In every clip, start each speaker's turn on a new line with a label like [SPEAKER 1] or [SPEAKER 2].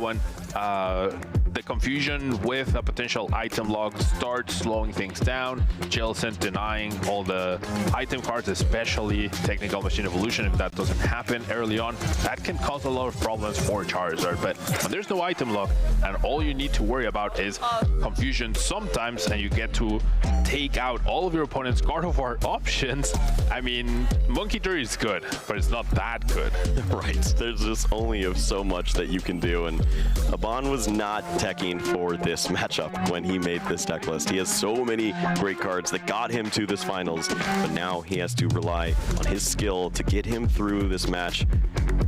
[SPEAKER 1] when the confusion with a potential item log starts slowing things down. Jellicent denying all the item cards, especially Technical Machine Evolution. If that doesn't happen early on, that can cause a lot of problems for Charizard. But when there's no item log and all you need to worry about is confusion sometimes, and you get to take out all of your opponent's Gardevoir options, I mean, Monkey Jury is good, but it's not that good.
[SPEAKER 2] Right, there's just only so much that you can do, and Aban was not teching for this matchup when he made this deck list. He has so many great cards that got him to this finals, but now he has to rely on his skill to get him through this match.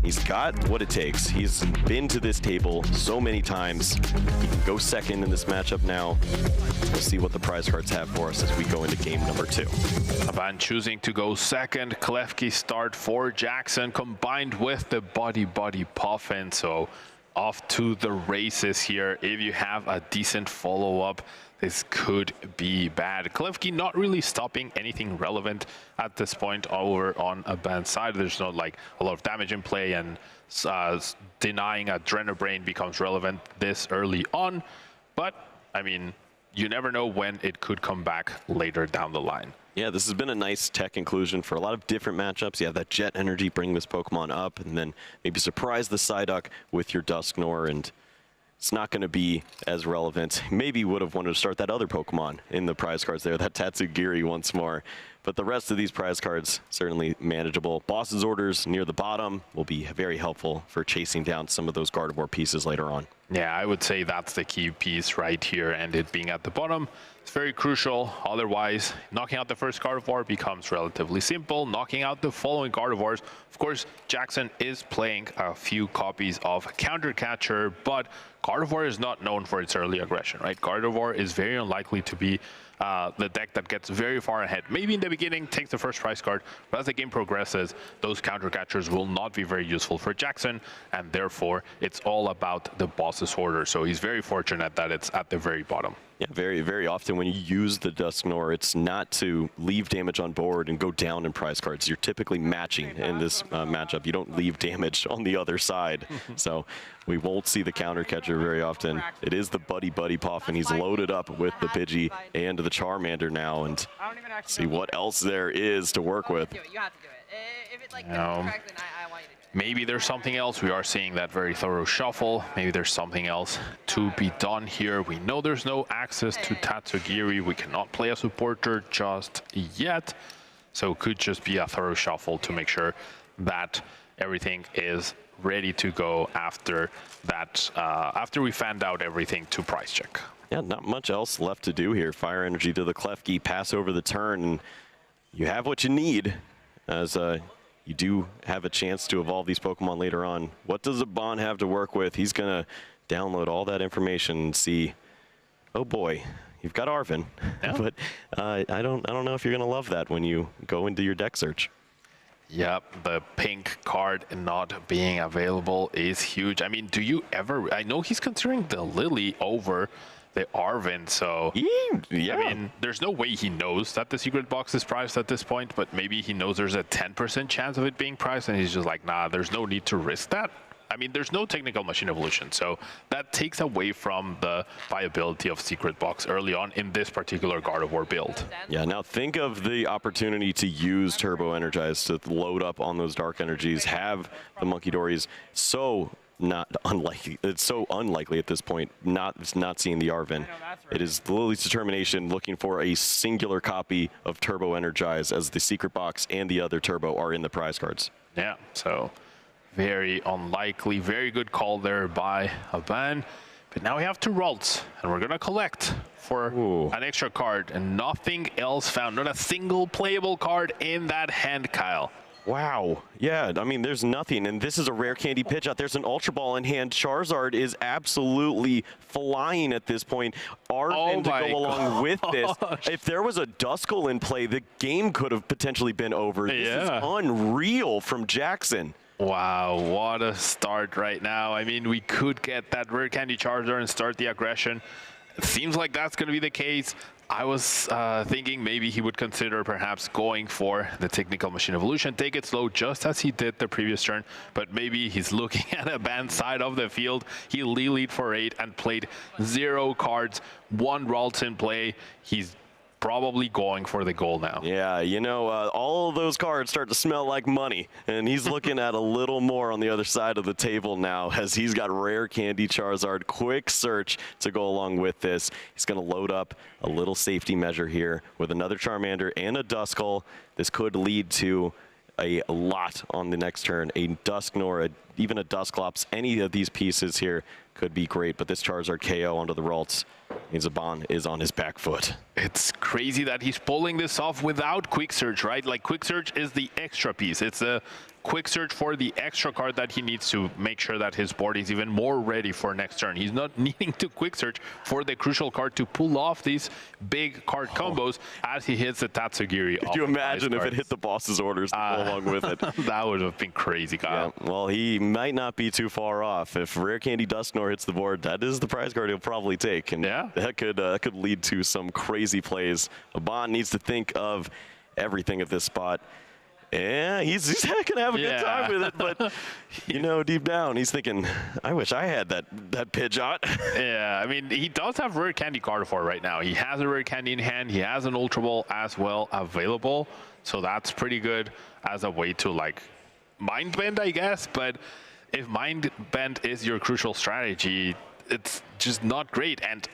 [SPEAKER 2] He's got what it takes. He's been to this table so many times. He can go second in this matchup now. We'll see what the prize cards have for us as we go into game number 2.
[SPEAKER 1] Aban choosing to go second. Klefki start for Jackson combined with the body Puffin. So off to the races here. If you have a decent follow-up, this could be bad. Klefki not really stopping anything relevant at this point over on Aban's side. There's not like a lot of damage in play, and denying a Drainer becomes relevant this early on. But I mean, you never know when it could come back later down the line.
[SPEAKER 2] Yeah, this has been a nice tech inclusion for a lot of different matchups. You have that Jet Energy, bring this Pokemon up, and then maybe surprise the Psyduck with your Dusknoir, and it's not going to be as relevant. Maybe would have wanted to start that other Pokemon in the prize cards there, that Tatsugiri once more. But the rest of these prize cards, certainly manageable. Boss's Orders near the bottom will be very helpful for chasing down some of those Gardevoir pieces later on.
[SPEAKER 1] Yeah, I would say that's the key piece right here, and it being at the bottom, it's very crucial. Otherwise, knocking out the first Gardevoir becomes relatively simple. Knocking out the following Gardevoirs, of course, Jackson is playing a few copies of Counter Catcher, but Gardevoir is not known for its early aggression, right? Gardevoir is very unlikely to be the deck that gets very far ahead. Maybe in the beginning, takes the first prize card, but as the game progresses, those counter catchers will not be very useful for Jackson, and therefore, it's all about the boss's order. So he's very fortunate that it's at the very bottom.
[SPEAKER 2] Yeah, very often when you use the Dusknoir, it's not to leave damage on board and go down in prize cards. You're typically matching in this matchup. You don't leave damage on the other side. So we won't see the counter catcher very often. It is the Buddy Puffin. He's loaded up with the Pidgey and the Charmander now, and see what else there is to work with.
[SPEAKER 3] You have to do it. If it like doesn't track, then I want you to do it.
[SPEAKER 1] Maybe there's something else. We are seeing that very thorough shuffle. Maybe there's something else to be done here. We know there's no access to Tatsugiri. We cannot play a supporter just yet. So it could just be a thorough shuffle to make sure that everything is ready to go after that, after we fanned out everything to price check.
[SPEAKER 2] Yeah, not much else left to do here. Fire Energy to the Klefki, pass over the turn, and you have what you need as you do have a chance to evolve these Pokemon later on. What does Aban have to work with? He's going to download all that information and see, oh boy, you've got Arven. Yeah. But I don't know if you're going to love that when you go into your deck search.
[SPEAKER 1] Yep, the pink card not being available is huge. I mean, do you ever... I know he's considering the Lily over the Arven, so...
[SPEAKER 2] Yeah.
[SPEAKER 1] I mean, there's no way he knows that the secret box is priced at this point, but maybe he knows there's a 10% chance of it being priced, and he's just like, nah, there's no need to risk that. I mean, there's no technical machine evolution, so that takes away from the viability of secret box early on in this particular Gardevoir build.
[SPEAKER 2] Yeah, now think of the opportunity to use Turbo Energize to load up on those dark energies, have the Monkey Dories. So not unlikely. It's so unlikely at this point not seeing the Arven. It is Lily's determination looking for a singular copy of Turbo Energize, as the secret box and the other Turbo are in the prize cards.
[SPEAKER 1] Yeah, so very unlikely. Very good call there by Aban. But now we have 2 Ralts, and we're going to collect for an extra card, and nothing else found. Not a single playable card in that hand, Kyle.
[SPEAKER 2] Wow. Yeah, I mean, there's nothing. And this is a rare candy pitch out. There's an Ultra Ball in hand. Charizard is absolutely flying at this point. Arven to go along with this. If there was a Duskull in play, the game could have potentially been over. This is unreal from Jackson.
[SPEAKER 1] Wow, what a start right now. I mean, we could get that rare candy Charizard and start the aggression. It seems like that's going to be the case. I was thinking maybe he would consider perhaps going for the technical machine evolution, take it slow just as he did the previous turn, but maybe he's looking at a banned side of the field. He lead for 8 and played 0 cards, 1 Ralts in play. He's probably going for the goal now.
[SPEAKER 2] Yeah, you know, all of those cards start to smell like money, and he's looking at a little more on the other side of the table now as he's got Rare Candy Charizard, Quick Search to go along with this. He's going to load up a little safety measure here with another Charmander and a Duskull. This could lead to a lot on the next turn. A Dusknoir, even a Dusclops, any of these pieces here could be great, but this Charizard KO onto the Ralts means Aban is on his back foot.
[SPEAKER 1] It's crazy that he's pulling this off without Quick Search, right? Like, Quick Search is the extra piece. It's a Quick Search for the extra card that he needs to make sure that his board is even more ready for next turn. He's not needing to Quick Search for the crucial card to pull off these big card combos as he hits the Tatsugiri.
[SPEAKER 2] Could you imagine if it hit the boss's orders to go along with it?
[SPEAKER 1] That would have been crazy, Kyle.
[SPEAKER 2] Yeah, well, he might not be too far off. If Rare Candy Dusknoir hits the board, that is the prize card he'll probably take. And
[SPEAKER 1] yeah,
[SPEAKER 2] that could lead to some crazy plays. Aban needs to think of everything at this spot. Yeah, he's gonna have a good time with it, but you know, deep down, he's thinking, I wish I had that Pidgeot.
[SPEAKER 1] Yeah, I mean, he does have Rare Candy Gardevoir right now. He has a Rare Candy in hand. He has an Ultra Ball as well available, so that's pretty good as a way to, like, Mind Bend, I guess. But if Mind Bend is your crucial strategy, it's just not great. And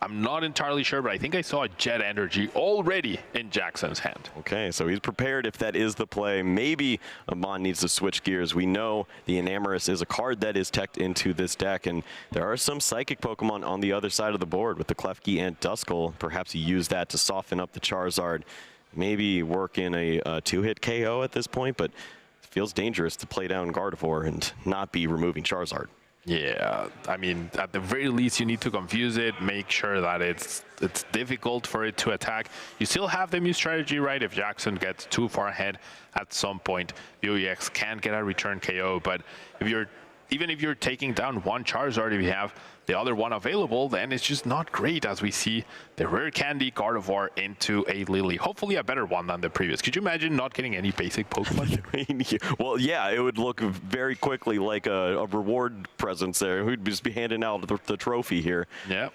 [SPEAKER 1] I'm not entirely sure, but I think I saw a Jet Energy already in Jackson's hand.
[SPEAKER 2] Okay, so he's prepared if that is the play. Maybe Aban needs to switch gears. We know the Enamorus is a card that is teched into this deck, and there are some Psychic Pokemon on the other side of the board with the Klefki and Duskull. Perhaps you use that to soften up the Charizard. Maybe work in a 2-hit KO at this point, but it feels dangerous to play down Gardevoir and not be removing Charizard.
[SPEAKER 1] Yeah, I mean, at the very least, you need to confuse it, make sure that it's difficult for it to attack. You still have the Muse strategy, right? If Jackson gets too far ahead at some point, VOEX can get a return KO, but even if you're taking down one Charizard, if you have the other one available, then it's just not great as we see the Rare Candy Gardevoir into a Lily. Hopefully a better one than the previous. Could you imagine not getting any basic Pokemon?
[SPEAKER 2] Well, yeah, it would look very quickly like a reward presence there. We'd just be handing out the trophy here.
[SPEAKER 1] Yeah.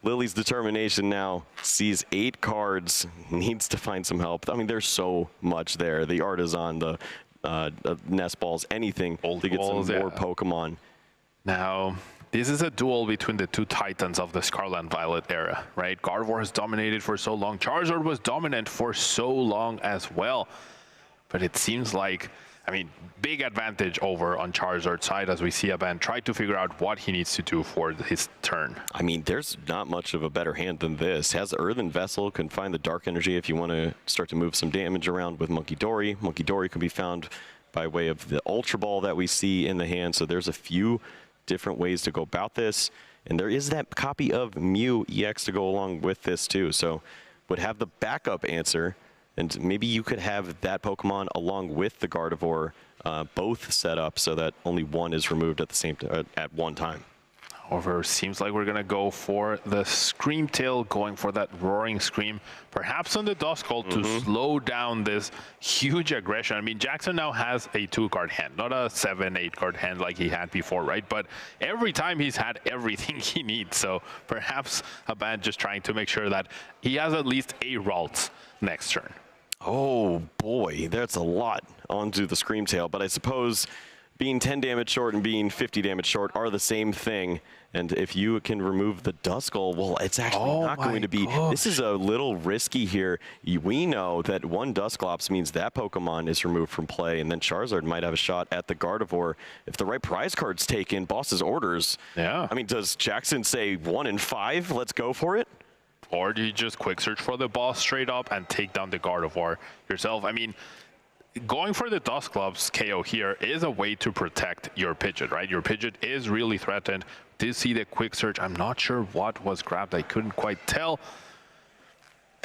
[SPEAKER 2] Lily's determination now sees 8 cards, needs to find some help. I mean, there's so much there. The Artisan, the Nest Balls, anything to get some more Pokemon.
[SPEAKER 1] Now, this is a duel between the 2 titans of the Scarlet and Violet era, right? Gardevoir has dominated for so long. Charizard was dominant for so long as well. But it seems like, I mean, big advantage over on Charizard's side as we see Aban try to figure out what he needs to do for his turn.
[SPEAKER 2] I mean, there's not much of a better hand than this. Has Earthen Vessel, can find the Dark Energy if you want to start to move some damage around with Monkey Dory. Monkey Dory can be found by way of the Ultra Ball that we see in the hand. So there's a few different ways to go about this. And there is that copy of Mew EX to go along with this too. So would have the backup answer. And maybe you could have that Pokemon along with the Gardevoir both set up so that only one is removed at the same at one time.
[SPEAKER 1] However, seems like we're going to go for the Scream Tail, going for that Roaring Scream, perhaps on the Duskull to slow down this huge aggression. I mean, Jackson now has a 2-card hand, not a 7-8-card hand like he had before, right? But every time he's had everything he needs. So perhaps Aban just trying to make sure that he has at least a Ralts next turn.
[SPEAKER 2] Oh boy, that's a lot onto the Scream Tail, but I suppose being 10 damage short and being 50 damage short are the same thing. And if you can remove the Duskull, well, it's actually not going to be. This is a little risky here. We know that one Dusclops means that Pokemon is removed from play, and then Charizard might have a shot at the Gardevoir. If the right prize card's taken, boss's orders. Yeah. I mean, does Jackson say 1 in 5? Let's go for it?
[SPEAKER 1] Or do you just quick search for the boss straight up and take down the Gardevoir yourself? I mean, going for the Dusclops KO here is a way to protect your Pidgeot, right? Your Pidgeot is really threatened. Did see the quick search. I'm not sure what was grabbed. I couldn't quite tell.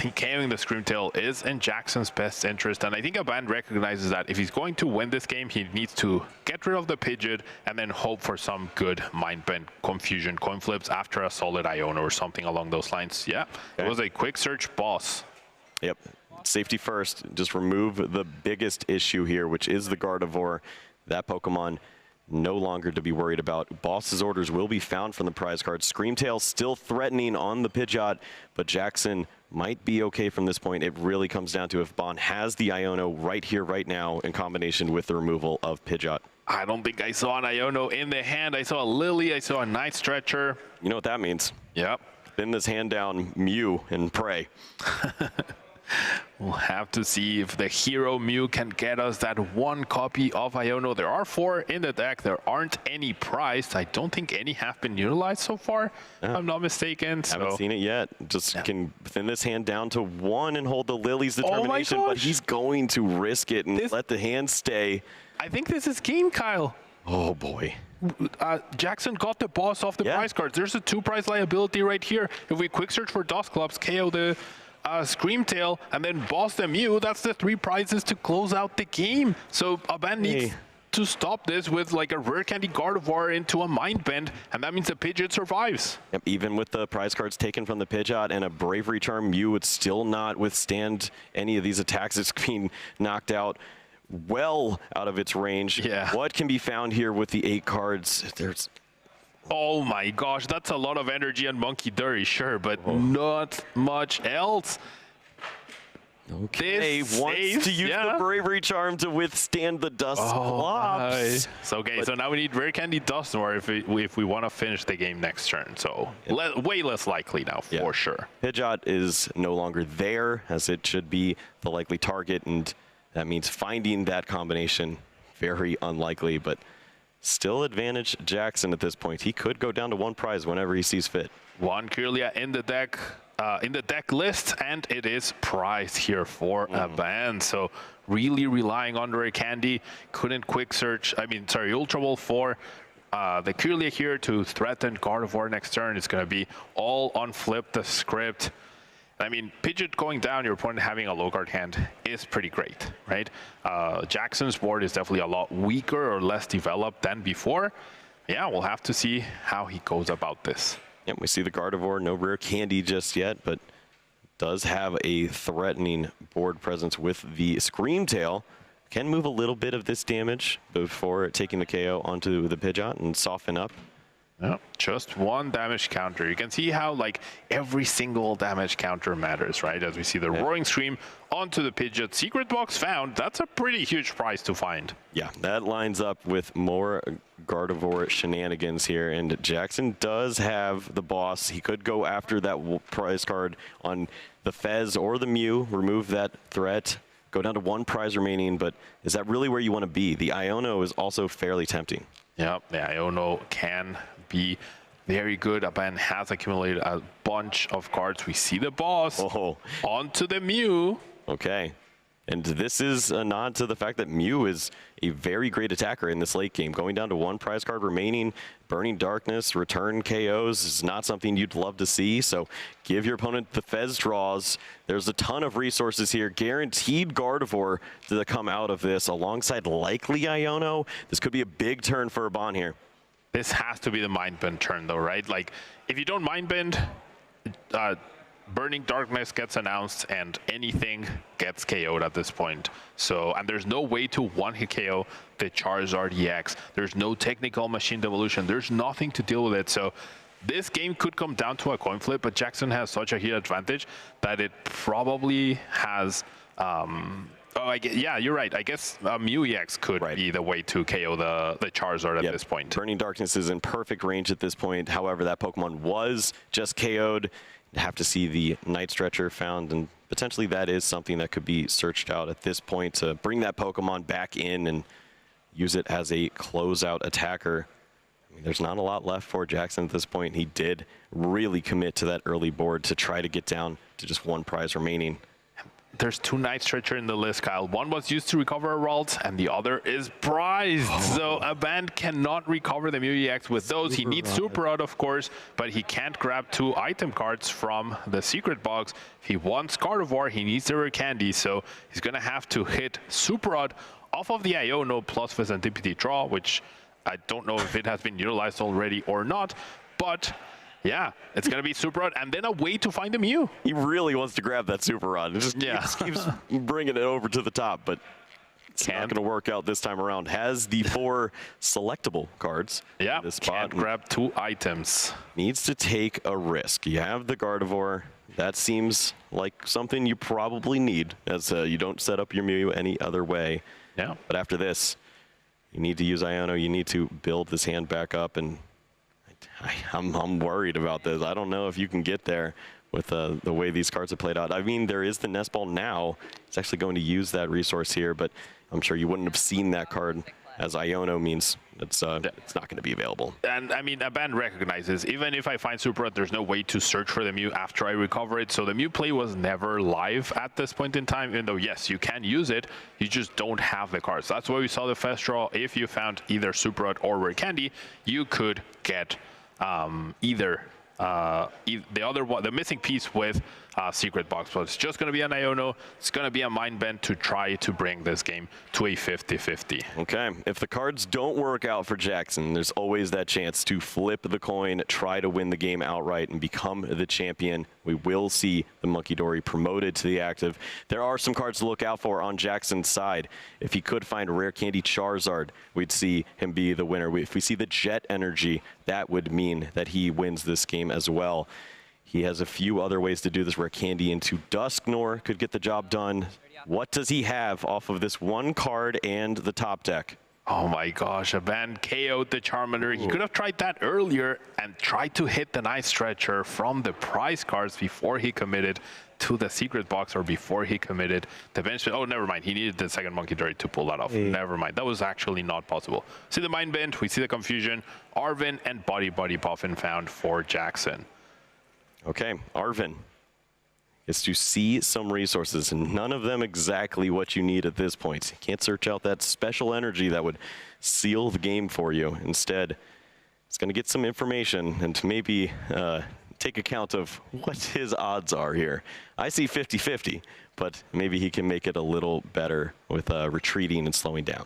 [SPEAKER 1] think KOing the Screamtail is in Jackson's best interest, and I think Aban recognizes that if he's going to win this game, he needs to get rid of the Pidgeot and then hope for some good Mind Bend Confusion coin flips after a solid Iono or something along those lines. Yeah, it was a quick search boss.
[SPEAKER 2] Yep, safety first. Just remove the biggest issue here, which is the Gardevoir. That Pokemon no longer to be worried about. Boss's orders will be found from the prize card. Screamtail still threatening on the Pidgeot, but Jackson might be okay from this point. It really comes down to if Bon has the Iono right here, right now, in combination with the removal of Pidgeot.
[SPEAKER 1] I don't think I saw an Iono in the hand. I saw a Lily, I saw a Night Stretcher.
[SPEAKER 2] You know what that means?
[SPEAKER 1] Yep.
[SPEAKER 2] Thin this hand down, Mew, and pray.
[SPEAKER 1] We'll have to see if the Hero Mew can get us that one copy of Iono. There are 4 in the deck. There aren't any prized. I don't think any have been utilized so far, if I'm not mistaken.
[SPEAKER 2] Haven't seen it yet. Just can thin this hand down to 1 and hold the Lily's determination, but he's going to risk it and let the hand stay.
[SPEAKER 1] I think this is game, Kyle.
[SPEAKER 2] Oh, boy.
[SPEAKER 1] Jackson got the boss off the prize cards. There's a 2 prize liability right here. If we quick search for Dusclops, KO the Screamtail, and then boss the Mew, that's the 3 prizes to close out the game. So Aban needs to stop this with like a Rare Candy Gardevoir into a Mind Bend, and that means the Pidgeot survives.
[SPEAKER 2] Yep, even with the prize cards taken from the Pidgeot and a Bravery Charm, Mew would still not withstand any of these attacks. It's being knocked out well out of its range.
[SPEAKER 1] Yeah.
[SPEAKER 2] What can be found here with the 8 cards? There's...
[SPEAKER 1] Oh my gosh, that's a lot of energy on Monkey Durry, sure, but not much else.
[SPEAKER 2] Okay, wants to use the Bravery Charm to withstand the Dusclops.
[SPEAKER 1] Okay, so now we need Rare Candy Dusknoir if we want to finish the game next turn. So way less likely now, for sure.
[SPEAKER 2] Pidgeot is no longer there, as it should be the likely target, and that means finding that combination very unlikely, but still advantage Jackson at this point. He could go down to 1 prize whenever he sees fit.
[SPEAKER 1] 1 Kirlia in the deck list, and it is prized here for Aban. So really relying on Rare Candy. Couldn't quick search. Ultra Ball for the Kirlia here to threaten Gardevoir next turn. It's going to be all on flip the script. I mean, Pidgeot going down, your opponent having a low card hand is pretty great, right? Jackson's board is definitely a lot weaker or less developed than before. Yeah, we'll have to see how he goes about this.
[SPEAKER 2] Yep, we see the Gardevoir, no Rare Candy just yet, but does have a threatening board presence with the Screamtail. Can move a little bit of this damage before taking the KO onto the Pidgeot and soften up.
[SPEAKER 1] Yeah, just 1 damage counter. You can see how like every single damage counter matters, right? As we see the Roaring Scream onto the Pidgeot. Secret box found. That's a pretty huge prize to find.
[SPEAKER 2] Yeah, that lines up with more Gardevoir shenanigans here, and Jackson does have the boss. He could go after that prize card on the Fez or the Mew, remove that threat, go down to 1 prize remaining, but is that really where you want to be? The Iono is also fairly tempting.
[SPEAKER 1] Yeah, the Iono can be very good. Aban has accumulated a bunch of cards. We see the boss onto the Mew.
[SPEAKER 2] Okay. And this is a nod to the fact that Mew is a very great attacker in this late game. Going down to 1 prize card remaining, Burning Darkness, return KOs is not something you'd love to see. So give your opponent the Fez draws. There's a ton of resources here. Guaranteed Gardevoir to come out of this alongside likely Iono. This could be a big turn for Aban here.
[SPEAKER 1] This has to be the Mind Bend turn though, right? Like if you don't Mind Bend, Burning Darkness gets announced and anything gets KO'd at this point. So, and there's no way to one-hit KO the Charizard EX. There's no technical machine devolution. There's nothing to deal with it. So this game could come down to a coin flip, but Jackson has such a huge advantage that it probably has... yeah, you're right. I guess Mew EX could be the way to KO the Charizard at this point.
[SPEAKER 2] Burning Darkness is in perfect range at this point. However, that Pokemon was just KO'd. Have to see the Night Stretcher found, and potentially that is something that could be searched out at this point to bring that Pokemon back in and use it as a closeout attacker. I mean, there's not a lot left for Jackson at this point. He did really commit to that early board to try to get down to just 1 prize remaining.
[SPEAKER 1] there's 2 Night Stretcher in the list, Kyle. One was used to recover a Ralt, and the other is prized. So a band cannot recover the Mew EX with those. He needs Super Rod, of course, but he can't grab 2 item cards from the secret box. If he wants Gardevoir, he needs the Rare Candy, so he's going to have to hit Super Rod off of the Iono plus Serendipity Draw, which I don't know if it has been utilized already or not, but yeah, it's going to be Super Rod and then a way to find a Mew.
[SPEAKER 2] He really wants to grab that Super Rod. It just keeps bringing it over to the top, but it's not going to work out this time around. Has the 4 selectable cards.
[SPEAKER 1] Yeah,
[SPEAKER 2] in this spot.
[SPEAKER 1] Can't grab 2 items.
[SPEAKER 2] Needs to take a risk. You have the Gardevoir. That seems like something you probably need, as you don't set up your Mew any other way.
[SPEAKER 1] Yeah.
[SPEAKER 2] But after this, you need to use Iono. You need to build this hand back up, and I'm worried about this. I don't know if you can get there with the way these cards have played out. I mean, there is the Nest Ball now. It's actually going to use that resource here, but I'm sure you wouldn't have seen that card, as Iono means it's not going to be available.
[SPEAKER 1] And I mean, a band recognizes, even if I find Super Rod, there's no way to search for the Mew after I recover it. So the Mew play was never live at this point in time, even though, yes, you can use it, you just don't have the cards. That's why we saw the fast draw. If you found either Super Rod or Rare Candy, you could get either the other one, the missing piece with secret box. But it's just going to be an Iono. It's going to be a Mind Bend to try to bring this game to a 50-50.
[SPEAKER 2] Okay, if the cards don't work out for Jackson, there's always that chance to flip the coin, try to win the game outright, and become the champion. We will see the Monkey Dory promoted to the active. There are some cards to look out for on Jackson's side. If he could find Rare Candy Charizard, we'd see him be the winner. If we see the Jet Energy, that would mean that he wins this game as well. He has a few other ways to do this. Rare Candy into Dusknoir could get the job done. What does he have off of this one card and the top deck?
[SPEAKER 1] Oh my gosh, a band KO'd the Charmander. He could have tried that earlier and tried to hit the Night Stretcher from the prize cards before he committed to the secret box, or before he committed the bench. Oh, never mind. He needed the second Monkey Dory to pull that off. Never mind. That was actually not possible. See the Mind Bend. We see the confusion. Arven and Buddy Puffin found for Jackson.
[SPEAKER 2] Okay, Arven is to see some resources, and none of them exactly what you need at this point. You can't search out that special energy that would seal the game for you. Instead, it's going to get some information and to maybe take account of what his odds are here. I see 50-50, but maybe he can make it a little better with retreating and slowing down.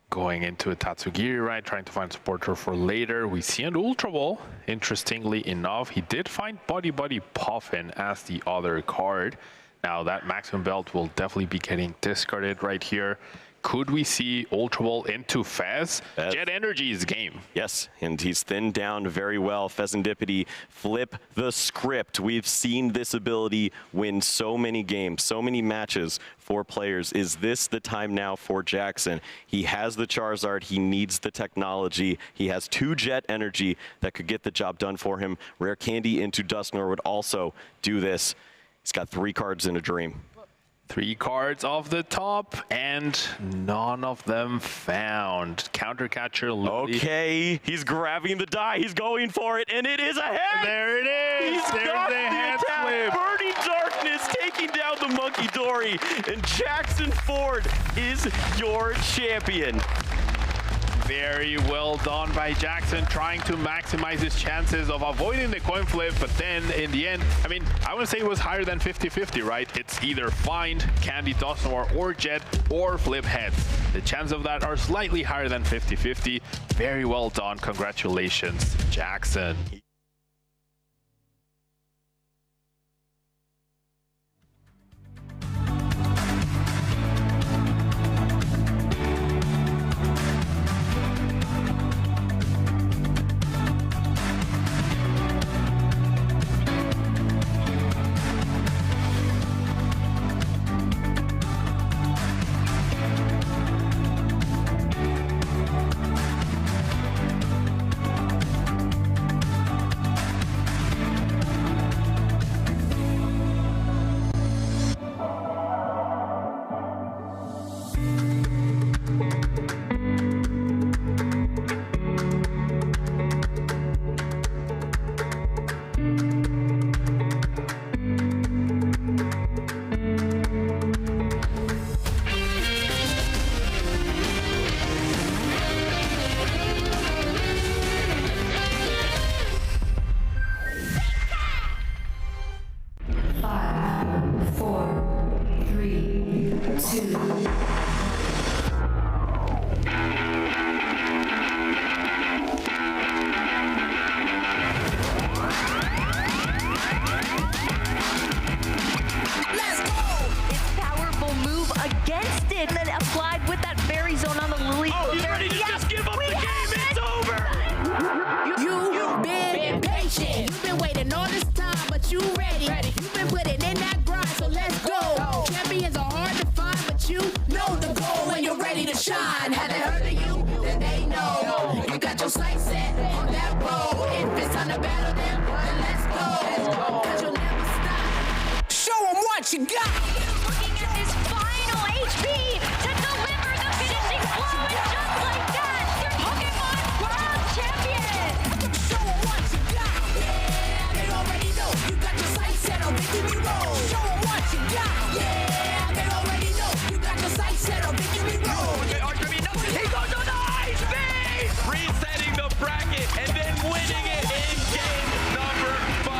[SPEAKER 1] Going into a Tatsugiri, right, trying to find supporter for later. We see an Ultra Ball. Interestingly enough, he did find Buddy Puffin as the other card. Now that Maximum Belt will definitely be getting discarded right here. Could we see Ultra Ball into Fez? Jet Energy's game.
[SPEAKER 2] Yes, and he's thinned down very well. Fezandipity, flip the script. We've seen this ability win so many games, so many matches for players. Is this the time now for Jackson? He has the Charizard. He needs the technology. He has 2 Jet Energy that could get the job done for him. Rare Candy into Dusknoir would also do this. He's got 3 cards in a dream.
[SPEAKER 1] 3 cards off the top, and none of them found. Counter Catcher.
[SPEAKER 2] Okay, he's grabbing the die. He's going for it, and it is a head.
[SPEAKER 1] There it is.
[SPEAKER 2] He's got the attack. Burning Darkness taking down the Monkey Dory, and Jackson Ford is your champion.
[SPEAKER 1] Very well done by Jackson, trying to maximize his chances of avoiding the coin flip, but then in the end, I mean, I would say it was higher than 50-50, right? It's either find Candy, Dusknoir, or Jet, or flip heads. The chances of that are slightly higher than 50-50. Very well done. Congratulations, Jackson.
[SPEAKER 4] Shine, haven't heard of you, then they know. You got your sights set on that road. If it's on the battle, then let's go. Cause you'll never stop. Show them what you got.
[SPEAKER 5] Looking at this final HP to deliver the finishing blow, and just like that, they're Pokémon World Champions.
[SPEAKER 4] Show them what you got. Yeah, they already know. You got your sights set on victory road. Show them what you got. Yeah, they already know. You got your sights set on victory road.
[SPEAKER 6] He goes on the high speed! Resetting the bracket and then winning it in game number 5.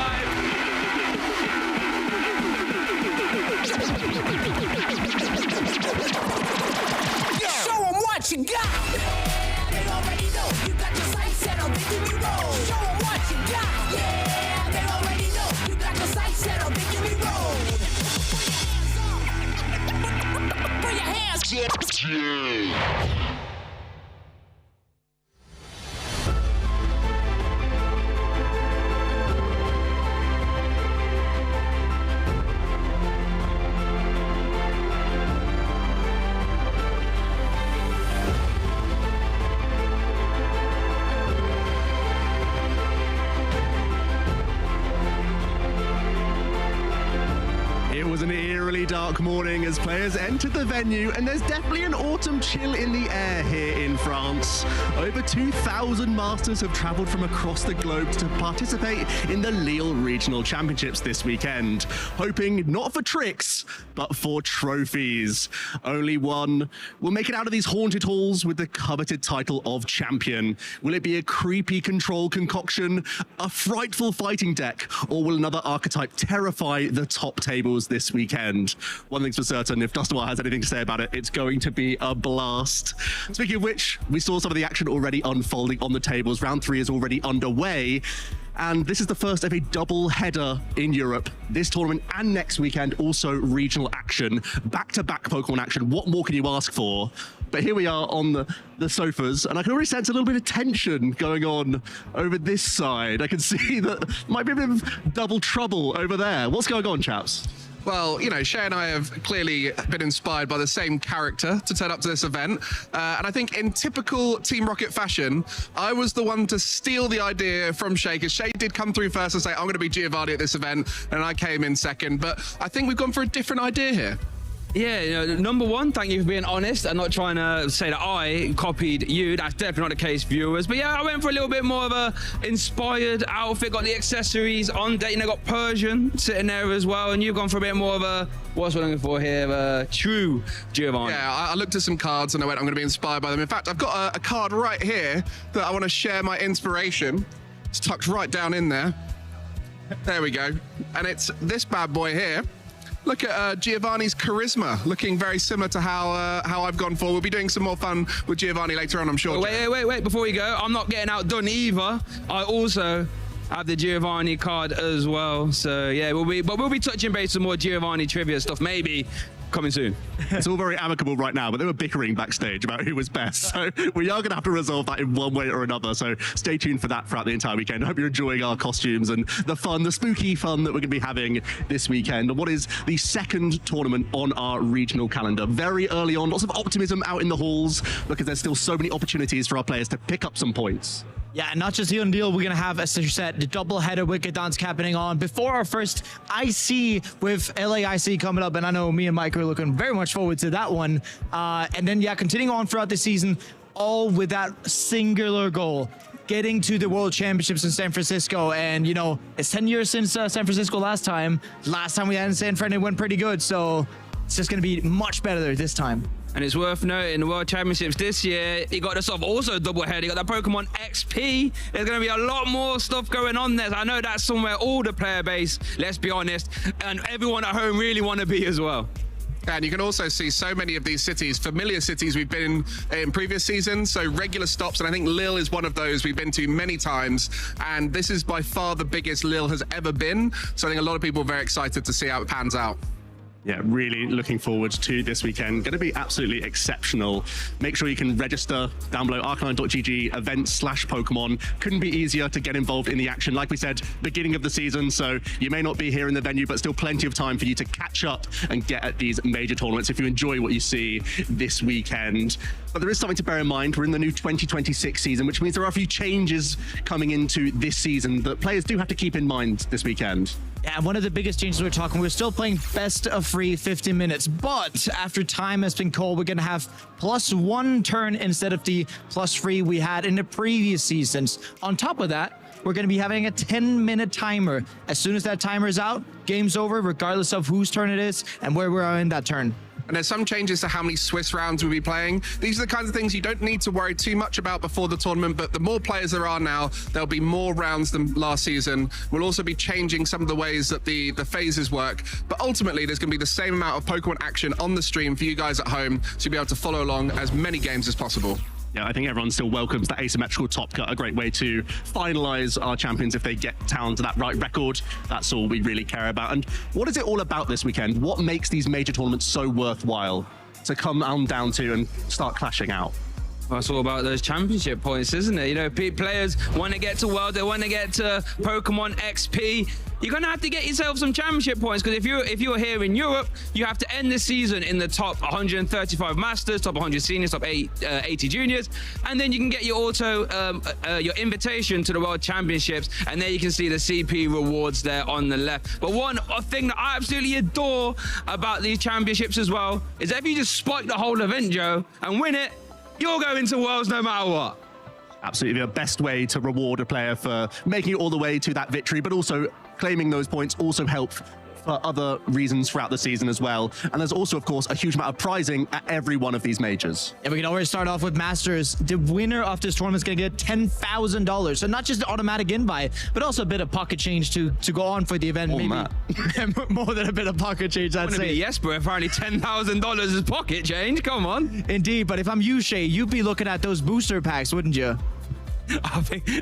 [SPEAKER 4] Show them what you got! Yeah, they already know. You got your sights set on victory road. Show them what you got! Yeah, they already know. You got your sights set on victory road. Put your hands up.
[SPEAKER 7] It was an eerily dark morning as players entered the venue, and there's definitely an autumn chill in the air here in France. Over 2,000 masters have travelled from across the globe to participate in the Lille Regional Championships this weekend, hoping not for tricks, but for trophies. Only one will make it out of these haunted halls with the coveted title of champion. Will it be a creepy control concoction, a frightful fighting deck, or will another archetype terrify the top tables this weekend? One thing's for certain, if Dusterwire has anything to say about it, it's going to be a blast. Speaking of which, we saw some of the action already unfolding on the tables. Round 3 is already underway, and this is the first of a double header in Europe. This tournament and next weekend also regional action, back-to-back Pokemon action. What more can you ask for? But here we are on the sofas, and I can already sense a little bit of tension going on over this side. I can see that might be a bit of double trouble over there. What's going on, chaps?
[SPEAKER 8] Well, you know, Shay and I have clearly been inspired by the same character to turn up to this event. And I think in typical Team Rocket fashion, I was the one to steal the idea from Shay, because Shay did come through first and say, I'm going to be Giovanni at this event, and I came in second. But I think we've gone for a different idea here.
[SPEAKER 9] Yeah, you know, number one, thank you for being honest and not trying to say that I copied you. That's definitely not the case, viewers. But yeah, I went for a little bit more of a inspired outfit, got the accessories on deck, you know, got Persian sitting there as well, and you've gone for a bit more of a, what's what I'm looking for here, true Giovanni.
[SPEAKER 8] Yeah, I looked at some cards and I went, I'm going to be inspired by them. In fact, I've got a card right here that I want to share my inspiration. It's tucked right down in there. There we go. And it's this bad boy here. Look at Giovanni's charisma, looking very similar to how I've gone for. We'll be doing some more fun with Giovanni later on, I'm sure.
[SPEAKER 9] Wait, before we go, I'm not getting outdone either. I also have the Giovanni card as well. So yeah, we'll be touching base on more Giovanni trivia stuff, maybe coming soon.
[SPEAKER 7] It's all very amicable right now, but they were bickering backstage about who was best. So we are going to have to resolve that in one way or another. So stay tuned for that throughout the entire weekend. I hope you're enjoying our costumes and the fun, the spooky fun that we're going to be having this weekend. What is the second tournament on our regional calendar? Very early on, lots of optimism out in the halls because there's still so many opportunities for our players to pick up some points.
[SPEAKER 10] Yeah, and not just the Undeal, we're going to have, as you said, the double-header Wicked Dance happening on before our first IC with LAIC coming up, and I know me and Mike are looking very much forward to that one. And then, yeah, continuing on throughout the season, all with that singular goal, getting to the World Championships in San Francisco. And, you know, it's 10 years since San Francisco last time. Last time we had in San Fran, it went pretty good, so it's just going to be much better this time.
[SPEAKER 9] And it's worth noting, the World Championships this year, you got yourself also double head. You got that Pokemon XP. There's going to be a lot more stuff going on there. I know that's somewhere all the player base, let's be honest, and everyone at home really want to be as well.
[SPEAKER 8] And you can also see so many of these cities, familiar cities we've been in previous seasons, so regular stops, and I think Lille is one of those we've been to many times, and this is by far the biggest Lille has ever been, so I think a lot of people are very excited to see how it pans out.
[SPEAKER 7] Yeah, really looking forward to this weekend. Going to be absolutely exceptional. Make sure you can register down below, arcanine.gg, events/Pokemon. Couldn't be easier to get involved in the action. Like we said, beginning of the season, so you may not be here in the venue, but still plenty of time for you to catch up and get at these major tournaments if you enjoy what you see this weekend. But there is something to bear in mind. We're in the new 2026 season, which means there are a few changes coming into this season that players do have to keep in mind this weekend.
[SPEAKER 10] Yeah, one of the biggest changes we're still playing best of free 50 minutes, but after time has been called, we're going to have +1 turn instead of the +3 we had in the previous seasons. On top of that, we're going to be having a 10-minute timer. As soon as that timer is out, game's over, regardless of whose turn it is and where we are in that turn.
[SPEAKER 8] And there's some changes to how many Swiss rounds we'll be playing. These are the kinds of things you don't need to worry too much about before the tournament, but the more players there are now, there'll be more rounds than last season. We'll also be changing some of the ways that the phases work, but ultimately there's going to be the same amount of Pokemon action on the stream for you guys at home, so you'll be able to follow along as many games as possible.
[SPEAKER 7] Yeah, I think everyone still welcomes that asymmetrical top cut, a great way to finalize our champions if they get down to that right record. That's all we really care about. And what is it all about this weekend? What makes these major tournaments so worthwhile to come on down to and start clashing out?
[SPEAKER 9] Well, it's all about those championship points, isn't it? You know, players want to get to World, they want to get to Pokemon XP. You're going to have to get yourself some championship points, because if you're here in Europe, you have to end the season in the top 135 Masters, top 100 Seniors, top 80 Juniors, and then you can get your your invitation to the World Championships, and there you can see the CP rewards there on the left. But one thing that I absolutely adore about these championships as well is that if you just spike the whole event, Joe, and win it, you're going to Worlds no matter what.
[SPEAKER 7] Absolutely the best way to reward a player for making it all the way to that victory, but also claiming those points also help for other reasons throughout the season as well. And there's also, of course, a huge amount of prizing at every one of these majors.
[SPEAKER 10] And we can already start off with Masters. The winner of this tournament is going to get $10,000. So not just an automatic invite, but also a bit of pocket change to go on for the event. Maybe more than a bit of pocket change, I'd say.
[SPEAKER 9] Yes, but apparently $10,000 is pocket change. Come on.
[SPEAKER 10] Indeed, but if I'm you, Shay, you'd be looking at those booster packs, wouldn't you?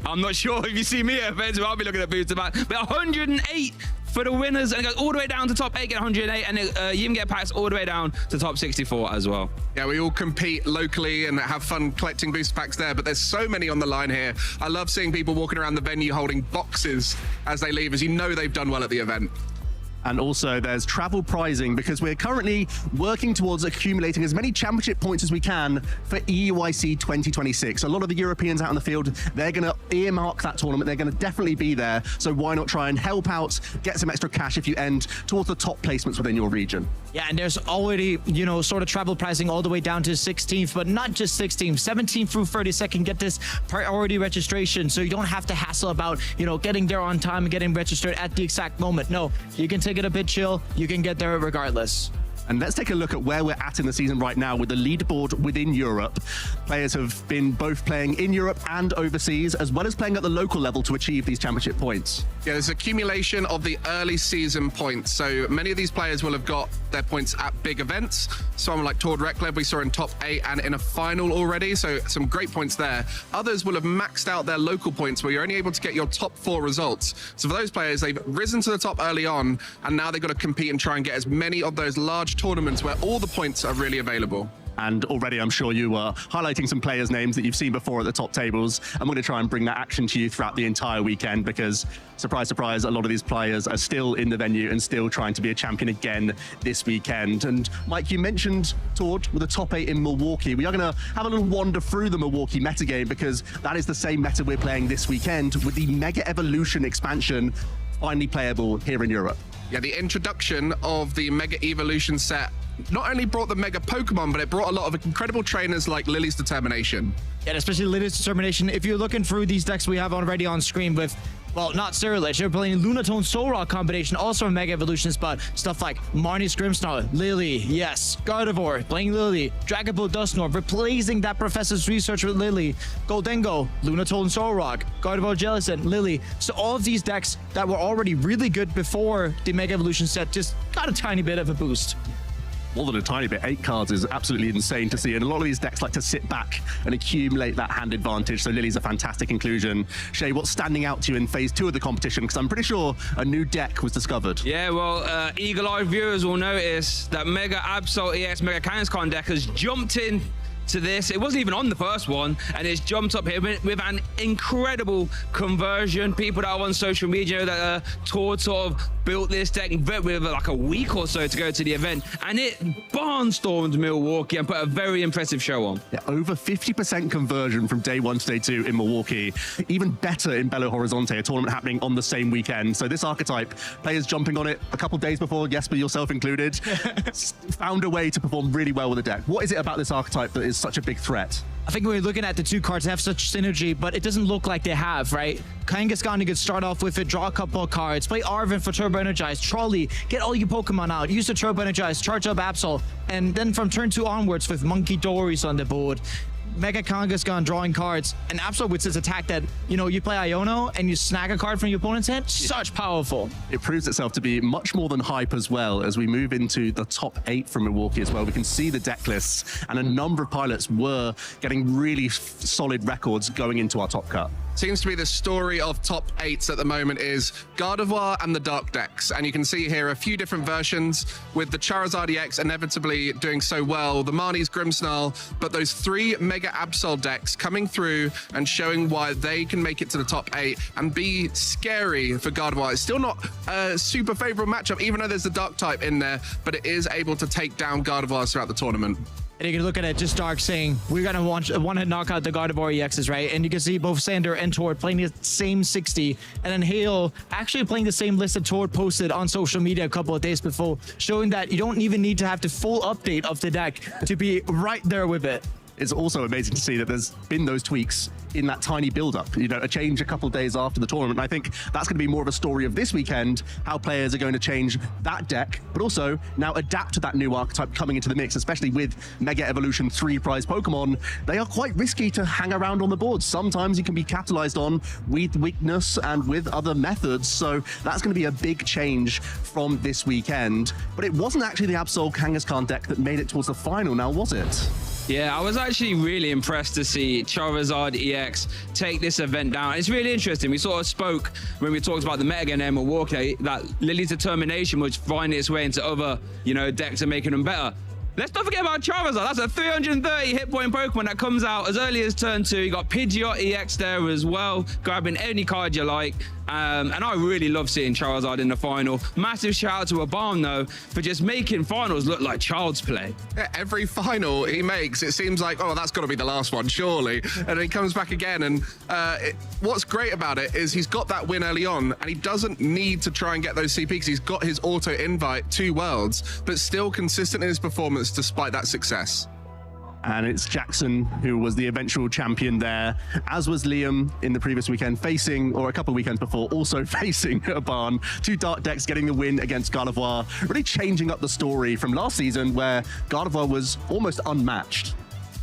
[SPEAKER 9] I'm not sure if you see me at events, I'll be looking at booster packs. But 108 for the winners, and it goes all the way down to top 8, get 108, and you can get packs all the way down to top 64 as well.
[SPEAKER 8] Yeah, we all compete locally and have fun collecting booster packs there, but there's so many on the line here. I love seeing people walking around the venue holding boxes as they leave, as you know they've done well at the event.
[SPEAKER 7] And also there's travel prizing, because we're currently working towards accumulating as many championship points as we can for EUIC 2026. A lot of the Europeans out in the field, they're going to earmark that tournament. They're going to definitely be there. So why not try and help out, get some extra cash if you end towards the top placements within your region.
[SPEAKER 10] Yeah, and there's already, you know, sort of travel pricing all the way down to 16th, but not just 16th, 17th through 32nd, get this priority registration, so you don't have to hassle about, you know, getting there on time and getting registered at the exact moment. No, you can take it a bit chill, you can get there regardless.
[SPEAKER 7] And let's take a look at where we're at in the season right now with the leaderboard within Europe. Players have been both playing in Europe and overseas, as well as playing at the local level to achieve these championship points.
[SPEAKER 8] Yeah, there's accumulation of the early season points. So many of these players will have got their points at big events. Someone like Tord Reklev we saw in top 8 and in a final already, so some great points there. Others will have maxed out their local points, where you're only able to get your top 4 results. So for those players, they've risen to the top early on, and now they've got to compete and try and get as many of those large tournaments where all the points are really available.
[SPEAKER 7] And already I'm sure you are highlighting some players' names that you've seen before at the top tables. I'm going to try and bring that action to you throughout the entire weekend, because, surprise, surprise, a lot of these players are still in the venue and still trying to be a champion again this weekend. And Mike, you mentioned Tord with the top 8 in Milwaukee. We are going to have a little wander through the Milwaukee metagame, because that is the same meta we're playing this weekend, with the Mega Evolution expansion finally playable here in Europe.
[SPEAKER 8] Yeah, the introduction of the Mega Evolution set not only brought the Mega Pokemon, but it brought a lot of incredible trainers like Lily's Determination.
[SPEAKER 10] Yeah, especially Lily's Determination. If you're looking through these decks we have already on screen with, well, not Cyrillich, you're playing Lunatone Solrock combination, also a Mega Evolutions, but stuff like Marnie's Grimmsnarl, Lily, yes, Gardevoir, playing Lily, Dragapult Dusknoir, replacing that Professor's Research with Lily, Goldengo, Lunatone Solrock, Gardevoir Jellicent, Lily. So all of these decks that were already really good before the Mega Evolution set just got a tiny bit of a boost.
[SPEAKER 7] More than a tiny bit. 8 cards is absolutely insane to see, and a lot of these decks like to sit back and accumulate that hand advantage, so Lily's a fantastic inclusion. Shay, what's standing out to you in phase 2 of the competition? Because I'm pretty sure a new deck was discovered.
[SPEAKER 9] Yeah, well, eagle-eyed viewers will notice that Mega Absol EX Mega Kangaskhan deck has jumped in to this. It wasn't even on the first one, and it's jumped up here with an incredible conversion. People that are on social media that Todd sort of built this deck with like a week or so to go to the event, and it barnstormed Milwaukee and put a very impressive show on.
[SPEAKER 7] Yeah, over 50% conversion from day 1 to day 2 in Milwaukee. Even better in Belo Horizonte, a tournament happening on the same weekend. So this archetype, players jumping on it a couple days before, Jesper, yourself included, found a way to perform really well with the deck. What is it about this archetype that is such a big threat?
[SPEAKER 10] I think when we're looking at the 2 cards, they have such synergy, but it doesn't look like they have, right? Kangaskhan, you could start off with it, draw a couple of cards, play Arven for Turbo Energize, Trolley, get all your Pokemon out, use the Turbo Energize, charge up Absol, and then from turn 2 onwards with Monkey Dories on the board, Mega Kangaskhan drawing cards, and Absol with its attack that, you know, you play Iono and you snag a card from your opponent's hand, such powerful.
[SPEAKER 7] It proves itself to be much more than hype as well. As we move into the top 8 from Milwaukee as well, we can see the deck lists, and a number of pilots were getting really solid records going into our top cut.
[SPEAKER 8] Seems to be the story of top 8s at the moment is Gardevoir and the Dark decks. And you can see here a few different versions with the Charizard EX inevitably doing so well, the Marnie's Grimmsnarl, but those 3 Mega Absol decks coming through and showing why they can make it to the top 8 and be scary for Gardevoir. It's still not a super favorable matchup, even though there's the Dark type in there, but it is able to take down Gardevoir throughout the tournament.
[SPEAKER 10] And you can look at it, just Dark saying, we're going to one-hit knock out the Gardevoir EXs, right? And you can see both Sander and Tord playing the same 60, and then Hale actually playing the same list that Tord posted on social media a couple of days before, showing that you don't even need to have the full update of the deck to be right there with it.
[SPEAKER 7] It's also amazing to see that there's been those tweaks in that tiny build-up, you know, a change a couple of days after the tournament. And I think that's going to be more of a story of this weekend, how players are going to change that deck, but also now adapt to that new archetype coming into the mix, especially with Mega Evolution 3 prize Pokemon. They are quite risky to hang around on the board. Sometimes you can be capitalized on with weakness and with other methods. So that's going to be a big change from this weekend. But it wasn't actually the Absol Kangaskhan deck that made it towards the final now, was it?
[SPEAKER 9] Yeah, I was actually really impressed to see Charizard EX take this event down. It's really interesting. We sort of spoke when we talked about the Metagame in Milwaukee that Lily's determination was finding its way into other, you know, decks and making them better. Let's not forget about Charizard. That's a 330 hit point Pokemon that comes out as early as turn 2. You got Pidgeot EX there as well, grabbing any card you like. And I really love seeing Charizard in the final. Massive shout out to Aban though for just making finals look like child's play.
[SPEAKER 8] Yeah, every final he makes, it seems like, oh, that's got to be the last one, surely. And then he comes back again. And what's great about it is he's got that win early on, and he doesn't need to try and get those CP because he's got his auto invite to Worlds, but still consistent in his performance despite that success.
[SPEAKER 7] And it's Jackson who was the eventual champion there, as was Liam in the previous weekend, facing, or a couple of weekends before, also facing Aban. 2 Dark decks getting the win against Gardevoir, really changing up the story from last season where Gardevoir was almost unmatched.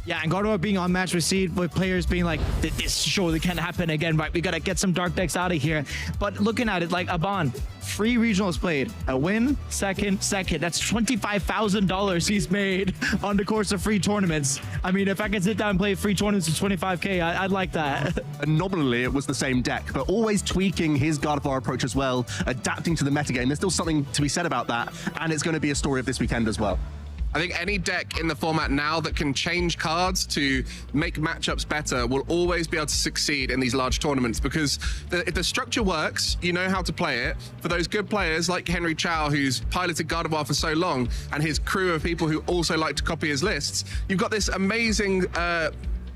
[SPEAKER 10] Yeah, and Gardevoir being unmatched with Seed, with players being like, this surely can't happen again, right? We got to get some Dark decks out of here. But looking at it, like Aban, 3 regionals played, a win, second. That's $25,000 he's made on the course of 3 tournaments. I mean, if I could sit down and play 3 tournaments for $25K, I'd like that.
[SPEAKER 7] And nominally, it was the same deck, but always tweaking his Gardevoir approach as well, adapting to the metagame. There's still something to be said about that, and it's going to be a story of this weekend as well.
[SPEAKER 8] I think any deck in the format now that can change cards to make matchups better will always be able to succeed in these large tournaments, because if the structure works, you know how to play it. For those good players like Henry Chow, who's piloted Gardevoir for so long, and his crew of people who also like to copy his lists, you've got this amazing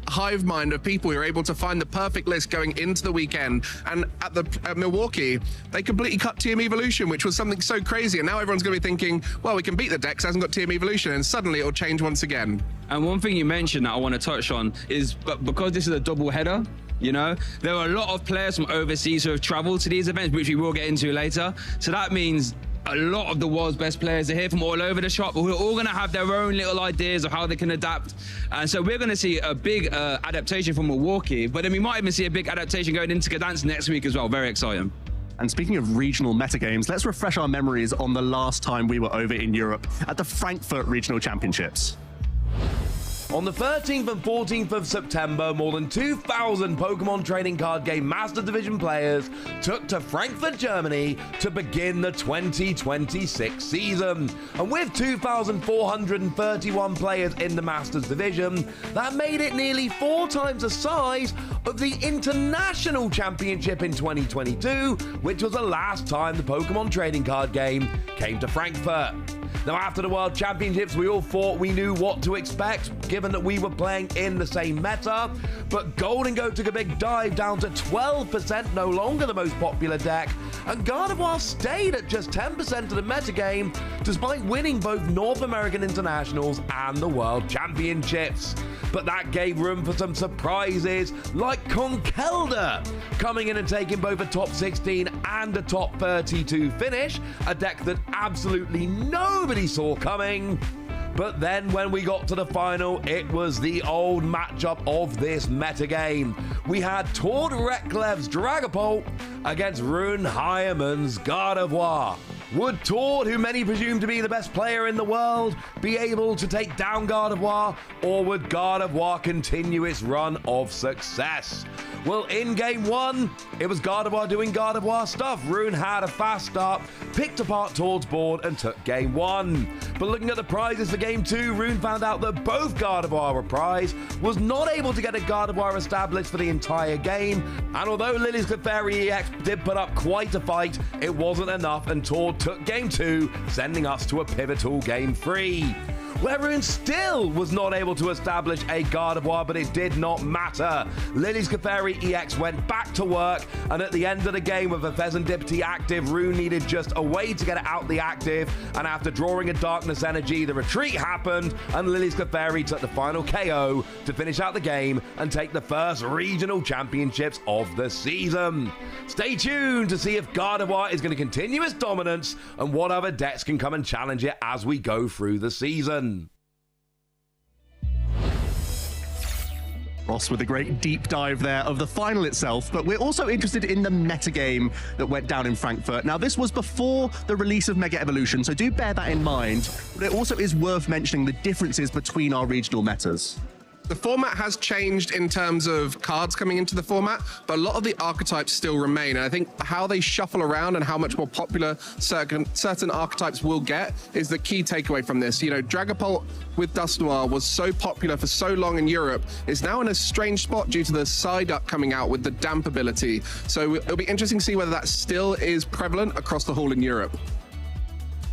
[SPEAKER 8] hive mind of people who are able to find the perfect list going into the weekend. And at Milwaukee, they completely cut Team Evolution, which was something so crazy. And now everyone's going to be thinking, well, we can beat the decks, hasn't got Team Evolution, and suddenly it'll change once again.
[SPEAKER 9] And one thing you mentioned that I want to touch on is, but because this is a double header, you know, there are a lot of players from overseas who have traveled to these events, which we will get into later. So that means a lot of the world's best players are here from all over the shop, who are all going to have their own little ideas of how they can adapt. And so we're going to see a big adaptation from Milwaukee, but then we might even see a big adaptation going into Gdansk next week as well. Very exciting.
[SPEAKER 7] And speaking of regional metagames, let's refresh our memories on the last time we were over in Europe at the Frankfurt Regional Championships.
[SPEAKER 6] On the 13th and 14th of September, more than 2,000 Pokemon trading card game Master Division players took to Frankfurt, Germany to begin the 2026 season. And with 2,431 players in the Masters Division, that made it nearly 4 times the size of the International Championship in 2022, which was the last time the Pokemon trading card game came to Frankfurt. Now, after the World Championships, we all thought we knew what to expect, given that we were playing in the same meta, but Gold and Go took a big dive down to 12%, no longer the most popular deck, and Gardevoir stayed at just 10% of the metagame, despite winning both North American Internationals and the World Championships. But that gave room for some surprises, like Conkeldurr, coming in and taking both a top 16 and a top 32 finish, a deck that absolutely nobody saw coming. But then when we got to the final, it was the old matchup of this metagame. We had Tord Reklev's Dragapult against Rune Heiermann's Gardevoir. Would Tord, who many presume to be the best player in the world, be able to take down Gardevoir, or would Gardevoir continue its run of success? Well, in game 1, it was Gardevoir doing Gardevoir stuff. Rune had a fast start, picked apart Tord's board, and took game 1. But looking at the prizes for game 2, Rune found out that both Gardevoir were prized, was not able to get a Gardevoir established for the entire game, and although Lily's Clefairy EX did put up quite a fight, it wasn't enough, and Tord took game 2, sending us to a pivotal game 3. Where Rune still was not able to establish a Gardevoir, but it did not matter. Lily's Clefairy EX went back to work, and at the end of the game with a Pheasantipity active, Rune needed just a way to get it out the active, and after drawing a Darkness Energy, the retreat happened, and Lily's Clefairy took the final KO to finish out the game and take the first regional championships of the season. Stay tuned to see if Gardevoir is going to continue its dominance and what other decks can come and challenge it as we go through the season.
[SPEAKER 7] Ross with a great deep dive there of the final itself, but we're also interested in the metagame that went down in Frankfurt. Now, this was before the release of Mega Evolution, so do bear that in mind, but it also is worth mentioning the differences between our regional metas.
[SPEAKER 8] The format has changed in terms of cards coming into the format, but a lot of the archetypes still remain. And I think how they shuffle around and how much more popular certain archetypes will get is the key takeaway from this. You know, Dragapult with Dusknoir was so popular for so long in Europe, is now in a strange spot due to the Psyduck coming out with the damp ability. So it'll be interesting to see whether that still is prevalent across the whole in Europe.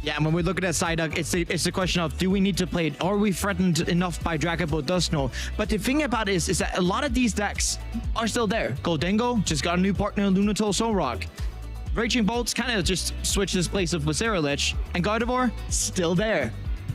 [SPEAKER 10] Yeah, and when we look at that Psyduck, it's a question of, do we need to play it? Are we threatened enough by Dragapult Dusknoir? But the thing about it is that a lot of these decks are still there. Goldengo just got a new partner, Lunatil Solrock. Raging Bolts kind of just switched his place of Lich, and Gardevoir still there.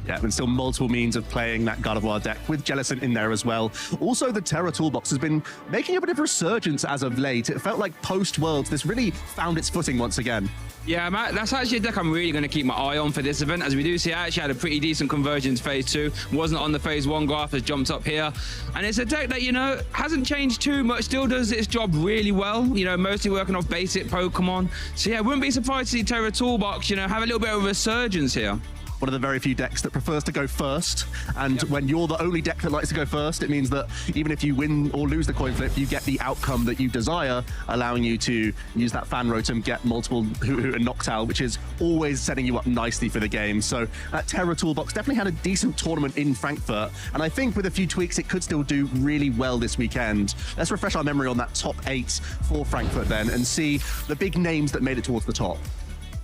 [SPEAKER 7] Yeah, and still multiple means of playing that Gardevoir deck with Jellicent in there as well. Also, the Terra Toolbox has been making a bit of a resurgence as of late. It felt like post-Worlds, this really found its footing once again.
[SPEAKER 9] Yeah, Matt, that's actually a deck I'm really going to keep my eye on for this event. As we do see, I actually had a pretty decent conversion to phase 2. Wasn't on the phase 1 graph, has jumped up here. And it's a deck that, you know, hasn't changed too much, still does its job really well. You know, mostly working off basic Pokemon. So yeah, wouldn't be surprised to see Terra Toolbox, you know, have a little bit of a resurgence here.
[SPEAKER 7] One of the very few decks that prefers to go first, and when you're the only deck that likes to go first, it means that even if you win or lose the coin flip, you get the outcome that you desire, allowing you to use that Fan Rotom, get multiple Hoot and Noctowl, which is always setting you up nicely for the game. So that Terra Toolbox definitely had a decent tournament in Frankfurt, and I think with a few tweaks, it could still do really well this weekend. Let's refresh our memory on that top 8 for Frankfurt then, and see the big names that made it towards the top.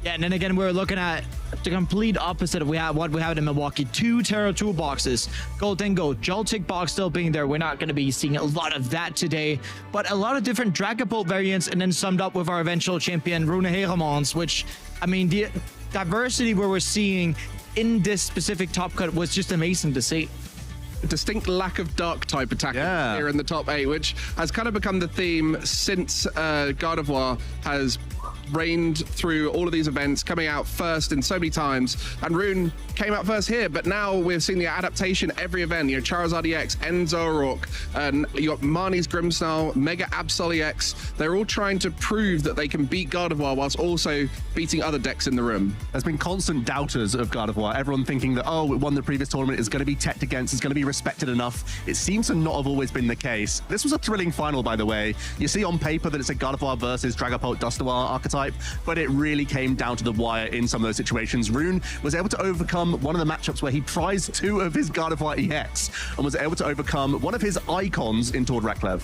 [SPEAKER 10] Yeah, and then again, we're looking at the complete opposite of what we have in Milwaukee. 2 Terra Toolboxes. Goldengo, Joltik box still being there. We're not going to be seeing a lot of that today, but a lot of different Dragapult variants, and then summed up with our eventual champion, Rune Heiermann's, which, I mean, the diversity where we're seeing in this specific top cut was just amazing to see.
[SPEAKER 8] A distinct lack of dark type attack here in the top 8, which has kind of become the theme since Gardevoir has reigned through all of these events, coming out first in so many times. And Rune came out first here, but now we're seeing the adaptation every event. You know, Charizard EX, Enzo O'Rourke, and you got Marnie's Grimmsnarl, Mega Absol EX. They're all trying to prove that they can beat Gardevoir whilst also beating other decks in the room.
[SPEAKER 7] There's been constant doubters of Gardevoir. Everyone thinking that, oh, it won the previous tournament, it's going to be teched against, it's going to be respected enough. It seems to not have always been the case. This was a thrilling final, by the way. You see on paper that it's a Gardevoir versus Dragapult Dusknoir archetype, but it really came down to the wire in some of those situations. Rune was able to overcome one of the matchups where he prized 2 of his Gardevoir EX and was able to overcome one of his icons in Tord Reklev.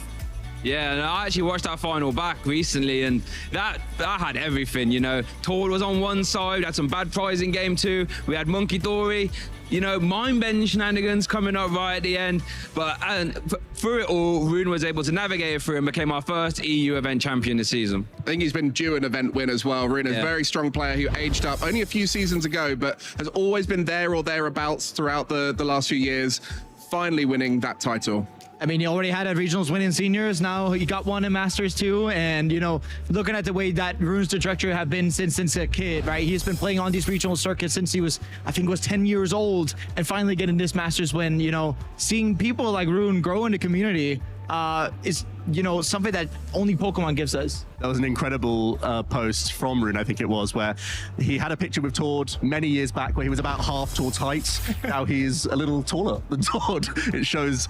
[SPEAKER 9] Yeah, and I actually watched that final back recently, and that had everything, you know. Tord was on one side, we had some bad prize in game 2, we had Monkey Dory, you know, mind-bending shenanigans coming up right at the end, but through it all, Rune was able to navigate it through and became our first EU event champion this season.
[SPEAKER 8] I think he's been due an event win as well. Rune is a very strong player who aged up only a few seasons ago, but has always been there or thereabouts throughout the last few years, finally winning that title.
[SPEAKER 10] I mean, he already had a regionals win in seniors. Now he got one in masters too. And, you know, looking at the way that Rune's trajectory have been since a kid, right? He's been playing on these regional circuits since he was, I think, was 10 years old, and finally getting this masters win. You know, seeing people like Rune grow in the community is, you know, something that only Pokemon gives us.
[SPEAKER 7] That was an incredible post from Rune, I think it was, where he had a picture with Tord many years back where he was about half Tord's height. Now he's a little taller than Tord. It shows,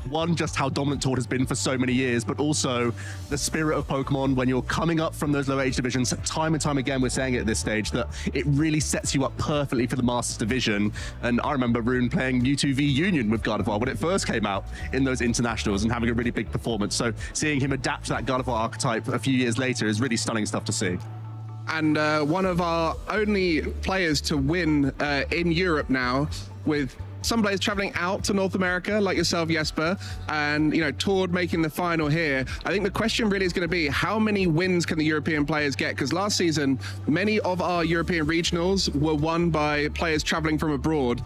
[SPEAKER 7] one, just how dominant Tord has been for so many years, but also the spirit of Pokemon when you're coming up from those low age divisions. Time and time again, we're saying it at this stage, that it really sets you up perfectly for the Masters division. And I remember Rune playing Mewtwo v Union with Gardevoir when it first came out in those internationals and having a really big performance. So seeing him adapt to that Gardevoir archetype a few years later is really stunning stuff to see.
[SPEAKER 8] And one of our only players to win in Europe now, with some players traveling out to North America, like yourself, Jesper, and, you know, Tord making the final here. I think the question really is going to be, how many wins can the European players get? Because last season, many of our European regionals were won by players traveling from abroad.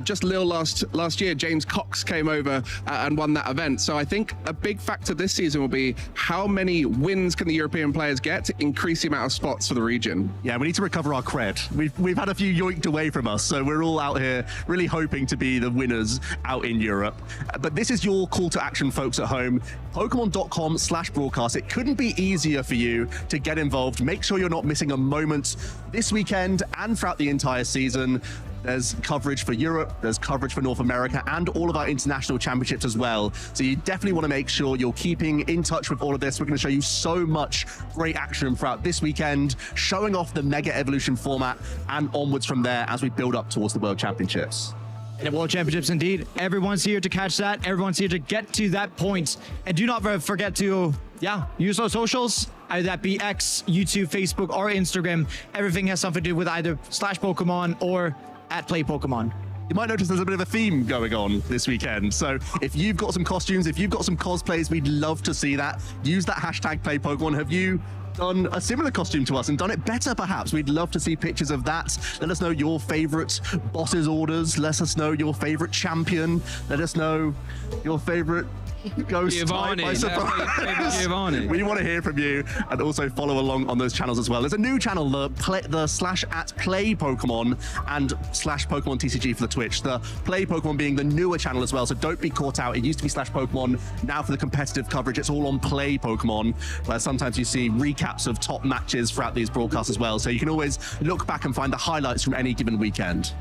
[SPEAKER 8] Just Lille last year, James Cox came over and won that event. So I think a big factor this season will be how many wins can the European players get to increase the amount of spots for the region.
[SPEAKER 7] Yeah, we need to recover our cred. We've had a few yoinked away from us, so we're all out here really hoping to be the winners out in Europe. But this is your call to action, folks at home. Pokemon.com/broadcast. It couldn't be easier for you to get involved. Make sure you're not missing a moment this weekend and throughout the entire season. There's coverage for Europe, there's coverage for North America, and all of our international championships as well. So you definitely want to make sure you're keeping in touch with all of this. We're going to show you so much great action throughout this weekend, showing off the Mega Evolution format and onwards from there as we build up towards the World Championships.
[SPEAKER 10] And the World Championships, indeed. Everyone's here to catch that. Everyone's here to get to that point. And do not forget to, use our socials. Either that be X, YouTube, Facebook, or Instagram. Everything has something to do with either /Pokemon or @PlayPokemon.
[SPEAKER 7] You might notice there's a bit of a theme going on this weekend. So if you've got some costumes, if you've got some cosplays, we'd love to see that. Use that #PlayPokemon. Have you done a similar costume to us and done it better, perhaps? We'd love to see pictures of that. Let us know your favorite boss's orders. Let us know your favorite champion. Let us know your favorite ghost
[SPEAKER 9] Giovanni.
[SPEAKER 7] type, I suppose.
[SPEAKER 9] Giovanni.
[SPEAKER 7] We want to hear from you, and also follow along on those channels as well. There's a new channel, the /@PlayPokemon and /Pokemon TCG for the Twitch. The Play Pokemon being the newer channel as well, so don't be caught out. It used to be /Pokemon. Now for the competitive coverage, it's all on Play Pokemon, where sometimes you see recaps of top matches throughout these broadcasts as well. So you can always look back and find the highlights from any given weekend.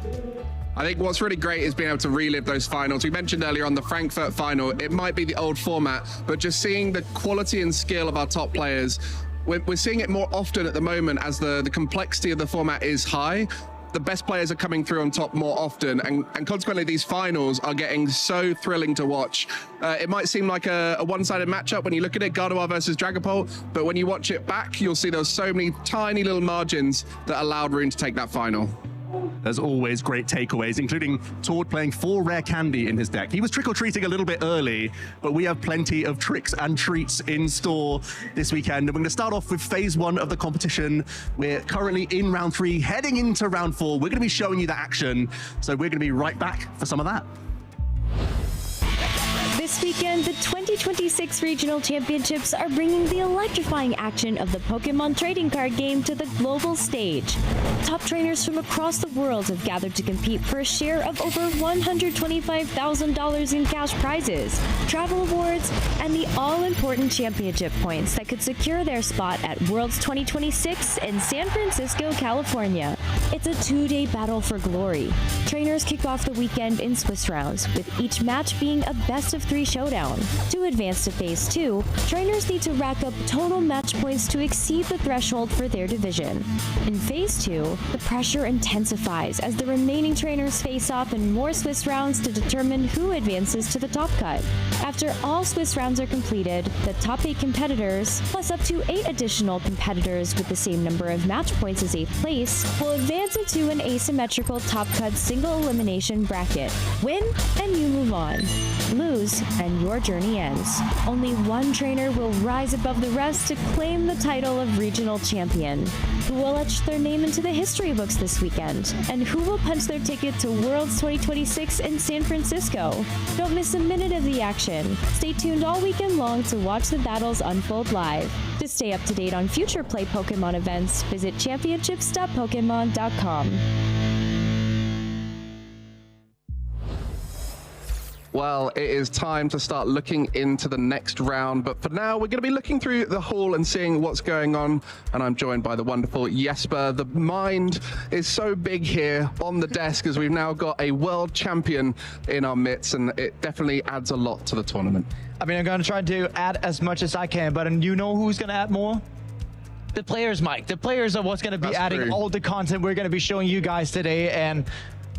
[SPEAKER 8] I think what's really great is being able to relive those finals. We mentioned earlier on the Frankfurt final, it might be the old format, but just seeing the quality and skill of our top players, we're seeing it more often at the moment as the complexity of the format is high. The best players are coming through on top more often, and consequently these finals are getting so thrilling to watch. It might seem like a one-sided matchup when you look at it, Gardevoir versus Dragapult, but when you watch it back, you'll see there's so many tiny little margins that allowed Rune to take that final.
[SPEAKER 7] There's always great takeaways, including Tord playing 4 rare candy in his deck. He was trick-or-treating a little bit early, but we have plenty of tricks and treats in store this weekend. And we're going to start off with phase 1 of the competition. We're currently in round 3, heading into round 4. We're going to be showing you the action, so we're going to be right back for some of that.
[SPEAKER 11] This
[SPEAKER 5] This weekend, the 2026 Regional Championships are bringing the electrifying action of the Pokémon trading card game to the global stage. Top trainers from across the world have gathered to compete for a share of over $125,000 in cash prizes, travel awards, and the all-important championship points that could secure their spot at Worlds 2026 in San Francisco, California. It's a two-day battle for glory. Trainers kick off the weekend in Swiss rounds, with each match being a best-of-3 showdown. To advance to Phase 2, trainers need to rack up total match points to exceed the threshold for their division. In Phase 2, the pressure intensifies as the remaining trainers face off in more Swiss rounds to determine who advances to the top cut. After all Swiss rounds are completed, the top 8 competitors, plus up to 8 additional competitors with the same number of match points as 8th place, will advance into an asymmetrical top cut single elimination bracket. Win and you move on. Lose and your journey ends. Only one trainer will rise above the rest to claim the title of regional champion. Who will etch their name into the history books this weekend? And who will punch their ticket to Worlds 2026 in San Francisco? Don't miss a minute of the action. Stay tuned all weekend long to watch the battles unfold live. To stay up to date on future Play Pokemon events, visit championships.pokemon.com.
[SPEAKER 8] Well, it is time to start looking into the next round, but for now we're going to be looking through the hall and seeing what's going on, and I'm joined by the wonderful Jesper. The mind is so big here on the desk as we've now got a world champion in our midst, and it definitely adds a lot to the tournament.
[SPEAKER 10] I mean, I'm going to try to add as much as I can, but you know who's going to add more? The players, Mike. The players are what's going to be adding all the content we're going to be showing you guys today, and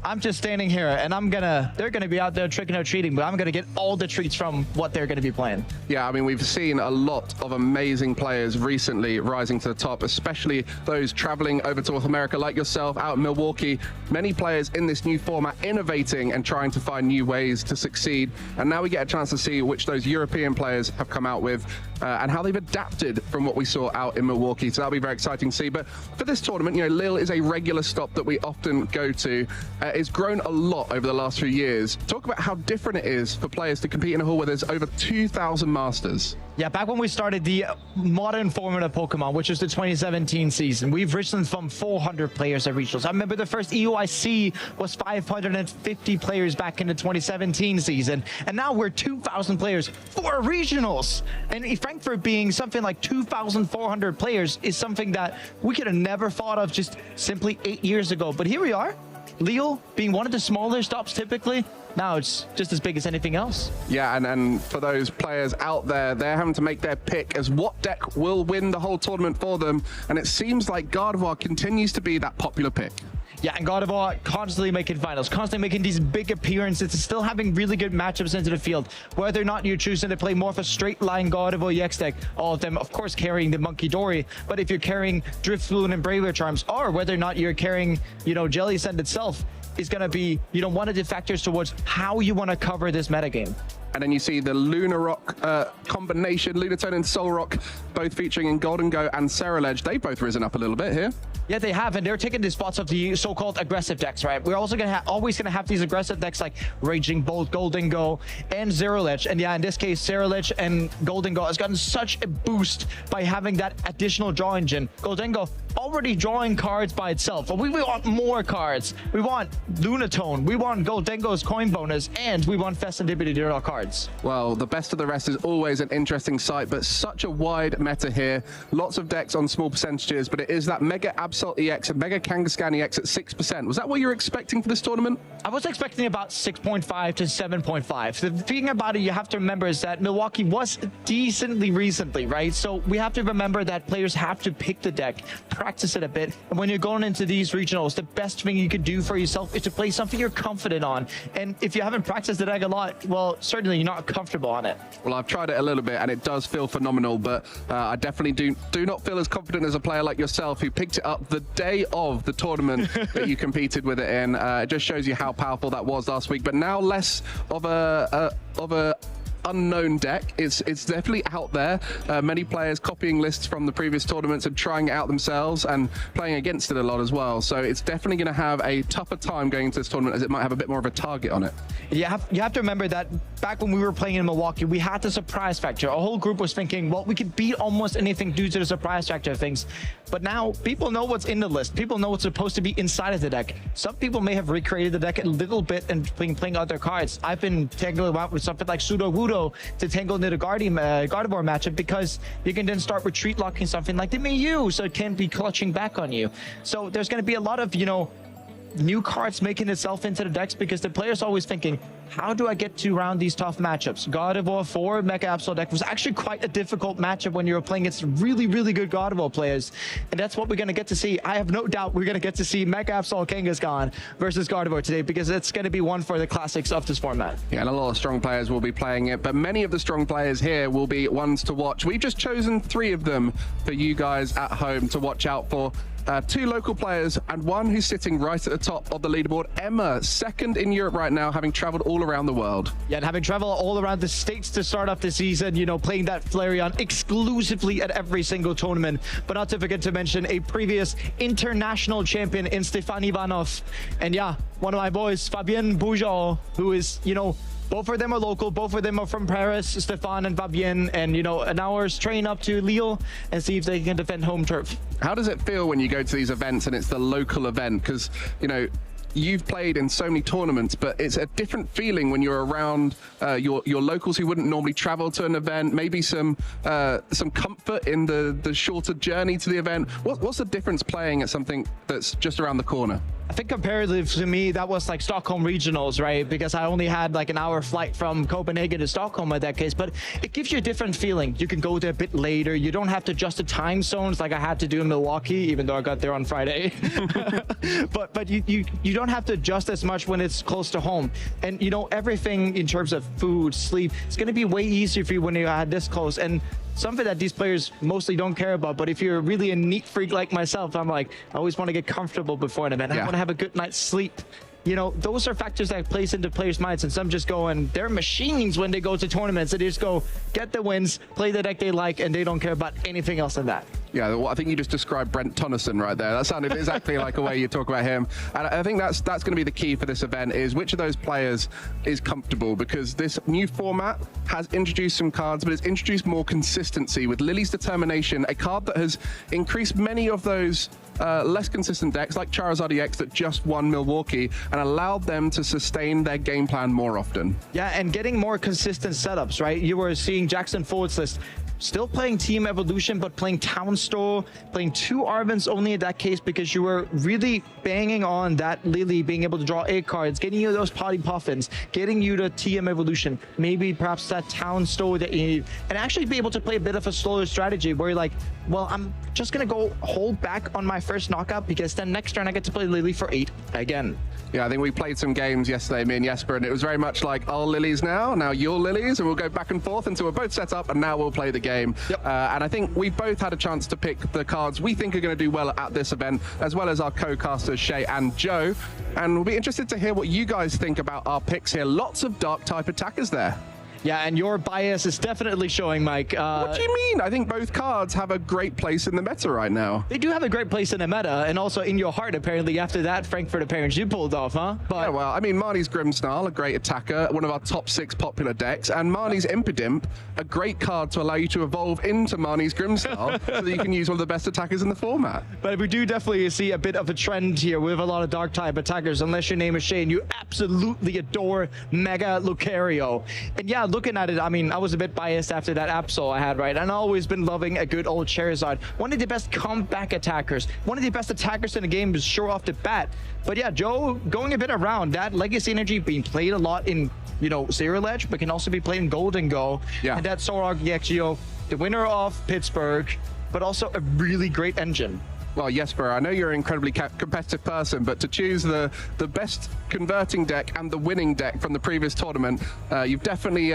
[SPEAKER 10] I'm just standing here, and they're gonna be out there tricking or treating, but I'm gonna get all the treats from what they're gonna be playing.
[SPEAKER 8] Yeah, I mean, we've seen a lot of amazing players recently rising to the top, especially those traveling over to North America like yourself out in Milwaukee. Many players in this new format innovating and trying to find new ways to succeed. And now we get a chance to see which those European players have come out with and how they've adapted from what we saw out in Milwaukee. So that'll be very exciting to see. But for this tournament, you know, Lille is a regular stop that we often go to. It's grown a lot over the last few years. Talk about how different it is for players to compete in a hall where there's over 2,000 masters.
[SPEAKER 10] Yeah, back when we started the modern format of Pokemon, which is the 2017 season, we've risen from 400 players at regionals. I remember the first EUIC was 550 players back in the 2017 season, and now we're 2,000 players for regionals. And Frankfurt being something like 2,400 players is something that we could have never thought of just simply 8 years ago. But here we are. Lille being one of the smaller stops typically, now it's just as big as anything else.
[SPEAKER 8] Yeah, and for those players out there, they're having to make their pick as what deck will win the whole tournament for them, and it seems like Gardevoir continues to be that popular pick.
[SPEAKER 10] Yeah, and Gardevoir constantly making finals, constantly making these big appearances, still having really good matchups into the field. Whether or not you're choosing to play more of a straight line Gardevoir EX deck, all of them, of course, carrying the Monkey Dory, but if you're carrying Driftloon and Braver Charms, or whether or not you're carrying, you know, Jelly Sand itself, is going to be, you know, one of the factors towards how you want to cover this metagame.
[SPEAKER 8] And then you see the Luna Rock combination, Lunatone and Soul Rock, both featuring in Golden Go and Ceruledge. They've both risen up a little bit here.
[SPEAKER 10] Yeah, they have, and they're taking the spots of the so-called aggressive decks, right? We're also always gonna have these aggressive decks like Raging Bolt, Golden Go, and Ceruledge. And yeah, in this case, Ceruledge and Golden Go has gotten such a boost by having that additional draw engine. Golden Go already drawing cards by itself, but we want more cards. We want Lunatone, we want Golden Go's coin bonus, and we want Festivity to draw cards.
[SPEAKER 8] Well, the best of the rest is always an interesting sight, but such a wide meta here. Lots of decks on small percentages, but it is that Mega Absol EX and Mega Kangaskhan EX at 6%. Was that what you were expecting for this tournament?
[SPEAKER 10] I was expecting about 6.5 to 7.5. The thing about it you have to remember is that Milwaukee was decently recently, right? So we have to remember that players have to pick the deck, practice it a bit, and when you're going into these regionals, the best thing you could do for yourself is to play something you're confident on. And if you haven't practiced the deck a lot, well, certainly you're not comfortable on it.
[SPEAKER 8] Well, I've tried it a little bit and it does feel phenomenal, but I definitely do not feel as confident as a player like yourself who picked it up the day of the tournament that you competed with it in. It just shows you how powerful that was last week, but now less of a unknown deck. It's definitely out there. Many players copying lists from the previous tournaments and trying it out themselves and playing against it a lot as well. So it's definitely going to have a tougher time going into this tournament, as it might have a bit more of a target on it.
[SPEAKER 10] You have to remember that back when we were playing in Milwaukee, we had the surprise factor. Our whole group was thinking, well, we could beat almost anything due to the surprise factor of things. But now people know what's in the list. People know what's supposed to be inside of the deck. Some people may have recreated the deck a little bit and playing other cards. I've been tangling around with something like Pseudo Wudo to tangle into the Gardevoir matchup, because you can then start retreat locking something like the Mayu, so it can't be clutching back on you. So there's going to be a lot of, new cards making itself into the decks, because the player's always thinking, how do I get to round these tough matchups? Gardevoir 4 Mega Absol deck was actually quite a difficult matchup when you were playing against really, really good Gardevoir players. And that's what we're going to get to see. I have no doubt we're going to get to see Mega Absol Kangaskhan versus Gardevoir today, because it's going to be one for the classics of this format. Yeah, and a lot of strong players will be playing it, but many of the strong players here will be ones to watch. We've just chosen 3 of them for you guys at home to watch out for. 2 local players and one who's sitting right at the top of the leaderboard. Emma, second in Europe right now, having traveled all around the world. Yeah, and having traveled all around the States to start off the season, playing that Flareon exclusively at every single tournament. But not to forget to mention a previous international champion in Stefan Ivanov. And yeah, one of my boys, Fabien Boujol, who is, both of them are local, both of them are from Paris, Stefan and Fabien, and an hour's train up to Lille and see if they can defend home turf. How does it feel when you go to these events and it's the local event? Because, you've played in so many tournaments, but it's a different feeling when you're around your locals who wouldn't normally travel to an event. Maybe some comfort in the shorter journey to the event. What's the difference playing at something that's just around the corner? I think comparative to me, that was like Stockholm regionals, right? Because I only had like an hour flight from Copenhagen to Stockholm in that case, but it gives you a different feeling. You can go there a bit later. You don't have to adjust the time zones like I had to do in Milwaukee, even though I got there on Friday. but you don't have to adjust as much when it's close to home. And everything in terms of food, sleep, it's going to be way easier for you when you are this close. And something that these players mostly don't care about, but if you're really a neat freak like myself, I'm like, I always want to get comfortable before an event. I want to have a good night's sleep. Those are factors that plays into players' minds, and some just go and they're machines when they go to tournaments. They just go get the wins, play the deck they like, and they don't care about anything else than that. Yeah, well, I think you just described Brent Tonneson right there. That sounded exactly like a way you talk about him. And I think that's going to be the key for this event, is which of those players is comfortable, because this new format has introduced some cards, but it's introduced more consistency with Lily's Determination, a card that has increased many of those less consistent decks like Charizard EX that just won Milwaukee and allowed them to sustain their game plan more often. Yeah, and getting more consistent setups, right? You were seeing Jackson Forward's list still playing Team Evolution, but playing Town Store, playing 2 Arvins only in that case, because you were really banging on that Lily being able to draw 8 cards, getting you those Potty Puffins, getting you to TM Evolution, maybe perhaps that Town Store that you need, and actually be able to play a bit of a slower strategy where you're like, well, I'm just going to go hold back on my first knockout, because then next turn I get to play Lily for 8 again. Yeah, I think we played some games yesterday, me and Jesper, and it was very much like, I'll Lilies now you're Lilies, and we'll go back and forth until we're both set up, and now we'll play the game. Yep. And I think we both had a chance to pick the cards we think are going to do well at this event, as well as our co-casters, Shay and Joe. And we'll be interested to hear what you guys think about our picks here. Lots of dark-type attackers there. Yeah, and your bias is definitely showing, Mike. What do you mean? I think both cards have a great place in the meta right now. They do have a great place in the meta, and also in your heart, apparently, after that Frankfurt appearance you pulled off, huh? But yeah, well, I mean, Marnie's Grimmsnarl, a great attacker, one of our top 6 popular decks, and Marnie's Impidimp, a great card to allow you to evolve into Marnie's Grimmsnarl so that you can use one of the best attackers in the format. But we do definitely see a bit of a trend here with a lot of dark-type attackers, unless your name is Shane. You absolutely adore Mega Lucario. And yeah, looking at it, I mean, I was a bit biased after that Absol I had, right? And I've always been loving a good old Charizard. One of the best comeback attackers. One of the best attackers in the game is sure off the bat. But yeah, Joe, going a bit around, that Legacy Energy being played a lot in, Zero Edge, but can also be played in Gold and Go. Yeah. And that Sorog Yexio, the winner of Pittsburgh, but also a really great engine.
[SPEAKER 8] Well, Jesper, I know you're an incredibly competitive person, but to choose the best converting deck and the winning deck from the previous tournament, you've definitely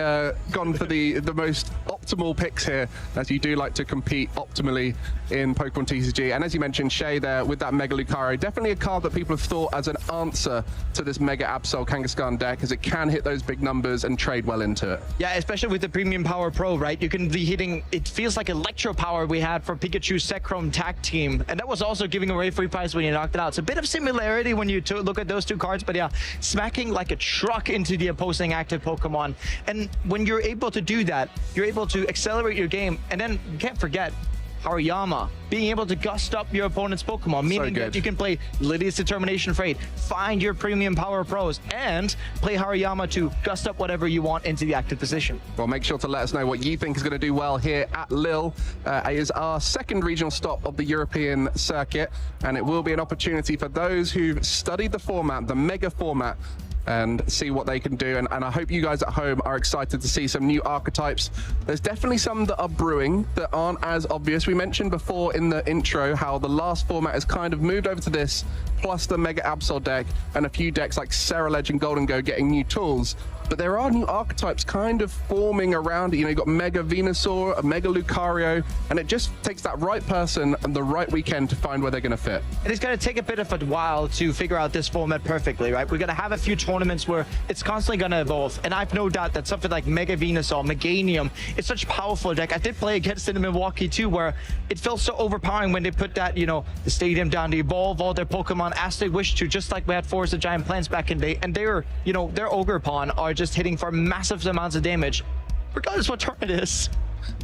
[SPEAKER 8] gone for the most optimal picks here, as you do like to compete optimally in Pokemon TCG. And as you mentioned, Shay there with that Mega Lucario, definitely a card that people have thought as an answer to this Mega Absol Kangaskhan deck, as it can hit those big numbers and trade well into it.
[SPEAKER 10] Yeah, especially with the Premium Power Pro, right? You can be hitting, it feels like Electro Power we had for Pikachu's Sekrom tag team, and that was also giving away free prize when you knocked it out. It's a bit of similarity when you look at those two cards, but yeah, smacking like a truck into the opposing active Pokemon. And when you're able to do that, you're able to accelerate your game, and then you can't forget Hariyama, being able to gust up your opponent's Pokemon, meaning that you can play Lydia's Determination Freight, find your Premium Power Pros, and play Hariyama to gust up whatever you want into the active position.
[SPEAKER 8] Well, make sure to let us know what you think is going to do well here at Lille. It is our second regional stop of the European circuit, and it will be an opportunity for those who've studied the format, the Mega format, and see what they can do. And I hope you guys at home are excited to see some new archetypes. There's definitely some that are brewing that aren't as obvious. We mentioned before in the intro how the last format has kind of moved over to this, plus the Mega Absol deck, and a few decks like Ceruledge and Golden Go getting new tools. But there are new archetypes kind of forming around it. You know, you've got Mega Venusaur, a Mega Lucario, and it just takes that right person and the right weekend to find where they're going to fit.
[SPEAKER 10] And it's going to take a bit of a while to figure out this format perfectly, right? We're going to have a few tournaments where it's constantly going to evolve. And I've no doubt that something like Mega Venusaur, Meganium, it's such a powerful deck. I did play against it in Milwaukee too, where it felt so overpowering when they put that, you know, the stadium down to evolve all their Pokemon as they wish to, just like we had Forest of Giant Plants back in the day. And they're, you know, their Ogerpon are just hitting for massive amounts of damage, regardless what turn it is.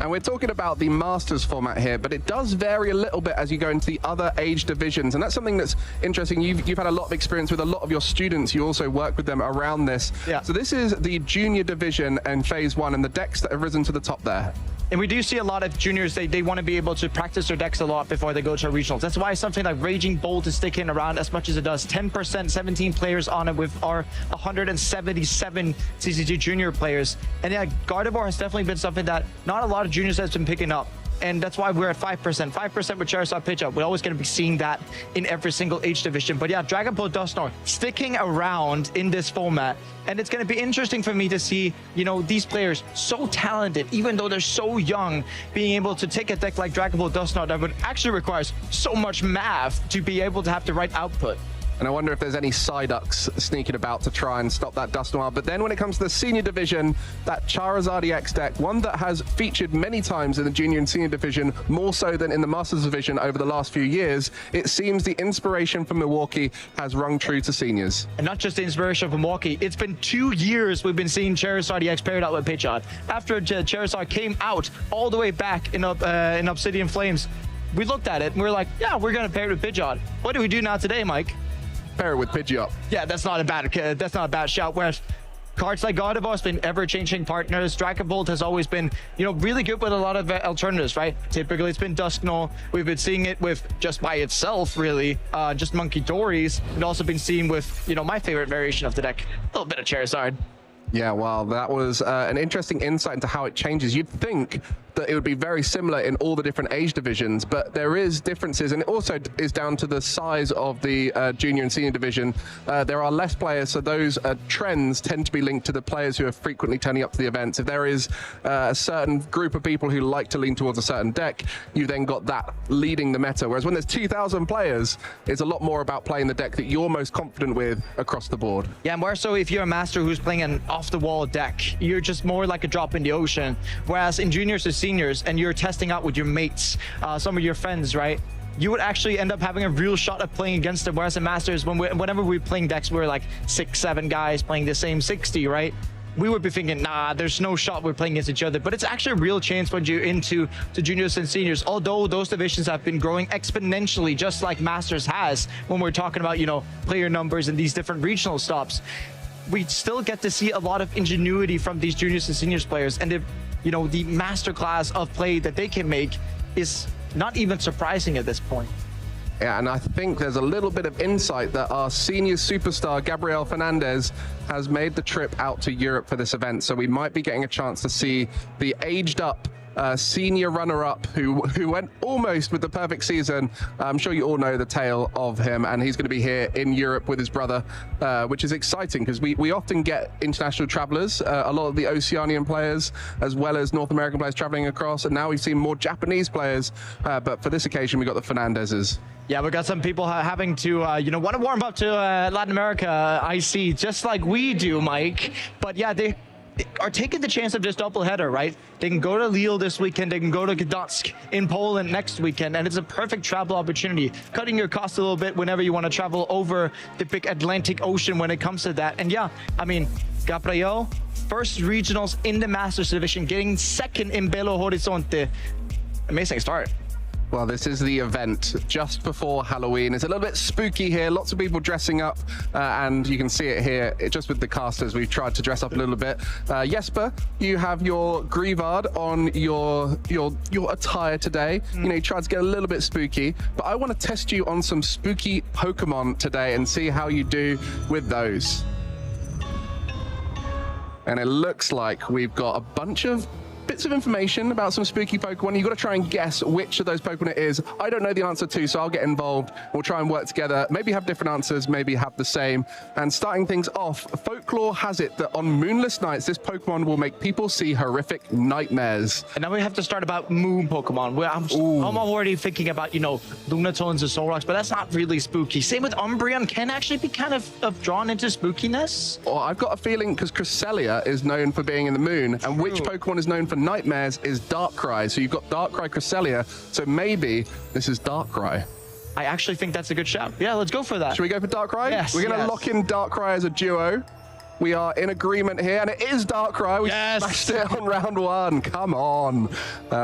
[SPEAKER 8] And we're talking about the Masters format here, but it does vary a little bit as you go into the other age divisions. And that's something that's interesting. You've had a lot of experience with a lot of your students. You also work with them around this.
[SPEAKER 10] Yeah.
[SPEAKER 8] So this is the junior division and phase 1 and the decks that have risen to the top there.
[SPEAKER 10] And we do see a lot of juniors, they want to be able to practice their decks a lot before they go to regionals. That's why something like Raging Bolt is sticking around as much as it does. 10%, 17 players on it with our 177 CCG junior players. And yeah, Gardevoir has definitely been something that not a lot of juniors has been picking up. And that's why we're at 5%. 5% with Charizard pitch up. We're always going to be seeing that in every single age division. But yeah, Dragapult Dusknoir sticking around in this format. And it's going to be interesting for me to see, you know, these players so talented, even though they're so young, being able to take a deck like Dragapult Dusknoir that would actually requires so much math to be able to have the right output.
[SPEAKER 8] And I wonder if there's any Psyducks sneaking about to try and stop that Dusknoir. But then when it comes to the senior division, that Charizard EX deck, one that has featured many times in the junior and senior division, more so than in the Masters division over the last few years, it seems the inspiration from Milwaukee has rung true to seniors.
[SPEAKER 10] And not just the inspiration from Milwaukee, it's been 2 years we've been seeing Charizard EX paired out with Pidgeot. After Charizard came out all the way back in Obsidian Flames, we looked at it and we were like, yeah, we're going to pair it with Pidgeot. What do we do now today, Mike?
[SPEAKER 8] Pair it with Pidgeot.
[SPEAKER 10] Yeah, that's not a bad shout. Whereas cards like Gardevoir has been ever-changing partners. Dragapult has always been, you know, really good with a lot of alternatives, right? Typically, it's been Dusknoir. We've been seeing it with just by itself, really, just Monkey Dories. We've also been seeing with, you know, my favorite variation of the deck, a little bit of Charizard.
[SPEAKER 8] Yeah, well, that was an interesting insight into how it changes. You'd think that it would be very similar in all the different age divisions, but there is differences, and it also is down to the size of the junior and senior division. There are less players, so those trends tend to be linked to the players who are frequently turning up to the events. If there is a certain group of people who like to lean towards a certain deck, you've then got that leading the meta. Whereas when there's 2,000 players, it's a lot more about playing the deck that you're most confident with across the board.
[SPEAKER 10] Yeah, more so if you're a master who's playing an off-the-wall deck, you're just more like a drop in the ocean. Whereas in juniors and seniors, and you're testing out with your mates, some of your friends, right? You would actually end up having a real shot at playing against them. Whereas in masters, whenever we're playing decks, we're like 6, 7 guys playing the same 60, right? We would be thinking, nah, there's no shot we're playing against each other. But it's actually a real chance when you're into the juniors and seniors, although those divisions have been growing exponentially, just like Masters has, when we're talking about, you know, player numbers and these different regional stops. We still get to see a lot of ingenuity from these juniors and seniors players. And if, you know, the masterclass of play that they can make is not even surprising at this point.
[SPEAKER 8] Yeah, and I think there's a little bit of insight that our senior superstar, Gabriel Fernandez, has made the trip out to Europe for this event. So we might be getting a chance to see the aged up senior runner-up who went almost with the perfect season. I'm sure you all know the tale of him, and he's going to be here in Europe with his brother, which is exciting because we often get international travelers, a lot of the Oceanian players, as well as North American players traveling across, and now we've seen more Japanese players, but for this occasion, we got the Fernandezes.
[SPEAKER 10] Yeah, we got some people having to, want to warm up to Latin America, I see, just like we do, Mike. But yeah, they are taking the chance of this doubleheader, right? They can go to Lille this weekend, they can go to Gdansk in Poland next weekend, and it's a perfect travel opportunity, cutting your costs a little bit whenever you want to travel over the big Atlantic Ocean when it comes to that. And yeah, I mean, Gabriel, first regionals in the Masters division, getting second in Belo Horizonte. Amazing start.
[SPEAKER 8] Well, this is the event just before Halloween. It's a little bit spooky here. Lots of people dressing up, and you can see it here just with the casters. We've tried to dress up a little bit. Jesper, you have your Grivard on your attire today. You know, you tried to get a little bit spooky, but I want to test you on some spooky Pokemon today and see how you do with those. And it looks like we've got a bunch of bits of information about some spooky Pokemon. You've got to try and guess which of those Pokemon it is. I don't know the answer to, so I'll get involved. We'll try and work together. Maybe have different answers, maybe have the same. And starting things off, folklore has it that on moonless nights, this Pokemon will make people see horrific nightmares.
[SPEAKER 10] And now we have to start about moon Pokemon. I'm already thinking about, Lunatones and Solrox, but that's not really spooky. Same with Umbreon, can actually be kind of drawn into spookiness.
[SPEAKER 8] Well, I've got a feeling because Cresselia is known for being in the moon, and which Pokemon is known for nightmares is Darkrai. So you've got Darkrai, Cresselia, so maybe this is Darkrai.
[SPEAKER 10] I actually think that's a good shout. Yeah, let's go for that.
[SPEAKER 8] Should we go for Darkrai?
[SPEAKER 10] Yes.
[SPEAKER 8] We're going to lock in Darkrai as a duo. We are in agreement here, and it is Darkrai. We smashed it on round one. Come on.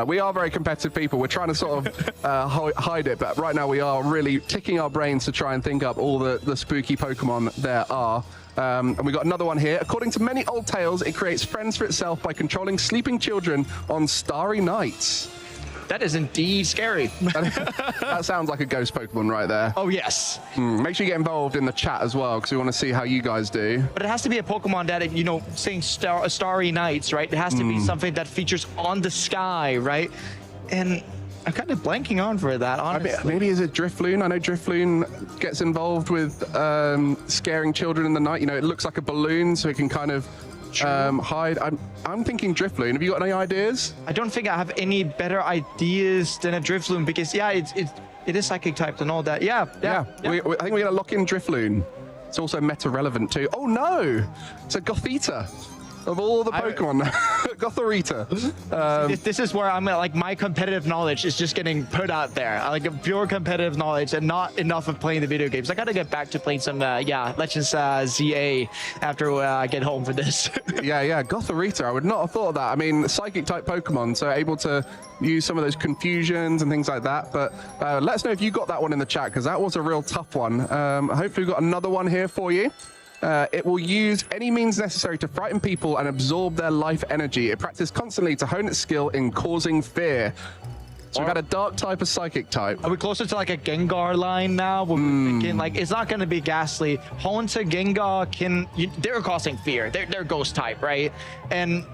[SPEAKER 8] We are very competitive people. We're trying to sort of hide it, but right now we are really ticking our brains to try and think up all the spooky Pokemon there are. And we got another one here. According to many old tales, it creates friends for itself by controlling sleeping children on starry nights.
[SPEAKER 10] That is indeed scary.
[SPEAKER 8] That sounds like a ghost Pokemon right there.
[SPEAKER 10] Oh, yes.
[SPEAKER 8] Make sure you get involved in the chat as well, because we want to see how you guys do.
[SPEAKER 10] But it has to be a Pokemon that, saying starry nights, right? It has to be something that features on the sky, right? And I'm kind of blanking on for that, honestly.
[SPEAKER 8] Maybe is it Drifloon? I know Drifloon gets involved with scaring children in the night. It looks like a balloon, so it can kind of hide. I'm thinking Drifloon. Have you got any ideas?
[SPEAKER 10] I don't think I have any better ideas than a Drifloon because, it is psychic typed and all that. Yeah.
[SPEAKER 8] I think we're going to lock in Drifloon. It's also meta relevant too. Oh no! It's a Gothita. Of all the Pokemon, Gothorita.
[SPEAKER 10] This is where I'm like, my competitive knowledge is just getting put out there. I like pure competitive knowledge and not enough of playing the video games. I got to get back to playing some, Legends ZA after I get home for this.
[SPEAKER 8] yeah, Gothorita. I would not have thought of that. I mean, psychic type Pokemon, so able to use some of those confusions and things like that. But let us know if you got that one in the chat, because that was a real tough one. Hopefully we've got another one here for you. It will use any means necessary to frighten people and absorb their life energy. It practices constantly to hone its skill in causing fear. So we've had a dark type, a psychic type.
[SPEAKER 10] Are we closer to like a Gengar line now? We're thinking like it's not going to be Ghastly. Haunter, Gengar they're causing fear. They're ghost type, right? And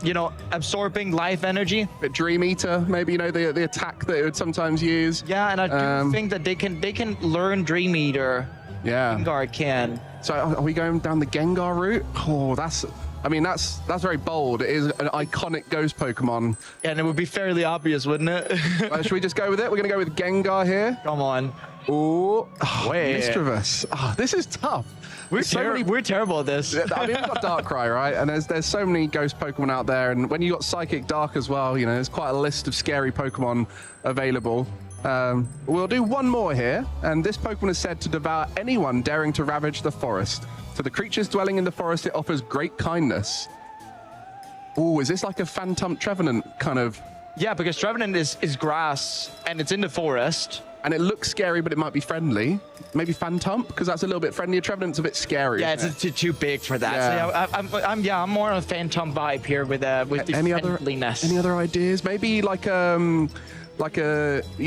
[SPEAKER 10] absorbing life energy.
[SPEAKER 8] A Dream Eater, maybe the attack that it would sometimes use.
[SPEAKER 10] Yeah, and I do think that they can learn Dream Eater.
[SPEAKER 8] Yeah,
[SPEAKER 10] Gengar can.
[SPEAKER 8] So are we going down the Gengar route? Oh, that's very bold. It is an iconic ghost Pokemon.
[SPEAKER 10] Yeah, and it would be fairly obvious, wouldn't it?
[SPEAKER 8] Should we just go with it? We're going to go with Gengar here.
[SPEAKER 10] Come on.
[SPEAKER 8] Oh, Mischievous. Oh, this is tough.
[SPEAKER 10] We're terrible at this.
[SPEAKER 8] I mean, we've got Darkrai, right? And there's so many ghost Pokemon out there. And when you got Psychic Dark as well, there's quite a list of scary Pokemon available. We'll do one more here, and this Pokemon is said to devour anyone daring to ravage the forest. To the creatures dwelling in the forest, it offers great kindness. Oh, is this like a Phantom Trevenant kind of?
[SPEAKER 10] Yeah, because Trevenant is grass, and it's in the forest.
[SPEAKER 8] And it looks scary, but it might be friendly. Maybe Phantom, because that's a little bit friendlier. Trevenant's a bit scary.
[SPEAKER 10] Yeah, it's too big for that. Yeah. So I'm more on a Phantom vibe here with the friendliness.
[SPEAKER 8] Any other ideas? Maybe I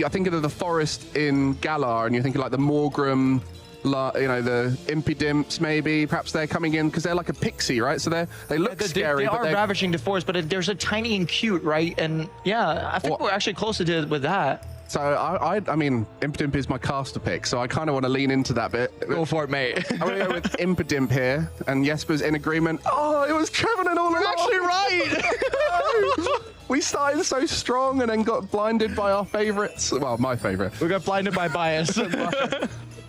[SPEAKER 8] think of the forest in Galar, and you're thinking like the Morgrem the Impidimps maybe. Perhaps they're coming in because they're like a pixie, right? So they look scary.
[SPEAKER 10] They are ravaging the forest, but there's a tiny and cute, right? And yeah, I think we're actually closer to it with that.
[SPEAKER 8] So I mean, Impidimp is my caster pick, so I kind of want to lean into that bit.
[SPEAKER 10] Go for it, mate.
[SPEAKER 8] I'm going to go with Impidimp here, and Jesper's in agreement. Oh, it was Trevenant all along.
[SPEAKER 10] You're actually right.
[SPEAKER 8] We started so strong and then got blinded by our favorites. Well, my favorite.
[SPEAKER 10] We got blinded by bias.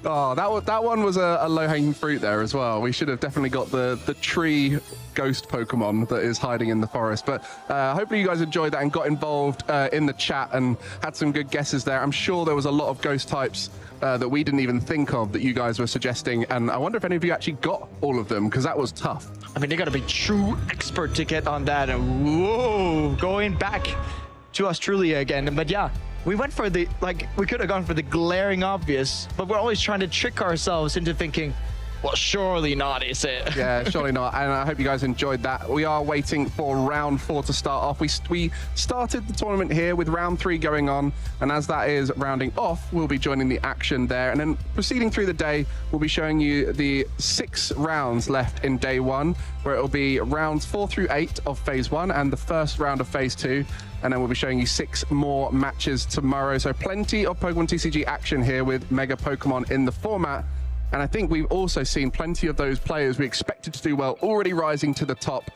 [SPEAKER 8] Oh, that one was a low-hanging fruit there as well. We should have definitely got the tree ghost Pokemon that is hiding in the forest. But hopefully you guys enjoyed that and got involved in the chat and had some good guesses there. I'm sure there was a lot of ghost types that we didn't even think of that you guys were suggesting. And I wonder if any of you actually got all of them, because that was tough.
[SPEAKER 10] I mean, they got to be true expert to get on that. And whoa, going back to Australia again. But yeah, we went for the, we could have gone for the glaring obvious, but we're always trying to trick ourselves into thinking, well, surely not, is it?
[SPEAKER 8] Yeah, surely not. And I hope you guys enjoyed that. We are waiting for round 4 to start off. We started the tournament here with round 3 going on. And as that is rounding off, we'll be joining the action there. And then proceeding through the day, we'll be showing you the 6 rounds left in day 1, where it'll be rounds 4 through 8 of phase 1 and the first round of phase 2. And then we'll be showing you 6 more matches tomorrow. So plenty of Pokemon TCG action here with Mega Pokemon in the format. And I think we've also seen plenty of those players we expected to do well already rising to the top.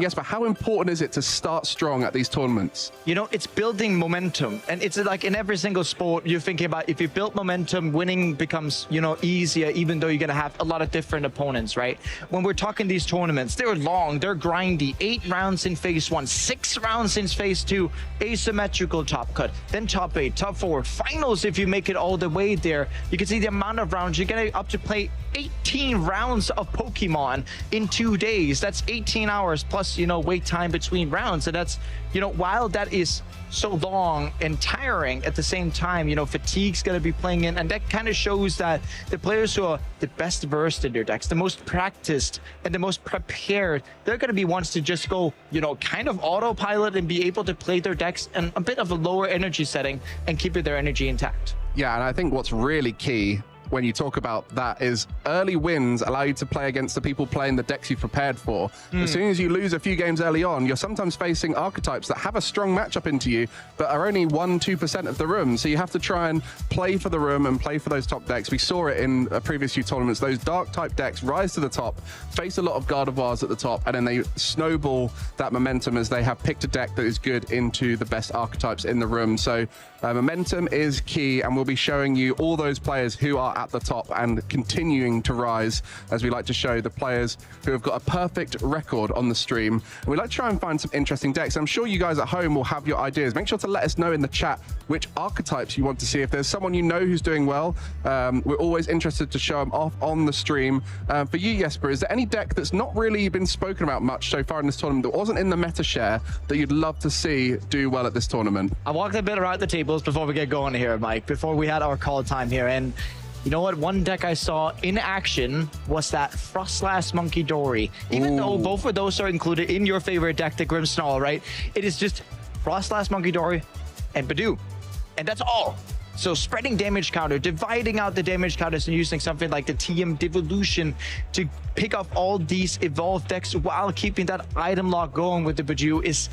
[SPEAKER 8] Yes, but how important is it to start strong at these tournaments?
[SPEAKER 10] You know, it's building momentum. And it's like in every single sport, you're thinking about if you build momentum, winning becomes, easier, even though you're going to have a lot of different opponents, right? When we're talking these tournaments, they're long, they're grindy. 8 rounds in phase 1, 6 rounds in phase 2, asymmetrical top cut, then top 8, top 4, finals if you make it all the way there. You can see the amount of rounds you're getting up to play 18 rounds of Pokemon in 2 days. That's 18 hours plus, wait time between rounds. And that's, while that is so long and tiring at the same time, fatigue's going to be playing in. And that kind of shows that the players who are the best versed in their decks, the most practiced and the most prepared, they're going to be ones to just go, kind of autopilot and be able to play their decks in a bit of a lower energy setting and keep their energy intact.
[SPEAKER 8] Yeah, and I think what's really key when you talk about that is early wins allow you to play against the people playing the decks you've prepared for. As soon as you lose a few games early on, you're sometimes facing archetypes that have a strong matchup into you, but are only 1-2% of the room. So you have to try and play for the room and play for those top decks. We saw it in previous few tournaments. Those dark type decks rise to the top, face a lot of Gardevoirs at the top, and then they snowball that momentum as they have picked a deck that is good into the best archetypes in the room. So momentum is key, and we'll be showing you all those players who are at the top and continuing to rise, as we like to show the players who have got a perfect record on the stream. And we like to try and find some interesting decks. I'm sure you guys at home will have your ideas. Make sure to let us know in the chat which archetypes you want to see. If there's someone who's doing well, we're always interested to show them off on the stream. For you, Jesper, is there any deck that's not really been spoken about much so far in this tournament that wasn't in the meta share that you'd love to see do well at this tournament?
[SPEAKER 10] I walked a bit around the tables before we get going here, Mike, before we had our call time here. And you know what? One deck I saw in action was that Frostlass Monkey Dory. Even though both of those are included in your favorite deck, the Grimmsnarl, right? It is just Frostlass Monkey Dory and Badoo. And that's all. So spreading damage counter, dividing out the damage counters and using something like the TM Devolution to pick up all these evolved decks while keeping that item lock going with the Badoo is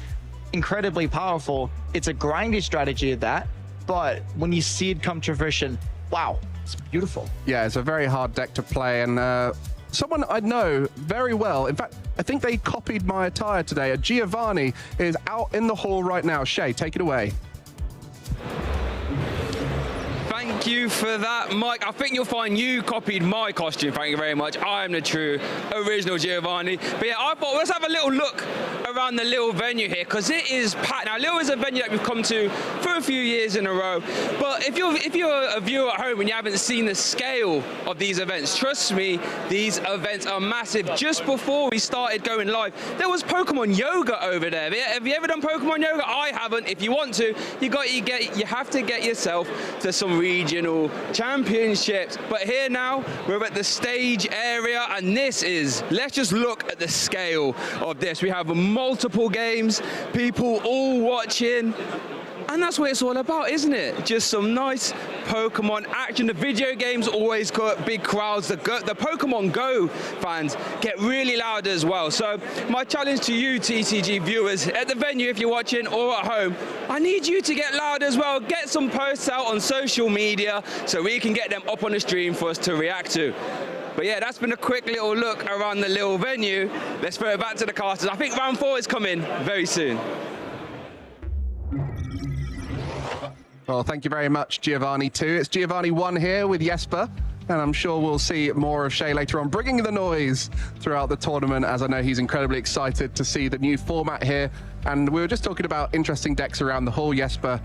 [SPEAKER 10] incredibly powerful. It's a grindy strategy at that, but when you see it come to fruition, wow. It's beautiful.
[SPEAKER 8] Yeah, it's a very hard deck to play, and someone I know very well, in fact, I think they copied my attire today. Giovanni is out in the hall right now. Shay, take it away.
[SPEAKER 9] Thank you for that, Mike. I think you'll find you copied my costume. Thank you very much. I am the true original Giovanni. But yeah, I thought let's have a little look around the Lille venue here, because it is packed. Now, Lille is a venue that we've come to for a few years in a row. But if you're a viewer at home and you haven't seen the scale of these events, trust me, these events are massive. Just before we started going live, there was Pokemon Yoga over there. Have you ever done Pokemon Yoga? I haven't. If you want to, you have to get yourself to some regional championships. But here now, we're at the stage area, and let's just look at the scale of this. We have multiple games, people all watching. And that's what it's all about, isn't it? Just some nice Pokemon action. The video games always got big crowds. The Pokemon GO fans get really loud as well. So my challenge to you, TCG viewers, at the venue if you're watching or at home, I need you to get loud as well. Get some posts out on social media so we can get them up on the stream for us to react to. But yeah, that's been a quick little look around the little venue. Let's throw it back to the casters. I think round 4 is coming very soon.
[SPEAKER 8] Well, thank you very much, Giovanni, too. It's Giovanni 1 here with Jesper, and I'm sure we'll see more of Shay later on, bringing the noise throughout the tournament, as I know he's incredibly excited to see the new format here. And we were just talking about interesting decks around the hall, Jesper.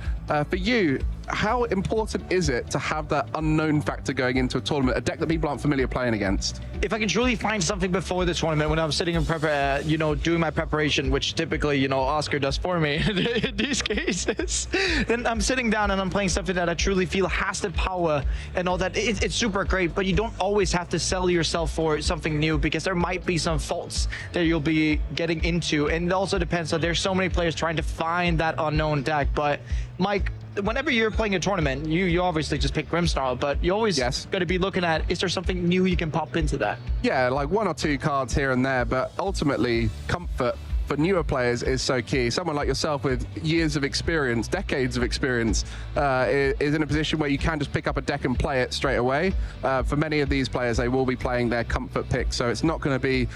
[SPEAKER 8] For you, how important is it to have that unknown factor going into a tournament, a deck that people aren't familiar playing against?
[SPEAKER 10] If I can truly find something before the tournament, when I'm sitting in doing my preparation, which typically, Oscar does for me in these cases, then I'm sitting down and I'm playing something that I truly feel has the power and all that. It's super great, but you don't always have to sell yourself for something new, because there might be some faults that you'll be getting into. And it also depends on, there's so many players trying to find that unknown deck. But Mike, whenever you're playing a tournament, you obviously just pick Grimsnarl, but you always got to be looking at, is there something new you can pop into that? Yeah,
[SPEAKER 8] like 1 or 2 cards here and there, but ultimately comfort for newer players is so key. Someone like yourself with years of experience, decades of experience, is in a position where you can just pick up a deck and play it straight away. For many of these players, they will be playing their comfort pick, so it's not going to be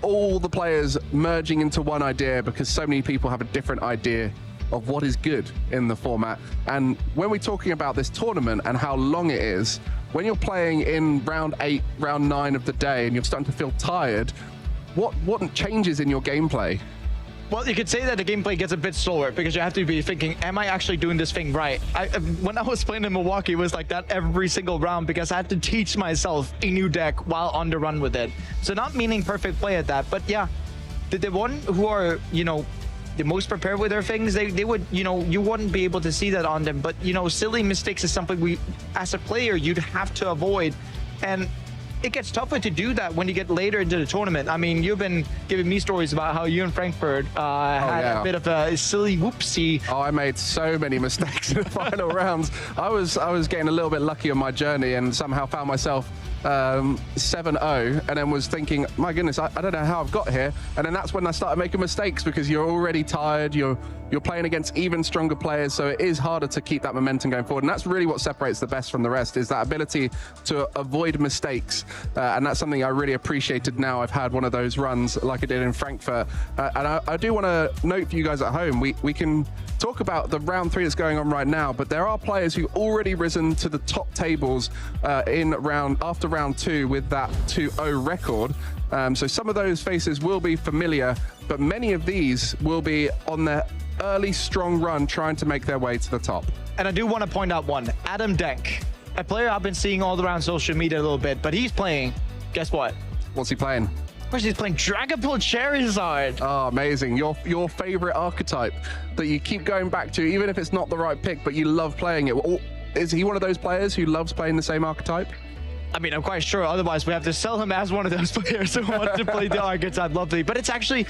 [SPEAKER 8] all the players merging into one idea, because so many people have a different idea of what is good in the format. And when we're talking about this tournament and how long it is, when you're playing in round 8, round 9 of the day and you're starting to feel tired, what changes in your gameplay?
[SPEAKER 10] Well, you could say that the gameplay gets a bit slower, because you have to be thinking, am I actually doing this thing right? When I was playing in Milwaukee, it was like that every single round, because I had to teach myself a new deck while on the run with it. So not meaning perfect play at that, but yeah, the one who are, the most prepared with their things, they would, you wouldn't be able to see that on them. But, silly mistakes is something as a player, you'd have to avoid. And it gets tougher to do that when you get later into the tournament. I mean, you've been giving me stories about how you in Frankfurt had a bit of a silly whoopsie.
[SPEAKER 8] Oh, I made so many mistakes in the final rounds. I was getting a little bit lucky on my journey and somehow found myself 7-0, and then was thinking, my goodness, I don't know how I've got here. And then that's when I started making mistakes, because you're already tired, you're playing against even stronger players, so it is harder to keep that momentum going forward. And that's really what separates the best from the rest, is that ability to avoid mistakes. And that's something I really appreciated now I've had one of those runs like I did in Frankfurt. And I do want to note for you guys at home, we can talk about the round 3 that's going on right now, but there are players who already risen to the top tables after round 2 with that 2-0 record. So some of those faces will be familiar, but many of these will be on their early strong run trying to make their way to the top.
[SPEAKER 10] And I do want to point out one, Adam Denk, a player I've been seeing all around social media a little bit, but he's playing, guess what?
[SPEAKER 8] What's he playing?
[SPEAKER 10] He's playing Dragapult Charizard.
[SPEAKER 8] Oh, amazing. Your favorite archetype that you keep going back to, even if it's not the right pick, but you love playing it. Is he one of those players who loves playing the same archetype?
[SPEAKER 10] I mean, I'm quite sure. Otherwise, we have to sell him as one of those players who wants to play the archetype. Lovely. But it's actually,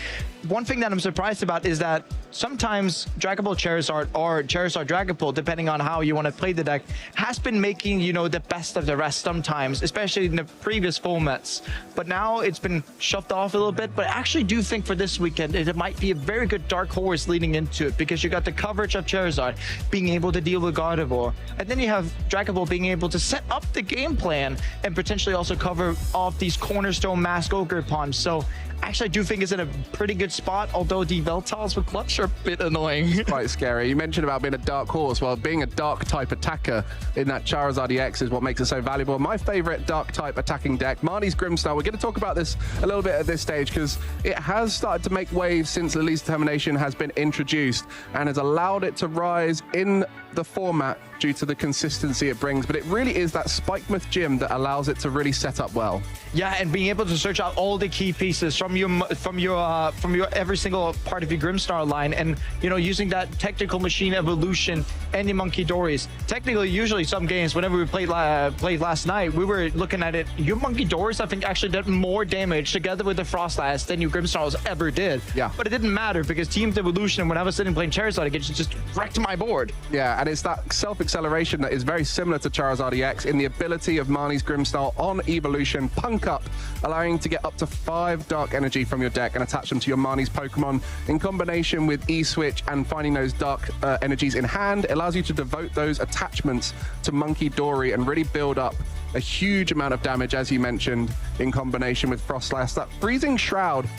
[SPEAKER 10] one thing that I'm surprised about is that sometimes Dragapult Charizard or Charizard Dragapult, depending on how you want to play the deck, has been making, the best of the rest sometimes, especially in the previous formats. But now it's been shoved off a little bit. But I actually do think for this weekend, it might be a very good dark horse leading into it, because you got the coverage of Charizard being able to deal with Gardevoir. And then you have Dragapult being able to set up the game plan and potentially also cover off these cornerstone Mask Ogre pawns. So actually, I do think it's in a pretty good spot, although the Veltals with Clutch are a bit annoying.
[SPEAKER 8] It's quite scary. You mentioned about being a dark horse. Well, being a dark type attacker in that Charizard EX is what makes it so valuable. My favorite dark type attacking deck, Marnie's Grimstar. We're going to talk about this a little bit at this stage, because it has started to make waves since Lily's Determination has been introduced and has allowed it to rise in the format due to the consistency it brings, but it really is that Spikemouth gym that allows it to really set up well.
[SPEAKER 10] Yeah, and being able to search out all the key pieces from your every single part of your Grimstar line, and using that technical machine evolution and the Monkey Dories. Technically, usually some games, whenever we played last night, we were looking at it. Your Monkey Dories, I think, actually did more damage together with the Frostlass than your Grimstars ever did.
[SPEAKER 8] Yeah.
[SPEAKER 10] But it didn't matter because Team Evolution, when I was sitting playing Charizard, it just wrecked my board.
[SPEAKER 8] Yeah, and it's that self-acceleration that is very similar to Charizard EX in the ability of Marnie's Grimstar on Evolution, Punk Up, allowing you to get up to 5 Dark Energy from your deck and attach them to your Marnie's Pokemon. In combination with E-Switch and finding those Dark Energies in hand, it allows you to devote those attachments to Monkey Dory and really build up a huge amount of damage, as you mentioned, in combination with Frostlass. That Freezing Shroud,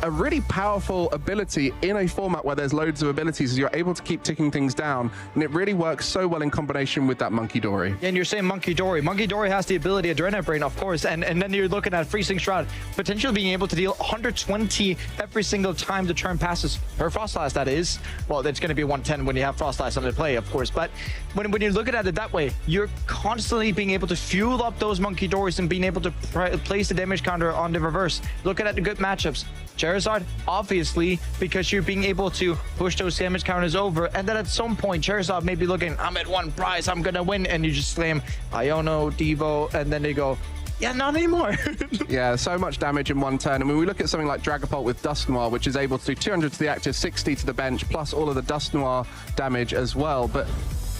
[SPEAKER 8] a really powerful ability in a format where there's loads of abilities, as you're able to keep ticking things down, and it really works so well in combination with that Monkey Dory.
[SPEAKER 10] And you're saying Monkey Dory. Monkey Dory has the ability Adrenaline Brain, of course, and then you're looking at Freezing Shroud, potentially being able to deal 120 every single time the turn passes. Per Frostlass, that is. Well, it's going to be 110 when you have Frostlass under play, of course, but when you're looking at it that way, you're constantly being able to fuel up those Monkey Dories and being able to place the damage counter on the reverse. Looking at the good matchups. Charizard, obviously, because you're being able to push those damage counters over, and then at some point, Charizard may be looking, I'm at 1 prize, I'm gonna win, and you just slam Iono, Devo, and then they go, yeah, not anymore.
[SPEAKER 8] Yeah, so much damage in one turn. And when we look at something like Dragapult with Dust Noir, which is able to do 200 to the active, 60 to the bench, plus all of the Dust Noir damage as well. But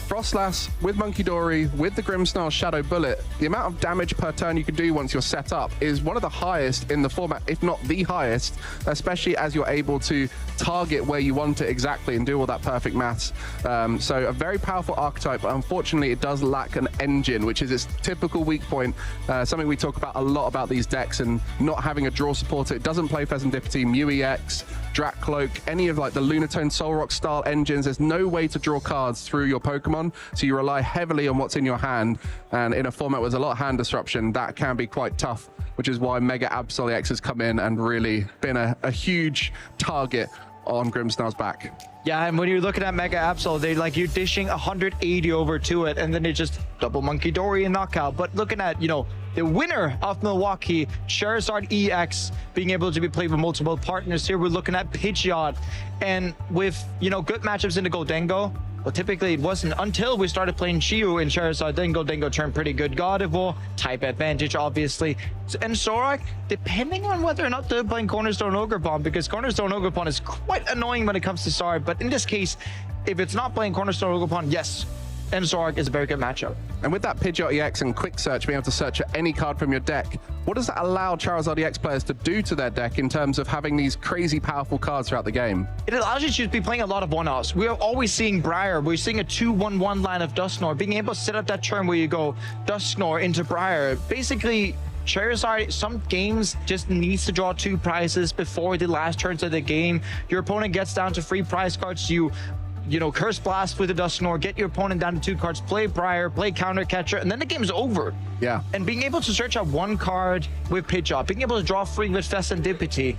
[SPEAKER 8] Frostlass with Monkey Dory, with the Grimmsnarl Shadow Bullet, the amount of damage per turn you can do once you're set up is one of the highest in the format, if not the highest, especially as you're able to target where you want it exactly and do all that perfect maths. So a very powerful archetype, but unfortunately it does lack an engine, which is its typical weak point. Something we talk about a lot about these decks, and not having a draw supporter. It doesn't play Pheasantipity, Mew EX, Drac Cloak, any of like the Lunatone Solrock style engines. There's no way to draw cards through your Pokemon, so you rely heavily on what's in your hand, and in a format where there's a lot of hand disruption, that can be quite tough, which is why Mega Absol EX has come in and really been a huge target on Grimmsnarl's back.
[SPEAKER 10] Yeah, and when you're looking at Mega Absol, they like you're dishing 180 over to it, and then they just double Monkey Dory and knockout. But looking at, the winner of Milwaukee, Charizard EX, being able to be played with multiple partners here, we're looking at Pidgeot, and with, good matchups in the Goldengo. Well, typically it wasn't until we started playing Chiyu and Charizard. Then Goldengo turned pretty good. Gardevoir, type advantage, obviously. And Zorak, depending on whether or not they're playing Cornerstone Ogerpon, because Cornerstone Ogerpon is quite annoying when it comes to Zorak. But in this case, if it's not playing Cornerstone Ogerpon, yes, and Zorak is a very good matchup.
[SPEAKER 8] And with that Pidgeot EX and Quick Search, being able to search any card from your deck, what does that allow Charizard EX players to do to their deck in terms of having these crazy powerful cards throughout the game?
[SPEAKER 10] It allows you to be playing a lot of one-offs. We're always seeing Briar. We're seeing a 2-1-1 line of Dusknoir. Being able to set up that turn where you go Dusknoir into Briar. Basically, Charizard, some games just needs to draw 2 prizes before the last turns of the game. Your opponent gets down to 3 prize cards. You Curse Blast with the Dusknoir, get your opponent down to 2 cards, play Briar, play Counter Catcher, and then the game's over.
[SPEAKER 8] Yeah.
[SPEAKER 10] And being able to search out 1 card with Pidgeot, being able to draw 3 with Pheasantipity,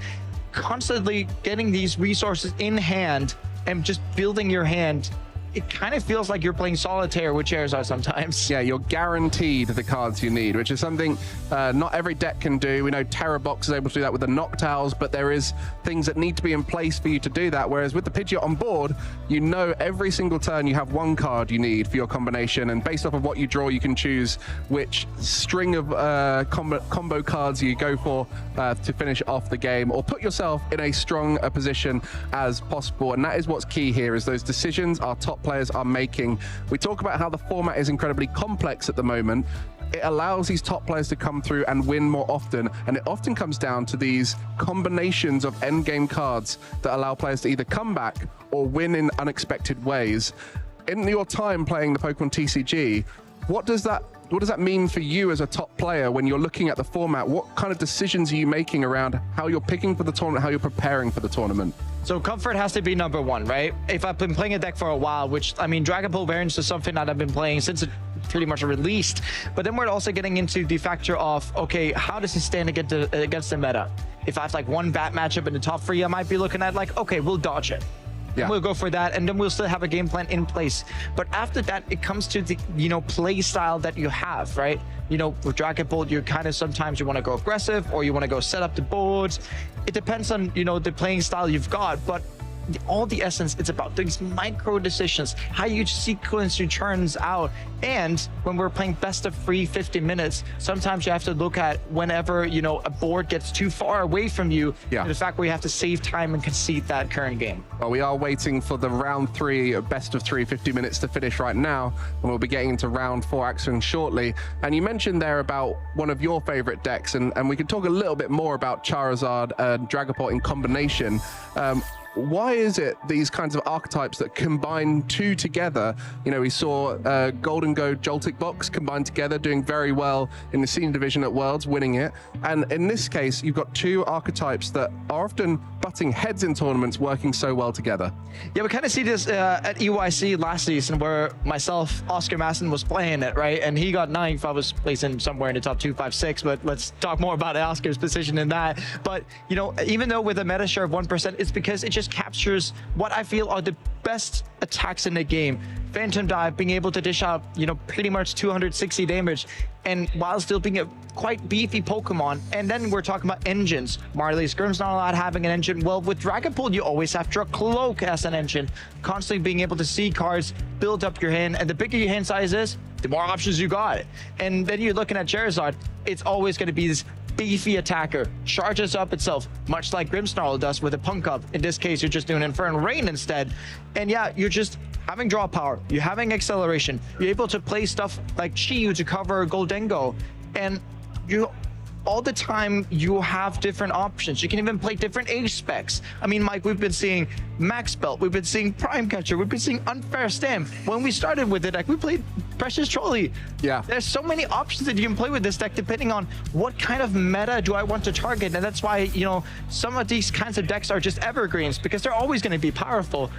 [SPEAKER 10] constantly getting these resources in hand and just building your hand, it kind of feels like you're playing solitaire with Charizard sometimes.
[SPEAKER 8] Yeah, you're guaranteed the cards you need, which is something not every deck can do. We know Terra Box is able to do that with the Noctowls, but there is things that need to be in place for you to do that. Whereas with the Pidgeot on board, every single turn you have 1 card you need for your combination, and based off of what you draw, you can choose which string of combo cards you go for to finish off the game, or put yourself in a strong position as possible. And that is what's key here, is those decisions our top players are making. We talk about how the format is incredibly complex at the moment. It allows these top players to come through and win more often, and it often comes down to these combinations of endgame cards that allow players to either come back or win in unexpected ways. In your time playing the Pokemon TCG, what does that mean for you as a top player when you're looking at the format? What kind of decisions are you making around how you're picking for the tournament, how you're preparing for the tournament?
[SPEAKER 10] So comfort has to be number 1, right? If I've been playing a deck for a while, which, Dragonpool variants is something that I've been playing since it pretty much released. But then we're also getting into the factor of, okay, how does it stand against the meta? If I have like 1 bat matchup in the top 3, I might be looking at like, okay, we'll dodge it. and we'll go for that, and then we'll still have a game plan in place. But after that, it comes to the, play style that you have, right? With Dragon Bolt, you kind of sometimes you want to go aggressive or you want to go set up the boards. It depends on, the playing style you've got, but all the essence, it's about these micro decisions, how you sequence your turns out. And when we're playing best of 3 50 minutes, sometimes you have to look at whenever a board gets too far away from you, the fact where you have to save time and concede that current game.
[SPEAKER 8] Well, we are waiting for the round 3 best of 3 50 minutes to finish right now, and we'll be getting into round 4 action shortly. And you mentioned there about one of your favorite decks, and we can talk a little bit more about Charizard and Dragapult in combination. Why is it these kinds of archetypes that combine two together? We saw Golden Go Joltik Box combined together, doing very well in the senior division at Worlds, winning it. And in this case, you've got two archetypes that are often butting heads in tournaments, working so well together.
[SPEAKER 10] Yeah, we kind of see this at EYC last season, where myself, Oscar Masson, was playing it, right? And he got 9th. I was placing somewhere in the top 2, 5, 6, but let's talk more about Oscar's position in that. But, even though with a meta share of 1%, it's because it just captures what I feel are the best attacks in the game. Phantom Dive, being able to dish out, pretty much 260 damage, and while still being a quite beefy Pokemon. And then we're talking about engines. Marley's Grimm's not allowed having an engine. Well, with Dragapult, you always have to Cloak as an engine, constantly being able to see cards, build up your hand, and the bigger your hand size is, the more options you got. And then you're looking at Charizard, it's always going to be this beefy attacker, charges up itself, much like Grimmsnarl does with a Punk Up. In this case, you're just doing Infernal Rain instead. And yeah, you're just having draw power, you're having acceleration, you're able to play stuff like Chi-Yu to cover Goldengo, and you all the time you have different options. You can even play different age specs. I mean, Mike, we've been seeing Max Belt, we've been seeing Prime Catcher, we've been seeing Unfair Stamp. When we started with the deck, we played Precious Trolley. Yeah. There's so many options that you can play with this deck depending on what kind of meta do I want to target. And that's why, some of these kinds of decks are just evergreens, because they're always going to be powerful.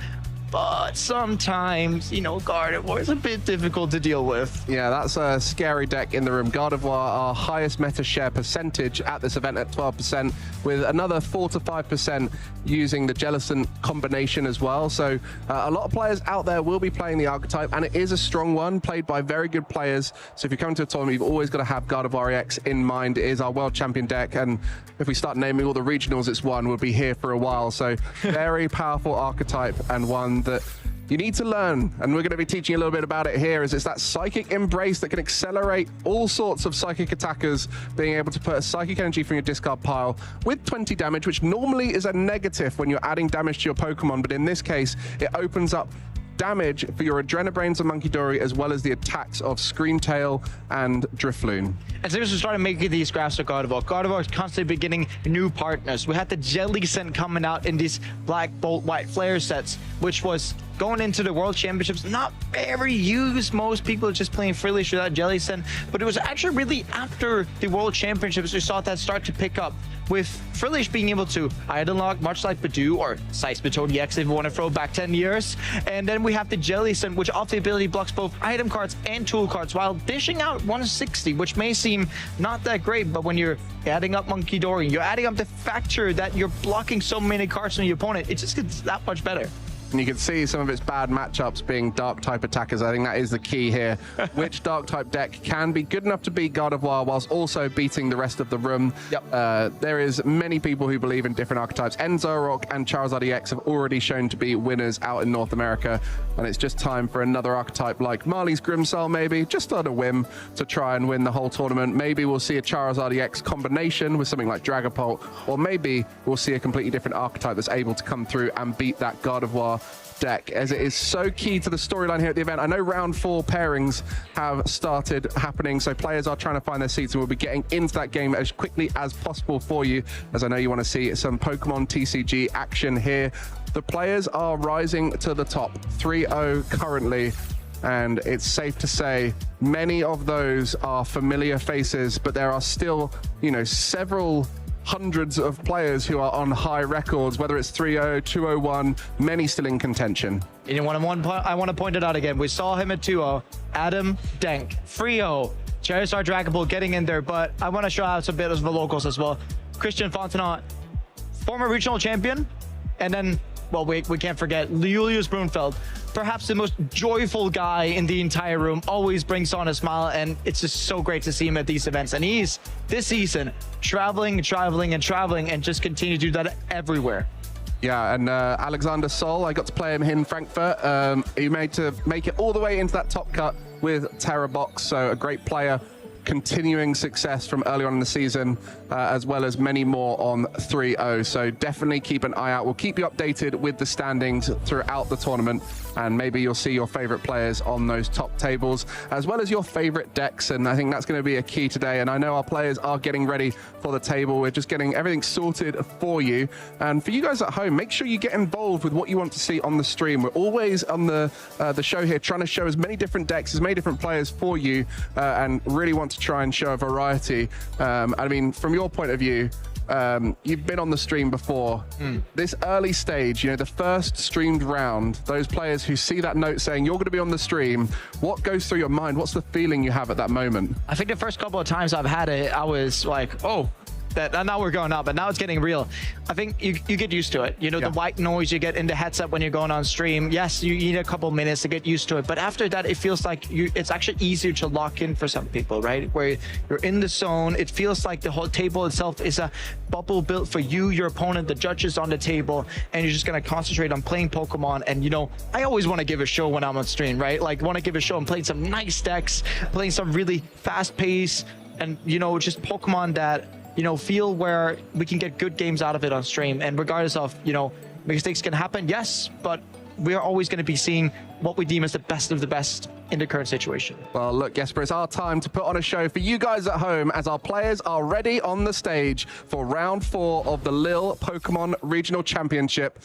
[SPEAKER 10] But sometimes, Gardevoir is a bit difficult to deal with.
[SPEAKER 8] Yeah, that's a scary deck in the room. Gardevoir, our highest meta share percentage at this event at 12%, with another 4 to 5% using the Jellicent combination as well. So a lot of players out there will be playing the archetype, and it is a strong one, played by very good players. So if you're coming to a tournament, you've always got to have Gardevoir EX in mind. It is our world champion deck, and if we start naming all the regionals it's won, we'll be here for a while. So very powerful archetype, and one that you need to learn, and we're going to be teaching a little bit about it here. It's that Psychic Embrace that can accelerate all sorts of psychic attackers, being able to put a psychic energy from your discard pile with 20 damage, which normally is a negative when you're adding damage to your Pokemon, but in this case it opens up damage for your Adrenabrains and Munkidori, as well as the attacks of Screamtail and Drifloon.
[SPEAKER 10] And since we started making these graphs of Gardevoir is constantly getting new partners. We had the Jellicent coming out in these Black Bolt White Flare sets, which was going into the World Championships, not very used. Most people are just playing Frillish without Jellicent, but it was actually really after the World Championships we saw that start to pick up, with Frillish being able to item lock, much like Badoo or Size Batoni X if you want to throw back 10 years. And then we have the Jellicent, which off the ability blocks both item cards and tool cards while dishing out 160, which may seem not that great, but when you're adding up Munkidori, you're adding up the factor that you're blocking so many cards from your opponent, it just gets that much better.
[SPEAKER 8] And you can see some of its bad matchups being dark type attackers. I think that is the key here. Which dark type deck can be good enough to beat Gardevoir whilst also beating the rest of the room? Yep. There is many people who believe in different archetypes. Enzorock and Charizard EX have already shown to be winners out in North America, and it's just time for another archetype like Marley's Grimmsnarl, maybe just on a whim, to try and win the whole tournament. Maybe we'll see a Charizard EX combination with something like Dragapult, or maybe we'll see a completely different archetype that's able to come through and beat that Gardevoir deck, as it is so key to the storyline here at the event. I know round 4 pairings have started happening, so players are trying to find their seats, and we'll be getting into that game as quickly as possible for you, as I know you want to see some Pokemon TCG action here. The players are rising to the top, 3-0 currently, and it's safe to say many of those are familiar faces, but there are still, several hundreds of players who are on high records, whether it's 3-0, 2-0-1, many still in contention.
[SPEAKER 10] And I want to point it out again. We saw him at 2-0, Adam Denk, 3-0, Charizard Dragapult getting in there, but I want to show out a bit of the locals as well. Christian Fontenot, former regional champion, and then well, we can't forget Julius Brunfeld, perhaps the most joyful guy in the entire room, always brings on a smile, and it's just so great to see him at these events. And he's, this season, traveling, and just continue to do that everywhere.
[SPEAKER 8] Yeah, and Alexander Sol, I got to play him in Frankfurt. He made to make it all the way into that top cut with Terra Box, so a great player. Continuing success from early on in the season, as well as many more on 3-0. So definitely keep an eye out. We'll keep you updated with the standings throughout the tournament, and maybe you'll see your favorite players on those top tables, as well as your favorite decks. And I think that's going to be a key today. And I know our players are getting ready for the table. We're just getting everything sorted for you. And for you guys at home, make sure you get involved with what you want to see on the stream. We're always on the show here trying to show as many different decks, as many different players for you, and really want to try and show a variety. I mean, from your point of view, you've been on the stream before. This early stage, you know, the first streamed round, those players who see that note saying you're going to be on the stream, what goes through your mind? What's the feeling you have at that moment?
[SPEAKER 10] I think the first couple of times I've had it, I was like, oh, that now we're going up, but now it's getting real. I think you get used to it. You know, the white noise you get in the headset when you're going on stream. Yes, you need a couple minutes to get used to it, but after that, it feels like it's actually easier to lock in for some people, right? Where you're in the zone. It feels like the whole table itself is a bubble built for you, your opponent, the judges on the table, and you're just gonna concentrate on playing Pokemon. And you know, I always want to give a show when I'm on stream, right? Like, want to give a show and playing some nice decks, playing some really fast pace, and you know, just Pokemon that, you know, feel where we can get good games out of it on stream. And regardless of, you know, mistakes can happen, yes, but we are always going to be seeing what we deem as the best of the best in the current situation.
[SPEAKER 8] Well, look, Jesper, it's our time to put on a show for you guys at home as our players are ready on the stage for round 4 of the Lille Pokémon Regional Championship.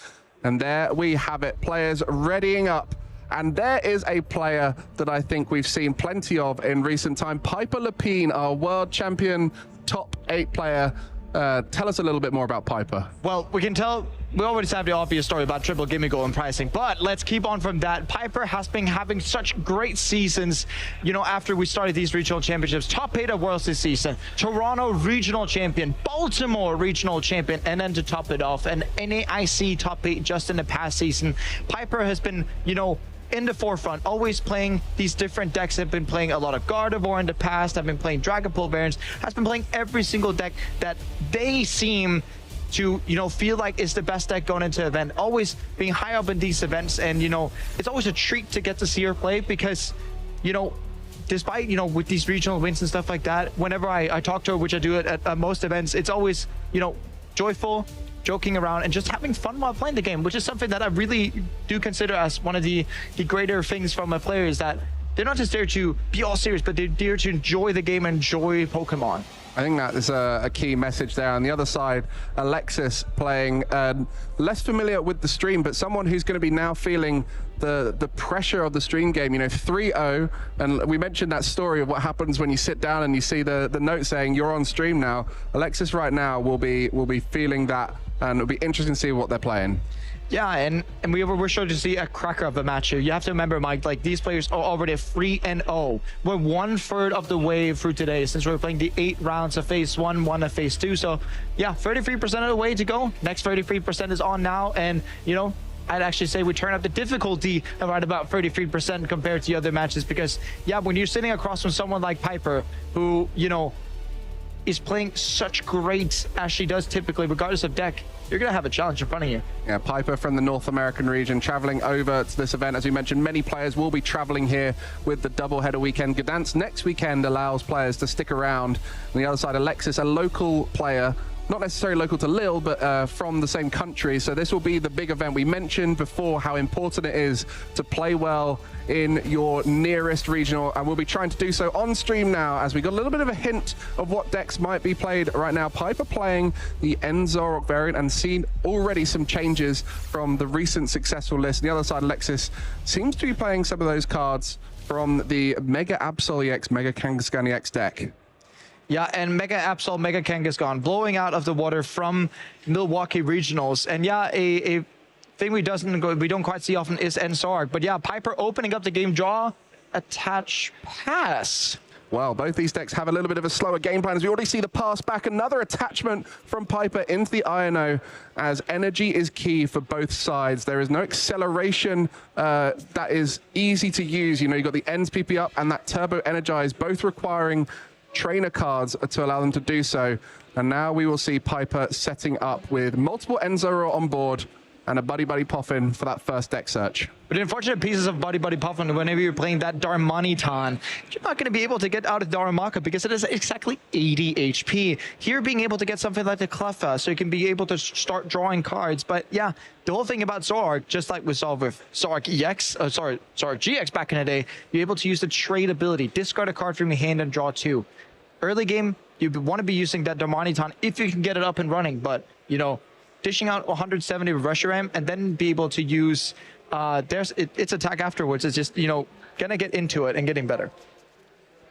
[SPEAKER 8] And there we have it, players readying up. And there is a player that I think we've seen plenty of in recent time, Piper Lepine, our world champion top 8 player. Tell us a little bit more about Piper.
[SPEAKER 10] Well, we already have the obvious story about triple gimme goal and pricing, but let's keep on from that. Piper has been having such great seasons, you know, after we started these regional championships. Top 8 at Worlds this season, Toronto regional champion, Baltimore regional champion, and then to top it off, an NAIC top 8 just in the past season. Piper has been, you know, in the forefront, always playing these different decks. Have been playing a lot of Gardevoir in the past, have been playing Dragapult variants, has been playing every single deck that they seem to, you know, feel like is the best deck going into event, always being high up in these events. And, you know, it's always a treat to get to see her play because, you know, despite, you know, with these regional wins and stuff like that, whenever I talk to her, which I do at most events, it's always, you know, joyful, joking around, and just having fun while playing the game, which is something that I really do consider as one of the greater things from my players, that they're not just there to be all serious, but they're there to enjoy the game and enjoy Pokemon.
[SPEAKER 8] I think that is a key message there. On the other side, Alexis playing less familiar with the stream, but someone who's going to be now feeling the pressure of the stream game. You know, 3-0, and we mentioned that story of what happens when you sit down and you see the note saying you're on stream now. Alexis right now will be feeling that, and it'll be interesting to see what they're playing.
[SPEAKER 10] Yeah, and we're sure to see a cracker of a match here. You have to remember, Mike, like, these players are already 3-0. We're 1/3 of the way through today, since we're playing the 8 rounds of phase 1, 1 of phase 2. So yeah, 33% of the way to go. Next 33% is on now, and you know, I'd actually say we turn up the difficulty around about 33% compared to the other matches, because yeah, when you're sitting across from someone like Piper, who, you know, is playing such great as she does typically, regardless of deck, you're going to have a challenge in front of you.
[SPEAKER 8] Yeah, Piper from the North American region traveling over to this event. As we mentioned, many players will be traveling here with the doubleheader weekend. Gdansk next weekend allows players to stick around. On the other side, Alexis, a local player, not necessarily local to Lille, but from the same country. So this will be the big event. We mentioned before how important it is to play well in your nearest regional, and we'll be trying to do so on stream now, as we got a little bit of a hint of what decks might be played right now. Piper playing the Enzorok variant, and seen already some changes from the recent successful list. On the other side, Alexis seems to be playing some of those cards from the Mega Absol EX, Mega Kangaskhan EX deck.
[SPEAKER 10] Yeah, and Mega Absol, Mega Kangaskhan blowing out of the water from Milwaukee Regionals. And yeah, a thing we don't quite see often is Enzorok. But yeah, Piper opening up the game, draw, attach, pass.
[SPEAKER 8] Well, both these decks have a little bit of a slower game plan as we already see the pass back. Another attachment from Piper into the INO as energy is key for both sides. There is no acceleration that is easy to use. You know, you've got the Ends PP up and that Turbo Energize, both requiring trainer cards to allow them to do so. And now we will see Piper setting up with multiple Enzoro on board and a Buddy Puffin for that first deck search.
[SPEAKER 10] But the unfortunate pieces of Buddy Puffin, whenever you're playing that Darmanitan, you're not going to be able to get out of Darumaka because it is exactly 80 HP. Here, being able to get something like the Cleffa, so you can be able to start drawing cards. But yeah, the whole thing about Zoroark, just like we saw with Zoroark EX, Zoroark GX back in the day, you're able to use the trade ability, discard a card from your hand and draw 2. Early game, you want to be using that Darmanitan if you can get it up and running, but, you know, dishing out 170 with Reshiram and then be able to use its attack afterwards is just, you know, gonna get into it and getting better.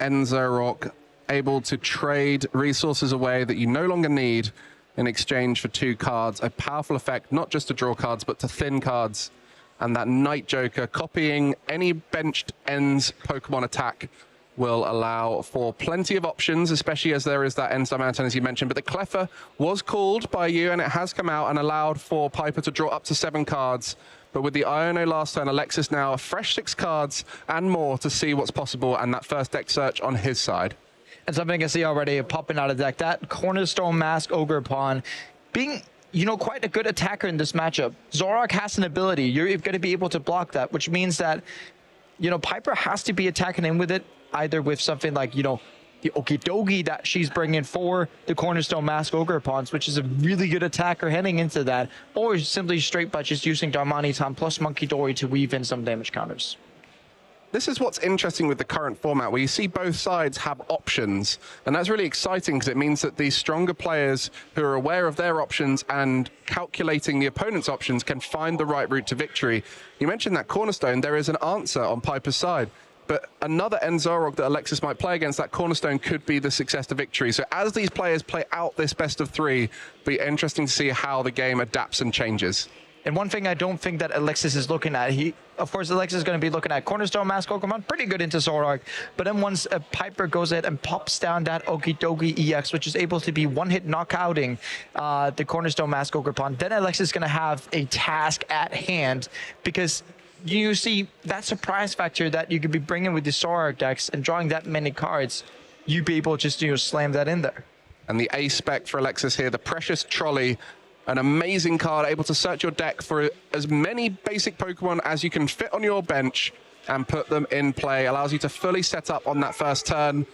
[SPEAKER 8] Enzoroark able to trade resources away that you no longer need in exchange for 2 cards. A powerful effect, not just to draw cards, but to thin cards. And that Night Joker copying any benched Ends Pokemon attack will allow for plenty of options, especially as there is that Ends Darmanitan, as you mentioned. But the Cleffa was called by you, and it has come out and allowed for Piper to draw up to 7 cards. But with the Iono last turn, Alexis now a fresh 6 cards and more to see what's possible, and that first deck search on his side.
[SPEAKER 10] And something I can see already popping out of deck, that Cornerstone Mask Ogre Pawn being, you know, quite a good attacker in this matchup. Zoroark has an ability. You're going to be able to block that, which means that, you know, Piper has to be attacking in with it, either with something like, you know, the Okidogi that she's bringing for the Cornerstone Mask Ogre Pawns, which is a really good attacker heading into that, or simply straight by just using Darmanitan plus Monkey Dory to weave in some damage counters.
[SPEAKER 8] This is what's interesting with the current format, where you see both sides have options, and that's really exciting because it means that these stronger players who are aware of their options and calculating the opponent's options can find the right route to victory. You mentioned that Cornerstone, there is an answer on Piper's side. But another Enzoroark that Alexis might play against that Cornerstone could be the success to victory. So as these players play out this best of 3, it'll be interesting to see how the game adapts and changes.
[SPEAKER 10] And one thing I don't think that Alexis is looking at, of course, Alexis is going to be looking at Cornerstone Mask Pokemon, pretty good into Zoroark. But then once a Piper goes ahead and pops down that Okidogi EX, which is able to be one-hit knockouting the Cornerstone Mask Pokemon, then Alexis is going to have a task at hand, because you see that surprise factor that you could be bringing with the Zoroark decks and drawing that many cards, you'd be able to just, you know, slam that in there.
[SPEAKER 8] And the A-spec for Alexis here, the Precious Trolley, an amazing card, able to search your deck for as many basic Pokemon as you can fit on your bench and put them in play. Allows you to fully set up on that first turn.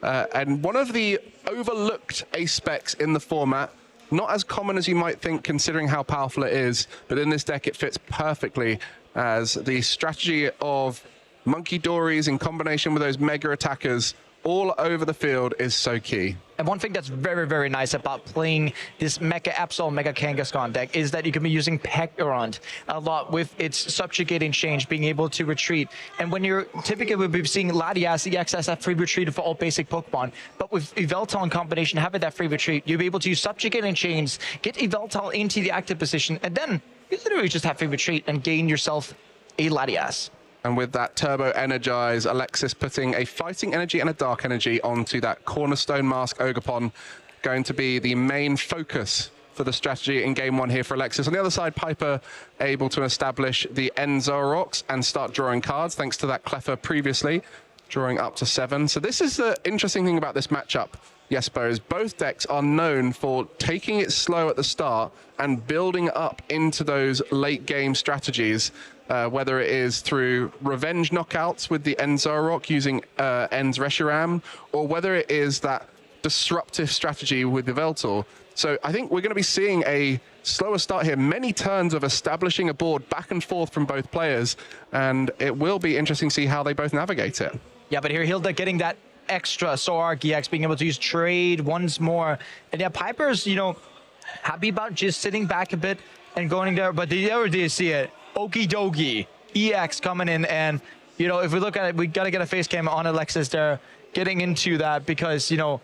[SPEAKER 8] And one of the overlooked A-specs in the format, not as common as you might think considering how powerful it is, but in this deck it fits perfectly, as the strategy of Monkey Dories in combination with those mega attackers all over the field is so key.
[SPEAKER 10] And one thing that's very, very nice about playing this Mecha Absol Mega Kangaskhan deck is that you can be using Pekarond a lot with its subjugating change, being able to retreat. And when you're typically we'll be seeing Latias EX as that free retreat for all basic Pokemon, but with Yveltal in combination having that free retreat, you'll be able to use subjugating chains, get Yveltal into the active position, and then you literally just have free retreat and gain yourself a Latias.
[SPEAKER 8] And with that Turbo Energize, Alexis putting a Fighting Energy and a Dark Energy onto that Cornerstone Mask Ogerpon, going to be the main focus for the strategy in Game 1 here for Alexis. On the other side, Piper able to establish the Enzoroarks and start drawing cards, thanks to that Cleffa previously, drawing up to 7. So this is the interesting thing about this matchup, Jesper, is both decks are known for taking it slow at the start and building up into those late game strategies, whether it is through revenge knockouts with the Enzoroark using Ends Reshiram, or whether it is that disruptive strategy with the Yveltal. So I think we're going to be seeing a slower start here, many turns of establishing a board back and forth from both players, and it will be interesting to see how they both navigate it.
[SPEAKER 10] Yeah, but here Hilda getting that extra Zoroark EX, being able to use trade once more. And yeah, Piper's, you know, happy about just sitting back a bit and going there, but the other day you see it, Okidogi EX coming in, and, you know, if we look at it, we got to get a face cam on Alexis there, getting into that, because, you know,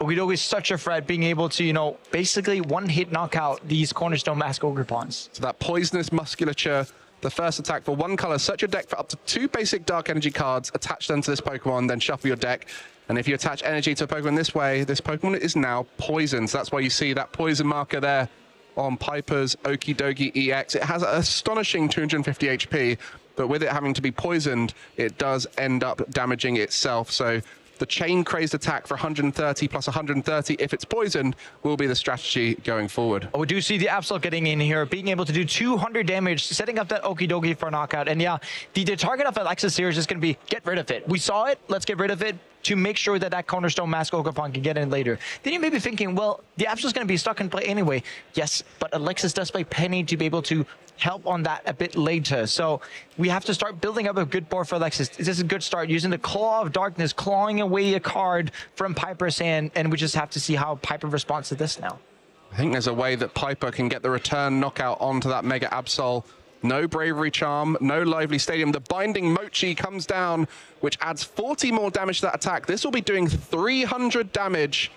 [SPEAKER 10] Okidogi is such a threat, being able to, you know, basically one-hit knock out these Cornerstone Mask Ogre Pawns.
[SPEAKER 8] So that poisonous musculature the first attack for one color. Search your deck for up to 2 basic dark energy cards, attach them to this Pokemon, then shuffle your deck. And if you attach energy to a Pokemon this way, this Pokemon is now poisoned. So that's why you see that poison marker there on Piper's Okie Dokie EX. It has an astonishing 250 HP, but with it having to be poisoned, it does end up damaging itself. So the chain crazed attack for 130 plus 130 if it's poisoned will be the strategy going forward.
[SPEAKER 10] We do see the Absol getting in here, being able to do 200 damage, setting up that Okie Dokie for a knockout. And yeah, the target of Alexis here is just going to be get rid of it. We saw it, let's get rid of it to make sure that that Cornerstone Mask Ogerpon can get in later. Then you may be thinking, well, the Absol's going to be stuck in play anyway. Yes, but Alexis does play Penny to be able to help on that a bit later. So we have to start building up a good board for Alexis. This is a good start, using the Claw of Darkness, clawing away a card from Piper's hand, and we just have to see how Piper responds to this now.
[SPEAKER 8] I think there's a way that Piper can get the return knockout onto that Mega Absol. No Bravery Charm, no Lively Stadium. The Binding Mochi comes down, which adds 40 more damage to that attack. This will be doing 300 damage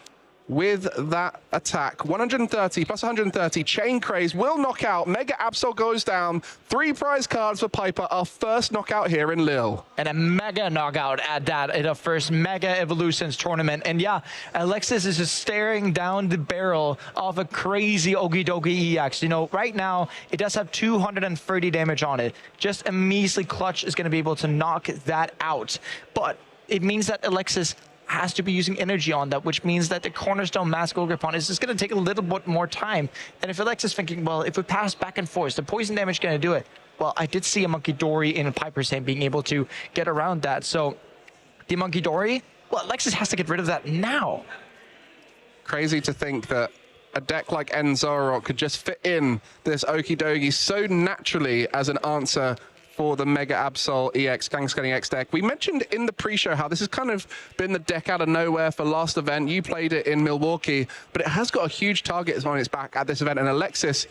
[SPEAKER 8] with that attack. 130 plus 130. Chain Craze will knock out. Mega Absol goes down. 3 prize cards for Piper. Our first knockout here in Lille.
[SPEAKER 10] And a mega knockout at that in the first Mega Evolutions tournament. And yeah, Alexis is just staring down the barrel of a crazy Okie Dokie EX. You know, right now, it does have 230 damage on it. Just a measly clutch is going to be able to knock that out. But it means that Alexis has to be using energy on that, which means that the Cornerstone Mask Ogerpon is just going to take a little bit more time. And if Alexis is thinking, well, if we pass back and forth, the poison damage is going to do it. Well, I did see a Monkey Dory in Piper's hand being able to get around that. So the Monkey Dory, well, Alexis has to get rid of that now.
[SPEAKER 8] Crazy to think that a deck like Enzorok could just fit in this Okie Dokie so naturally as an answer for the Mega Absol EX, Gangscan EX deck. We mentioned in the pre-show how this has kind of been the deck out of nowhere for last event. You played it in Milwaukee, but it has got a huge target on its back at this event. And Alexis,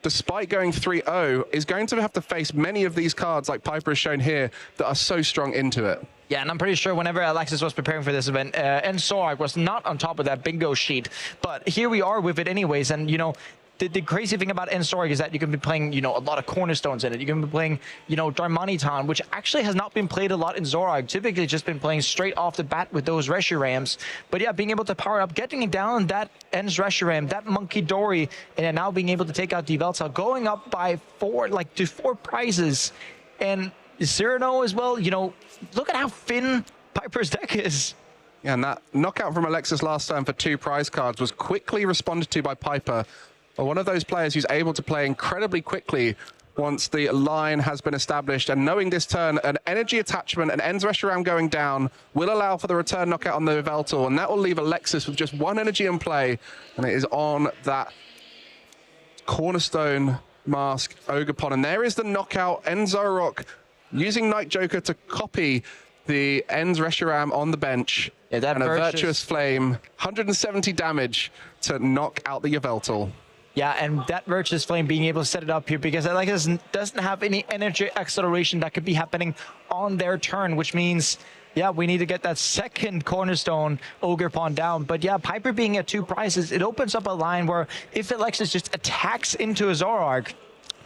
[SPEAKER 8] despite going 3-0, is going to have to face many of these cards, like Piper has shown here, that are so strong into it.
[SPEAKER 10] Yeah, and I'm pretty sure whenever Alexis was preparing for this event, Enzorok was not on top of that bingo sheet. But here we are with it anyways, and you know, the crazy thing about Enzorok is that you can be playing, you know, a lot of Cornerstones in it. You can be playing, you know, Darmanitan, which actually has not been played a lot in Zorag. Typically just been playing straight off the bat with those Reshurams. But yeah, being able to power up, getting down that Enz Reshuram, that Monkey Dory, and then now being able to take out the Veltal, going up by 4 prizes. And Cyrano as well, you know, look at how thin Piper's deck is.
[SPEAKER 8] Yeah, and that knockout from Alexis last time for 2 prize cards was quickly responded to by Piper. One of those players who's able to play incredibly quickly once the line has been established. And knowing this turn, an energy attachment, an Enz Reshuram going down, will allow for the return knockout on the Veltal, and that will leave Alexis with just 1 energy in play, and it is on that Cornerstone Mask Ogerpon. And there is the knockout. Enzorok using Night Joker to copy the Enz Reshuram on the bench.
[SPEAKER 10] Yeah, that
[SPEAKER 8] and a Virtuous Flame, 170 damage to knock out the Yveltal.
[SPEAKER 10] Yeah, and that Virtuous Flame being able to set it up here because Alexis doesn't have any energy acceleration that could be happening on their turn, which means, yeah, we need to get that second Cornerstone Ogerpon down. But yeah, Piper being at 2 prizes, it opens up a line where if Alexis just attacks into a Zorark,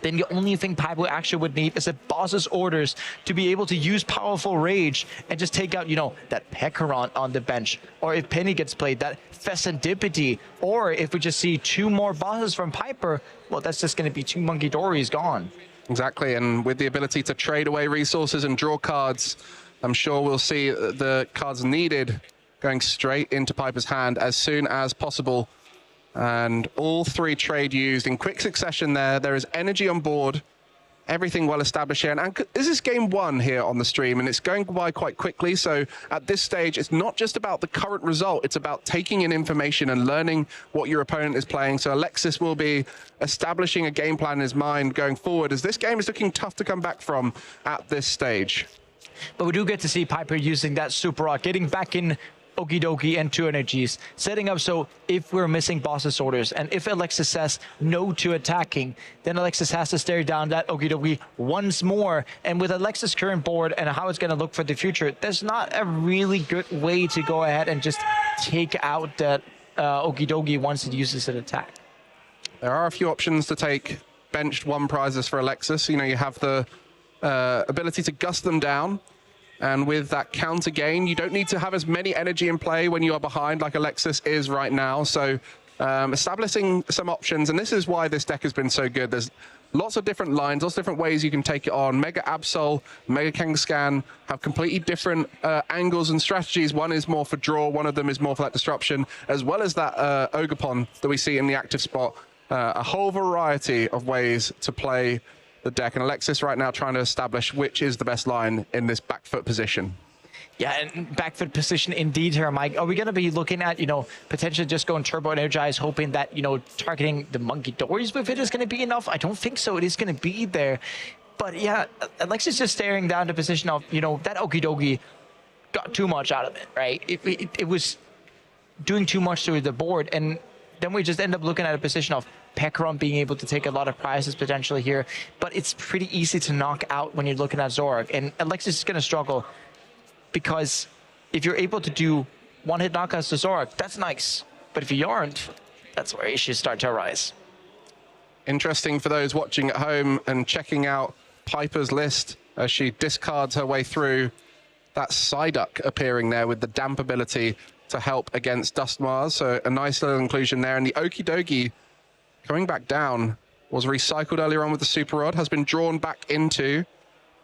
[SPEAKER 10] then the only thing Piper actually would need is a boss's orders to be able to use Powerful Rage and just take out, you know, that Pekaron on the bench. Or if Penny gets played, that Fessendipity. Or if we just see 2 more bosses from Piper, well, that's just going to be 2 Monkey Dories gone.
[SPEAKER 8] Exactly, and with the ability to trade away resources and draw cards, I'm sure we'll see the cards needed going straight into Piper's hand as soon as possible. And all 3 trade used in quick succession there. There is energy on board, everything well established here. And this is game 1 here on the stream, and it's going by quite quickly. So at this stage, it's not just about the current result. It's about taking in information and learning what your opponent is playing. So Alexis will be establishing a game plan in his mind going forward, as this game is looking tough to come back from at this stage.
[SPEAKER 10] But we do get to see Piper using that Super Rock, getting back in Okie Dokie and 2 energies, setting up so if we're missing boss's orders and if Alexis says no to attacking, then Alexis has to stare down that Okie Dokie once more. And with Alexis' current board and how it's going to look for the future, there's not a really good way to go ahead and just take out that Okie Dokie once it uses an attack.
[SPEAKER 8] There are a few options to take benched 1 prizes for Alexis. You know, you have the ability to gust them down. And with that counter gain, you don't need to have as many energy in play when you are behind like Alexis is right now. So establishing some options, and this is why this deck has been so good. There's lots of different lines, lots of different ways you can take it on. Mega Absol, Mega Kangaskhan have completely different angles and strategies. One is more for draw, one of them is more for that disruption, as well as that Ogerpon that we see in the active spot. A whole variety of ways to play the deck, and Alexis right now trying to establish which is the best line in this back foot position.
[SPEAKER 10] Yeah, and back foot position indeed here, Mike. Are we going to be looking at, you know, potentially just going turbo energize, hoping that, you know, targeting the Monkey Dories with it is going to be enough? I don't think so. It is going to be there. But yeah, Alexis just staring down the position of, you know, that Okidogi got too much out of it, right? It was doing too much to the board, and then we just end up looking at a position of Pekron being able to take a lot of prizes potentially here, but it's pretty easy to knock out when you're looking at Zoroark, and Alexis is going to struggle because if you're able to do one-hit knockouts to Zoroark, that's nice, but if you aren't, that's where issues start to arise.
[SPEAKER 8] Interesting for those watching at home and checking out Piper's list as she discards her way through. That Psyduck appearing there with the damp ability to help against Duskmars, so a nice little inclusion there. And the Okidogi coming back down was recycled earlier on with the Super Rod, has been drawn back into,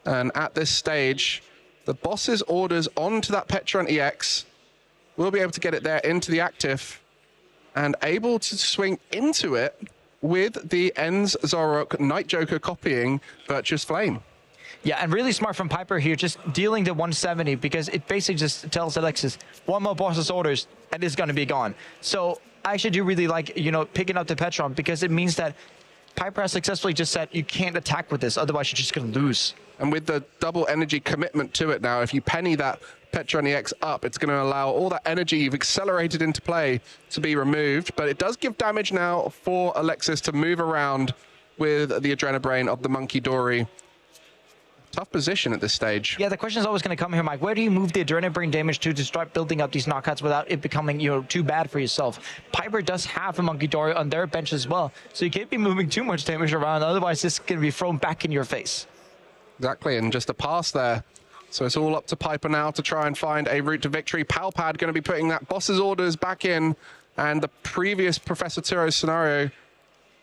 [SPEAKER 8] and at this stage, the boss's orders onto that Petron EX will be able to get it there into the active and able to swing into it with the Ends Zoroark Night Joker copying Virtuous Flame.
[SPEAKER 10] Yeah, and really smart from Piper here, just dealing the 170, because it basically just tells Alexis, one more boss's orders, and it's going to be gone. So I actually do really like, you know, picking up the Petron, because it means that Piper has successfully just said, you can't attack with this, otherwise you're just going to lose.
[SPEAKER 8] And with the double energy commitment to it now, if you penny that Petron EX up, it's going to allow all that energy you've accelerated into play to be removed. But it does give damage now for Alexis to move around with the Adrenabrain of the Monkey Dory. Tough position at this stage.
[SPEAKER 10] Yeah, the question is always going to come here, Mike. Where do you move the Adrenabrain damage to start building up these knockouts without it becoming, you know, too bad for yourself? Piper does have a Monkey Dory on their bench as well, so you can't be moving too much damage around, otherwise this is going to be thrown back in your face.
[SPEAKER 8] Exactly, and just a pass there. So it's all up to Piper now to try and find a route to victory. Palpad going to be putting that boss's orders back in, and the previous Professor Turo scenario,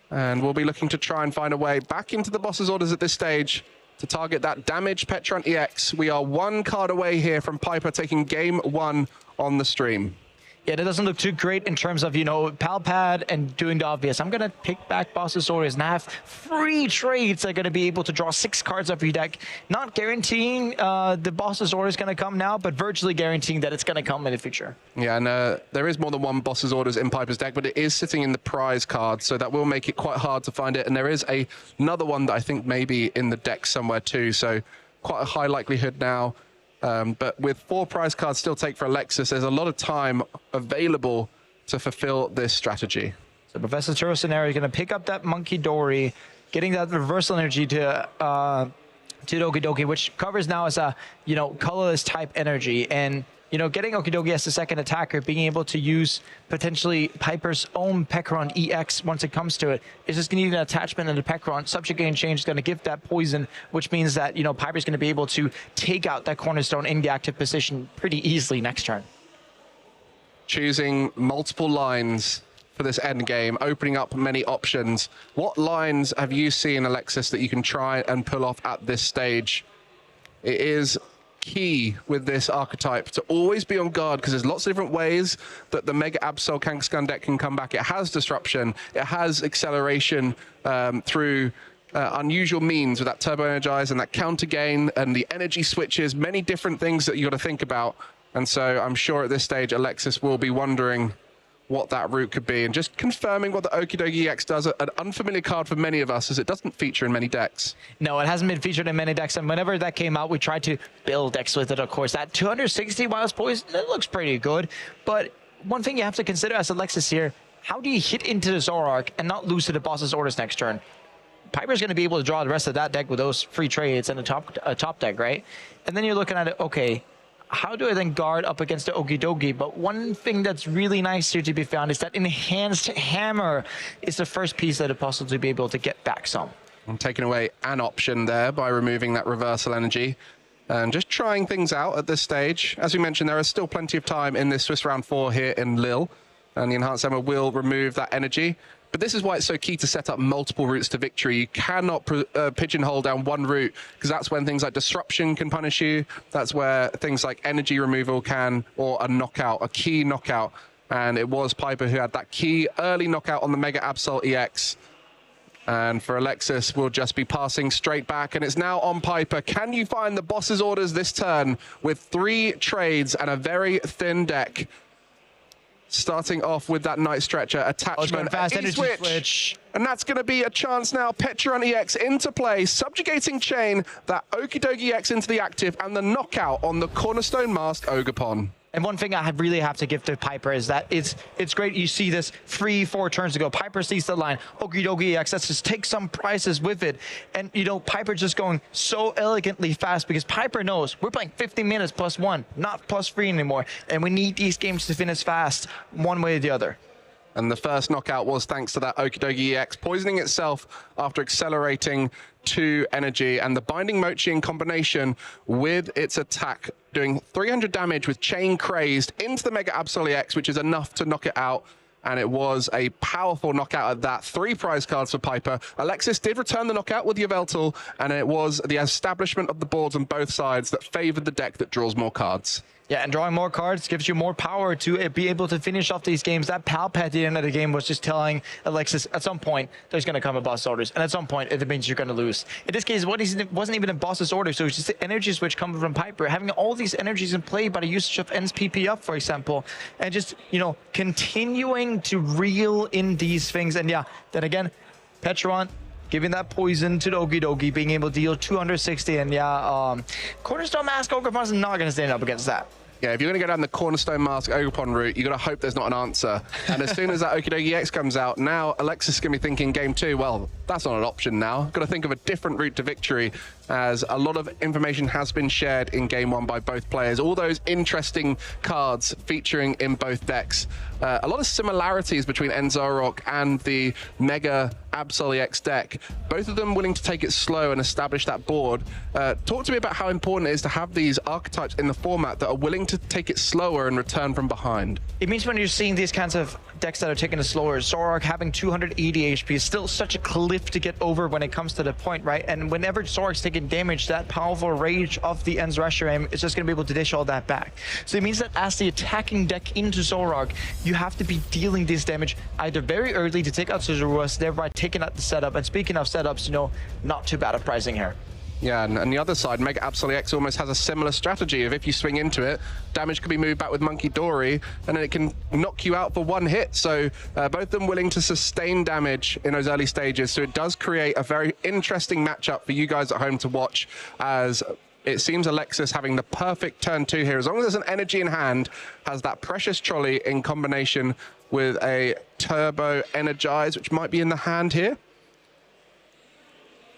[SPEAKER 8] and we'll be looking to try and find a way back into the boss's orders at this stage to target that damaged Petron EX. We are 1 card away here from Piper taking game 1 on the stream.
[SPEAKER 10] Yeah, that doesn't look too great in terms of, you know, Palpad and doing the obvious. I'm going to pick back boss's orders and have free trades that are going to be able to draw 6 cards off your deck. Not guaranteeing the boss's order is going to come now, but virtually guaranteeing that it's going to come in the future.
[SPEAKER 8] Yeah, and there is more than 1 boss's orders in Piper's deck, but it is sitting in the prize card, so that will make it quite hard to find it. And there is another one that I think may be in the deck somewhere too, so quite a high likelihood now. But with 4 prize cards still take for Alexis, there's a lot of time available to fulfill this strategy.
[SPEAKER 10] So Professor Turo scenario is going to pick up that Monkey Dory, getting that reversal energy to Okidogi, which covers now as a, you know, colorless type energy. And, you know, getting Okidogi as the second attacker, being able to use potentially Piper's own Pekron EX once it comes to it, is just going to need an attachment in the Pekron. Subject gain change is going to give that poison, which means that, you know, Piper's going to be able to take out that cornerstone in the active position pretty easily next turn.
[SPEAKER 8] Choosing multiple lines for this end game, opening up many options. What lines have you seen, Alexis, that you can try and pull off at this stage? It is key with this archetype to always be on guard, because there's lots of different ways that the Mega Absol Kangaskhan deck can come back. It has disruption, it has acceleration through unusual means with that turbo energize and that counter gain and the energy switches, many different things that you got to think about. And so I'm sure at this stage Alexis will be wondering what that route could be, and just confirming what the Okidogi EX does. An unfamiliar card for many of us, as it doesn't feature in many decks.
[SPEAKER 10] No, it hasn't been featured in many decks, and whenever that came out, we tried to build decks with it, of course. That 260 miles poison, that looks pretty good. But one thing you have to consider as Alexis here, how do you hit into the Zoroark and not lose to the boss's orders next turn? Piper's going to be able to draw the rest of that deck with those free trades and a top deck, right? And then you're looking at it, okay, how do I then guard up against the Okidogi? But one thing that's really nice here to be found is that Enhanced Hammer is the first piece that it possibly be able to get back some.
[SPEAKER 8] I'm taking away an option there by removing that reversal energy. And just trying things out at this stage. As we mentioned, there is still plenty of time in this Swiss round 4 here in Lille. And the Enhanced Hammer will remove that energy. But this is why it's so key to set up multiple routes to victory. You cannot pigeonhole down one route, because that's when things like disruption can punish you. That's where things like energy removal can, or a knockout, a key knockout. And it was Piper who had that key early knockout on the Mega Absol EX. And for Alexis, we'll just be passing straight back. And it's now on Piper. Can you find the boss's orders this turn with 3 trades and a very thin deck? Starting off with that Night Stretcher attachment,
[SPEAKER 10] fast energy switch.
[SPEAKER 8] And that's going to be a chance now. Petron EX into play, subjugating chain, that Okidogi EX into the active, and the knockout on the Cornerstone Mask Ogerpon.
[SPEAKER 10] And one thing I really have to give to Piper is that it's great. You see this 3-4 turns ago. Piper sees the line. Okidogi EX, let's just take some prices with it. And, you know, Piper just going so elegantly fast because Piper knows we're playing 50 minutes +1, not +3 anymore. And we need these games to finish fast one way or the other.
[SPEAKER 8] And the first knockout was thanks to that Okidogi EX poisoning itself after accelerating 2 energy, and the Binding Mochi in combination with its attack doing 300 damage with Chain Crazed into the Mega Absol EX, which is enough to knock it out. And it was a powerful knockout at that. 3 prize cards for Piper. Alexis did return the knockout with Yveltal, and it was the establishment of the boards on both sides that favored the deck that draws more cards.
[SPEAKER 10] Yeah, and drawing more cards gives you more power to be able to finish off these games. That Palp at the end of the game was just telling Alexis, at some point, there's going to come a boss orders. And at some point, it means you're going to lose. In this case, it wasn't even a boss's order, so it's just the energy switch coming from Piper. Having all these energies in play by the usage of N's PP up, for example. And just, you know, continuing to reel in these things. And yeah, then again, Petron giving that poison to the Okidogi, being able to deal 260, and yeah, Cornerstone Mask Ogerpon is not going to stand up against that.
[SPEAKER 8] Yeah, if you're going to go down the Cornerstone Mask Ogerpon route, you got to hope there's not an answer. And as soon as that Okidogi X comes out, now Alexis is going to be thinking game 2, well, that's not an option now. Got to think of a different route to victory, as a lot of information has been shared in game 1 by both players. All those interesting cards featuring in both decks. A lot of similarities between Enzorok and the Mega Absol EX deck. Both of them willing to take it slow and establish that board. Talk to me about how important it is to have these archetypes in the format that are willing to take it slower and return from behind.
[SPEAKER 10] It means when you're seeing these kinds of decks that are taking it slower, Zorark having 280 HP is still such a cliff to get over when it comes to the point, right? And whenever Zorark's taking damage, that powerful rage of the Ends Rusher aim is just going to be able to dish all that back. So it means that as the attacking deck into Zorark, you have to be dealing this damage either very early to take out Suzuruas, thereby taking out the setup. And speaking of setups, you know, not too bad at pricing here.
[SPEAKER 8] Yeah, and the other side, Mega Absol EX almost has a similar strategy of if you swing into it, damage can be moved back with Monkey Dory, and then it can knock you out for 1 hit. So both of them willing to sustain damage in those early stages. So it does create a very interesting matchup for you guys at home to watch, as it seems Alexis having the perfect turn 2 here. As long as there's an energy in hand, has that Precious Trolley in combination with a Turbo Energize, which might be in the hand here.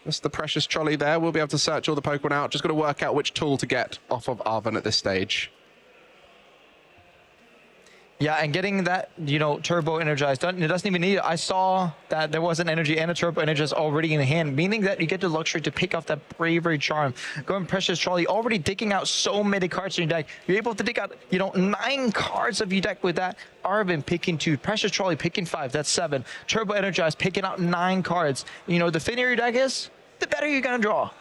[SPEAKER 8] That's the Precious Trolley there. We'll be able to search all the Pokemon out. Just got to work out which tool to get off of Arven at this stage.
[SPEAKER 10] Yeah, and getting that, you know, Turbo Energized, it doesn't even need it. I saw that there was an energy and a Turbo Energized already in hand, meaning that you get the luxury to pick off that Bravery Charm. Going Precious Trolley, already digging out so many cards in your deck. You're able to dig out, you know, 9 cards of your deck with that. Arven picking 2, Precious Trolley picking 5, that's 7. Turbo Energized picking out 9 cards. You know, the thinner your deck is, the better you're going to draw.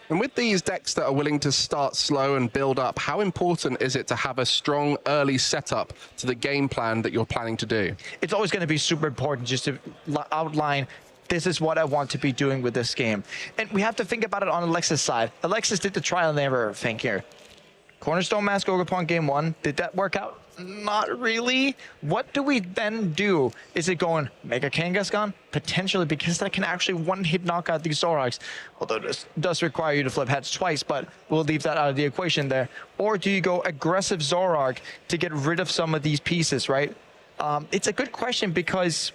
[SPEAKER 8] And with these decks that are willing to start slow and build up, how important is it to have a strong early setup to the game plan that you're planning to do?
[SPEAKER 10] It's always going to be super important just to outline, this is what I want to be doing with this game. And we have to think about it on Alexis' side. Alexis did the trial and error thing here. Cornerstone Mask Ogerpon game 1, did that work out? Not really. What do we then do? Is it going Mega Kangaskhan? Potentially, because that can actually one-hit knock out these Zorarks. Although this does require you to flip heads twice, but we'll leave that out of the equation there. Or do you go aggressive Zorark to get rid of some of these pieces, right? It's a good question because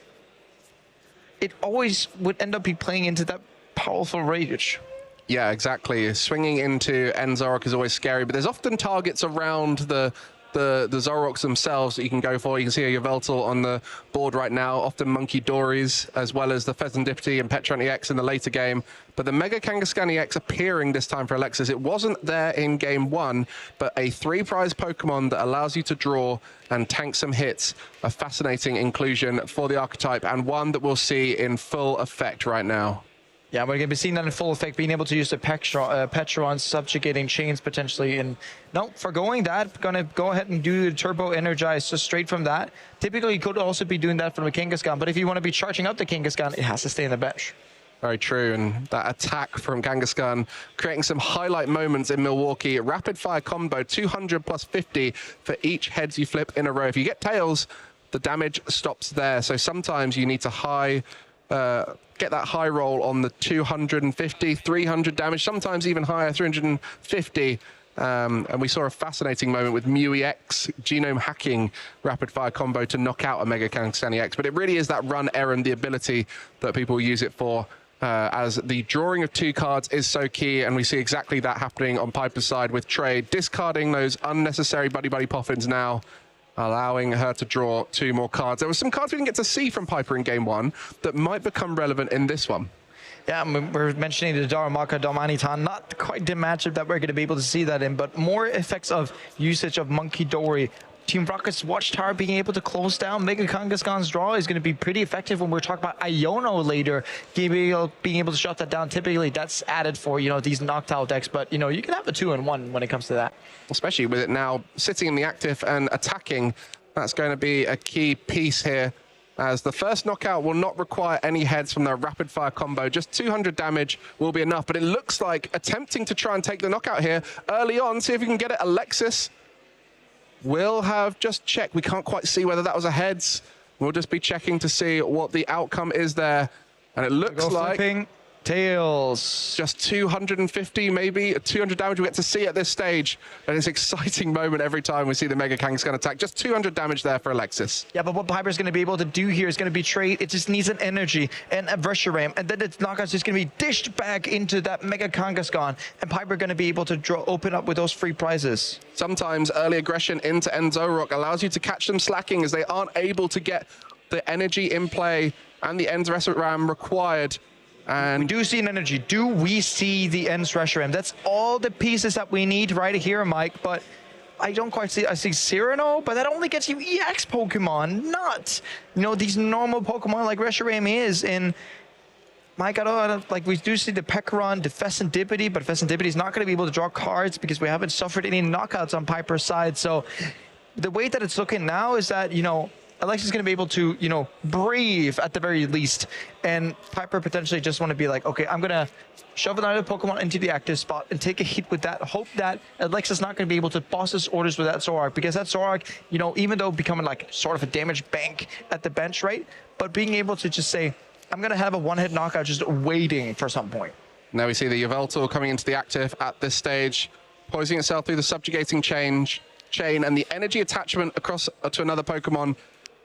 [SPEAKER 10] it always would end up be playing into that powerful rage.
[SPEAKER 8] Yeah, exactly. Swinging into End Zorok is always scary, but there's often targets around the Zoroarks themselves that you can go for. You can see a Yveltal on the board right now, often Monkey Dories, as well as the Pheasantipity and Petron EX in the later game. But the Mega Kangaskhan EX appearing this time for Alexis. It wasn't there in game 1, but a 3-prize Pokemon that allows you to draw and tank some hits. A fascinating inclusion for the archetype, and one that we'll see in full effect right now.
[SPEAKER 10] Yeah, we're going to be seeing that in full effect, being able to use the Petron, subjugating chains potentially. And no, forgoing that, going to go ahead and do the Turbo Energize just straight from that. Typically, you could also be doing that from the Kangaskhan, but if you want to be charging up the Kangaskhan, it has to stay in the bench.
[SPEAKER 8] Very true, and that attack from Kangaskhan creating some highlight moments in Milwaukee. Rapid fire combo, 200 plus 50 for each heads you flip in a row. If you get tails, the damage stops there. So sometimes you need to get that high roll on the 250, 300 damage, sometimes even higher, 350. And we saw a fascinating moment with Mew EX genome hacking rapid fire combo to knock out a Mega Kangaskhan EX. But it really is that run errand, the ability that people use it for, as the drawing of 2 cards is so key. And we see exactly that happening on Piper's side with Trade, discarding those unnecessary Buddy Poffins now, allowing her to draw 2 more cards. There were some cards we didn't get to see from Piper in game 1 that might become relevant in this one.
[SPEAKER 10] Yeah, we're mentioning the Darumaka Domanitan, not quite the matchup that we're going to be able to see that in, but more effects of usage of Monkey Dory. Team Rocket's Watchtower being able to close down Mega Kangaskhan's draw is going to be pretty effective when we're talking about Iono later, being able to shut that down. Typically, that's added for, these knocked-out decks, but, you can have a 2-in-1 when it comes to that. Especially
[SPEAKER 8] with it now sitting in the active and attacking, that's going to be a key piece here, as the first knockout will not require any heads from their rapid fire combo. Just 200 damage will be enough, but it looks like attempting to try and take the knockout here early on, see if we can get it. Alexis will have just checked. We can't quite see whether that was a heads. We'll just be checking to see what the outcome is there. And it looks like
[SPEAKER 10] flipping. Tails.
[SPEAKER 8] Just 250, maybe 200 damage we get to see at this stage. And it's an exciting moment every time we see the Mega Kangaskhan attack. Just 200 damage there for Alexis.
[SPEAKER 10] Yeah, but what Piper's going to be able to do here is going to be trade. It just needs an energy and a Reshiram, and then its knockouts is going to be dished back into that Mega Kangaskhan, and Piper going to be able to open up with those free prizes.
[SPEAKER 8] Sometimes early aggression into End Zorok allows you to catch them slacking as they aren't able to get the energy in play and the End Reshiram required. And
[SPEAKER 10] we do see an energy. Do we see the End Reshiram? That's all the pieces that we need right here, Mike. But I don't quite see. I see Cyrano, but that only gets you EX Pokemon, not these normal Pokemon like Reshiram is. And Mike, we do see the Pekaron, the Pheasantipity, but Pheasantipity is not going to be able to draw cards because we haven't suffered any knockouts on Piper's side. So the way that it's looking now is that Alexis is going to be able to, breathe at the very least. And Piper potentially just want to be like, okay, I'm going to shove another Pokemon into the active spot and take a hit with that. Hope that Alexis is not going to be able to boss his orders with that Zoroark, because that Zoroark, even though becoming like sort of a damage bank at the bench, right? But being able to just say, I'm going to have a one-hit knockout just waiting for some point.
[SPEAKER 8] Now we see the Yveltal coming into the active at this stage, poising itself through the subjugating chain and the energy attachment across to another Pokemon.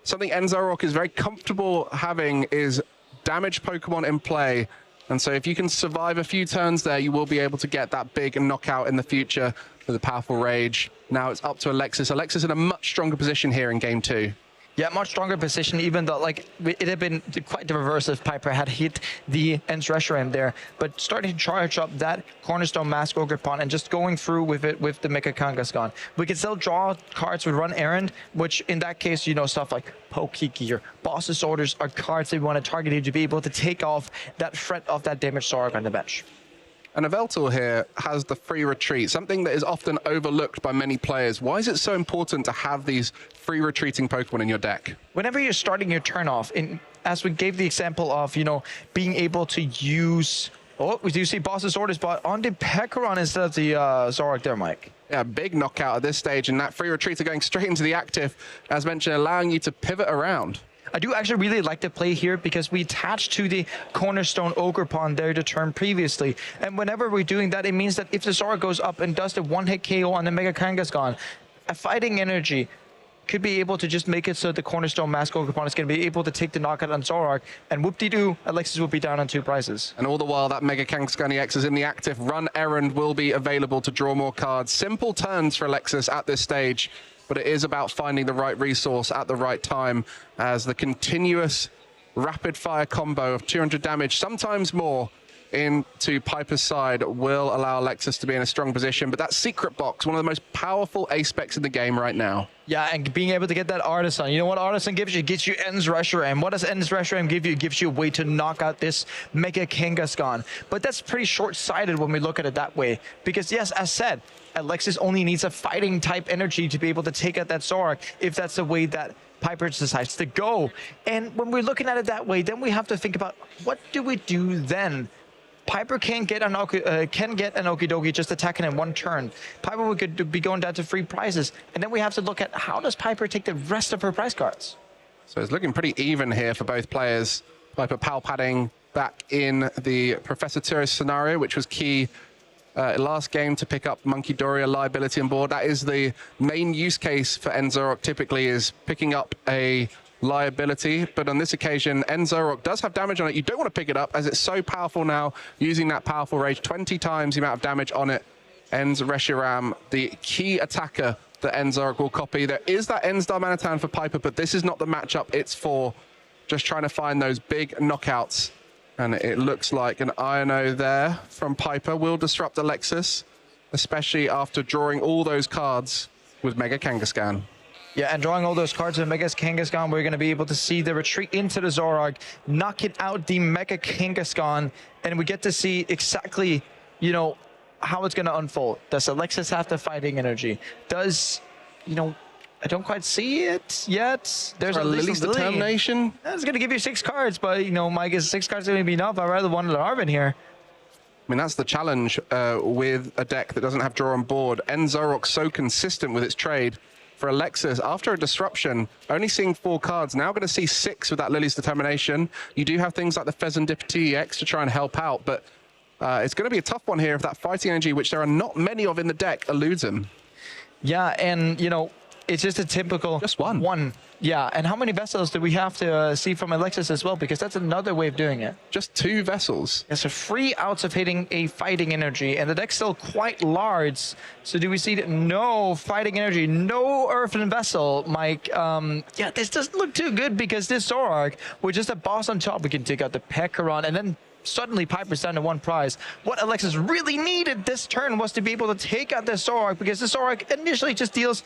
[SPEAKER 8] Something End Zorok is very comfortable having is damaged Pokemon in play. And so if you can survive a few turns there, you will be able to get that big knockout in the future with a powerful Rage. Now it's up to Alexis. Alexis in a much stronger position here in game 2.
[SPEAKER 10] Yeah, much stronger position, even though it had been quite the reverse if Piper had hit the End Reshiram there. But starting to charge up that Cornerstone Mask Ogerpon and just going through with it with the Mega Kangaskhan. We can still draw cards with Run Errand, which in that case, stuff like Pokegear, Boss's Orders are cards that we want to target you to be able to take off that threat of that damaged Zoroark on the bench.
[SPEAKER 8] And Yveltal here has the free retreat, something that is often overlooked by many players. Why is it so important to have these free retreating Pokemon in your deck?
[SPEAKER 10] Whenever you're starting your turn off, as we gave the example of, being able to use... Oh, we do see Boss's Orders, but on the Pekaron instead of the Zoroark there, Mike.
[SPEAKER 8] Yeah, big knockout at this stage, and that free retreater going straight into the active, as mentioned, allowing you to pivot around.
[SPEAKER 10] I do actually really like the play here because we attached to the Cornerstone Ogerpon there the turn previously. And whenever we're doing that, it means that if the Zoroark goes up and does the one-hit KO on the Mega Kangaskhan, a Fighting Energy could be able to just make it so the Cornerstone Mask Ogre opponent is going to be able to take the knockout on Zoroark, and whoop-de-doo, Alexis will be down on 2 prizes.
[SPEAKER 8] And all the while, that Mega Kangaskhan EX is in the active. Run Errand will be available to draw more cards. Simple turns for Alexis at this stage, but it is about finding the right resource at the right time, as the continuous rapid-fire combo of 200 damage, sometimes more, into Piper's side will allow Alexis to be in a strong position. But that secret box, one of the most powerful ace specs in the game right now.
[SPEAKER 10] Yeah, and being able to get that Artisan. You know what Artisan gives you? It gives you End's Reshiram. What does End's Reshiram give you? It gives you a way to knock out this Mega Kangaskhan. But that's pretty short-sighted when we look at it that way. Because yes, as said, Alexis only needs a fighting type energy to be able to take out that Zoroark if that's the way that Piper decides to go. And when we're looking at it that way, then we have to think about, what do we do then? Piper can get an Okidogi just attacking in 1 turn. Piper would be going down to 3 prizes. And then we have to look at, how does Piper take the rest of her prize cards?
[SPEAKER 8] So it's looking pretty even here for both players. Piper pal padding back in the Professor Tourist scenario, which was key last game to pick up Monkey Doria liability on board. That is the main use case for Zoroark, typically, is picking up a liability, but on this occasion, Zoroark does have damage on it. You don't want to pick it up as it's so powerful now, using that powerful rage, 20 times the amount of damage on it. Reshiram, the key attacker that Zoroark will copy. There is that Star Manatan for Piper, but this is not the matchup. It's for just trying to find those big knockouts. And it looks like an Iono there from Piper will disrupt Alexis, especially after drawing all those cards with Mega Kangaskhan.
[SPEAKER 10] Yeah, and drawing all those cards with Mega Kangaskhan, we're going to be able to see the retreat into the Zoroark, knocking out the Mega Kangaskhan, and we get to see exactly, you know, how it's going to unfold. Does Alexis have the fighting energy? Does, you know, I don't quite see it yet. There's a
[SPEAKER 8] Lily's Determination.
[SPEAKER 10] That's going to give you 6 cards, but, you know, Mike, is 6 cards going to be enough? I'd rather want Larvin here.
[SPEAKER 8] I mean, that's the challenge with a deck that doesn't have draw on board. Zoroark so consistent with its trade. For Alexis, after a disruption, only seeing 4 cards, now going to see 6 with that Lily's Determination. You do have things like the Pheasantipity EX to try and help out, but it's going to be a tough one here if that fighting energy, which there are not many of in the deck, eludes him.
[SPEAKER 10] Yeah, and, you know, it's just a typical...
[SPEAKER 8] Just one.
[SPEAKER 10] Yeah, and how many vessels do we have to see from Alexis as well? Because that's another way of doing it.
[SPEAKER 8] Just 2 vessels.
[SPEAKER 10] Yeah, so 3 outs of hitting a fighting energy, and the deck's still quite large. So do we see that? No fighting energy, no earthen vessel, Mike. Yeah, this doesn't look too good, because this Zoroark, with just a boss on top, we can take out the Pekaron, and then suddenly Piper's down to 1 prize. What Alexis really needed this turn was to be able to take out this Zoroark, because this Zoroark initially just deals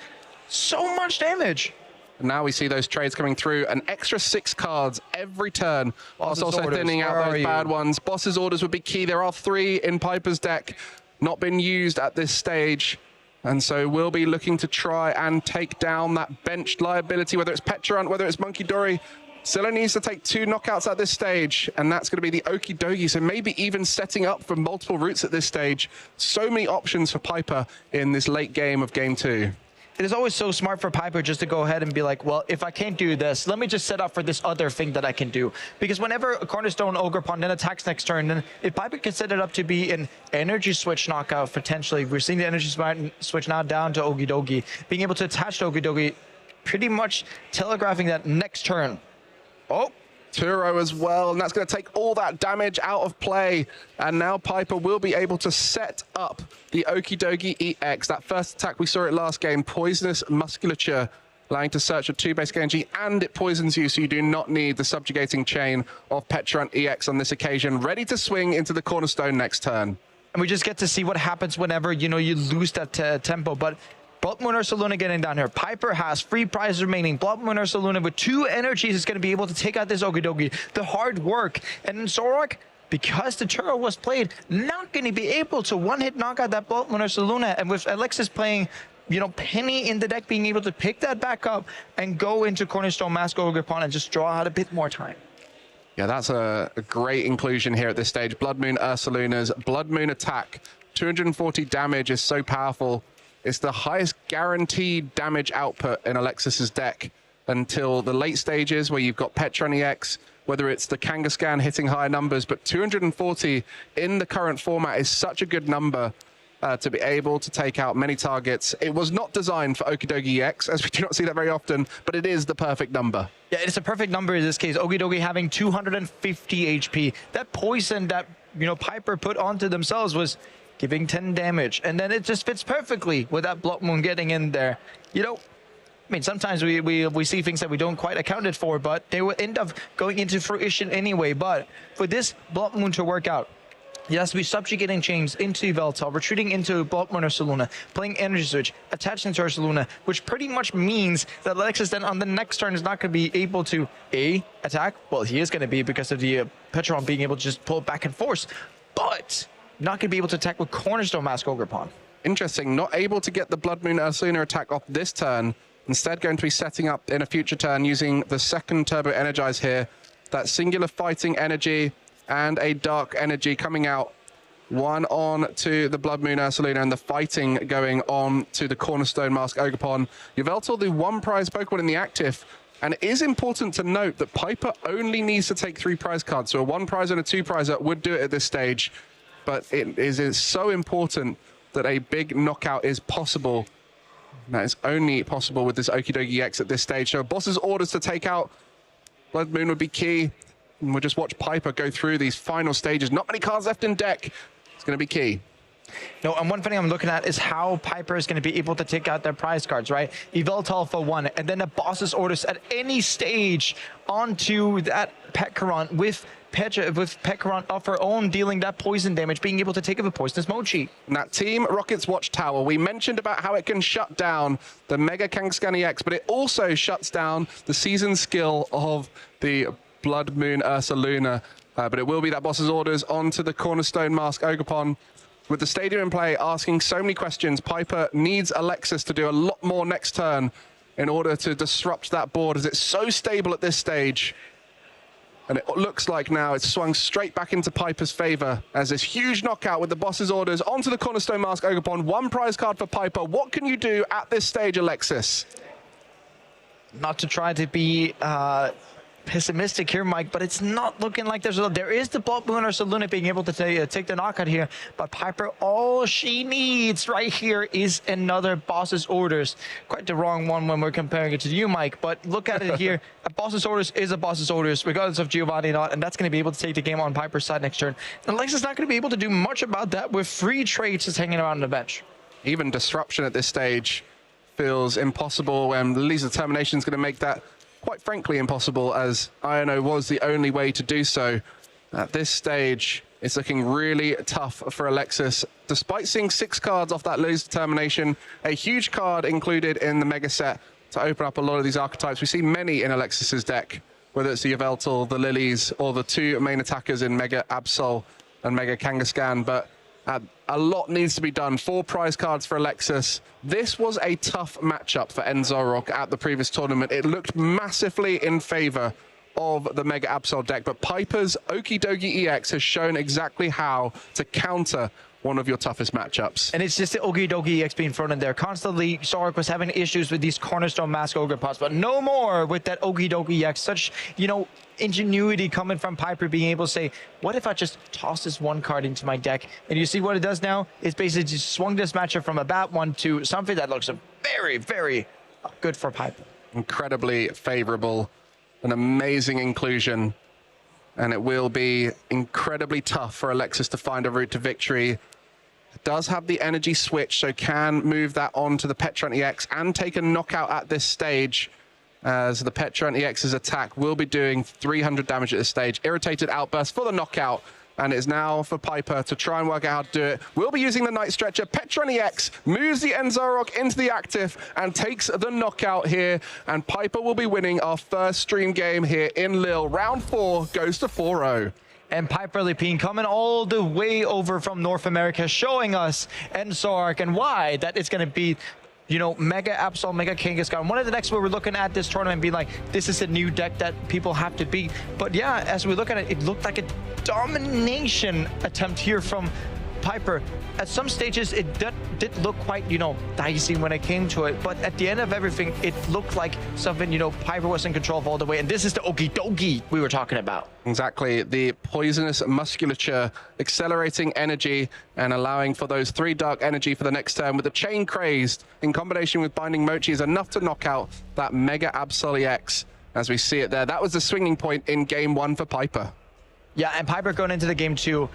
[SPEAKER 10] so much damage.
[SPEAKER 8] Now we see those trades coming through. An extra 6 cards every turn. Whilst also thinning out those bad ones. Boss's orders would be key. There are 3 in Piper's deck, not been used at this stage. And so we'll be looking to try and take down that benched liability, whether it's Petrant, whether it's Monkey Dory. Still needs to take 2 knockouts at this stage, and that's going to be the Okidogi. So maybe even setting up for multiple routes at this stage. So many options for Piper in this late game of Game 2.
[SPEAKER 10] It is always so smart for Piper just to go ahead and be like, well, if I can't do this, let me just set up for this other thing that I can do. Because whenever a Cornerstone Ogre Pawn then attacks next turn, then if Piper can set it up to be an energy switch knockout, potentially, we're seeing the energy switch now down to Okidogi, being able to attach to Okidogi, pretty much telegraphing that next turn. Oh,
[SPEAKER 8] Turo as well, and that's going to take all that damage out of play. And now Piper will be able to set up the Okidogi EX. That first attack, we saw it last game, Poisonous Musculature, allowing to search for 2 basic energy, and it poisons you, so you do not need the subjugating chain of Petrant EX on this occasion. Ready to swing into the Cornerstone next turn.
[SPEAKER 10] And we just get to see what happens whenever, you know, you lose that tempo. But Blood Moon Ursaluna getting down here. Piper has 3 prizes remaining. Blood Moon Ursaluna with 2 energies is going to be able to take out this Okidogi. The hard work. And then Zoroark, because the Turo was played, not going to be able to one-hit knock out that Blood Moon Ursaluna. And with Alexis playing, you know, Penny in the deck, being able to pick that back up and go into Cornerstone Mask Ogre Pawn and just draw out a bit more time.
[SPEAKER 8] Yeah, that's a great inclusion here at this stage. Blood Moon Ursaluna's Blood Moon attack. 240 damage is so powerful. It's the highest guaranteed damage output in Alexis's deck until the late stages where you've got Petrant EX, whether it's the Kangaskhan hitting higher numbers, but 240 in the current format is such a good number to be able to take out many targets. It was not designed for Okidogi EX, as we do not see that very often, but it is the perfect number.
[SPEAKER 10] Yeah, it's a perfect number in this case. Okidogi having 250 HP. That poison that, Piper put onto themselves was giving 10 damage. And then it just fits perfectly with that Blood Moon getting in there. Sometimes we see things that we don't quite account it for, but they will end up going into fruition anyway. But for this Blood Moon to work out, he has to be subjugating chains into Yveltal, retreating into Blood Moon Ursaluna, playing Energy Switch, attaching to Ursaluna, which pretty much means that Alexis then on the next turn is not going to be able to, A, attack. Well, he is going to be because of the Petron being able to just pull back and force, but not going to be able to attack with Cornerstone Mask Ogerpon.
[SPEAKER 8] Interesting, not able to get the Blood Moon Ursaluna attack off this turn. Instead going to be setting up in a future turn using the second Turbo Energize here. That singular fighting energy and a dark energy coming out. One on to the Blood Moon Ursaluna and the fighting going on to the Cornerstone Mask Ogerpon. Yveltal, the one prize Pokemon in the active. And it is important to note that Piper only needs to take 3 prize cards. So a 1 prize and a 2 prizer would do it at this stage. But it is so important that a big knockout is possible. That is only possible with this Okidogi EX at this stage. So boss's orders to take out Blood Moon would be key. And we'll just watch Piper go through these final stages. Not many cards left in deck. It's going to be key.
[SPEAKER 10] No, and one thing I'm looking at is how Piper is going to be able to take out their prize cards, right? Yveltal for 1, and then the boss's orders at any stage onto that Petkaron with Petkaron of her own dealing that poison damage, being able to take up a poisonous Mochi.
[SPEAKER 8] And that Team Rocket's Watchtower, we mentioned about how it can shut down the Mega Kangaskhan EX, but it also shuts down the seasoned skill of the Blood Moon Ursaluna. But it will be that boss's orders onto the Cornerstone Mask Ogerpon. With the stadium in play, asking so many questions, Piper needs Alexis to do a lot more next turn in order to disrupt that board, as it's so stable at this stage. And it looks like now it's swung straight back into Piper's favor as this huge knockout with the boss's orders onto the Cornerstone Mask Ogerpon. 1 prize card for Piper. What can you do at this stage, Alexis?
[SPEAKER 10] Not to try to be pessimistic here, Mike, but it's not looking like there is the Blood Moon Ursaluna being able to take the knockout here, but Piper, all she needs right here is another boss's orders. Quite the wrong one when we're comparing it to you, Mike, but look at it here. A boss's orders is a boss's orders, regardless of Giovanni or not, and that's going to be able to take the game on Piper's side next turn. And Alexis not going to be able to do much about that with 3 trades just hanging around on the bench.
[SPEAKER 8] Even disruption at this stage feels impossible, and Lily's determination is going to make that quite frankly impossible, as Iono was the only way to do so. At this stage, it's looking really tough for Alexis. Despite seeing 6 cards off that Lily's determination, a huge card included in the Mega set to open up a lot of these archetypes. We see many in Alexis's deck, whether it's the Yveltal, the Lilies, or the 2 main attackers in Mega Absol and Mega Kangaskhan, but a lot needs to be done. 4 prize cards for Alexis. This was a tough matchup for Enzorok at the previous tournament. It looked massively in favor of the Mega Absol deck, but Piper's Okidogi EX has shown exactly how to counter one of your toughest matchups.
[SPEAKER 10] And it's just the Okidogi EX being thrown in there. Constantly, Zork was having issues with these Cornerstone Mask Ogerpots, but no more with that Okidogi EX. Such, ingenuity coming from Piper, being able to say, what if I just toss this 1 card into my deck? And you see what it does now? It's basically just swung this matchup from a bad one to something that looks very, very good for Piper.
[SPEAKER 8] Incredibly favorable, an amazing inclusion, and it will be incredibly tough for Alexis to find a route to victory. It does have the energy switch, so can move that on to the Petron EX and take a knockout at this stage, as the Petron EX's attack will be doing 300 damage at this stage. Irritated Outburst for the knockout, and it's now for Piper to try and work out how to do it. We'll be using the Night Stretcher. Petron EX moves the Enzorok into the active and takes the knockout here, and Piper will be winning our first stream game here in Lille. Round 4 goes to 4-0.
[SPEAKER 10] And Piper Lepine coming all the way over from North America, showing us Enzorok and why that it's going to be, Mega Absol, Mega Kangaskhan. One of the decks where we're looking at this tournament being like, this is a new deck that people have to beat. But yeah, as we look at it, it looked like a domination attempt here from Piper, at some stages it did look quite, you know, dicey when it came to it, but at the end of everything, it looked like something, you know, Piper was in control of all the way, and this is the okie dokie we were talking about.
[SPEAKER 8] Exactly, the poisonous musculature, accelerating energy and allowing for those 3 dark energy for the next turn with the chain crazed in combination with binding mochi is enough to knock out that Mega Absol EX as we see it there. That was the swinging point in game 1 for Piper.
[SPEAKER 10] Yeah, and Piper going into the game 2.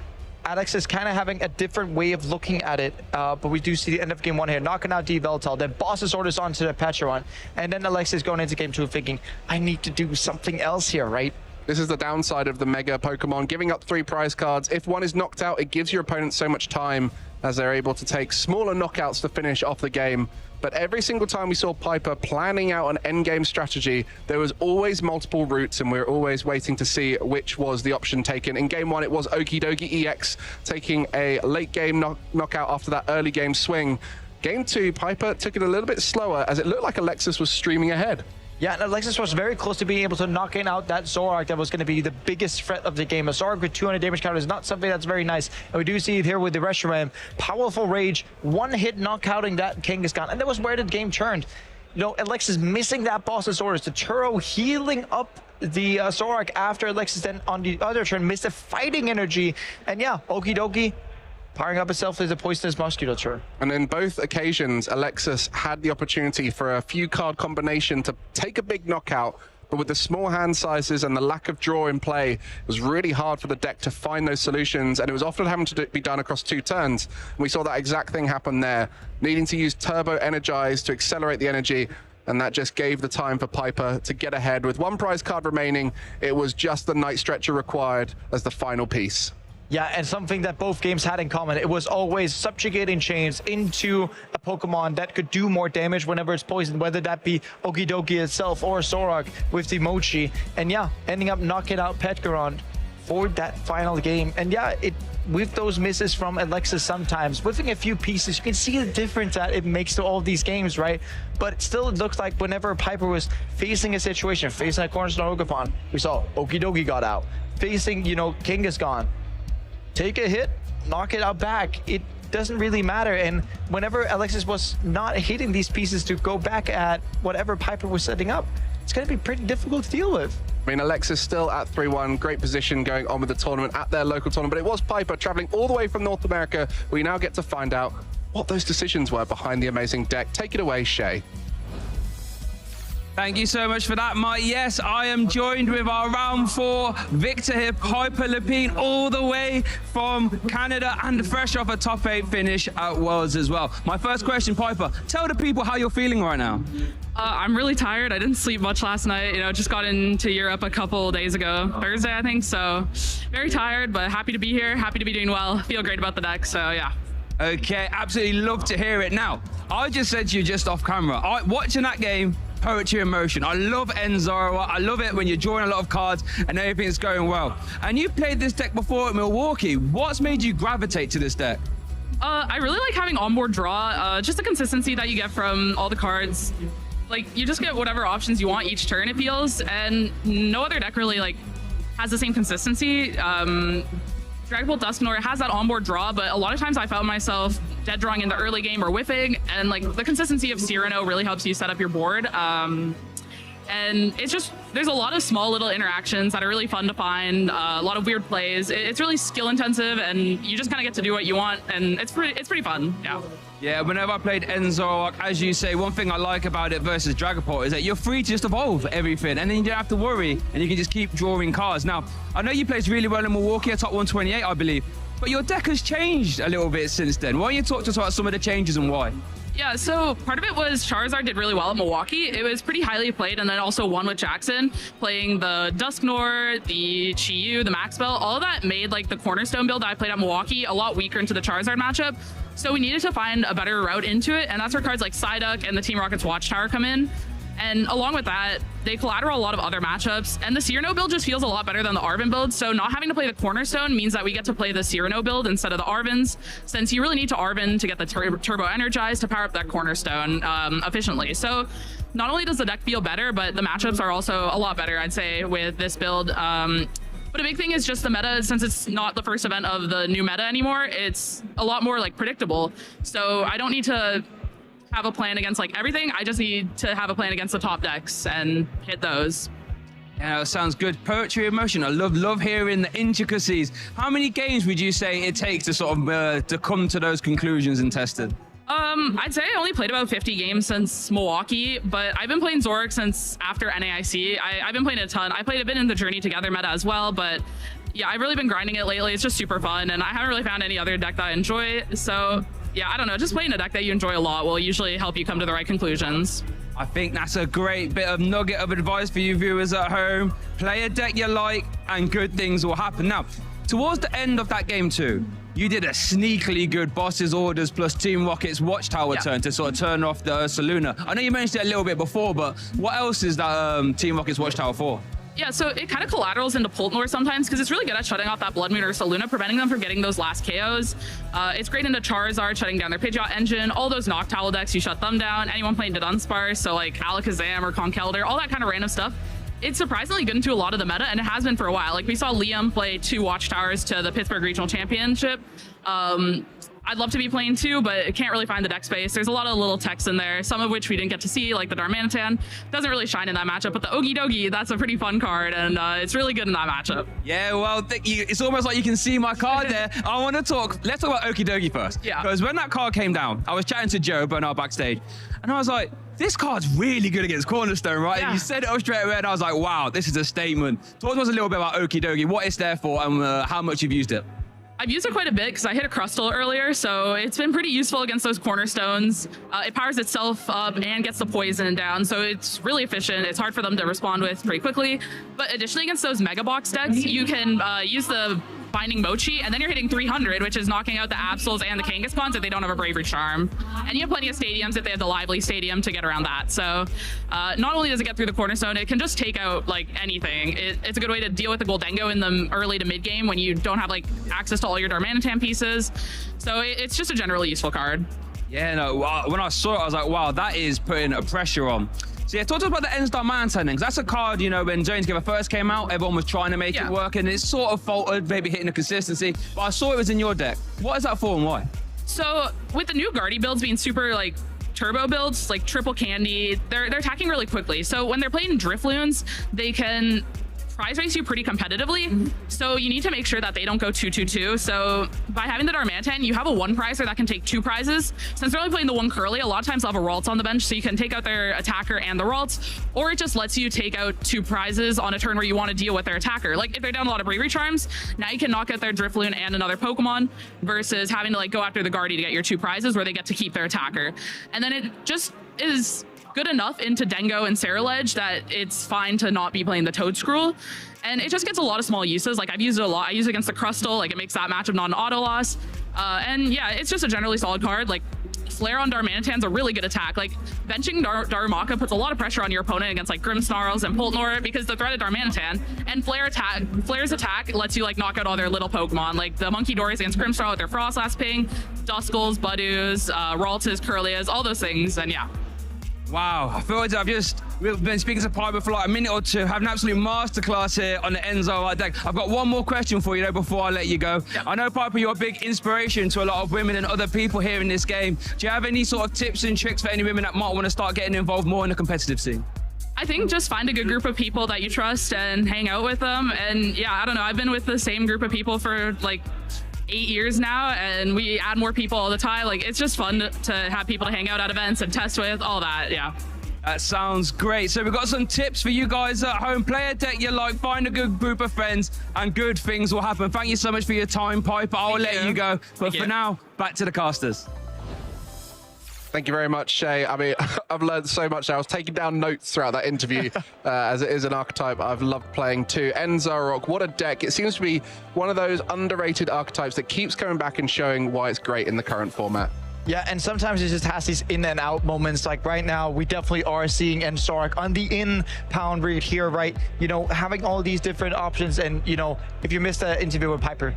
[SPEAKER 10] Alex is kind of having a different way of looking at it, but we do see the end of game 1 here, knocking out D-Veltal, then Boss's orders onto the Patcheron, and then Alexis going into game 2 thinking, I need to do something else here, right?
[SPEAKER 8] This is the downside of the Mega Pokemon, giving up 3 prize cards. If one is knocked out, it gives your opponent so much time as they're able to take smaller knockouts to finish off the game. But every single time we saw Piper planning out an endgame strategy, there was always multiple routes, and we were always waiting to see which was the option taken. In game 1, it was Okie Dokie EX taking a late game knockout after that early game swing. Game 2, Piper took it a little bit slower as it looked like Alexis was streaming ahead.
[SPEAKER 10] Yeah, and Alexis was very close to being able to knock out that Zoroark that was going to be the biggest threat of the game. A Zoroark with 200 damage counter is not something that's very nice. And we do see it here with the Reshiram. Powerful Rage, one-hit knockouting that Kangaskhan. And that was where the game turned. You know, Alexis missing that boss's orders. The Turo healing up the Zoroark after Alexis then on the other turn missed the fighting energy. And yeah, okie dokie. Powering up itself as a poisonous musculature.
[SPEAKER 8] And in both occasions, Alexis had the opportunity for a few card combination to take a big knockout, but with the small hand sizes and the lack of draw in play, it was really hard for the deck to find those solutions, and it was often having to be done across 2 turns. And we saw that exact thing happen there, needing to use Turbo Energize to accelerate the energy, and that just gave the time for Piper to get ahead. With 1 prize card remaining, it was just the Night Stretcher required as the final piece.
[SPEAKER 10] Yeah, and something that both games had in common, it was always subjugating chains into a Pokemon that could do more damage whenever it's poisoned, whether that be Okie Dokie itself or Zoroark with the Mochi. And yeah, ending up knocking out Petgaron for that final game. And yeah, with those misses from Alexis sometimes, within a few pieces, you can see the difference that it makes to all these games, right? But still, it looks like whenever Piper was facing a situation, facing a Cornerstone Ogerpon, we saw Okie Dokie got out. Facing, you know, Kangaskhan, take a hit, knock it out back. It doesn't really matter. And whenever Alexis was not hitting these pieces to go back at whatever Piper was setting up, it's going to be pretty difficult to deal with.
[SPEAKER 8] I mean, Alexis still at 3-1, great position going on with the tournament at their local tournament, but it was Piper traveling all the way from North America. We now get to find out what those decisions were behind the amazing deck. Take it away, Shay.
[SPEAKER 9] Thank you so much for that, Mike. Yes, I am joined with our round 4 victor here, Piper Lepine, all the way from Canada and fresh off a top 8 finish at Worlds as well. My first question, Piper, tell the people how you're feeling right now.
[SPEAKER 11] I'm really tired. I didn't sleep much last night. You know, just got into Europe a couple days ago, Thursday, I think. So very tired, but happy to be here, happy to be doing well. Feel great about the deck, so yeah.
[SPEAKER 9] Okay, absolutely love to hear it. Now, I just said to you just off camera, watching that game, poetry in motion. I love Enzora. I love it when you're drawing a lot of cards and everything's going well. And you played this deck before at Milwaukee. What's made you gravitate to this deck?
[SPEAKER 11] I really like having onboard draw, just the consistency that you get from all the cards. Like, you just get whatever options you want each turn, it feels, and no other deck really, like, has the same consistency. Dragon Ball Dusknoir has that onboard draw, but a lot of times I found myself dead drawing in the early game or whiffing, and like the consistency of Cyrano really helps you set up your board. And it's just, there's a lot of small little interactions that are really fun to find, a lot of weird plays. It's really skill intensive, and you just kind of get to do what you want, and it's pretty fun, yeah.
[SPEAKER 9] Yeah, whenever I played Enzora, as you say, one thing I like about it versus Dragapult is that you're free to just evolve everything, and then you don't have to worry, and you can just keep drawing cards. Now, I know you played really well in Milwaukee, a top 128, I believe, but your deck has changed a little bit since then. Why don't you talk to us about some of the changes and why?
[SPEAKER 11] Yeah, so part of it was Charizard did really well at Milwaukee. It was pretty highly played, and then also won with Jackson, playing the Dusknoir, the Chi-Yu, the Max Bell. All of that made like the Cornerstone build that I played at Milwaukee a lot weaker into the Charizard matchup. So we needed to find a better route into it, and that's where cards like Psyduck and the Team Rocket's Watchtower come in. And along with that, they collateral a lot of other matchups, and the Cyrano build just feels a lot better than the Arven build. So not having to play the Cornerstone means that we get to play the Cyrano build instead of the Arvens, since you really need to Arven to get the Turbo Energized to power up that Cornerstone efficiently. So not only does the deck feel better, but the matchups are also a lot better, I'd say, with this build. But a big thing is just the meta, since it's not the first event of the new meta anymore, it's a lot more like predictable. So I don't need to have a plan against like everything. I just need to have a plan against the top decks and hit those.
[SPEAKER 9] Yeah, that sounds good. Poetry of motion. I love hearing the intricacies. How many games would you say it takes to sort of to come to those conclusions and test it?
[SPEAKER 11] I'd say I only played about 50 games since Milwaukee, but I've been playing Zoric since after NAIC. I've been playing a ton. I played a bit in the Journey Together meta as well, but yeah, I've really been grinding it lately. It's just super fun, and I haven't really found any other deck that I enjoy. So yeah, I don't know, just playing a deck that you enjoy a lot will usually help you come to the right conclusions.
[SPEAKER 9] I think that's a great bit of nugget of advice for you viewers at home. Play a deck you like and good things will happen. Now, towards the end of that game too, you did a sneakily good Boss's Orders plus Team Rocket's Watchtower turn to sort of turn off the Saluna. I know you mentioned it a little bit before, but what else is that Team Rocket's Watchtower for?
[SPEAKER 11] Yeah, so it kind of collaterals into Poltnor sometimes because it's really good at shutting off that Blood Moon or Saluna, preventing them from getting those last KOs. It's great into Charizard, shutting down their Pidgeot engine. All those Noctowl decks, you shut them down. Anyone playing Dunsparce, so like Alakazam or Conkeldurr, all that kind of random stuff. It's surprisingly good into a lot of the meta, and it has been for a while. Like we saw Liam play 2 Watchtowers to the Pittsburgh Regional Championship. I'd love to be playing 2, but it can't really find the deck space. There's a lot of little techs in there, some of which we didn't get to see, like the Darmanitan. Doesn't really shine in that matchup, but the Ogie Dogie, that's a pretty fun card, and it's really good in that matchup.
[SPEAKER 9] Yeah, well, it's almost like you can see my card there. I want to let's talk about Okie Dogie first.
[SPEAKER 11] Yeah.
[SPEAKER 9] Because when that card came down, I was chatting to Joe Bernard backstage, and I was like, this card's really good against Cornerstone, right?
[SPEAKER 11] Yeah.
[SPEAKER 9] And you said it up straight away, and I was like, wow, this is a statement. Talk to us a little bit about Okie Dogie, what it's there for, and how much you've used it.
[SPEAKER 11] I've used it quite a bit because I hit a Crustle earlier, so it's been pretty useful against those Cornerstones. It powers itself up and gets the poison down, so it's really efficient. It's hard for them to respond with pretty quickly. But additionally, against those Mega Box decks, you can use the Binding Mochi, and then you're hitting 300, which is knocking out the Absols and the Kangaskons if they don't have a Bravery Charm. And you have plenty of stadiums if they have the Lively Stadium to get around that. So not only does it get through the Cornerstone, it can just take out like anything. It's a good way to deal with the Goldengo in the early to mid game when you don't have like access to all your Darmanitan pieces. So it's just a generally useful card.
[SPEAKER 9] Yeah, no, when I saw it, I was like, wow, that is putting a pressure on. So yeah, talk to us about the Ends Darmanitan, because that's a card, you know, when Jones Together first came out, everyone was trying to make it work, and it sort of faltered, maybe hitting the consistency. But I saw it was in your deck. What is that for and why?
[SPEAKER 11] So with the new Guardy builds being super like turbo builds, like triple candy, they're attacking really quickly. So when they're playing Drifloons, they can prize race you pretty competitively. So you need to make sure that they don't go 2-2-2. So by having the Darmanitan, you have a 1 prizer that can take 2 prizes. Since they're only playing the 1 Curly, a lot of times they'll have a Ralts on the bench, so you can take out their attacker and the Ralts, or it just lets you take out 2 prizes on a turn where you want to deal with their attacker. Like if they're down a lot of Bravery Charms, now you can knock out their Drifloon and another Pokemon versus having to like go after the Guardy to get your 2 prizes where they get to keep their attacker. And then it just is good enough into Dengo and Ceruledge that it's fine to not be playing the Toedscruel. And it just gets a lot of small uses. Like I've used it a lot. I use it against the Crustle, like it makes that matchup not an auto loss. And yeah, it's just a generally solid card. Like Flare on Darmanitan's a really good attack. Like benching Darumaka puts a lot of pressure on your opponent against like Grimmsnarls and Poltnor because the threat of Darmanitan, and Flare's attack lets you like knock out all their little Pokemon. Like the Monkey Doors against Grimmsnarl with their Frostlass Ping, Duskulls, Budoos, Ralts, Curlias, all those things. And yeah.
[SPEAKER 9] Wow, I feel like we've been speaking to Piper for like a minute or two, have an absolute masterclass here on the Enzo deck. I've got one more question for you though before I let you go. Yeah. I know, Piper, you're a big inspiration to a lot of women and other people here in this game. Do you have any sort of tips and tricks for any women that might want to start getting involved more in the competitive scene?
[SPEAKER 11] I think just find a good group of people that you trust and hang out with them. And yeah, I don't know, I've been with the same group of people for like 8 years now, and we add more people all the time. Like it's just fun to have people to hang out at events and test with, all that. Yeah,
[SPEAKER 9] that sounds great. So we've got some tips for you guys at home. Play a deck you like, find a good group of friends, and good things will happen. Thank you so much for your time, Piper. I'll let you go, but for now, back to the casters.
[SPEAKER 8] Thank you very much, Shay. I mean, I've learned so much. I was taking down notes throughout that interview, as it is an archetype I've loved playing too. Enzarok, what a deck. It seems to be one of those underrated archetypes that keeps coming back and showing why it's great in the current format.
[SPEAKER 10] Yeah, and sometimes it just has these in and out moments. Like right now, we definitely are seeing Enzarok on the in-pound read here, right? You know, having all these different options. And, you know, if you missed the interview with Piper,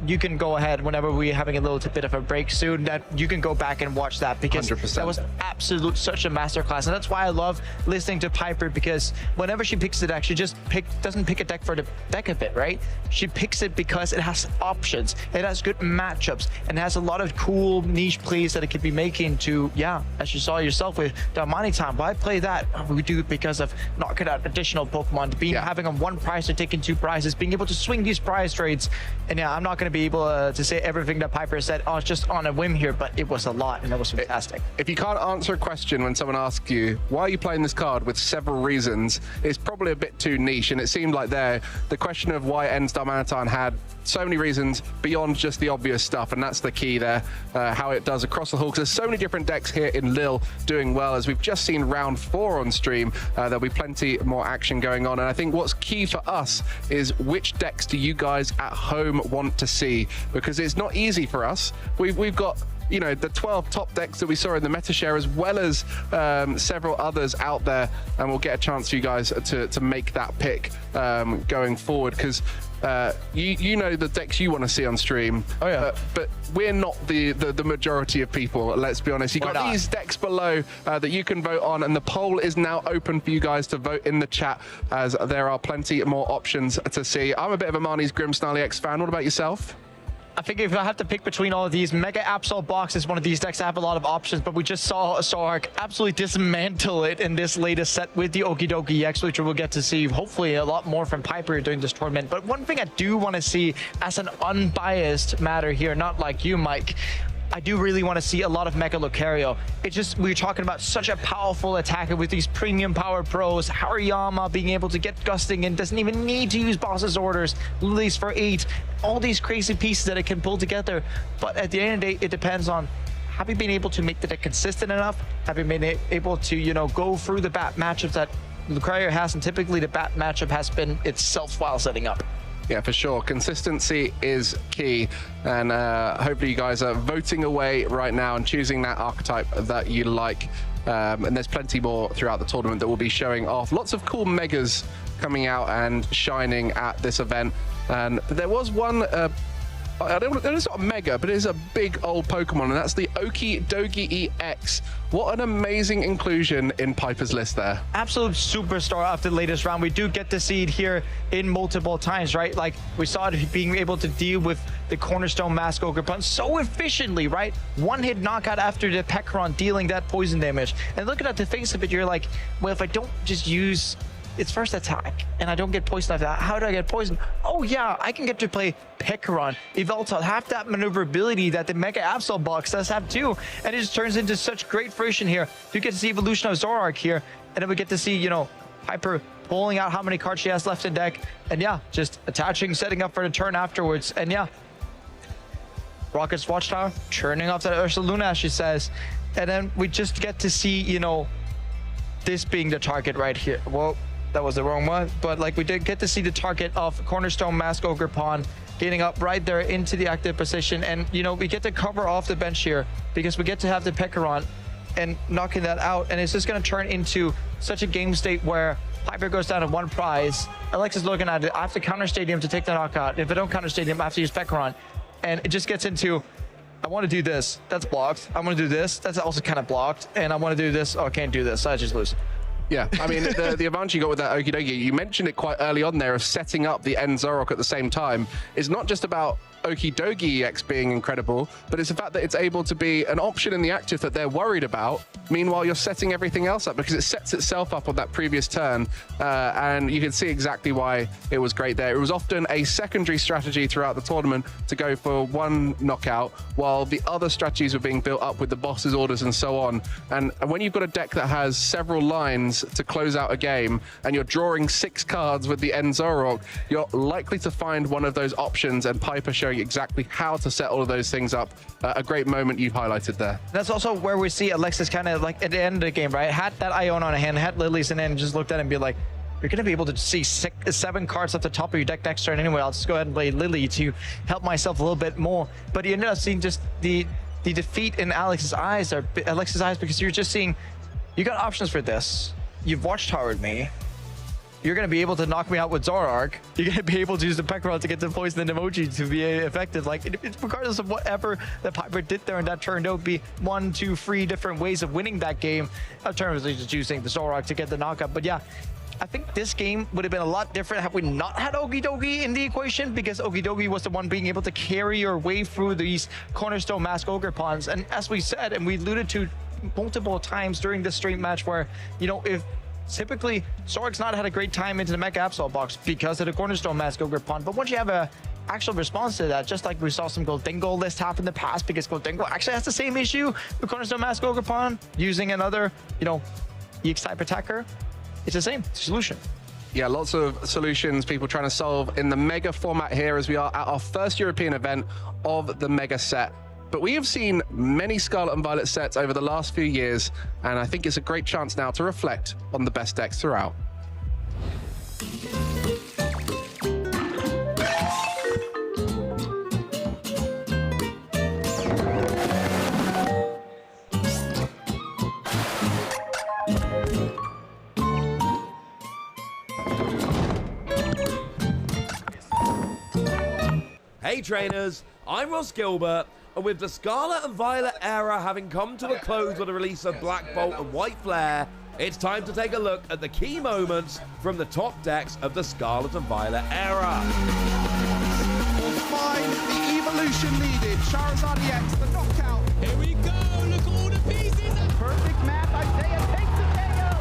[SPEAKER 10] you can go ahead whenever we're having a little bit of a break soon, that you can go back and watch that, because
[SPEAKER 8] 100%.
[SPEAKER 10] that was absolute such a masterclass. And that's why I love listening to Piper, because whenever she picks a deck, she just doesn't pick a deck for the deck of it, right? She picks it because it has options, it has good matchups, and has a lot of cool niche plays that it could be making to, yeah, as you saw yourself with the money time. Why play that? We do it because of knocking out additional Pokemon, having on one prize or taking two prizes, being able to swing these prize trades. And yeah, I'm not going to be able to say everything that Piper said, oh, it's just on a whim here, but it was a lot, and it was fantastic.
[SPEAKER 8] If you can't answer a question when someone asks you, why are you playing this card with several reasons, it's probably a bit too niche. And it seemed like the question of why Ends Darmanitan had so many reasons beyond just the obvious stuff, and that's the key there, how it does across the hall, because there's so many different decks here in Lille doing well. As we've just seen round 4 on stream, there'll be plenty more action going on, and I think what's key for us is which decks do you guys at home want to see, because it's not easy for us. We've got, you know, the 12 top decks that we saw in the meta share, as well as several others out there, and we'll get a chance for you guys to make that pick going forward, because you know the decks you want to see on stream. Oh yeah. But we're not the majority of people, let's be honest. You've got these decks below that you can vote on, and the poll is now open for you guys to vote in the chat, as there are plenty more options to see. I'm a bit of a Marnie's Grim Snarly X fan. What about yourself?
[SPEAKER 10] I think if I have to pick between all of these, Mega Absol Box is one of these decks that have a lot of options, but we just saw Zorak absolutely dismantle it in this latest set with the Okidoki X, which we'll get to see hopefully a lot more from Piper during this tournament. But one thing I do want to see as an unbiased matter here, not like you, Mike, I do really want to see a lot of Mega Lucario. It's just, we're talking about such a powerful attacker with these premium power pros. Hariyama being able to get gusting and doesn't even need to use boss's orders. Lilies for 8. All these crazy pieces that it can pull together. But at the end of the day, it depends on, have you been able to make the deck consistent enough? Have you been able to, you know, go through the bat matchups that Lucario has? And typically the bat matchup has been itself while setting up.
[SPEAKER 8] Yeah, for sure. Consistency is key, and hopefully you guys are voting away right now and choosing that archetype that you like. And there's plenty more throughout the tournament that will be showing off. Lots of cool megas coming out and shining at this event. And there was one, it's not a mega, but it is a big old Pokemon, and that's the Okidogi EX. What an amazing inclusion in Piper's list there. Absolute
[SPEAKER 10] superstar after the latest round. We do get to see it here in multiple times, right? Like, we saw it being able to deal with the Cornerstone Mask Ogre Punch so efficiently, right? One hit knockout after the Pekron, dealing that poison damage. And looking at the face of it, you're like, well, if I don't just use its first attack and I don't get poisoned after that, how do I get poisoned? Oh yeah, I can get to play Pekron, Yveltal, have that maneuverability that the Mega Absol box does have too, and it just turns into such great fruition here. You get to see evolution of Zorak here, and then we get to see, you know, Piper pulling out how many cards she has left in deck, and yeah, just attaching, setting up for the turn afterwards. And yeah, Rocket's Watchtower, turning off that Ursaluna, as she says, and then we just get to see, you know, this being the target right here. Well, that was the wrong one, but like, we did get to see the target of Cornerstone Mask Ogre Pawn getting up right there into the active position, and you know, we get to cover off the bench here because we get to have the Pekaron and knocking that out, and it's just going to turn into such a game state where Piper goes down to 1 prize. Alexis looking at it, I have to counter Stadium to take the knockout. If I don't counter Stadium, I have to use Pekaron, and it just gets into, I want to do this, that's blocked. I want to do this, that's also kind of blocked, and I want to do this, oh, I can't do this, so I just lose. Yeah, I mean, the advantage you got with that Okidogi, you mentioned it quite early on there, of setting up the End Zorok at the same time, is not just about Okidogi EX being incredible, but it's the fact that it's able to be an option in the active that they're worried about. Meanwhile, you're setting everything else up because it sets itself up on that previous turn, and you can see exactly why it was great there. It was often a secondary strategy throughout the tournament to go for 1 knockout, while the other strategies were being built up with the boss's orders and so on. And when you've got a deck that has several lines to close out a game, and you're drawing 6 cards with the End Zorok, you're likely to find one of those options, and Piper showing exactly how to set all of those things up. A great moment you've highlighted there. That's also where we see Alexis kind of like at the end of the game, right? Had that Iona on a hand, had Lilies in it, and just looked at it and be like, you're going to be able to see 7 cards at the top of your deck next turn anyway. I'll just go ahead and play Lily to help myself a little bit more. But you ended up seeing just the defeat in Alex's eyes, or Alex's eyes, because you're just seeing, you got options for this. You've watchtowered me. you're going to be able to knock me out with Zoroark. You're going to be able to use the Pekka to get the poison emoji to be effective. Like, regardless of whatever the Piper did there in that turn, there would be 1, 2, 3 different ways of winning that game in terms of just using the Zoroark to get the knockout. But yeah, I think this game would have been a lot different had we not had Okidogi in the equation, because Okidogi was the one being able to carry your way through these Cornerstone Mask Ogre Pawns. And as we said, and we alluded to multiple times during this stream match, where, you know, if typically Zoroark's not had a great time into the Mega Absol box because of the Cornerstone Mask Ogre Pawn, but once you have a actual response to that, just like we saw some Goldingo list happen in the past, because Goldingo actually has the same issue with Cornerstone Mask Ogre Pawn using another, you know, EX type attacker. It's the same solution.
[SPEAKER 8] Yeah, lots of solutions people trying to solve in the Mega format here, as we are at our first European event of the Mega set. But we have seen many Scarlet and Violet sets over the last few years, and I think it's a great chance now to reflect on the best decks throughout.
[SPEAKER 6] Hey trainers, I'm Ross Gilbert, and with the Scarlet and Violet era having come to a close with the release of Black Bolt and White Flare, it's time to take a look at the key moments from the top decks of the Scarlet and Violet era.
[SPEAKER 8] We'll find the evolution needed. Charizard EX, the knockout.
[SPEAKER 12] Here we go, look at all the pieces.
[SPEAKER 13] Perfect map, Isaiah takes the KO.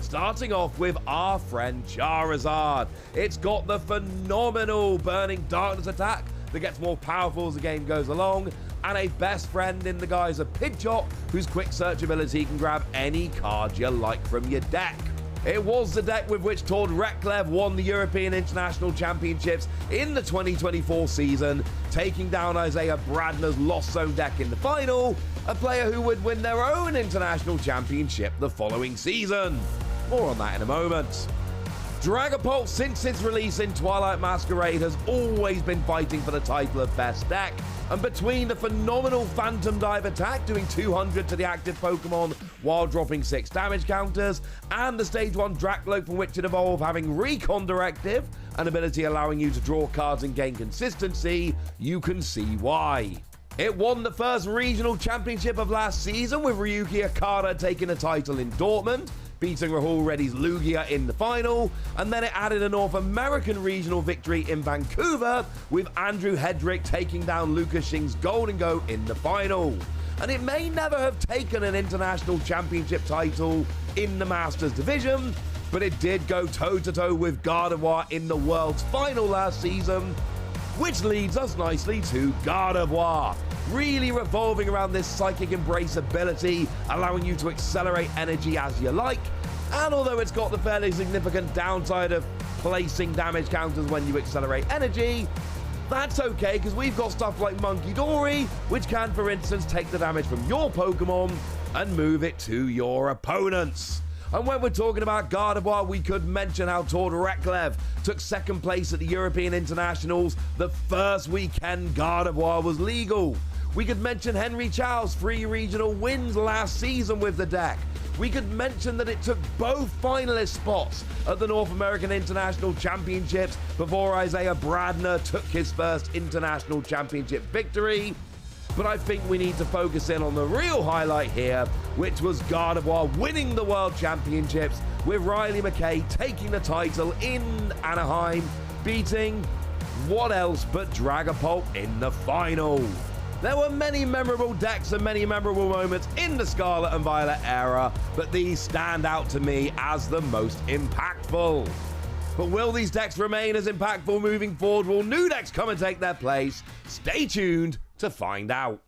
[SPEAKER 6] Starting off with our friend Charizard. It's got the phenomenal Burning Darkness attack that gets more powerful as the game goes along, and a best friend in the guise of Pidgeot, whose quick search ability can grab any card you like from your deck. It was the deck with which Tord Reklev won the European International Championships in the 2024 season, taking down Isaiah Bradner's Lost Zone deck in the final, a player who would win their own international championship the following season. More on that in a moment. Dragapult, since its release in Twilight Masquerade, has always been fighting for the title of best deck, and between the phenomenal Phantom Dive attack doing 200 to the active Pokemon while dropping 6 damage counters, and the Stage 1 Dracloak from which it evolved having Recon Directive, an ability allowing you to draw cards and gain consistency, you can see why. It won the first regional championship of last season, with Ryuki Okada taking the title in Dortmund, beating Rahul Reddy's Lugia in the final, and then it added a North American regional victory in Vancouver, with Andrew Hedrick taking down Lucas Shing's Golden Go in the final. And it may never have taken an international championship title in the Masters division, but it did go toe-to-toe with Gardevoir in the World's final last season, which leads us nicely to Gardevoir, really revolving around this Psychic Embrace ability, allowing you to accelerate energy as you like, and although it's got the fairly significant downside of placing damage counters when you accelerate energy, that's okay, because we've got stuff like Monkey Dory, which can, for instance, take the damage from your Pokemon and move it to your opponents. And when we're talking about Gardevoir, we could mention how Tord Reklev took second place at the European Internationals the first weekend Gardevoir was legal. We could mention Henry Chow's 3 regional wins last season with the deck. We could mention that it took both finalist spots at the North American International Championships before Isaiah Bradner took his first International Championship victory. But I think we need to focus in on the real highlight here, which was Gardevoir winning the World Championships, with Riley McKay taking the title in Anaheim, beating what else but Dragapult in the final. There were many memorable decks and many memorable moments in the Scarlet and Violet era, but these stand out to me as the most impactful. But will these decks remain as impactful moving forward? Will new decks come and take their place? Stay tuned to find out.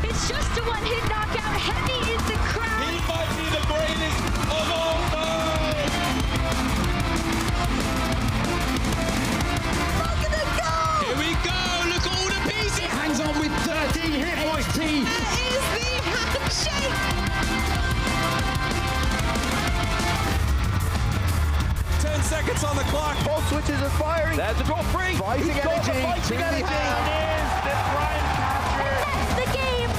[SPEAKER 5] It's just a one-hit knockout. Heavy is the crowd.
[SPEAKER 12] He might be the greatest of all time.
[SPEAKER 4] Look at it go!
[SPEAKER 12] Here we go. Look at all the pieces.
[SPEAKER 13] Hangs on with 13 hit points, team.
[SPEAKER 4] That is the handshake!
[SPEAKER 12] 10 seconds on the clock.
[SPEAKER 13] Both switches are firing.
[SPEAKER 6] There's the draw free.
[SPEAKER 13] Fighting energy.
[SPEAKER 6] Fighting energy.
[SPEAKER 5] That's the game.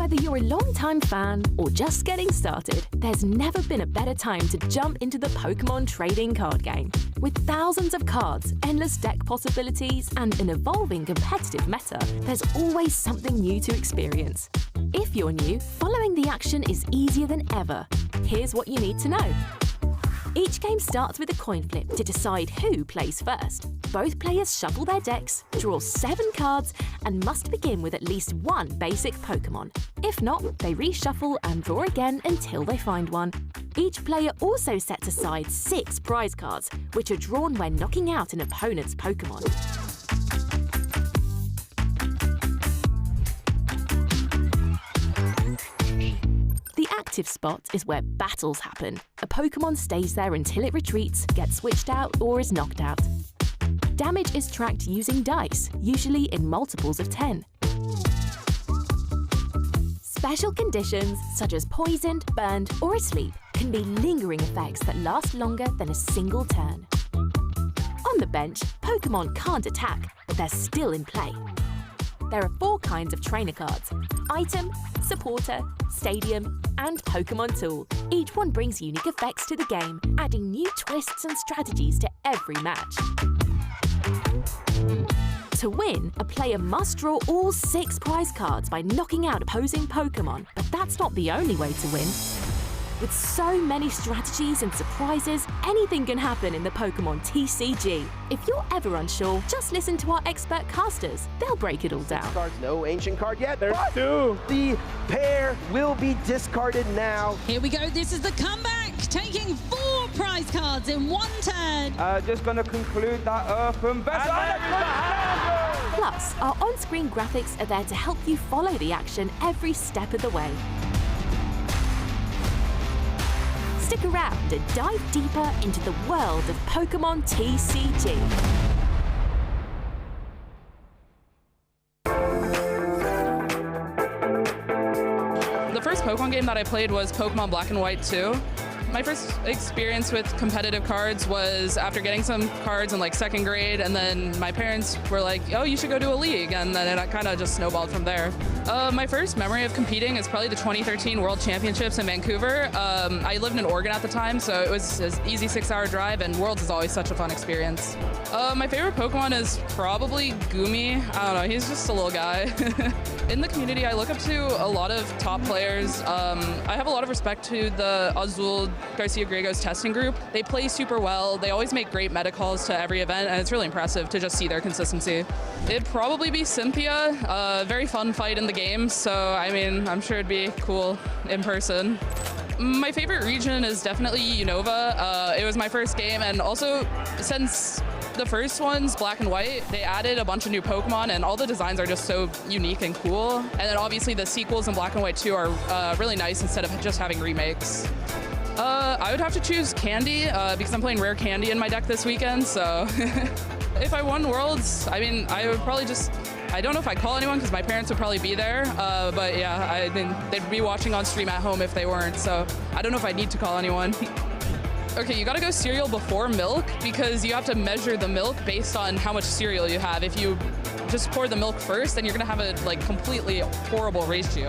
[SPEAKER 14] Whether you're a long-time fan or just getting started, there's never been a better time to jump into the Pokémon trading card game. With thousands of cards, endless deck possibilities, and an evolving competitive meta, there's always something new to experience. If you're new, following the action is easier than ever. Here's what you need to know. Each game starts with a coin flip to decide who plays first. Both players shuffle their decks, draw 7 cards, and must begin with at least one basic Pokémon. If not, they reshuffle and draw again until they find one. Each player also sets aside 6 prize cards, which are drawn when knocking out an opponent's Pokémon. The active spot is where battles happen. A Pokémon stays there until it retreats, gets switched out, or is knocked out. Damage is tracked using dice, usually in multiples of 10. Special conditions, such as poisoned, burned, or asleep, can be lingering effects that last longer than a single turn. On the bench, Pokémon can't attack, but they're still in play. There are 4 kinds of trainer cards: Item, Supporter, Stadium, and Pokémon Tool. Each one brings unique effects to the game, adding new twists and strategies to every match. To win, a player must draw all 6 prize cards by knocking out opposing Pokémon, but that's not the only way to win. With so many strategies and surprises, anything can happen in the Pokémon TCG. If you're ever unsure, just listen to our expert casters. They'll break it all down.
[SPEAKER 13] Cards, no ancient card yet. There's 2. The pair will be discarded now.
[SPEAKER 15] Here we go. This is the comeback, taking 4 prize cards in 1 turn.
[SPEAKER 13] Just going to conclude that Earthen Vessel.
[SPEAKER 14] Plus, our on-screen graphics are there to help you follow the action every step of the way. Stick around and dive deeper into the world of Pokémon TCG.
[SPEAKER 11] The first Pokemon game that I played was Pokemon Black and White 2. My first experience with competitive cards was after getting some cards in like 2nd grade, and then my parents were like, oh, you should go to a league, and then it kind of just snowballed from there. My first memory of competing is probably the 2013 World Championships in Vancouver. I lived in Oregon at the time, so it was an easy 6-hour drive, and Worlds is always such a fun experience. My favorite Pokemon is probably Gumi. I don't know, he's just a little guy. In the community, I look up to a lot of top players. I have a lot of respect to the Azul Garcia Griego's testing group. They play super well. They always make great meta calls to every event, and it's really impressive to just see their consistency. It'd probably be Cynthia. Very fun fight in the game, so I mean, I'm sure it'd be cool in person. My favorite region is definitely Unova. It was my first game, and also since the first one's Black and White, they added a bunch of new Pokemon, and all the designs are just so unique and cool. And then obviously the sequels in Black and White 2 are really nice instead of just having remakes. I would have to choose Candy because I'm playing Rare Candy in my deck this weekend, so if I won Worlds, I mean, I would probably just, I don't know if I'd call anyone because my parents would probably be there, but yeah, I mean, they'd be watching on stream at home if they weren't, so I don't know if I'd need to call anyone. Okay, you gotta go cereal before milk because you have to measure the milk based on how much cereal you have. If you just pour the milk first, then you're gonna have a like completely horrible ratio.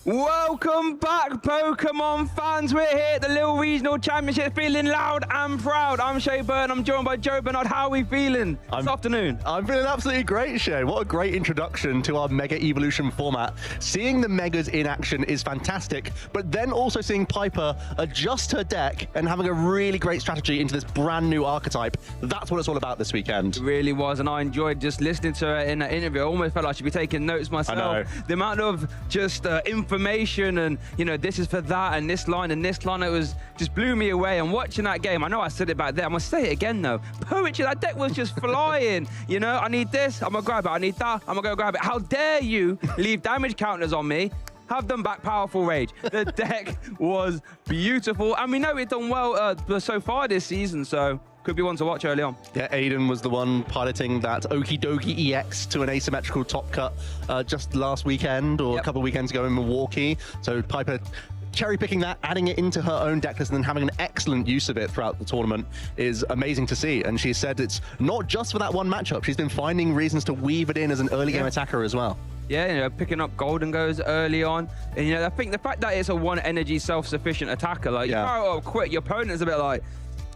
[SPEAKER 16] Welcome back, Pokemon fans. We're here at the Lille Regional Championships, feeling loud and proud. I'm Shay Byrne. I'm joined by Joe Bernard. How are we feeling this afternoon?
[SPEAKER 17] I'm feeling absolutely great, Shay. What a great introduction to our Mega Evolution format. Seeing the Megas in action is fantastic, but then also seeing Piper adjust her deck and having a really great strategy into this brand new archetype. That's what it's all about this weekend.
[SPEAKER 16] It really was, and I enjoyed just listening to her in that interview. I almost felt like I should be taking notes myself.
[SPEAKER 17] I know.
[SPEAKER 16] The amount of just info information and, you know, this is for that and this line and this line. It was just blew me away. And watching that game, I know I said it back there. I'm going to say it again, though. Poetry, that deck was just flying. You know, I need this, I'm going to grab it. I need that, I'm going to go grab it. How dare you leave damage counters on me? Have them back, powerful rage. The deck was beautiful. And we know it's done well so far this season, so could be one to watch early on.
[SPEAKER 17] Yeah, Aiden was the one piloting that Okie Dokie EX to an asymmetrical top cut just last weekend or a couple of weekends ago in Milwaukee. So Piper cherry-picking that, adding it into her own deck list, and then having an excellent use of it throughout the tournament is amazing to see. And she said it's not just for that one matchup. She's been finding reasons to weave it in as an early game attacker as well.
[SPEAKER 16] Yeah, you know, picking up golden goes early on. And, you know, I think the fact that it's a one energy self-sufficient attacker, like, you throw it up quick, your opponent's a bit like,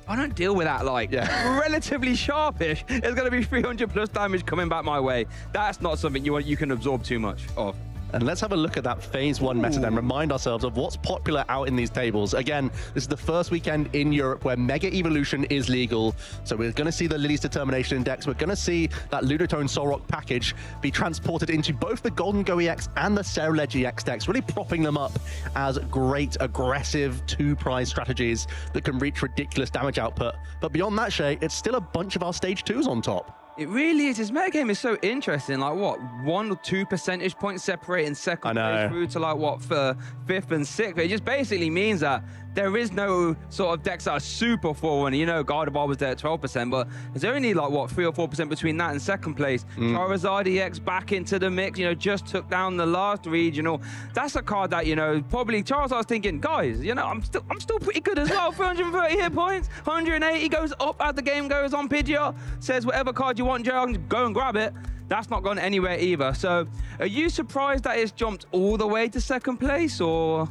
[SPEAKER 16] I don't deal with that, like, relatively sharpish. It's going to be 300 plus damage coming back my way. That's not something you can absorb too much of.
[SPEAKER 17] And let's have a look at that phase 1 meta then, remind ourselves of what's popular out in these tables. Again, this is the first weekend in Europe where Mega Evolution is legal. So we're going to see the Lily's Determination Index. We're going to see that Ludotone Solrock package be transported into both the Golden Go EX and the Ceruledge EX decks, really propping them up as great, aggressive 2-prize strategies that can reach ridiculous damage output. But beyond that, Shay, it's still a bunch of our stage 2s on top.
[SPEAKER 16] It really is. This metagame is so interesting. Like, what, 1 or 2 percentage points separating second place through to, like, what, for 5th and 6th? It just basically means that there is no sort of decks that are super forward. You know, Gardevoir was there at 12%, but there's only, like, what, 3 or 4% between that and second place. Charizard EX back into the mix, you know, just took down the last regional. That's a card that, you know, probably Charizard's thinking, guys, you know, I'm still pretty good as well. 330 hit points, 180 goes up as the game goes on. Pidgeot says, whatever card you want, Joe, go and grab it. That's not gone anywhere either. So are you surprised that it's jumped all the way to second place, or?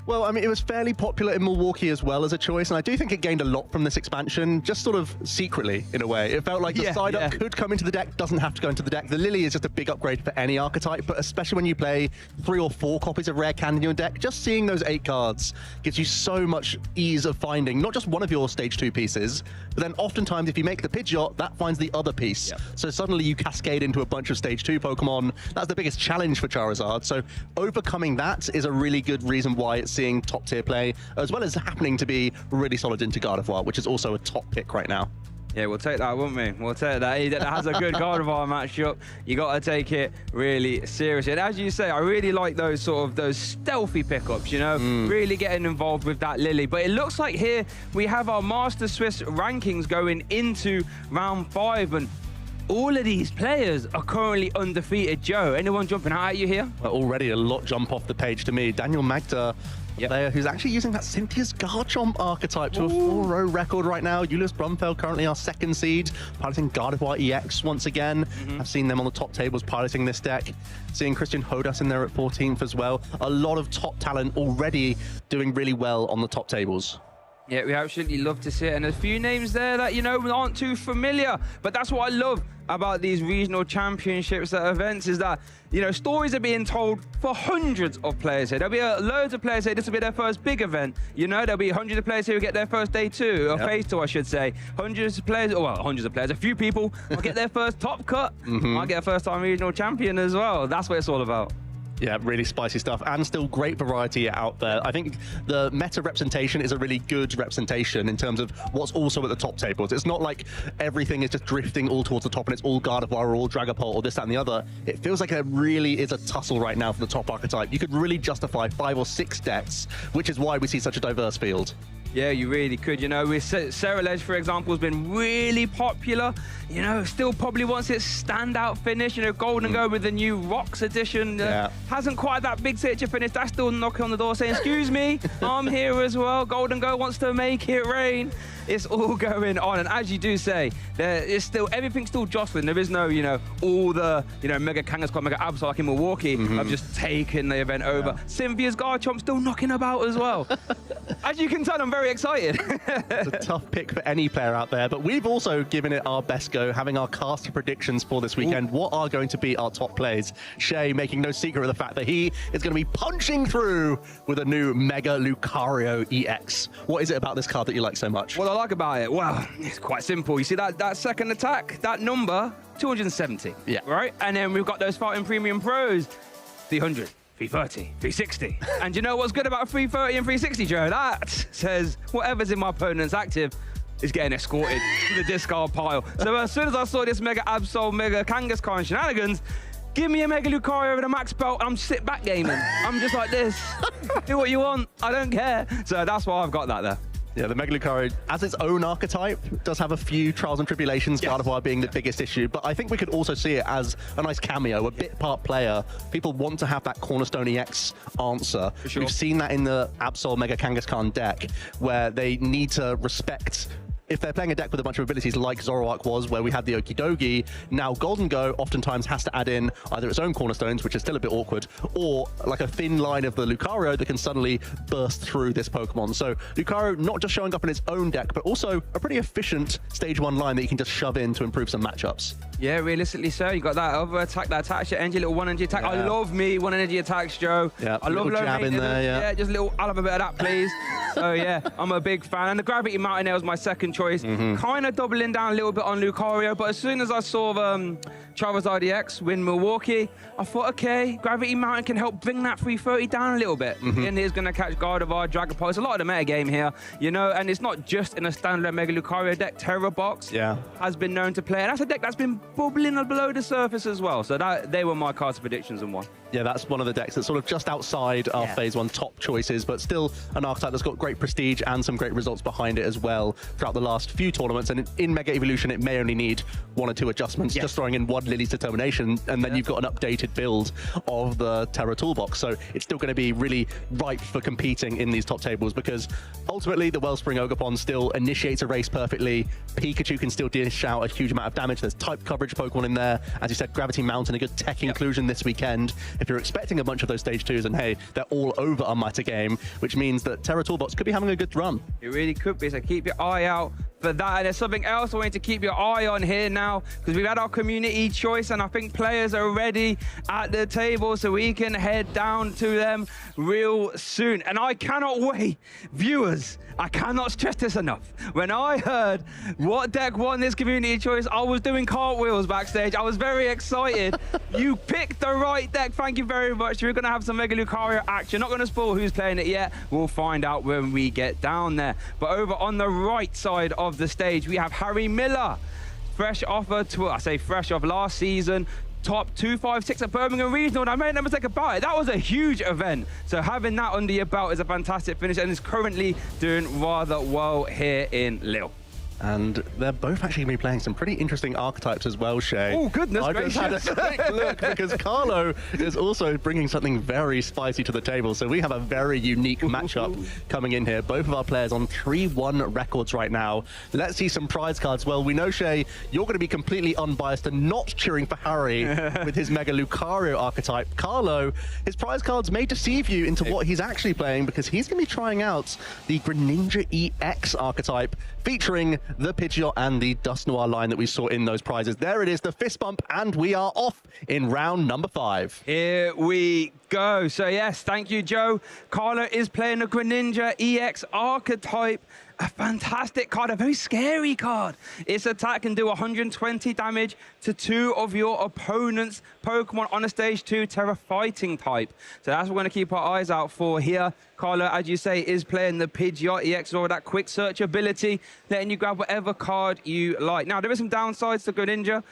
[SPEAKER 17] Well, I mean, it was fairly popular in Milwaukee as well as a choice, and I do think it gained a lot from this expansion, just sort of secretly, in a way. It felt like the side-up could come into the deck, doesn't have to go into the deck. The Lily is just a big upgrade for any archetype, but especially when you play 3 or 4 copies of Rare Candy in your deck, just seeing those 8 cards gives you so much ease of finding not just one of your stage 2 pieces, but then oftentimes if you make the Pidgeot, that finds the other piece. So suddenly you cascade into a bunch of stage 2 Pokemon. That's the biggest challenge for Charizard. So overcoming that is a really good reason why it's seeing top tier play, as well as happening to be really solid into Gardevoir, which is also a top pick right now.
[SPEAKER 16] Yeah, we'll take that, won't we? We'll take that. That has a good Gardevoir matchup. You got to take it really seriously. And as you say, I really like those stealthy pickups, you know, really getting involved with that Lily. But it looks like here we have our Master Swiss rankings going into round 5, and all of these players are currently undefeated. Joe, anyone jumping out at you here?
[SPEAKER 17] Well, already a lot jump off the page to me. Daniel Magda, player who's actually using that Cynthia's Garchomp archetype to a 4-row record right now. Julius Brumfeld currently our 2nd seed, piloting Gardevoir EX once again. I've seen them on the top tables piloting this deck. Seeing Christian Hodas in there at 14th as well. A lot of top talent already doing really well on the top tables.
[SPEAKER 16] Yeah, we absolutely love to see it. And a few names there that, you know, aren't too familiar. But that's what I love about these regional championships events, is that, you know, stories are being told for hundreds of players here. There'll be loads of players here. This will be their first big event. You know, there'll be hundreds of players here who get their first day 2, or phase 2, I should say. Hundreds of players, well, hundreds of players. A few people will get their first top cut. Might get a first-time regional champion as well. That's what it's all about.
[SPEAKER 17] Yeah, really spicy stuff, and still great variety out there. I think the meta representation is a really good representation in terms of what's also at the top tables. It's not like everything is just drifting all towards the top and it's all Gardevoir or all Dragapult or this, that, and the other. It feels like it really is a tussle right now for the top archetype. You could really justify 5 or 6 decks, which is why we see such a diverse field.
[SPEAKER 16] Yeah, you really could. You know, with Ceruledge, for example, has been really popular. You know, still probably wants its standout finish. You know, Golden Go with the new Rocks edition hasn't quite that big signature finish. That's still knocking on the door saying, excuse me, I'm here as well. Golden Go wants to make it rain. It's all going on. And as you do say, there is still, everything's still jostling. There is no, you know, all the, you know, Mega Kangaskhan, Mega Absol like in Milwaukee have just taken the event over. Cynthia's Garchomp still knocking about as well. As you can tell, I'm very excited.
[SPEAKER 17] It's a tough pick for any player out there, but we've also given it our best go, having our caster predictions for this weekend. What are going to be our top plays? Shay making no secret of the fact that he is going to be punching through with a new Mega Lucario EX. What is it about this card that you like so much?
[SPEAKER 16] What I like about it, well, it's quite simple. You see that second attack, that number, 270.
[SPEAKER 17] Yeah.
[SPEAKER 16] Right? And then we've got those Fighting Premium Pros, the 100. 330, 360. And you know what's good about 330 and 360, Joe? That says whatever's in my opponent's active is getting escorted to the discard pile. So as soon as I saw this Mega Absol, Mega Kangaskhan shenanigans, give me a Mega Lucario with a max belt and I'm sit back gaming. I'm just like this. Do what you want. I don't care. So that's why I've got that there.
[SPEAKER 17] Yeah, the Mega Lucario, as its own archetype, does have a few trials and tribulations, yes. Gardevoir being the biggest issue, but I think we could also see it as a nice cameo, a bit part player. People want to have that Cornerstone EX answer. Sure. We've seen that in the Absol Mega Kangaskhan deck, where they need to respect. If they're playing a deck with a bunch of abilities like Zoroark was, where we had the Okidogi, now Golden Go oftentimes has to add in either its own cornerstones, which is still a bit awkward, or like a thin line of the Lucario that can suddenly burst through this Pokemon. So Lucario not just showing up in its own deck, but also a pretty efficient stage 1 line that you can just shove in to improve some matchups.
[SPEAKER 16] Yeah, realistically so. You got that over attack, that attach your energy, little 1 energy attack. Yeah. I love me 1 energy attacks, Joe.
[SPEAKER 17] Yeah,
[SPEAKER 16] I love low
[SPEAKER 17] jab in there,
[SPEAKER 16] yeah, just a little, I'll have a bit of that, please. So yeah, I'm a big fan. And the Gravity Mountain Air was my second choice. Kind of doubling down a little bit on Lucario, but as soon as I saw Charizard EX win Milwaukee, I thought, okay, Gravity Mountain can help bring that 330 down a little bit. And he's going to catch Gardevoir, Dragapult. It's a lot of the metagame here, you know, and it's not just in a standard Mega Lucario deck. Terra Box has been known to play, and that's a deck that's been bubbling below the surface as well. So they were my cards predictions and one.
[SPEAKER 17] Yeah, that's one of the decks that's sort of just outside our Phase 1 top choices, but still an archetype that's got great prestige and some great results behind it as well throughout the last few tournaments. And in Mega Evolution, it may only need 1 or 2 adjustments, just throwing in 1 Lily's Determination, and then you've got an updated build of the Terra Toolbox. So it's still going to be really ripe for competing in these top tables, because ultimately the Wellspring Ogerpon still initiates a race perfectly. Pikachu can still dish out a huge amount of damage. There's type coverage Pokemon in there. As you said, Gravity Mountain, a good tech inclusion this weekend. If you're expecting a bunch of those stage 2s, and hey, they're all over on Metagame, which means that Terra Toolbox could be having a good run.
[SPEAKER 16] It really could be, so keep your eye out for that. And there's something else I want you to keep your eye on here now, because we've had our community choice, and I think players are ready at the table, so we can head down to them real soon. And I cannot wait, viewers, I cannot stress this enough. When I heard what deck won this community choice, I was doing cartwheels backstage. I was very excited. You picked the right deck. Thank you very much. We're going to have some Mega Lucario action. Not going to spoil who's playing it yet. We'll find out when we get down there. But over on the right side of the stage, we have Harry Miller. Fresh off last season. Top 256 at Birmingham Regional, and I made no mistake about it. That was a huge event. So having that under your belt is a fantastic finish, and is currently doing rather well here in Lille.
[SPEAKER 17] And they're both actually going to be playing some pretty interesting archetypes as well, Shay.
[SPEAKER 16] Oh, goodness gracious.
[SPEAKER 17] I just had a quick look, because Carlo is also bringing something very spicy to the table. So we have a very unique matchup coming in here. Both of our players on 3-1 records right now. Let's see some prize cards. Well, we know, Shay, you're going to be completely unbiased and not cheering for Harry with his Mega Lucario archetype. Carlo, his prize cards may deceive you into what he's actually playing, because he's going to be trying out the Greninja EX archetype, featuring the Pidgeot and the Dusknoir line that we saw in those prizes. There it is, the fist bump, and we are off in round number 5.
[SPEAKER 16] Here we go. So yes, thank you, Joe. Carlo is playing a Greninja EX archetype. A fantastic card, a very scary card. Its attack can do 120 damage to 2 of your opponent's Pokemon on a stage 2 Terra Fighting type. So that's what we're going to keep our eyes out for here. Carlo, as you say, is playing the Pidgeot EX or that quick search ability, letting you grab whatever card you like. Now, there is some downsides to Greninja.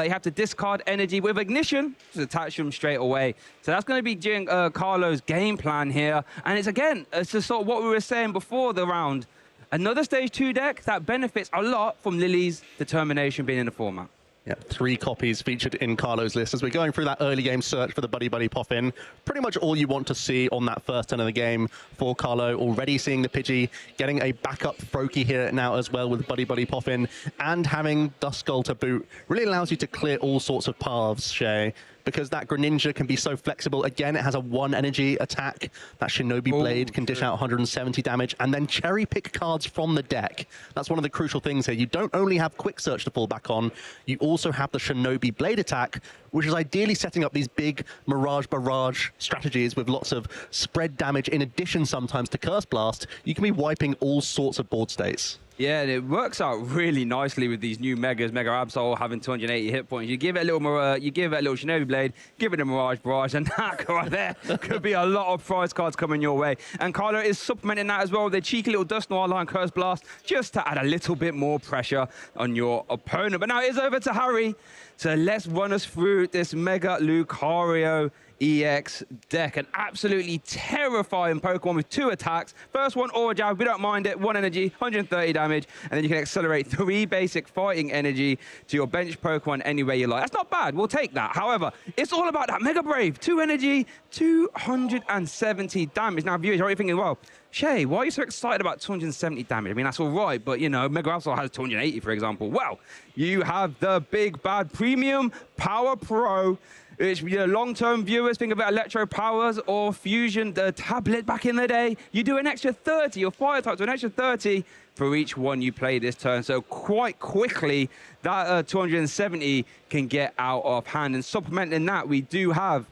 [SPEAKER 16] You have to discard energy with Ignition, just attach them straight away. So that's going to be during Carlo's game plan here. And it's just sort of what we were saying before the round. Another stage 2 deck that benefits a lot from Lily's Determination being in the format.
[SPEAKER 17] Yeah, 3 copies featured in Carlo's list. As we're going through that early game search for the Buddy Buddy Pop-In, pretty much all you want to see on that first turn of the game for Carlo. Already seeing the Pidgey, getting a backup Froakie here now as well with Buddy Buddy Pop-In, and having Duskull to boot really allows you to clear all sorts of paths, Shay, because that Greninja can be so flexible. Again, it has a 1 energy attack. That Shinobi Blade can dish out 170 damage, and then cherry pick cards from the deck. That's one of the crucial things here. You don't only have Quick Search to fall back on, you also have the Shinobi Blade attack, which is ideally setting up these big Mirage Barrage strategies with lots of spread damage in addition sometimes to Curse Blast. You can be wiping all sorts of board states.
[SPEAKER 16] Yeah, and it works out really nicely with these new Megas, Mega Absol having 280 hit points. You give it a little you give it a little Shinobi Blade, give it a Mirage Barrage, and that right there could be a lot of prize cards coming your way. And Carlo is supplementing that as well with a cheeky little Dust Noir Line Curse Blast, just to add a little bit more pressure on your opponent. But now it is over to Harry. So let's run us through this Mega Lucario EX deck. An absolutely terrifying Pokemon with 2 attacks. First one, Aura Jab, we don't mind it. 1 energy, 130 damage. And then you can accelerate 3 basic fighting energy to your bench Pokemon any way you like. That's not bad, we'll take that. However, it's all about that Mega Brave. 2 energy, 270 damage. Now viewers, you're already thinking, well, Shay, why are you so excited about 270 damage? I mean, that's all right, but, you know, Mega Absol has 280, for example. Well, you have the big bad Premium Power Pro, which, you know, long-term viewers think about Electro Powers or Fusion, the tablet back in the day. You do an extra 30, your fire type to an extra 30 for each one you play this turn. So quite quickly, that 270 can get out of hand. And supplementing that, we do have,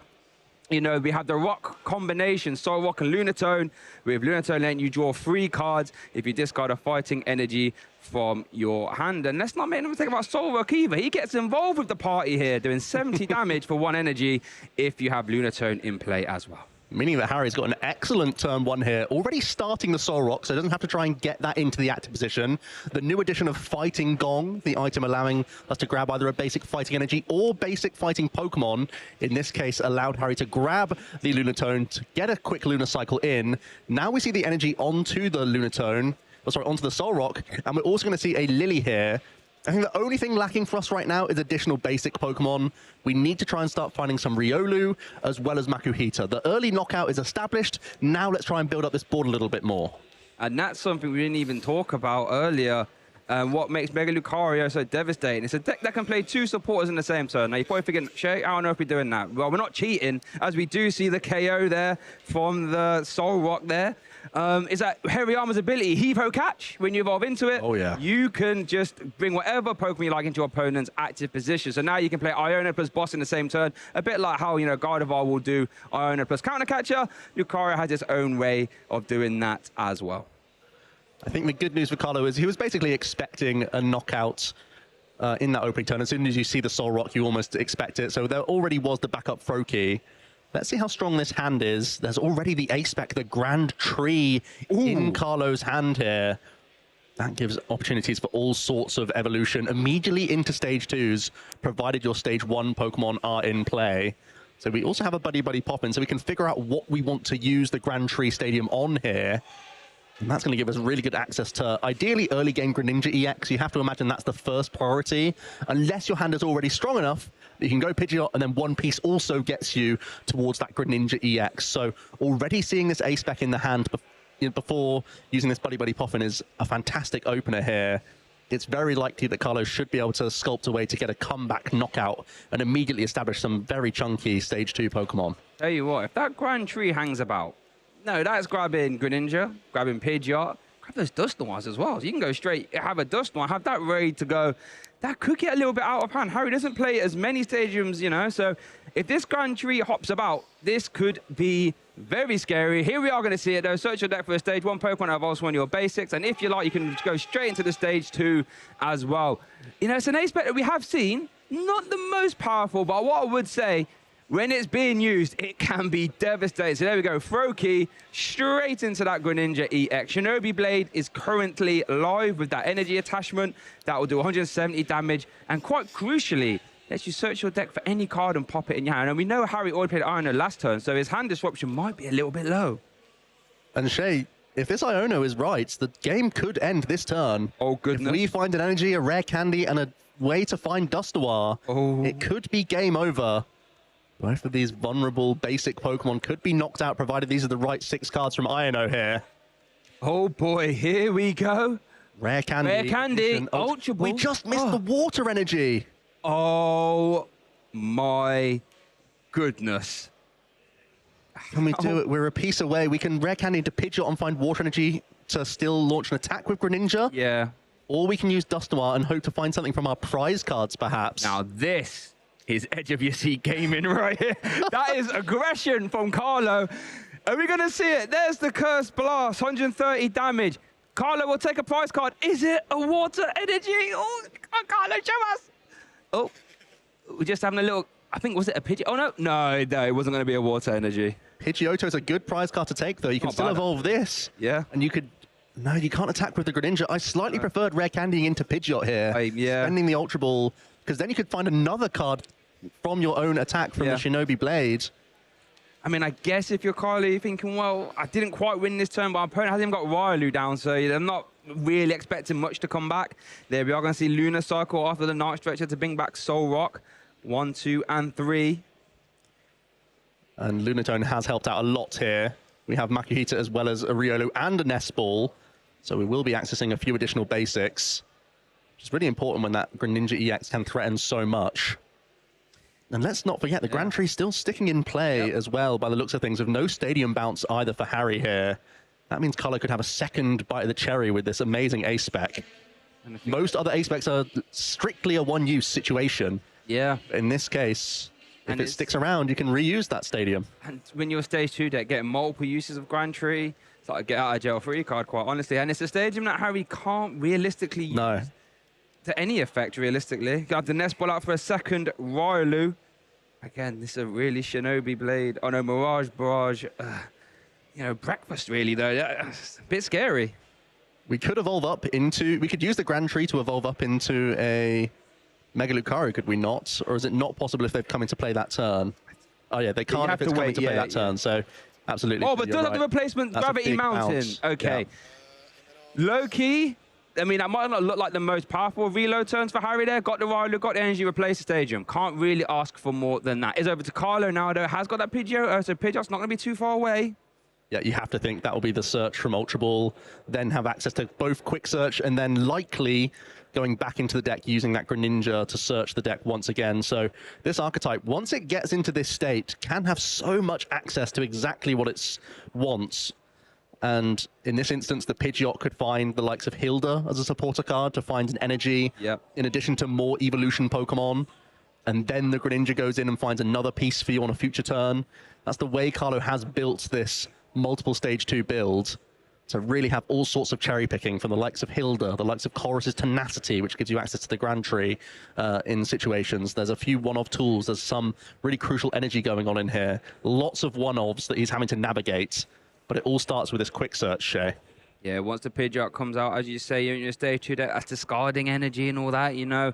[SPEAKER 16] you know, we have the Rock combination, Soul Rock and Lunatone. With Lunatone, letting you draw 3 cards if you discard a fighting energy from your hand. And let's not make no mistake about Soul Rock either. He gets involved with the party here, doing 70 damage for 1 energy if you have Lunatone in play as well.
[SPEAKER 17] Meaning that Harry's got an excellent turn 1 here, already starting the Soul Rock, so doesn't have to try and get that into the active position. The new addition of Fighting Gong, the item allowing us to grab either a basic fighting energy or basic fighting Pokemon, in this case allowed Harry to grab the Lunatone to get a quick Lunar Cycle in. Now we see the energy onto the Lunatone, onto the Soul Rock, and we're also going to see a Lily here. I think the only thing lacking for us right now is additional basic Pokemon. We need to try and start finding some Riolu as well as Makuhita. The early knockout is established. Now let's try and build up this board a little bit more.
[SPEAKER 16] And that's something we didn't even talk about earlier. What makes Mega Lucario so devastating. It's a deck that can play 2 supporters in the same turn. Now, you're probably thinking, Shay, I don't know if we're doing that. Well, we're not cheating, as we do see the KO there from the Soul Rock there. Is that Hariyama's ability, Heave-Ho Catch, when you evolve into it, you can just bring whatever Pokemon you like into your opponent's active position. So now you can play Iona plus Boss in the same turn, a bit like how, you know, Gardevoir will do Iona plus Counter Catcher. Lucario has its own way of doing that as well.
[SPEAKER 17] I think the good news for Carlo is he was basically expecting a knockout in that opening turn. As soon as you see the Soul Rock, you almost expect it. So there already was the backup Froakie. Let's see how strong this hand is. There's already the Ace-Spec, the Grand Tree in Carlo's hand here. That gives opportunities for all sorts of evolution immediately into Stage 2s, provided your Stage 1 Pokemon are in play. So we also have a Buddy Buddy Pop-In, so we can figure out what we want to use the Grand Tree Stadium on here. And that's going to give us really good access to, ideally, early game Greninja EX. You have to imagine that's the first priority, unless your hand is already strong enough that you can go Pidgeot, and then one piece also gets you towards that Greninja EX. So already seeing this Ace-Spec in the hand before using this Buddy Buddy Poffin is a fantastic opener here. It's very likely that Carlo should be able to sculpt a way to get a comeback knockout and immediately establish some very chunky Stage 2 Pokemon.
[SPEAKER 16] Tell you what, if that Grand Tree hangs about, no, that's grabbing Greninja, grabbing Pidgeot, grab those Dusknoirs as well. So you can go straight, have a Dusknoir, have that ready to go. That could get a little bit out of hand. Harry doesn't play as many stadiums, you know, so if this Grand Tree hops about, this could be very scary. Here we are going to see it, though. Search your deck for a Stage 1 Pokemon that evolves one of your basics, and if you like, you can go straight into the Stage 2 as well. You know, it's an Ace-Spec that we have seen, not the most powerful, but what I would say, when it's being used, it can be devastating. So there we go, Froakie straight into that Greninja EX. Shinobi Blade is currently live with that energy attachment. That will do 170 damage. And quite crucially, lets you search your deck for any card and pop it in your hand. And we know Harry already played Iono last turn, so his hand disruption might be a little bit low.
[SPEAKER 17] And Shay, if this Iono is right, the game could end this turn.
[SPEAKER 16] Oh, goodness.
[SPEAKER 17] If we find an energy, a rare candy, and a way to find Dustoir, it could be game over. Both of these vulnerable basic Pokemon could be knocked out, provided these are the right 6 cards from Iono here.
[SPEAKER 16] Oh boy, here we go.
[SPEAKER 17] Rare candy.
[SPEAKER 16] Rare candy. Ultra Ball.
[SPEAKER 17] We just missed the water energy.
[SPEAKER 16] Oh my goodness.
[SPEAKER 17] Can we do it? We're a piece away. We can rare candy into Pidgeot and find water energy to still launch an attack with Greninja.
[SPEAKER 16] Yeah.
[SPEAKER 17] Or we can use Dustoir and hope to find something from our prize cards, perhaps.
[SPEAKER 16] Now this is edge of your seat gaming right here. That is aggression from Carlo. Are we going to see it? There's the Curse Blast, 130 damage. Carlo will take a prize card. Is it a water energy? Oh, Carlo, show us. Oh, we're just having a little, I think, was it a Pidgey? Oh, no, it wasn't going to be a water energy.
[SPEAKER 17] Pidgeotto is a good prize card to take, though. You can still evolve this.
[SPEAKER 16] Yeah.
[SPEAKER 17] And you could... No, you can't attack with the Greninja. I slightly preferred Rare Candying into Pidgeot here. Spending the Ultra Ball, because then you could find another card from your own attack from the Shinobi Blade.
[SPEAKER 16] I mean, I guess if you're Carly, you're thinking, well, I didn't quite win this turn, but our opponent hasn't even got Railu down, so I'm not really expecting much to come back. There we are going to see Lunar Cycle after the Night Stretcher to bring back Soul Rock. 1, 2, and 3.
[SPEAKER 17] And Lunatone has helped out a lot here. We have Makuhita as well as a Riolu and a Nest Ball. So we will be accessing a few additional basics, which is really important when that Greninja EX can threaten so much. And let's not forget, the Grand Tree still sticking in play as well, by the looks of things, with no Stadium Bounce either for Harry here. That means Color could have a second bite of the cherry with this amazing Ace Spec. Most other Ace Specs are strictly a one-use situation.
[SPEAKER 16] Yeah.
[SPEAKER 17] In this case, if it sticks around, you can reuse that Stadium.
[SPEAKER 16] And when you're a Stage 2 deck, getting multiple uses of Grand Tree, it's like a get out of jail free card, quite honestly. And it's a Stadium that Harry can't realistically use to any effect, realistically. Got the Nest Ball out for a second. Riolu. Again, this is a really Shinobi Blade. Oh no, Mirage Barrage. You know, breakfast really, though. It's a bit scary.
[SPEAKER 17] We could evolve up into... We could use the Grand Tree to evolve up into a Mega Lucario, could we not? Or is it not possible if they've come into play that turn? Oh yeah, they can't if it's coming to play that turn, so absolutely.
[SPEAKER 16] Oh, but does have the replacement Gravity Mountain. Okay. Low-key, I mean, that might not look like the most powerful reload turns for Harry there. Got the Riolu, got the energy, replace the Stadium. Can't really ask for more than that. Is over to Carlo now, though. Has got that Pidgeot, so Pidgeot's not going to be too far away.
[SPEAKER 17] Yeah, you have to think that will be the search from Ultra Ball, then have access to both Quick Search and then likely going back into the deck using that Greninja to search the deck once again. So this archetype, once it gets into this state, can have so much access to exactly what it wants. And in this instance, the Pidgeot could find the likes of Hilda as a supporter card to find an energy, in addition to more evolution Pokemon. And then the Greninja goes in and finds another piece for you on a future turn. That's the way Carlo has built this multiple Stage 2 build to really have all sorts of cherry picking from the likes of Hilda, the likes of Chorus's Tenacity, which gives you access to the Grand Tree in situations. There's a few one-off tools. There's some really crucial energy going on in here. Lots of one-offs that he's having to navigate. But it all starts with this Quick Search, Shay.
[SPEAKER 16] Yeah, once the Pidgeot comes out, as you say, you're in your Stage 2 deck, that's discarding energy and all that, you know.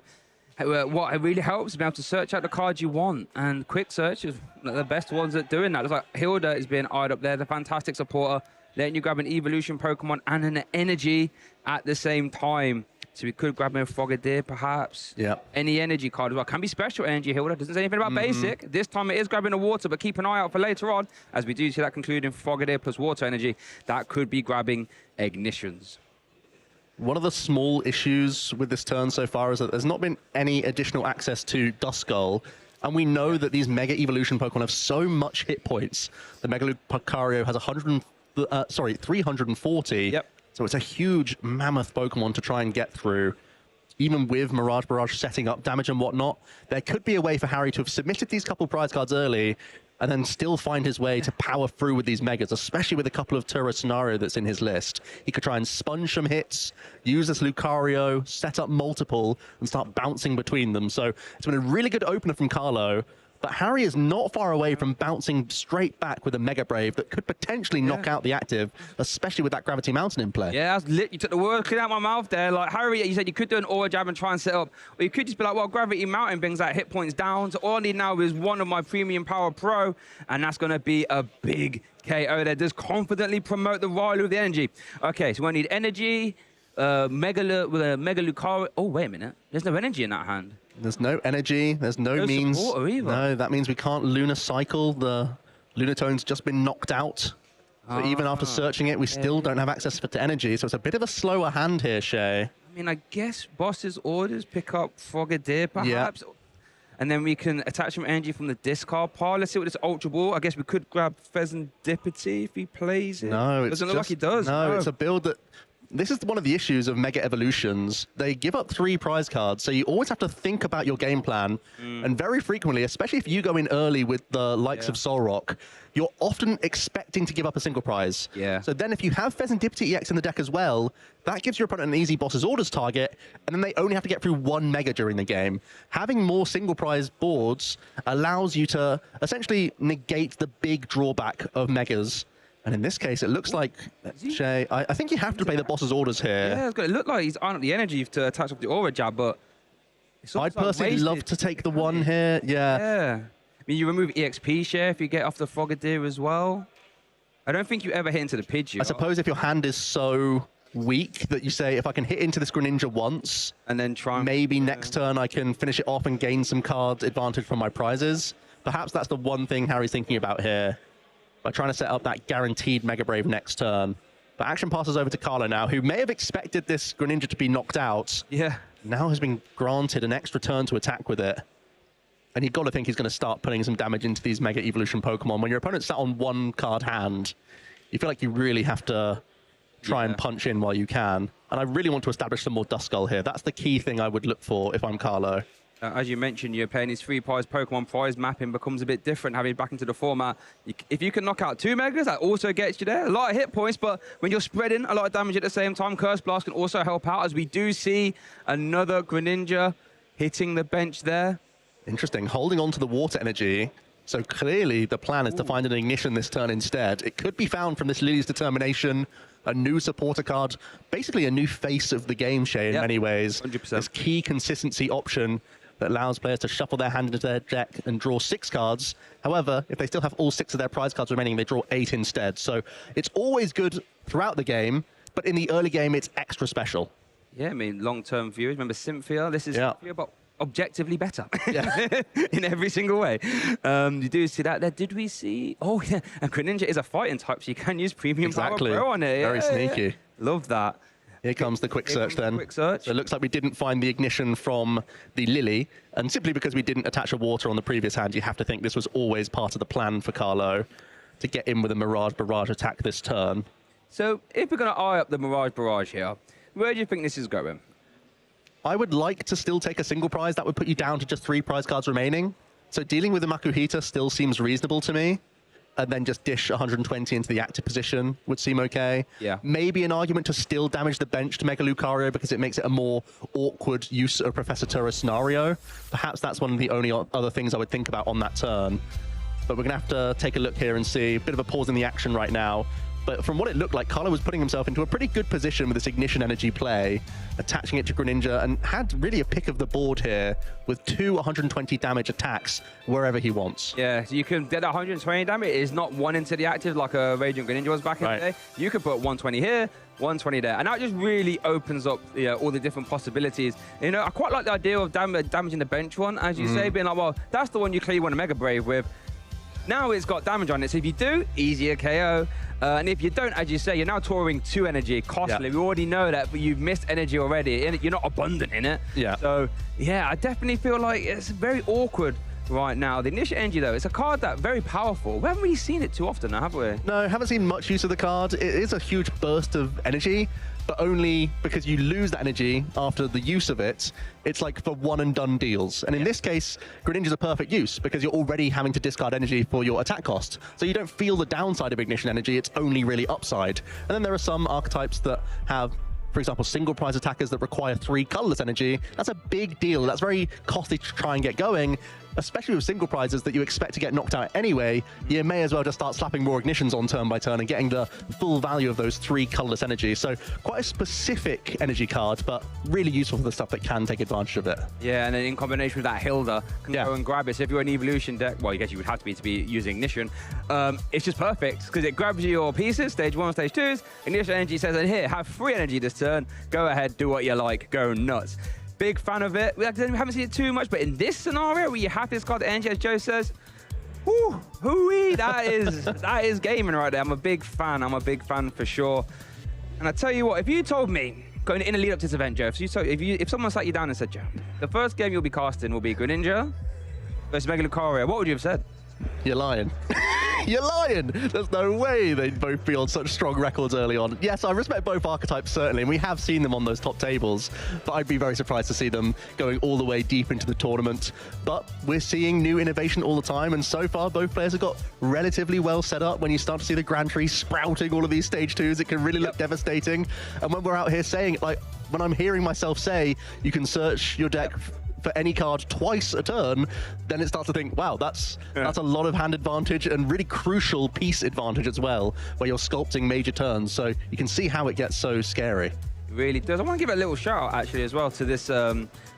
[SPEAKER 16] What it really helps is being able to search out the cards you want. And Quick Search is one of the best ones at doing that. Looks like Hilda is being eyed up there, the fantastic supporter, letting you grab an evolution Pokemon and an energy at the same time. So we could grab a Frogadier, perhaps.
[SPEAKER 17] Yeah.
[SPEAKER 16] Any energy card as well. Can be special energy, Hilda. Doesn't say anything about basic. This time it is grabbing a water, but keep an eye out for later on, as we do see that concluding Frogadier plus water energy. That could be grabbing Ignitions.
[SPEAKER 17] One of the small issues with this turn so far is that there's not been any additional access to Duskull. And we know that these Mega Evolution Pokemon have so much hit points. The Mega Lucario has 340.
[SPEAKER 16] Yep.
[SPEAKER 17] So it's a huge mammoth Pokemon to try and get through. Even with Mirage Barrage setting up damage and whatnot, there could be a way for Harry to have submitted these couple prize cards early and then still find his way to power through with these Megas, especially with a couple of Turo Scenario that's in his list. He could try and sponge some hits, use this Lucario, set up multiple, and start bouncing between them. So it's been a really good opener from Carlo. But Harry is not far away from bouncing straight back with a Mega Brave that could potentially knock out the active, especially with that Gravity Mountain in play.
[SPEAKER 16] Yeah, that's lit. You took the word clean out my mouth there. Like, Harry, you said you could do an Aura Jab and try and set up. Or you could just be like, well, Gravity Mountain brings that hit points down. So all I need now is one of my Premium Power Pro, and that's going to be a big KO there. Just confidently promote the Riolu with the energy. Okay, so we need energy, Mega Lucario. Oh, wait a minute. There's no energy in that hand.
[SPEAKER 17] There's no energy, there's no means. No, that means we can't Lunar Cycle. The Lunatone's just been knocked out. So even after searching it, we still don't have access to energy. So it's a bit of a slower hand here, Shay.
[SPEAKER 16] I mean, I guess Boss's orders pick up Frogadier, perhaps. Yeah. And then we can attach some energy from the discard pile. Let's see what this Ultra Ball. I guess we could grab Pheasantipity if he plays it.
[SPEAKER 17] No, it
[SPEAKER 16] doesn't look like he does.
[SPEAKER 17] No, it's a build that this is one of the issues of Mega Evolutions. They give up 3 prize cards, so you always have to think about your game plan. And very frequently, especially if you go in early with the likes of Solrock, you're often expecting to give up a single prize. So then if you have Pheasantipity EX in the deck as well, that gives your opponent an easy boss's orders target, and then they only have to get through 1 Mega during the game. Having more single prize boards allows you to essentially negate the big drawback of Megas. And in this case, it looks like, Shay, I think you have to play the boss's orders here.
[SPEAKER 16] Yeah, it's got to look like he's eyeing up the energy to attach up the aura jab, but
[SPEAKER 17] I'd personally love to take the 1 here.
[SPEAKER 16] Yeah. I mean, you remove EXP share if you get off the Frogadier as well. I don't think you ever hit into the Pidgey.
[SPEAKER 17] I suppose if your hand is so weak that you say, if I can hit into this Greninja once,
[SPEAKER 16] and then try,
[SPEAKER 17] maybe next turn I can finish it off and gain some card advantage from my prizes. Perhaps that's the one thing Harry's thinking about here, by trying to set up that guaranteed Mega Brave next turn. But action passes over to Carlo now, who may have expected this Greninja to be knocked out. Now has been granted an extra turn to attack with it. And you've got to think he's going to start putting some damage into these Mega Evolution Pokemon. When your opponent's sat on 1 card hand, you feel like you really have to try and punch in while you can. And I really want to establish some more Duskull here. That's the key thing I would look for if I'm Carlo.
[SPEAKER 16] As you mentioned, you're playing his 3 prize Pokemon. Prize mapping becomes a bit different, having back into the format. If you can knock out 2 Megas, that also gets you there. A lot of hit points, but when you're spreading a lot of damage at the same time, Curse Blast can also help out, as we do see another Greninja hitting the bench there.
[SPEAKER 17] Interesting, holding on to the water energy. So clearly the plan is to find an Ignition this turn instead. It could be found from this Lily's Determination, a new supporter card, basically a new face of the game, Shay, in many ways.
[SPEAKER 16] 100%.
[SPEAKER 17] This key consistency option that allows players to shuffle their hand into their deck and draw 6 cards. However, if they still have all 6 of their prize cards remaining, they draw 8 instead. So it's always good throughout the game, but in the early game, it's extra special.
[SPEAKER 16] Yeah, I mean, long-term viewers, remember Cynthia? This is Cynthia, but objectively better in every single way. You do see that there. Did we see? Oh, yeah. And Greninja is a fighting type, so you can use Premium Power Pro on it.
[SPEAKER 17] Very sneaky.
[SPEAKER 16] Love that.
[SPEAKER 17] Here comes the quick search then.
[SPEAKER 16] Quick search.
[SPEAKER 17] So it looks like we didn't find the Ignition from the Lily, and simply because we didn't attach a water on the previous hand, you have to think this was always part of the plan for Carlo to get in with a Mirage Barrage attack this turn.
[SPEAKER 16] So if we're going to eye up the Mirage Barrage here, where do you think this is going?
[SPEAKER 17] I would like to still take a single prize. That would put you down to just 3 prize cards remaining. So dealing with the Makuhita still seems reasonable to me. And then just dish 120 into the active position would seem okay. Maybe an argument to still damage the bench to Mega Lucario because it makes it a more awkward use of Professor Turris scenario. Perhaps that's one of the only other things I would think about on that turn. But we're going to have to take a look here and see. A bit of a pause in the action right now. But from what it looked like, Carlo was putting himself into a pretty good position with this Ignition energy play, attaching it to Greninja, and had really a pick of the board here with 2 120 damage attacks wherever he wants.
[SPEAKER 16] Yeah, so you can get that 120 damage. It is not 1 into the active like a Radiant Greninja was back in the day. You could put 120 here, 120 there, and that just really opens up all the different possibilities. You know, I quite like the idea of damaging the bench one, as you say, being like, well, that's the one you clearly want to Mega Brave with. Now it's got damage on it, so if you do, easier KO. And if you don't, as you say, you're now touring 2 energy, costly. We already know that, but you've missed energy already. You're not abundant in it. So, yeah, I definitely feel like it's very awkward right now. The Ignition energy, though, it's a card that's very powerful. We haven't really seen it too often now, have we?
[SPEAKER 17] No, haven't seen much use of the card. It is a huge burst of energy, but only because you lose that energy after the use of it. It's like for one and done deals. And in this case, Greninja's a perfect use because you're already having to discard energy for your attack cost. So you don't feel the downside of Ignition energy, it's only really upside. And then there are some archetypes that have, for example, single prize attackers that require 3 colorless energy. That's a big deal. That's very costly to try and get going, especially with single prizes that you expect to get knocked out anyway. You may as well just start slapping more Ignitions on turn by turn and getting the full value of those 3 colorless energy. So quite a specific energy card, but really useful for the stuff that can take advantage of it.
[SPEAKER 16] Yeah, and then in combination with that Hilda, can go and grab it. So if you're an Evolution deck, well, I guess you would have to be using Ignition. It's just perfect because it grabs your pieces, stage 1, stage 2s. Ignition energy says, and here, have 3 energy this turn. Go ahead, do what you like, go nuts. Big fan of it. We haven't seen it too much, but in this scenario where you have this card energy, as Joe says, hoo-wee, that is gaming right there. I'm a big fan. I'm a big fan for sure. And I tell you what, if you told me going in a lead up to this event, Joe, if someone sat you down and said, Joe, the first game you'll be casting will be Greninja versus Mega Lucario, what would you have said?
[SPEAKER 17] You're lying. You're lying. flying. There's no way they'd both be on such strong records early on. Yes, I respect both archetypes, certainly, and we have seen them on those top tables, but I'd be very surprised to see them going all the way deep into the tournament. But we're seeing new innovation all the time, and so far, both players have got relatively well set up. When you start to see the Grand Tree sprouting all of these stage 2s, it can really look devastating. And when we're out here saying, like, when I'm hearing myself say, you can search your deck for any card twice a turn, then it starts to think, wow, that's a lot of hand advantage and really crucial piece advantage as well, where you're sculpting major turns. So you can see how it gets so scary.
[SPEAKER 16] It really does. I want to give a little shout out actually as well to this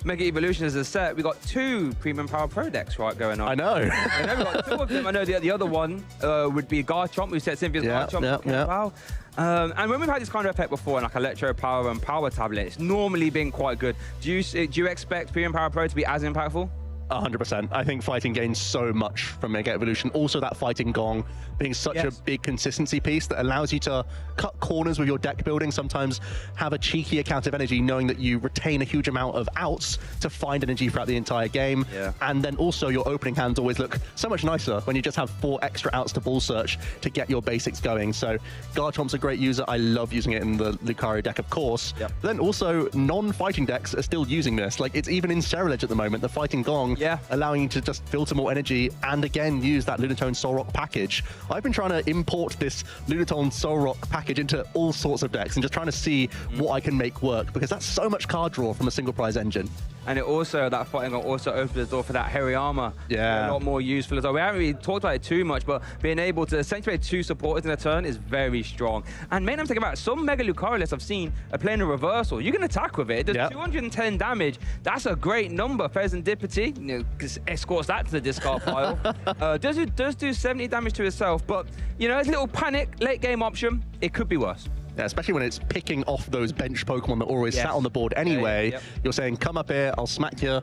[SPEAKER 16] Mega Evolution as a set. We got 2 Premium Power Pro decks going on.
[SPEAKER 17] I know.
[SPEAKER 16] I know we got 2 of them. I know the other one would be Garchomp, who sets Cynthia's Garchomp. Wow. And when we've had this kind of effect before, like Electro Power and Power Tablet, it's normally been quite good. Do you expect Premium Power Pro to be as impactful?
[SPEAKER 17] 100%. I think fighting gains so much from Mega Evolution. Also that fighting gong being such a big consistency piece that allows you to cut corners with your deck building, sometimes have a cheeky account of energy, knowing that you retain a huge amount of outs to find energy throughout the entire game. And then also your opening hands always look so much nicer when you just have 4 extra outs to ball search to get your basics going. So Garchomp's a great user. I love using it in the Lucario deck, of course. But then also non-fighting decks are still using this. Like, it's even in Ceruledge at the moment, the fighting gong, allowing you to just filter more energy and again use that Lunatone Solrock package. I've been trying to import this Lunatone Solrock package into all sorts of decks and just trying to see what I can make work, because that's so much card draw from a single prize engine.
[SPEAKER 16] And it also, that fighting gong also opens the door for that Hariyama. A lot more useful as well. We haven't really talked about it too much, but being able to essentially 2 supporters in a turn is very strong. And make no mistake about it, some Mega Lucario lists I've seen are playing a reversal. You can attack with it. It does 210 damage. That's a great number. Pheasantipity, you know, escorts that to the discard pile. Does do 70 damage to itself, but you know, it's a little panic late game option. It could be worse.
[SPEAKER 17] Yeah, especially when it's picking off those bench Pokemon that always sat on the board anyway. You're saying, come up here, I'll smack you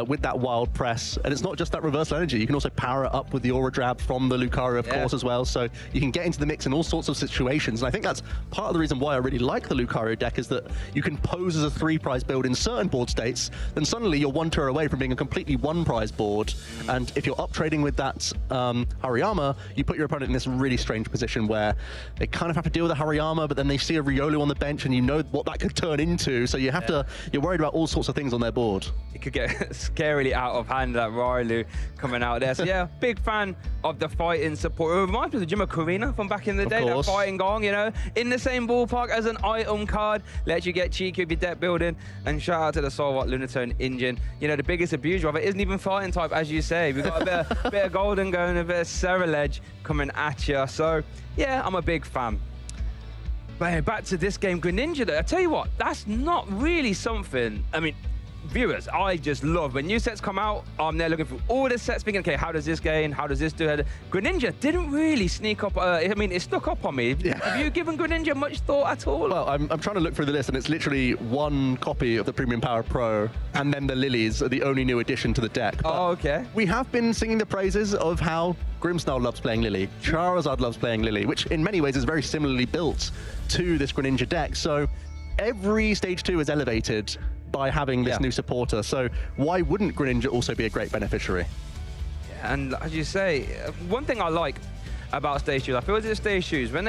[SPEAKER 17] with that wild press. And it's not just that reversal energy. You can also power it up with the Aura Drab from the Lucario, of course, as well. So you can get into the mix in all sorts of situations. And I think that's part of the reason why I really like the Lucario deck, is that you can pose as a 3-prize build in certain board states, then suddenly you're 1 turn away from being a completely 1-prize board. And if you're up trading with that Hariyama, you put your opponent in this really strange position where they kind of have to deal with the Hariyama, but then they see a Riolu on the bench and you know what that could turn into, so you have to, you're worried about all sorts of things on their board.
[SPEAKER 16] It could get scarily out of hand, that Riolu coming out there. So yeah, big fan of the fighting support. It reminds me of the Jimmy Karina from back in the day, that fighting gong, you know, in the same ballpark as an item card, lets you get cheeky with your deck building. And shout out to the Solrock Lunatone engine. You know, the biggest abuser of it isn't even fighting type, as you say. We've got a bit of Golden going, a bit of Ceruledge coming at you. So yeah, I'm a big fan. But back to this game, Greninja, though, I tell you what, that's not really something, I mean, viewers, I just love when new sets come out. I'm there looking through all the sets, thinking, okay, how does this gain? How does this do? Greninja didn't really sneak up. I mean, it snuck up on me. Have you given Greninja much thought at all?
[SPEAKER 17] Well, I'm trying to look through the list, and it's literally 1 copy of the Premium Power Pro, and then the Lilies are the only new addition to the deck. But we have been singing the praises of how Grimmsnarl loves playing Lily, Charizard loves playing Lily, which in many ways is very similarly built to this Greninja deck. So every stage 2 is elevated by having this new supporter. So why wouldn't Greninja also be a great beneficiary?
[SPEAKER 16] Yeah, and as you say, one thing I like about stage 2, I feel that stage 2s, when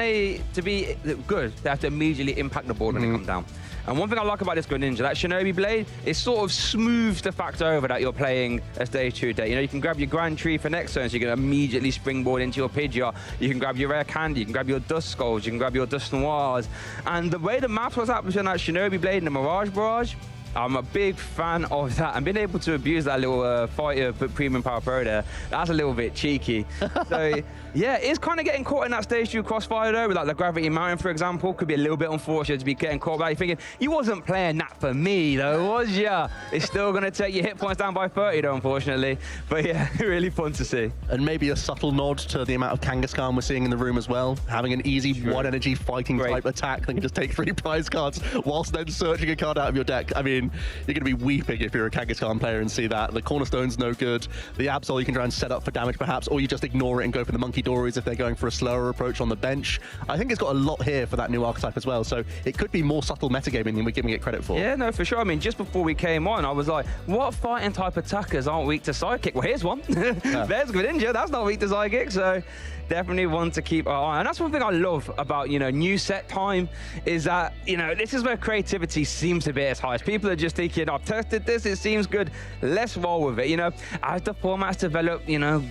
[SPEAKER 16] to be good, they have to immediately impact the board when they come down. And one thing I like about this Greninja, that Shinobi Blade, it sort of smooths the fact over that you're playing a stage 2 deck. You know, you can grab your Grand Tree for next turn, so you can immediately springboard into your Pidgeot. You can grab your Rare Candy, you can grab your Dust Skulls, you can grab your Dust Noirs. And the way the maps was up between that Shinobi Blade and the Mirage Barrage, I'm a big fan of that, and being able to abuse that little fighter Premium Power Pro there, that's a little bit cheeky. So yeah, it's kind of getting caught in that stage 2 crossfire though, with like the Gravity Mountain, for example. Could be a little bit unfortunate to be getting caught by. You're thinking, you wasn't playing that for me though, was ya? It's still going to take your hit points down by 30 though, unfortunately. But yeah, really fun to see.
[SPEAKER 17] And maybe a subtle nod to the amount of Kangaskhan we're seeing in the room as well. Having an easy 1 energy fighting type attack that can just take 3 prize cards whilst then searching a card out of your deck. I mean, mean, you're going to be weeping if you're a Kangaskhan player and see that. The Cornerstone's no good. The Absol you can try and set up for damage perhaps, or you just ignore it and go for the Monkey Dories if they're going for a slower approach on the bench. I think it's got a lot here for that new archetype as well, so it could be more subtle metagaming than we're giving it credit for.
[SPEAKER 16] Yeah, no, for sure. I mean, just before we came on, I was like, what fighting type attackers aren't weak to Psychic? Well, here's one.
[SPEAKER 17] Yeah.
[SPEAKER 16] There's Greninja. That's not weak to Psychic, so definitely one to keep our eye on. And that's one thing I love about, new set time is that, this is where creativity seems to be at its highest. People are just thinking, I've tested this, it seems good, let's roll with it. As the formats develop,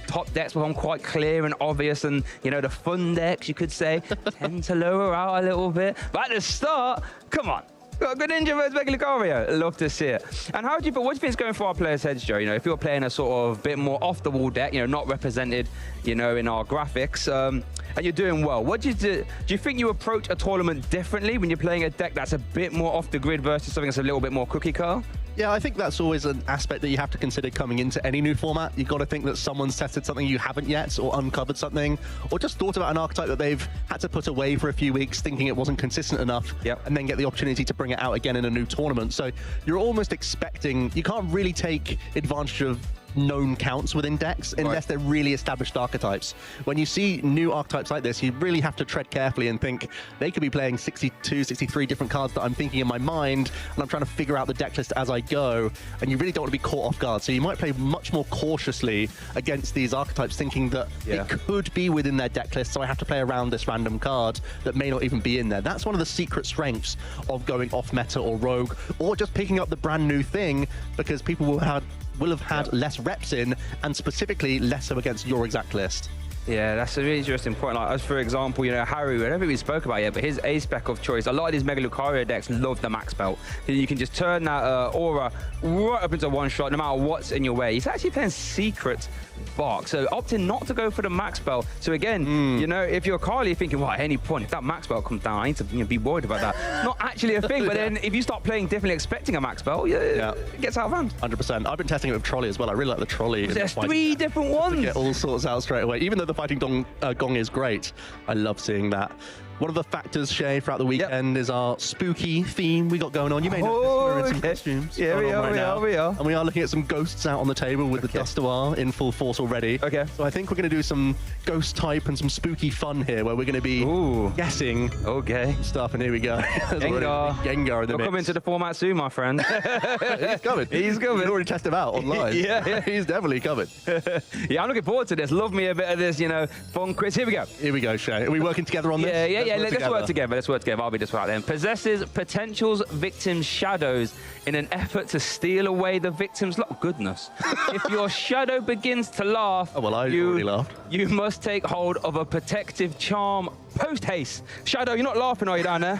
[SPEAKER 16] top decks become quite clear and obvious, and, the fun decks, you could say, tend to lower out a little bit. But at the start, come on. Got Greninja versus Mega Lucario. Love to see it. And what do you think is going through our players' heads, Joe? If you're playing a sort of bit more off-the-wall deck, not represented, in our graphics, and you're doing well, what do you do? Do you think you approach a tournament differently when you're playing a deck that's a bit more off the grid versus something that's a little bit more cookie cutter?
[SPEAKER 17] Yeah, I think that's always an aspect that you have to consider coming into any new format. You've got to think that someone's tested something you haven't yet, or uncovered something, or just thought about an archetype that they've had to put away for a few weeks thinking it wasn't consistent enough, and then get the opportunity to bring it out again in a new tournament. So you're almost expecting, you can't really take advantage of known counts within decks unless they're really established archetypes. When you see new archetypes like this, you really have to tread carefully and think they could be playing 62, 63 different cards that I'm thinking in my mind, and I'm trying to figure out the deck list as I go, and you really don't want to be caught off guard. So you might play much more cautiously against these archetypes, thinking that it could be within their deck list, so I have to play around this random card that may not even be in there. That's one of the secret strengths of going off meta or rogue, or just picking up the brand new thing, because people will have had less reps in, and specifically less so against your exact list.
[SPEAKER 16] Yeah, that's a really interesting point. Like, as for example, Harry, I don't think we spoke about it yet, but his A-spec of choice, a lot of these Mega Lucario decks love the max belt. You can just turn that aura right up into one shot, no matter what's in your way. He's actually playing Secret Box, so opting not to go for the max belt. So again, if you're Carly, you're thinking, well, at any point, if that max belt comes down, I need to be worried about that. Not actually a thing, but then if you start playing differently, expecting a max belt, it gets out of hand.
[SPEAKER 17] 100%. I've been testing it with Trolley as well. I really like the Trolley.
[SPEAKER 16] There's 3 different ones.
[SPEAKER 17] Get all sorts out straight away. Even though the Fighting Gong is great, I love seeing that. One of the factors, Shay, throughout the weekend is our spooky theme we got going on. You may notice we're in some costumes.
[SPEAKER 16] Yeah, we are.
[SPEAKER 17] And we are looking at some ghosts out on the table with the Dustoir in full force already.
[SPEAKER 16] Okay.
[SPEAKER 17] So I think we're going to do some ghost type and some spooky fun here, where we're going to be guessing stuff. And here we go. Gengar in the mix.
[SPEAKER 16] Come into the format soon, my friend.
[SPEAKER 17] He's coming.
[SPEAKER 16] He's coming.
[SPEAKER 17] You already tested him out online.
[SPEAKER 16] yeah.
[SPEAKER 17] He's definitely coming.
[SPEAKER 16] Yeah, I'm looking forward to this. Love me a bit of this, fun quiz. Here we go.
[SPEAKER 17] Here we go, Shay. Are we working together on this?
[SPEAKER 16] Yeah. Let's work together. I'll be this right then. Possesses potential's victim's shadows in an effort to steal away the victim's luck. Goodness. If your shadow begins to laugh,
[SPEAKER 17] I already laughed.
[SPEAKER 16] You must take hold of a protective charm post-haste. Shadow, you're not laughing, are you, down there?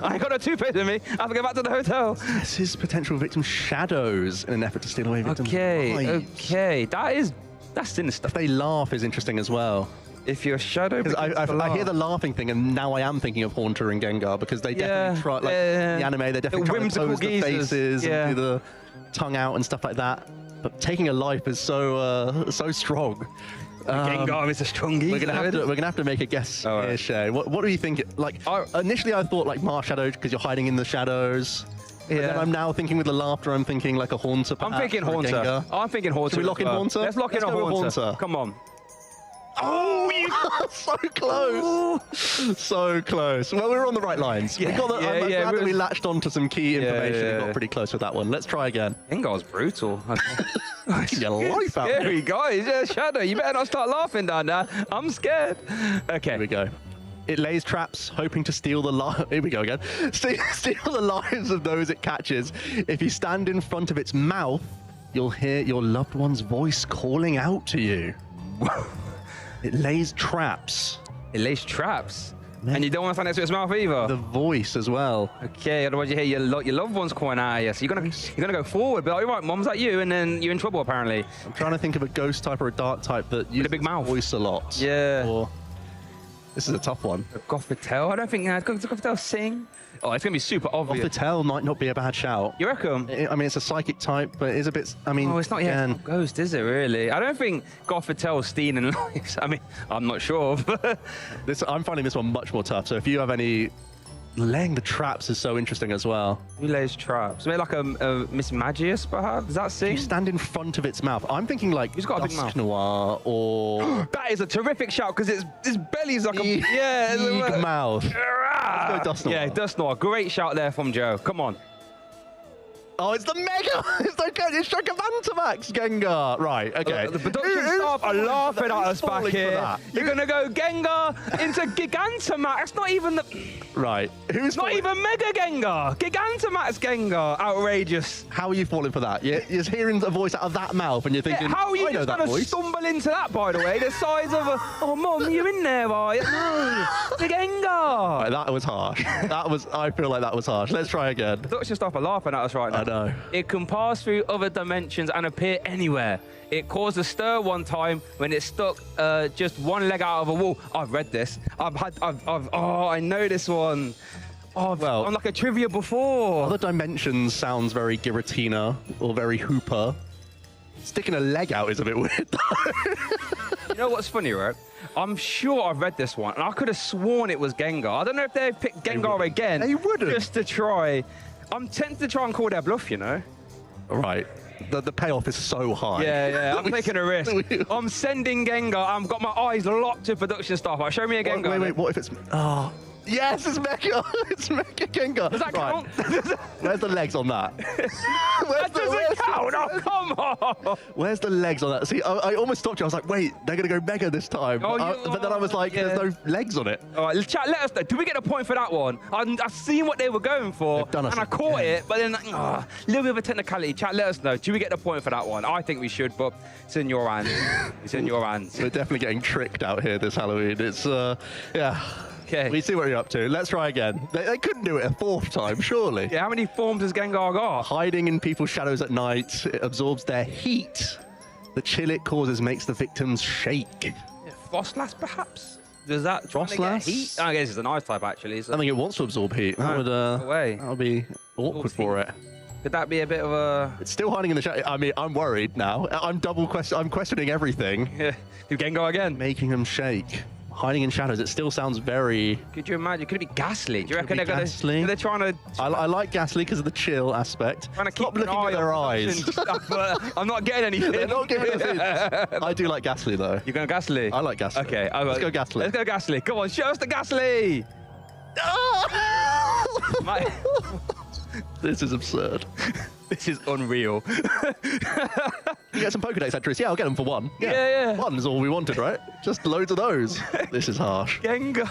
[SPEAKER 16] I ain't got no toothpaste with me. I have to go back to the hotel.
[SPEAKER 17] This is potential victim's shadows in an effort to steal away victims'
[SPEAKER 16] Okay. That's sinister.
[SPEAKER 17] If they laugh is interesting as well.
[SPEAKER 16] If your shadow,
[SPEAKER 17] I hear the laughing thing, and now I am thinking of Haunter and Gengar, because they definitely try, like the anime, they're definitely trying to close the faces and do the tongue out and stuff like that. But taking a life is so strong.
[SPEAKER 16] Gengar is a strong geezer.
[SPEAKER 17] We're gonna have to make a guess here, Shay. What do you think? Like initially, I thought like Marshadow, because you're hiding in the shadows. Yeah. Then I'm now thinking with the laughter, I'm thinking like a Haunter.
[SPEAKER 16] I'm thinking Haunter. Should
[SPEAKER 17] we lock in Haunter?
[SPEAKER 16] Let's lock in a Haunter. Come on.
[SPEAKER 17] Oh, you are so close. So close. Well, we were on the right lines.
[SPEAKER 16] Yeah.
[SPEAKER 17] I'm glad that we latched onto some key information and got pretty close with that one. Let's try again.
[SPEAKER 16] Gengar's brutal.
[SPEAKER 17] Your life out
[SPEAKER 16] there. Guys. Shadow, you better not start laughing down there. I'm scared. Okay.
[SPEAKER 17] Here we go. It lays traps, hoping to steal the lives. Here we go again. Steal the lives of those it catches. If you stand in front of its mouth, you'll hear your loved one's voice calling out to you. It lays traps.
[SPEAKER 16] It lays traps? Man. And you don't want to stand next to its mouth either?
[SPEAKER 17] The voice as well.
[SPEAKER 16] Okay, otherwise you hear your loved one's calling out at you. So you're gonna go forward, but all right, Mom, is that you? And then you're in trouble, apparently.
[SPEAKER 17] I'm trying to think of a ghost type or a dark type that uses
[SPEAKER 16] a big mouth.
[SPEAKER 17] Voice a lot.
[SPEAKER 16] Yeah.
[SPEAKER 17] Or this is a tough one.
[SPEAKER 16] A Gothitelle? I don't think Gothitelle sing. Oh, it's going to be super obvious.
[SPEAKER 17] Gothitelle might not be a bad shout.
[SPEAKER 16] You reckon?
[SPEAKER 17] I mean, it's a psychic type, but it is a bit... I mean...
[SPEAKER 16] Oh, it's not yet. It's not Ghost, is it, really? I don't think Gothitelle's stealing lives. I mean, I'm not sure.
[SPEAKER 17] I'm finding this one much more tough, so if you have any laying the traps is so interesting as well.
[SPEAKER 16] Who lays traps? Maybe like a Miss Magius, perhaps? Does that seem?
[SPEAKER 17] You stand in front of its mouth. I'm thinking like
[SPEAKER 16] He's got a big mouth.
[SPEAKER 17] Noir or...
[SPEAKER 16] That is a terrific shout because its belly's like a... Yeah.
[SPEAKER 17] Big mouth. Let's go Dust Noir.
[SPEAKER 16] Yeah, Dust Noir. Great shout there from Joe. Come on.
[SPEAKER 17] Oh, it's the Mega! It's Gigantamax Gengar! Right, okay.
[SPEAKER 16] The production staff are laughing at us back here. You're going to go Gengar into Gigantamax. It's not even the...
[SPEAKER 17] Right. Who's
[SPEAKER 16] not even Mega Gengar. Gigantamax Gengar. Outrageous.
[SPEAKER 17] How are you falling for that? You're hearing a voice out of that mouth and you're thinking,
[SPEAKER 16] how are you just
[SPEAKER 17] going
[SPEAKER 16] to stumble into that, by the way? The size of a... Oh, Mum, you're in there, are you? No. The Gengar.
[SPEAKER 17] Right, that was harsh. I feel like that was harsh. Let's try again.
[SPEAKER 16] The production staff are laughing at us right now.
[SPEAKER 17] I know.
[SPEAKER 16] It can pass through other dimensions and appear anywhere. It caused a stir one time when it stuck just one leg out of a wall. I've read this. I know this one. Oh, well, on like a trivia before.
[SPEAKER 17] Other dimensions sounds very Giratina or very Hooper. Sticking a leg out is a bit weird, though.
[SPEAKER 16] You know what's funny, right? I'm sure I've read this one, and I could have sworn it was Gengar. I don't know if they picked Gengar again.
[SPEAKER 17] They wouldn't.
[SPEAKER 16] Just to try. I'm tempted to try and call their bluff, you know?
[SPEAKER 17] Right. The payoff is so high.
[SPEAKER 16] Yeah. I'm taking a risk. I'm sending Gengar. I've got my eyes locked to production staff. Right, show me a Gengar.
[SPEAKER 17] Wait. What if it's... Oh. Yes, it's Mega. It's Mega Gengar.
[SPEAKER 16] Does that count?
[SPEAKER 17] Where's the legs on that?
[SPEAKER 16] That doesn't count. Oh, come on.
[SPEAKER 17] Where's the legs on that? See, I almost stopped you. I was like, wait, they're going to go Mega this time. But then I was like, there's no legs on it.
[SPEAKER 16] All right, chat, let us know. Do we get a point for that one? I've seen what they were going for, and I caught it, but then a little bit of a technicality. Chat, let us know. Do we get the point for that one? I think we should, but it's in your hands. It's in your hands.
[SPEAKER 17] We're definitely getting tricked out here this Halloween. It's, yeah.
[SPEAKER 16] Okay.
[SPEAKER 17] We see what you're up to. Let's try again. They couldn't do it a fourth time, surely.
[SPEAKER 16] Yeah, how many forms has Gengar got?
[SPEAKER 17] Hiding in people's shadows at night. It absorbs their heat. The chill it causes makes the victims shake.
[SPEAKER 16] Yeah, Frostlass, perhaps? Does that
[SPEAKER 17] Frostlass?
[SPEAKER 16] Heat? I guess it's an ice type, actually. So.
[SPEAKER 17] I think it wants to absorb heat. That would be awkward for it.
[SPEAKER 16] Could that be a bit of a...
[SPEAKER 17] It's still hiding in the shadow. I mean, I'm worried now. I'm questioning everything.
[SPEAKER 16] Yeah. Do Gengar again?
[SPEAKER 17] Making them shake. Hiding in shadows, it still sounds very...
[SPEAKER 16] Could you imagine? Could it be Ghastly? Do you reckon they're going
[SPEAKER 17] to...
[SPEAKER 16] They're trying to...
[SPEAKER 17] I like Ghastly because of the chill aspect.
[SPEAKER 16] Trying to keep
[SPEAKER 17] Stop looking at their eyes.
[SPEAKER 16] Stuff, but I'm not getting anything.
[SPEAKER 17] They're not getting anything. I do like Ghastly, though.
[SPEAKER 16] You're going Ghastly?
[SPEAKER 17] I like Ghastly.
[SPEAKER 16] Okay.
[SPEAKER 17] Let's go Ghastly.
[SPEAKER 16] Let's go Ghastly. Come on, show us the Ghastly!
[SPEAKER 17] This is absurd.
[SPEAKER 16] This is unreal.
[SPEAKER 17] You get some Pokédex entries? Yeah, I'll get them for one.
[SPEAKER 16] Yeah.
[SPEAKER 17] One is all we wanted, right? Just loads of those. This is harsh.
[SPEAKER 16] Gengar.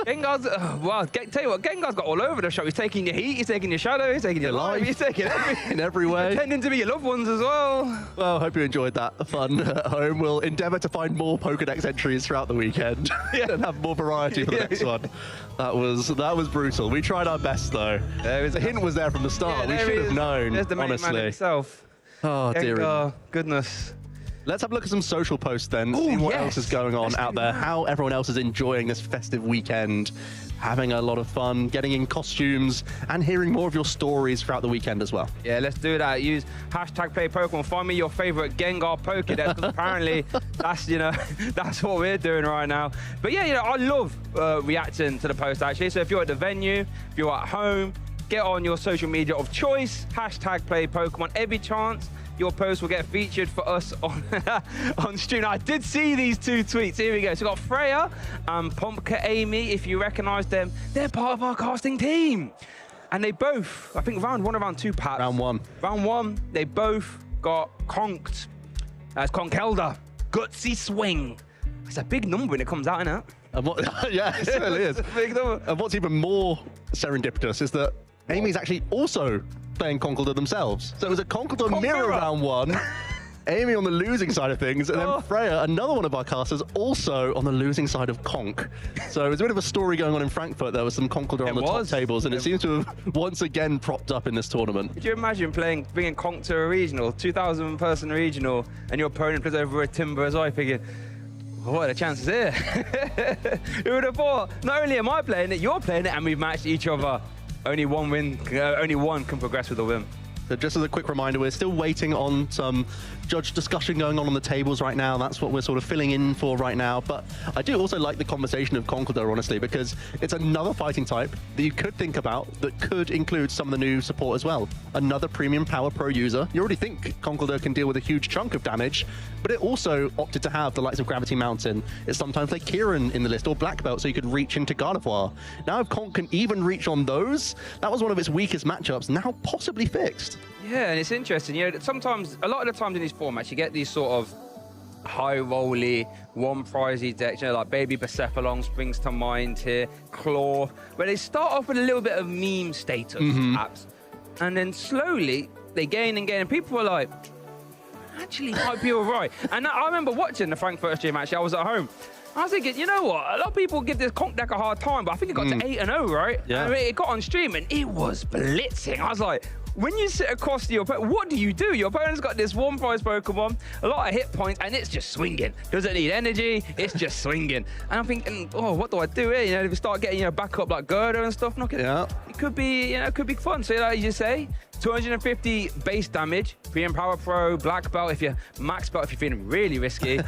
[SPEAKER 16] Gengar's... well, tell you what, Gengar's got all over the shop. He's taking your heat, he's taking your shadow, he's taking your life, he's taking everything.
[SPEAKER 17] In every way.
[SPEAKER 16] Pretending to be your loved ones as well.
[SPEAKER 17] Well, hope you enjoyed that fun at home. We'll endeavour to find more Pokédex entries throughout the weekend and have more variety for the next one. That was brutal. We tried our best, though. The hint was there from the start. We should have known,
[SPEAKER 16] There's the main
[SPEAKER 17] honestly.
[SPEAKER 16] man himself.
[SPEAKER 17] Oh, dear.
[SPEAKER 16] Oh, goodness.
[SPEAKER 17] Let's have a look at some social posts then, see what else is going on out there, how everyone else is enjoying this festive weekend, having a lot of fun, getting in costumes, and hearing more of your stories throughout the weekend as well.
[SPEAKER 16] Yeah, let's do that. Use #PlayPokemon. Find me your favorite Gengar Pokédex, because apparently that's what we're doing right now. But yeah, I love reacting to the post, actually. So if you're at the venue, if you're at home, get on your social media of choice, #PlayPokemon. Every chance your post will get featured for us on stream. Now, I did see these two tweets. Here we go. So we've got Freya and Pumpka Amy. If you recognize them, they're part of our casting team. And they both, I think round one or round two, Pat.
[SPEAKER 17] Round one,
[SPEAKER 16] they both got conked. That's Conkelda. Gutsy Swing. It's a big number when it comes out, isn't it?
[SPEAKER 17] Yeah, it certainly is.
[SPEAKER 16] It's a big number.
[SPEAKER 17] And what's even more serendipitous is that Amy's actually also playing Conkeldurr themselves. So it was a Conkeldurr mirror round one, Amy on the losing side of things, and then Freya, another one of our casters, also on the losing side of Conk. So it was a bit of a story going on in Frankfurt. There was some Conkeldurr on the top tables, and it seems to have once again propped up in this tournament.
[SPEAKER 16] Could you imagine bringing Conk to a regional, 2,000 person regional, and your opponent plays over a Timber as I figured, what are the chances here? Who would have thought? Not only am I playing it, you're playing it, and we've matched each other. Only one win, only one can progress with a win.
[SPEAKER 17] Just as a quick reminder, we're still waiting on some judge discussion going on the tables right now. That's what we're sort of filling in for right now. But I do also like the conversation of Conkeldurr, honestly, because it's another fighting type that you could think about that could include some of the new support as well. Another premium power pro user. You already think Conkeldurr can deal with a huge chunk of damage, but it also opted to have the likes of Gravity Mountain. It's sometimes like Kieran in the list, or Black Belt, so you could reach into Gardevoir. Now if Conk can even reach on those, that was one of its weakest matchups, now possibly fixed.
[SPEAKER 16] Yeah, and it's interesting. You know, sometimes, a lot of the times in these formats, you get these sort of high rolly, one prizey decks, you know, like Baby Persephone springs to mind here, Claw, where they start off with a little bit of meme status, perhaps, and then slowly they gain and gain, and people were like, actually might be all right. And I remember watching the Frankfurt stream, actually, I was at home. I was thinking, you know what? A lot of people give this Conk deck a hard time, but I think it got to 8-0, right?
[SPEAKER 17] Yeah.
[SPEAKER 16] I mean, it got on stream and it was blitzing. I was like, when you sit across to your opponent, what do? Your opponent's got this one prize Pokemon, a lot of hit points, and it's just swinging. Doesn't need energy, it's just swinging. And I'm thinking, oh, what do I do here? You know, if you start getting, you know, back up like Gerda and stuff, it could be, you know, it could be fun. So like you say, 250 base damage, Premium Power Pro, Black Belt, if you're Max Belt, if you're feeling really risky.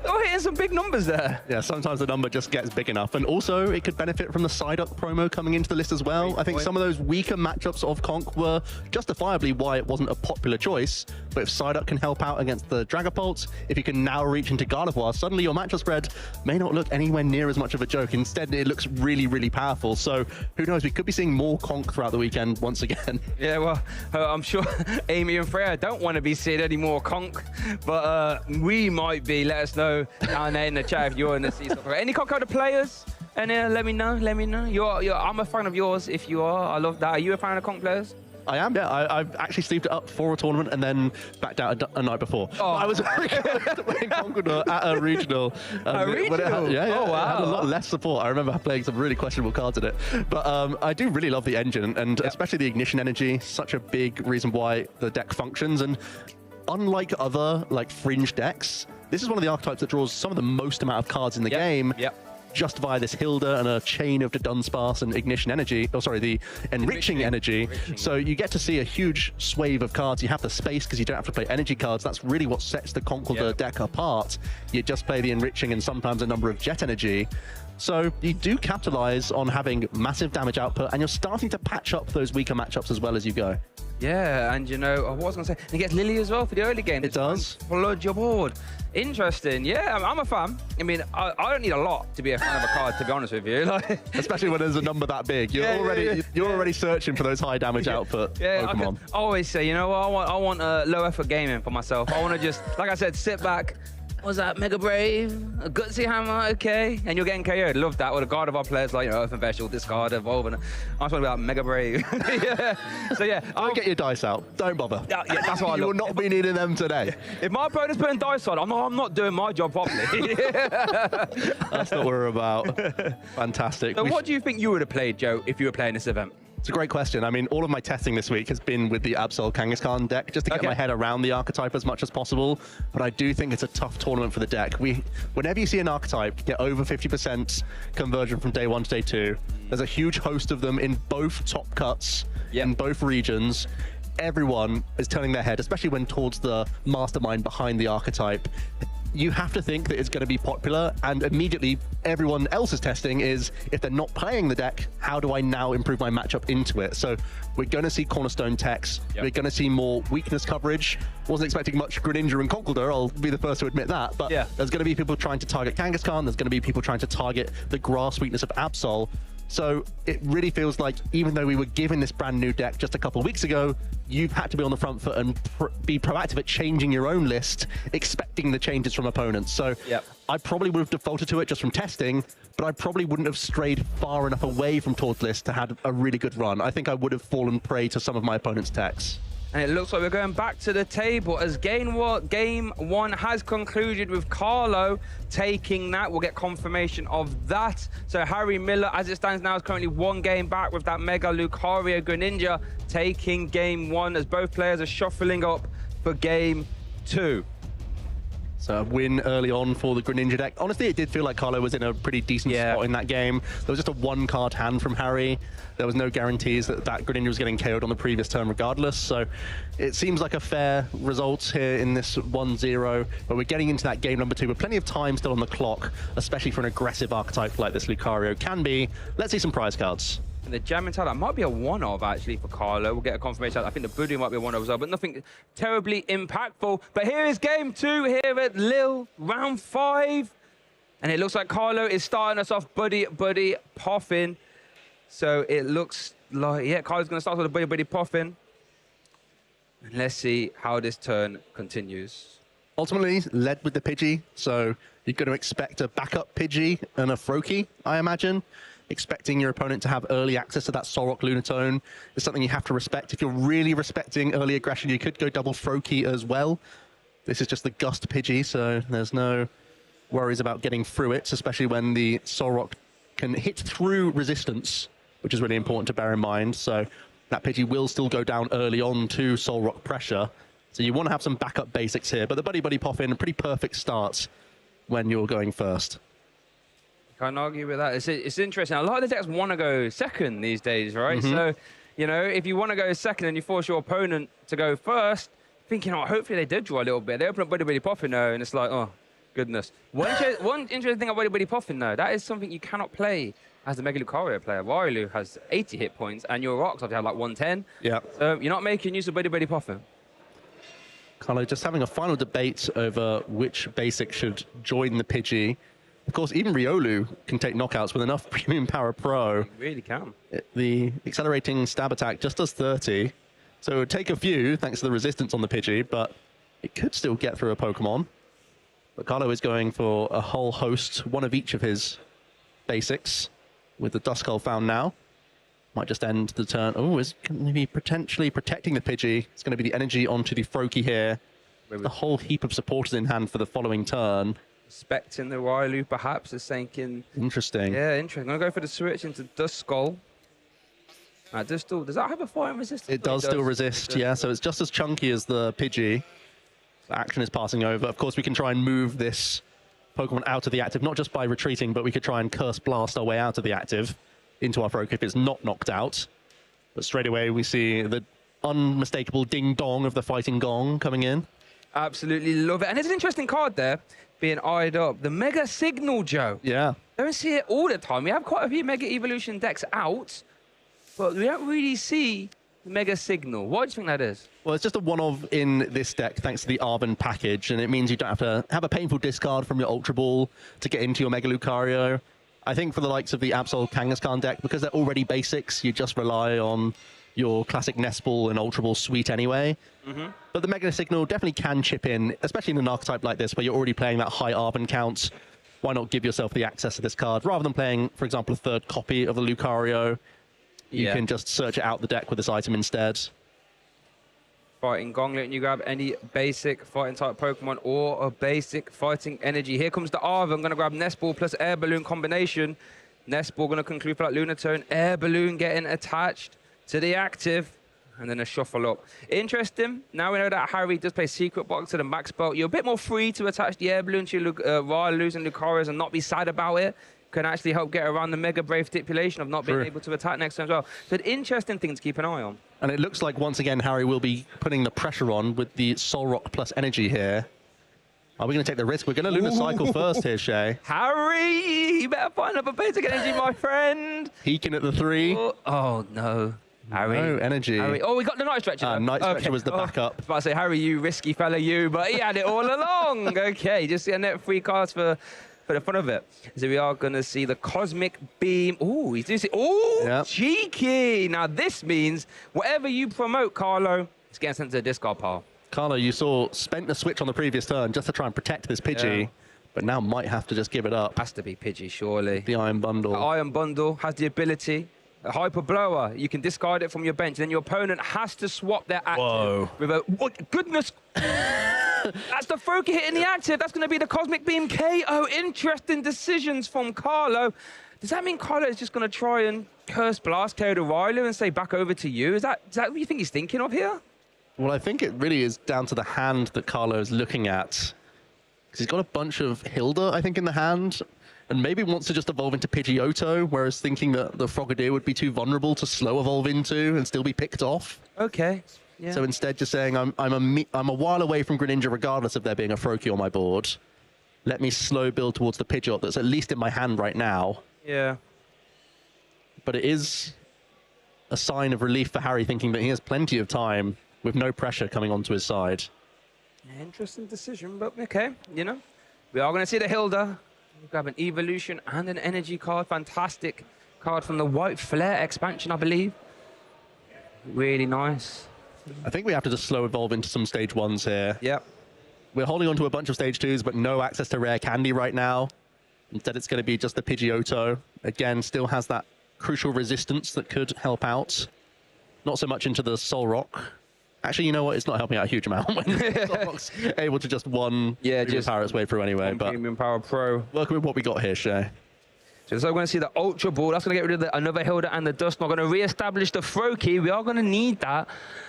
[SPEAKER 16] You're hitting some big numbers there.
[SPEAKER 17] Yeah, sometimes the number just gets big enough. And also, it could benefit from the Psyduck promo coming into the list as well. I think some of those weaker matchups of Conk were justifiably why it wasn't a popular choice. But if Psyduck can help out against the Dragapult, if you can now reach into Gardevoir, suddenly your matchup spread may not look anywhere near as much of a joke. Instead, it looks really, really powerful. So who knows, we could be seeing more Conk throughout the weekend once again.
[SPEAKER 16] Yeah, well, I'm sure Amy and Freya don't want to be seeing any more Conk, but we might be. Let us know down there in the chat if you're in the sea. Any Conk players? And let me know. Let me know. I'm a fan of yours if you are. I love that. Are you a fan of Conk players?
[SPEAKER 17] I am, yeah. I've actually sleeved it up for a tournament and then backed out a night before. Oh. I was very good playing Conkeldurr at a regional.
[SPEAKER 16] A regional?
[SPEAKER 17] Yeah,
[SPEAKER 16] oh, wow.
[SPEAKER 17] It had a lot less support. I remember playing some really questionable cards in it. But I do really love the engine, and especially the Ignition Energy. Such a big reason why the deck functions. And unlike other like fringe decks, this is one of the archetypes that draws some of the most amount of cards in the game. Just via this Hilda and a chain of the Dunsparce and Ignition Energy, the Enriching Energy. So you get to see a huge swathe of cards. You have the space because you don't have to play energy cards. That's really what sets the Conkeldurr deck apart. You just play the Enriching and sometimes a number of Jet Energy. So you do capitalize on having massive damage output, and you're starting to patch up those weaker matchups as well as you go.
[SPEAKER 16] Yeah, and you know, what was I going to say? And it gets Lily as well for the early game.
[SPEAKER 17] It does.
[SPEAKER 16] Flood your board. Interesting. Yeah, I'm a fan. I mean, I don't need a lot to be a fan of a card, to be honest with you.
[SPEAKER 17] Especially when there's a number that big. You're already searching for those high damage output Pokemon.
[SPEAKER 16] I always say, you know what, I want low effort gaming for myself. I want to just, like I said, sit back. What was that? Mega Brave, a Gutsy Hammer, okay. And you're getting KO'd. Love that. With a guard of our players like, you know, Earth and Vegetable, discard, evolve. And I was talking about Mega Brave. So yeah.
[SPEAKER 17] Don't get your dice out. Don't bother.
[SPEAKER 16] Yeah, that's what I love.
[SPEAKER 17] You will not be needing them today.
[SPEAKER 16] If my opponent's putting dice on, I'm not doing my job properly.
[SPEAKER 17] That's what we're about. Fantastic.
[SPEAKER 16] So what do you think you would have played, Joe, if you were playing this event?
[SPEAKER 17] It's a great question. I mean, all of my testing this week has been with the Absol Kangaskhan deck, just to get my head around the archetype as much as possible. But I do think it's a tough tournament for the deck. Whenever you see an archetype get over 50% conversion from day 1 to day 2, there's a huge host of them in both top cuts, in both regions. Everyone is turning their head, especially when towards the mastermind behind the archetype. You have to think that it's going to be popular, and immediately everyone else's testing is, if they're not playing the deck, how do I now improve my matchup into it? So we're going to see cornerstone techs. We're going to see more weakness coverage. Wasn't expecting much Greninja and Conkeldurr, I'll be the first to admit that, but there's going to be people trying to target Kangaskhan, there's going to be people trying to target the grass weakness of Absol. So it really feels like, even though we were given this brand new deck just a couple of weeks ago, you've had to be on the front foot and be proactive at changing your own list, expecting the changes from opponents. So I probably would have defaulted to it just from testing, but I probably wouldn't have strayed far enough away from Todd's list to have a really good run. I think I would have fallen prey to some of my opponent's techs.
[SPEAKER 16] And it looks like we're going back to the table as game one has concluded with Carlo taking that. We'll get confirmation of that. So Harry Miller, as it stands now, is currently 1 game back with that Mega Lucario Greninja taking game 1 as both players are shuffling up for game 2.
[SPEAKER 17] So a win early on for the Greninja deck. Honestly, it did feel like Carlo was in a pretty decent spot in that game. There was just a one-card hand from Harry. There was no guarantees that Greninja was getting KO'd on the previous turn regardless. So it seems like a fair result here in this 1-0. But we're getting into that game number 2 with plenty of time still on the clock, especially for an aggressive archetype like this Lucario can be. Let's see some prize cards.
[SPEAKER 16] And the jamming talent might be a one-of actually for Carlo. We'll get a confirmation. I think the Budu might be a one-of as well, but nothing terribly impactful. But here is game 2 here at Lille, round 5. And it looks like Carlo is starting us off Buddy Poffin. So it looks like, yeah, Carlo's going to start with a Buddy Poffin. And let's see how this turn continues.
[SPEAKER 17] Ultimately, led with the Pidgey, so you're going to expect a backup Pidgey and a Froakie, I imagine. Expecting your opponent to have early access to that Solrock Lunatone is something you have to respect. If you're really respecting early aggression, you could go double Froakie as well. This is just the Gust Pidgey, so there's no worries about getting through it, especially when the Solrock can hit through resistance, which is really important to bear in mind. So that Pidgey will still go down early on to Solrock pressure. So you want to have some backup basics here, but the Buddy Poffin, a pretty perfect start when you're going first.
[SPEAKER 16] Can't argue with that. It's interesting. A lot of the decks want to go second these days, right? So, you know, if you want to go second and you force your opponent to go first, thinking, oh, hopefully they did draw a little bit. They open up Buddy Poffin, though, and it's like, oh, goodness. One interesting thing about Buddy Poffin, though, that is something you cannot play as a Mega Lucario player. Wario has 80 hit points, and your Rocks obviously have like 110.
[SPEAKER 17] Yeah.
[SPEAKER 16] So you're not making use of Buddy Poffin.
[SPEAKER 17] Carlo just having a final debate over which basic should join the Pidgey. Of course, even Riolu can take knockouts with enough Premium Power Pro.
[SPEAKER 16] You really can.
[SPEAKER 17] The accelerating stab attack just does 30. So it would take a few, thanks to the resistance on the Pidgey, but it could still get through a Pokemon. But Carlo is going for a whole host, one of each of his basics, with the Duskull found now. Might just end the turn. Oh, is going to be potentially protecting the Pidgey. It's going to be the energy onto the Froakie here. A whole heap of supporters in hand for the following turn.
[SPEAKER 16] Expecting the Riolu, perhaps, is thinking.
[SPEAKER 17] Interesting.
[SPEAKER 16] Yeah, interesting. I'm going to go for the switch into Duskull. Does that have a fighting resistance?
[SPEAKER 17] It does still resist, yeah. So it's just as chunky as the Pidgey. The action is passing over. Of course, we can try and move this Pokemon out of the active, not just by retreating, but we could try and Curse Blast our way out of the active into our Froakie if it's not knocked out. But straight away, we see the unmistakable ding-dong of the Fighting Gong coming in.
[SPEAKER 16] Absolutely love it. And there's an interesting card there being eyed up. The Mega Signal, Joe.
[SPEAKER 17] Yeah.
[SPEAKER 16] Don't see it all the time. We have quite a few Mega Evolution decks out, but we don't really see the Mega Signal. What do you think that is?
[SPEAKER 17] Well, it's just a one-of in this deck thanks to the Arven package, and it means you don't have to have a painful discard from your Ultra Ball to get into your Mega Lucario. I think for the likes of the Absol Kangaskhan deck, because they're already basics, you just rely on your classic Nest Ball and Ultra Ball suite anyway. But the Mega Signal definitely can chip in, especially in an archetype like this where you're already playing that high Arven count. Why not give yourself the access to this card? Rather than playing, for example, a third copy of the Lucario, you can just search it out the deck with this item instead.
[SPEAKER 16] Fighting Gong, letting you grab any basic fighting type Pokemon or a basic fighting energy. Here comes the Arven. I'm going to grab Nest Ball plus Air Balloon combination. Nest Ball going to conclude for that Lunatone. Air Balloon getting attached to the active. And then a shuffle up. Interesting. Now we know that Harry does play Secret Box to the max belt. You're a bit more free to attach the Air Balloon to your Riolus and Lucarios and not be sad about it. Can actually help get around the Mega Brave stipulation of not being able to attack next turn as well. So an interesting thing to keep an eye on.
[SPEAKER 17] And it looks like, once again, Harry will be putting the pressure on with the Solrock plus energy here. Are we going to take the risk? We're going to Lunar Cycle first here, Shay.
[SPEAKER 16] Harry, you better find up a basic energy, my friend.
[SPEAKER 17] Peeking at the 3.
[SPEAKER 16] Oh no. Harry.
[SPEAKER 17] No energy.
[SPEAKER 16] Harry. Oh, we got the Night Stretcher.
[SPEAKER 17] Night Stretcher was the backup.
[SPEAKER 16] I was about to say, Harry, you risky fella, you. But he had it all along. Okay, just getting that free cards for the fun of it. So we are going to see the Cosmic Beam. Oh, he's doing it. Oh, cheeky. Now, this means whatever you promote, Carlo, it's getting sent to the discard pile.
[SPEAKER 17] Carlo, you saw spent a switch on the previous turn just to try and protect this Pidgey, but now might have to just give it up.
[SPEAKER 16] Has to be Pidgey, surely.
[SPEAKER 17] The Iron Bundle.
[SPEAKER 16] The Iron Bundle has the ability. A Hyper Blower, you can discard it from your bench, then your opponent has to swap their active with a... What? Goodness! That's the Froakie hitting the active. That's going to be the Cosmic Beam KO. Interesting decisions from Carlo. Does that mean Carlo is just going to try and Curse Blast KO the Riolu and say back over to you? Is that what you think he's thinking of here?
[SPEAKER 17] Well, I think it really is down to the hand that Carlo is looking at. Because he's got a bunch of Hilda, I think, in the hand, and maybe wants to just evolve into Pidgeotto, whereas thinking that the Frogadier would be too vulnerable to slow evolve into and still be picked off.
[SPEAKER 16] Okay. Yeah.
[SPEAKER 17] So instead, just saying, I'm a while away from Greninja, regardless of there being a Froakie on my board. Let me slow build towards the Pidgeot that's at least in my hand right now.
[SPEAKER 16] Yeah.
[SPEAKER 17] But it is a sign of relief for Harry, thinking that he has plenty of time with no pressure coming onto his side.
[SPEAKER 16] Interesting decision, but okay, you know. We are going to see the Hilda. We grab an Evolution and an Energy card. Fantastic card from the White Flare expansion, I believe. Really nice.
[SPEAKER 17] I think we have to just slow evolve into some stage 1s here.
[SPEAKER 16] Yep.
[SPEAKER 17] We're holding on to a bunch of stage 2s, but no access to rare candy right now. Instead, it's going to be just the Pidgeotto. Again, still has that crucial resistance that could help out. Not so much into the Soul Rock. Actually, you know what? It's not helping out a huge amount when Soul Rock's able to just just power its way through anyway. But
[SPEAKER 16] Premium Power Pro.
[SPEAKER 17] Working with what we got here, Shay.
[SPEAKER 16] So we're going to see the Ultra Ball. That's going to get rid of another Hilda and the Dust. We're going to re-establish the Froakie. We are going to need that.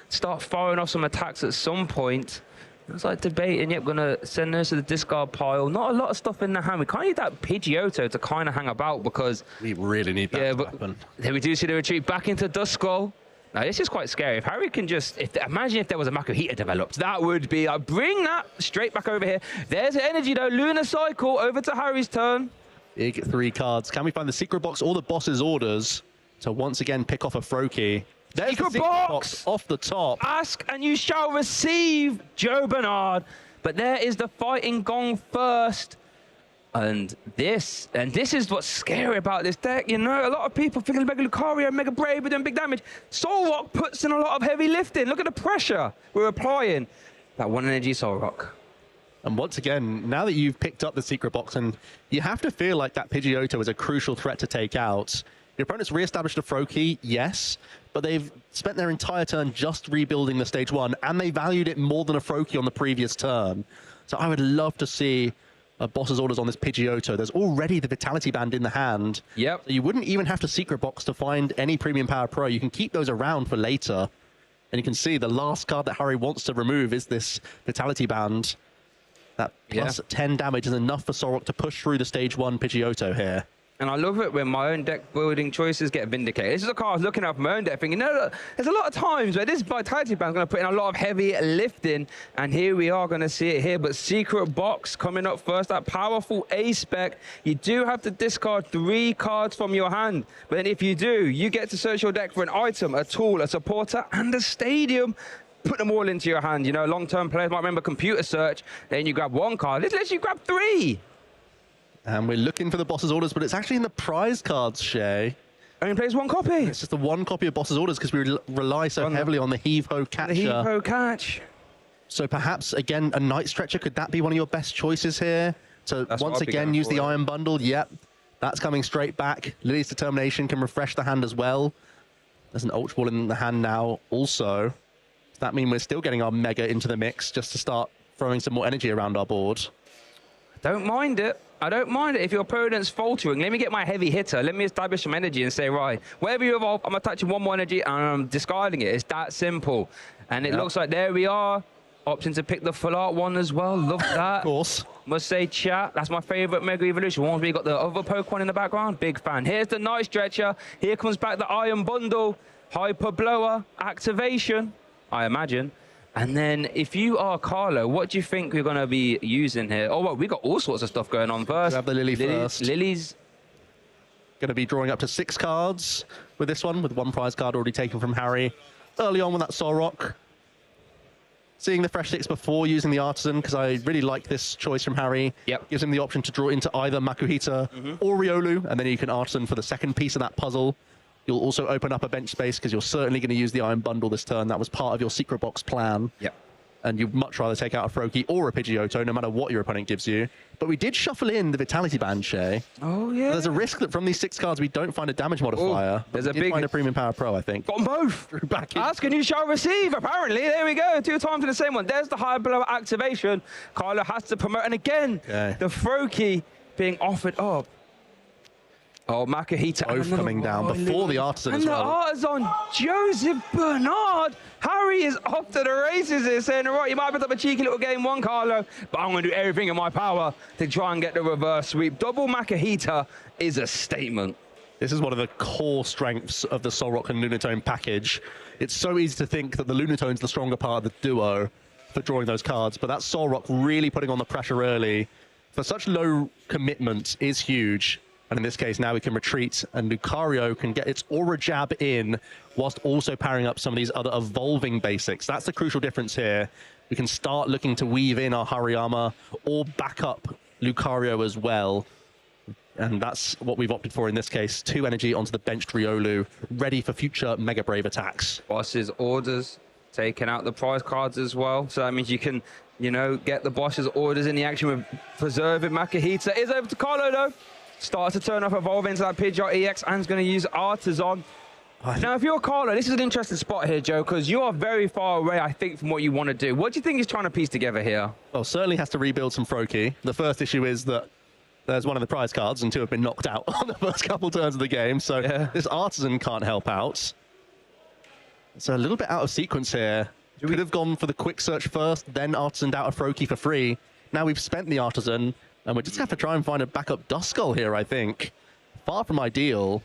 [SPEAKER 16] Start firing off some attacks at some point. It's like debating, yep, going to send those to the discard pile. Not a lot of stuff in the hand. We kind of need that Pidgeotto to kind of hang about because...
[SPEAKER 17] We really need that to happen.
[SPEAKER 16] Then we do see the retreat back into Duskull. Now, this is quite scary. If Harry can just... imagine if there was a Makuhita developed. That would be... I'll bring that straight back over here. There's the energy, though. Lunar Cycle over to Harry's turn.
[SPEAKER 17] Big 3 cards. Can we find the secret box or the boss's orders to once again pick off a Froakie? There's
[SPEAKER 16] Secret
[SPEAKER 17] the secret box off the top.
[SPEAKER 16] Ask and you shall receive, Joe Bernard. But there is the Fighting Gong first. And this is what's scary about this deck. You know, a lot of people thinking Mega Lucario, Mega Brave are doing big damage. Soul Rock puts in a lot of heavy lifting. Look at the pressure we're applying. That 1 energy Soul Rock.
[SPEAKER 17] And once again, now that you've picked up the secret box, and you have to feel like that Pidgeotto is a crucial threat to take out. Your opponent's re-established a Froakie, yes, but they've spent their entire turn just rebuilding the stage 1, and they valued it more than a Froakie on the previous turn. So I would love to see a boss's orders on this Pidgeotto. There's already the Vitality Band in the hand.
[SPEAKER 16] Yep.
[SPEAKER 17] So you wouldn't even have to secret box to find any Premium Power Pro. You can keep those around for later. And you can see the last card that Harry wants to remove is this Vitality Band. That plus 10 damage is enough for Soul Rock to push through the stage 1 Pidgeotto here.
[SPEAKER 16] And I love it when my own deck building choices get vindicated. This is a card I was looking at my own deck thinking, no, there's a lot of times where this Vitality Band is going to put in a lot of heavy lifting. And here we are going to see it here. But Secret Box coming up first, that powerful A-Spec. You do have to discard 3 cards from your hand. But then if you do, you get to search your deck for an item, a tool, a supporter, and a stadium. Put them all into your hand. You know, long-term players might remember computer search. Then you grab 1 card. This lets you grab 3.
[SPEAKER 17] And we're looking for the boss's orders, but it's actually in the prize cards, Shay.
[SPEAKER 16] Only plays 1 copy.
[SPEAKER 17] It's just the 1 copy of boss's orders because we rely so heavily on the Heave-Ho Catcher.
[SPEAKER 16] The Heave-Ho Catch.
[SPEAKER 17] So perhaps, again, a Night Stretcher, could that be one of your best choices here? So once again, use the Iron Bundle. Yep, that's coming straight back. Lily's Determination can refresh the hand as well. There's an Ultra Ball in the hand now also. Does that mean we're still getting our Mega into the mix just to start throwing some more energy around our board?
[SPEAKER 16] Don't mind it. I don't mind it if your opponent's faltering. Let me get my heavy hitter. Let me establish some energy and say, right, wherever you evolve, I'm attaching 1 more energy and I'm discarding it. It's that simple. And it looks like there we are. Option to pick the full art one as well. Love that.
[SPEAKER 17] Of course.
[SPEAKER 16] Must say, chat, that's my favorite Mega Evolution. Once we got the other Pokemon in the background, big fan. Here's the Night Stretcher. Here comes back the Iron Bundle. Hyper Blower activation, I imagine. And then if you are Carlo, what do you think we're going to be using here? Oh, well, we got all sorts of stuff going on first.
[SPEAKER 17] Grab the Lily first.
[SPEAKER 16] Lily's
[SPEAKER 17] going to be drawing up to 6 cards with this one, with 1 prize card already taken from Harry. Early on with that Soul Rock. Seeing the fresh 6 before using the Artisan, because I really like this choice from Harry.
[SPEAKER 16] Yep.
[SPEAKER 17] Gives him the option to draw into either Makuhita or Riolu, and then you can Artisan for the second piece of that puzzle. You'll also open up a bench space because you're certainly going to use the Iron Bundle this turn. That was part of your secret box plan.
[SPEAKER 16] Yep.
[SPEAKER 17] And you'd much rather take out a Froakie or a Pidgeotto, no matter what your opponent gives you. But we did shuffle in the Vitality Band, Shay.
[SPEAKER 16] Oh, yeah.
[SPEAKER 17] There's a risk that from these 6 cards, we don't find a damage modifier.
[SPEAKER 16] There's
[SPEAKER 17] a big... find a Premium Power Pro, I think.
[SPEAKER 16] Got them both.
[SPEAKER 17] Back in.
[SPEAKER 16] Ask and you shall receive, apparently. There we go. 2 times in the same one. There's the High Blower activation. Carlo has to promote. And again, the Froakie being offered up. Oh, Makahita.
[SPEAKER 17] Both coming down before the Artisan as well.
[SPEAKER 16] And the Artisan, Joseph Bernard. Harry is off to the races here, saying, all right, you might put up a cheeky little game one, Carlo, but I'm going to do everything in my power to try and get the reverse sweep. Double Makahita is a statement.
[SPEAKER 17] This is one of the core strengths of the Solrock and Lunatone package. It's so easy to think that the Lunatone's the stronger part of the duo for drawing those cards, but that Solrock really putting on the pressure early for such low commitment is huge. And in this case, now we can retreat, and Lucario can get its Aura Jab in, whilst also powering up some of these other evolving basics. That's the crucial difference here. We can start looking to weave in our Hariyama or back up Lucario as well. And that's what we've opted for in this case. 2 energy onto the benched Riolu, ready for future Mega Brave attacks.
[SPEAKER 16] Boss's orders, taking out the prize cards as well. So that means you can, you know, get the boss's orders in the action with preserving Makahita. Is over to Carlo, though. Starts to turn off Evolve into that Pidgeot EX and is going to use Artisan. Now, if you're Carlo, this is an interesting spot here, Joe, because you are very far away, I think, from what you want to do. What do you think he's trying to piece together here?
[SPEAKER 17] Well, certainly has to rebuild some Froakie. The first issue is that there's one of the prize cards and 2 have been knocked out on the first couple turns of the game, so this Artisan can't help out. It's a little bit out of sequence here. Could have gone for the quick search first, then Artisaned out a Froakie for free. Now we've spent the Artisan, and we just have to try and find a backup Duskull here, I think. Far from ideal.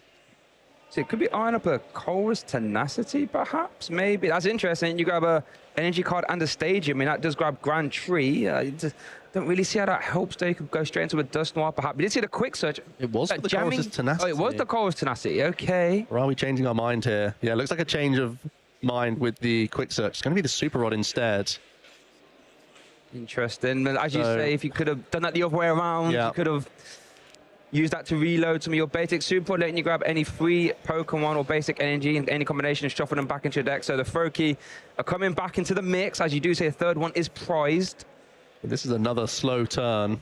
[SPEAKER 16] So it could be eyeing up a Colress Tenacity, perhaps? Maybe. That's interesting. You grab a energy card and a Stadium. I mean, that does grab Grand Tree. Don't really see how that helps, though. You could go straight into a Dust Noir, perhaps. We did see the quick search.
[SPEAKER 17] It was for the Colress Tenacity.
[SPEAKER 16] Oh, it was the Colress Tenacity. Okay.
[SPEAKER 17] Or are we changing our mind here? Yeah, it looks like a change of mind with the quick search. It's going to be the Super Rod instead.
[SPEAKER 16] Interesting. As you say, if you could have done that the other way around, you could have used that to reload some of your basic Super, letting you grab any free Pokemon or basic energy in any combination and shuffle them back into your deck. So the Froakie are coming back into the mix. As you do say, a third one is prized.
[SPEAKER 17] This is another slow turn.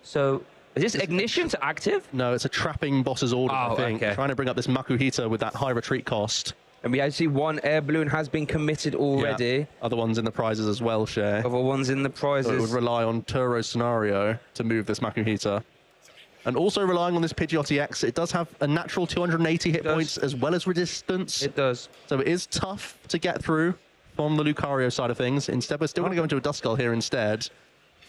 [SPEAKER 16] So is this ignition to active?
[SPEAKER 17] No, it's a trapping boss's order, I think. Okay. Trying to bring up this Makuhita with that high retreat cost.
[SPEAKER 16] And we actually one air balloon has been committed already.
[SPEAKER 17] Yeah. Other ones in the prizes as well, Share.
[SPEAKER 16] Other ones in the prizes.
[SPEAKER 17] So it would rely on Turo's Scenario to move this Makuhita. And also relying on this Pidgeot EX, it does have a natural 280 hit points as well as resistance.
[SPEAKER 16] It does.
[SPEAKER 17] So it is tough to get through from the Lucario side of things. Instead, we're still going to go into a Duskull here instead,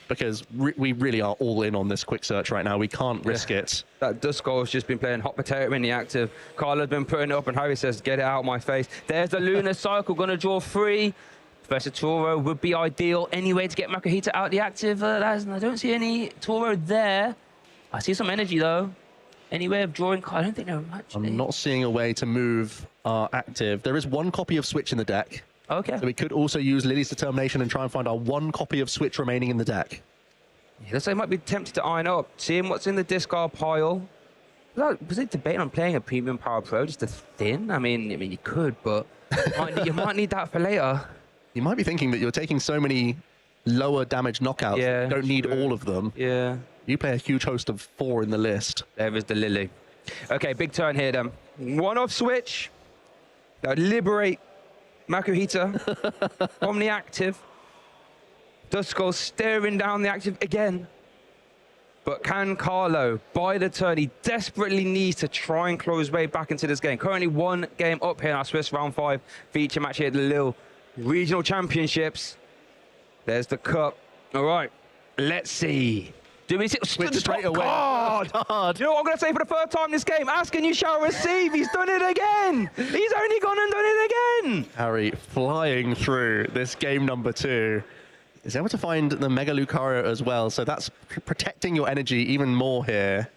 [SPEAKER 17] because we really are all in on this quick search right now. We can't risk it.
[SPEAKER 16] That Duskull has just been playing hot potato in the active. Carla's been putting it up, and Harry says, get it out of my face. There's the Lunar Cycle, going to draw 3. Versus Toro would be ideal anyway to get Makahita out the active. I don't see any Toro there. I see some energy, though. Any way of drawing? I don't think there much.
[SPEAKER 17] I'm not seeing a way to move our active. There is 1 copy of Switch in the deck.
[SPEAKER 16] Okay.
[SPEAKER 17] So we could also use Lily's Determination and try and find our 1 copy of Switch remaining in the deck.
[SPEAKER 16] Yeah, looks like I might be tempted to iron up, seeing what's in the discard pile. Was it debating on playing a Premium Power Pro just to thin? I mean you could, but you might need that for later.
[SPEAKER 17] You might be thinking that you're taking so many lower damage knockouts.
[SPEAKER 16] Yeah,
[SPEAKER 17] you don't need all of them.
[SPEAKER 16] Yeah.
[SPEAKER 17] You play a huge host of 4 in the list.
[SPEAKER 16] There is the Lily. Okay, big turn here then. 1-off Switch. Liberate Makuhita from the active. Duskull staring down the active again. But can Carlo buy the turn? He desperately needs to try and close way back into this game. Currently 1 game up here in our Swiss Round 5 feature match here at the Lille Regional Championships. There's the cup. All right, let's see. Do we see
[SPEAKER 17] straight away?
[SPEAKER 16] God. You know what I'm going to say for the third time this game? Ask and you shall receive. He's done it again. He's only gone and done it again.
[SPEAKER 17] Harry flying through this game number 2. Is able to find the Mega Lucario as well. So that's protecting your energy even more here.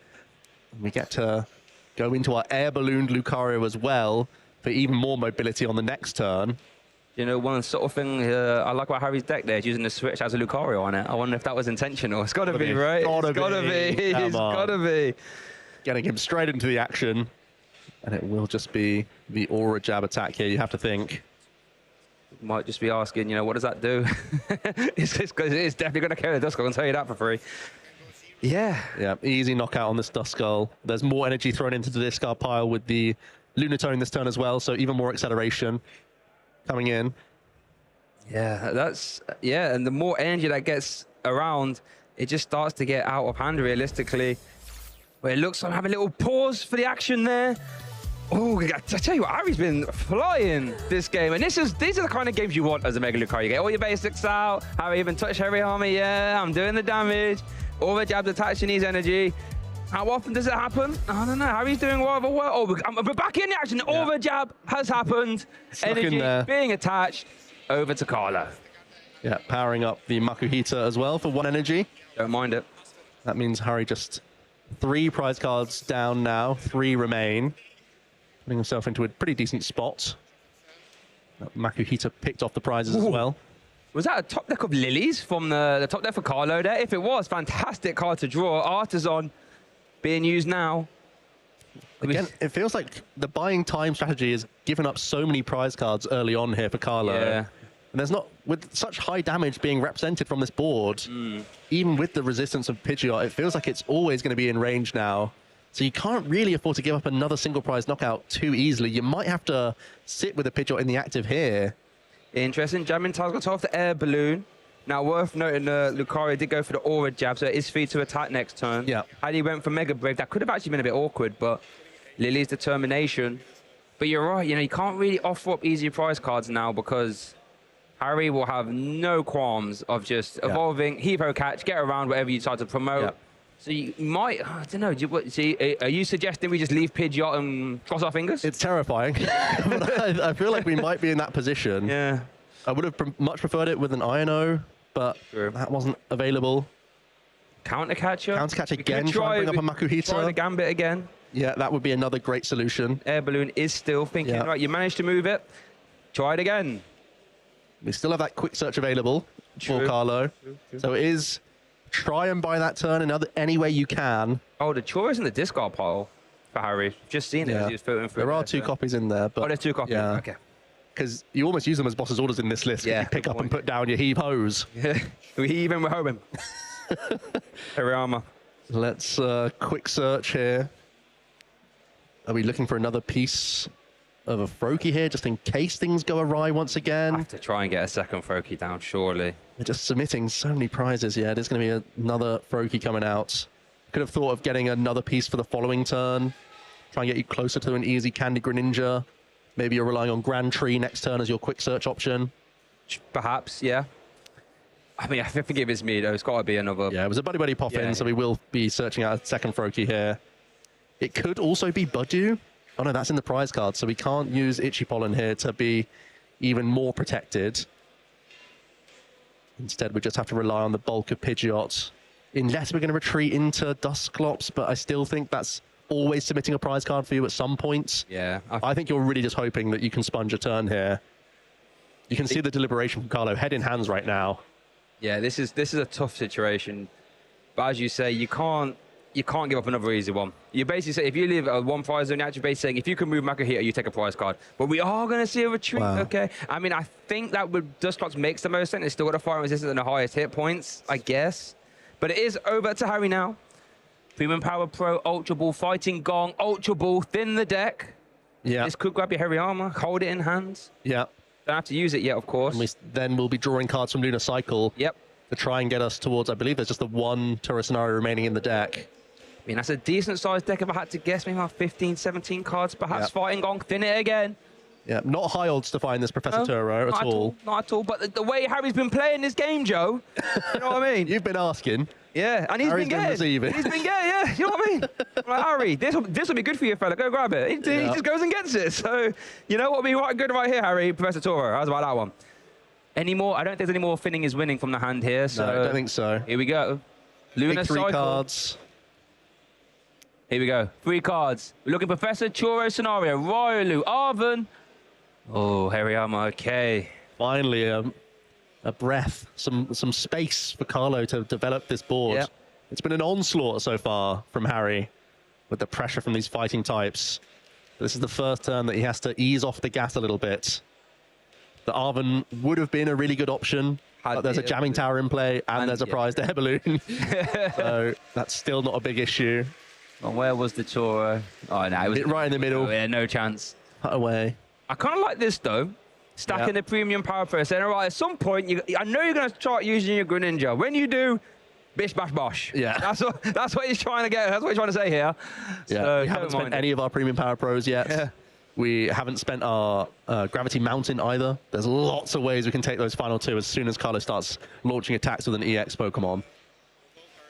[SPEAKER 17] We get to go into our air ballooned Lucario as well for even more mobility on the next turn.
[SPEAKER 16] You know, one sort of thing I like about Harry's deck there is using the Switch as a Lucario on it. I wonder if that was intentional. It's got to be, right? It's got to be. It's got to be.
[SPEAKER 17] Getting him straight into the action. And it will just be the Aura Jab attack here, you have to think.
[SPEAKER 16] Might just be asking, you know, what does that do? It's definitely going to carry the Duskull, I can tell you that for free. Yeah.
[SPEAKER 17] Yeah, easy knockout on this Duskull. There's more energy thrown into the discard pile with the Lunatone this turn as well, so even more acceleration coming in.
[SPEAKER 16] Yeah, and the more energy that gets around, it just starts to get out of hand realistically. Well, it looks like I'm having a little pause for the action there. Oh, I tell you what, Harry's been flying this game. And these are the kind of games you want as a Mega Lucario. You get all your basics out. Harry even touched Harry Armor. Yeah, I'm doing the damage. All the jabs attaching his energy. How often does it happen? I don't know. Harry's doing rather well. Oh, we're back in the action. All the jab has happened. Energy being attached over to Carlo.
[SPEAKER 17] Yeah, powering up the Makuhita as well for 1 energy.
[SPEAKER 16] Don't mind it.
[SPEAKER 17] That means Harry just 3 prize cards down now. 3 remain. Putting himself into a pretty decent spot. Makuhita picked off the prizes as well.
[SPEAKER 16] Was that a top deck of Lilies from the top deck for Carlo there? If it was, fantastic card to draw. Artisan being used now.
[SPEAKER 17] Again, it feels like the buying time strategy has given up so many prize cards early on here for Carlo.
[SPEAKER 16] Yeah.
[SPEAKER 17] And there's not, with such high damage being represented from this board, even with the resistance of Pidgeot, it feels like it's always going to be in range now. So you can't really afford to give up another single prize knockout too easily. You might have to sit with a Pidgeot in the active here.
[SPEAKER 16] Interesting. Jamming Tiles got off the air balloon. Now, worth noting, Lucario did go for the Aura jab, so it is free to attack next turn.
[SPEAKER 17] Yeah.
[SPEAKER 16] Had he went for Mega Brave, that could have actually been a bit awkward, but Lily's determination. But you're right, you know, you can't really offer up easy prize cards now because Harry will have no qualms of just evolving, Heapo Catch, get around whatever you decide to promote. Yeah. So you might, I don't know, are you suggesting we just leave Pidgeot and cross our fingers?
[SPEAKER 17] It's terrifying. But I feel like we might be in that position.
[SPEAKER 16] Yeah.
[SPEAKER 17] I would have much preferred it with an Ino, but that wasn't available.
[SPEAKER 16] Counter Catcher?
[SPEAKER 17] Counter Catch again, try and bring up a Makuhita.
[SPEAKER 16] Try the Gambit again.
[SPEAKER 17] Yeah, that would be another great solution.
[SPEAKER 16] Air Balloon is still thinking, right, you managed to move it. Try it again.
[SPEAKER 17] We still have that quick search available for Carlo. So it is try and buy that turn in any way you can.
[SPEAKER 16] Oh, the Chore is in the discard pile for Harry. Just seen it as he was filtering through.
[SPEAKER 17] There are 2 copies in there. But
[SPEAKER 16] there's 2 copies.
[SPEAKER 17] Yeah.
[SPEAKER 16] Okay.
[SPEAKER 17] Because you almost use them as boss's orders in this list. Yeah, you pick up and put down your heave hose.
[SPEAKER 16] We heave and we're homing. Harry Armor.
[SPEAKER 17] Let's quick search here. Are we looking for another piece of a Froakie here, just in case things go awry once again?
[SPEAKER 16] I have to try and get a second Froakie down, surely.
[SPEAKER 17] They're just submitting so many prizes. Yeah, there's going to be another Froakie coming out. Could have thought of getting another piece for the following turn. Try and get you closer to an easy Candy Greninja. Maybe you're relying on Grand Tree next turn as your quick search option.
[SPEAKER 16] Perhaps, yeah. I mean, I think if it's me, though, it's got to be another...
[SPEAKER 17] Yeah, it was a Buddy pop in, so we will be searching out a second Froakie here. It could also be Budew. Oh, no, that's in the prize card, so we can't use Itchy Pollen here to be even more protected. Instead, we just have to rely on the bulk of Pidgeot. Unless we're going to retreat into Dusclops, but I still think that's always submitting a prize card for you at some point.
[SPEAKER 16] Yeah.
[SPEAKER 17] I think you're really just hoping that you can sponge a turn here. You can see the deliberation from Carlo, head in hands right now.
[SPEAKER 16] Yeah, this is a tough situation. But as you say, you can't give up another easy one. You basically say, if you leave a 1 prize zone, you're actually basically saying, if you can move Makuhita, you take a prize card. But we are going to see a retreat, okay? I mean, I think that with Dusclops makes the most sense. It's still got a fire resistance and the highest hit points, I guess. But it is over to Harry now. Premium Power Pro, Ultra Ball, Fighting Gong, Ultra Ball, thin the deck.
[SPEAKER 17] Yeah.
[SPEAKER 16] This could grab your Harry Armor, hold it in hands.
[SPEAKER 17] Yeah.
[SPEAKER 16] Don't have to use it yet, of course.
[SPEAKER 17] And then we'll be drawing cards from Lunar Cycle.
[SPEAKER 16] Yep.
[SPEAKER 17] To try and get us towards, I believe there's just the 1 Tourist Scenario remaining in the deck.
[SPEAKER 16] I mean, that's a decent-sized deck if I had to guess. Maybe about 15, 17 cards, perhaps. Fighting Gong, thin it again.
[SPEAKER 17] Yeah, not high odds to find this Professor Turo at all.
[SPEAKER 16] Not at all. But the way Harry's been playing this game, Joe, you know what I mean?
[SPEAKER 17] You've been asking.
[SPEAKER 16] Yeah, and he's been getting.
[SPEAKER 17] Receiving.
[SPEAKER 16] He's been getting, yeah. You know what I mean? Like, Harry, this will be good for you, fella. Go grab it. He just goes and gets it. So, you know what will be quite good right here, Harry? Professor Turo. How's about that one? Any more? I don't think there's any more thinning is winning from the hand here. So
[SPEAKER 17] no, I don't think so.
[SPEAKER 16] Here we go. Lunar
[SPEAKER 17] Big 3
[SPEAKER 16] Cycle.
[SPEAKER 17] cards.
[SPEAKER 16] Here we go. 3 cards. We're looking Professor Churro Scenario, Ryolu, Arven. Oh, Harry Armor, okay.
[SPEAKER 17] Finally, a breath, some space for Carlo to develop this board.
[SPEAKER 16] Yep.
[SPEAKER 17] It's been an onslaught so far from Harry with the pressure from these fighting types. This is the first turn that he has to ease off the gas a little bit. The Arven would have been a really good option. But there's a jamming tower in play, and there's a prized air balloon. So that's still not a big issue.
[SPEAKER 16] Well, where was the Choro? Oh, no, it was
[SPEAKER 17] right in the middle.
[SPEAKER 16] Yeah, no chance.
[SPEAKER 17] Cut away.
[SPEAKER 16] I kind of like this, though. Stacking the premium power press. And all right, at some point, I know you're going to start using your Greninja. When you do, bish, bash, bosh.
[SPEAKER 17] Yeah.
[SPEAKER 16] That's what he's trying to get. That's what he's trying to say here.
[SPEAKER 17] Yeah,
[SPEAKER 16] So
[SPEAKER 17] we haven't spent any of our premium power pros yet.
[SPEAKER 16] Yeah.
[SPEAKER 17] We haven't spent our Gravity Mountain either. There's lots of ways we can take those final two as soon as Carlo starts launching attacks with an EX Pokemon.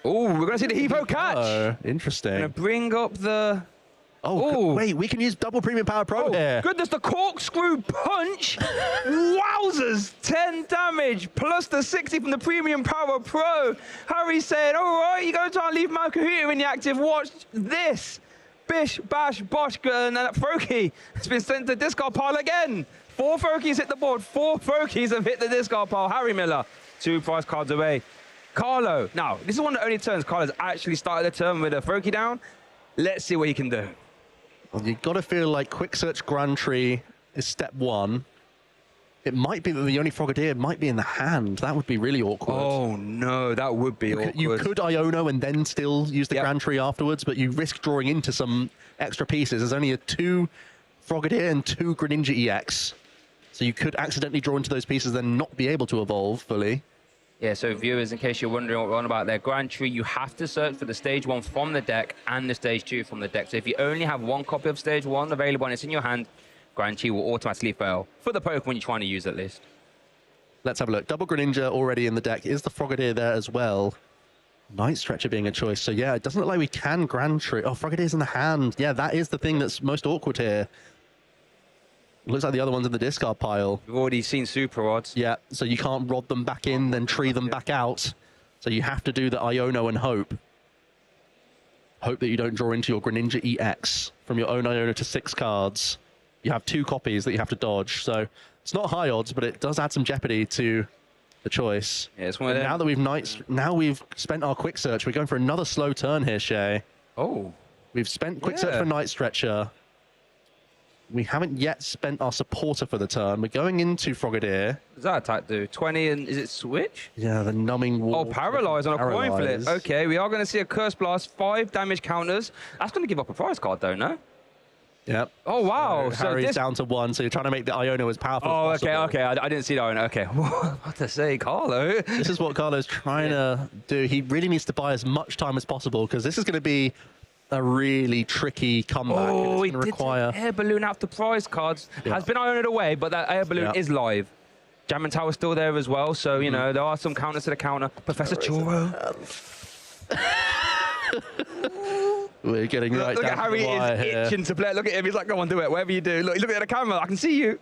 [SPEAKER 16] Oh, we're going to see the Hippo catch.
[SPEAKER 17] Oh, interesting.
[SPEAKER 16] Going to bring up the...
[SPEAKER 17] Oh, wait, we can use double premium power pro here.
[SPEAKER 16] Goodness, the corkscrew punch. Wowzers, 10 damage plus the 60 from the premium power pro. Harry said, all right, you're going to try and leave Makuhita in the active. Watch this. Bish, bash, bosh, and that Froakie has been sent to the discard pile again. 4 Froakies hit the board. 4 Froakies have hit the discard pile. Harry Miller, 2 prize cards away. Carlo, now, this is one of the only turns Carlo's actually started the turn with a Froakie down. Let's see what he can do.
[SPEAKER 17] Well, you've got to feel like Quick Search Grand Tree is step 1. It might be that the only Frogadier might be in the hand. That would be really awkward.
[SPEAKER 16] Oh, no, that would be awkward.
[SPEAKER 17] You could Iono and then still use the Grand Tree afterwards, but you risk drawing into some extra pieces. There's only a 2 Frogadier and 2 Greninja EX. So you could accidentally draw into those pieces and not be able to evolve fully.
[SPEAKER 16] Yeah, so viewers, in case you're wondering what we're on about there, Grand Tree, you have to search for the Stage 1 from the deck and the Stage 2 from the deck. So if you only have 1 copy of Stage 1 available and it's in your hand, Grand Tree will automatically fail, for the Pokemon you're trying to use at least.
[SPEAKER 17] Let's have a look. Double Greninja already in the deck. Is the Frogadier there as well? Night Stretcher being a choice. So yeah, it doesn't look like we can Grand Tree. Oh, Frogadier's in the hand. Yeah, that is the thing that's most awkward here. Looks like the other one's in the discard pile.
[SPEAKER 16] We've already seen Super Rods.
[SPEAKER 17] Yeah, so you can't rod them back in, then tree them back out. So you have to do the Iono and hope. Hope that you don't draw into your Greninja EX from your own Iono to 6 cards. You have 2 copies that you have to dodge. So it's not high odds, but it does add some jeopardy to the choice.
[SPEAKER 16] Yeah, it's one of them.
[SPEAKER 17] Now we've spent our Quick Search. We're going for another slow turn here, Shay.
[SPEAKER 16] Oh.
[SPEAKER 17] We've spent Quick Search for Night Stretcher. We haven't yet spent our supporter for the turn. We're going into Frogadier.
[SPEAKER 16] What does that attack do? 20 and is it switch?
[SPEAKER 17] Yeah, the numbing wall.
[SPEAKER 16] Oh, paralyze on a coin flip. Okay, we are going to see a Curse Blast, 5 damage counters. That's going to give up a prize card though, no?
[SPEAKER 17] Yep.
[SPEAKER 16] Oh, wow.
[SPEAKER 17] So Harry's down to 1, so you're trying to make the Iono as powerful as possible.
[SPEAKER 16] Okay. I didn't see the Iono. Okay. What to say, Carlo?
[SPEAKER 17] This is what Carlo's trying to do. He really needs to buy as much time as possible because this is going to be a really tricky comeback.
[SPEAKER 16] Oh,
[SPEAKER 17] he did
[SPEAKER 16] require air balloon after prize cards. Has been Iono'd away, but that air balloon is live. Jam Tower's still there as well, so you know there are some counters to the counter. Professor Churro.
[SPEAKER 17] We're getting right
[SPEAKER 16] look
[SPEAKER 17] down
[SPEAKER 16] at Harry
[SPEAKER 17] to the wire
[SPEAKER 16] is
[SPEAKER 17] here.
[SPEAKER 16] itching to play. Look at him. He's like, go on, do it. Whatever you do. Look, he's looking at the camera. I can see you.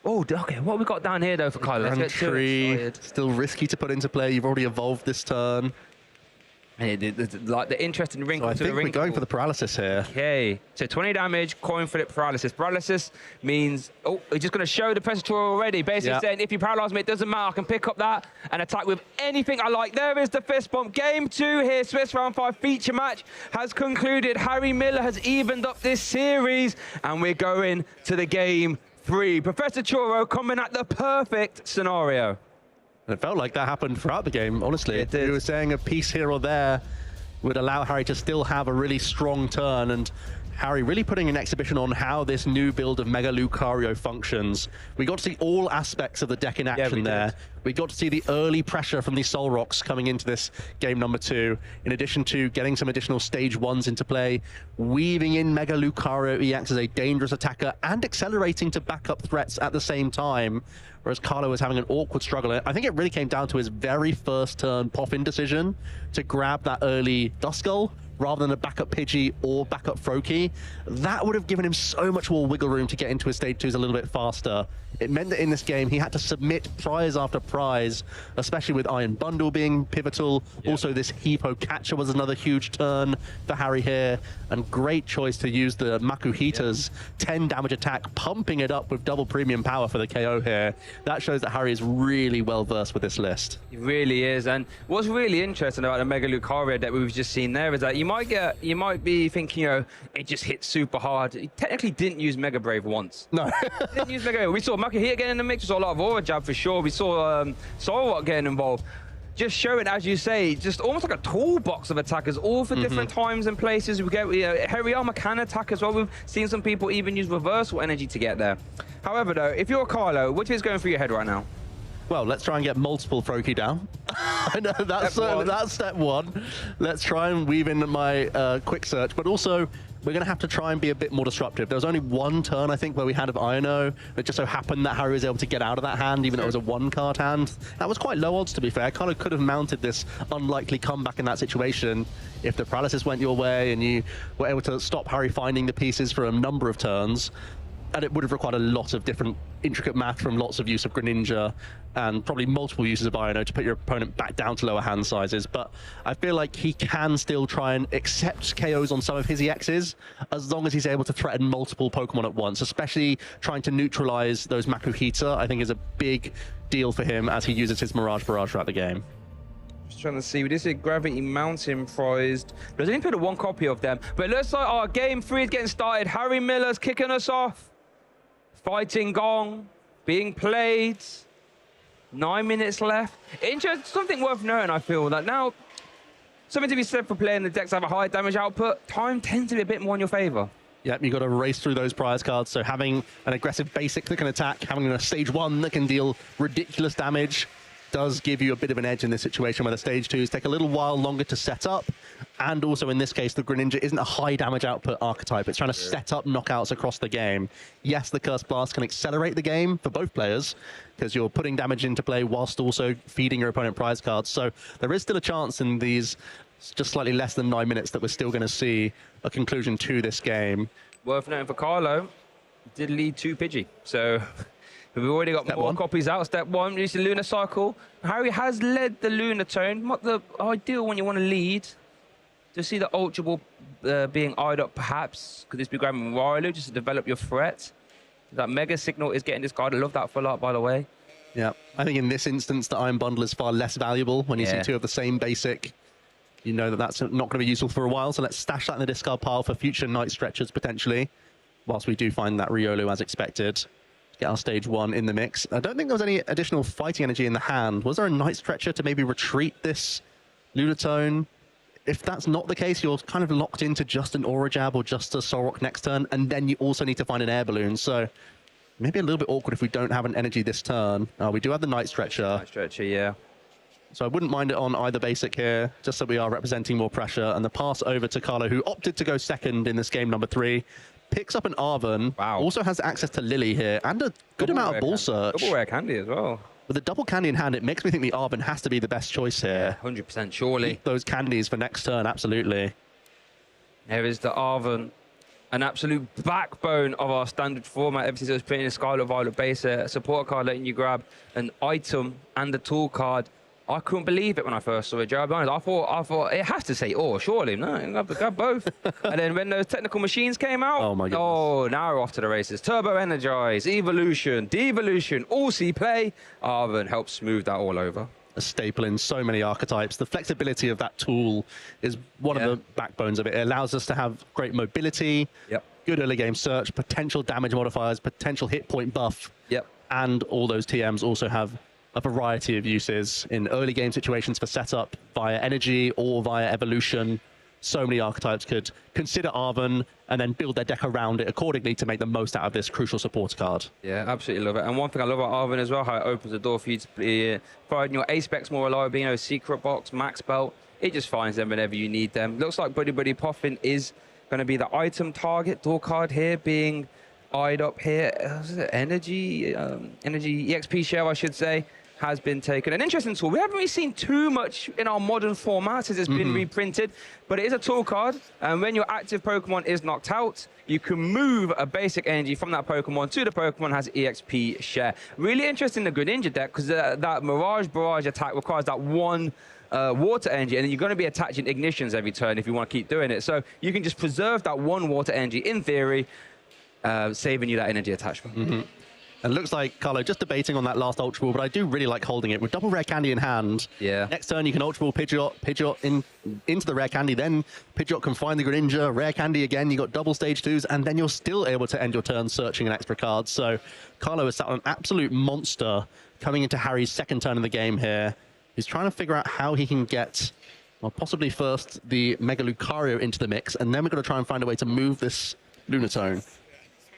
[SPEAKER 16] Oh, okay. What have we got down here though for Carlo?
[SPEAKER 17] Grand Tree, still risky to put into play. You've already evolved this turn.
[SPEAKER 16] Like the interesting wrinkle
[SPEAKER 17] so I
[SPEAKER 16] to
[SPEAKER 17] think
[SPEAKER 16] the wrinkle.
[SPEAKER 17] we're going for the paralysis here.
[SPEAKER 16] Okay, so 20 damage, coin flip, paralysis. Paralysis means, oh, we're just going to show the pressure already. Basically saying, if you paralyze me, it doesn't matter. I can pick up that and attack with anything I like. There is the fist bump. Game 2 here, Swiss Round 5 feature match has concluded. Harry Miller has evened up this series, and we're going to the game 3. Professor Churro coming at the perfect scenario.
[SPEAKER 17] And it felt like that happened throughout the game, honestly.
[SPEAKER 16] It did.
[SPEAKER 17] We were saying a piece here or there would allow Harry to still have a really strong turn, and Harry really putting an exhibition on how this new build of Mega Lucario functions. We got to see all aspects of the deck in action there. We got to see the early pressure from these Soul Rocks coming into this game number 2, in addition to getting some additional stage 1s into play, weaving in Mega Lucario EX as a dangerous attacker and accelerating to backup threats at the same time, whereas Carlo was having an awkward struggle. I think it really came down to his very first turn pop-in decision to grab that early Duskull rather than a backup Pidgey or backup Froakie. That would have given him so much more wiggle room to get into his stage 2s a little bit faster. It meant that in this game, he had to submit prize after prize, especially with Iron Bundle being pivotal. Also, this Hippo Catcher was another huge turn for Harry here, and great choice to use the Makuhita's 10 damage attack, pumping it up with double premium power for the KO here. That shows that Harry is really well versed with this list.
[SPEAKER 16] He really is, and what's really interesting about the Mega Lucario deck we've just seen there is that you might be thinking, you know, it just hits super hard. He technically didn't use Mega Brave once.
[SPEAKER 17] No.
[SPEAKER 16] Didn't use Mega Brave. We saw Makuhita getting in the mix. We saw a lot of Aura Jab for sure. We saw Solrock getting involved. Just showing, as you say, just almost like a toolbox of attackers, all for different times and places. We get Hariyama can attack as well. We've seen some people even use reversal energy to get there. However, though, if you're Carlo, which is going through your head right now?
[SPEAKER 17] Well, let's try and get multiple Froakie down. I know that's step one. Let's try and weave in my quick search, but also we're going to have to try and be a bit more disruptive. There was only one turn, I think, where we had of Iono. It just so happened that Harry was able to get out of that hand, even though it was a one-card hand. That was quite low odds, to be fair. Kind of could have mounted this unlikely comeback in that situation if the paralysis went your way and you were able to stop Harry finding the pieces for a number of turns. And it would have required a lot of different intricate math from lots of use of Greninja and probably multiple uses of Iono to put your opponent back down to lower hand sizes. But I feel like he can still try and accept KOs on some of his EXs as long as he's able to threaten multiple Pokemon at once, especially trying to neutralize those Makuhita, I think is a big deal for him as he uses his Mirage Barrage throughout the game.
[SPEAKER 16] Just trying to see, we did see Gravity Mountain prized. There's only put one copy of them, but it looks like our game 3 is getting started. Harry Miller's kicking us off. Fighting gong being played. 9 minutes left. Something worth noting, I feel, that now something to be said for playing the decks that have a high damage output. Time tends to be a bit more in your favor.
[SPEAKER 17] Yep, you've got to race through those prize cards. So having an aggressive basic that can attack, having a stage 1 that can deal ridiculous damage does give you a bit of an edge in this situation where the stage 2s take a little while longer to set up. And also in this case, the Greninja isn't a high damage output archetype. It's trying to set up knockouts across the game. Yes, the Curse Blast can accelerate the game for both players because you're putting damage into play whilst also feeding your opponent prize cards. So there is still a chance in these just slightly less than 9 minutes that we're still going to see a conclusion to this game.
[SPEAKER 16] Worth noting for Carlo, did lead 2 Pidgey. So we've already got more copies out. Step 1, use the Lunar Cycle. Harry has led the Lunar Tone. Not the ideal when you want to lead. To see the Ultra Ball being eyed up, perhaps. Could this be grabbing Wario just to develop your threat? That Mega Signal is getting discarded. I love that full art, by the way.
[SPEAKER 17] Yeah, I think in this instance, the Iron Bundle is far less valuable. When you see 2 of the same basic, you know that that's not going to be useful for a while. So let's stash that in the discard pile for future night stretchers, potentially. Whilst we do find that Riolu as expected. Get our stage 1 in the mix. I don't think there was any additional fighting energy in the hand. Was there a night stretcher to maybe retreat this Lunatone? If that's not the case, you're kind of locked into just an Aura Jab or just a Solrock next turn, and then you also need to find an Air Balloon. So maybe a little bit awkward if we don't have an energy this turn. We do have the Night Stretcher.
[SPEAKER 16] Night Stretcher, yeah.
[SPEAKER 17] So I wouldn't mind it on either basic here, just so we are representing more pressure. And the pass over to Carlo, who opted to go second in this game number 3. Picks up an Arven.
[SPEAKER 16] Wow.
[SPEAKER 17] Also has access to Lily here, and a good amount of Ball Search.
[SPEAKER 16] Double Rare Candy as well.
[SPEAKER 17] With a double candy in hand, it makes me think the Arven has to be the best choice here.
[SPEAKER 16] 100% surely.
[SPEAKER 17] Keep those candies for next turn, absolutely.
[SPEAKER 16] There is the Arven, an absolute backbone of our standard format. Ever since it was put in a Scarlet Violet base, a support card letting you grab an item and a tool card. I couldn't believe it when I first saw it, Joe. I thought it has to say surely. No, you have to grab both. And then when those technical machines came out,
[SPEAKER 17] oh my goodness.
[SPEAKER 16] Oh, now we're off to the races. Turbo Energize, Evolution, Devolution, all C play. Arven helps smooth that all over.
[SPEAKER 17] A staple in so many archetypes. The flexibility of that tool is one of the backbones of it. It allows us to have great mobility, good early game search, potential damage modifiers, potential hit point buff. And all those TMs also have a variety of uses in early game situations for setup via energy or via evolution. So many archetypes could consider Arven and then build their deck around it accordingly to make the most out of this crucial support card.
[SPEAKER 16] Yeah, absolutely love it. And one thing I love about Arven as well, how it opens the door for you to be providing your A-specs more reliable, you know, Secret Box, Max Belt. It just finds them whenever you need them. Looks like Buddy Buddy Poffin is going to be the item target. Door card here being eyed up here. Energy EXP share, I should say, has been taken. An interesting tool. We haven't really seen too much in our modern format since it's been reprinted, but it is a tool card, and when your active Pokemon is knocked out, you can move a basic energy from that Pokemon to the Pokemon has EXP share. Really interesting in the Greninja deck, because that Mirage Barrage attack requires that one water energy, and then you're going to be attaching ignitions every turn if you want to keep doing it. So you can just preserve that one water energy, in theory, saving you that energy attachment.
[SPEAKER 17] And it looks like Carlo just debating on that last Ultra Ball, but I do really like holding it with double Rare Candy in hand.
[SPEAKER 16] Yeah.
[SPEAKER 17] Next turn, you can Ultra Ball Pidgeot into the Rare Candy, then Pidgeot can find the Greninja, Rare Candy again, you got double stage 2s, and then you're still able to end your turn searching an extra card. So Carlo is sat on an absolute monster coming into Harry's second turn in the game here. He's trying to figure out how he can get, well, possibly first the Mega Lucario into the mix, and then we're going to try and find a way to move this Lunatone.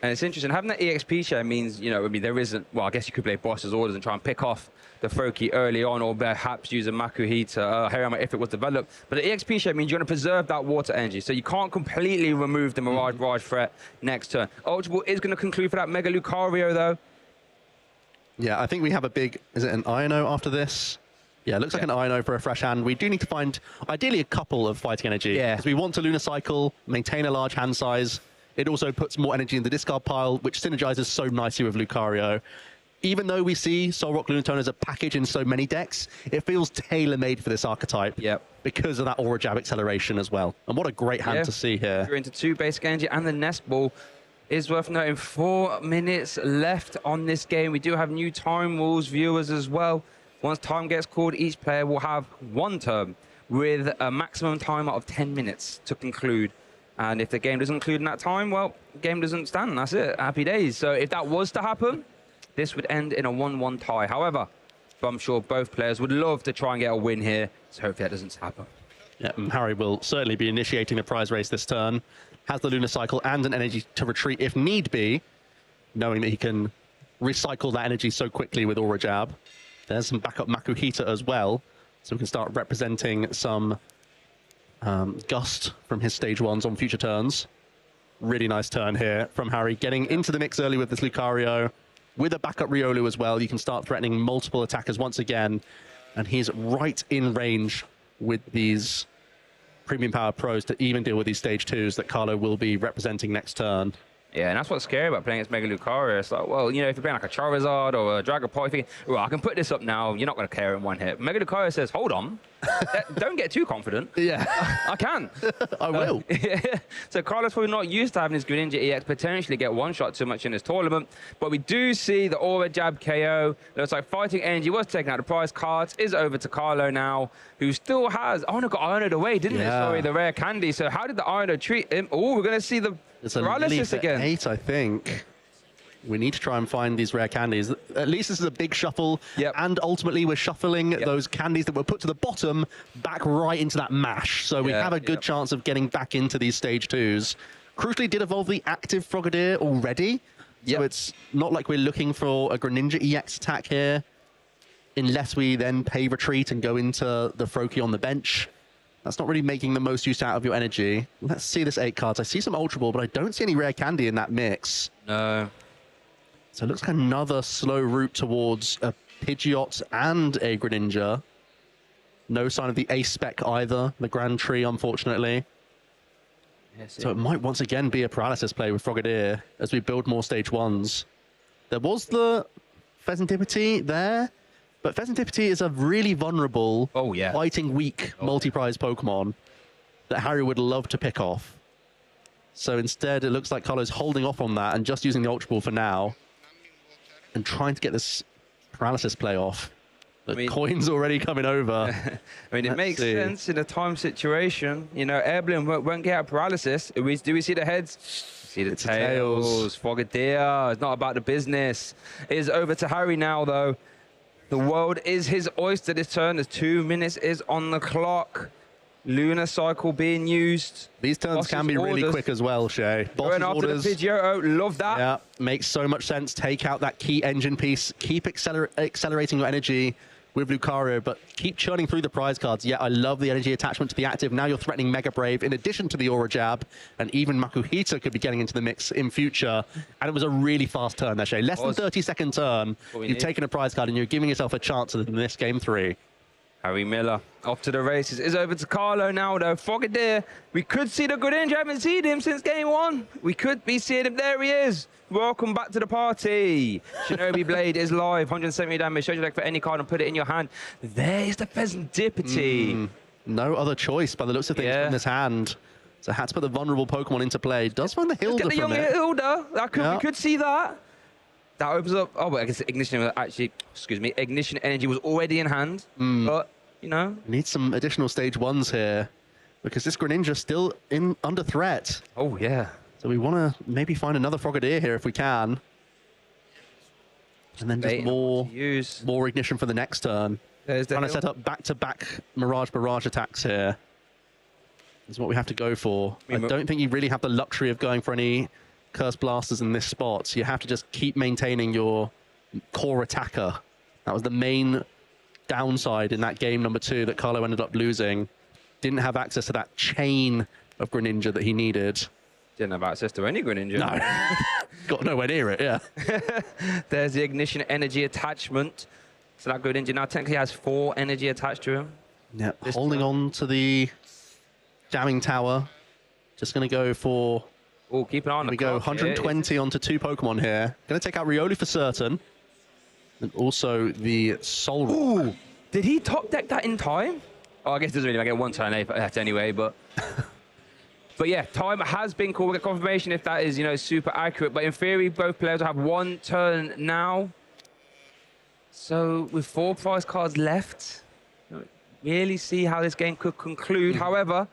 [SPEAKER 16] And it's interesting, having that EXP share means, you know, I mean, there isn't, well, I guess you could play boss's orders and try and pick off the Froakie early on, or perhaps use a Makuhita, Hariyama if it was developed. But the EXP share means you're going to preserve that water energy, so you can't completely remove the Mirage Barrage threat next turn. Ultra Ball is going to conclude for that Mega Lucario, though.
[SPEAKER 17] Yeah, I think we have a big, is it an Ino after this? Yeah, it looks like an Ino for a fresh hand. We do need to find, ideally, a couple of fighting energy.
[SPEAKER 16] Yeah.
[SPEAKER 17] Because we want to Lunar Cycle, maintain a large hand size. It also puts more energy in the discard pile, which synergizes so nicely with Lucario. Even though we see Solrock Lunatone as a package in so many decks, it feels tailor-made for this archetype.
[SPEAKER 16] Yep.
[SPEAKER 17] Because of that Aura Jab acceleration as well. And what a great hand to see here.
[SPEAKER 16] You're into 2 basic energy, and the Nest Ball is worth noting. 4 minutes left on this game. We do have new time rules, viewers, as well. Once time gets called, each player will have 1 turn with a maximum timer of 10 minutes to conclude. And if the game doesn't conclude in that time, well, the game doesn't stand. That's it. Happy days. So if that was to happen, this would end in a 1-1 tie. However, I'm sure both players would love to try and get a win here. So hopefully that doesn't happen.
[SPEAKER 17] Yeah, Harry will certainly be initiating the prize race this turn. Has the Lunar Cycle and an energy to retreat if need be, knowing that he can recycle that energy so quickly with Aura Jab. There's some backup Makuhita as well, so we can start representing some Gust from his stage 1s on future turns. Really nice turn here from Harry, getting into the mix early with this Lucario. With a backup Riolu as well, you can start threatening multiple attackers once again. And he's right in range with these Premium Power Pros to even deal with these stage 2s that Carlo will be representing next turn.
[SPEAKER 16] Yeah, and that's what's scary about playing against Mega Lucario. It's like, well, you know, if you're playing like a Charizard or a Dragapult, you think, well, I can put this up now, you're not going to clear it in 1 hit. Mega Lucario says, hold on, don't get too confident.
[SPEAKER 17] Yeah.
[SPEAKER 16] I can.
[SPEAKER 17] I will.
[SPEAKER 16] Yeah. So Carlo's probably not used to having his Greninja EX potentially get one-shot too much in this tournament, but we do see the Aura Jab KO. Looks like fighting energy was taken out of the prize cards, is over to Carlo now, who still has, oh no, got Iono'd away, didn't it? Sorry, the rare candy. So how did the Iono treat him? Oh, we're going to see the
[SPEAKER 17] It's a
[SPEAKER 16] paralysis again.
[SPEAKER 17] 8, I think. We need to try and find these rare candies. At least this is a big shuffle.
[SPEAKER 16] Yep.
[SPEAKER 17] And ultimately, we're shuffling those candies that were put to the bottom back right into that mash. So we have a good chance of getting back into these stage 2s. Crucially, did evolve the active Frogadier already. So it's not like we're looking for a Greninja EX attack here. Unless we then pay retreat and go into the Froakie on the bench. That's not really making the most use out of your energy. Let's see this 8 cards. I see some Ultra Ball, but I don't see any rare candy in that mix.
[SPEAKER 16] No.
[SPEAKER 17] So it looks like another slow route towards a Pidgeot and a Greninja. No sign of the Ace Spec either, the Grand Tree, unfortunately.
[SPEAKER 16] Yes,
[SPEAKER 17] so it might once again be a paralysis play with Frogadier as we build more stage 1s. There was the Pheasantipity there. But Pheasantipity is a really vulnerable, fighting weak multi-prize Pokemon that Harry would love to pick off. So instead, it looks like Carlo's holding off on that and just using the Ultra Ball for now and trying to get this paralysis play off. The coin's already coming over.
[SPEAKER 16] I mean, it makes sense in a time situation. You know, Airblin won't get out paralysis. Do we see the heads? See the tails. Frogadier. It's not about the business. It is over to Harry now, though. The world is his oyster this turn as 2 minutes is on the clock. Lunar Cycle being used.
[SPEAKER 17] These turns can be really quick as well, Shay.
[SPEAKER 16] Going after the Pidgeotto, love that.
[SPEAKER 17] Yeah, makes so much sense. Take out that key engine piece. Keep accelerating your energy with Lucario, but keep churning through the prize cards. Yeah, I love the energy attachment to the active. Now you're threatening Mega Brave in addition to the Aura Jab, and even Makuhita could be getting into the mix in future. And it was a really fast turn there, Shay. Less than 30-second turn. You've taken a prize card and you're giving yourself a chance in this game 3.
[SPEAKER 16] Harry Miller off to the races. Is over to Carlo now, though. Frogadier. We could see the Greninja. Haven't seen him since game 1. We could be seeing him. There he is. Welcome back to the party. Shinobi Blade is live. 170 damage. Show your deck for any card and put it in your hand. There's the Pheasantipity.
[SPEAKER 17] No other choice by the looks of things from this hand. So had to put the vulnerable Pokemon into play. Does find the Hilda
[SPEAKER 16] from it.
[SPEAKER 17] Look at the young
[SPEAKER 16] Hilda. We could see that. That opens up. Oh, but I guess Ignition actually, Ignition Energy was already in hand. But, you know.
[SPEAKER 17] Need some additional stage 1s here because this Greninja's still under threat.
[SPEAKER 16] Oh, yeah.
[SPEAKER 17] So we want to maybe find another Frogadier here if we can. And then just more Ignition for the next turn. Trying to set up back-to-back Mirage Barrage attacks here. Is what we have to go for. I don't think you really have the luxury of going for any Curse Blasters in this spot, you have to just keep maintaining your core attacker. That was the main downside in that game number 2 that Carlo ended up losing. Didn't have access to that chain of Greninja that he needed.
[SPEAKER 16] Didn't have access to any Greninja.
[SPEAKER 17] No. Got nowhere near it, yeah.
[SPEAKER 16] There's the Ignition Energy attachment. So that Greninja now technically has 4 energy attached to him.
[SPEAKER 17] Yeah, holding on to the jamming tower. Just going to go for...
[SPEAKER 16] Oh, keep an eye on the
[SPEAKER 17] clock. We go 120 onto 2 Pokemon here. Going to take out Riolu for certain. And also the Soul Rock.
[SPEAKER 16] Ooh, did he top deck that in time? Oh, I guess it doesn't really matter. I get 1 turn left anyway, but... But yeah, time has been called. We'll get confirmation if that is, you know, super accurate. But in theory, both players will have 1 turn now. So with 4 prize cards left, really see how this game could conclude. However,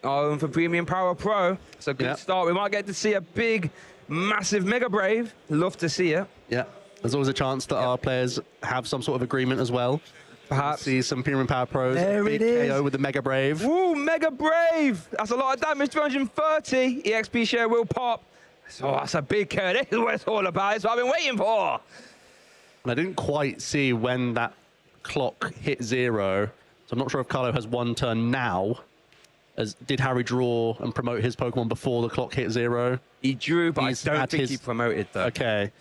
[SPEAKER 16] for Premium Power Pro, it's a good start. We might get to see a big, massive Mega Brave. Love to see it.
[SPEAKER 17] Yeah, there's always a chance that our players have some sort of agreement as well.
[SPEAKER 16] Perhaps.
[SPEAKER 17] See some Premium Power Pros.
[SPEAKER 16] There it is.
[SPEAKER 17] KO with the Mega Brave.
[SPEAKER 16] Ooh, Mega Brave. That's a lot of damage, 230. EXP share will pop. So that's a big KO. This is what it's all about. It's what I've been waiting for.
[SPEAKER 17] And I didn't quite see when that clock hit 0. So I'm not sure if Carlo has 1 turn now. Did Harry draw and promote his Pokemon before the clock hit 0?
[SPEAKER 16] He drew, but I don't think he promoted though.
[SPEAKER 17] Okay.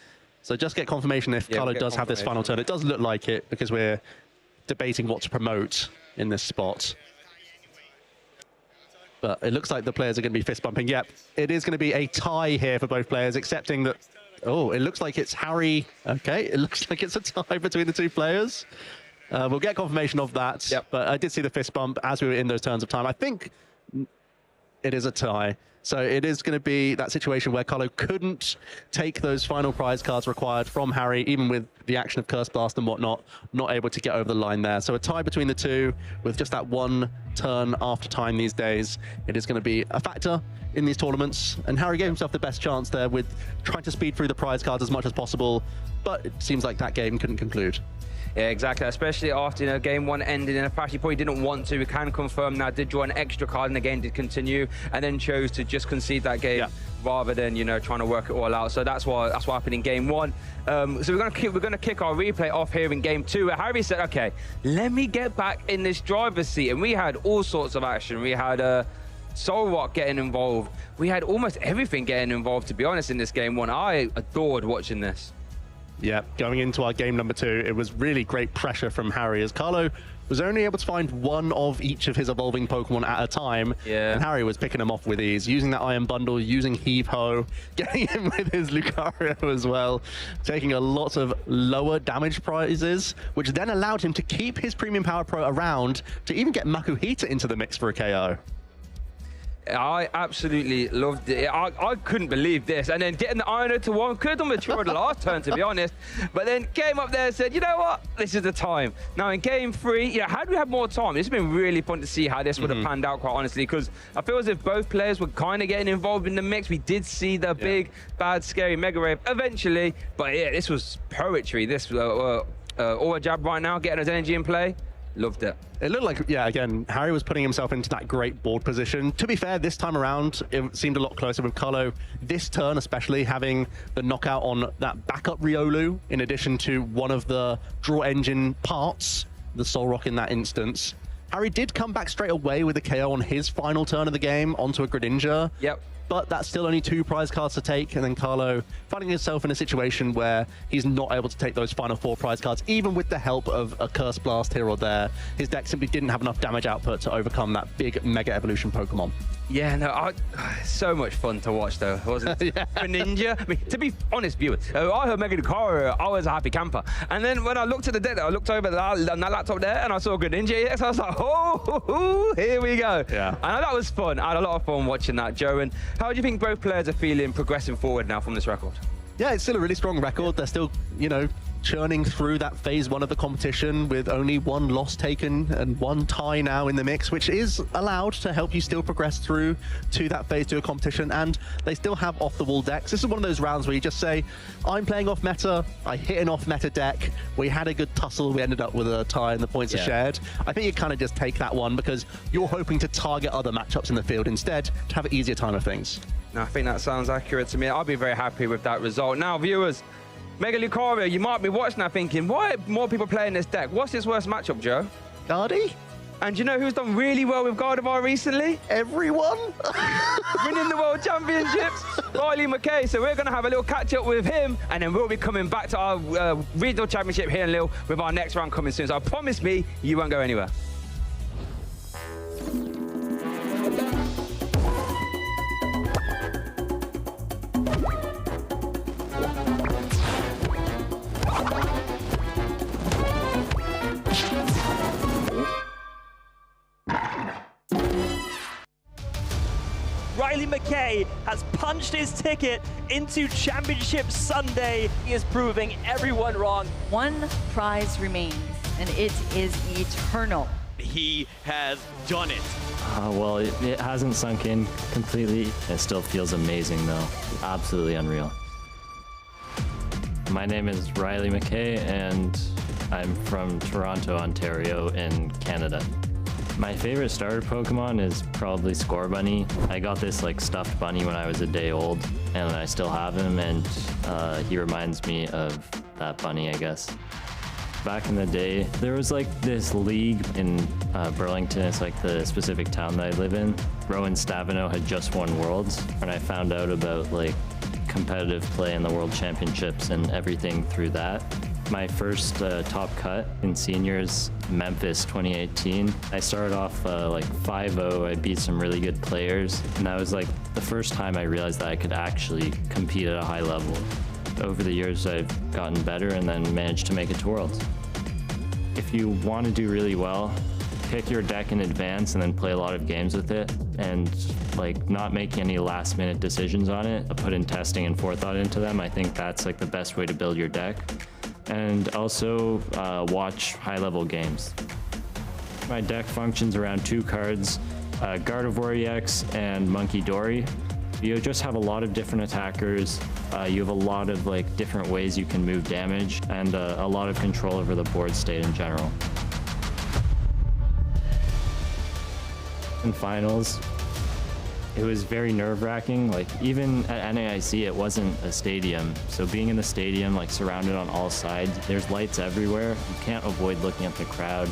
[SPEAKER 17] So just get confirmation if Carlo does have this final turn. It does look like it because we're debating what to promote in this spot. But it looks like the players are going to be fist bumping. Yep, it is going to be a tie here for both players, accepting that... Oh, it looks like it's Harry. Okay, it looks like it's a tie between the 2 players. We'll get confirmation of that. Yep. But I did see the fist bump as we were in those turns of time. I think it is a tie. So it is going to be that situation where Carlo couldn't take those final prize cards required from Harry, even with the action of Curse Blast and whatnot, not able to get over the line there. So a tie between the 2 with just that 1 turn after time these days. It is going to be a factor in these tournaments. And Harry gave himself the best chance there with trying to speed through the prize cards as much as possible. But it seems like that game couldn't conclude.
[SPEAKER 16] Yeah, exactly. Especially after, you know, game 1 ended in a fashion he probably didn't want to. We can confirm now, did draw an extra card and the game did continue, and then chose to just concede that game rather than, you know, trying to work it all out. So that's what happened in game 1. So we're gonna kick our replay off here in game 2, where Harry said, "Okay, let me get back in this driver's seat," and we had all sorts of action. We had Soul Rock getting involved. We had almost everything getting involved, to be honest, in this game 1. I adored watching this.
[SPEAKER 17] Yeah, going into our game number 2, it was really great pressure from Harry, as Carlo was only able to find 1 of each of his evolving Pokemon at a time. Yeah. And Harry was picking them off with ease, using that Iron Bundle, using Heave-Ho, getting him with his Lucario as well, taking a lot of lower damage prizes, which then allowed him to keep his Premium Power Pro around to even get Makuhita into the mix for a KO.
[SPEAKER 16] I absolutely loved it. I couldn't believe this. And then getting the Iron to 1, could have done mature the last turn, to be honest. But then came up there and said, you know what? This is the time. Now in game 3, you know, had we had more time, it's been really fun to see how this would have panned out, quite honestly, because I feel as if both players were kind of getting involved in the mix. We did see the big, bad, scary Mega Wave eventually. But yeah, this was poetry. This Aura Jab right now, getting his energy in play. Loved it.
[SPEAKER 17] It looked like, yeah, again, Harry was putting himself into that great board position. To be fair, this time around, it seemed a lot closer with Carlo. This turn, especially, having the knockout on that backup Riolu, in addition to one of the draw engine parts, the Soul Rock in that instance. Harry did come back straight away with a KO on his final turn of the game onto a Greninja.
[SPEAKER 16] Yep.
[SPEAKER 17] But that's still only 2 prize cards to take, and then Carlo finding himself in a situation where he's not able to take those final 4 prize cards, even with the help of a Curse Blast here or there. His deck simply didn't have enough damage output to overcome that big Mega Evolution Pokemon.
[SPEAKER 16] Yeah, no, so much fun to watch, though, wasn't it? Greninja. I mean, to be honest, viewers, I heard Mega Lucario, I was a happy camper. And then when I looked at the deck, I looked over on that laptop there, and I saw Greninja, so I was like, oh, here we go. Yeah. And that was fun. I had a lot of fun watching that, Joe. And how do you think both players are feeling progressing forward now from this record?
[SPEAKER 17] Yeah, it's still a really strong record. They're still, you know, churning through that phase 1 of the competition with only 1 loss taken and 1 tie now in the mix, which is allowed to help you still progress through to that phase 2 of competition. And they still have off-the-wall decks. This is one of those rounds where you just say, I'm playing off meta, I hit an off meta deck, we had a good tussle, we ended up with a tie and the points are shared. I think you kind of just take that one because you're hoping to target other matchups in the field instead to have an easier time of things.
[SPEAKER 16] No, I think that sounds accurate to me. I'll be very happy with that result. Now, viewers, Mega Lucario, you might be watching that thinking, why are more people playing this deck? What's his worst matchup, Joe?
[SPEAKER 17] Gardy?
[SPEAKER 16] And do you know who's done really well with Gardevoir recently?
[SPEAKER 17] Everyone?
[SPEAKER 16] Winning the World Championships, Riley McKay. So we're going to have a little catch-up with him, and then we'll be coming back to our regional championship here in Lille with our next round coming soon. So promise me you won't go anywhere.
[SPEAKER 18] Riley McKay has punched his ticket into Championship Sunday. He is proving everyone wrong.
[SPEAKER 19] One prize remains, and it is eternal.
[SPEAKER 18] He has done it.
[SPEAKER 20] Well, it hasn't sunk in completely. It still feels amazing, though. Absolutely unreal. My name is Riley McKay, and I'm from Toronto, Ontario, in Canada. My favorite starter Pokemon is probably Scorbunny. I got this like stuffed bunny when I was a day old, and I still have him, and he reminds me of that bunny, I guess. Back in the day, there was like this league in Burlington. It's like the specific town that I live in. Rowan Stavino had just won Worlds, and I found out about like competitive play in the World Championships and everything through that. My first top cut in seniors, Memphis 2018. I started off like 5-0. I beat some really good players, and that was like the first time I realized that I could actually compete at a high level. Over the years, I've gotten better and then managed to make it to Worlds. If you want to do really well, pick your deck in advance and then play a lot of games with it, and like not make any last minute decisions on it. Put in testing and forethought into them. I think that's like the best way to build your deck. And also watch high-level games. My deck functions around 2 cards, Gardevoir EX and Monkey Dory. You just have a lot of different attackers. You have a lot of like different ways you can move damage, and a lot of control over the board state in general. In finals, it was very nerve-wracking. Like even at NAIC, it wasn't a stadium. So being in the stadium, like surrounded on all sides, there's lights everywhere. You can't avoid looking at the crowd.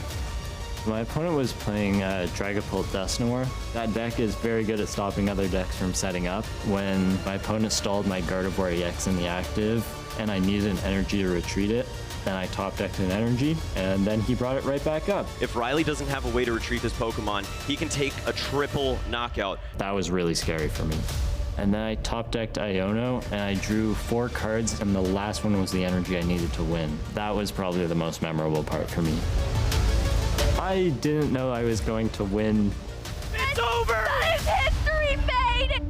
[SPEAKER 20] My opponent was playing Dragapult Dusknoir. That deck is very good at stopping other decks from setting up. When my opponent stalled my Gardevoir EX in the active, and I needed an energy to retreat it, then I top decked an energy, and then he brought it right back up.
[SPEAKER 18] If Riley doesn't have a way to retrieve his Pokemon, he can take a triple knockout.
[SPEAKER 20] That was really scary for me. And then I top decked Iono, and I drew 4 cards, and the last one was the energy I needed to win. That was probably the most memorable part for me. I didn't know I was going to win.
[SPEAKER 18] It's over!
[SPEAKER 4] That is history made!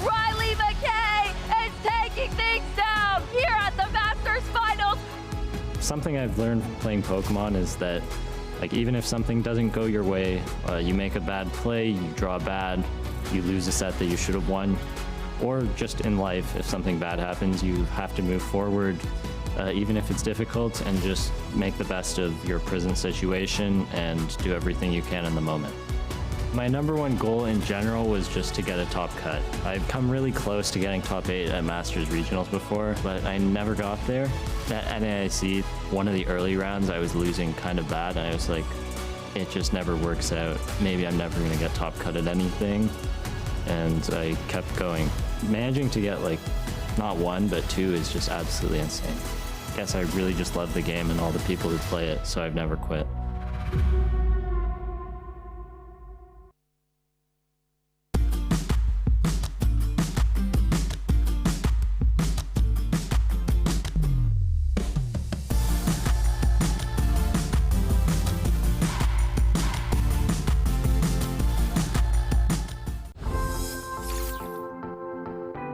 [SPEAKER 4] Riley McKay is taking things down here at the Masters Finals.
[SPEAKER 20] Something I've learned from playing Pokemon is that, like, even if something doesn't go your way, you make a bad play, you draw bad, you lose a set that you should have won, or just in life, if something bad happens, you have to move forward, even if it's difficult, and just make the best of your present situation and do everything you can in the moment. My #1 goal in general was just to get a top cut. I've come really close to getting top 8 at Masters Regionals before, but I never got there. At NAIC, one of the early rounds, I was losing kind of bad, and I was like, it just never works out. Maybe I'm never gonna get top cut at anything. And I kept going. Managing to get like, not 1, but 2 is just absolutely insane. I guess I really just love the game and all the people who play it, so I've never quit.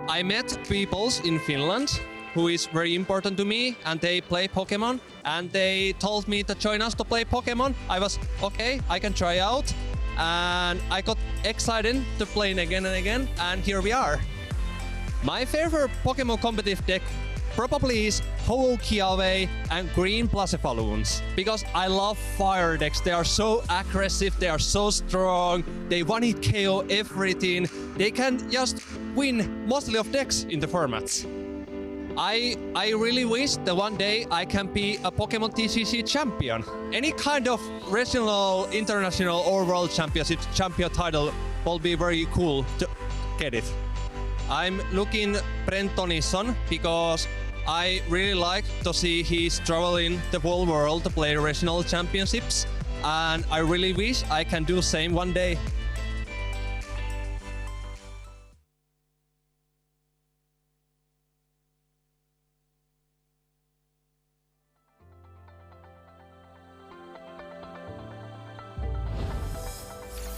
[SPEAKER 21] I met people in Finland who is very important to me, and they play Pokemon, and they told me to join us to play Pokemon. I was, okay, I can try out, and I got excited to play again and again, and here we are. My favorite Pokemon competitive deck probably is Ho-Oh-Kiawe and Green Blacephalons, because I love fire decks. They are so aggressive, they are so strong, they one-hit KO everything. They can just win mostly of decks in the formats. I really wish that one day I can be a Pokemon TCG champion. Any kind of regional, international, or world championship champion title will be very cool to get it. I'm looking Brent Tonison because I really like to see he's traveling the whole world to play regional championships, and I really wish I can do the same one day.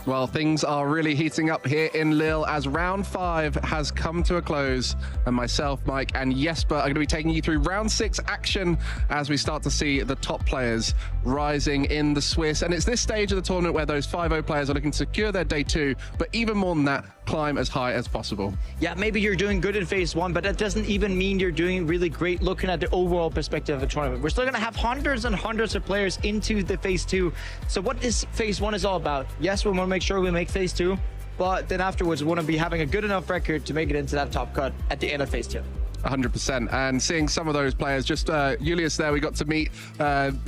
[SPEAKER 8] Well, things are really heating up here in Lille as round 5 has come to a close. And myself, Mike, and Jesper are going to be taking you through round 6 action as we start to see the top players rising in the Swiss. And it's this stage of the tournament where those 5-0 players are looking to secure their day 2, but even more than that, climb as high as possible.
[SPEAKER 10] Yeah, maybe you're doing good in phase 1, but that doesn't even mean you're doing really great looking at the overall perspective of the tournament. We're still going to have hundreds and hundreds of players into the phase 2. So what is phase 1 is all about? Yes, we want to make sure we make phase 2, but then afterwards we want to be having a good enough record to make it into that top cut at the end of phase 2.
[SPEAKER 8] 100%. And seeing some of those players, just Julius there, we got to meet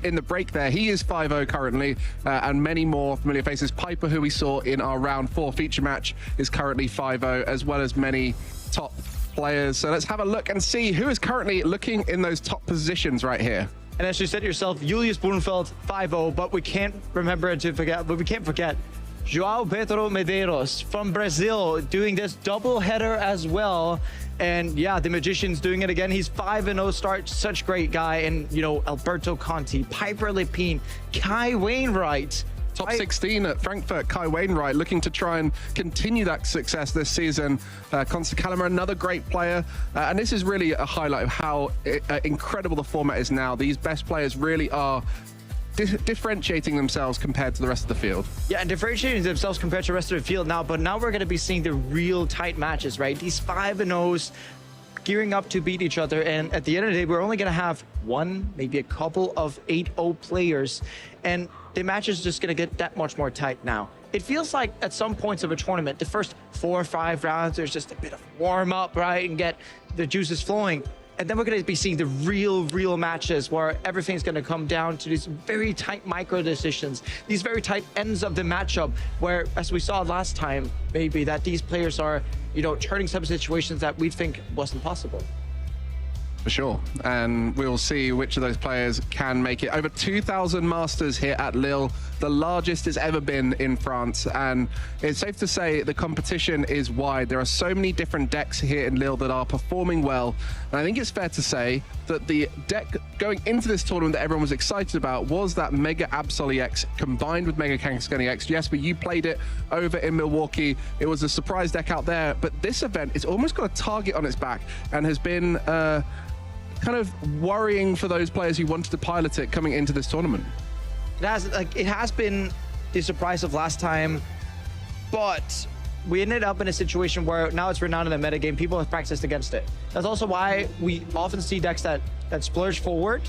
[SPEAKER 8] in the break there. He is 5-0 currently, and many more familiar faces. Piper, who we saw in our round 4 feature match, is currently 5-0, as well as many top players. So let's have a look and see who is currently looking in those top positions right here.
[SPEAKER 10] And as you said yourself, Julius Brunfeld 5-0, but we can't forget João Pedro Medeiros from Brazil doing this double header as well. And yeah, the Magician's doing it again. He's 5-0 start, such great guy. And you know, Alberto Conti, Piper Lepine, Kai Wainwright.
[SPEAKER 8] Top 16 at Frankfurt, Kai Wainwright looking to try and continue that success this season. Constance Calamer, another great player. And this is really a highlight of how incredible the format is now. These best players really are differentiating themselves compared to the rest of the field.
[SPEAKER 10] Yeah, and differentiating themselves compared to the rest of the field now, but now we're going to be seeing the real tight matches, right? These 5-0s gearing up to beat each other, and at the end of the day, we're only going to have one, maybe a couple of 8-0 players, and the match is just going to get that much more tight now. It feels like at some points of a tournament, the first 4 or 5 rounds, there's just a bit of warm up, right, and get the juices flowing. And then we're going to be seeing the real matches where everything's going to come down to these very tight micro decisions, these very tight ends of the matchup where, as we saw last time, maybe that these players are, you know, turning some situations that we think wasn't possible.
[SPEAKER 8] For sure. And we'll see which of those players can make it. Over 2,000 Masters here at Lille, the largest it's ever been in France. And it's safe to say the competition is wide. There are so many different decks here in Lille that are performing well. And I think it's fair to say that the deck going into this tournament that everyone was excited about was that Mega Absol EX combined with Mega Kangaskhan EX. Yes, but you played it over in Milwaukee. It was a surprise deck out there. But this event, it's almost got a target on its back and has been kind of worrying for those players who wanted to pilot it coming into this tournament.
[SPEAKER 10] It has been the surprise of last time, but we ended up in a situation where now it's renowned in the metagame. People have practiced against it. That's also why we often see decks that splurge forward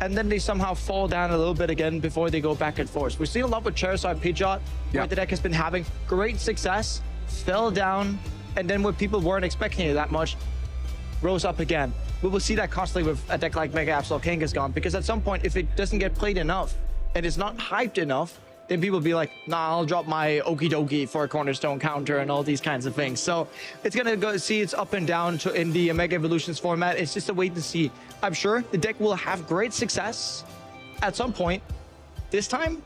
[SPEAKER 10] and then they somehow fall down a little bit again before they go back and forth. We've seen a lot with Charizard Pidgeot, where the deck has been having great success, fell down, and then when people weren't expecting it that much, rose up again. We will see that constantly with a deck like Mega Absol Kangaskhan, because at some point, if it doesn't get played enough and it's not hyped enough, then people will be like, nah, I'll drop my Okie Dokie for a Cornerstone counter and all these kinds of things. So it's going to go see it's up and down in the Mega Evolutions format. It's just a wait to see. I'm sure the deck will have great success at some point. This time,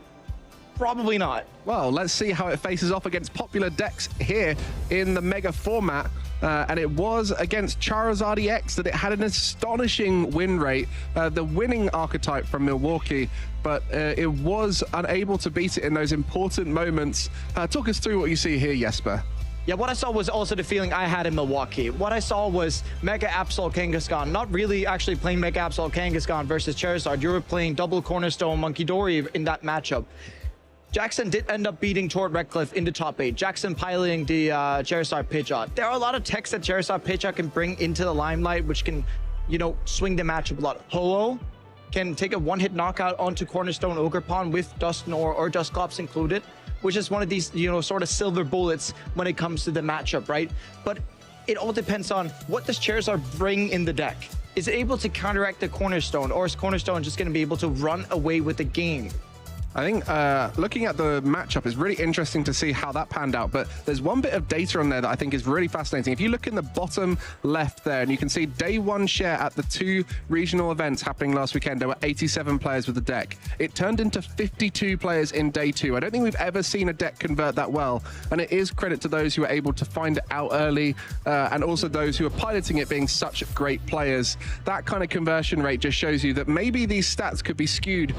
[SPEAKER 10] probably not.
[SPEAKER 8] Well, let's see how it faces off against popular decks here in the Mega format. And it was against Charizard EX that it had an astonishing win rate, the winning archetype from Milwaukee, but it was unable to beat it in those important moments. Talk us through what you see here, Jesper.
[SPEAKER 10] Yeah, what I saw was also the feeling I had in Milwaukee. What I saw was Mega Absol Kangaskhan, not really actually playing Mega Absol Kangaskhan versus Charizard. You were playing double Cornerstone Munkidori in that matchup. Jackson did end up beating Tord Redcliffe in the top 8. Jackson piloting the Charizard Pidgeot. There are a lot of techs that Charizard Pidgeot can bring into the limelight, which can, you know, swing the matchup a lot. Ho-Oh can take a one-hit knockout onto Cornerstone Ogerpon with Dusknoir or Dusclops included, which is one of these, you know, sort of silver bullets when it comes to the matchup, right? But it all depends on what does Charizard bring in the deck. Is it able to counteract the Cornerstone, or is Cornerstone just going to be able to run away with the game?
[SPEAKER 8] I think looking at the matchup is really interesting to see how that panned out, but there's one bit of data on there that I think is really fascinating. If you look in the bottom left there, and you can see day one share at the 2 regional events happening last weekend, there were 87 players with the deck. It turned into 52 players in day 2. I don't think we've ever seen a deck convert that well, and it is credit to those who are able to find it out early, and also those who are piloting it being such great players. That kind of conversion rate just shows you that maybe these stats could be skewed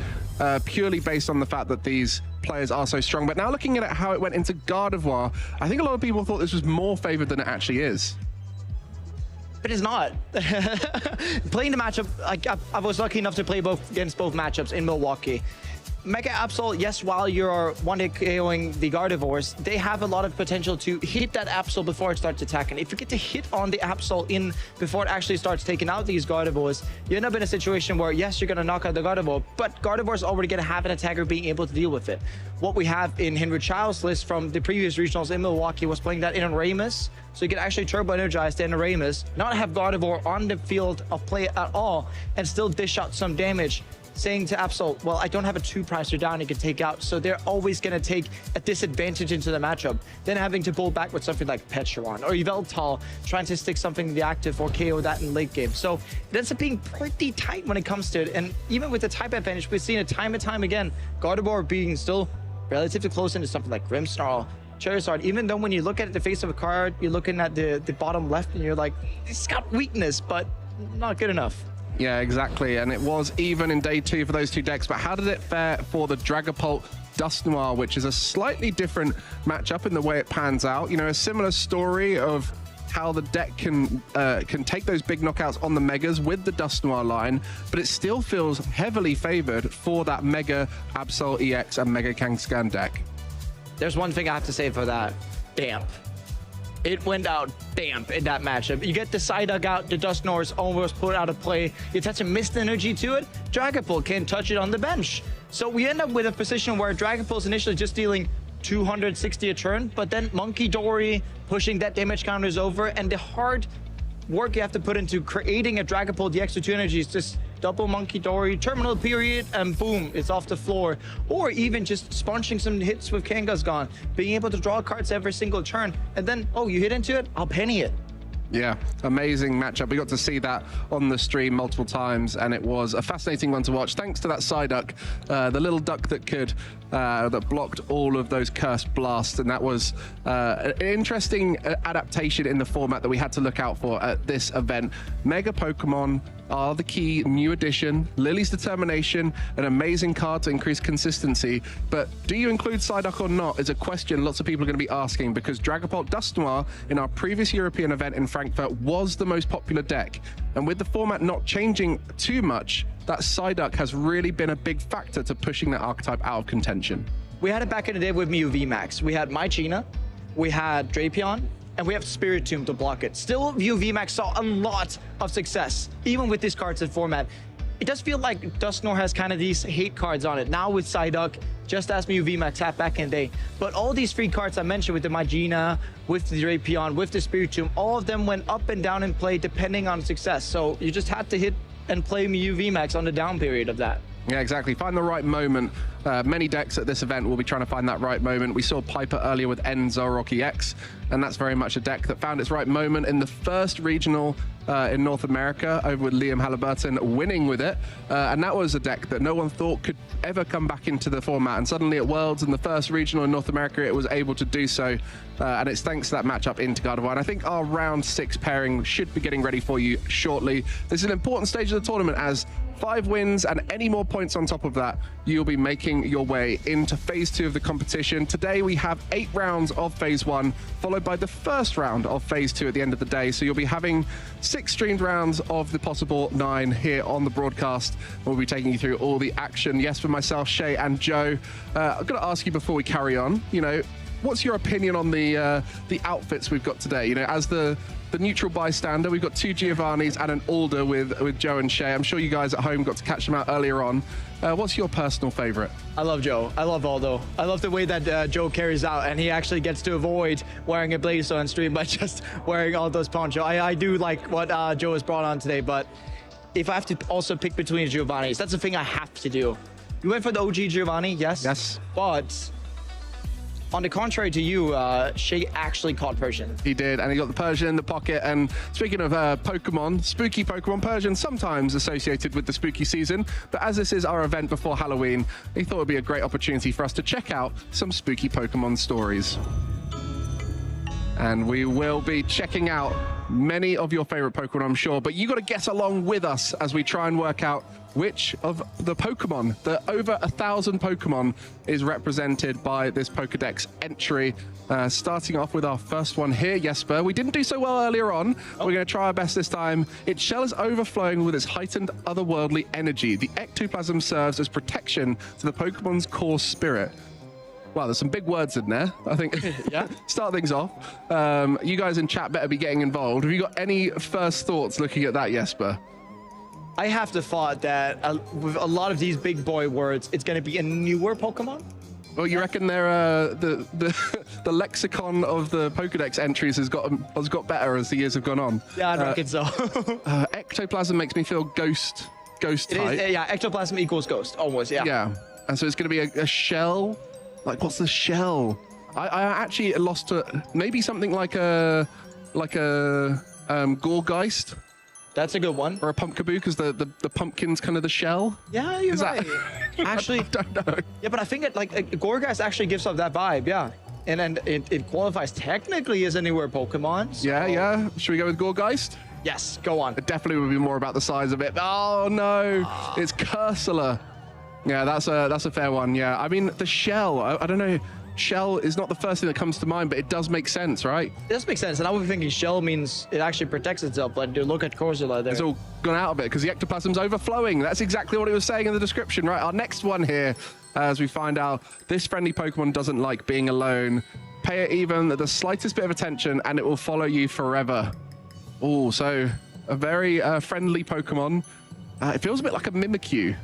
[SPEAKER 8] purely based on the fact that these players are so strong. But now looking at it, how it went into Gardevoir, I think a lot of people thought this was more favored than it actually is.
[SPEAKER 10] But it's not. Playing the matchup, I was lucky enough to play against both matchups in Milwaukee. Mega Absol, yes, while you're one-hit KOing the Gardevoirs, they have a lot of potential to hit that Absol before it starts attacking. If you get to hit on the Absol in before it actually starts taking out these Gardevoirs, you end up in a situation where, yes, you're going to knock out the Gardevoir, but Gardevoir's already going to have an attacker being able to deal with it. What we have in Henry Child's list from the previous regionals in Milwaukee was playing that in Ramus, so you can actually turbo energize the Ramus, not have Gardevoir on the field of play at all, and still dish out some damage, saying to Absol, well, I don't have a 2-pricer down you can take out, so they're always going to take a disadvantage into the matchup. Then having to pull back with something like Petron or Yveltal, trying to stick something in the active or KO that in late game. So it ends up being pretty tight when it comes to it. And even with the type advantage, we've seen it time and time again. Gardevoir being still relatively close into something like Grimmsnarl, Charizard, even though when you look at the face of a card, you're looking at the bottom left and you're like, it's got weakness, but not good enough.
[SPEAKER 8] Yeah, exactly. And it was even in day 2 for those 2 decks. But how did it fare for the Dragapult Dusknoir, which is a slightly different matchup in the way it pans out? You know, a similar story of how the deck can take those big knockouts on the Megas with the Dusknoir line, but it still feels heavily favored for that Mega Absol EX and Mega Kangaskhan deck.
[SPEAKER 10] There's one thing I have to say for that. Damp. It went out damp in that matchup. You get the Psyduck out, the Dusknoir's almost put out of play. You attach a mist energy to it, Dragapult can't touch it on the bench. So we end up with a position where Dragapult's initially just dealing 260 a turn, but then Monkey Dory pushing that damage counters over, and the hard work you have to put into creating a Dragapult, the extra 2 energies, just double Monkey Dory, terminal period, and boom, it's off the floor. Or even just sponging some hits with Kangaskhan, being able to draw cards every single turn, and then, oh, you hit into it, I'll penny it.
[SPEAKER 8] Yeah, amazing matchup. We got to see that on the stream multiple times, and it was a fascinating one to watch. Thanks to that Psyduck, the little duck that could, that blocked all of those cursed blasts, and that was an interesting adaptation in the format that we had to look out for at this event. Mega Pokemon are the key new addition. Lily's Determination, an amazing card to increase consistency, but do you include Psyduck or not is a question lots of people are going to be asking, because Dragapult Dusknoir in our previous European event in Frankfurt was the most popular deck, and with the format not changing too much, that Psyduck has really been a big factor to pushing that archetype out of contention.
[SPEAKER 10] We had it back in the day with Mew VMAX. We had Mychina, we had Drapion, and we have Spiritomb to block it. Still, Mew VMAX saw a lot of success, even with these cards in format. It does feel like Dusknoir has kind of these hate cards on it, now with Psyduck, just as Mew VMAX had back in the day. But all these free cards I mentioned with the Mychina, with the Drapion, with the Spiritomb, all of them went up and down in play depending on success. So you just had to hit and play Mew VMAX on the down period of that.
[SPEAKER 8] Yeah, exactly. Find the right moment. Many decks at this event will be trying to find that right moment. We saw Piper earlier with N Zoroark EX, and that's very much a deck that found its right moment in the first regional in North America over with Liam Halliburton winning with it. And that was a deck that no one thought could ever come back into the format. And suddenly at Worlds in the first regional in North America, it was able to do so. And it's thanks to that matchup into Gardevoir. And I think our round 6 pairing should be getting ready for you shortly. This is an important stage of the tournament, as 5 wins and any more points on top of that, you'll be making your way into phase 2 of the competition. Today we have 8 rounds of phase 1, followed by the first round of phase 2 at the end of the day. So you'll be having 6 streamed rounds of the possible 9 here on the broadcast. We'll be taking you through all the action. Yes, for myself, Shay, and Joe. I'm going to ask you before we carry on, you know, what's your opinion on the outfits we've got today? You know, as the the neutral bystander. We've got 2 Giovannis and an Alder with Joe and Shay. I'm sure you guys at home got to catch them out earlier on. What's your personal favorite?
[SPEAKER 10] I love Joe. I love Aldo. I love the way that Joe carries out, and he actually gets to avoid wearing a blazer on stream by just wearing Aldo's poncho. I do like what Joe has brought on today, but if I have to also pick between Giovanni's, that's the thing I have to do. You went for the OG Giovanni, yes?
[SPEAKER 8] Yes.
[SPEAKER 10] But on the contrary to you, Shay actually caught Persian.
[SPEAKER 8] He did, and he got the Persian in the pocket. And speaking of Pokemon, spooky Pokemon, Persian sometimes associated with the spooky season. But as this is our event before Halloween, he thought it would be a great opportunity for us to check out some spooky Pokemon stories. And we will be checking out many of your favorite Pokemon, I'm sure, but you got to guess along with us as we try and work out which of the Pokemon, the over 1,000 Pokemon, is represented by this Pokedex entry. Starting off with our first one here, Jesper. We didn't do so well earlier on. We're going to try our best this time. Its shell is overflowing with its heightened otherworldly energy. The ectoplasm serves as protection to the Pokemon's core spirit. Wow, there's some big words in there, I think.
[SPEAKER 10] Yeah.
[SPEAKER 8] Start things off. You guys in chat better be getting involved. Have you got any first thoughts looking at that, Jesper?
[SPEAKER 10] I have the thought that with a lot of these big boy words, it's going to be a newer Pokemon.
[SPEAKER 8] Well, you reckon they're the lexicon of the Pokedex entries has got better as the years have gone on?
[SPEAKER 10] Yeah, I reckon so.
[SPEAKER 8] Ectoplasm makes me feel ghost type.
[SPEAKER 10] Yeah, ectoplasm equals ghost, almost. Yeah.
[SPEAKER 8] Yeah, and so it's going to be a shell. Like, what's the shell? I actually lost to maybe something like a Gorgeist.
[SPEAKER 10] That's a good one.
[SPEAKER 8] Or a Pumpkaboo, because the pumpkin's kind of the shell.
[SPEAKER 10] Yeah, you're right. Actually,
[SPEAKER 8] I don't know.
[SPEAKER 10] Yeah, but I think it Gorgeist actually gives off that vibe. Yeah, and then it qualifies technically as a newer Pokemon. So.
[SPEAKER 8] Yeah. Should we go with Gorgeist?
[SPEAKER 10] Yes, go on.
[SPEAKER 8] It definitely would be more about the size of it. Oh no, it's Cursula. Yeah, that's a fair one. Yeah, I mean the shell. I don't know. Shell is not the first thing that comes to mind, but it does make sense, right?
[SPEAKER 10] It does make sense, and I was thinking shell means it actually protects itself. But look at Cursula there.
[SPEAKER 8] It's all gone out of it because the ectoplasm's overflowing. That's exactly what it was saying in the description, right? Our next one here, as we find out, this friendly Pokemon doesn't like being alone. Pay it even the slightest bit of attention, and it will follow you forever. Oh, so a very friendly Pokemon. It feels a bit like a Mimikyu.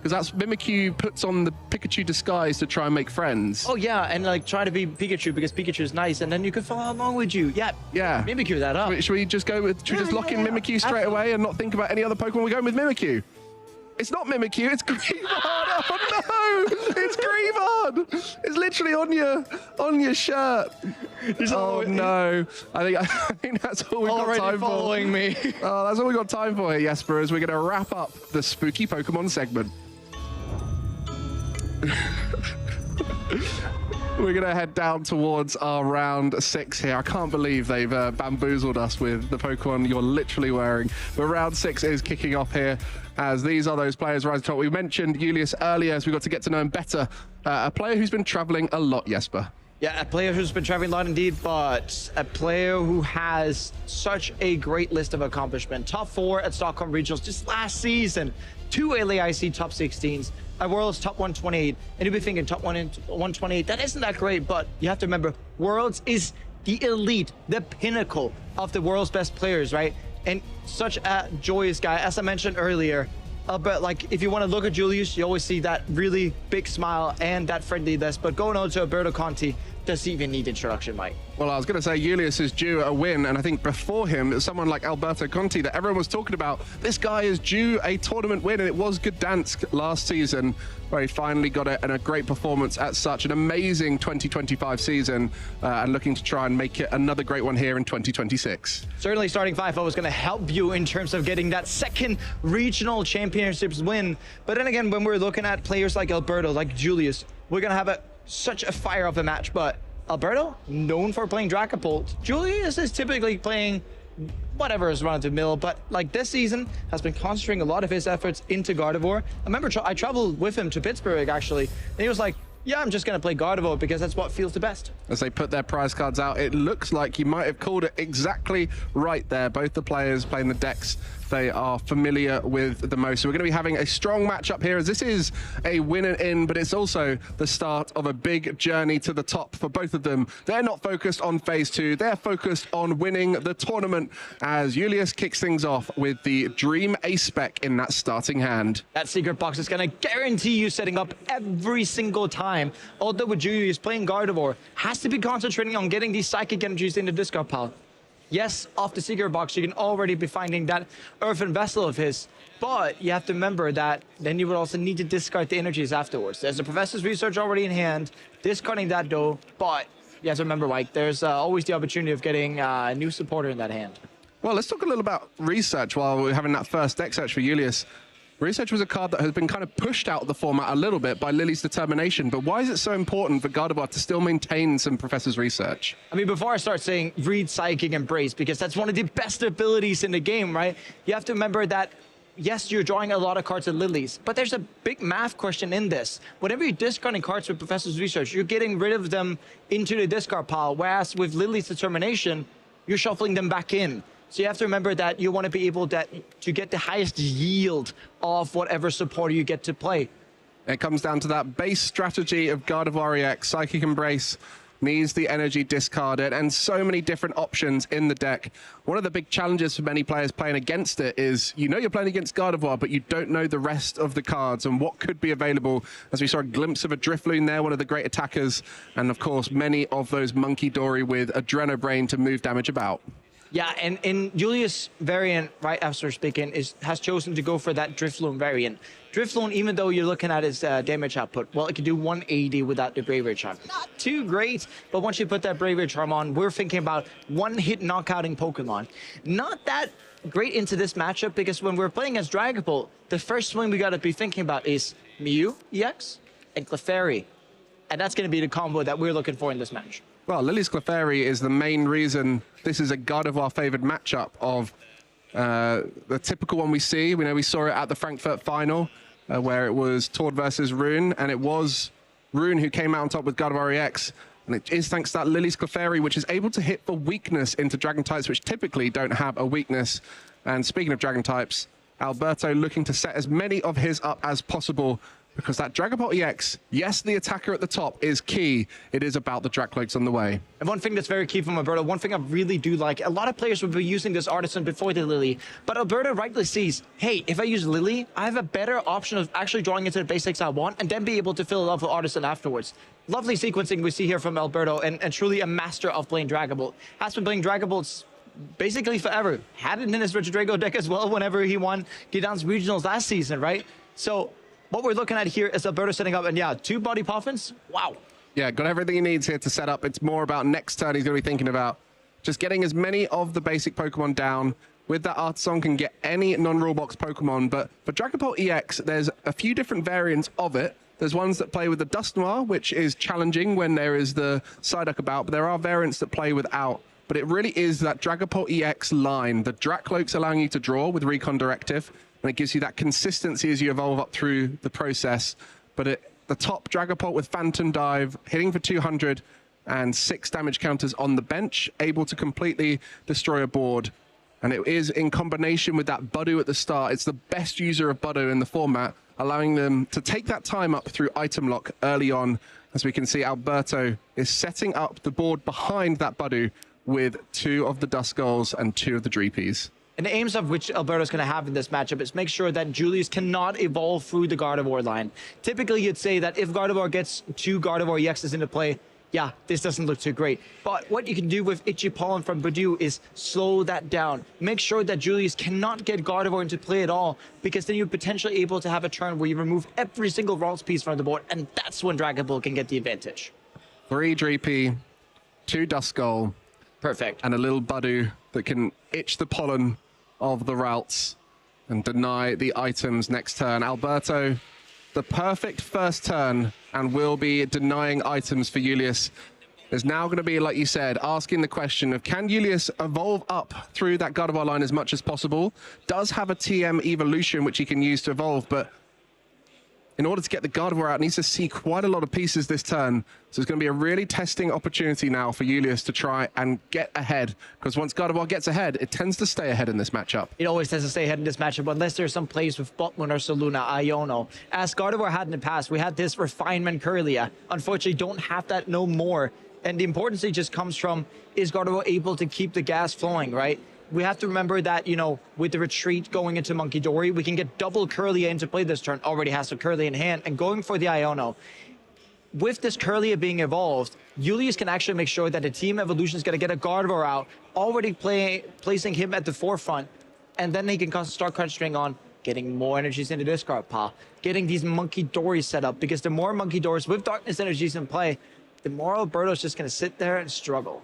[SPEAKER 8] Because that's Mimikyu puts on the Pikachu disguise to try and make friends.
[SPEAKER 10] Oh yeah, and like try to be Pikachu because Pikachu is nice, and then you can follow along with you. Yeah. Mimikyu that up.
[SPEAKER 8] Should we just go with? Should we just lock in Mimikyu straight away and not think about any other Pokemon? We're going with Mimikyu. It's not Mimikyu. It's Greavard. Oh no! It's Greavard. It's literally on your shirt. Oh no! I think that's all we've got time for.
[SPEAKER 10] Following me.
[SPEAKER 8] Oh, that's all we've got time for here, Jesper. As we're going to wrap up the spooky Pokemon segment. We're going to head down towards our round 6 here. I can't believe they've bamboozled us with the Pokemon you're literally wearing. But round 6 is kicking off here, as these are those players rising top. We mentioned Julius earlier, as we got to get to know him better. A player who's been traveling a lot, Jesper.
[SPEAKER 10] Yeah, a player who's been traveling a lot indeed, but a player who has such a great list of accomplishments. Top 4 at Stockholm Regionals just last season. 2 LAIC top 16s. At Worlds top 128, and you'll be thinking top 128, that isn't that great, but you have to remember, Worlds is the elite, the pinnacle of the world's best players, right? And such a joyous guy, as I mentioned earlier. But like, if you want to look at Julius, you always see that really big smile and that friendliness. But going on to Alberto Conti, does he even need introduction, Mike?
[SPEAKER 8] Well, I was going to say Julius is due a win, and I think before him, someone like Alberto Conti that everyone was talking about. This guy is due a tournament win, and it was Gdansk last season where he finally got it, and a great performance at such an amazing 2025 season, and looking to try and make it another great one here in 2026.
[SPEAKER 10] Certainly starting 5-0 is going to help you in terms of getting that second regional championships win. But then again, when we're looking at players like Alberto, like Julius, we're going to have such a fire of a match. But Alberto, known for playing Dragapult. Julius is typically playing whatever is run of the mill, but like this season has been concentrating a lot of his effords into Gardevoir. I remember I traveled with him to Pittsburgh actually, and he was like, yeah, I'm just going to play Gardevoir because that's what feels the best.
[SPEAKER 8] As they put their prize cards out, it looks like you might have called it exactly right there. Both the players playing the decks they are familiar with the most. So we're going to be having a strong matchup here, as this is a win and in, but it's also the start of a big journey to the top for both of them. They're not focused on phase 2, they're focused on winning the tournament, as Julius kicks things off with the Dream Ace spec in that starting hand.
[SPEAKER 10] That secret box is going to guarantee you setting up every single time. Although with Julius playing Gardevoir, has to be concentrating on getting these psychic energies in the discard pile. Yes, off the secret box, you can already be finding that earthen vessel of his, but you have to remember that then you would also need to discard the energies afterwards. There's a Professor's Research already in hand, discarding that though, but you have to remember, Mike, there's always the opportunity of getting a new supporter in that hand.
[SPEAKER 8] Well, let's talk a little about Research while we're having that first deck search for Julius. Research was a card that has been kind of pushed out of the format a little bit by Lily's determination, but why is it so important for Gardevoir to still maintain some Professor's Research?
[SPEAKER 10] I mean, before I start saying read Psychic Embrace, because that's one of the best abilities in the game, right? You have to remember that, yes, you're drawing a lot of cards at Lily's, but there's a big math question in this. Whenever you're discarding cards with Professor's Research, you're getting rid of them into the discard pile, whereas with Lily's determination, you're shuffling them back in. So you have to remember that you want to be able to get the highest yield of whatever supporter you get to play.
[SPEAKER 8] It comes down to that base strategy of Gardevoir EX. Psychic Embrace needs the energy discarded, and so many different options in the deck. One of the big challenges for many players playing against it is, you know you're playing against Gardevoir, but you don't know the rest of the cards and what could be available. As we saw a glimpse of a Drifloon there, one of the great attackers, and of course many of those Monkey Dory with Adrenobrain to move damage about.
[SPEAKER 10] Yeah, and in Julius variant, right after speaking, has chosen to go for that Drifloon variant. Drifloon, even though you're looking at its damage output, well, it can do 180 without the Bravery Charm. Not too great, but once you put that Bravery Charm on, we're thinking about one-hit knockouting Pokemon. Not that great into this matchup, because when we're playing as Dragapult, the first one we got to be thinking about is Mew EX and Clefairy. And that's going to be the combo that we're looking for in this match.
[SPEAKER 8] Well, Lily's Clefairy is the main reason this is a Gardevoir-favored matchup of the typical one we see. We know we saw it at the Frankfurt final, where it was Tord versus Rune, and it was Rune who came out on top with Gardevoir EX. And it is thanks to that Lily's Clefairy, which is able to hit for weakness into Dragon types, which typically don't have a weakness. And speaking of Dragon types, Alberto looking to set as many of his up as possible, because that Dragapult EX, yes, the attacker at the top is key. It is about the Dracloaks on the way.
[SPEAKER 10] And one thing that's very key from Alberto, one thing I really do like, a lot of players would be using this Artisan before the Lily, but Alberto rightly sees, hey, if I use Lily, I have a better option of actually drawing into the basics I want and then be able to fill it up with Artisan afterwards. Lovely sequencing we see here from Alberto, and truly a master of playing Dragapult. Has been playing Dragapults basically forever. Had it in his Regidrago deck as well whenever he won Gidan's Regionals last season, right? So what we're looking at here is Alberto setting up, and yeah, 2 Body Puffins. Wow.
[SPEAKER 8] Yeah, got everything he needs here to set up. It's more about next turn he's going to be thinking about. Just getting as many of the basic Pokemon down. With that, Artisan can get any non-rule box Pokemon, but for Dragapult EX, there's a few different variants of it. There's ones that play with the Dusknoir, which is challenging when there is the Psyduck about, but there are variants that play without. But it really is that Dragapult EX line. The Dracloaks allowing you to draw with Recon Directive, and it gives you that consistency as you evolve up through the process. But at the top, Dragapult with Phantom Dive, hitting for 200 and 6 damage counters on the bench, able to completely destroy a board. And it is in combination with that Budu at the start. It's the best user of Budu in the format, allowing them to take that time up through item lock early on. As we can see, Alberto is setting up the board behind that Budu with 2 of the Duskulls and 2 of the Dreepies.
[SPEAKER 10] And the aims of which Alberto's going to have in this matchup is make sure that Julius cannot evolve through the Gardevoir line. Typically, you'd say that if Gardevoir gets 2 Gardevoir EXs into play, yeah, this doesn't look too great. But what you can do with Itchy Pollen from Budu is slow that down. Make sure that Julius cannot get Gardevoir into play at all, because then you're potentially able to have a turn where you remove every single Ralts piece from the board, and that's when Dragapult can get the advantage.
[SPEAKER 8] 3 Dreepy, 2 Duskull.
[SPEAKER 10] Perfect.
[SPEAKER 8] And a little Budu that can itch the pollen of the Ralts and deny the items next turn. Alberto, the perfect first turn, and will be denying items for Julius. There's now going to be, like you said, asking the question of, can Julius evolve up through that Gardevoir line as much as possible? Does have a TM evolution which he can use to evolve, but in order to get the Gardevoir out, needs to see quite a lot of pieces this turn. So it's going to be a really testing opportunity now for Julius to try and get ahead. Because once Gardevoir gets ahead, it tends to stay ahead in this matchup.
[SPEAKER 10] It always tends to stay ahead in this matchup, unless there's some plays with Botmoon or Soluna, Iono. As Gardevoir had in the past, we had this Refinement Curlia. Unfortunately, don't have that no more. And the importance it just comes from, is Gardevoir able to keep the gas flowing, right? We have to remember that, you know, with the retreat going into Monkey Dory, we can get double Curlia into play this turn. Already has a Curlia in hand and going for the Iono. With this Curlia being evolved, Julius can actually make sure that the team evolution is going to get a Gardevoir out, already placing him at the forefront, and then he can start concentrating on getting more energies into discard pile, getting these Monkey Dories set up, because the more Monkey Doors with Darkness energies in play, the more Alberto's just going to sit there and struggle.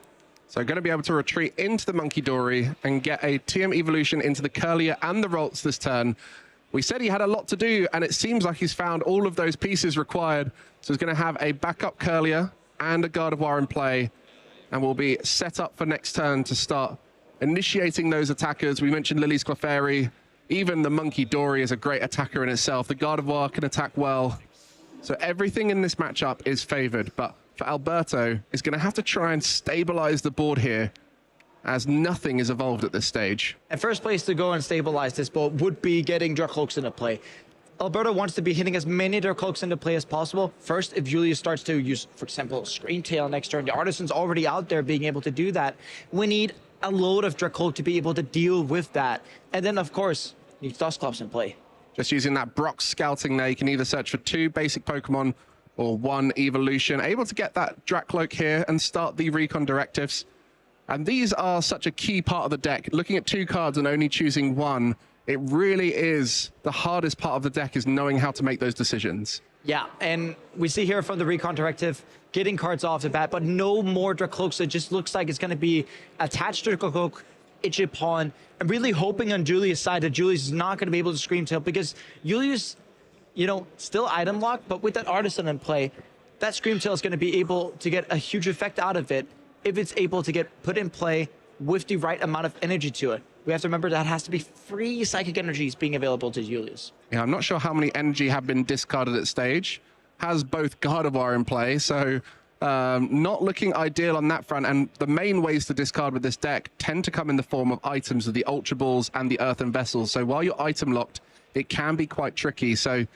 [SPEAKER 8] So going to be able to retreat into the Monkey Dory and get a TM evolution into the Curlia and the Ralts this turn. We said he had a lot to do, and it seems like he's found all of those pieces required. So he's going to have a backup Curlia and a Gardevoir in play, and will be set up for next turn to start initiating those attackers. We mentioned Lily's Clefairy. Even the Monkey Dory is a great attacker in itself. The Gardevoir can attack well. So everything in this matchup is favored, but for Alberto, is going to have to try and stabilize the board here, as nothing is evolved at this stage.
[SPEAKER 10] And first place to go and stabilize this board would be getting Dracloaks into play. Alberto wants to be hitting as many Dracloaks into play as possible. First, if Julius starts to use, for example, Screen Tail next turn, the Artisan's already out there being able to do that. We need a load of Dracloak to be able to deal with that. And then, of course, needs Dusclops in play.
[SPEAKER 8] Just using that Brock scouting there, you can either search for 2 basic Pokemon or 1 evolution, able to get that Dracloak here and start the recon directives. And these are such a key part of the deck. Looking at 2 cards and only choosing 1, it really is the hardest part of the deck, is knowing how to make those decisions.
[SPEAKER 10] Yeah, and we see here from the recon directive, getting cards off the bat, but no more Dracloaks. It just looks like it's going to be attached to Dracloak, Ichipon. I'm really hoping on Julius' side that Julius is not going to be able to Scream Tail, because Julius, you know, still item lock, but with that Artisan in play, that Scream Tail is going to be able to get a huge effect out of it if it's able to get put in play with the right amount of energy to it. We have to remember that has to be free Psychic Energies being available to Julius.
[SPEAKER 8] Yeah, I'm not sure how many energy have been discarded at stage. Has both Gardevoir in play, so not looking ideal on that front. And the main ways to discard with this deck tend to come in the form of items of the Ultra Balls and the Earthen Vessels. So while you're item locked, it can be quite tricky. So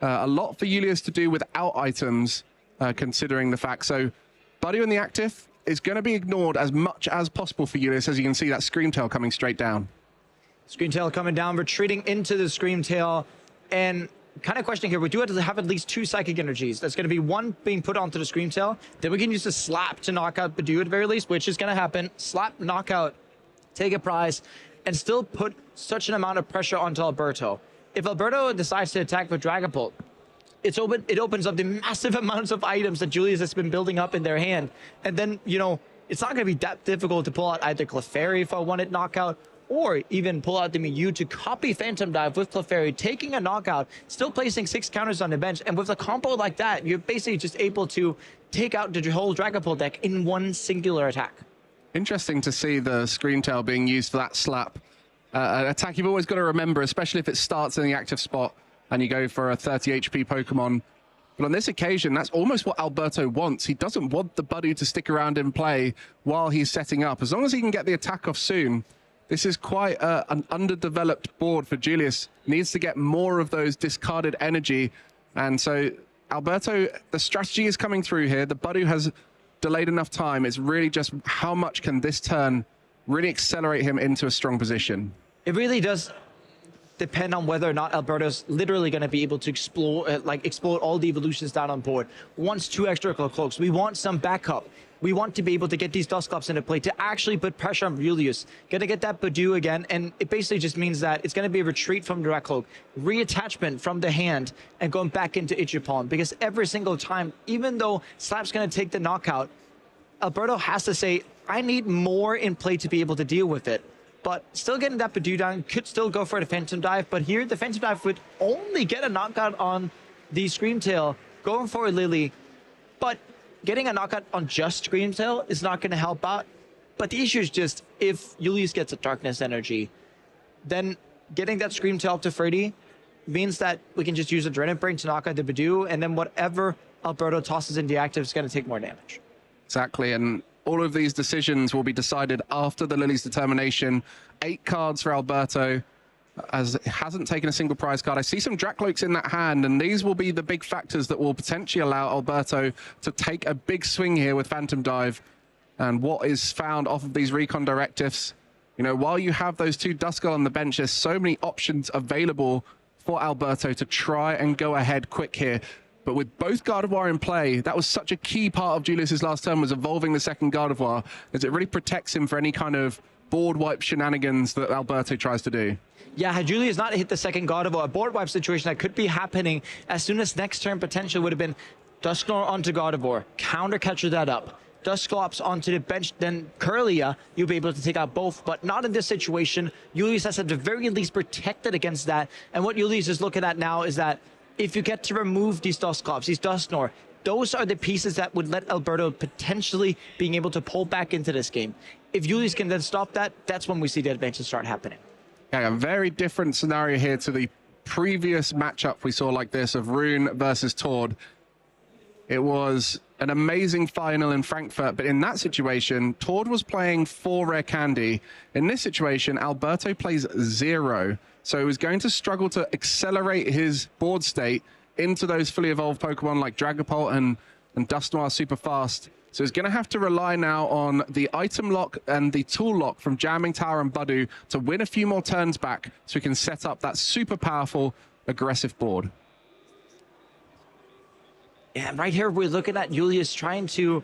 [SPEAKER 8] a lot for Julius to do without items, considering the fact. So Buddy in the active is going to be ignored as much as possible for Julius. As you can see, that Scream Tail coming straight down.
[SPEAKER 10] Scream Tail coming down, retreating into the Scream Tail. And kind of questioning here, we do have to have at least 2 Psychic Energies. That's going to be 1 being put onto the Scream Tail. Then we can use the Slap to knock out Badoo at the very least, which is going to happen. Slap, knockout, take a prize, and still put such an amount of pressure onto Alberto. If Alberto decides to attack with Dragapult, it opens up the massive amounts of items that Julius has been building up in their hand. And then, you know, it's not going to be that difficult to pull out either Clefairy if I wanted knockout, or even pull out the Mew to copy Phantom Dive with Clefairy, taking a knockout, still placing 6 counters on the bench. And with a combo like that, you're basically just able to take out the whole Dragapult deck in 1 singular attack.
[SPEAKER 8] Interesting to see the Scream Tail being used for that slap. An attack you've always got to remember, especially if it starts in the active spot and you go for a 30 HP Pokemon. But on this occasion, that's almost what Alberto wants. He doesn't want the Buddy to stick around in play while he's setting up. As long as he can get the attack off soon, this is quite an underdeveloped board for Julius. Needs to get more of those discarded energy. And so Alberto, the strategy is coming through here. The Buddy has delayed enough time. It's really just how much can this turn really accelerate him into a strong position.
[SPEAKER 10] It really does depend on whether or not Alberto's literally going to be able to explode all the evolutions down on board. Wants 2 extra cloaks. We want some backup. We want to be able to get these Dusclops into play to actually put pressure on Julius. Gonna get that Badoo again, and it basically just means that it's gonna be a retreat from Dracloak, reattachment from the hand, and going back into Ichipon. Because every single time, even though Slap's gonna take the knockout, Alberto has to say, I need more in play to be able to deal with it. But still getting that Badoo down, could still go for the Phantom Dive, but here the Phantom Dive would only get a knockout on the Scream Tail, going for Lily. But getting a knockout on just Scream Tail is not going to help out. But the issue is just, if Julius gets a Darkness Energy, then getting that Scream Tail up to 30 means that we can just use Adrenaline Brain to knock out the Badoo, and then whatever Alberto tosses in the active is going to take more damage.
[SPEAKER 8] Exactly, and all of these decisions will be decided after the Lily's Determination. 8 cards for Alberto, as it hasn't taken a single prize card. I see some Dracloaks in that hand, and these will be the big factors that will potentially allow Alberto to take a big swing here with Phantom Dive. And what is found off of these recon directives, you know, while you have those 2 Duskull on the bench, there's so many options available for Alberto to try and go ahead quick here. But with both Gardevoir in play, that was such a key part of Julius's last turn, was evolving the second Gardevoir, as it really protects him for any kind of board wipe shenanigans that Alberto tries to do.
[SPEAKER 10] Yeah, had Julius not hit the second Gardevoir, a board wipe situation that could be happening as soon as next turn potentially would have been Dusknoir onto Gardevoir, counter catcher that up, Dusclops onto the bench, then Kirlia, you'll be able to take out both, but not in this situation. Julius has at the very least protected against that, and what Julius is looking at now is that if you get to remove these Dusclops, these Dusknoir, those are the pieces that would let Alberto potentially being able to pull back into this game. If Julius can then stop that, that's when we see the advantage start happening.
[SPEAKER 8] Yeah, a very different scenario here to the previous matchup we saw like this of Rune versus Tord. It was an amazing final in Frankfurt, but in that situation, Tord was playing 4 rare candy. In this situation, Alberto plays 0. So he was going to struggle to accelerate his board state into those fully evolved Pokemon like Dragapult and Dusknoir super fast. So he's going to have to rely now on the item lock and the tool lock from Jamming Tower and Badoo to win a few more turns back so he can set up that super powerful, aggressive board.
[SPEAKER 10] Yeah, right here we're looking at Julius trying to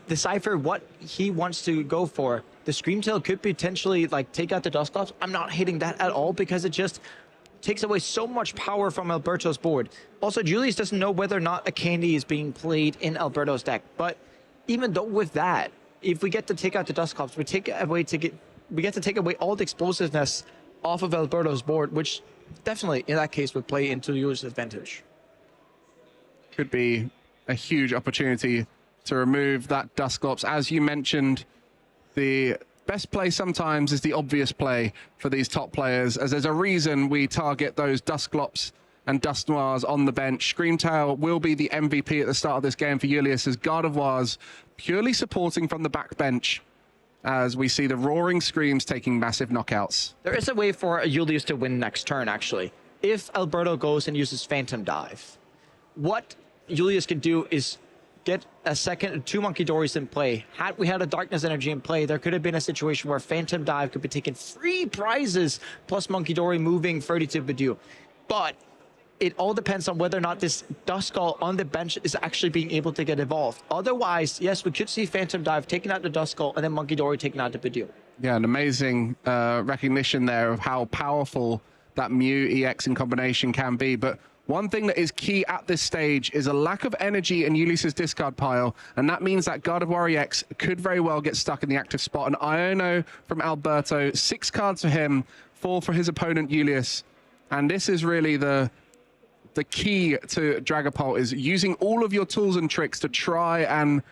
[SPEAKER 10] decipher what he wants to go for. The Screamtail could potentially like take out the Dusclops. I'm not hitting that at all because it just takes away so much power from Alberto's board. Also, Julius doesn't know whether or not a candy is being played in Alberto's deck. But even though with that, if we get to take out the Dusclops, we get to take away all the explosiveness off of Alberto's board, which definitely in that case would play into Julius' advantage.
[SPEAKER 8] Could be a huge opportunity to remove that Dusclops. As you mentioned, the best play sometimes is the obvious play for these top players, as there's a reason we target those Dusclops and Dusknoirs on the bench. Screamtail will be the MVP at the start of this game for Julius, as Gardevoir's purely supporting from the backbench, as we see the Roaring Screams taking massive knockouts.
[SPEAKER 10] There is a way for Julius to win next turn, actually. If Alberto goes and uses Phantom Dive, what Julius can do is get a second 2 Monkey Dories in play. Had we had a Darkness Energy in play, there could have been a situation where Phantom Dive could be taking 3 prizes plus Monkey Dory moving 32 Badoo. But it all depends on whether or not this Duskull on the bench is actually being able to get evolved. Otherwise, yes, we could see Phantom Dive taking out the Duskull and then Monkey Dory taking out the Badoo.
[SPEAKER 8] Yeah, an amazing recognition there of how powerful that Mew EX in combination can be. But one thing that is key at this stage is a lack of energy in Julius's discard pile, and that means that Gardevoir EX could very well get stuck in the active spot. And Iono from Alberto, 6 cards for him, 4 for his opponent Julius. And this is really the key to Dragapult, is using all of your tools and tricks to try and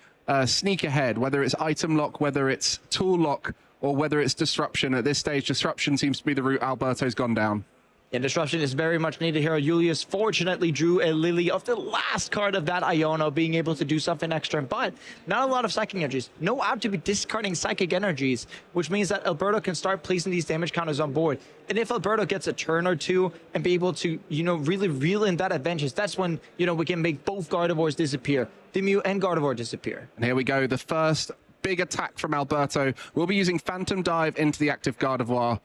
[SPEAKER 8] sneak ahead, whether it's item lock, whether it's tool lock, or whether it's disruption. At this stage, disruption seems to be the route Alberto's gone down.
[SPEAKER 10] And disruption is very much needed here. Julius fortunately drew a Lily of the last card of that Iono, being able to do something extra, but not a lot of psychic energies. No out to be discarding psychic energies, which means that Alberto can start placing these damage counters on board. And if Alberto gets a turn or two and be able to, really reel in that advantage, that's when, we can make both Gardevoirs disappear. The Mew and Gardevoir disappear.
[SPEAKER 8] And here we go. The first big attack from Alberto. We'll be using Phantom Dive into the active Gardevoir,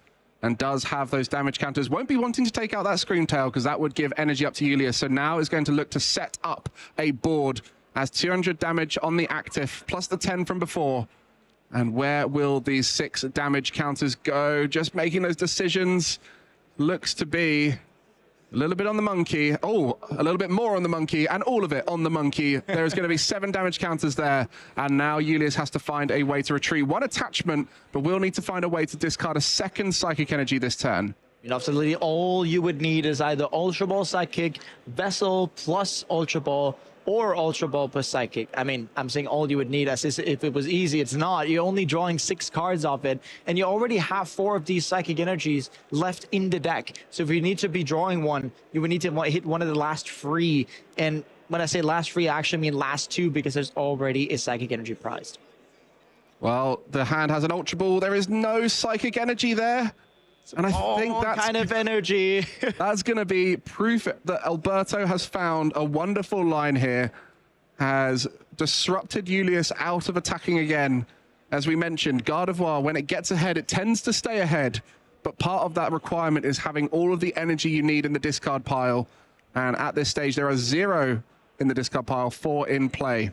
[SPEAKER 8] and does have those damage counters. Won't be wanting to take out that Screamtail because that would give energy up to Julius. So now is going to look to set up a board as 200 damage on the active, plus the 10 from before. And where will these 6 damage counters go? Just making those decisions. Looks to be a little bit on the monkey. Oh, a little bit more on the monkey, and all of it on the monkey. There is going to be 7 damage counters there, and now Julius has to find a way to retrieve 1 attachment, but we'll need to find a way to discard a second Psychic Energy this turn.
[SPEAKER 10] Absolutely, all you would need is either Ultra Ball Psychic, Vessel plus Ultra Ball, or Ultra Ball plus Psychic. I mean, I'm saying all you would need as if it was easy. It's not. You're only drawing 6 cards off it, and you already have 4 of these Psychic Energies left in the deck. So if you need to be drawing one, you would need to hit one of the last 3. And when I say last 3, I actually mean last 2 because there's already a Psychic Energy prized.
[SPEAKER 8] Well, the hand has an Ultra Ball. There is no Psychic Energy there. And I think that's
[SPEAKER 10] kind of energy.
[SPEAKER 8] That's going to be proof that Alberto has found a wonderful line here, has disrupted Julius out of attacking again. As we mentioned, Gardevoir, when it gets ahead, it tends to stay ahead. But part of that requirement is having all of the energy you need in the discard pile. And at this stage, there are 0 in the discard pile, 4 in play.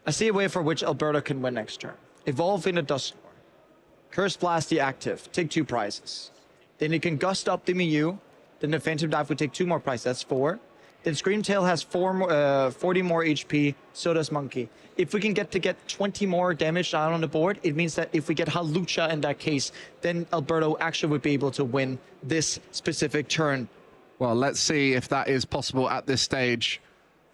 [SPEAKER 10] I see a way for which Alberto can win next turn. Evolve into Dusknoir. Curse Blast the active, take 2 prizes. Then you can Gust up the Mew. Then the Phantom Dive would take 2 more prizes, that's 4. Then Screamtail has 40 more HP, so does Monkey. If we can get 20 more damage down on the board, it means that if we get Hawlucha in that case, then Alberto actually would be able to win this specific turn.
[SPEAKER 8] Well, let's see if that is possible at this stage,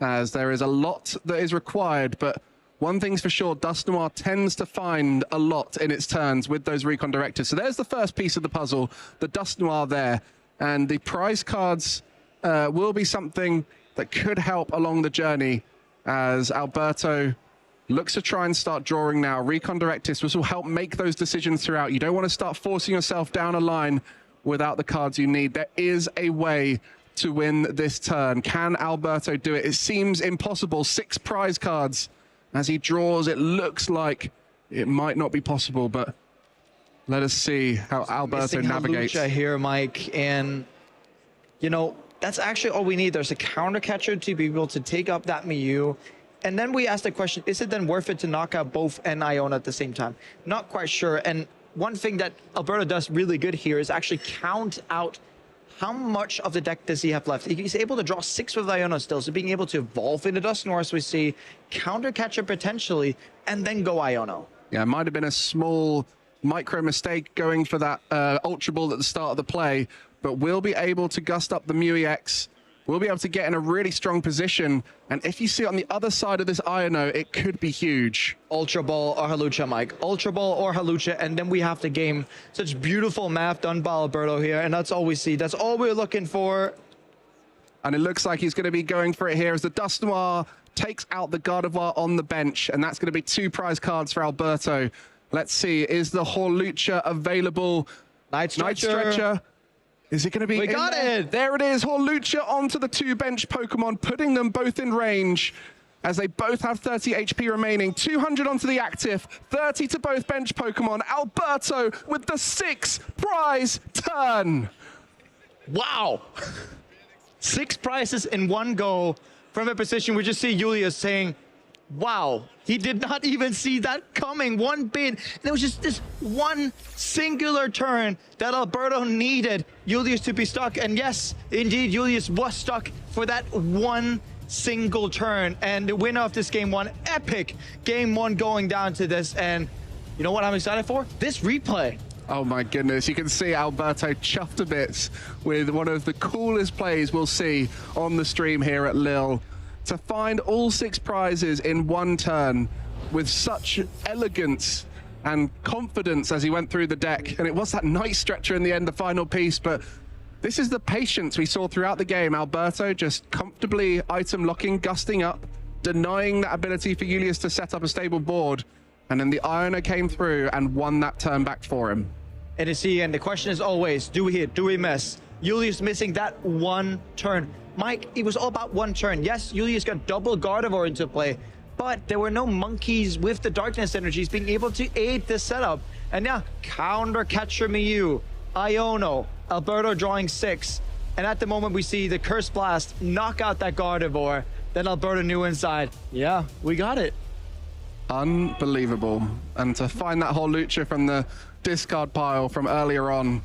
[SPEAKER 8] as there is a lot that is required, but one thing's for sure, Dusknoir tends to find a lot in its turns with those Recon Directives. So there's the first piece of the puzzle, the Dusknoir there. And the prize cards will be something that could help along the journey as Alberto looks to try and start drawing now. Recon Directives, which will help make those decisions throughout. You don't want to start forcing yourself down a line without the cards you need. There is a way to win this turn. Can Alberto do it? It seems impossible. 6 prize cards. As he draws, it looks like it might not be possible, but let us see how Alberto navigates.
[SPEAKER 10] Hawlucha here, Mike, and you know, that's actually all we need. There's a counter catcher to be able to take up that Mew. And then we ask the question, is it then worth it to knock out both and Iona at the same time? Not quite sure. And one thing that Alberto does really good here is actually count out how much of the deck does he have left? He's able to draw 6 with Iona still, so being able to evolve into Dusknoir, as we see, counter catcher potentially, and then go Iona.
[SPEAKER 8] Yeah, it might have been a small micro mistake going for that Ultra Ball at the start of the play, but we'll be able to gust up the Mew EX. We'll be able to get in a really strong position. And if you see it on the other side of this Iono, it could be huge.
[SPEAKER 10] Ultra Ball or Hawlucha, Mike. Ultra Ball or Hawlucha, and then we have the game. Such beautiful math done by Alberto here, and that's all we see. That's all we're looking for.
[SPEAKER 8] And it looks like he's going to be going for it here as the Dusknoir takes out the Gardevoir on the bench, and that's going to be 2 prize cards for Alberto. Let's see, is the Hawlucha available?
[SPEAKER 10] Night Stretcher.
[SPEAKER 8] Is it going to be?
[SPEAKER 10] We got it!
[SPEAKER 8] There it is, Hawlucha onto the 2 bench Pokemon, putting them both in range as they both have 30 HP remaining. 200 onto the active, 30 to both bench Pokemon. Alberto with the 6 prize turn.
[SPEAKER 10] Wow! 6 prizes in one go from a position we just see Julius saying, wow, he did not even see that coming one bit. And it was just this one singular turn that Alberto needed Julius to be stuck. And yes, indeed, Julius was stuck for that one single turn. And the winner of this game 1, epic game 1 going down to this. And you know what I'm excited for? This replay.
[SPEAKER 8] Oh my goodness, you can see Alberto chuffed to bits with one of the coolest plays we'll see on the stream here at Lille. To find all 6 prizes in one turn with such elegance and confidence as he went through the deck. And it was that Night Stretcher in the end, the final piece, but this is the patience we saw throughout the game. Alberto just comfortably item locking, gusting up, denying that ability for Julius to set up a stable board. And then the Iona came through and won that turn back for him.
[SPEAKER 10] And you see, and the question is always, do we hit, do we miss? Julius missing that one turn. Mike, it was all about one turn. Yes, Julius got double Gardevoir into play, but there were no monkeys with the darkness energies being able to aid this setup. And now, counter catcher Mew, Iono, Alberto drawing 6. And at the moment we see the Curse Blast knock out that Gardevoir. Then Alberto knew inside, yeah, we got it.
[SPEAKER 8] Unbelievable. And to find that Hawlucha from the discard pile from earlier on,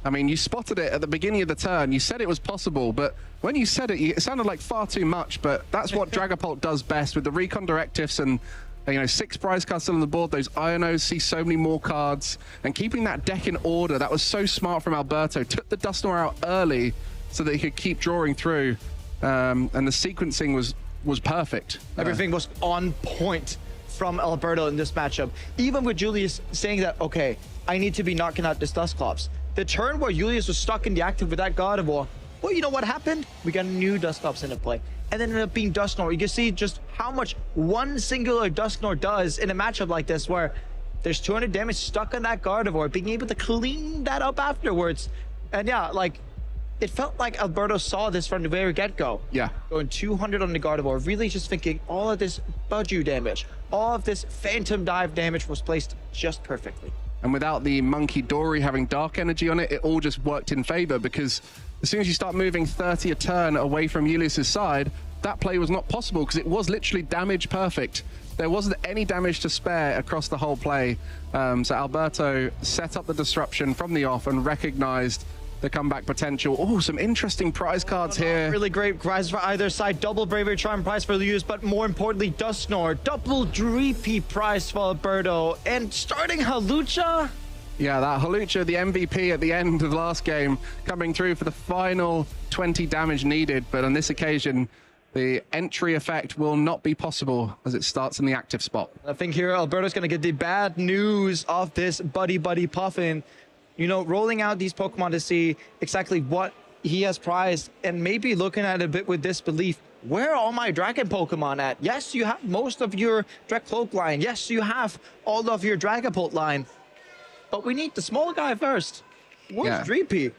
[SPEAKER 8] I mean, you spotted it at the beginning of the turn. You said it was possible, but when you said it, it sounded like far too much. But that's what Dragapult does best with the Recon Directives and, you know, 6 prize cards still on the board. Those Ionos see so many more cards. And keeping that deck in order, that was so smart from Alberto. Took the Dusknoir out early so that he could keep drawing through. And the sequencing was was perfect.
[SPEAKER 10] Everything was on point from Alberto in this matchup. Even with Julius saying that, okay, I need to be knocking out this Dusclops. The turn where Julius was stuck in the active with that God of War, well, you know what happened? We got a new Dusclops into play. And then ended up being Dusknoir. You can see just how much one singular Dusknoir does in a matchup like this, where there's 200 damage stuck on that Gardevoir, being able to clean that up afterwards. And yeah, like, it felt like Alberto saw this from the very get-go.
[SPEAKER 8] Yeah.
[SPEAKER 10] Going 200 on the Gardevoir, really just thinking all of this Budew damage, all of this Phantom Dive damage was placed just perfectly.
[SPEAKER 8] And without the Monkey Dory having Dark Energy on it, it all just worked in favor, because as soon as you start moving 30 a turn away from Julius's side, that play was not possible because it was literally damage perfect. There wasn't any damage to spare across the whole play. So Alberto set up the disruption from the off and recognized the comeback potential. Oh, some interesting prize cards here.
[SPEAKER 10] Really great prize for either side. Double Bravery Charm prize for Lewis, but more importantly, Dusknoir. Double Dreepy prize for Alberto. And starting Hawlucha.
[SPEAKER 8] Yeah, that Hawlucha, the MVP at the end of the last game, coming through for the final 20 damage needed. But on this occasion, the entry effect will not be possible as it starts in the active spot.
[SPEAKER 10] I think here Alberto's going to get the bad news of this Buddy Puffin. You know, rolling out these Pokemon to see exactly what he has prized and maybe looking at it a bit with disbelief. Where are all my Dragon Pokemon at? Yes, you have most of your Dracloak line. Yes, you have all of your Dragapult line. But we need the small guy first. Where's Dreepy?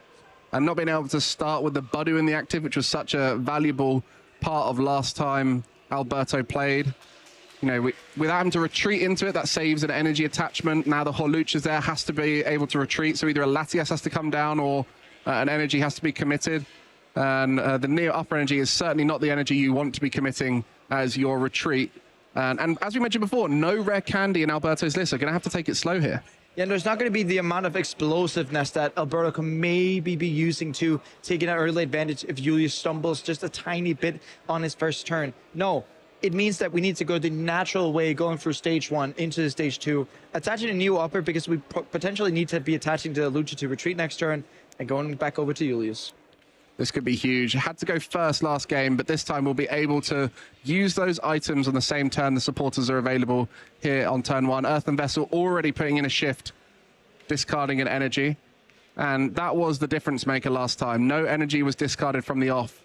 [SPEAKER 8] And not being able to start with the Budew in the active, which was such a valuable part of last time Alberto played. You know, without having to retreat into it, that saves an energy attachment. Now the Hawlucha's there, has to be able to retreat. So either a Latias has to come down or an energy has to be committed. And the Neo Upper Energy is certainly not the energy you want to be committing as your retreat. And as we mentioned before, no rare candy in Alberto's list. So going to have to take it slow here.
[SPEAKER 10] Yeah, and there's not going to be the amount of explosiveness that Alberto can maybe be using to take an early advantage if Julius stumbles just a tiny bit on his first turn. No, it means that we need to go the natural way, going through stage 1 into stage 2, attaching a new upper because we potentially need to be attaching to the Lucha to retreat next turn and going back over to Julius.
[SPEAKER 8] This could be huge. Had to go first last game, but this time we'll be able to use those items on the same turn the supporters are available here on turn 1. Earthen Vessel already putting in a shift, discarding an energy. And that was the difference maker last time. No energy was discarded from the off.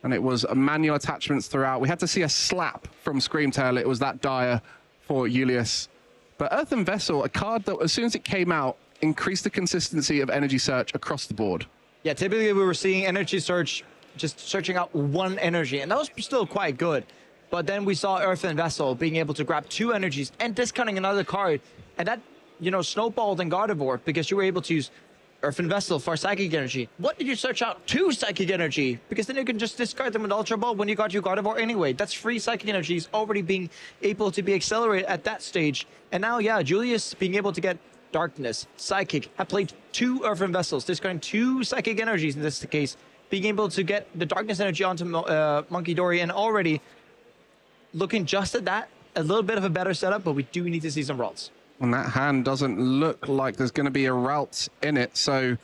[SPEAKER 8] And it was manual attachments throughout. We had to see a slap from Screamtail. It was that dire for Julius. But Earthen Vessel, a card that as soon as it came out, increased the consistency of energy search across the board.
[SPEAKER 10] Yeah, typically we were seeing energy search, just searching out one energy, and that was still quite good. But then we saw Earthen Vessel being able to grab 2 energies and discarding another card. And that, you know, snowballed in Gardevoir because you were able to use Earthen Vessel for Psychic Energy. What did you search out? 2 Psychic Energy, because then you can just discard them with Ultra Ball when you got your Gardevoir anyway. That's 3 Psychic Energies already being able to be accelerated at that stage. And now, yeah, Julius being able to get Darkness, Psychic, have played 2 Earthen Vessels, discarding 2 Psychic Energies in this case, being able to get the Darkness Energy onto Monkey Dory, and already looking just at that, a little bit of a better setup, but we do need to see some routes.
[SPEAKER 8] And that hand doesn't look like there's going to be a route in it, so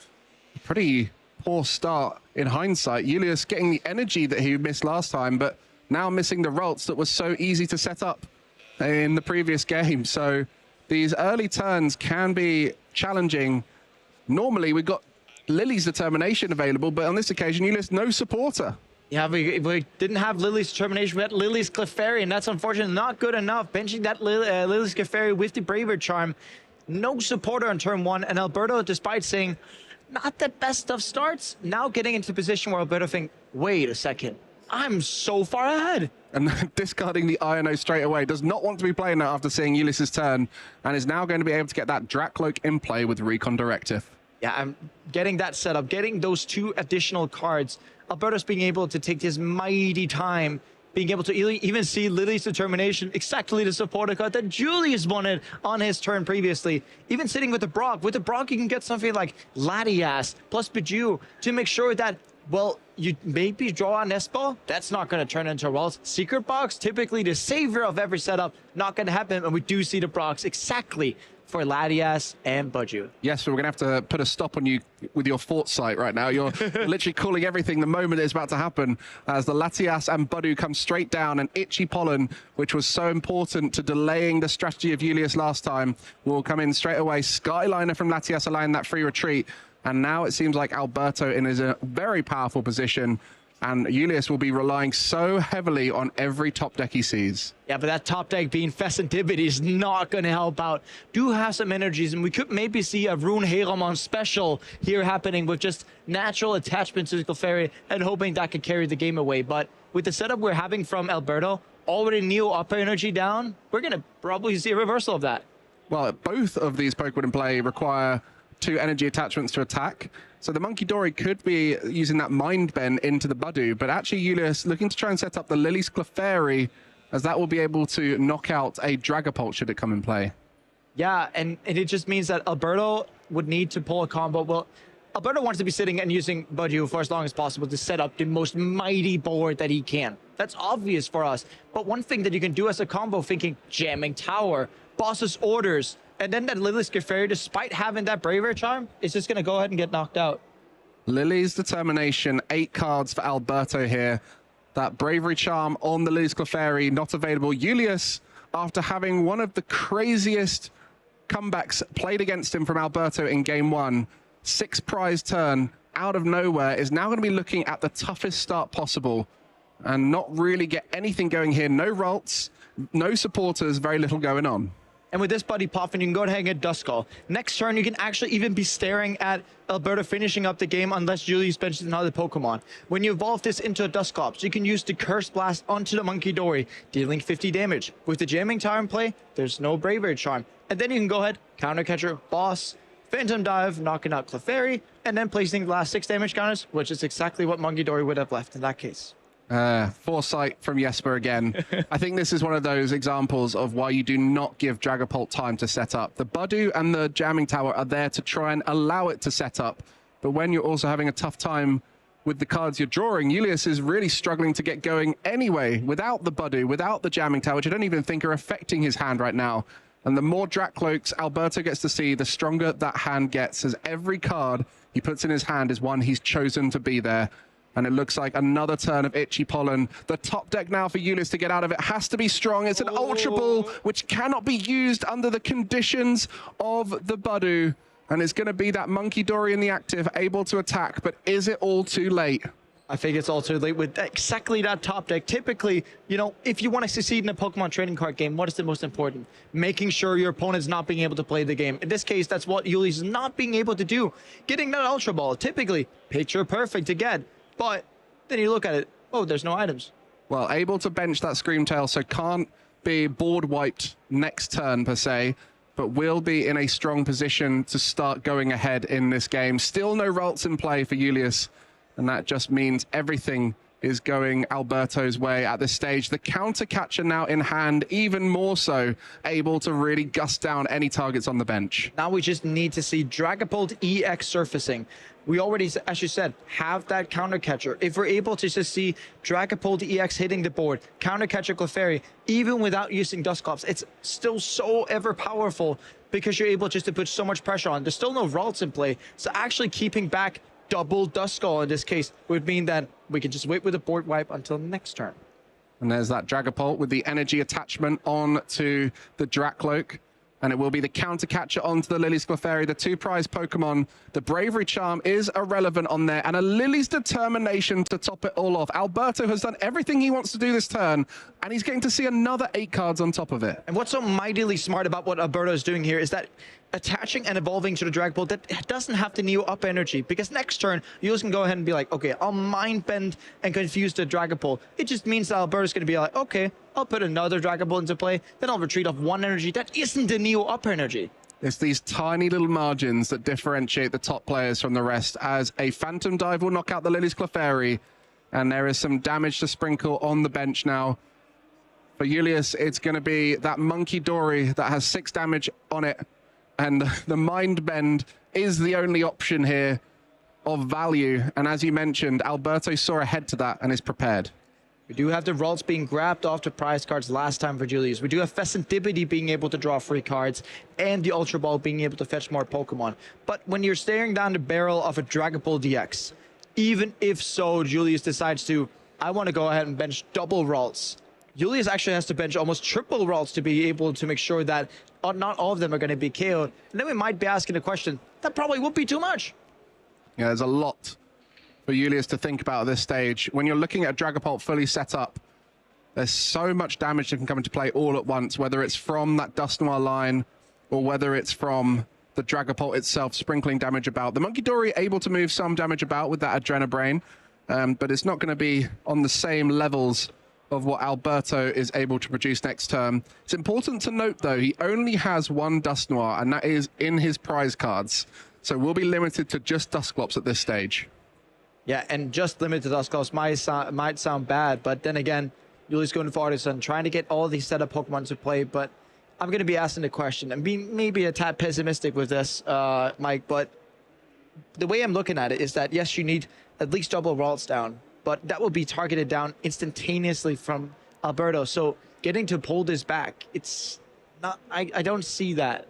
[SPEAKER 8] pretty poor start in hindsight. Julius getting the energy that he missed last time, but now missing the routes that was so easy to set up in the previous game. So these early turns can be challenging. Normally, we've got Lily's Determination available, but on this occasion, Julius, no supporter.
[SPEAKER 10] Yeah, we didn't have Lily's Determination. We had Lily's Clefairy, and that's unfortunately not good enough. Benching that Lily's Clefairy with the Braver Charm. No supporter on turn 1, and Alberto, despite saying not the best of starts, now getting into a position where Alberto think, wait a second, I'm so far ahead.
[SPEAKER 8] And discarding the INO straight away. Does not want to be playing that after seeing Ulysses' turn, and is now going to be able to get that Dracloak in play with Recon Directive.
[SPEAKER 10] Yeah, I'm getting that set up, getting those 2 additional cards. Alberto's being able to take his mighty time, being able to even see Lily's Determination, exactly the supporter card that Julius wanted on his turn previously. Even sitting with the Brock. With the Brock, you can get something like Latias plus Budew to make sure that, well, you maybe draw a Nest Ball. That's not going to turn into rolls. Secret Box, typically the savior of every setup, not going to happen. And we do see the Brocks exactly for Latias and Budju.
[SPEAKER 8] Yes, we're going to have to put a stop on you with your foresight right now. You're literally calling everything the moment it's about to happen as the Latias and Budju come straight down, and Itchy Pollen, which was so important to delaying the strategy of Julius last time, will come in straight away. Skyliner from Latias allowing that free retreat, and now it seems like Alberto is in a very powerful position, and Julius will be relying so heavily on every top deck he sees.
[SPEAKER 10] Yeah, but that top deck being Festivity is not going to help out. Do have some energies, and we could maybe see a Rune Heramon special here happening with just natural attachment to the Clefairy and hoping that could carry the game away. But with the setup we're having from Alberto, already Neo upper energy down, we're going to probably see a reversal of that.
[SPEAKER 8] Well, both of these Pokemon in play require 2 energy attachments to attack. So the Monkey Dory could be using that Mind Bend into the Buddu, but actually Julius looking to try and set up the Lily's Clefairy, as that will be able to knock out a Dragapult should it come in play.
[SPEAKER 10] Yeah, and it just means that Alberto would need to pull a combo. Well, Alberto wants to be sitting and using Buddu for as long as possible to set up the most mighty board that he can. That's obvious for us. But one thing that you can do as a combo, thinking Jamming Tower, Boss's Orders, and then that Lily's Clefairy, despite having that Bravery Charm, is just going to go ahead and get knocked out.
[SPEAKER 8] Lily's Determination, 8 cards for Alberto here. That Bravery Charm on the Lily's Clefairy, not available. Julius, after having one of the craziest comebacks played against him from Alberto in game 1, 6 prize turn out of nowhere, is now going to be looking at the toughest start possible and not really get anything going here. No Ralts, no supporters, very little going on.
[SPEAKER 10] And with this Buddy Puffin, you can go ahead and get Duskull. Next turn, you can actually even be staring at Alberto finishing up the game unless Julius benches another Pokemon. When you evolve this into a Dusclops, you can use the Curse Blast onto the Monkey Dory, dealing 50 damage. With the Jamming Tower in play, there's no Bravery Charm. And then you can go ahead, Counter Catcher, Boss, Phantom Dive, knocking out Clefairy, and then placing the last 6 damage counters, which is exactly what Monkey Dory would have left in that case.
[SPEAKER 8] Foresight from Jesper again. I think this is one of those examples of why you do not give Dragapult time to set up. The Buddu and the Jamming Tower are there to try and allow it to set up. But when you're also having a tough time with the cards you're drawing, Julius is really struggling to get going anyway without the Buddu, without the Jamming Tower, which I don't even think are affecting his hand right now. And the more Dracloaks Alberto gets to see, the stronger that hand gets, as every card he puts in his hand is one he's chosen to be there. And it looks like another turn of Itchy Pollen. The top deck now for Julius to get out of it has to be strong. It's an Ultra Ball, which cannot be used under the conditions of the Buddu. And it's going to be that Monkey Dory in the active, able to attack. But is it all too late?
[SPEAKER 10] I think it's all too late with exactly that top deck. Typically, you know, if you want to succeed in a Pokemon trading card game, what is the most important? Making sure your opponent's not being able to play the game. In this case, that's what Julius is not being able to do. Getting that Ultra Ball, typically, picture perfect to get. But then you look at it, oh, there's no items.
[SPEAKER 8] Well, able to bench that Screamtail, so can't be board wiped next turn per se, but will be in a strong position to start going ahead in this game. Still no Ralts in play for Julius, and that just means everything is going Alberto's way at this stage. The Counter Catcher now in hand, even more so, able to really gust down any targets on the bench.
[SPEAKER 10] Now we just need to see Dragapult EX surfacing. We already, as you said, have that Counter Catcher. If we're able to just see Dragapult EX hitting the board, Counter Catcher Clefairy, even without using Dusclops, it's still so ever powerful because you're able just to put so much pressure on. There's still no Ralts in play, so actually keeping back double Duskull in this case would mean that we can just wait with the board wipe until next turn.
[SPEAKER 8] And there's that Dragapult with the energy attachment on to the Dracloak. And it will be the Counter Catcher onto the Lily's Clefairy, the 2 prize Pokemon. The Bravery Charm is irrelevant on there, and a Lily's Determination to top it all off. Alberto has done everything he wants to do this turn, and he's getting to see another 8 cards on top of it.
[SPEAKER 10] And what's so mightily smart about what Alberto is doing here is that attaching and evolving to the Dragapult, that doesn't have to Neo up energy, because next turn, you just can go ahead and be like, okay, I'll Mind Bend and confuse the Dragapult. It just means that Alberto's going to be like, okay, I'll put another Dragapult into play, then I'll retreat off 1 energy. That isn't the Neo up energy.
[SPEAKER 8] It's these tiny little margins that differentiate the top players from the rest, as a Phantom Dive will knock out the Lily's Clefairy, and there is some damage to sprinkle on the bench now. For Julius, it's going to be that Monkey Dory that has 6 damage on it, and the Mind Bend is the only option here of value. And as you mentioned, Alberto saw ahead to that and is prepared.
[SPEAKER 10] We do have the Ralts being grabbed off the prize cards last time for Julius. We do have Fescentipity being able to draw free cards and the Ultra Ball being able to fetch more Pokemon. But when you're staring down the barrel of a Dragapult DX, even if so, Julius decides to, I want to go ahead and bench double Ralts. Julius actually has to bench almost triple Ralts to be able to make sure that not all of them are going to be KO'd. And then we might be asking the question, that probably would be too much.
[SPEAKER 8] Yeah, there's a lot for Julius to think about at this stage. When you're looking at a Dragapult fully set up, there's so much damage that can come into play all at once, whether it's from that Dusknoir line or whether it's from the Dragapult itself sprinkling damage about. The Munkidori able to move some damage about with that Adrenabrain, but it's not going to be on the same levels of what Alberto is able to produce next turn. It's important to note, though, he only has one Dusknoir, and that is in his prize cards. So we'll be limited to just Dusclops at this stage.
[SPEAKER 10] Yeah, and just limited Dusclops might sound bad, but then again, Julius going for Artisan, trying to get all these setup Pokemon to play, but I'm going to be asking the question, and being maybe a tad pessimistic with this, Mike, but the way I'm looking at it is that, yes, you need at least double Ralts down, but that will be targeted down instantaneously from Alberto. So getting to pull this back, it's not, I don't see that.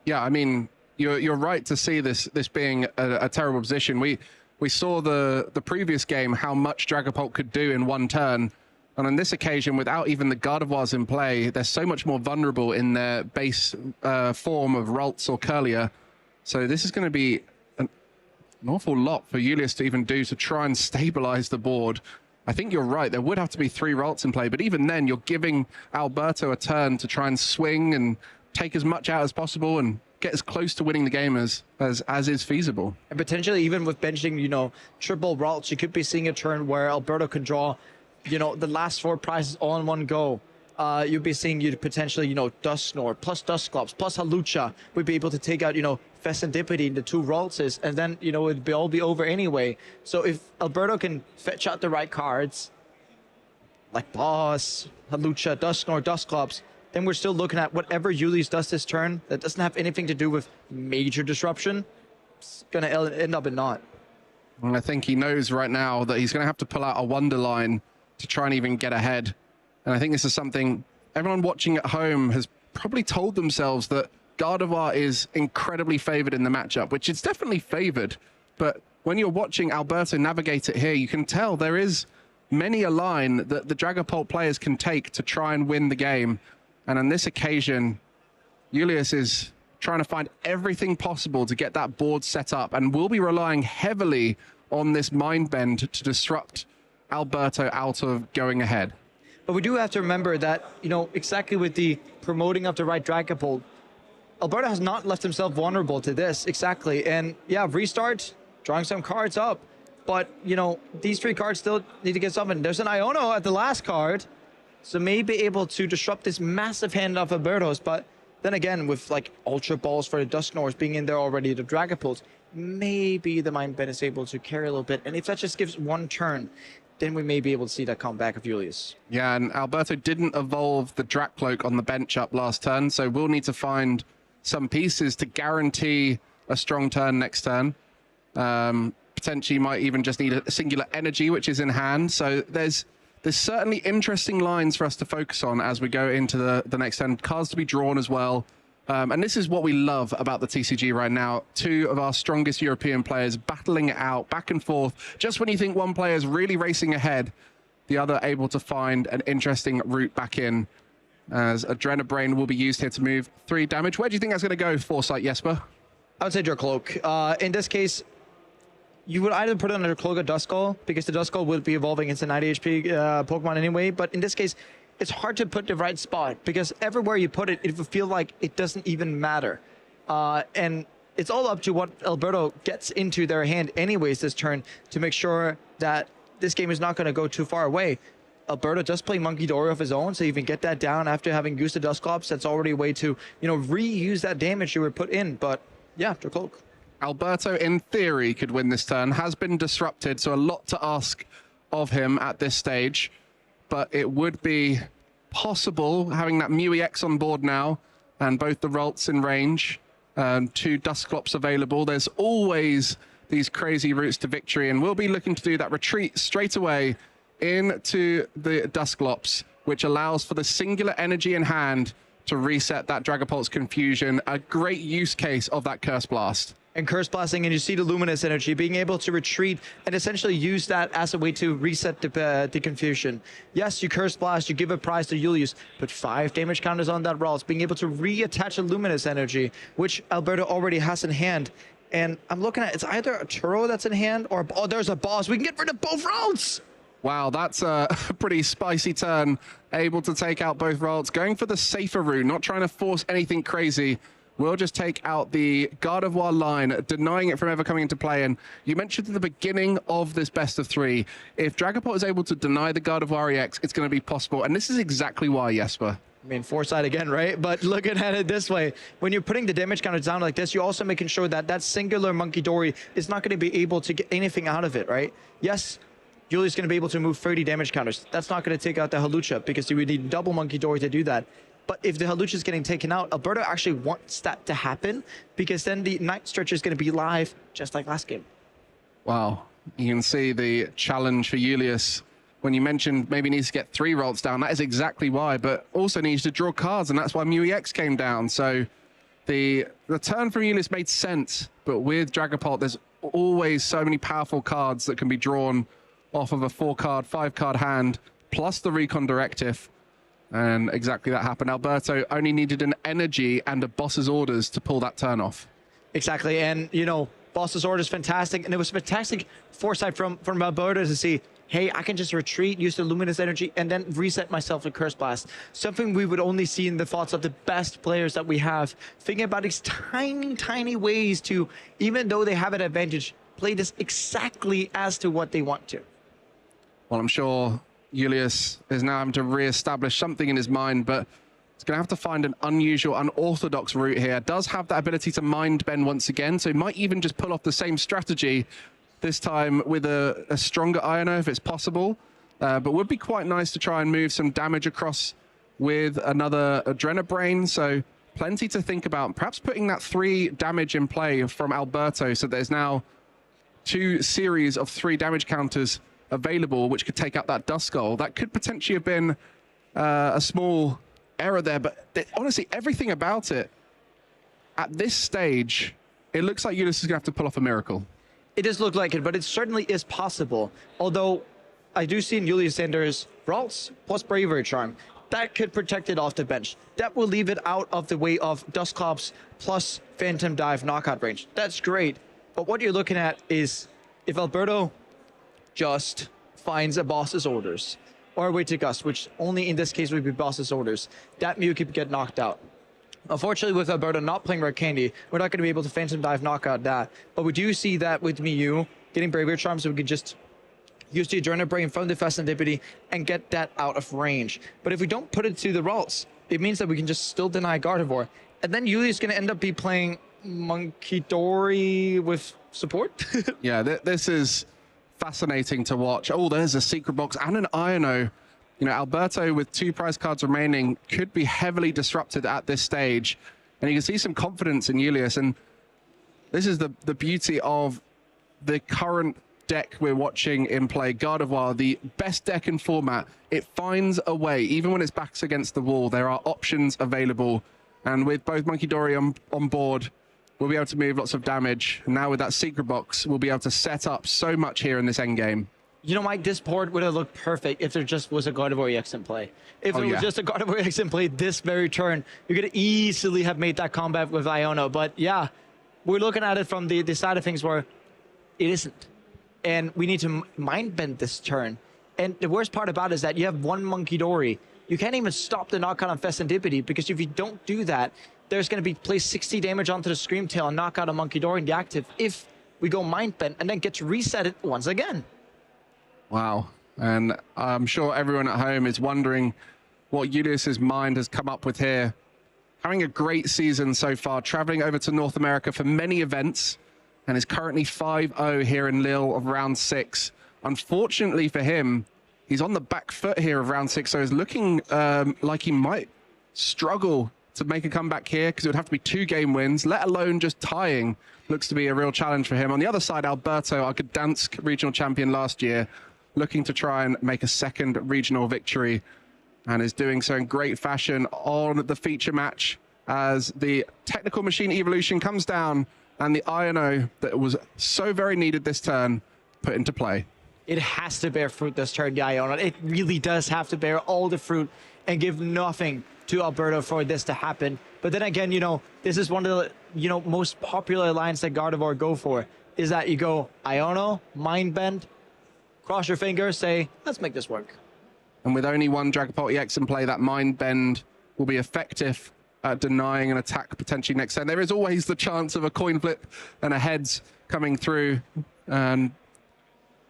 [SPEAKER 8] Yeah, I mean, you're right to see this being a terrible position. We saw the previous game how much Dragapult could do in one turn. And on this occasion, without even the Gardevoirs in play, they're so much more vulnerable in their base form of Ralts or Curlier. So this is going to be an awful lot for Julius to even do to try and stabilize the board. I think you're right. There would have to be 3 Ralts in play, but even then, you're giving Alberto a turn to try and swing and take as much out as possible and get as close to winning the game as is feasible.
[SPEAKER 10] And potentially even with benching, you know, triple Ralts, you could be seeing a turn where Alberto can draw, you know, the last 4 prizes all in one go. You'd be seeing you potentially, you know, Dusknoir plus Dusclops plus Halucha would be able to take out, you know, Fescentipity into 2 Raltses, and then, you know, it'd all be over anyway. So if Alberto can fetch out the right cards, like Boss, Halucha, Dusknoir, Dusclops, then we're still looking at whatever Julius does this turn that doesn't have anything to do with major disruption. It's going to end up in naught.
[SPEAKER 8] And I think he knows right now that he's going to have to pull out a Wonder Line to try and even get ahead. And I think this is something everyone watching at home has probably told themselves, that Gardevoir is incredibly favored in the matchup, which it's definitely favored. But when you're watching Alberto navigate it here, you can tell there is many a line that the Dragapult players can take to try and win the game. And on this occasion, Julius is trying to find everything possible to get that board set up, and will be relying heavily on this Mind Bend to disrupt Alberto out of going ahead.
[SPEAKER 10] But we do have to remember that, you know, exactly with the promoting of the right Dragapult, Alberto has not left himself vulnerable to this, exactly. And yeah, restart, drawing some cards up. But, you know, these 3 cards still need to get summoned. There's an Iono at the last card, so may be able to disrupt this massive hand of Alberto's. But then again, with like Ultra Balls for the Dusknoirs being in there already, the Dragapults, maybe the Mind Bend is able to carry a little bit. And if that just gives 1 turn, then we may be able to see that comeback of Julius.
[SPEAKER 8] Yeah, and Alberto didn't evolve the Dracloak on the bench up last turn, so we'll need to find some pieces to guarantee a strong turn next turn. Potentially might even just need a singular energy, which is in hand. So there's certainly interesting lines for us to focus on as we go into the next turn. Cards to be drawn as well. And this is what we love about the TCG right now. 2 of our strongest European players battling it out back and forth. Just when you think one player is really racing ahead, the other able to find an interesting route back in, as Adrenabrain will be used here to move 3 damage. Where do you think that's going to go, Foresight, Jesper?
[SPEAKER 10] I would say Dracloak. In this case, you would either put it on a Dracloak or Duskull, because the Duskull will be evolving into 90 HP Pokemon anyway. But in this case, it's hard to put the right spot, because everywhere you put it, it will feel like it doesn't even matter. And it's all up to what Alberto gets into their hand anyways this turn to make sure that this game is not going to go too far away. Alberto does play Munkidori of his own, so you can get that down after having used the Dusclops. That's already a way to, you know, reuse that damage you were put in. But yeah, Dracloak.
[SPEAKER 8] Alberto, in theory, could win this turn. Has been disrupted, so a lot to ask of him at this stage. But it would be possible, having that Mew EX on board now, and both the Ralts in range, 2 Dusclops available. There's always these crazy routes to victory, and we'll be looking to do that retreat straight away into the Dusclops, which allows for the singular energy in hand to reset that Dragapult's Confusion. A great use case of that Curse Blast.
[SPEAKER 10] And Curse Blasting, and you see the Luminous Energy, being able to retreat and essentially use that as a way to reset the Confusion. Yes, you Curse Blast, you give a prize to Julius, put 5 damage counters on that Ralts, being able to reattach a Luminous Energy, which Alberto already has in hand. And I'm looking at, it's either a Turo that's in hand, or, oh, there's a boss. We can get rid of both Ralts!
[SPEAKER 8] Wow, that's a pretty spicy turn. Able to take out both Ralts, going for the safer route, not trying to force anything crazy. We'll just take out the Gardevoir line, denying it from ever coming into play. And you mentioned at the beginning of this best of 3, if Dragapult is able to deny the Gardevoir EX, it's going to be possible. And this is exactly why, Jesper.
[SPEAKER 10] I mean, foresight again, right? But looking at it this way, when you're putting the damage counters down like this, you're also making sure that that singular Monkey Dory is not going to be able to get anything out of it, right? Yes, Julius is going to be able to move 30 damage counters. That's not going to take out the Halucha because you would need double Monkey Dory to do that. But if the Halucha is getting taken out, Alberto actually wants that to happen because then the Night Stretcher is going to be live just like last game.
[SPEAKER 8] Wow. You can see the challenge for Julius. When you mentioned maybe needs to get 3 Ralts down, that is exactly why, but also needs to draw cards, and that's why Mew EX came down. So the turn from Julius made sense, but with Dragapult, there's always so many powerful cards that can be drawn off of a 4-card, 5-card hand, plus the Recon Directive. And exactly that happened. Alberto only needed an energy and a boss's orders to pull that turn off.
[SPEAKER 10] Exactly, and you know, boss's orders fantastic, and it was fantastic foresight from Alberto to see, hey, I can just retreat, use the Luminous Energy, and then reset myself with Curse Blast. Something we would only see in the thoughts of the best players that we have, thinking about these tiny, tiny ways to, even though they have an advantage, play this exactly as to what they want to.
[SPEAKER 8] Well, I'm sure Julius is now having to re-establish something in his mind, but he's going to have to find an unusual, unorthodox route here. Does have that ability to mind bend once again, so he might even just pull off the same strategy, this time with a stronger Iono if it's possible. But would be quite nice to try and move some damage across with another Adrenabrain, so plenty to think about. Perhaps putting that 3 damage in play from Alberto, so there's now 2 series of 3 damage counters available, which could take out that Duskull. That could potentially have been a small error there, but honestly, everything about it, at this stage, it looks like Julius is going to have to pull off a miracle.
[SPEAKER 10] It does look like it, but it certainly is possible. Although, I do see in Julius Sanders Ralts plus Bravery Charm. That could protect it off the bench. That will leave it out of the way of Dusclops plus Phantom Dive knockout range. That's great. But what you're looking at is if Alberto just finds a boss's orders or a way to gust, which only in this case would be boss's orders, that Mew could get knocked out. Unfortunately, with Alberto not playing Red Candy, we're not going to be able to Phantom Dive knock out that. But we do see that with Mew getting Bravery Charm, so we can just use the Adrenabrain from the Serendipity and get that out of range. But if we don't put it to the Ralts, it means that we can just still deny Gardevoir. And then Yuli's going to end up be playing Monkey Dory with support.
[SPEAKER 8] Yeah, this is fascinating to watch. Oh, there's a secret box and an Iono. You know, Alberto with 2 prize cards remaining could be heavily disrupted at this stage. And you can see some confidence in Julius. And this is the beauty of the current deck we're watching in play. Gardevoir, the best deck in format. It finds a way. Even when its back's against the wall, there are options available. And with both Monkey Dory on board, we'll be able to move lots of damage. And now with that secret box, we'll be able to set up so much here in this endgame.
[SPEAKER 10] You know, Mike, this board would have looked perfect if there just was a Gardevoir EX in play. If there was just a Gardevoir EX in play this very turn, you could easily have made that combat with Iono. But yeah, we're looking at it from the side of things where it isn't. And we need to mind bend this turn. And the worst part about it is that you have 1 Monkey Dory. You can't even stop the knockout on Serendipity, because if you don't do that, there's going to be placed 60 damage onto the Scream Tail and knock out a Monkey Dory in the active if we go mind bend and then get to reset it once again.
[SPEAKER 8] Wow. And I'm sure everyone at home is wondering what Julius's mind has come up with here. Having a great season so far, traveling over to North America for many events, and is currently 5-0 here in Lille of round 6. Unfortunately for him, he's on the back foot here of round 6, so he's looking like he might struggle to make a comeback here, because it would have to be 2 game wins, let alone just tying. Looks to be a real challenge for him. On the other side, Alberto, our Gdansk regional champion last year, looking to try and make a second regional victory, and is doing so in great fashion on the feature match as the technical machine evolution comes down and the INO that was so very needed this turn put into play.
[SPEAKER 10] It has to bear fruit this turn, the Iona. It really does have to bear all the fruit and give nothing to Alberto for this to happen. But then again, this is one of the, most popular alliance that Gardevoir go for, is that you go Iono, Mind Bend, cross your fingers, say, let's make this work.
[SPEAKER 8] And with only one Dragapult EX in play, that Mind Bend will be effective at denying an attack potentially next turn. There is always the chance of a coin flip and a heads coming through. And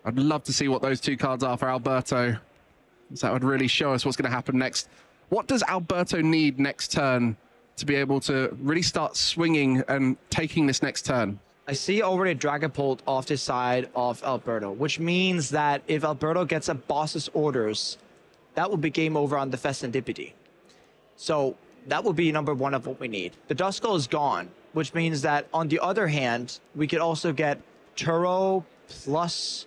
[SPEAKER 8] I'd love to see what those two cards are for Alberto, because that would really show us what's going to happen next. What does Alberto need next turn to be able to really start swinging and taking this next turn?
[SPEAKER 10] I see already Dragapult off the side of Alberto, which means that if Alberto gets a boss's orders, that will be game over on the Festendipity. So that will be number one of what we need. The Duskull is gone, which means that on the other hand, we could also get Turo plus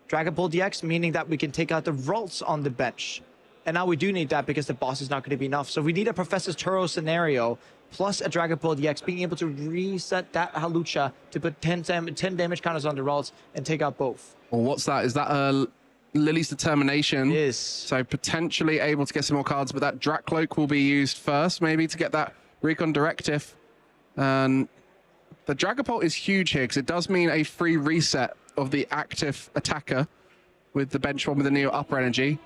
[SPEAKER 10] Dragapult DX, meaning that we can take out the Ralts on the bench. And now we do need that because the boss is not going to be enough. So we need a Professor Turo scenario plus a Dragapult DX being able to reset that Halucha to put 10 damage counters on the Ralts and take out both.
[SPEAKER 8] Well, what's that? Is that Lily's Determination?
[SPEAKER 10] It is.
[SPEAKER 8] So potentially able to get some more cards, but that Dracloak will be used first, maybe to get that Recon Directive. And the Dragapult is huge here because it does mean a free reset of the active attacker with the bench one with the Neo Upper Energy.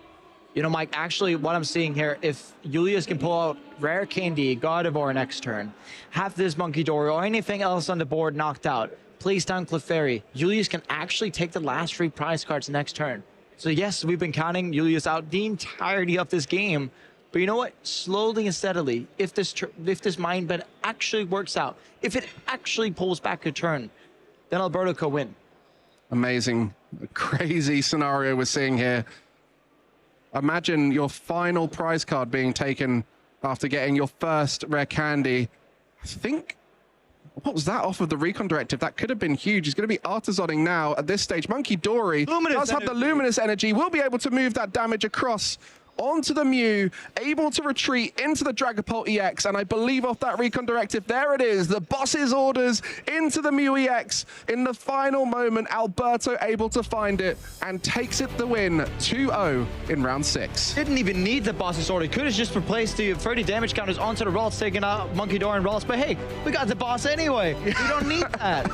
[SPEAKER 10] Mike, actually, what I'm seeing here, if Julius can pull out Rare Candy, Gardevoir next turn, have this Monkey Dory or anything else on the board knocked out, place down Clefairy, Julius can actually take the last 3 prize cards next turn. So yes, we've been counting Julius out the entirety of this game, but you know what? Slowly and steadily, if this Mind Bend actually works out, if it actually pulls back a turn, then Alberto could win.
[SPEAKER 8] Amazing, crazy scenario we're seeing here. Imagine your final prize card being taken after getting your first Rare Candy. I think, what was that off of the Recon Directive? That could have been huge. He's going to be Artisoning now at this stage. Monkey Dory does have the Luminous Energy. Will be able to move that damage across onto the Mew, able to retreat into the Dragapult EX, and I believe off that Recon Directive, there it is, the boss's orders into the Mew EX. In the final moment, Alberto able to find it and takes it the win, 2-0 in round 6.
[SPEAKER 10] Didn't even need the boss's order. Could have just replaced the 30 damage counters onto the Ralts, taking out Monkey Dory and Ralts, but hey, we got the boss anyway. We don't need that.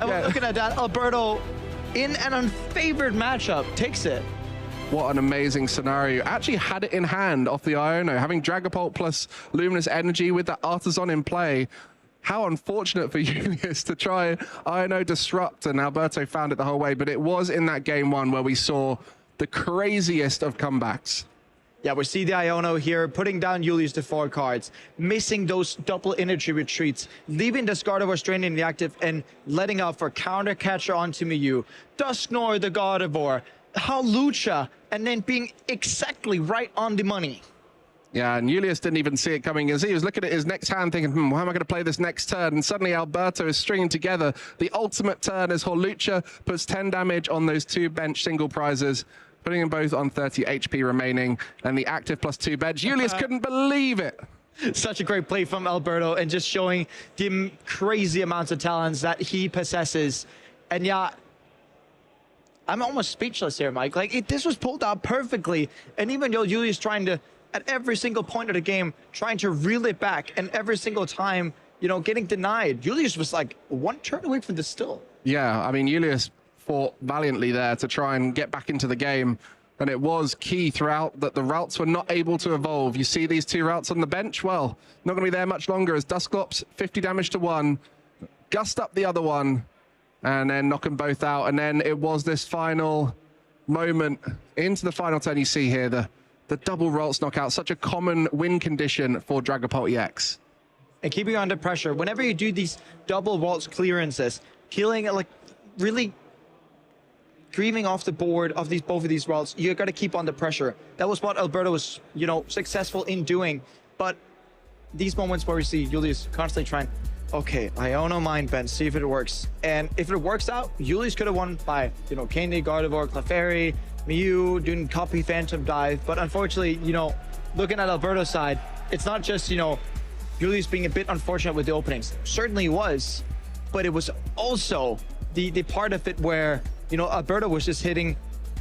[SPEAKER 10] And we're looking at that, Alberto, in an unfavored matchup, takes it.
[SPEAKER 8] What an amazing scenario. Actually had it in hand off the Iono, having Dragapult plus Luminous Energy with that Artisan in play. How unfortunate for Julius to try Iono Disrupt, and Alberto found it the whole way, but it was in that game 1 where we saw the craziest of comebacks.
[SPEAKER 10] Yeah, we see the Iono here putting down Julius to 4 cards, missing those double energy retreats, leaving the Gardevoir strained in the active and letting out for Counter Catcher onto Mew, Dusknoir the Gardevoir, Halucha, and then being exactly right on the money.
[SPEAKER 8] Yeah, and Julius didn't even see it coming as he was looking at his next hand thinking, how am I going to play this next turn? And suddenly Alberto is stringing together the ultimate turn as Halucha puts 10 damage on those 2 bench single prizes, putting them both on 30 HP remaining, and the active plus 2 bench. Julius couldn't believe it.
[SPEAKER 10] Such a great play from Alberto, and just showing the crazy amounts of talents that he possesses. And yeah, I'm almost speechless here, Mike. Like, this was pulled out perfectly. And even though Julius trying to, at every single point of the game, trying to reel it back, and every single time, getting denied, Julius was like 1 turn away from the still.
[SPEAKER 8] Yeah, I mean, Julius fought valiantly there to try and get back into the game. And it was key throughout that the routes were not able to evolve. You see these 2 routes on the bench? Well, not going to be there much longer as Dusclops, 50 damage to 1, Gust up the other one, and then knock them both out. And then it was this final moment into the final turn. You see here the double Ralts knockout, such a common win condition for Dragapult EX.
[SPEAKER 10] And keeping under pressure, whenever you do these double Ralts clearances, killing, like, really grieving off the board of both of these Ralts, you got to keep under pressure. That was what Alberto was, successful in doing. But these moments where we see Julius constantly trying okay, Iono Mind Bend, see if it works. And if it works out, Julius could have won by, you know, Candy, Gardevoir, Clefairy, Mew, doing copy Phantom Dive. But unfortunately, you know, looking at Alberto's side, it's not just, you know, Julius being a bit unfortunate with the openings. Certainly was, but it was also the part of it where, you know, Alberto was just hitting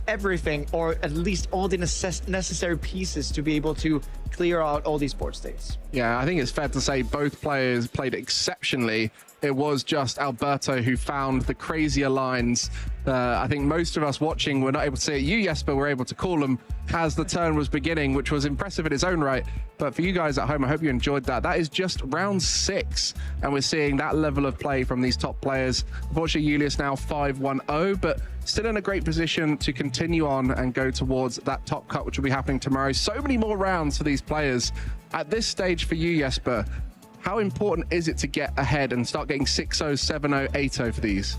[SPEAKER 10] everything, or at least all the necessary pieces to be able to clear out all these board states.
[SPEAKER 8] Yeah, I think it's fair to say both players played exceptionally. It was just Alberto who found the crazier lines. I think most of us watching were not able to see it. You, Jesper, were able to call them as the turn was beginning, which was impressive in its own right. But for you guys at home, I hope you enjoyed that. That is just round 6, and we're seeing that level of play from these top players. Unfortunately, Julius now 5-1-0, but still in a great position to continue on and go towards that top cut, which will be happening tomorrow. So many more rounds for these players. At this stage for you, Jesper, how important is it to get ahead and start getting 6-0, 7-0, 8-0 for these?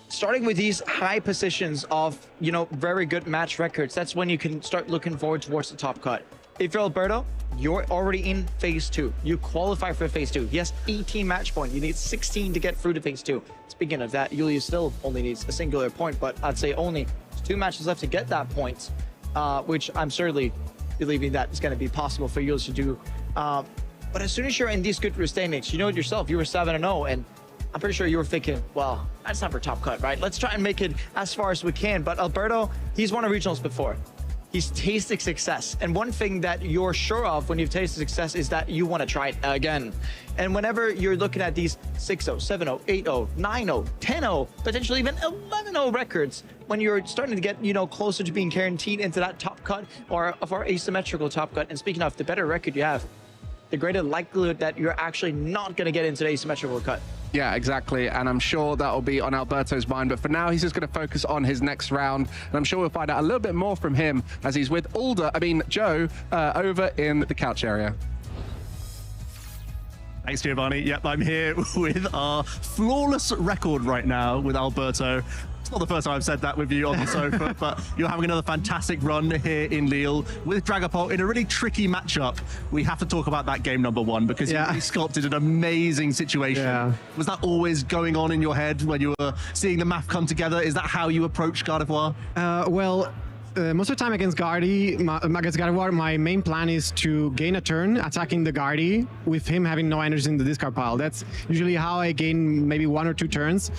[SPEAKER 10] Starting with these high positions of, you know, very good match records, that's when you can start looking forward towards the top cut. If you're Alberto, you're already in phase 2. You qualify for phase 2. Yes, 18 match points. You need 16 to get through to phase 2. Speaking of that, Julius still only needs a singular point, but I'd say only 2 matches left to get that point, which I'm certainly believing that is going to be possible for Julius to do. But as soon as you're in these good standings, you know it yourself, you were 7-0, and I'm pretty sure you were thinking, well, that's not for top cut, right? Let's try and make it as far as we can. But Alberto, he's won a regionals before. He's tasted success. And one thing that you're sure of when you've tasted success is that you want to try it again. And whenever you're looking at these 6-0, 7-0, 8-0, 9-0, 10-0, potentially even 11-0 records, when you're starting to get, you know, closer to being guaranteed into that top cut or of our asymmetrical top cut. And speaking of, the better record you have, the greater likelihood that you're actually not going to get into the asymmetrical cut.
[SPEAKER 8] Yeah, exactly. And I'm sure that'll be on Alberto's mind. But for now, he's just going to focus on his next round. And I'm sure we'll find out a little bit more from him as he's with Joe, over in the couch area.
[SPEAKER 7] Thanks, Giovanni. Yep, I'm here with our flawless record right now with Alberto. It's not the first time I've said that with you on the sofa, but you're having another fantastic run here in Lille with Dragapult in a really tricky matchup. We have to talk about that game number 1 because you sculpted an amazing situation. Yeah. Was that always going on in your head when you were seeing the math come together? Is that how you approach Gardevoir?
[SPEAKER 3] Most of the time against Gardevoir, my main plan is to gain a turn attacking the Gardy with him having no energy in the discard pile. That's usually how I gain maybe 1 or 2 turns.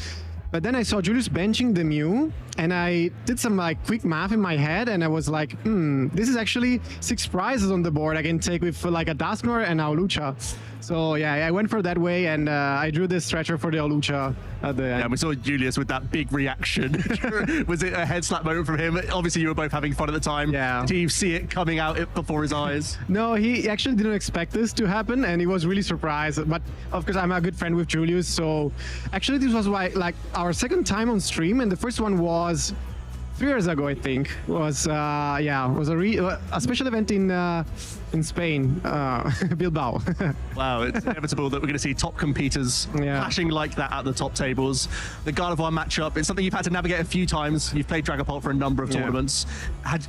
[SPEAKER 3] But then I saw Julius benching the Mew, and I did some like quick math in my head, and I was like, this is actually 6 prizes on the board I can take with like a Dusknoir and a Olucha. So yeah, I went for that way, and I drew this stretcher for the Olucha at the end.
[SPEAKER 7] Yeah, we saw Julius with that big reaction. Was it a head slap moment from him? Obviously, you were both having fun at the time. Yeah. Did you see it coming out before his eyes?
[SPEAKER 3] No, he actually didn't expect this to happen, and he was really surprised. But of course, I'm a good friend with Julius, so actually this was like our second time on stream, and the first one was 3 years ago, I think. Was was a special event in Spain, Bilbao.
[SPEAKER 7] Wow, it's inevitable that we're going to see top competitors clashing like that at the top tables. The Gardevoir matchup, it's something you've had to navigate a few times. You've played Dragapult for a number of tournaments.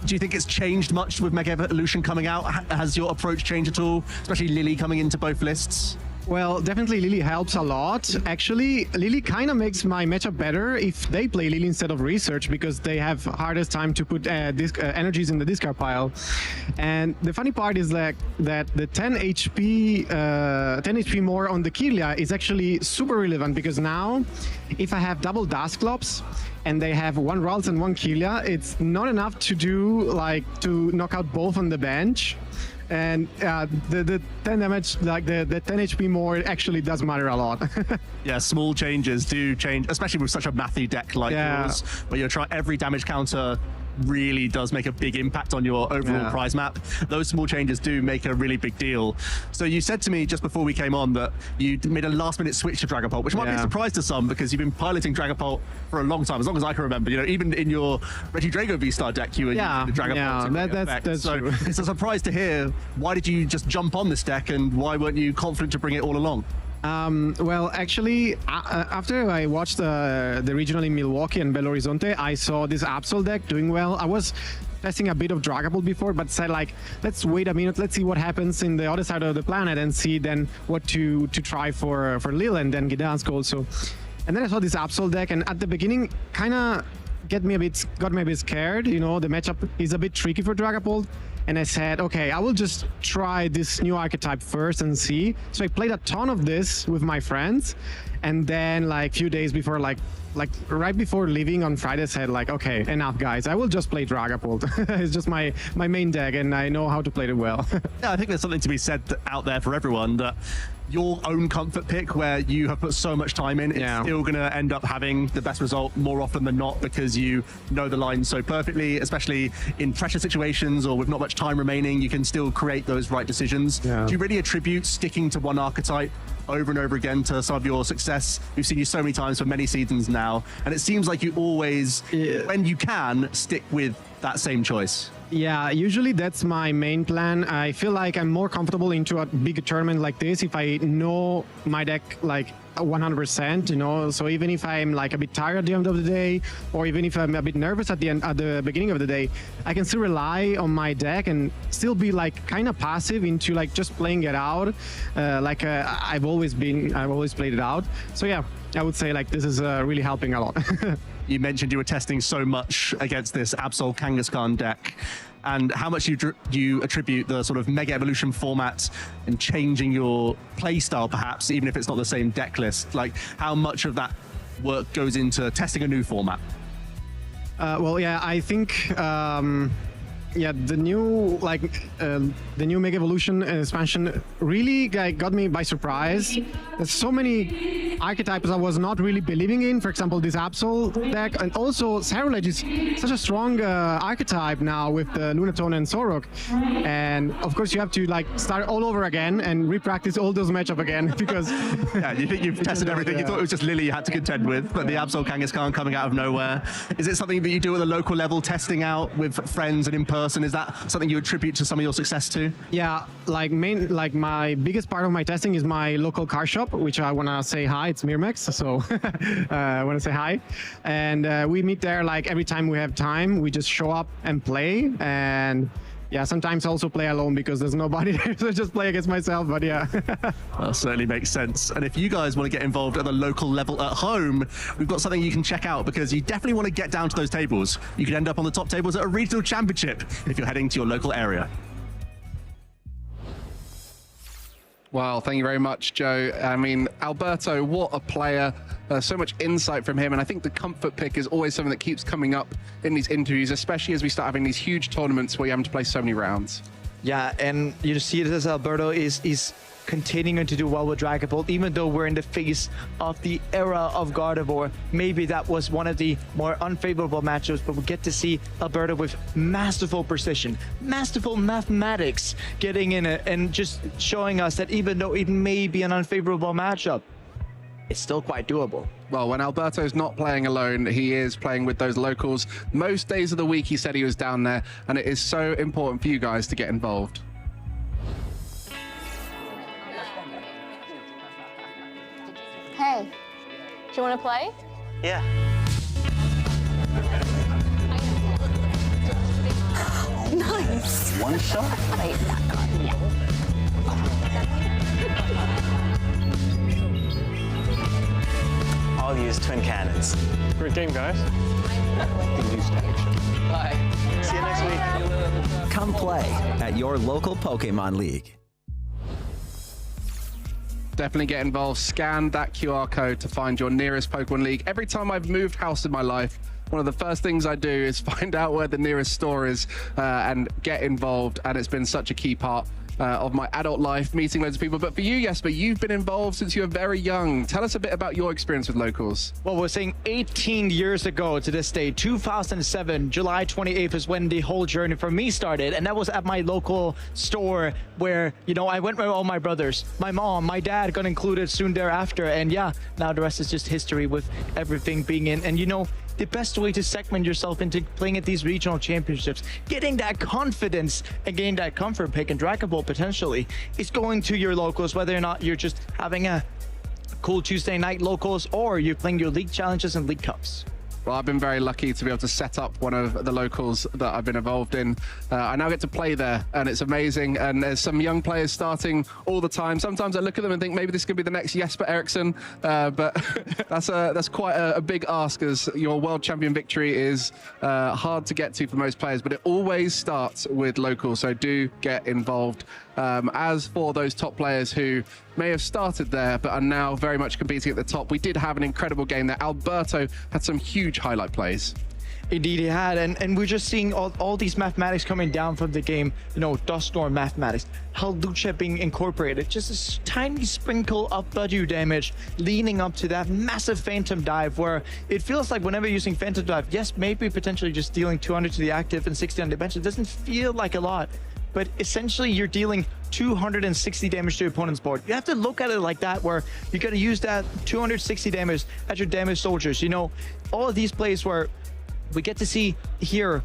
[SPEAKER 7] Do you think it's changed much with Mega Evolution coming out? Has your approach changed at all, especially Lily coming into both lists?
[SPEAKER 3] Well, definitely Lily helps a lot. Actually, Lily kind of makes my matchup better if they play Lily instead of Research, because they have hardest time to put energies in the discard pile. And the funny part is that the 10 HP more on the Kirlia is actually super relevant, because now if I have double Dusclops and they have 1 Ralts and 1 Kirlia, it's not enough to do to knock out both on the bench. And the 10 damage, like the 10 HP more, actually does matter a lot.
[SPEAKER 7] Yeah, small changes do change, especially with such a mathy deck like yours, where you're trying every damage counter really does make a big impact on your overall prize map. Those small changes do make a really big deal. So you said to me just before we came on that you made a last-minute switch to Dragapult, which might be a surprise to some because you've been piloting Dragapult for a long time, as long as I can remember. You know, even in your Regidrago V-Star deck, you were using the Dragapult.
[SPEAKER 3] That's
[SPEAKER 7] so
[SPEAKER 3] true.
[SPEAKER 7] It's a surprise to hear. Why did you just jump on this deck, and why weren't you confident to bring it all along?
[SPEAKER 3] Well, actually, after I watched the regional in Milwaukee and Belo Horizonte, I saw this Absol deck doing well. I was testing a bit of Dragapult before, but said like, let's wait a minute, let's see what happens in the other side of the planet and see then what to try for Lille and then Gdansk also. And then I saw this Absol deck, and at the beginning, kind of got me a bit scared. You know, the matchup is a bit tricky for Dragapult. And I said, okay, I will just try this new archetype first and see. So I played a ton of this with my friends. And then like few days before, like right before leaving on Friday, I said like, okay, enough guys, I will just play Dragapult. It's just my main deck and I know how to play it well.
[SPEAKER 17] Yeah, I think there's something to be said out there for everyone that your own comfort pick where you have put so much time in, it's still going to end up having the best result more often than not because you know the line so perfectly, especially in pressure situations or with not much time remaining, you can still create those right decisions. Do you really attribute sticking to one archetype over and over again to some of your success? We've seen you so many times for many seasons now, and it seems like you always, when you can, stick with that same choice.
[SPEAKER 3] Yeah, usually that's my main plan. I feel like I'm more comfortable into a big tournament like this if I know my deck like 100%, you know. So even if I'm like a bit tired at the end of the day, or even if I'm a bit nervous at the beginning of the day, I can still rely on my deck and still be like kind of passive into like just playing it out, I've always played it out. So yeah, I would say like this is really helping a lot.
[SPEAKER 17] You mentioned you were testing so much against this Absol Kangaskhan deck, and how much you attribute the sort of Mega Evolution format and changing your play style, perhaps, even if it's not the same deck list. Like, how much of that work goes into testing a new format?
[SPEAKER 3] Well, yeah, I think the new Mega Evolution expansion really got me by surprise. There's so many archetypes I was not really believing in. For example, this Absol deck, and also Ceruledge is such a strong archetype now with the Lunatone and Sorok. And of course, you have to like start all over again and repractice all those matchups again because
[SPEAKER 17] you think you've tested everything. You thought it was just Lily you had to contend with, but the Absol Kangaskhan coming out of nowhere. Is it something that you do at the local level, testing out with friends and in person? Is that something you attribute to some of your success to?
[SPEAKER 3] Yeah, like my biggest part of my testing is my local car shop, which I want to say hi. It's Mirmex, so I want to say hi. And we meet there like every time we have time. We just show up and play. And yeah, sometimes also play alone because there's nobody there, so just play against myself, but yeah.
[SPEAKER 17] That certainly makes sense. And if you guys want to get involved at the local level at home, we've got something you can check out because you definitely want to get down to those tables. You could end up on the top tables at a regional championship if you're heading to your local area.
[SPEAKER 8] Well, thank you very much, Joe. I mean, Alberto, what a player. So much insight from him. And I think the comfort pick is always something that keeps coming up in these interviews, especially as we start having these huge tournaments where you have to play so many rounds.
[SPEAKER 10] Yeah, and you see it as Alberto is continuing to do well with Dragapult, even though we're in the face of the era of Gardevoir. Maybe that was one of the more unfavorable matchups, but we get to see Alberto with masterful precision, masterful mathematics getting in it and just showing us that even though it may be an unfavorable matchup, it's still quite doable.
[SPEAKER 8] Well, when Alberto's not playing alone, he is playing with those locals. Most days of the week, he said he was down there, and it is so important for you guys to get involved.
[SPEAKER 2] Hey, do you want to play?
[SPEAKER 22] Yeah.
[SPEAKER 2] Nice.
[SPEAKER 22] One shot?
[SPEAKER 2] Wait, that card, yeah.
[SPEAKER 22] I'll use twin cannons.
[SPEAKER 23] Great game, guys.
[SPEAKER 22] Bye. See you next week.
[SPEAKER 24] Come play at your local Pokémon League.
[SPEAKER 8] Definitely get involved. Scan that QR code to find your nearest Pokémon League. Every time I've moved house in my life, one of the first things I do is find out where the nearest store is and get involved. And it's been such a key part of my adult life, meeting loads of people. But for you, Jesper, you've been involved since you were very young. Tell us a bit about your experience with locals.
[SPEAKER 10] Well, we're saying 18 years ago to this day, 2007, July 28th is when the whole journey for me started. And that was at my local store where, you know, I went with all my brothers. My mom, my dad got included soon thereafter. And yeah, now the rest is just history with everything being in. And you know, the best way to segment yourself into playing at these regional championships, getting that confidence and getting that comfort pick and Dragapult potentially, is going to your locals, whether or not you're just having a cool Tuesday night locals or you're playing your league challenges and league cups.
[SPEAKER 8] Well, I've been very lucky to be able to set up one of the locals that I've been involved in. I now get to play there, and it's amazing. And there's some young players starting all the time. Sometimes I look at them and think maybe this could be the next Jesper Eriksson, but that's quite a big ask, as your world champion victory is hard to get to for most players. But it always starts with locals, so do get involved. As for those top players who may have started there but are now very much competing at the top, we did have an incredible game there. Alberto had some huge highlight plays.
[SPEAKER 10] Indeed he had, and we're just seeing all these mathematics coming down from the game. You know, dust storm mathematics, Lucha being incorporated, just a tiny sprinkle of W damage leading up to that massive Phantom Dive, where it feels like whenever you're using Phantom Dive, yes, maybe potentially just dealing 200 to the active and 60 on defense, it doesn't feel like a lot, but essentially you're dealing 260 damage to your opponent's board. You have to look at it like that, where you gotta use that 260 damage at your damaged soldiers. You know, all of these plays where we get to see here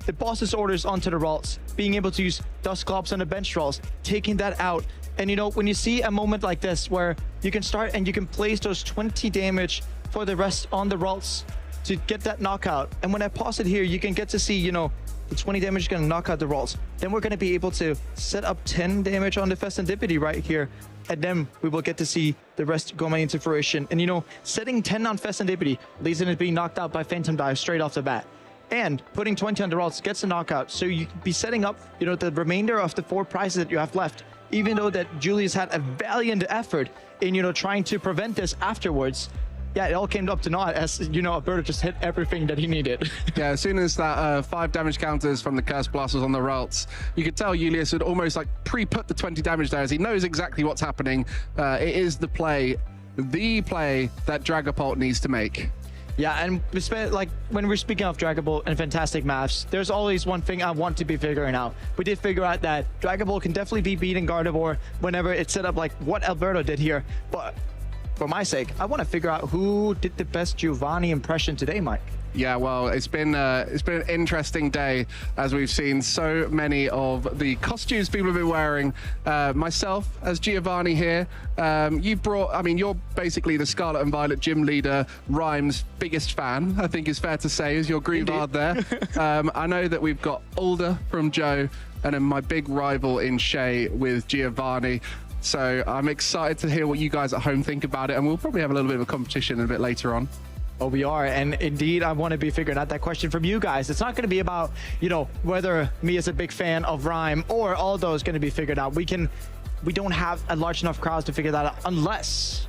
[SPEAKER 10] the boss's orders onto the rolls, being able to use dust globs on the bench rolls, taking that out. And you know, when you see a moment like this where you can start and you can place those 20 damage for the rest on the rolls to get that knockout, and when I pause it here, you can get to see, you know, the 20 damage is going to knock out the rolls. Then we're going to be able to set up 10 damage on the Festendipity right here. And then we will get to see the rest going into fruition. And, you know, setting 10 on Festendipity leads into being knocked out by Phantom Dive straight off the bat. And putting 20 on the rolls gets a knockout. So you can be setting up, you know, the remainder of the 4 prizes that you have left. Even though that Julius had a valiant effort in, you know, trying to prevent this afterwards. Yeah, it all came up to naught, as, you know, Alberto just hit everything that he needed.
[SPEAKER 8] Yeah, as soon as that 5 damage counters from the Curse Blast was on the Ralts, you could tell Julius had almost like pre-put the 20 damage there, as he knows exactly what's happening. It is the play that Dragapult needs to make.
[SPEAKER 10] Yeah, and like when we're speaking of Dragapult and fantastic maths, there's always one thing I want to be figuring out. We did figure out that Dragapult can definitely be beating Gardevoir whenever it's set up like what Alberto did here, but for my sake, I want to figure out who did the best Giovanni impression today, Mike.
[SPEAKER 8] Yeah, well, it's been an interesting day, as we've seen so many of the costumes people have been wearing. Myself, as Giovanni here, you've brought, I mean, you're basically the Scarlet and Violet gym leader, Rhyme's biggest fan, I think is fair to say, is your Grievard there. I know that we've got Alder from Joe, and then my big rival in Shay with Giovanni. So I'm excited to hear what you guys at home think about it, and we'll probably have a little bit of a competition a bit later on.
[SPEAKER 10] Oh, we are, and indeed, I want to be figuring out that question from you guys. It's not going to be about, you know, whether me as a big fan of Rhyme or Aldo is going to be figured out. We don't have a large enough crowd to figure that out, unless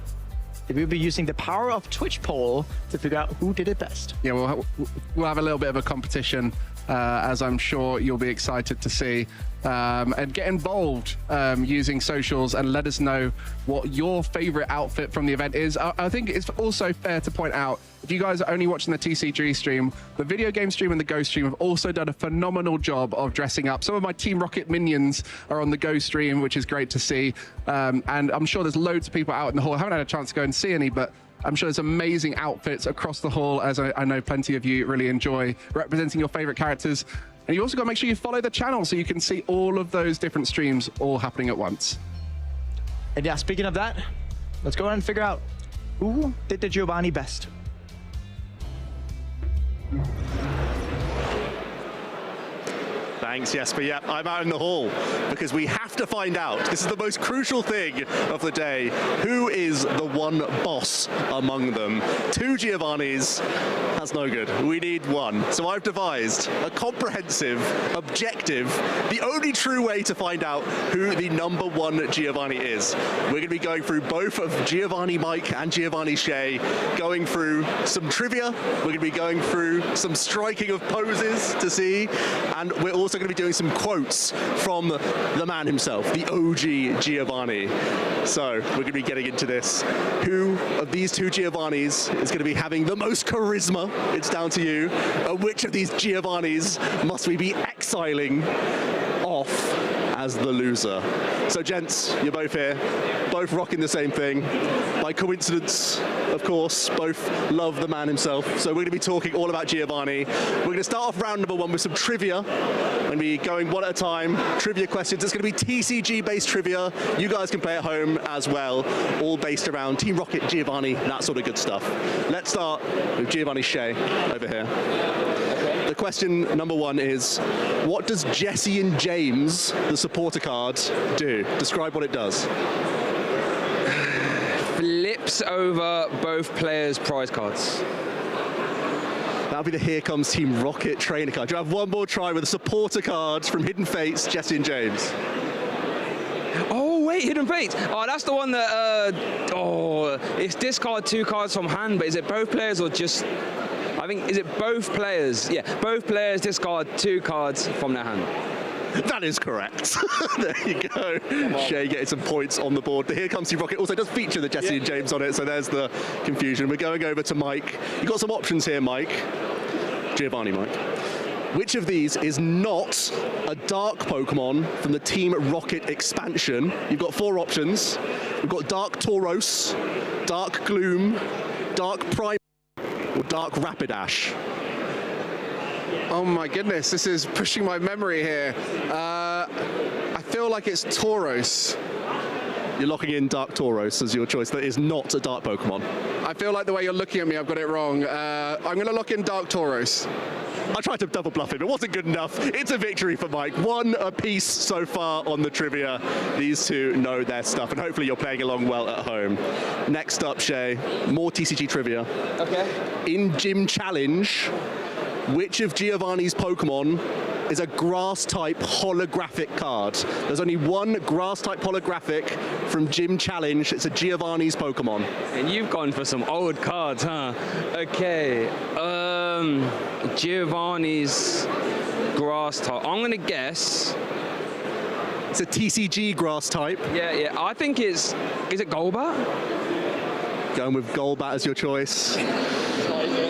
[SPEAKER 10] we'll be using the power of Twitch poll to figure out who did it best.
[SPEAKER 8] Yeah, we'll have a little bit of a competition, as I'm sure you'll be excited to see. And get involved using socials and let us know what your favorite outfit from the event is. I think it's also fair to point out, if you guys are only watching the TCG stream, the video game stream and the Go stream have also done a phenomenal job of dressing up. Some of my Team Rocket minions are on the Go stream, which is great to see. And I'm sure there's loads of people out in the hall. I haven't had a chance to go and see any, but I'm sure there's amazing outfits across the hall, as I know plenty of you really enjoy representing your favorite characters. And you also got to make sure you follow the channel so you can see all of those different streams all happening at once.
[SPEAKER 10] And yeah, speaking of that, let's go ahead and figure out who did the Giovanni best.
[SPEAKER 17] Thanks, Jesper. Yeah, I'm out in the hall because we have to find out. This is the most crucial thing of the day. Who is the one boss among them? 2 Giovannis, that's no good. We need one. So I've devised a comprehensive, objective, the only true way to find out who the #1 Giovanni is. We're going to be going through both of Giovanni Mike and Giovanni Shay, going through some trivia. We're going to be going through some striking of poses to see, and we're also going to be doing some quotes from the man himself, the OG Giovanni. So we're going to be getting into this. Who of these 2 Giovannis is going to be having the most charisma? It's down to you. Which of these Giovannis must we be exiling off as the loser. So gents, you're both here, both rocking the same thing. By coincidence, of course, both love the man himself. So we're gonna be talking all about Giovanni. We're gonna start off round number one with some trivia. We're gonna be going one at a time, trivia questions. It's gonna be TCG-based trivia. You guys can play at home as well, all based around Team Rocket, Giovanni, that sort of good stuff. Let's start with Giovanni Shea over here. The question number one is, what does Jesse and James, the supporter card, do? Describe what it does.
[SPEAKER 16] Flips over both players' prize cards.
[SPEAKER 17] That'll be the Here Comes Team Rocket trainer card. Do you have one more try with a supporter card from Hidden Fates, Jesse and James?
[SPEAKER 16] Oh, wait, Hidden Fates. Oh, that's the one that, it's discard 2 cards from hand, but is it both players or just... I think, is it both players? Yeah, both players discard 2 cards from their hand.
[SPEAKER 17] That is correct. There you go. Shay getting some points on the board. The Here Comes Team Rocket also does feature the Jesse and James on it, so there's the confusion. We're going over to Mike. You've got some options here, Mike. Giovanni, Mike. Which of these is not a dark Pokemon from the Team Rocket expansion? You've got 4 options. We've got Dark Tauros, Dark Gloom, Dark Prime, or Dark Rapidash.
[SPEAKER 8] Oh my goodness, this is pushing my memory here. I feel like it's Tauros.
[SPEAKER 17] You're locking in Dark Tauros as your choice. That is not a dark Pokemon.
[SPEAKER 8] I feel like the way you're looking at me, I've got it wrong. I'm going to lock in Dark Tauros.
[SPEAKER 17] I tried to double bluff him. It wasn't good enough. It's a victory for Mike. 1 apiece so far on the trivia. These two know their stuff, and hopefully you're playing along well at home. Next up, Shay, more TCG trivia. Okay. In Gym Challenge, which of Giovanni's Pokemon is a Grass-type holographic card? There's only one Grass-type holographic from Gym Challenge. It's a Giovanni's Pokemon.
[SPEAKER 16] And you've gone for some old cards, huh? Okay. Giovanni's Grass-type. I'm going to guess...
[SPEAKER 17] It's a TCG Grass-type.
[SPEAKER 16] Yeah. I think it's... Is it Golbat?
[SPEAKER 17] Going with Golbat as your choice.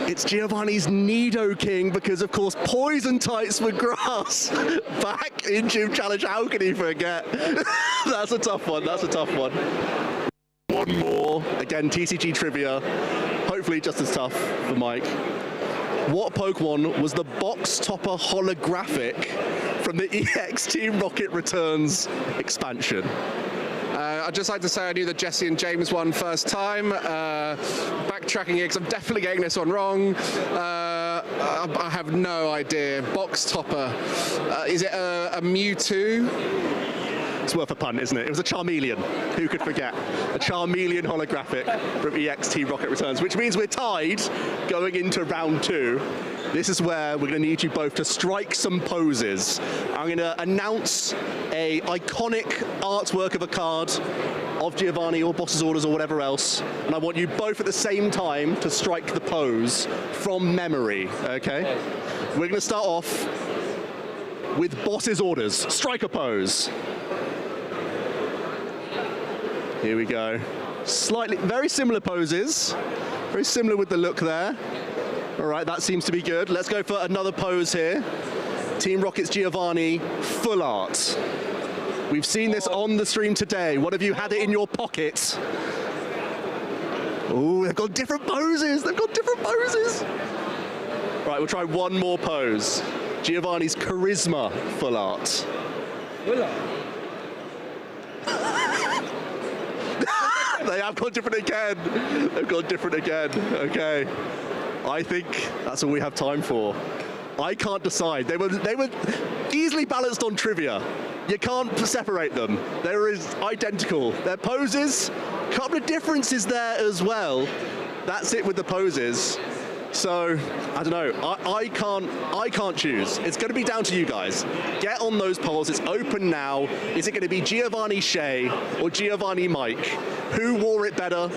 [SPEAKER 17] It's Giovanni's Nidoking because, of course, Poison types for grass. Back in Gym Challenge, how can he forget? That's a tough one, that's a tough one. One more. Again, TCG trivia. Hopefully just as tough for Mike. What Pokemon was the box topper holographic from the EX Team Rocket Returns expansion?
[SPEAKER 8] I'd just like to say I knew the Jesse and James one first time. Backtracking here, because I'm definitely getting this one wrong. I have no idea. Box topper. Is it a Mewtwo?
[SPEAKER 17] It's worth a punt, isn't it? It was a Charmeleon. Who could forget? A Charmeleon holographic from EX Team Rocket Returns, which means we're tied going into round 2. This is where we're going to need you both to strike some poses. I'm going to announce a iconic artwork of a card of Giovanni or Boss's Orders or whatever else, and I want you both at the same time to strike the pose from memory, okay? We're going to start off with Boss's Orders. Strike a pose. Here we go. Very similar poses. Very similar with the look there. All right, that seems to be good. Let's go for another pose here. Team Rocket's Giovanni, full art. We've seen this on the stream today. What have you had it in your pocket? Oh, they've got different poses. They've got different poses. Right, we'll try one more pose. Giovanni's Charisma, full art.
[SPEAKER 16] Full art?
[SPEAKER 17] They have gone different again. They've gone different again. Okay. I think that's all we have time for. I can't decide. They were easily balanced on trivia. You can't separate them. They're identical. Their poses, a couple of differences there as well. That's it with the poses. So, I don't know. I can't choose. It's going to be down to you guys. Get on those polls. It's open now. Is it going to be Giovanni Shea or Giovanni Mike? Who wore it better?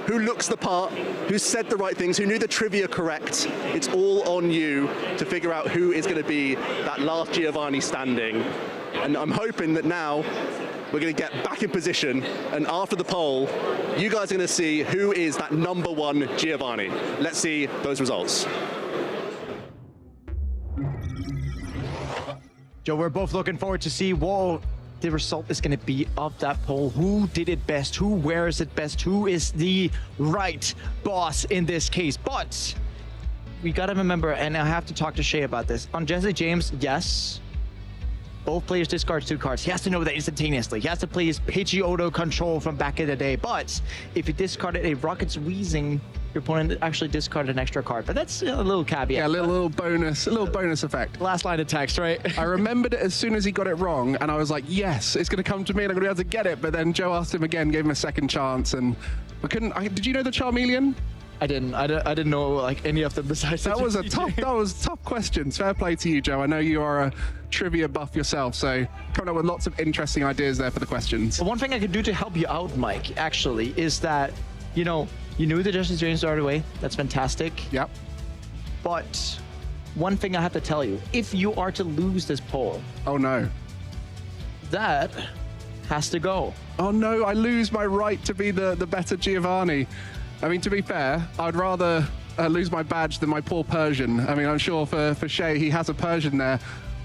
[SPEAKER 17] Who looks the part? Who said the right things? Who knew the trivia correct? It's all on you to figure out who is going to be that last Giovanni standing. And I'm hoping that now we're going to get back in position, and after the poll, you guys are going to see who is that #1 Giovanni. Let's see those results.
[SPEAKER 10] Joe, we're both looking forward to see what the result is going to be of that poll. Who did it best? Who wears it best? Who is the right boss in this case? But we got to remember, and I have to talk to Shay about this. On Jesse James, yes, both players discard 2 cards. He has to know that instantaneously. He has to play his Pidgeotto control from back in the day. But if he discarded a Rocket's Wheezing, your opponent actually discarded an extra card. But that's a little caveat.
[SPEAKER 8] Yeah, a little bonus effect.
[SPEAKER 10] Last line of text, right?
[SPEAKER 8] I remembered it as soon as he got it wrong, and I was like, yes, it's going to come to me and I'm going to be able to get it. But then Joe asked him again, gave him a second chance, and we couldn't. Did you know the Charmeleon?
[SPEAKER 10] I didn't. I didn't know like any of them besides.
[SPEAKER 8] That was tough questions. Fair play to you, Joe. I know you are a trivia buff yourself, so coming up with lots of interesting ideas there for the questions.
[SPEAKER 10] But one thing I could do to help you out, Mike, actually, is that you knew the Justice Drain started away. That's fantastic.
[SPEAKER 8] Yep.
[SPEAKER 10] But one thing I have to tell you: if you are to lose this poll,
[SPEAKER 8] oh no,
[SPEAKER 10] that has to go.
[SPEAKER 8] Oh no, I lose my right to be the better Giovanni. I mean, to be fair, I'd rather lose my badge than my poor Persian. I mean, I'm sure for Shay, he has a Persian there,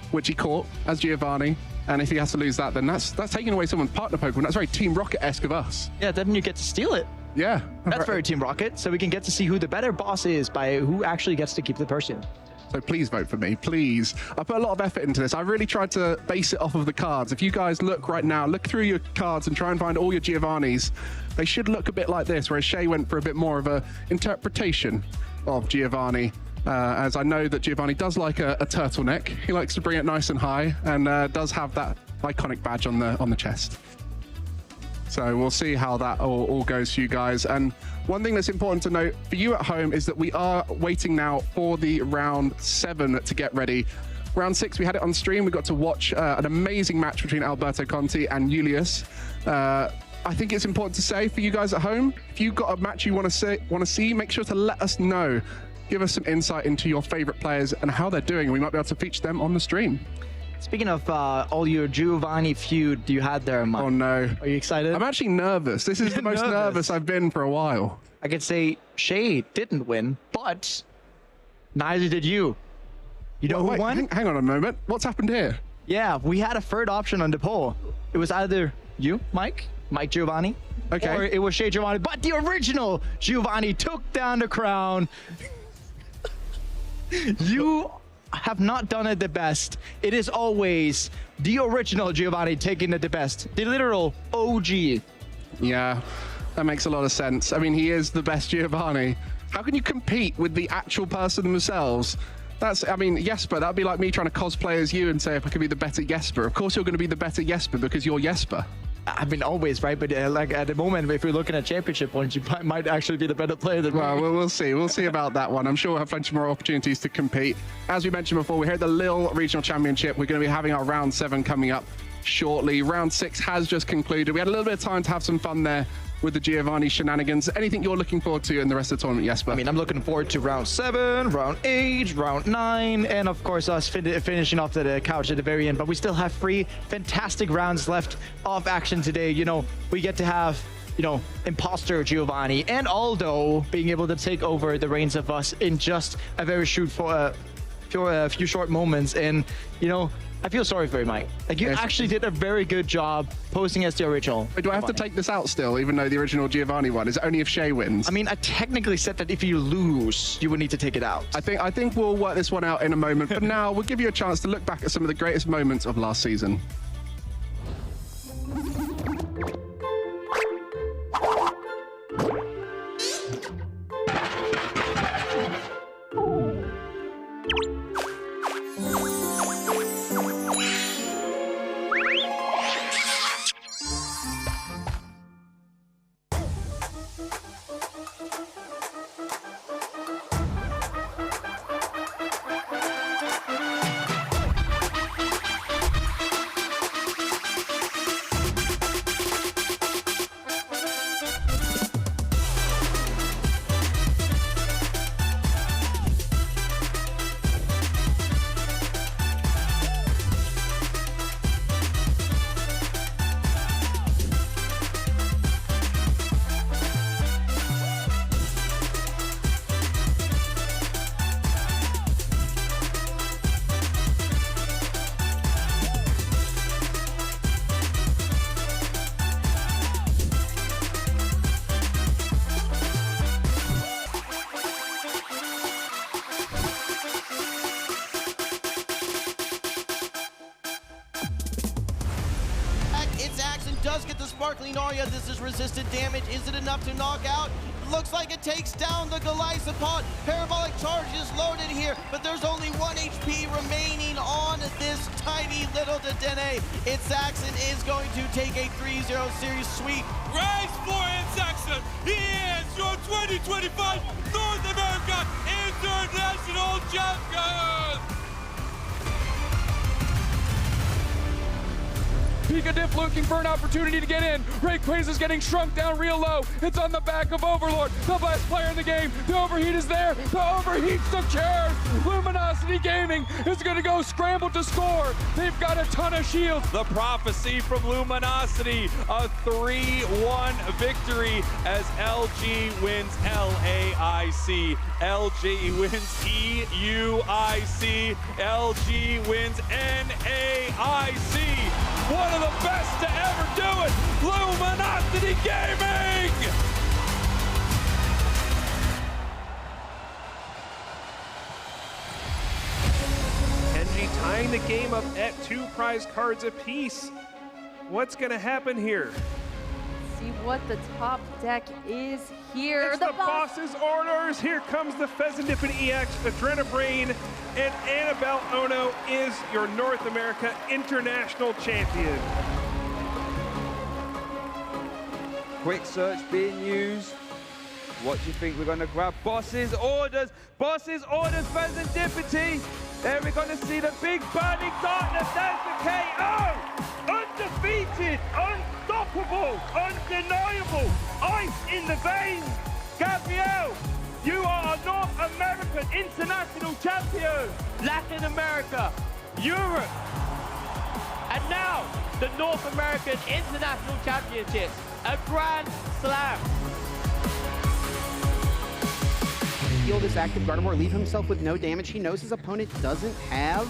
[SPEAKER 8] which he caught as Giovanni. And if he has to lose that, then that's taking away someone's partner Pokemon. That's very Team Rocket-esque of us.
[SPEAKER 10] Yeah, then you get to steal it.
[SPEAKER 8] Yeah.
[SPEAKER 10] That's very Team Rocket. So we can get to see who the better boss is by who actually gets to keep the Persian.
[SPEAKER 8] So please vote for me, please. I put a lot of effort into this. I really tried to base it off of the cards. If you guys look right now, look through your cards and try and find all your Giovannis. They should look a bit like this, whereas Shay went for a bit more of a interpretation of Giovanni. As I know that Giovanni does like a turtleneck. He likes to bring it nice and high, and does have that iconic badge on the chest. So we'll see how that all goes for you guys. And one thing that's important to note for you at home is that we are waiting now for the round 7 to get ready. Round 6, we had it on stream. We got to watch an amazing match between Alberto Conti and Julius. I think it's important to say for you guys at home, if you've got a match you want to see, make sure to let us know. Give us some insight into your favorite players and how they're doing. We might be able to feature them on the stream.
[SPEAKER 10] Speaking of all your Giovanni feud you had there, Mike.
[SPEAKER 8] Oh no.
[SPEAKER 10] Are you excited?
[SPEAKER 8] I'm actually nervous. This is the most nervous I've been for a while.
[SPEAKER 10] I could say Shay didn't win, but neither did you. You know who won?
[SPEAKER 8] Hang on a moment. What's happened here?
[SPEAKER 10] Yeah, we had a third option on the poll. It was either you, Mike Giovanni,
[SPEAKER 8] okay,
[SPEAKER 10] or it was Shay Giovanni, but the original Giovanni took down the crown. You have not done it the best. It is always the original Giovanni taking it the best. The literal OG.
[SPEAKER 8] Yeah, that makes a lot of sense. I mean, he is the best Giovanni. How can you compete with the actual person themselves? I mean, Jesper, that'd be like me trying to cosplay as you and say if I could be the better Jesper. Of course you're going to be the better Jesper because you're Jesper.
[SPEAKER 10] I mean, always, right? But like at the moment, if you're looking at championship points, you might actually be the better player than me.
[SPEAKER 8] Well, we'll see. We'll see about that one. I'm sure we'll have plenty more opportunities to compete. As we mentioned before, we're here at the Lille Regional Championship. We're going to be having our round 7 coming up shortly. Round 6 has just concluded. We had a little bit of time to have some fun there with the Giovanni shenanigans. Anything you're looking forward to in the rest of the tournament, Jesper?
[SPEAKER 10] I mean, I'm looking forward to round 7, round 8, round 9, and of course us finishing off the couch at the very end. But we still have 3 fantastic rounds left of action today. We get to have, Imposter Giovanni and Aldo being able to take over the reins of us in just a very few short moments. And, I feel sorry for you, Mike. Like, you actually did a very good job posing as the original.
[SPEAKER 8] But do I have to take this out still, even though the original Giovanni won? Is it only if Shay wins?
[SPEAKER 10] I mean, I technically said that if you lose, you would need to take it out.
[SPEAKER 8] I think we'll work this one out in a moment. But now we'll give you a chance to look back at some of the greatest moments of last season.
[SPEAKER 1] does get the Sparkling Aria. This is resistant damage. Is it enough to knock out? Looks like it takes down the Goliathopod. Parabolic Charge is loaded here, but there's only 1 HP remaining on this tiny little Dedenne. Saxon is going to take a 3-0 series sweep.
[SPEAKER 9] Rise for it, Saxon. He is your 2025 North America International Champion.
[SPEAKER 12] Pika Diff looking for an opportunity to get in. Rayquaza is getting shrunk down real low. It's on the back of Overlord, the best player in the game. The overheat is there. The overheat secured. Luminosity Gaming is going to go scramble to score. They've got a ton of shields.
[SPEAKER 9] The prophecy from Luminosity, a 3-1 victory as LG wins LAIC. LG wins EUIC. LG wins NAIC. One of the best to ever do it, Luminosity Gaming!
[SPEAKER 23] Kenji tying the game up at 2 prize cards apiece. What's gonna happen here?
[SPEAKER 19] See what the top deck is here.
[SPEAKER 23] It's the boss's orders. Here comes the Pheasantipid EX, Adrenabrain, and Annabelle Ono is your North America International Champion.
[SPEAKER 16] Quick search being used. What do you think we're going to grab? Boss's orders, Pheasantipity. There we're going to see the big burning darkness. There's the KO. Undefeated, unstoppable, undeniable, ice in the veins. Gabrielle, you are a North American International Champion. Latin America, Europe, and now the North American International Championships, a Grand Slam.
[SPEAKER 25] Heal this active Gardevoir, leave himself with no damage. He knows his opponent doesn't have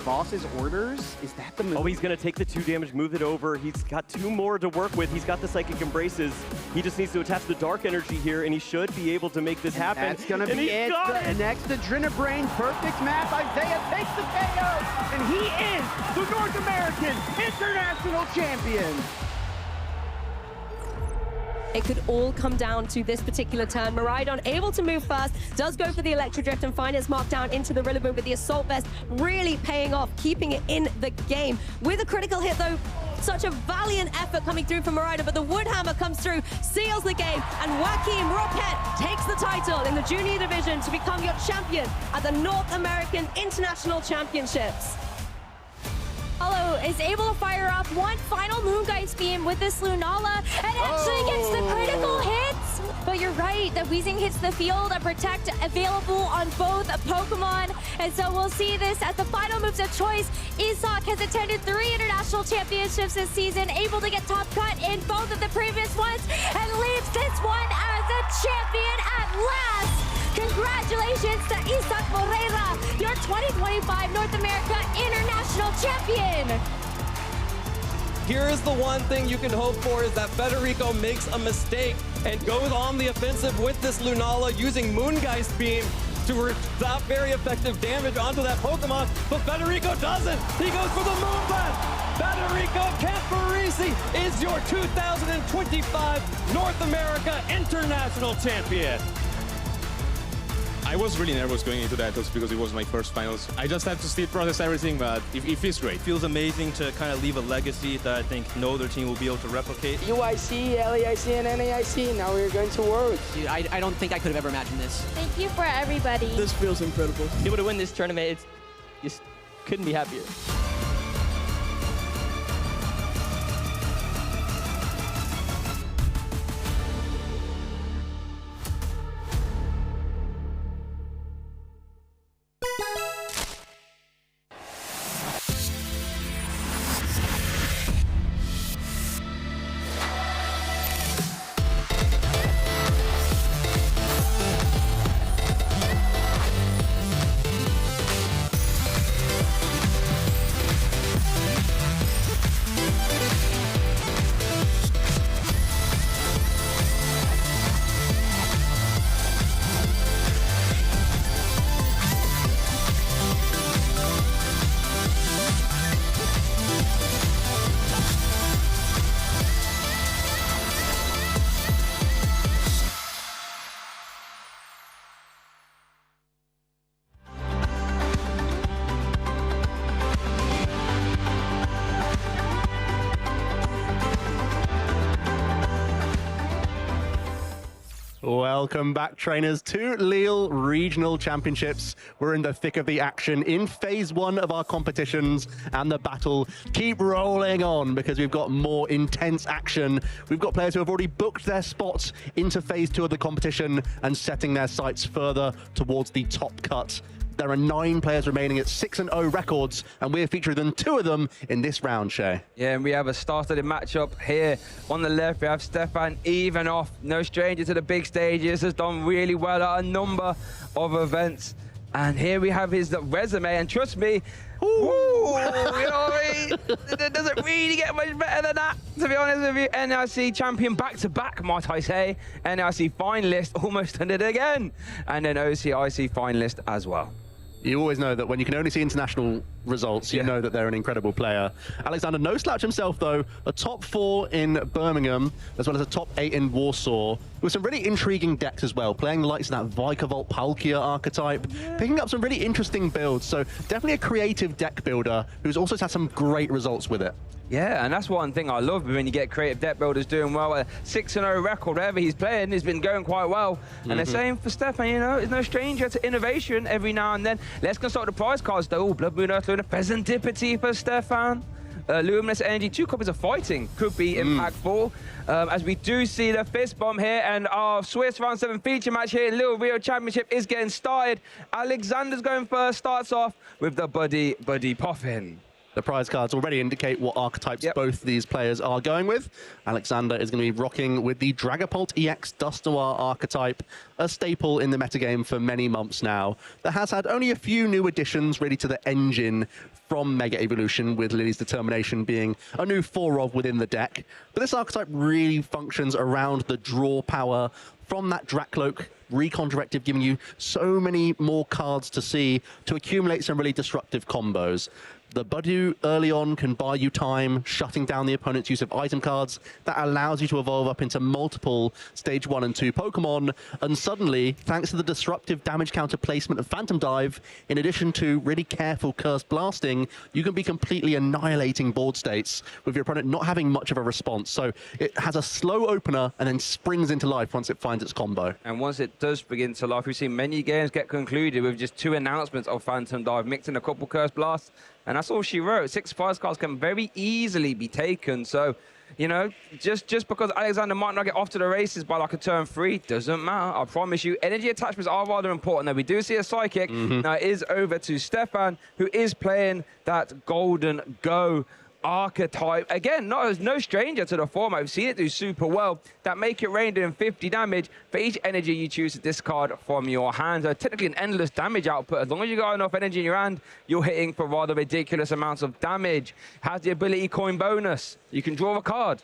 [SPEAKER 25] boss's orders. Is that the move?
[SPEAKER 18] Oh, he's going to take the 2 damage, move it over. He's got 2 more to work with. He's got the Psychic Embraces. He just needs to attach the Dark Energy here, and he should be able to make this happen.
[SPEAKER 25] That's going to be it. The next Adrenabrain, perfect map. Isaiah takes the KO, and he is the North American International Champion.
[SPEAKER 26] It could all come down to this particular turn. Miraidon able to move fast, does go for the Electro Drift and find his mark down into the Rillaboom, but the Assault Vest really paying off, keeping it in the game. With a critical hit though, such a valiant effort coming through from Miraidon, but the Woodhammer comes through, seals the game, and Joaquim Roquette takes the title in the junior division to become your champion at the North American International Championships.
[SPEAKER 27] Hollow is able to fire off one final Moongeist beam with this Lunala and actually gets the critical hits. But you're right, the Weezing hits the field, a Protect available on both Pokemon. And so we'll see this as the final moves of choice. Isak has attended 3 international championships this season, able to get top cut in both of the previous ones, and leaves this one as a champion at last. Congratulations to Isak Moreira, your 2025 North America International Champion.
[SPEAKER 21] Here is the one thing you can hope for, is that Federico makes a mistake and goes on the offensive with this Lunala using Moongeist Beam to stop very effective damage onto that Pokemon, but Federico doesn't. He goes for the Moonblast. Federico Camporisi is your 2025 North America International Champion.
[SPEAKER 28] I was really nervous going into that because it was my first finals. I just had to still process everything, but it feels great.
[SPEAKER 29] It feels amazing to kind of leave a legacy that I think no other team will be able to replicate.
[SPEAKER 25] UIC, LAIC, and NAIC, now we're going to Worlds. Dude, I don't think I could have ever imagined this.
[SPEAKER 27] Thank you for everybody.
[SPEAKER 29] This feels incredible.
[SPEAKER 18] Able to win this tournament, just couldn't be happier.
[SPEAKER 17] Welcome back, trainers, to Lille Regional Championships. We're in the thick of the action in phase 1 of our competitions, and the battle keep rolling on because we've got more intense action. We've got players who have already booked their spots into phase 2 of the competition and setting their sights further towards the top cut. There are 9 players remaining at 6-0 records, and we're featuring 2 of them in this round, Shay.
[SPEAKER 16] Yeah, and we have a star-studded matchup here. On the left, we have Stefan Ivanov, no stranger to the big stages, has done really well at a number of events. And here we have his resume, and trust me, it doesn't really get much better than that, to be honest with you. NIC champion back-to-back, might I say. NIC finalist, almost done it again. And then OCIC finalist as well.
[SPEAKER 17] You always know that when you can only see international results, you know that they're an incredible player. Alexander, no slouch himself, though. A top 4 in Birmingham, as well as a top 8 in Warsaw, with some really intriguing decks as well, playing the likes of that Vikavolt Palkia archetype, picking up some really interesting builds. So definitely a creative deck builder who's also had some great results with it.
[SPEAKER 16] Yeah, and that's one thing I love when you get creative deck builders doing well. A 6-0 record, wherever he's playing, has been going quite well. And the same for Stefan, you know, he's no stranger to innovation every now and then. Let's consult the prize cards, though. Blood Moon, Earth Luna, Pheasantipity for Stefan. Luminous Energy, 2 copies of Fighting could be impactful. As we do see the fist bomb here, and our Swiss round 7 feature match here in Lille Rio Championship is getting started. Alexander's going first, starts off with the Buddy Poffin.
[SPEAKER 17] The prize cards already indicate what archetypes both these players are going with. Alexander is going to be rocking with the Dragapult EX Dust Noir archetype, a staple in the metagame for many months now, that has had only a few new additions really to the engine from Mega Evolution, with Lily's Determination being a new 4-of within the deck. But this archetype really functions around the draw power from that Drakloak Recon Directive, giving you so many more cards to see to accumulate some really disruptive combos. The Budu early on can buy you time, shutting down the opponent's use of item cards. That allows you to evolve up into multiple stage 1 and 2 Pokemon. And suddenly, thanks to the disruptive damage counter placement of Phantom Dive, in addition to really careful Curse Blasting, you can be completely annihilating board states with your opponent not having much of a response. So it has a slow opener and then springs into life once it finds its combo.
[SPEAKER 16] And once it does spring into life, we've seen many games get concluded with just 2 announcements of Phantom Dive, mixed in a couple Curse Blasts. And that's all she wrote. 6 prize cards can very easily be taken. So, you know, just because Alexander might not get off to the races by like a turn 3, doesn't matter. I promise you, energy attachments are rather important. Now, we do see a Psychic. Now, it is over to Stefan, who is playing that Golden Go archetype. Again, no stranger to the format. We've seen it do super well. That Make It Rain doing 50 damage for each energy you choose to discard from your hand. So technically an endless damage output. As long as you got enough energy in your hand, you're hitting for rather ridiculous amounts of damage. Has the ability coin bonus. You can draw a card.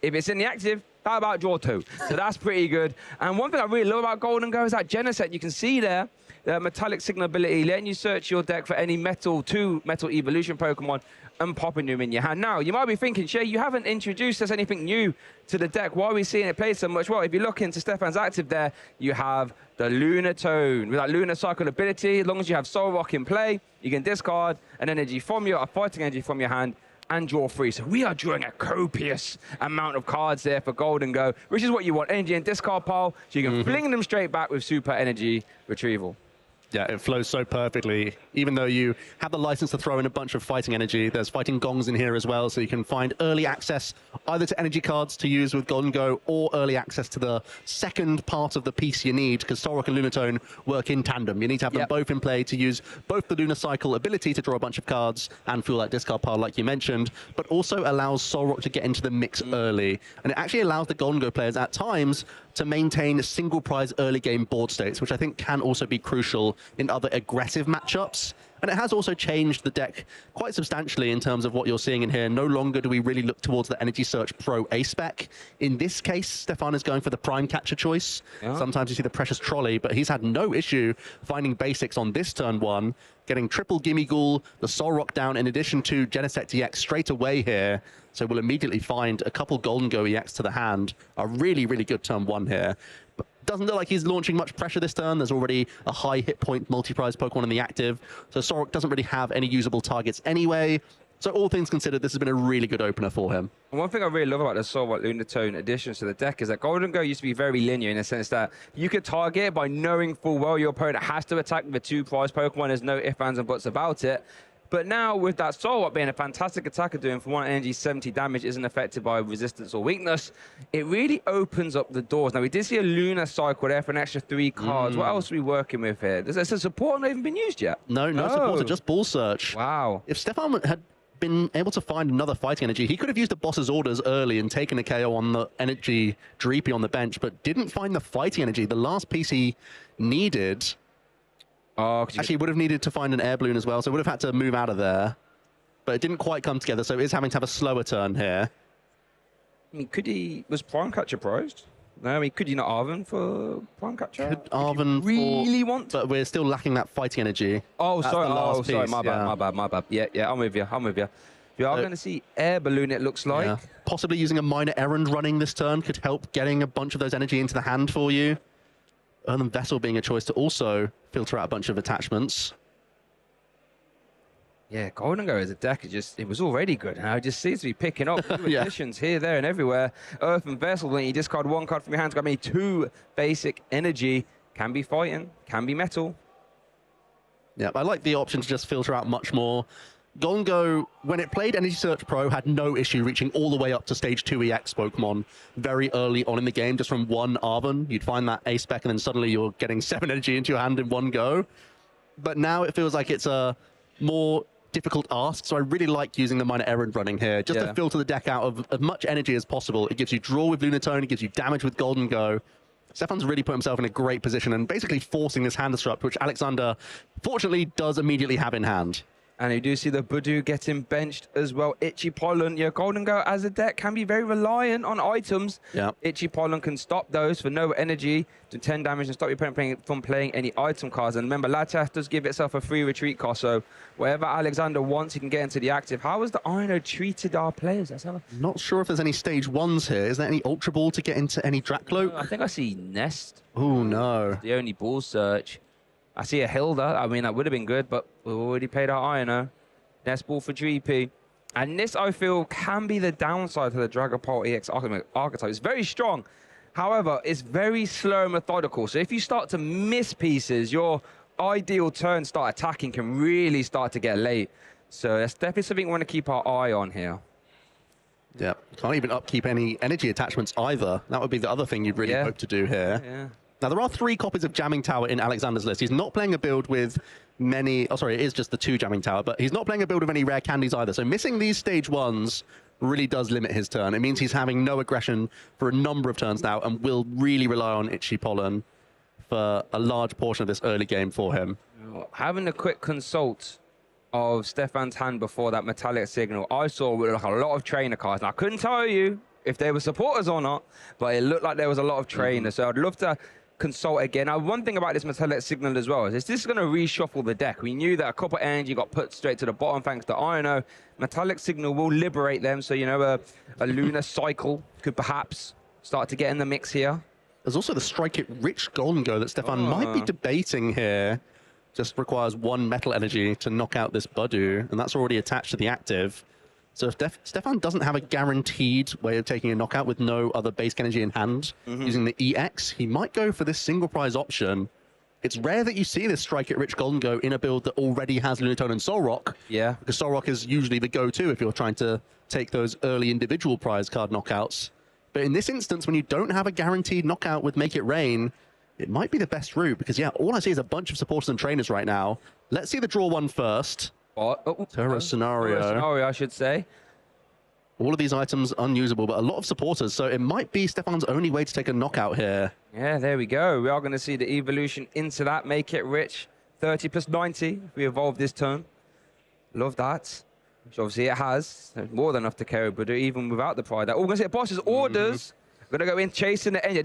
[SPEAKER 16] If it's in the active, how about draw 2? So that's pretty good. And one thing I really love about Golden Go is that Geneset. You can see there, the metallic signal ability, letting you search your deck for any metal evolution Pokemon and popping them in your hand. Now, you might be thinking, Shay, you haven't introduced us anything new to the deck. Why are we seeing it played so much? Well, if you look into Stefan's active there, you have the Lunatone. With that Lunar Cycle ability, as long as you have Solrock in play, you can discard an energy from a fighting energy from your hand and draw 3. So we are drawing a copious amount of cards there for Golden Go, which is what you want. Energy and discard pile, so you can fling them straight back with super energy retrieval.
[SPEAKER 17] Yeah, it flows so perfectly. Even though you have the license to throw in a bunch of fighting energy, there's fighting gongs in here as well, so you can find early access either to energy cards to use with Golden Go or early access to the second part of the piece you need, because Solrock and Lunatone work in tandem. You need to have them both in play to use both the Lunar Cycle ability to draw a bunch of cards and fuel that discard pile like you mentioned, but also allows Solrock to get into the mix early. And it actually allows the Golden Go players at times to maintain single prize early game board states, which I think can also be crucial in other aggressive matchups. And it has also changed the deck quite substantially in terms of what you're seeing in here. No longer do we really look towards the Energy Search Pro A-Spec. In this case, Stefan is going for the Prime Catcher choice. Sometimes you see the Precious Trolley, but he's had no issue finding basics on this turn 1, getting triple Gimme Ghoul, the Solrock down, in addition to Genesect EX straight away here. So we'll immediately find a couple Golden Go EX to the hand. A really, really good turn 1 here. But doesn't look like he's launching much pressure this turn. There's already a high hit point multi-prize Pokemon in the active. So Solrock doesn't really have any usable targets anyway. So all things considered, this has been a really good opener for him.
[SPEAKER 16] One thing I really love about the Solwat Lunatone additions to the deck is that Golden Go used to be very linear in the sense that you could target by knowing full well your opponent has to attack with a 2 prize Pokemon. There's no ifs, ands, and buts about it. But now, with that Solwat being a fantastic attacker, doing for 1 energy 70 damage, isn't affected by resistance or weakness, it really opens up the doors. Now, we did see a Luna cycle there for an extra 3 cards. What else are we working with here? There's a support not even been used yet.
[SPEAKER 17] No supporter, just Ball Search.
[SPEAKER 16] Wow.
[SPEAKER 17] If Stefan had been able to find another fighting energy, he could have used the boss's orders early and taken a KO on the energy Dreepy on the bench, but didn't find the fighting energy. The last piece he needed... Actually, would have needed to find an air balloon as well, so would have had to move out of there. But it didn't quite come together, so is having to have a slower turn here.
[SPEAKER 16] I mean, was Prime Catcher prized? No, I mean, could you not Arven for Prime Catcher?
[SPEAKER 17] Could Arven
[SPEAKER 16] really want to?
[SPEAKER 17] But we're still lacking that fighting energy.
[SPEAKER 16] Oh,
[SPEAKER 17] That's
[SPEAKER 16] sorry,
[SPEAKER 17] the last piece.
[SPEAKER 16] my bad. Yeah, I'm with you. We are going to see air balloon, it looks like.
[SPEAKER 17] Yeah. Possibly using a minor errand running this turn could help getting a bunch of those energy into the hand for you. Earthen Vessel being a choice to also filter out a bunch of attachments.
[SPEAKER 16] Yeah, Golden Go as a deck, it was already good. Now it just seems to be picking up additions here, there, and everywhere. Earthen Vessel, when you discard 1 card from your hand, it's got maybe 2 basic energy. Can be fighting, can be metal.
[SPEAKER 17] Yeah, I like the option to just filter out much more. Golden Go, when it played Energy Search Pro, had no issue reaching all the way up to stage 2 EX Pokemon very early on in the game, just from 1 Arven. You'd find that A-Spec, and then suddenly you're getting 7 energy into your hand in 1 go. But now it feels like it's a more difficult ask, so I really like using the minor errand running here, just to filter the deck out of as much energy as possible. It gives you draw with Lunatone, it gives you damage with Golden Go. Stefan's really put himself in a great position and basically forcing this hand disrupt, which Alexander, fortunately, does immediately have in hand.
[SPEAKER 16] And you do see the Budu getting benched as well. Itchy Pollen, yeah, Golden Go as a deck can be very reliant on items.
[SPEAKER 17] Yeah.
[SPEAKER 16] Itchy Pollen can stop those for no energy to 10 damage and stop your opponent from playing any item cards. And remember, Latias does give itself a free retreat cost, so wherever Alexander wants, he can get into the active. How has the Ino treated our players?
[SPEAKER 17] Not sure if there's any stage 1s here. Is there any Ultra Ball to get into any Drakloak?
[SPEAKER 16] I think I see Nest.
[SPEAKER 17] Oh, no.
[SPEAKER 16] The only Ball Search. I see a Hilda. I mean, that would have been good, but we've already played our Ino. Nest Ball for Dreepy. And this, I feel, can be the downside to the Dragapult EX archetype. It's very strong. However, it's very slow and methodical. So if you start to miss pieces, your ideal turn start attacking can really start to get late. So that's definitely something we want to keep our eye on here.
[SPEAKER 17] Yeah, can't even upkeep any energy attachments either. That would be the other thing you'd really hope to do here.
[SPEAKER 16] Yeah.
[SPEAKER 17] Now, there are 3 copies of Jamming Tower in Alexander's list. He's not playing a build with many... Oh, sorry, it is just the 2 Jamming Tower, but he's not playing a build with any rare candies either. So missing these stage 1s really does limit his turn. It means he's having no aggression for a number of turns now and will really rely on Itchy Pollen for a large portion of this early game for him.
[SPEAKER 16] Having a quick consult of Stefan's hand before that Metallic Signal, I saw like a lot of trainer cards. Now, I couldn't tell you if they were supporters or not, but it looked like there was a lot of trainers. So I'd love to consult again. Now, one thing about this Metallic Signal as well is this is going to reshuffle the deck. We knew that a couple of energy got put straight to the bottom thanks to Ino. Metallic Signal will liberate them, so, you know, a Lunar Cycle could perhaps start to get in the mix here.
[SPEAKER 17] There's also the Strike It Rich Golden Go that Stefan might be debating here. Just requires 1 metal energy to knock out this Budu, and that's already attached to the active. So if Stefan doesn't have a guaranteed way of taking a knockout with no other basic energy in hand, using the EX, he might go for this single prize option. It's rare that you see this Strike It Rich Golden Go in a build that already has Lunatone and Solrock.
[SPEAKER 16] Yeah.
[SPEAKER 17] Because Solrock is usually the go-to if you're trying to take those early individual prize card knockouts. But in this instance, when you don't have a guaranteed knockout with Make It Rain, it might be the best route because, yeah, all I see is a bunch of supporters and trainers right now. Let's see the draw 1 first. Terra Scenario.
[SPEAKER 16] Terra Scenario, I should say.
[SPEAKER 17] All of these items unusable, but a lot of supporters, so it might be Stefan's only way to take a knockout here.
[SPEAKER 16] Yeah, there we go. We are going to see the evolution into that. Make It Rich. 30 plus 90 if we evolve this turn. Love that. Which obviously it has. More than enough to carry Budu, even without the pride. We're going to see the boss's orders. We're going to go in chasing the end.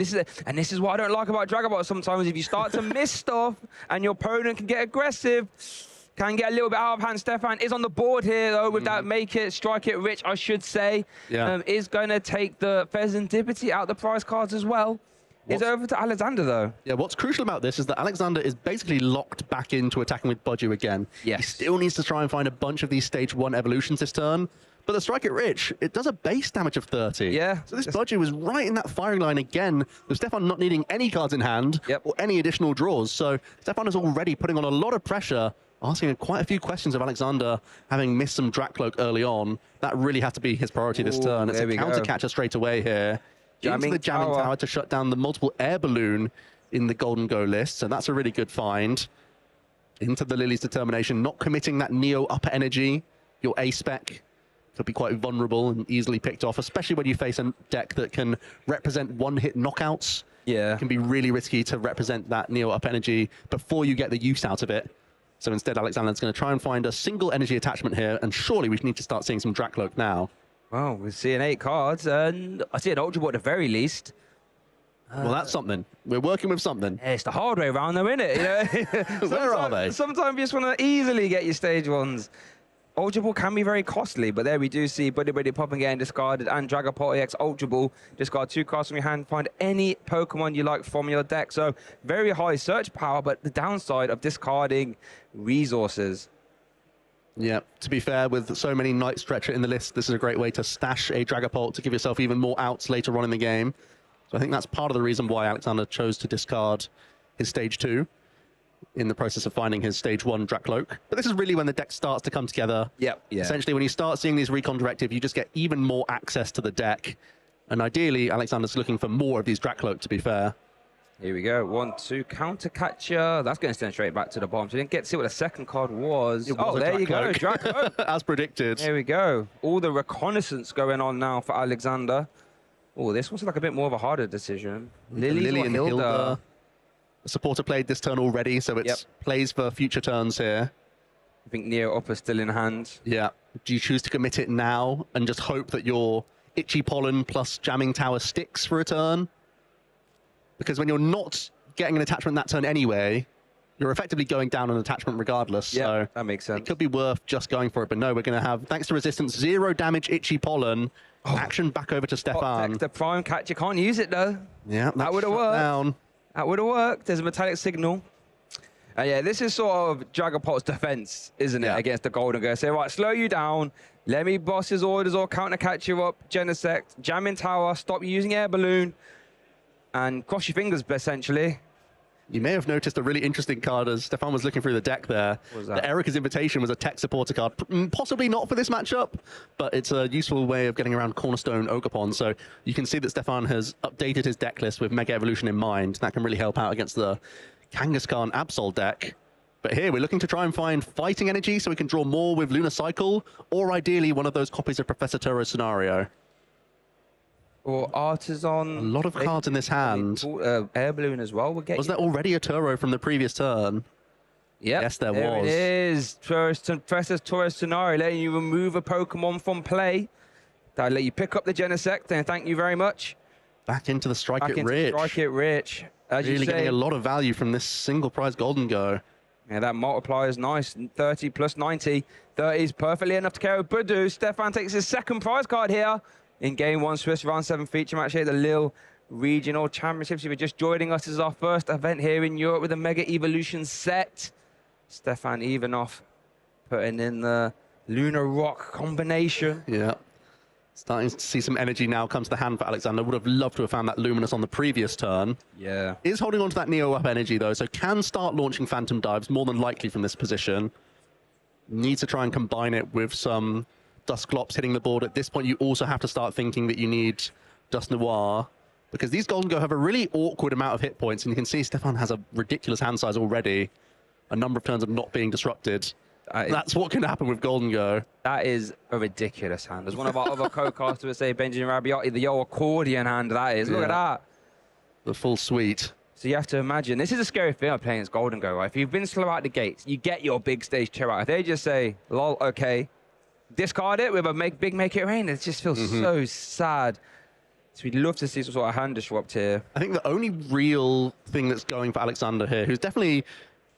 [SPEAKER 16] This is what I don't like about Dragon Ball sometimes. If you start to miss stuff and your opponent can get aggressive, can get a little bit out of hand. Stefan is on the board here, though, with that Make It, Strike It Rich, I should say.
[SPEAKER 17] Yeah.
[SPEAKER 16] Is going to take the Pheasantipity out the prize cards as well. It's over to Alexander, though.
[SPEAKER 17] Yeah, what's crucial about this is that Alexander is basically locked back into attacking with Budju again.
[SPEAKER 16] Yes.
[SPEAKER 17] He still needs to try and find a bunch of these stage 1 evolutions this turn, but the Strike It Rich, it does a base damage of 30.
[SPEAKER 16] Yeah.
[SPEAKER 17] So this Budju was right in that firing line again, with Stefan not needing any cards in hand or any additional draws. So Stefan is already putting on a lot of pressure, asking quite a few questions of Alexander, having missed some Drakcloak early on. That really had to be his priority this turn. It's a counter catcher straight away here. Into the Jamming Tower to shut down the multiple air balloon in the Golden Go list. So that's a really good find. Into the Lily's Determination, not committing that Neo upper energy. Your A-spec could be quite vulnerable and easily picked off, especially when you face a deck that can represent one-hit knockouts.
[SPEAKER 16] Yeah.
[SPEAKER 17] It can be really risky to represent that Neo up energy before you get the use out of it. So instead, Alexander's going to try and find a single energy attachment here, and surely we need to start seeing some Drakcloak now.
[SPEAKER 16] Well, we're seeing 8 cards, and I see an Ultra Ball at the very least.
[SPEAKER 17] Well, that's something. We're working with something.
[SPEAKER 16] Yeah, it's the hard way around, though, isn't it? You know?
[SPEAKER 17] Where are they?
[SPEAKER 16] Sometimes you just want to easily get your stage 1s. Ultra Ball can be very costly, but there we do see Buddy Pop and getting discarded, and Dragapult EX Ultra Ball. Discard 2 cards from your hand, find any Pokemon you like from your deck. So very high search power, but the downside of discarding resources.
[SPEAKER 17] Yeah, to be fair, with so many Night Stretcher in the list, this is a great way to stash a Dragapult to give yourself even more outs later on in the game. So I think that's part of the reason why Alexander chose to discard his stage 2 in the process of finding his stage 1 Drakcloak. But this is really when the deck starts to come together.
[SPEAKER 16] Yep. Yeah.
[SPEAKER 17] Essentially, when you start seeing these Recon Directive, you just get even more access to the deck. And ideally, Alexander's looking for more of these Drakcloak, to be fair.
[SPEAKER 16] Here we go. 1-2 counter catcher. That's going to send straight back to the bottom. So we didn't get to see what the second card was.
[SPEAKER 17] Oh,
[SPEAKER 16] there you go. Drakcloak.
[SPEAKER 17] As predicted.
[SPEAKER 16] There we go. All the reconnaissance going on now for Alexander. Oh, this was like a bit more of a harder decision.
[SPEAKER 17] Lily and Hilda. The supporter played this turn already, so it's plays for future turns here.
[SPEAKER 16] I think Neo Upper still in hand.
[SPEAKER 17] Yeah. Do you choose to commit it now and just hope that your Itchy Pollen plus Jamming Tower sticks for a turn? Because when you're not getting an attachment that turn anyway, you're effectively going down an attachment regardless.
[SPEAKER 16] Yeah,
[SPEAKER 17] so
[SPEAKER 16] that makes sense.
[SPEAKER 17] It could be worth just going for it, but no, we're going to have, thanks to resistance, 0 damage Itchy Pollen. Action back over to Stefan.
[SPEAKER 16] The prime catch, you can't use it though.
[SPEAKER 17] Yeah,
[SPEAKER 16] that would have worked.
[SPEAKER 17] Down.
[SPEAKER 16] That would have worked. There's a metallic signal. Yeah, this is sort of Dragapult's defense, isn't it, against the Golden Go? Say, right, slow you down. Let me boss his orders or counter catch you up. Genesect, Jamming Tower, stop using Air Balloon, and cross your fingers, essentially.
[SPEAKER 17] You may have noticed a really interesting card as Stefan was looking through the deck there.
[SPEAKER 16] What was that?
[SPEAKER 17] The Erica's Invitation was a tech supporter card. Possibly not for this matchup, but it's a useful way of getting around Cornerstone Ogerpon. So you can see that Stefan has updated his deck list with Mega Evolution in mind. That can really help out against the Kangaskhan Absol deck. But here we're looking to try and find fighting energy so we can draw more with Lunar Cycle, or ideally one of those copies of Professor Turo's Scenario.
[SPEAKER 16] Or Artisan.
[SPEAKER 17] A lot of cards in this hand.
[SPEAKER 16] Air Balloon as well.
[SPEAKER 17] Was there already a Turo from the previous turn?
[SPEAKER 16] Yep.
[SPEAKER 17] Yes, there
[SPEAKER 16] was. It is. Professor Turo's Scenario, letting you remove a Pokemon from play. That'll let you pick up the Genesect, and thank you very much.
[SPEAKER 17] Back into the Strike It Rich.
[SPEAKER 16] Strike It Rich. As
[SPEAKER 17] really
[SPEAKER 16] you say,
[SPEAKER 17] getting a lot of value from this single prize Golden Go.
[SPEAKER 16] Yeah, that multiplier is nice. 30 plus 90. 30 is perfectly enough to carry Budu. Stefan takes his second prize card here in Game 1 Swiss Round 7 feature match here at the Lille Regional Championships. If you're just joining us, this is our first event here in Europe with a Mega Evolution set. Stefan Ivanov putting in the Lunar Rock combination.
[SPEAKER 17] Yeah. Starting to see some energy now come to the hand for Alexander. Would have loved to have found that Luminous on the previous turn.
[SPEAKER 16] Yeah.
[SPEAKER 17] Is holding on to that Neo up energy, though, so can start launching Phantom Dives, more than likely from this position. Needs to try and combine it with some Dusclops hitting the board. At this point, you also have to start thinking that you need Dust Noir, because these Golden Go have a really awkward amount of hit points, and you can see Stefan has a ridiculous hand size already. A number of turns of not being disrupted. That's what can happen with Golden Go.
[SPEAKER 16] That is a ridiculous hand. As one of our other co-casters would say, Benjamin Rabioti, the old accordion hand that is. Look at that.
[SPEAKER 17] The full suite.
[SPEAKER 16] So you have to imagine, this is a scary thing of playing as Golden Go, right? If you've been slow out the gates, you get your big stage 2 out. If they just say, lol, okay, discard it with a make it rain, it just feels so sad. So we'd love to see some sort of hand disrupt here.
[SPEAKER 17] I think the only real thing that's going for Alexander here, who's definitely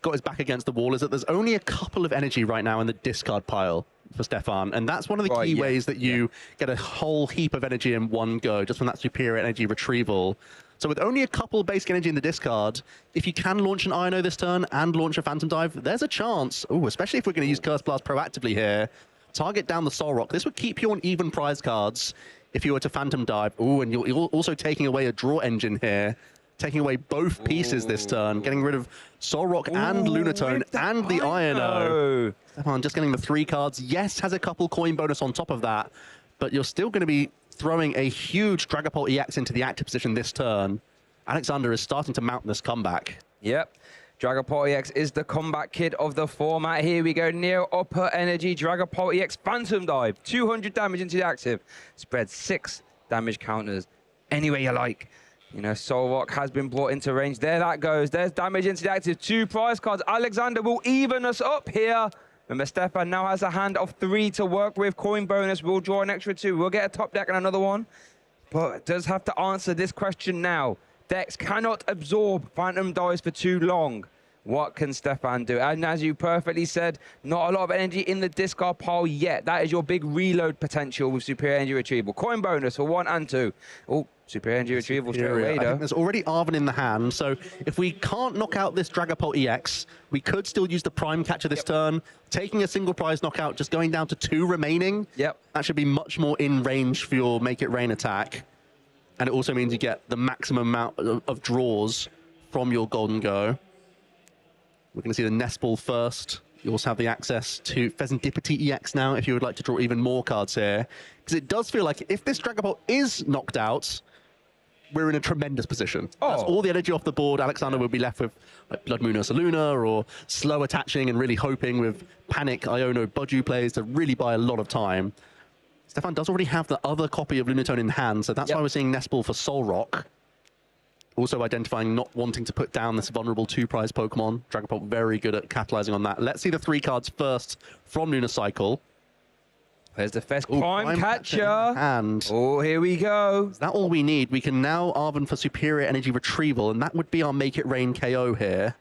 [SPEAKER 17] got his back against the wall, is that there's only a couple of energy right now in the discard pile for Stefan, and that's one of the key ways that you get a whole heap of energy in one go, just from that superior energy retrieval. So with only a couple basic energy in the discard, if you can launch an Ino this turn and launch a Phantom Dive, there's a chance. Ooh, especially if we're going to use Curse Blast proactively here. Target down the Soul Rock. This would keep you on even prize cards if you were to Phantom Dive. Ooh, and you're also taking away a draw engine here. Taking away both pieces this turn, getting rid of Soul Rock and Lunatone and the Ino. Stefan just getting the 3 cards. Yes, has a couple coin bonus on top of that, but you're still going to be throwing a huge Dragapult EX into the active position this turn. Alexander is starting to mount this comeback.
[SPEAKER 16] Yep. Dragapult EX is the comeback kid of the format. Here we go. Neo Upper Energy Dragapult EX Phantom Dive. 200 damage into the active. Spread 6 damage counters any way you like. You know, Soul Rock has been brought into range. There that goes. There's damage into the active. 2 prize cards. Alexander will even us up here. Remember, Stefan now has a hand of 3 to work with. Coin bonus. We'll draw an extra 2. We'll get a top deck and another one. But does have to answer this question now. Decks cannot absorb Phantom Dives for too long. What can Stefan do? And as you perfectly said, not a lot of energy in the discard pile yet. That is your big reload potential with Superior Energy Retrieval. Coin bonus for 1 and 2. Oh, Superior Energy Retrieval straight away, though.
[SPEAKER 17] There's already Arven in the hand, so if we can't knock out this Dragapult EX, we could still use the Prime Catcher this turn, taking a single prize knockout, just going down to 2 remaining.
[SPEAKER 16] Yep.
[SPEAKER 17] That should be much more in range for your Make It Rain attack. And it also means you get the maximum amount of draws from your Golden Go. We're going to see the Nest Ball first. You also have the access to Pheasantipity EX now if you would like to draw even more cards here. Because it does feel like if this Dragapult is knocked out, we're in a tremendous position. That's all the energy off the board. Alexander will be left with like Blood Moon Ursa Luna or slow attaching and really hoping with Panic, Iono, Buju plays to really buy a lot of time. Stefan does already have the other copy of Lunatone in hand, so that's why we're seeing Nest Ball for Soul Rock. Also identifying not wanting to put down this vulnerable 2-prize Pokemon. Dragapult very good at capitalizing on that. Let's see the 3 cards first from Lunacycle.
[SPEAKER 16] There's the first Prime Catcher.
[SPEAKER 17] And
[SPEAKER 16] oh, here we go.
[SPEAKER 17] Is that all we need? We can now Arven for Superior Energy Retrieval, and that would be our Make It Rain KO here.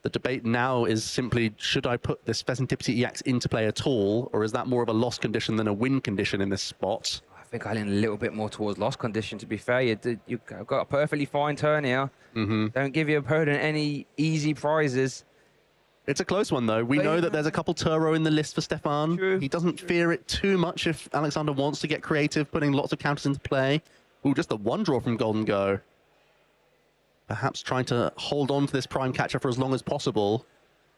[SPEAKER 17] The debate now is simply, should I put this Pheasantipity EX into play at all, or is that more of a loss condition than a win condition in this spot?
[SPEAKER 16] I think I lean a little bit more towards loss condition, to be fair. You've got a perfectly fine turn here. Don't give your opponent any easy prizes.
[SPEAKER 17] It's a close one, though. We know that there's a couple Turo in the list for Stefan.
[SPEAKER 16] True.
[SPEAKER 17] He doesn't fear it too much if Alexander wants to get creative, putting lots of counters into play. Ooh, just the 1 draw from Golden Go. Perhaps trying to hold on to this Prime Catcher for as long as possible.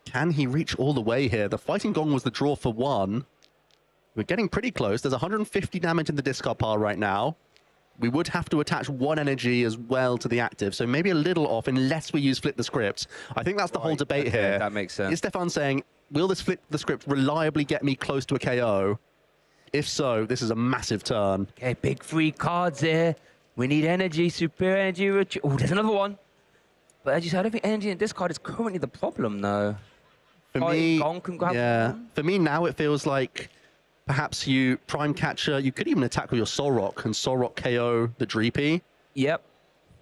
[SPEAKER 17] Can he reach all the way here? The Fighting Gong was the draw for 1. We're getting pretty close. There's 150 damage in the discard pile right now. We would have to attach 1 energy as well to the active, so maybe a little off unless we use Flip the Script. I think that's the whole debate here.
[SPEAKER 16] That makes sense.
[SPEAKER 17] Is Stefan saying, will this Flip the Script reliably get me close to a KO? If so, this is a massive turn.
[SPEAKER 16] Okay, big 3 cards here. We need energy, Superior Energy. Oh, there's another one. But as you said, I don't think energy in this card is currently the problem, though.
[SPEAKER 17] For me, for me now it feels like perhaps you Prime Catcher, you could even attack with your Soul Rock and Soul Rock KO the Dreepy.
[SPEAKER 16] Yep.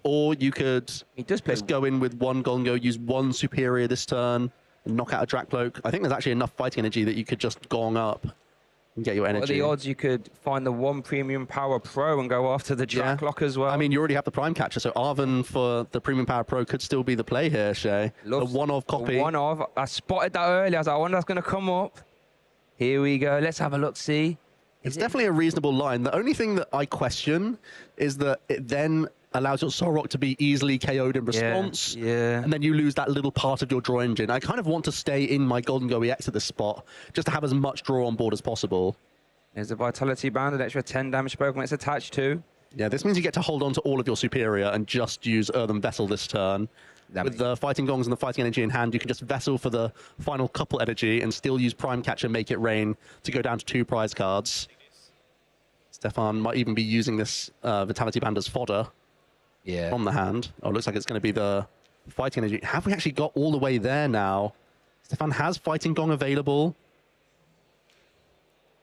[SPEAKER 17] Or you could just go in with 1 Golden Go, use 1 Superior this turn, and knock out a Dracloak. I think there's actually enough fighting energy that you could just gong up and get your energy.
[SPEAKER 16] What are the odds you could find the 1 Premium Power Pro and go after the Dracloak as well?
[SPEAKER 17] I mean, you already have the Prime Catcher, so Arven for the Premium Power Pro could still be the play here, Shay. The one-of copy.
[SPEAKER 16] One-of. I spotted that earlier. I was like, I wonder that's going to come up. Here we go. Let's have a look, see.
[SPEAKER 17] It's definitely a reasonable line. The only thing that I question is that it then allows your Soul Rock to be easily KO'd in response. And then you lose that little part of your draw engine. I kind of want to stay in my Golden Go EX at this spot, just to have as much draw on board as possible.
[SPEAKER 16] There's a Vitality Band, an extra 10 damage Pokemon it's attached to.
[SPEAKER 17] Yeah, this means you get to hold on to all of your Superior and just use Earthen Vessel this turn. With the Fighting Gongs and the Fighting Energy in hand, you can just Vessel for the final couple energy and still use Prime Catcher, Make It Rain to go down to 2 prize cards. Stefan might even be using this Vitality Band as fodder from the hand. Oh, it looks like it's going to be the Fighting Energy. Have we actually got all the way there now? Stefan has Fighting Gong available.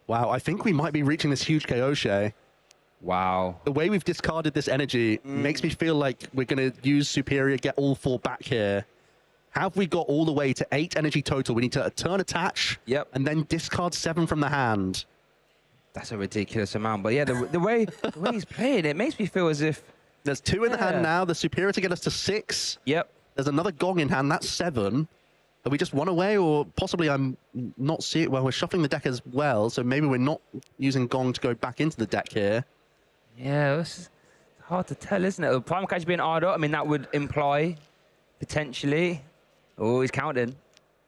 [SPEAKER 17] Wow, I think we might be reaching this huge KO, Shay.
[SPEAKER 16] Wow.
[SPEAKER 17] The way we've discarded this energy makes me feel like we're going to use Superior, get all 4 back here. Have we got all the way to 8 energy total? We need to turn attach and then discard 7 from the hand.
[SPEAKER 16] That's a ridiculous amount. But yeah, the way he's playing it makes me feel as if
[SPEAKER 17] There's 2 in the hand now. The superior to get us to 6.
[SPEAKER 16] Yep.
[SPEAKER 17] There's another Gong in hand. That's 7. Are we just 1 away, or possibly I'm not seeing it? Well, we're shuffling the deck as well, so maybe we're not using Gong to go back into the deck here.
[SPEAKER 16] Yeah, it's hard to tell, isn't it? The prime catch being hard up, I mean, that would imply potentially. Oh, he's counting.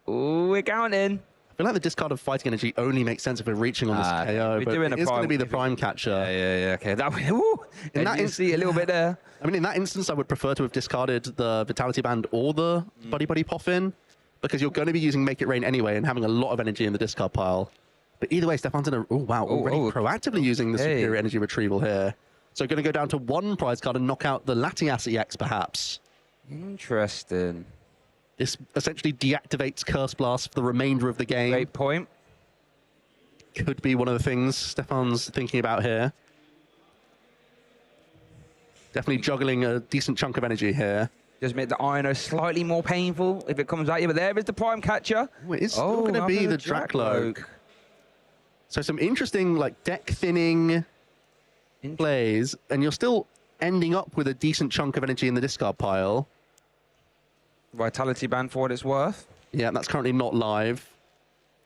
[SPEAKER 16] Oh, we're counting.
[SPEAKER 17] I feel like the discard of Fighting Energy only makes sense if we're reaching on this KO, but it is going to be the prime catcher.
[SPEAKER 16] Yeah, okay. That in that instance, a little bit there.
[SPEAKER 17] I mean, in that instance, I would prefer to have discarded the Vitality Band or the Buddy Buddy Poffin, because you're going to be using Make It Rain anyway and having a lot of energy in the discard pile. But either way, Stefan's in a... Oh, wow, already proactively using the Superior Energy Retrieval here. So going to go down to 1 prize card and knock out the Latias EX, perhaps.
[SPEAKER 16] Interesting.
[SPEAKER 17] This essentially deactivates Curse Blast for the remainder of the game.
[SPEAKER 16] Great point.
[SPEAKER 17] Could be one of the things Stefan's thinking about here. Definitely juggling a decent chunk of energy here.
[SPEAKER 16] Just make the Iono slightly more painful if it comes at you, but there is the prime catcher.
[SPEAKER 17] Oh, it is still going to be the Dracloak. So some interesting like deck thinning plays, and you're still ending up with a decent chunk of energy in the discard pile.
[SPEAKER 16] Vitality Band for what it's worth.
[SPEAKER 17] Yeah, that's currently not live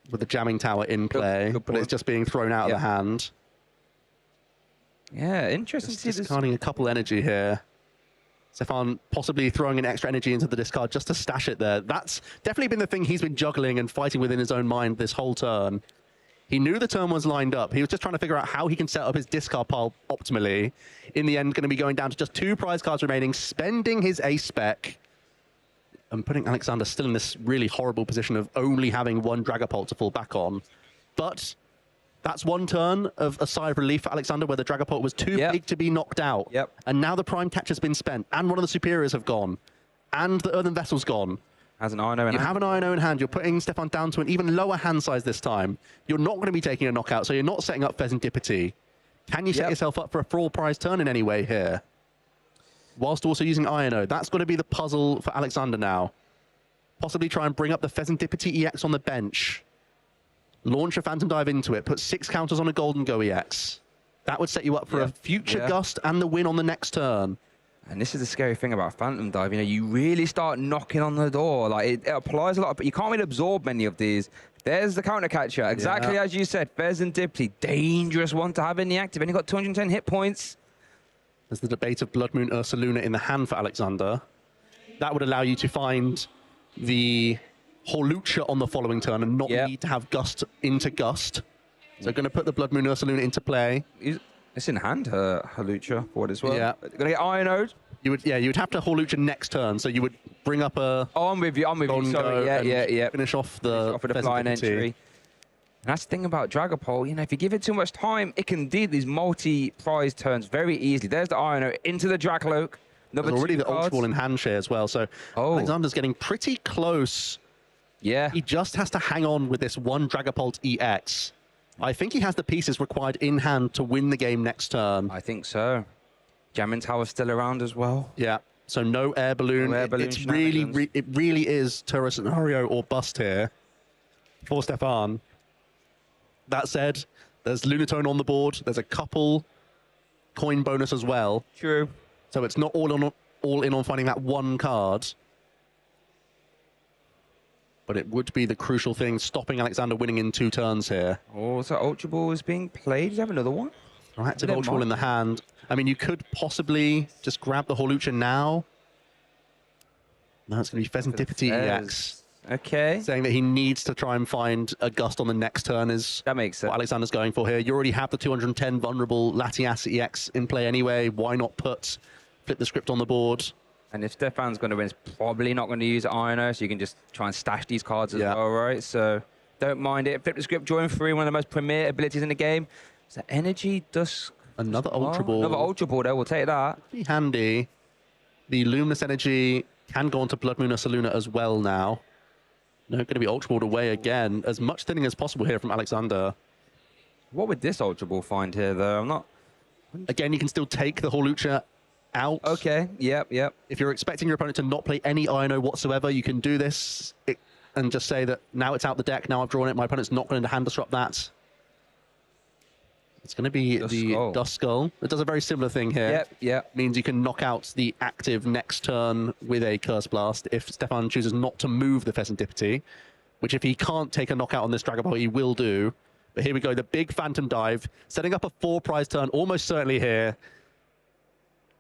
[SPEAKER 17] with the Jamming Tower in play, but it's just being thrown out of the hand.
[SPEAKER 16] Yeah, interesting to see this.
[SPEAKER 17] Discarding a couple energy here. Stefan possibly throwing an extra energy into the discard just to stash it there. That's definitely been the thing he's been juggling and fighting within his own mind this whole turn. He knew the turn was lined up. He was just trying to figure out how he can set up his discard pile optimally. In the end, going to be going down to just 2 prize cards remaining, spending his ace spec, and putting Alexander still in this really horrible position of only having 1 Dragapult to fall back on. But that's 1 turn of a sigh of relief for Alexander, where the Dragapult was too big to be knocked out. And now the prime catcher's been spent, and one of the superiors have gone, and the Earthen Vessel's gone.
[SPEAKER 16] Has an Iono in hand.
[SPEAKER 17] You have an Iono in hand. You're putting Stefan down to an even lower hand size this time. You're not going to be taking a knockout, so you're not setting up Pheasantipity. Can you set yourself up for a full prize turn in any way here? Whilst also using Iono. That's got to be the puzzle for Alexander now. Possibly try and bring up the Pheasantipity EX on the bench. Launch a Phantom Dive into it. Put 6 counters on a Golden Go EX. That would set you up for a future Gust and the win on the next turn.
[SPEAKER 16] And this is the scary thing about Phantom Dive. You know, you really start knocking on the door. Like, it applies a lot, but you can't really absorb many of these. There's the counter catcher. Exactly as you said. Pheasantipity. Dangerous one to have in the active. Only got 210 hit points.
[SPEAKER 17] There's the debate of Blood Moon Ursaluna in the hand for Alexander. That would allow you to find the Hawlucha on the following turn and not need to have Gust into Gust. So going to put the Blood Moon Ursaluna into play.
[SPEAKER 16] It's in hand, Hawlucha, for what it's worth.
[SPEAKER 17] Yeah.
[SPEAKER 16] Going to get Ionode.
[SPEAKER 17] You would have to Hawlucha next turn, so you would bring up a...
[SPEAKER 16] Oh, I'm with you, sorry. Yeah.
[SPEAKER 17] Finish off the
[SPEAKER 16] flying entry. And that's the thing about Dragapult, you know, if you give it too much time, it can do these multi-prize turns very easily. There's the Iono into the Dracloak.
[SPEAKER 17] There's already the Ultra Ball in hand share as well, so Alexander's getting pretty close.
[SPEAKER 16] Yeah.
[SPEAKER 17] He just has to hang on with this 1 Dragapult EX. I think he has the pieces required in hand to win the game next turn.
[SPEAKER 16] I think so. Jamming Tower's still around as well.
[SPEAKER 17] Yeah, so no Air Balloon. It really is Turret Scenario or bust here for Stefan. That said, there's Lunatone on the board. There's a couple coin bonus as well.
[SPEAKER 16] True.
[SPEAKER 17] So it's not all in on finding that 1 card. But it would be the crucial thing, stopping Alexander winning in 2 turns here.
[SPEAKER 16] Oh, so Ultra Ball is being played. Does he have another one?
[SPEAKER 17] Active Ultra Ball in the hand. I mean, you could possibly just grab the Hawlucha now. No, it's going to be Pheasantipity EX.
[SPEAKER 16] Okay.
[SPEAKER 17] Saying that he needs to try and find a Gust on the next turn is
[SPEAKER 16] that makes sense.
[SPEAKER 17] What Alexander's going for here. You already have the 210 vulnerable Latias EX in play anyway. Why not flip the script on the board?
[SPEAKER 16] And if Stefan's going to win, it's probably not going to use Iono, so you can just try and stash these cards as well, right? So don't mind it. Flip the script, join free, one of the most premier abilities in the game. So Energy Dusk.
[SPEAKER 17] Another Ultra Ball.
[SPEAKER 16] Another Ultra Ball, though. We'll take that.
[SPEAKER 17] Pretty handy. The Luminous Energy can go onto Blood Moon Ursaluna as well now. No, going to be Ultra Balled away again. As much thinning as possible here from Alexander.
[SPEAKER 16] What would this Ultra Ball find here, though? I'm not...
[SPEAKER 17] Again, you can still take the Hawlucha out.
[SPEAKER 16] Okay, yep.
[SPEAKER 17] If you're expecting your opponent to not play any Iono whatsoever, you can do this and just say that now it's out the deck, now I've drawn it, my opponent's not going to hand disrupt that. It's going to be the Dust Skull. It does a very similar thing here.
[SPEAKER 16] Yep.
[SPEAKER 17] Means you can knock out the active next turn with a Curse Blast if Stefan chooses not to move the Pheasantipity, which if he can't take a knockout on this Dragon Ball, he will do. But here we go, the big Phantom Dive, setting up a 4-prize turn almost certainly here.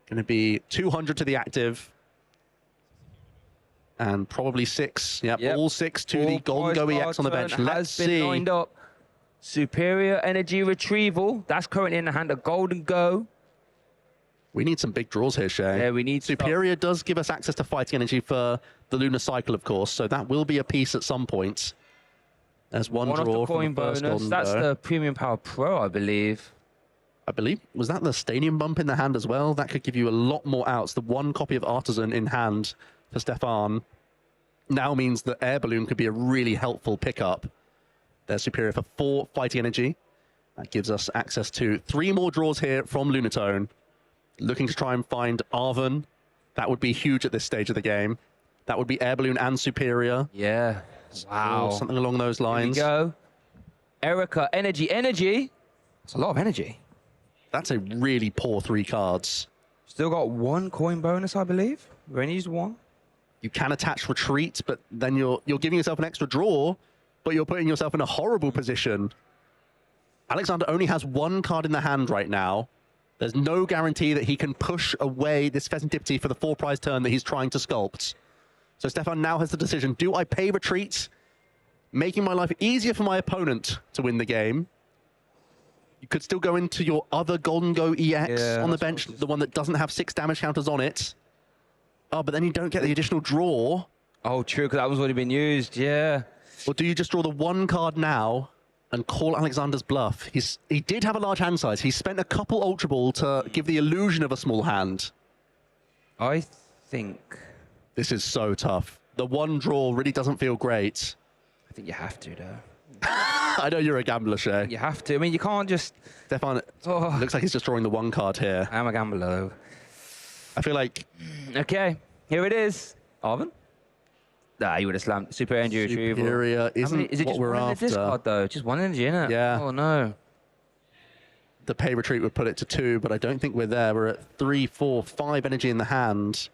[SPEAKER 17] Going to be 200 to the active. And probably 6. Yep. All 6 to the Golden Go EX on the bench. Let's see.
[SPEAKER 16] Lined up. Superior Energy Retrieval. That's currently in the hand of Golden Go.
[SPEAKER 17] We need some big draws here, Shay.
[SPEAKER 16] Yeah, we need
[SPEAKER 17] Superior does give us access to fighting energy for the Lunar Cycle, of course, so that will be a piece at some point. There's one draw
[SPEAKER 16] off the coin
[SPEAKER 17] from the first
[SPEAKER 16] bonus. That's the Premium Power Pro, I believe.
[SPEAKER 17] Was that the Stadium Bump in the hand as well? That could give you a lot more outs. The one copy of Artisan in hand for Stefan now means that Air Balloon could be a really helpful pickup. They're superior for 4 fighting energy. That gives us access to 3 more draws here from Lunatone. Looking to try and find Arven. That would be huge at this stage of the game. That would be Air Balloon and Superior.
[SPEAKER 16] Yeah. Wow.
[SPEAKER 17] Or something along those lines.
[SPEAKER 16] Here we go. Erica, energy. It's a lot of energy.
[SPEAKER 17] That's a really poor 3 cards.
[SPEAKER 16] Still got 1 coin bonus, I believe. We only used 1.
[SPEAKER 17] You can attach Retreat, but then you're giving yourself an extra draw, but you're putting yourself in a horrible position. Alexander only has 1 card in the hand right now. There's no guarantee that he can push away this Pheasantipity for the 4-prize turn that he's trying to sculpt. So Stefan now has the decision, do I pay Retreat, making my life easier for my opponent to win the game? You could still go into your other Golden Go EX on the bench, the one that doesn't have 6 damage counters on it. Oh, but then you don't get the additional draw.
[SPEAKER 16] Oh, true, because that was already been used, yeah.
[SPEAKER 17] Or do you just draw the 1 card now and call Alexander's bluff? He did have a large hand size. He spent a couple Ultra Ball to give the illusion of a small hand.
[SPEAKER 16] I think...
[SPEAKER 17] This is so tough. The 1 draw really doesn't feel great.
[SPEAKER 16] I think you have to, though.
[SPEAKER 17] I know you're a gambler, Shay.
[SPEAKER 16] You have to. I mean, you can't just...
[SPEAKER 17] Stefan, looks like he's just drawing the 1 card here.
[SPEAKER 16] I am a gambler, though.
[SPEAKER 17] I feel like...
[SPEAKER 16] Okay, here it is. Arven? Nah, you would have slammed. Super Energy Retrieval.
[SPEAKER 17] Superior isn't
[SPEAKER 16] is it
[SPEAKER 17] what
[SPEAKER 16] just
[SPEAKER 17] we're
[SPEAKER 16] one
[SPEAKER 17] after.
[SPEAKER 16] In the discard, though? Just 1 energy, innit?
[SPEAKER 17] Yeah.
[SPEAKER 16] Oh, no.
[SPEAKER 17] The pay Retreat would put it to 2, but I don't think we're there. We're at 3, 4, 5 energy in the hand.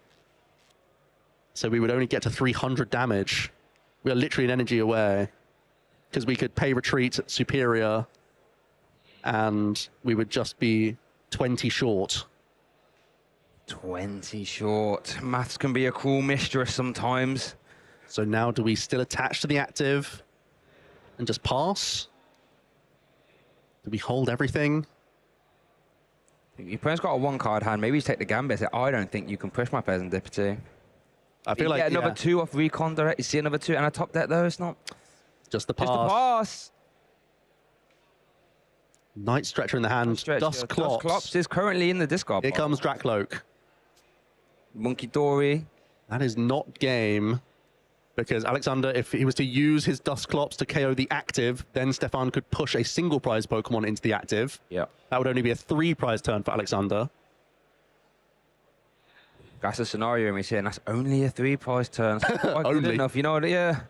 [SPEAKER 17] So we would only get to 300 damage. We are literally an energy away. Because we could pay Retreat at Superior, and we would just be 20 short.
[SPEAKER 16] 20 short. Maths can be a cruel mistress sometimes.
[SPEAKER 17] So now do we still attach to the active and just pass? Do we hold everything?
[SPEAKER 16] Your opponent's got a 1 card hand. Maybe you take the Gambit. Say, I don't think you can push my Pheasantipity.
[SPEAKER 17] I feel like
[SPEAKER 16] get another 2 off Recon Direct. You see another 2 and a top deck though. It's not
[SPEAKER 17] just the pass.
[SPEAKER 16] Just the pass.
[SPEAKER 17] Night Stretcher in the hand. Dust Clops
[SPEAKER 16] is currently in the discard.
[SPEAKER 17] Here comes Drakloak.
[SPEAKER 16] Monkey Dory.
[SPEAKER 17] That is not game. Because Alexander, if he was to use his Dusclops to KO the active, then Stefan could push a single prize Pokemon into the active.
[SPEAKER 16] Yeah.
[SPEAKER 17] That would only be a 3-prize turn for Alexander.
[SPEAKER 16] That's a scenario we're saying that's only a 3-prize turn. Only good enough, you know what? Yeah.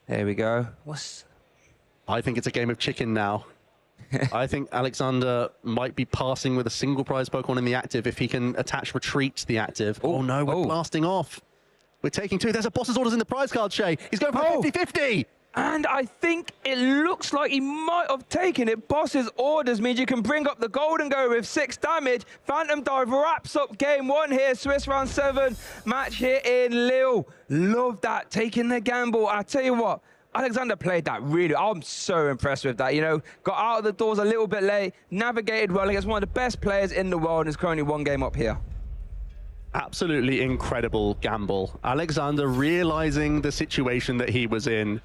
[SPEAKER 16] There we go.
[SPEAKER 17] I think it's a game of chicken now. I think Alexander might be passing with a single prize Pokemon in the active if he can attach Retreat to the active. Oh no, we're blasting off. We're taking 2. There's a boss's orders in the prize card, Shay. He's going for 50-50.
[SPEAKER 16] And I think it looks like he might have taken it. Boss's orders means you can bring up the Golden Go with 6 damage. Phantom Dive wraps up game 1 here. Swiss round 7 match here in Lille. Love that, taking the gamble. I tell you what, Alexander played that really. I'm so impressed with that. You know, got out of the doors a little bit late, navigated well against one of the best players in the world, and is currently 1 game up here.
[SPEAKER 17] Absolutely incredible gamble. Alexander realizing the situation that he was in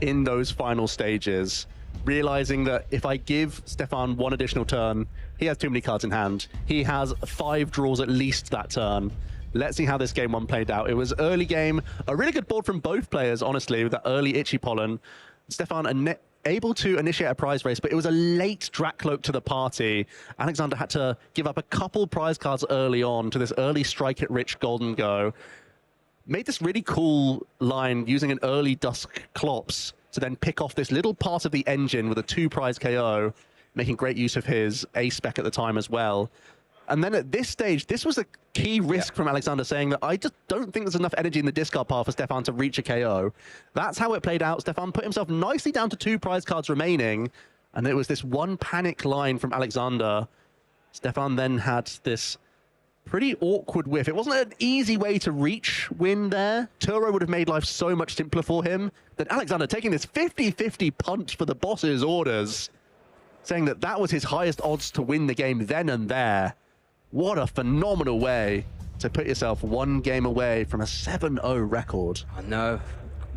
[SPEAKER 17] those final stages, realizing that if I give Stefan 1 additional turn, he has too many cards in hand. He has 5 draws at least that turn. Let's see how this game 1 played out. It was early game, a really good board from both players, honestly, with that early Itchy Pollen. Stefan able to initiate a prize race, but it was a late Drakloak to the party. Alexander had to give up a couple prize cards early on to this early Strike-It-Rich Golden Go. Made this really cool line using an early Dusk Clops to then pick off this little part of the engine with a 2-prize KO. making great use of his A spec at the time as well. And then at this stage, this was a key risk from Alexander, saying that I just don't think there's enough energy in the discard pile for Stefan to reach a KO. That's how it played out. Stefan put himself nicely down to 2 prize cards remaining, and it was this one panic line from Alexander. Stefan then had this pretty awkward whiff. It wasn't an easy way to reach win there. Turo would have made life so much simpler for him. Then Alexander taking this 50-50 punch for the boss's orders, saying that that was his highest odds to win the game then and there. What a phenomenal way to put yourself 1 game away from a 7-0 record.
[SPEAKER 16] I know.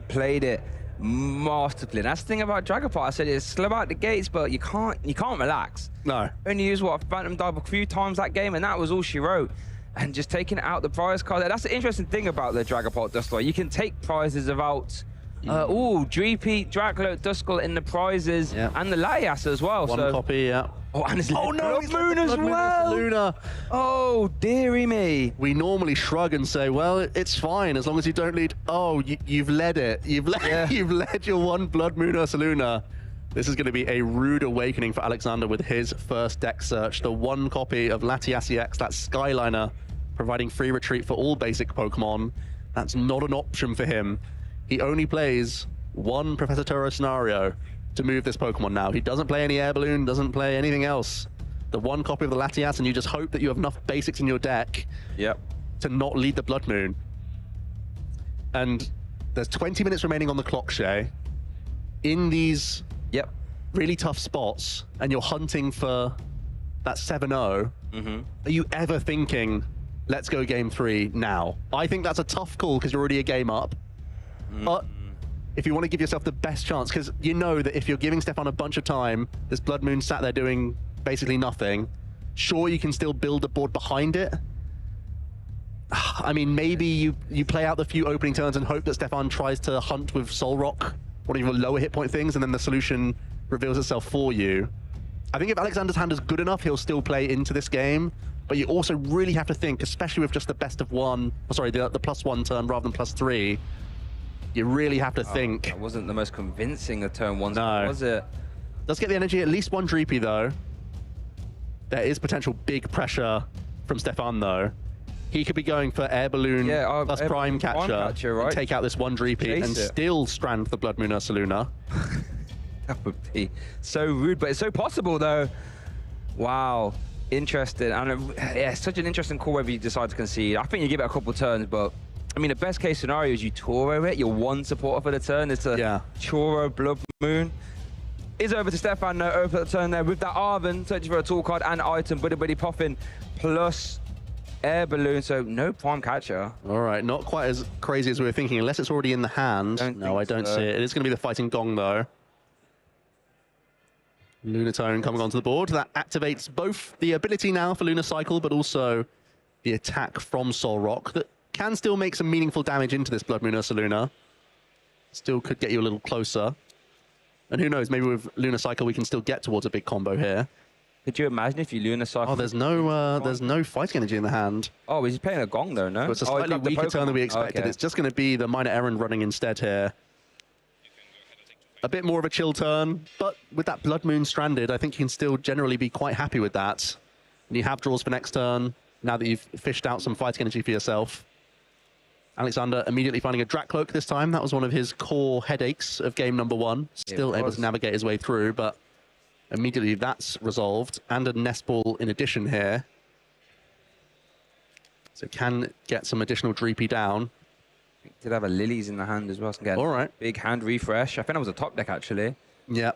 [SPEAKER 16] Played it masterfully. And that's the thing about Dragapult. I said it's slow out the gates, but you can't relax.
[SPEAKER 17] No.
[SPEAKER 16] Only used what, Phantom Dive a few times that game, and that was all she wrote. And just taking out the prize card. That's the interesting thing about the Dragapult Duskull. You can take prizes without Dreepy, Draclo, Duskull in the prizes, and the Latias as well.
[SPEAKER 17] One copy, yeah.
[SPEAKER 16] Oh, and it's
[SPEAKER 17] no,
[SPEAKER 16] Blood Moon as well.
[SPEAKER 17] Luna.
[SPEAKER 16] Oh, dearie me.
[SPEAKER 17] We normally shrug and say, well, it's fine as long as you don't lead. Oh, you've led it. You've led your 1 Blood Moon Ursaluna. This is going to be a rude awakening for Alexander with his first deck search. The 1 copy of Latias EX, that Skyliner, providing free retreat for all basic Pokemon. That's not an option for him. He only plays 1 Professor Turo scenario to move this Pokemon now. He doesn't play any Air Balloon, doesn't play anything else. The 1 copy of the Latias, and you just hope that you have enough basics in your deck to not lead the Blood Moon. And there's 20 minutes remaining on the clock, Shay. In these really tough spots, and you're hunting for that 7-0, are you ever thinking, let's go game 3 now? I think that's a tough call because you're already a game up. But if you want to give yourself the best chance, because you know that if you're giving Stefan a bunch of time, this Blood Moon sat there doing basically nothing, sure, you can still build a board behind it. I mean, maybe you play out the few opening turns and hope that Stefan tries to hunt with Soul Rock, one of your lower hit point things, and then the solution reveals itself for you. I think if Alexander's hand is good enough, he'll still play into this game, but you also really have to think, especially with just the best of 1, sorry, the +1 turn rather than +3, you really have to think.
[SPEAKER 16] That wasn't the most convincing of turn 1, was it?
[SPEAKER 17] Does get the energy, at least 1 Dreepy though. There is potential big pressure from Stefan though. He could be going for Air Balloon plus Prime Catcher, right? And take out this 1 Dreepy and still strand the Blood Moon Ursaluna.
[SPEAKER 16] That would be so rude, but it's so possible though. Wow, interesting. And yeah, such an interesting call whether you decide to concede. I think you give it a couple turns, but I mean, the best case scenario is you Turo it. You're 1 supporter for the turn. It's a Turo Blood Moon. Is over to Stefan now, over the turn there with that Arven, searching for a tool card and item, Buddy Poppin, plus Air Balloon, so no Prime Catcher.
[SPEAKER 17] All right, not quite as crazy as we were thinking, unless it's already in the hand. No, I don't see it. It is going to be the Fighting Gong, though. Lunatone coming onto the board. That activates both the ability now for Lunar Cycle, but also the attack from Soul Rock that can still make some meaningful damage into this Blood Moon Ursaluna. Still could get you a little closer. And who knows, maybe with Lunar Cycle we can still get towards a big combo here.
[SPEAKER 16] Could you imagine if you Lunar Cycle?
[SPEAKER 17] Oh, there's no fighting energy in the hand.
[SPEAKER 16] Oh, he's playing a Gong though, no?
[SPEAKER 17] So it's a slightly weaker turn than we expected. It's just going to be the Minor Errand running instead here. A bit more of a chill turn, but with that Blood Moon stranded, I think you can still generally be quite happy with that. And you have draws for next turn, now that you've fished out some fighting energy for yourself. Alexander immediately finding a Dracloak this time. That was one of his core headaches of game number 1. Still able to navigate his way through, but immediately that's resolved. And a Nest Ball in addition here. So can get some additional Dreepy down.
[SPEAKER 16] Did have a Lilies in the hand as well. So
[SPEAKER 17] all right.
[SPEAKER 16] Big hand refresh. I think that was a top deck, actually.
[SPEAKER 17] Yeah.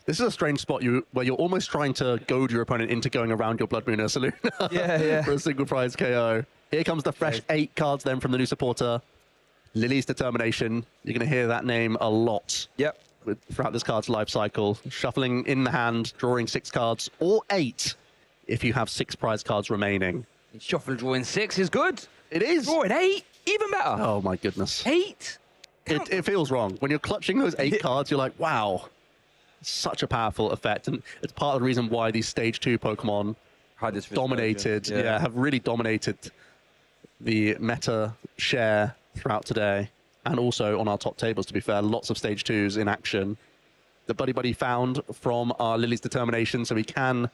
[SPEAKER 17] This is a strange spot where you're almost trying to goad your opponent into going around your Blood Moon Ursaluna for a single prize KO. Here comes the fresh 8 cards then from the new supporter. Lily's Determination. You're going to hear that name a lot throughout this card's life cycle. Shuffling in the hand, drawing 6 cards, or 8 if you have 6 prize cards remaining.
[SPEAKER 16] Shuffle drawing 6 is good.
[SPEAKER 17] It is.
[SPEAKER 16] Drawing 8, even better.
[SPEAKER 17] Oh my goodness.
[SPEAKER 16] 8?
[SPEAKER 17] It feels wrong. When you're clutching those 8 cards, you're like, wow. Such a powerful effect. And it's part of the reason why these stage 2 Pokemon dominated, have really dominated the meta share throughout today, and also on our top tables, to be fair. Lots of stage 2s in action. the Buddy found from our Lily's determination, so we can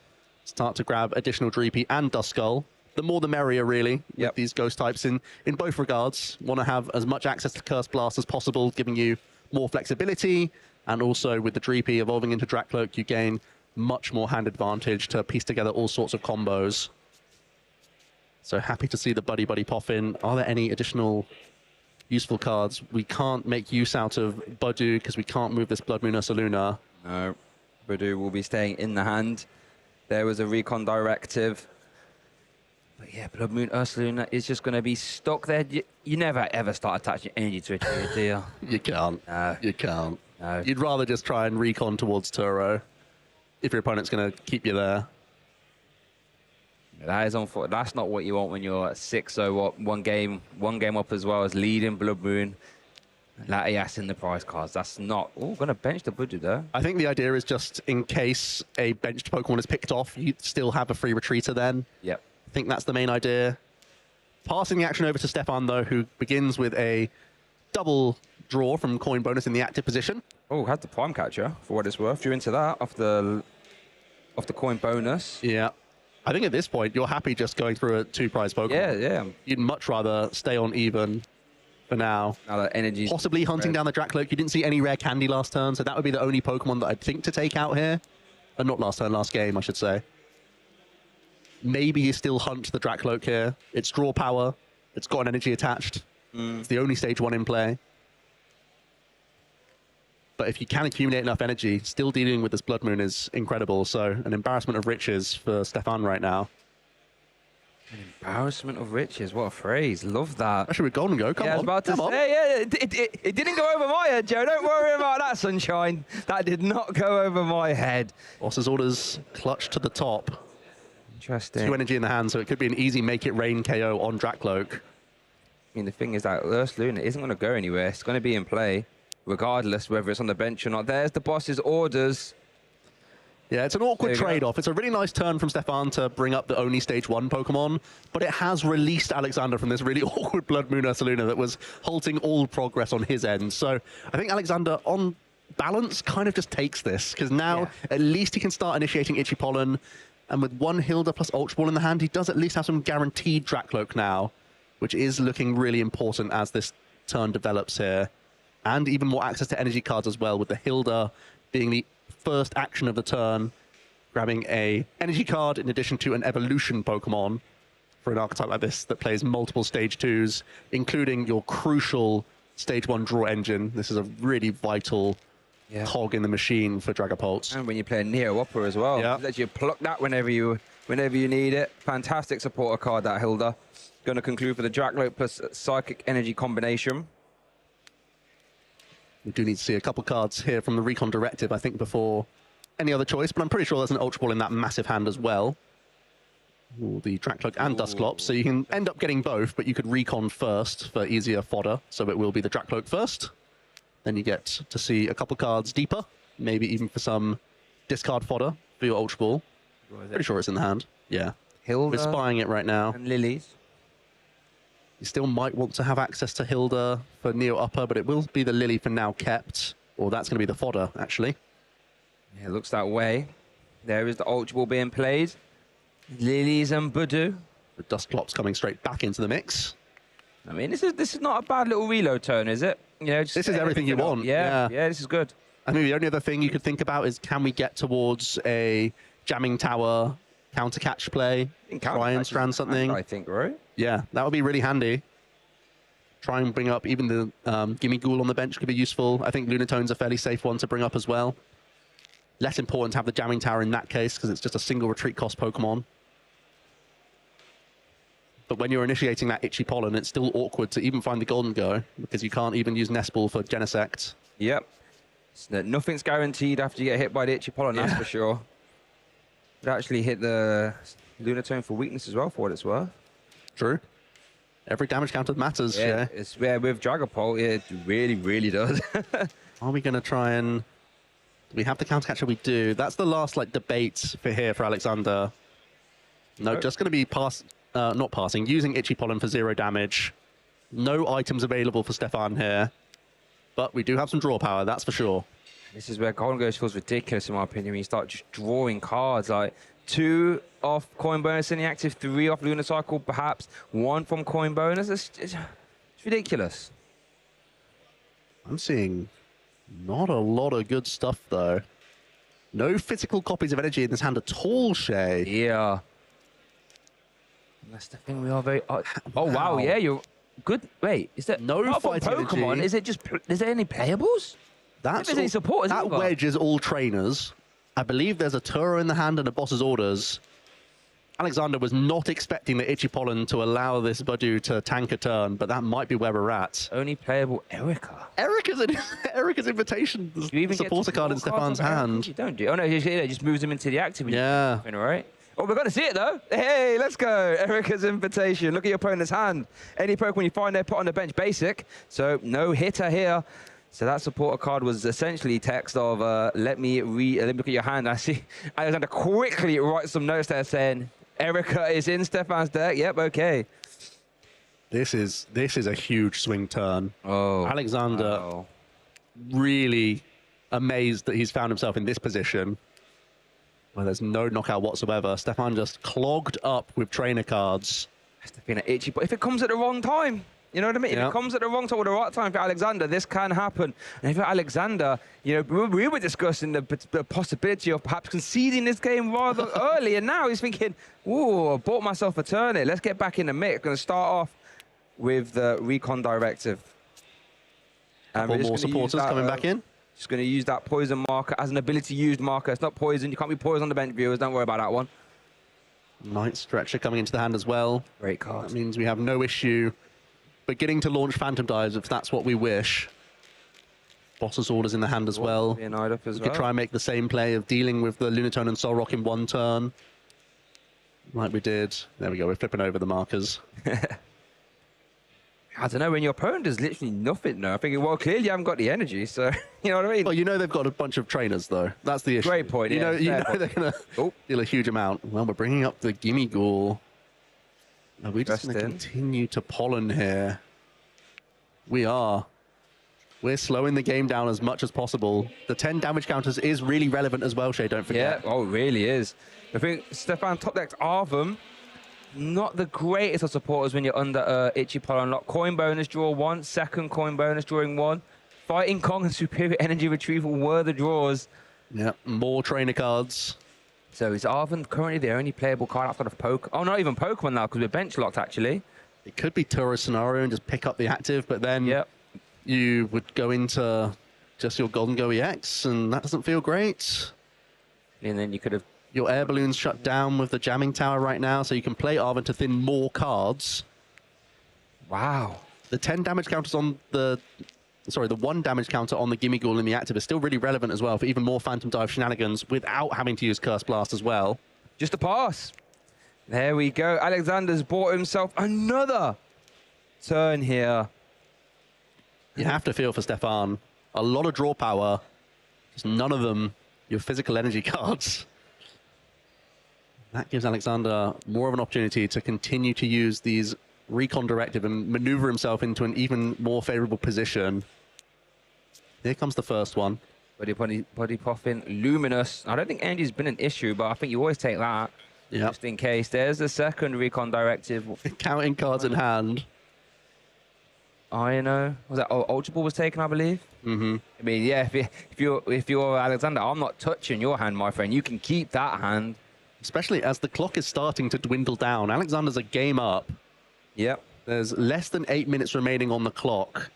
[SPEAKER 17] start to grab additional Dreepy and Duskull. The more the merrier, really, with these ghost types in both regards. Want to have as much access to Curse Blast as possible, giving you more flexibility, and also with the Dreepy evolving into Drakloak, you gain much more hand advantage to piece together all sorts of combos. So happy to see the Buddy pop in. Are there any additional useful cards? We can't make use out of Budu because we can't move this Blood Moon Ursaluna.
[SPEAKER 16] No, Budu will be staying in the hand. There was a recon directive. But yeah, Blood Moon Ursaluna is just going to be stuck there. You never ever start attaching energy to it, do you?
[SPEAKER 17] You can't.
[SPEAKER 16] No.
[SPEAKER 17] You can't.
[SPEAKER 16] No.
[SPEAKER 17] You'd rather just try and recon towards Turo if your opponent's going to keep you there.
[SPEAKER 16] That is unfortunate. That's not what you want when you're 6-0 up, one game up as well as leading Blood Moon. Latias in the prize cards. That's not. Oh, going to bench the Budu there.
[SPEAKER 17] I think the idea is just in case a benched Pokemon is picked off, you still have a free retreater then.
[SPEAKER 16] Yep.
[SPEAKER 17] I think that's the main idea. Passing the action over to Stefan, though, who begins with a double draw from coin bonus in the active position.
[SPEAKER 16] Oh, had the Prime Catcher, for what it's worth. You're into that off the coin bonus.
[SPEAKER 17] Yeah. I think at this point, you're happy just going through a 2-prize Pokemon.
[SPEAKER 16] Yeah.
[SPEAKER 17] You'd much rather stay on even for now.
[SPEAKER 16] Now that energy.
[SPEAKER 17] Possibly hunting down the Drakloak. You didn't see any rare candy last turn, so that would be the only Pokemon that I'd think to take out here. Not last turn, last game, I should say. Maybe you still hunt the Drakloak here. It's draw power. It's got an energy attached. It's the only stage 1 in play. But if you can accumulate enough energy, still dealing with this Blood Moon is incredible. So an embarrassment of riches for Stefan right now.
[SPEAKER 16] An embarrassment of riches. What a phrase. Love that.
[SPEAKER 17] Especially with Golden Go. Come on.
[SPEAKER 16] I was about to say, it didn't go over my head, Joe. Don't worry about that, Sunshine. That did not go over my head.
[SPEAKER 17] Boss's orders clutch to the top.
[SPEAKER 16] Interesting.
[SPEAKER 17] 2 energy in the hand, so it could be an easy make it rain KO on Drakloak.
[SPEAKER 16] I mean, the thing is that Ursaluna isn't going to go anywhere. It's going to be in play, regardless whether it's on the bench or not. There's the boss's orders.
[SPEAKER 17] Yeah, it's an awkward trade-off. It's a really nice turn from Stefan to bring up the only stage 1 Pokemon, but it has released Alexander from this really awkward Blood Moon Ursaluna that was halting all progress on his end. So I think Alexander, on balance, kind of just takes this, because now at least he can start initiating Itchy Pollen, and with 1 Hilda plus Ultra Ball in the hand, he does at least have some guaranteed Drakloak now, which is looking really important as this turn develops here. And even more access to energy cards as well, with the Hilda being the first action of the turn, grabbing a energy card in addition to an evolution Pokemon for an archetype like this that plays multiple stage 2s, including your crucial stage 1 draw engine. This is a really vital cog in the machine for Dragapult.
[SPEAKER 16] And when you play a Neo Upper as well, let you pluck that whenever you need it. Fantastic supporter card, that Hilda. Going to conclude for the Drakloak plus Psychic Energy combination.
[SPEAKER 17] We do need to see a couple cards here from the Recon Directive, I think, before any other choice, but I'm pretty sure there's an Ultra Ball in that massive hand as well. Ooh, the Drakloak and Dusclops, so you can end up getting both, but you could Recon first for easier fodder, so it will be the Drakloak first. Then you get to see a couple cards deeper, maybe even for some discard fodder for your Ultra Ball. Pretty sure it's in the hand. Yeah.
[SPEAKER 16] Hilda.
[SPEAKER 17] We're spying it right now.
[SPEAKER 16] And Lilies.
[SPEAKER 17] You still might want to have access to Hilda for Neo Upper, but it will be the Lily for now kept. Or that's going to be the fodder, actually.
[SPEAKER 16] Yeah, it looks that way. There is the Ultra Ball being played. Lilies and Budu.
[SPEAKER 17] The Dusclops coming straight back into the mix.
[SPEAKER 16] I mean, this is not a bad little reload turn, is it? You know, just
[SPEAKER 17] this is everything you want.
[SPEAKER 16] Yeah, this is good.
[SPEAKER 17] I mean, the only other thing you could think about is, can we get towards a jamming tower counter catch play? Try and strand something.
[SPEAKER 16] I think, right?
[SPEAKER 17] Yeah, that would be really handy. Try and bring up even the Gimme Ghoul on the bench could be useful. I think Lunatone's a fairly safe one to bring up as well. Less important to have the jamming tower in that case, because it's just a single retreat cost Pokemon. But when you're initiating that Itchy Pollen, it's still awkward to even find the Golden Go, because you can't even use Nest Ball for Genesect.
[SPEAKER 16] Yep. So nothing's guaranteed after you get hit by the Itchy Pollen, that's for sure. It actually hit the Lunatone for weakness as well, for what it's worth.
[SPEAKER 17] True. Every damage counter matters.
[SPEAKER 16] Yeah, it's with Dragapult, it really, really does.
[SPEAKER 17] Are we going to try and... Do we have the counter catcher? We do. That's the last debate for here for Alexander. No, just going to be not passing, using Itchy Pollen for 0 damage. No items available for Stefan here. But we do have some draw power, that's for sure.
[SPEAKER 16] This is where Golden Ghost feels ridiculous, in my opinion, when you start just drawing cards. Like 2 off coin bonus in the active, 3 off Lunar Cycle, perhaps 1 from coin bonus. It's ridiculous.
[SPEAKER 17] I'm seeing not a lot of good stuff, though. No physical copies of energy in this hand at all, Shay.
[SPEAKER 16] Yeah. That's the thing, we are very... Oh, wow, yeah, you're good. Wait, is that...
[SPEAKER 17] No
[SPEAKER 16] fighting Pokemon,
[SPEAKER 17] energy.
[SPEAKER 16] is it just... Is there any playables?
[SPEAKER 17] That's
[SPEAKER 16] If there's any support,
[SPEAKER 17] that wedge is all trainers. I believe there's a Turo in the hand and a boss's orders. Alexander was not expecting the Itchy Pollen to allow this Budu to tank a turn, but that might be where we're at.
[SPEAKER 16] Only playable Erica.
[SPEAKER 17] Erica's invitation, the supporter card in Stefan's hand.
[SPEAKER 16] You don't do. Oh no, it just moves him into the active.
[SPEAKER 17] Yeah.
[SPEAKER 16] Right. Oh, we've got to see it though. Hey, let's go. Erica's invitation. Look at your opponent's hand. Any Pokemon you find there, put on the bench, basic. So no hitter here. So that supporter card was essentially text of let me look at your hand. I see Alexander quickly write some notes there saying Erica is in Stefan's deck. Yep, okay.
[SPEAKER 17] This is a huge swing turn.
[SPEAKER 16] Oh,
[SPEAKER 17] Alexander really amazed that he's found himself in this position where there's no knockout whatsoever. Stefan just clogged up with trainer cards.
[SPEAKER 16] Stefan itchy, but if it comes at the wrong time, you know what I mean?
[SPEAKER 17] Yeah.
[SPEAKER 16] If it comes at the wrong time or the right time for Alexander, this can happen. And if Alexander, you know, we were discussing the possibility of perhaps conceding this game rather early, and now he's thinking, "Ooh, I bought myself a turn here. Let's get back in the mix." Going to start off with the recon directive. And
[SPEAKER 17] Couple more supporters coming back in.
[SPEAKER 16] Just going to use that poison marker as an ability used marker. It's not poison. You can't be poisoned on the bench, viewers. Don't worry about that one.
[SPEAKER 17] Night Stretcher coming into the hand as well.
[SPEAKER 16] Great card.
[SPEAKER 17] That means we have no issue beginning to launch Phantom Dives if that's what we wish. Boss's orders in the hand as well.
[SPEAKER 16] We
[SPEAKER 17] could try and make the same play of dealing with the Lunatone and Soul Rock in one turn. Like we did. There we go, we're flipping over the markers.
[SPEAKER 16] I don't know, when your opponent does literally nothing now, I think, well, clearly you haven't got the energy, so, you know what I mean?
[SPEAKER 17] Well, you know they've got a bunch of trainers, though. That's the issue.
[SPEAKER 16] Great point,
[SPEAKER 17] you
[SPEAKER 16] yeah.
[SPEAKER 17] know they're going to deal a huge amount. Well, we're bringing up the Gimme Ghoul. Are we just going to continue to pollen here? We are. We're slowing the game down as much as possible. The 10 damage counters is really relevant as well, Shay, don't forget.
[SPEAKER 16] Yeah, oh, it really is. I think Stefan top decked Arvum. Not the greatest of supporters when you're under Itchy Pollen lock. Coin bonus, draw 1. Second coin bonus, drawing 1. Fighting Kong and Superior Energy Retrieval were the draws.
[SPEAKER 17] Yeah, more trainer cards.
[SPEAKER 16] So is Arvum currently the only playable card outside of Pokemon? Oh, not even Pokemon now, because we're bench locked, actually.
[SPEAKER 17] It could be Turo Scenario and just pick up the active, but then you would go into just your Golden Go EX, and that doesn't feel great.
[SPEAKER 16] And then you could have...
[SPEAKER 17] Your air balloon's shut down with the jamming tower right now, so you can play Arvin to thin more cards.
[SPEAKER 16] Wow.
[SPEAKER 17] The 10 damage counters on the... Sorry, the 1 damage counter on the Gimme Ghoul in the active is still really relevant as well for even more Phantom Dive shenanigans without having to use Curse Blast as well.
[SPEAKER 16] Just a pass. There we go. Alexander's bought himself another turn here.
[SPEAKER 17] You have to feel for Stefan. A lot of draw power. Just none of them your physical energy cards. That gives Alexander more of an opportunity to continue to use these recon directive and maneuver himself into an even more favorable position. Here comes the first one.
[SPEAKER 16] Body Puffin, Luminous. I don't think energy's been an issue, but I think you always take that.
[SPEAKER 17] Yep.
[SPEAKER 16] Just in case. There's the second recon directive.
[SPEAKER 17] Counting cards in hand.
[SPEAKER 16] I know. Was that Ultra Ball was taken, I believe?
[SPEAKER 17] Mm-hmm.
[SPEAKER 16] I mean, yeah, if you're Alexander, I'm not touching your hand, my friend. You can keep that hand.
[SPEAKER 17] Especially as the clock is starting to dwindle down. Alexander's a game up.
[SPEAKER 16] Yep.
[SPEAKER 17] There's less than 8 minutes remaining on the clock.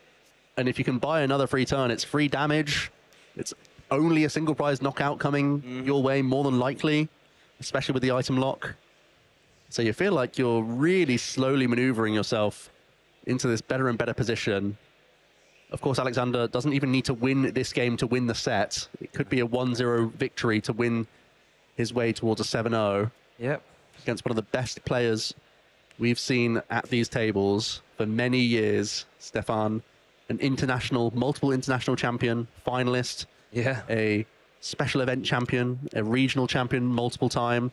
[SPEAKER 17] And if you can buy another free turn, it's free damage. It's only a single prize knockout coming your way, more than likely, especially with the item lock. So you feel like you're really slowly maneuvering yourself into this better and better position. Of course, Alexander doesn't even need to win this game to win the set. It could be a 1-0 victory to win his way towards a 7-0.
[SPEAKER 16] Yep.
[SPEAKER 17] Against one of the best players we've seen at these tables for many years. Stefan, an multiple international champion, finalist.
[SPEAKER 16] Yeah.
[SPEAKER 17] A special event champion, a regional champion multiple time.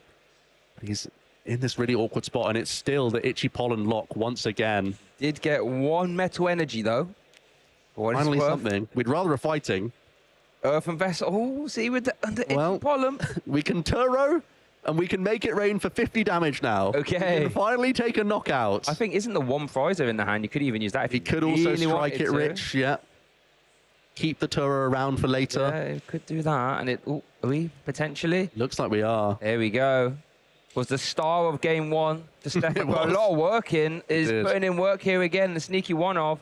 [SPEAKER 17] He's in this really awkward spot, and it's still the Itchy Pollen lock once again.
[SPEAKER 16] Did get 1 metal energy, though.
[SPEAKER 17] Finally something. We'd rather a fighting.
[SPEAKER 16] Earthen Vessel. Oh, see with the under column.
[SPEAKER 17] We can Turo, and we can make it rain for 50 damage now.
[SPEAKER 16] Okay.
[SPEAKER 17] We can finally take a knockout.
[SPEAKER 16] I think isn't the one Frizer in the hand? You could even use that if you
[SPEAKER 17] could
[SPEAKER 16] really
[SPEAKER 17] also strike it
[SPEAKER 16] wanted to.
[SPEAKER 17] rich. Yeah. Keep the Turo around for later.
[SPEAKER 16] Yeah, could do that. And are we potentially?
[SPEAKER 17] Looks like we are.
[SPEAKER 16] There we go. Was the star of game one. The Stefan put a lot of work in. Is putting in work here again. The sneaky one of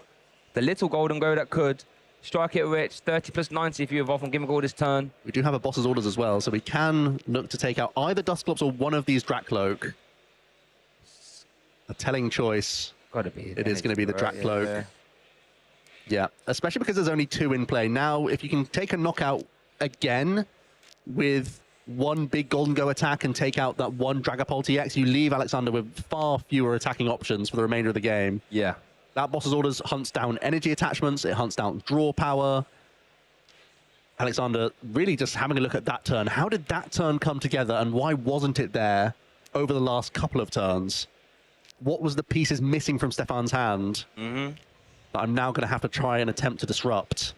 [SPEAKER 16] the little golden go that could. Strike it rich, 30 plus 90 if you evolve from Gimmick this turn.
[SPEAKER 17] We do have a boss's orders as well, so we can look to take out either Dusclops or one of these Drakloak. A telling choice.
[SPEAKER 16] Gotta be.
[SPEAKER 17] It is going to be the Drakloak. Yeah, especially because there's only 2 in play. Now, if you can take a knockout again with one big Golden Go attack and take out that one Dragapult EX, you leave Alexander with far fewer attacking options for the remainder of the game.
[SPEAKER 16] Yeah.
[SPEAKER 17] That boss's orders hunts down energy attachments, it hunts down draw power. Alexander really just having a look at that turn. How did that turn come together and why wasn't it there over the last couple of turns? What was the pieces missing from Stefan's hand that I'm now going to have to try and attempt to disrupt?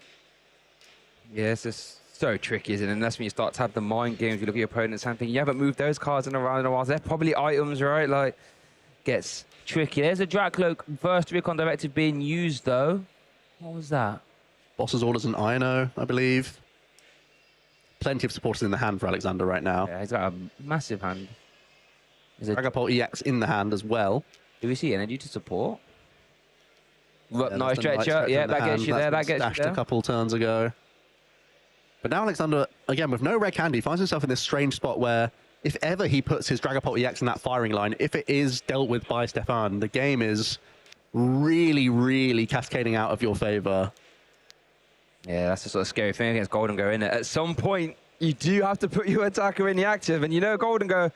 [SPEAKER 16] Yeah, it's just so tricky, isn't it? And that's when you start to have the mind games. You look at your opponent's hand thinking, you haven't moved those cards in a round in a while. They're probably items, right? Like, gets tricky. There's a Drakloak first recon directive being used, though. What was that?
[SPEAKER 17] Boss's orders and Ino, I believe. Plenty of supporters in the hand for Alexander right now.
[SPEAKER 16] Yeah, he's got a massive hand.
[SPEAKER 17] Dragapult EX in the hand as well.
[SPEAKER 16] Do we see energy to support?
[SPEAKER 17] Yeah,
[SPEAKER 16] nice stretcher. Yeah, that gets you there. That gets you there.
[SPEAKER 17] A couple turns ago. But now Alexander, again, with no red candy, finds himself in this strange spot where if ever he puts his Dragapult EX in that firing line, if it is dealt with by Stefan, the game is really, really cascading out of your favor.
[SPEAKER 16] Yeah, that's the sort of scary thing against Golden Go, isn't it? At some point, you do have to put your attacker in the active. And you know, Golden Go,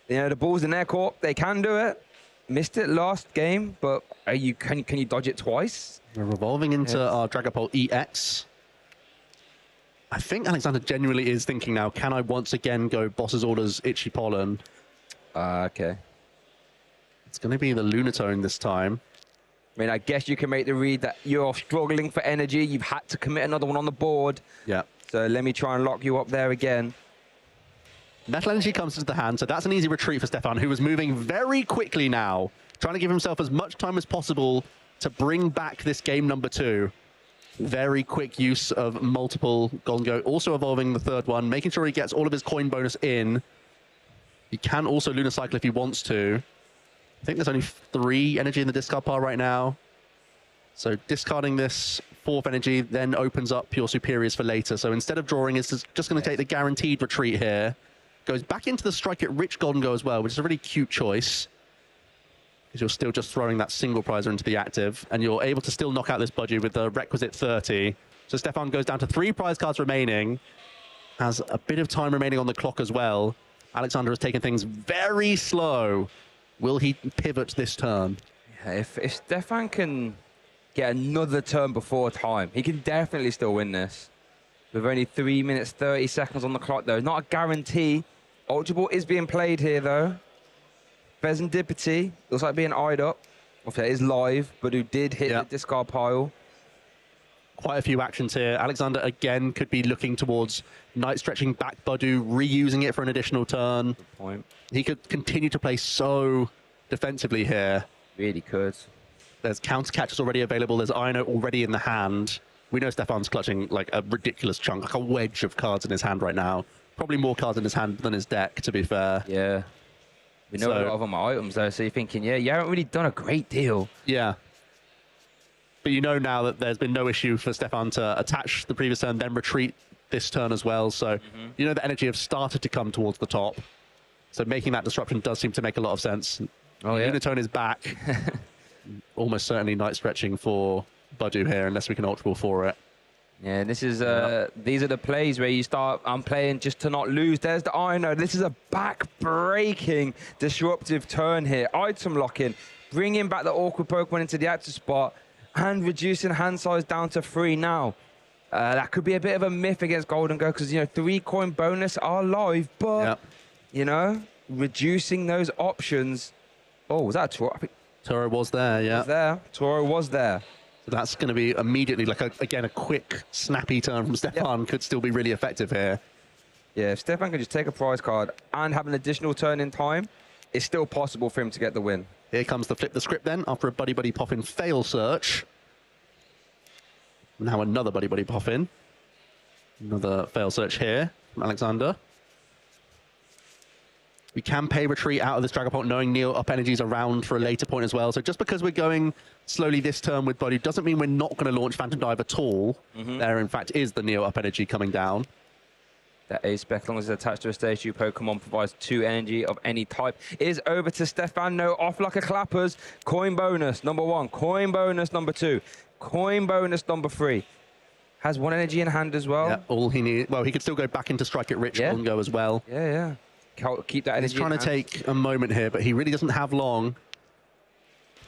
[SPEAKER 16] you know, the ball's in their court. They can do it. Missed it last game, but can you dodge it twice?
[SPEAKER 17] We're revolving into our Dragapult EX. I think Alexander genuinely is thinking now, can I once again go Boss's Orders, Itchy Pollen?
[SPEAKER 16] Okay.
[SPEAKER 17] It's going to be the Lunatone this time.
[SPEAKER 16] I mean, I guess you can make the read that you're struggling for energy. You've had to commit another one on the board.
[SPEAKER 17] Yeah.
[SPEAKER 16] So let me try and lock you up there again.
[SPEAKER 17] Metal Energy comes into the hand, so that's an easy retreat for Stefan, who is moving very quickly now, trying to give himself as much time as possible to bring back this game number 2. Very quick use of multiple Golden Go, also evolving the third one, making sure he gets all of his coin bonus in. He can also Lunar Cycle if he wants to. I think there's only 3 energy in the discard pile right now. So discarding this 4th energy then opens up your superiors for later. So instead of drawing, it's just going to take the guaranteed retreat here. Goes back into the Strike It Rich Golden Go as well, which is a really cute choice. Because you're still just throwing that single prizer into the active, and you're able to still knock out this budgie with the requisite 30. So Stefan goes down to 3 prize cards remaining, has a bit of time remaining on the clock as well. Alexander has taken things very slow. Will he pivot this turn?
[SPEAKER 16] Yeah, if Stefan can get another turn before time, he can definitely still win this. With only 3 minutes, 30 seconds on the clock, though. Not a guarantee. Ultra Ball is being played here, though. Pheasantipity looks like being eyed up. If it is live, but who did hit the discard pile.
[SPEAKER 17] Quite a few actions here. Alexander, again, could be looking towards Night Stretching back Budu, reusing it for an additional turn.
[SPEAKER 16] Good point.
[SPEAKER 17] He could continue to play so defensively here.
[SPEAKER 16] Really could.
[SPEAKER 17] There's counter catches already available. There's Ino already in the hand. We know Stefan's clutching like a ridiculous chunk, like a wedge of cards in his hand right now. Probably more cards in his hand than his deck, to be fair.
[SPEAKER 16] Yeah. We know a lot of them are items, though, so you're thinking, yeah, you haven't really done a great deal.
[SPEAKER 17] Yeah. But you know now that there's been no issue for Stefan to attach the previous turn, then retreat this turn as well. So you know the energy have started to come towards the top. So making that disruption does seem to make a lot of sense.
[SPEAKER 16] Oh, yeah.
[SPEAKER 17] Unitone is back. Almost certainly Night Stretching for Budu here, unless we can Ultra Ball for it.
[SPEAKER 16] Yeah, this is these are the plays where you start, I'm playing just to not lose. There's the Ino. This is a back-breaking disruptive turn here. Item locking, bringing back the awkward Pokemon into the active spot, and reducing hand size down to 3 now. That could be a bit of a myth against Golden Go, because, you know, 3 coin bonus are live, but, you know, reducing those options. Oh, was that a Toro?
[SPEAKER 17] Toro was there, yeah.
[SPEAKER 16] Toro was there.
[SPEAKER 17] That's going to be immediately, like, again, a quick, snappy turn from Stefan could still be really effective here.
[SPEAKER 16] Yeah, if Stefan can just take a prize card and have an additional turn in time, it's still possible for him to get the win.
[SPEAKER 17] Here comes the flip the script then, after a Buddy Buddy Poffin fail search. Now another Buddy Buddy Poffin. Another fail search here from Alexander. We can pay retreat out of this Dragapult knowing Neo up energies around for a later point as well. So just because we're going slowly this turn with Buddy doesn't mean we're not going to launch Phantom Dive at all. There, in fact, is the Neo up energy coming down.
[SPEAKER 16] That A spec, as long as it's attached to a stage 2 Pokemon, provides 2 energy of any type. Is over to Stefan. No, off like a clappers. Coin bonus, number 1. Coin bonus, number 2. Coin bonus, number 3. Has 1 energy in hand as well.
[SPEAKER 17] Yeah, all he needs. Well, he could still go back into Strike It Rich and go as well.
[SPEAKER 16] Yeah. Keep that energy.
[SPEAKER 17] He's trying to take a moment here, but he really doesn't have long.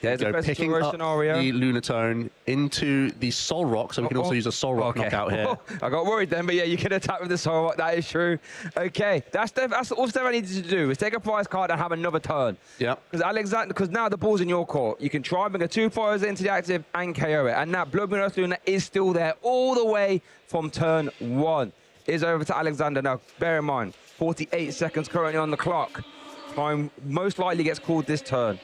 [SPEAKER 16] There's the best
[SPEAKER 17] picking up
[SPEAKER 16] scenario.
[SPEAKER 17] the Lunatone into the Soul Rock, so we can also use a Soul Rock knockout here.
[SPEAKER 16] I got worried then, but yeah, you can attack with the Soul Rock. That is true. Okay, that's all Stefan needed to do, is take a prize card and have another turn.
[SPEAKER 17] Yeah.
[SPEAKER 16] Because now the ball's in your court. You can try and bring a 2 fires into the active and KO it. And that Blood Moon Earth Luna is still there all the way from turn 1. Is over to Alexander. Now, bear in mind, 48 seconds currently on the clock. Time most likely gets called this turn.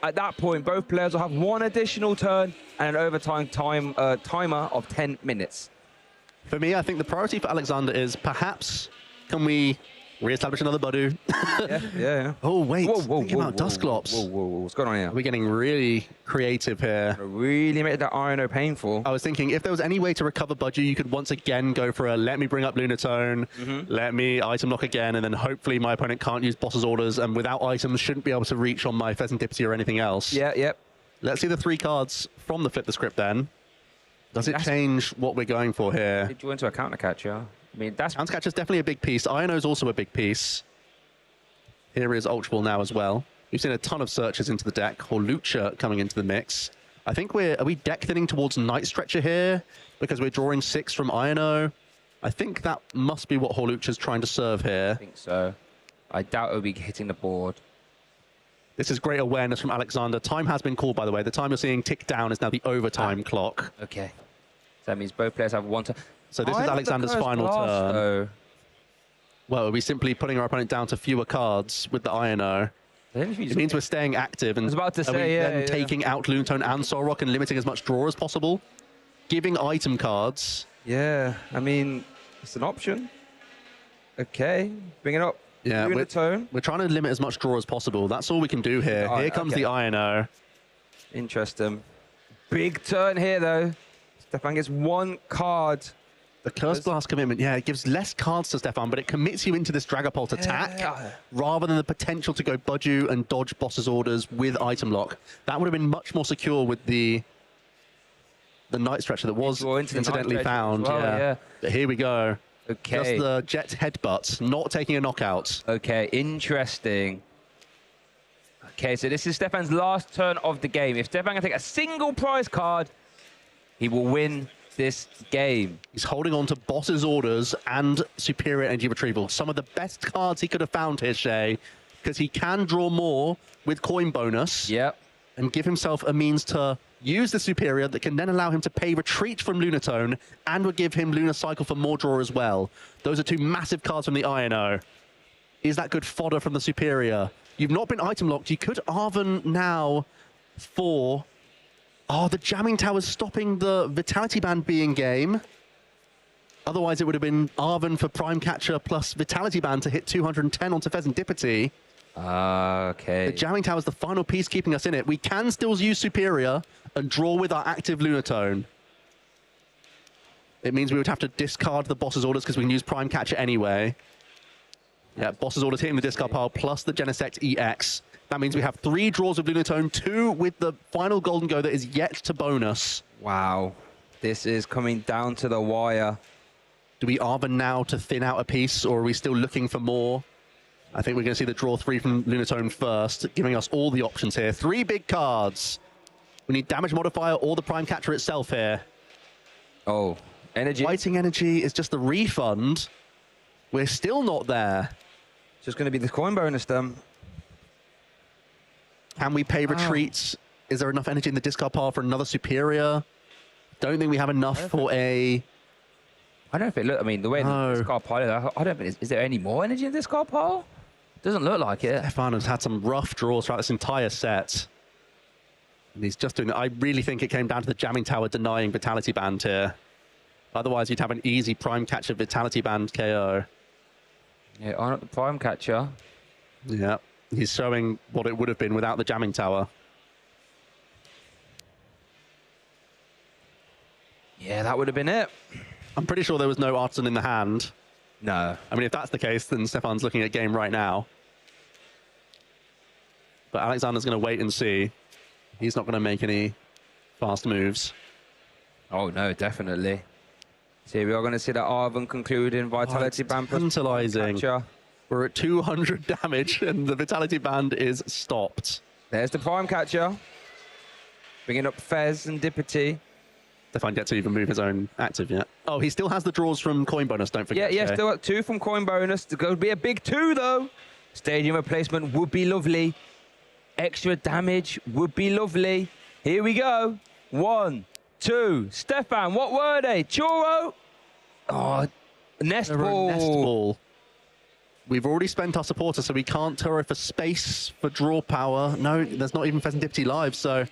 [SPEAKER 16] At that point, both players will have 1 additional turn and an overtime timer of 10 minutes.
[SPEAKER 17] For me, I think the priority for Alexander is perhaps can we re-establish another Budu?
[SPEAKER 16] Yeah.
[SPEAKER 17] Oh, wait. Think about Dusclops.
[SPEAKER 16] What's going on here?
[SPEAKER 17] We're getting really creative here.
[SPEAKER 16] Really made that Iono painful.
[SPEAKER 17] I was thinking if there was any way to recover Budu, you could once again go for a let me bring up Lunatone, let me item lock again, and then hopefully my opponent can't use boss's orders, and without items shouldn't be able to reach on my Pheasantipsy or anything else.
[SPEAKER 16] Yep.
[SPEAKER 17] Let's see the 3 cards from the flip the script then. Does it change what we're going for here?
[SPEAKER 16] Did you into a counter catcher? I mean, that's...
[SPEAKER 17] Counter catcher's definitely a big piece. Iono's also a big piece. Here is Ultra Ball now as well. We've seen a ton of searches into the deck. Holucha coming into the mix. I think are we deck thinning towards Night Stretcher here? Because we're drawing 6 from Iono. I think that must be what Holucha's trying to serve here.
[SPEAKER 16] I think so. I doubt it'll be hitting the board.
[SPEAKER 17] This is great awareness from Alexander. Time has been called, by the way. The time you're seeing tick down is now the overtime clock.
[SPEAKER 16] Okay. So that means both players have 1 turn.
[SPEAKER 17] So this is Alexander's final turn. Well, are we simply putting our opponent down to fewer cards with the Iono? It means we're staying active. And
[SPEAKER 16] I was about to say,
[SPEAKER 17] taking out Lunatone and Solrock and limiting as much draw as possible. Giving item cards.
[SPEAKER 16] Yeah, I mean, it's an option. Okay, bring it up.
[SPEAKER 17] Yeah, we're trying to limit as much draw as possible. That's all we can do here. Here comes the Iono.
[SPEAKER 16] Interesting. Big turn here, though. Stefan gets 1 card.
[SPEAKER 17] The Curse Blast commitment, it gives less cards to Stefan, but it commits you into this Dragapult attack rather than the potential to go Budu and dodge boss's orders with item lock. That would have been much more secure with the Night Stretcher that was incidentally found. But here we go.
[SPEAKER 16] Okay.
[SPEAKER 17] Just the Jet Headbutt, not taking a knockout.
[SPEAKER 16] Okay, interesting. Okay, so this is Stefan's last turn of the game. If Stefan can take a single prize card, he will win this game.
[SPEAKER 17] He's holding on to boss's orders and superior energy retrieval. Some of the best cards he could have found here, Shay, because he can draw more with coin bonus. And give himself a means to use the superior that can then allow him to pay retreat from Lunatone and would give him Lunar Cycle for more draw as well. Those are 2 massive cards from the Iono. Is that good fodder from the superior? You've not been item locked. You could Arven now for... Oh, the Jamming Tower's stopping the Vitality Band being game. Otherwise, it would have been Arven for Prime Catcher plus Vitality Band to hit 210 onto Pheasantipsy.
[SPEAKER 16] Okay.
[SPEAKER 17] The Jamming Tower's the final piece keeping us in it. We can still use Superior and draw with our active Lunatone. It means we would have to discard the boss's orders because we can use Prime Catcher anyway. Yeah, boss's orders hitting the discard pile plus the Genesect EX. That means we have 3 draws of Lunatone, 2 with the final Golden Go that is yet to bonus.
[SPEAKER 16] Wow. This is coming down to the wire.
[SPEAKER 17] Do we Arven now to thin out a piece, or are we still looking for more? I think we're going to see the draw 3 from Lunatone first, giving us all the options here. 3 big cards. We need Damage Modifier or the Prime Catcher itself here.
[SPEAKER 16] Oh, energy.
[SPEAKER 17] Fighting Energy is just the refund. We're still not there.
[SPEAKER 16] It's just going to be the coin bonus then.
[SPEAKER 17] Can we pay retreats? Is there enough energy in the discard pile for another Superior? don't think we have enough for a...
[SPEAKER 16] I don't know if it look. I mean, the way the discard pile, I don't think. Is there any more energy in this discard pile? Doesn't look like it.
[SPEAKER 17] Stefan has had some rough draws throughout this entire set. And he's just doing... I really think it came down to the jamming tower denying Vitality Band here. Otherwise, you'd have an easy Prime Catcher Vitality Band KO.
[SPEAKER 16] Yeah, on the Prime Catcher.
[SPEAKER 17] Yeah, he's showing what it would have been without the jamming tower.
[SPEAKER 16] Yeah, that would have been it.
[SPEAKER 17] I'm pretty sure there was no Artisan in the hand.
[SPEAKER 16] No.
[SPEAKER 17] I mean, if that's the case, then Stefan's looking at game right now. But Alexander's going to wait and see. He's not going to make any fast moves.
[SPEAKER 16] Oh, no, definitely. So we are going to see that Arven concluding Vitality Band.
[SPEAKER 17] Tantalizing. We're at 200 damage, and the Vitality Band is stopped.
[SPEAKER 16] There's the Prime Catcher. Bringing up Fez and Dippity.
[SPEAKER 17] Stefan yet to even move his own active yet. Oh, he still has the draws from coin bonus, don't forget.
[SPEAKER 16] Yeah, still got 2 from coin bonus. It's going to be a big 2, though. Stadium replacement would be lovely. Extra damage would be lovely. Here we go. 1, 2. Stefan, what were they? Churro? Oh, Nest Ball.
[SPEAKER 17] Nest Ball. We've already spent our supporter, so we can't Turo for space, for draw power. No, there's not even Pheasant Dippity live, so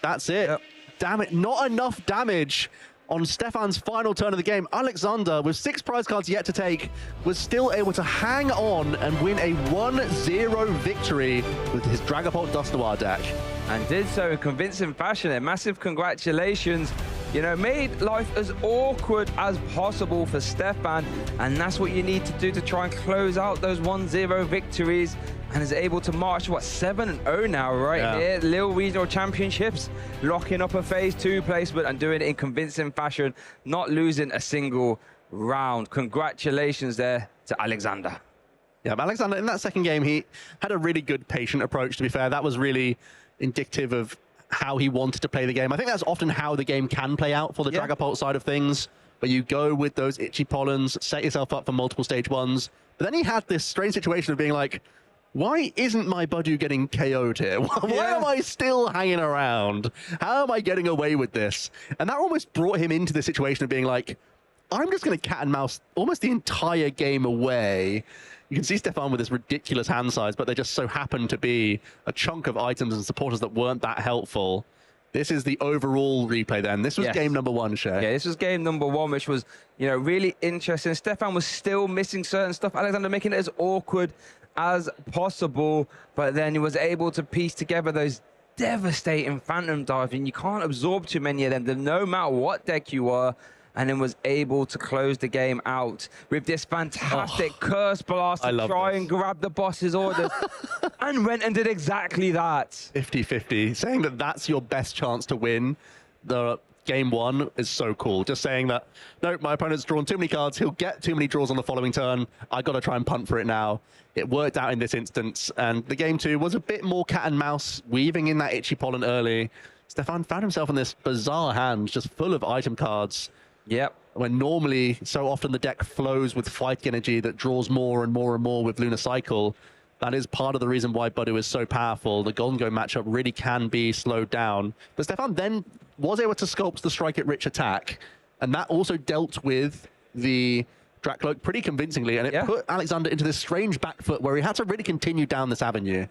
[SPEAKER 17] that's it.
[SPEAKER 16] Yep.
[SPEAKER 17] Damn it, not enough damage on Stefan's final turn of the game. Alexander, with 6 prize cards yet to take, was still able to hang on and win a 1-0 victory with his Dragapult Dust Noir deck.
[SPEAKER 16] And did so in convincing fashion. A massive congratulations. You know, made life as awkward as possible for Stefan, and that's what you need to do to try and close out those 1-0 victories, and is able to march, what, 7-0 now right here. Lille Regional Championships, locking up a Phase 2 placement and doing it in convincing fashion, not losing a single round. Congratulations there to Alexander.
[SPEAKER 17] Yeah, but Alexander, in that second game, he had a really good patient approach, to be fair. That was really indicative of how he wanted to play the game. I think that's often how the game can play out for the Dragapult side of things, but you go with those itchy pollens, set yourself up for multiple stage 1s. But then he had this strange situation of being like, why isn't my Budu getting KO'd here? Why am I still hanging around? How am I getting away with this? And that almost brought him into the situation of being like, I'm just going to cat and mouse almost the entire game away. You can see Stefan with this ridiculous hand size, but they just so happen to be a chunk of items and supporters that weren't that helpful. This is the overall replay then. This was game number 1, Shay.
[SPEAKER 16] Yeah, this was game number 1, which was, you know, really interesting. Stefan was still missing certain stuff. Alexander making it as awkward as possible, but then he was able to piece together those devastating Phantom Dive, and you can't absorb too many of them, no matter what deck you were, and then was able to close the game out with this fantastic Curse Blast to try and grab the boss's orders, and went and did exactly that.
[SPEAKER 17] 50-50, saying that that's your best chance to win the game 1 is so cool. Just saying that, no, my opponent's drawn too many cards, he'll get too many draws on the following turn, I gotta try and punt for it now. It worked out in this instance, and the game 2 was a bit more cat and mouse, weaving in that itchy pollen early. Stefan found himself in this bizarre hand, just full of item cards.
[SPEAKER 16] Yep.
[SPEAKER 17] When normally, so often the deck flows with fight energy that draws more and more and more with Lunar Cycle. That is part of the reason why Budu is so powerful. The Golden Go matchup really can be slowed down. But Stefan then was able to sculpt the Strike It Rich attack, and that also dealt with the Drakloak pretty convincingly, and it put Alexander into this strange back foot where he had to really continue down this avenue.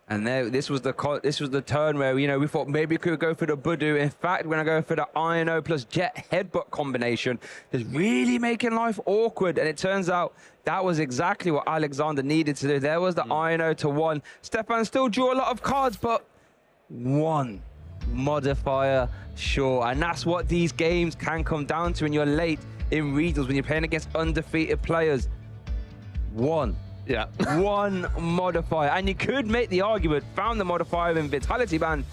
[SPEAKER 16] And there, this was the turn where, you know, we thought maybe we could go for the Budu. In fact, we're going to go for the Ino plus Jet Headbutt combination. Just really making life awkward. And it turns out that was exactly what Alexander needed to do. There was the Ino to 1. Stefan still drew a lot of cards, but 1 modifier short. And that's what these games can come down to when you're late in regionals, when you're playing against undefeated players. 1.
[SPEAKER 17] Yeah.
[SPEAKER 16] 1 modifier. And you could make the argument, found the modifier in Vitality Band,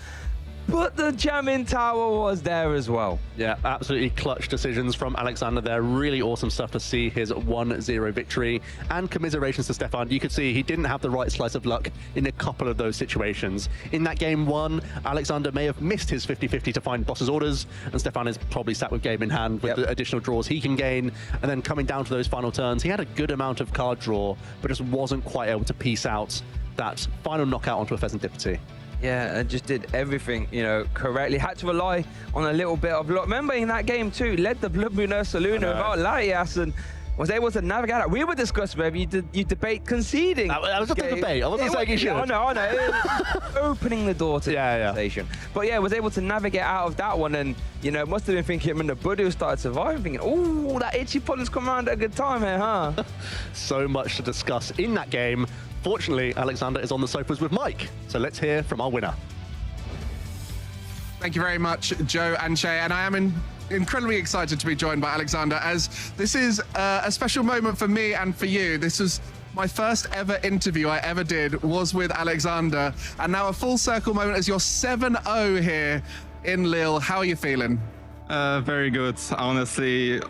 [SPEAKER 16] but the jamming tower was there as well.
[SPEAKER 17] Yeah, absolutely clutch decisions from Alexander there. Really awesome stuff to see his 1-0 victory. And commiserations to Stefan. You could see he didn't have the right slice of luck in a couple of those situations. In that game 1, Alexander may have missed his 50-50 to find boss's orders, and Stefan is probably sat with game in hand with the additional draws he can gain. And then coming down to those final turns, he had a good amount of card draw, but just wasn't quite able to piece out that final knockout onto a Pheasant Dippity.
[SPEAKER 16] Yeah, and just did everything, you know, correctly. Had to rely on a little bit of luck. Remember in that game too, led the Blood Moon Ursaluna without Latias and was able to navigate out. We were discussing whether you debate conceding.
[SPEAKER 17] That was not a debate. I wasn't saying you should.
[SPEAKER 16] I know. Opening the door to conversation. But yeah, was able to navigate out of that one, and you know, must have been thinking when the Budu started surviving, thinking, oh, that itchy puller's come around at a good time here, huh?
[SPEAKER 17] So much to discuss in that game. Fortunately, Alexander is on the sofas with Mike. So let's hear from our winner.
[SPEAKER 8] Thank you very much, Joe and Shay, and I am incredibly excited to be joined by Alexander, as this is a special moment for me and for you. This was my first ever interview I ever did was with Alexander, and now a full circle moment as you're 7-0 here in Lille. How are you feeling?
[SPEAKER 4] Very good, honestly.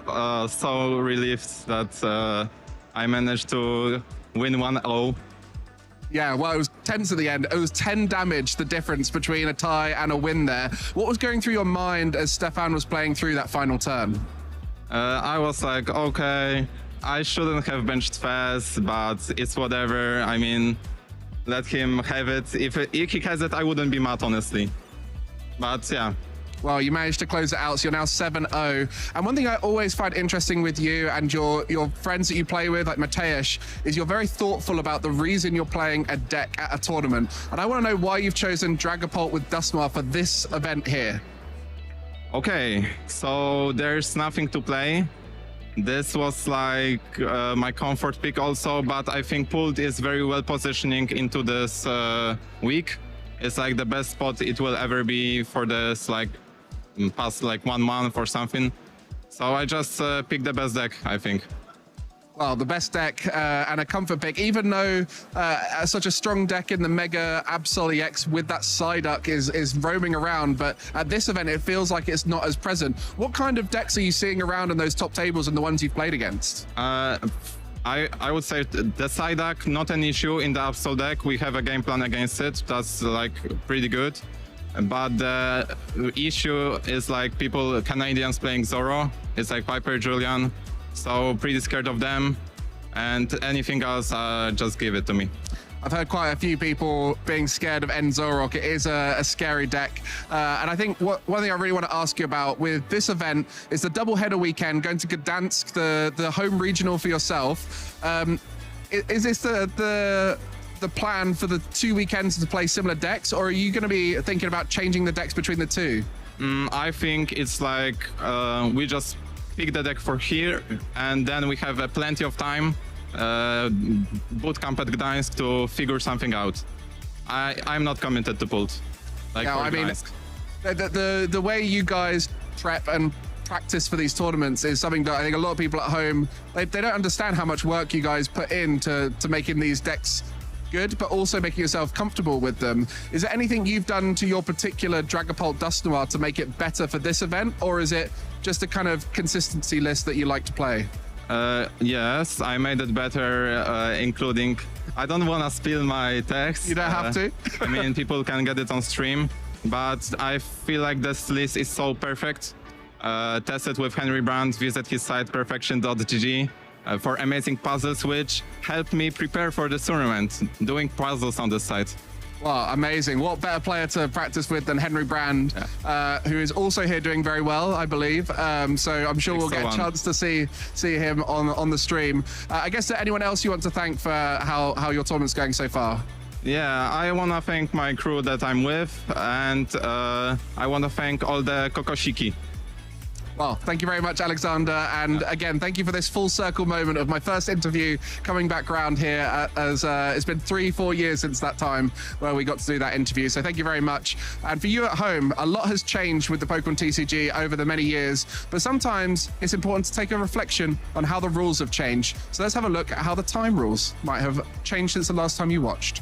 [SPEAKER 4] So relieved that I managed to win 1-0.
[SPEAKER 8] Yeah, well, it was tense at the end. It was 10 damage, the difference between a tie and a win there. What was going through your mind as Stefan was playing through that final turn?
[SPEAKER 4] I was like, okay, I shouldn't have benched fast, but it's whatever. I mean, let him have it. If he has it, I wouldn't be mad, honestly. But yeah.
[SPEAKER 8] Well, you managed to close it out, so you're now 7-0. And one thing I always find interesting with you and your friends that you play with, like Mateusz, is you're very thoughtful about the reason you're playing a deck at a tournament. And I want to know why you've chosen Dragapult with Dusknoir for this event here.
[SPEAKER 4] Okay, so there's nothing to play. This was like my comfort pick also, but I think Pult is very well positioning into this week. It's like the best spot it will ever be for this like past like 1 month or something. So I just picked the best deck, I think.
[SPEAKER 8] Well, the best deck and a comfort pick, even though such a strong deck in the Mega Absol EX with that Psyduck is roaming around, but at this event it feels like it's not as present. What kind of decks are you seeing around in those top tables and the ones you've played against?
[SPEAKER 4] I would say the Psyduck, not an issue in the Absol deck. We have a game plan against it. That's like pretty good. But the issue is like Canadians playing Zoro. It's like Piper, Julian. So pretty scared of them. And anything else, just give it to me.
[SPEAKER 8] I've heard quite a few people being scared of Enzorok. It is a scary deck. And I think one thing I really want to ask you about with this event is the doubleheader weekend, going to Gdansk, the home regional for yourself. Is this the plan for the 2 weekends to play similar decks, or are you going to be thinking about changing the decks between the two?
[SPEAKER 4] I think it's like we just pick the deck for here, and then we have plenty of time bootcamp at Gdańsk to figure something out. I'm not committed to Pult. Like
[SPEAKER 8] no, I mean, the way you guys prep and practice for these tournaments is something that I think a lot of people at home, they don't understand how much work you guys put into making these decks good, but also making yourself comfortable with them. Is there anything you've done to your particular Dragapult Dusknoir to make it better for this event, or is it just a kind of consistency list that you like to play?
[SPEAKER 4] Yes, I made it better, including... I don't want to spill my text.
[SPEAKER 8] You don't have to.
[SPEAKER 4] I mean, people can get it on stream, but I feel like this list is so perfect. Tested with Henry Brand, visit his site perfection.gg for amazing puzzles, which helped me prepare for the tournament, doing puzzles on the site.
[SPEAKER 8] Well, amazing. What better player to practice with than Henry Brand, who is also here doing very well, I believe. So I'm sure we'll get a chance to see him on the stream. I guess anyone else you want to thank for how your tournament's going so far?
[SPEAKER 4] Yeah, I want to thank my crew that I'm with, and I want to thank all the Kokoshiki.
[SPEAKER 8] Well, thank you very much, Alexander. And again, thank you for this full circle moment of my first interview coming back round here, as it's been 3-4 years since that time where we got to do that interview. So thank you very much. And for you at home, a lot has changed with the Pokémon TCG over the many years, but sometimes it's important to take a reflection on how the rules have changed. So let's have a look at how the time rules might have changed since the last time you watched.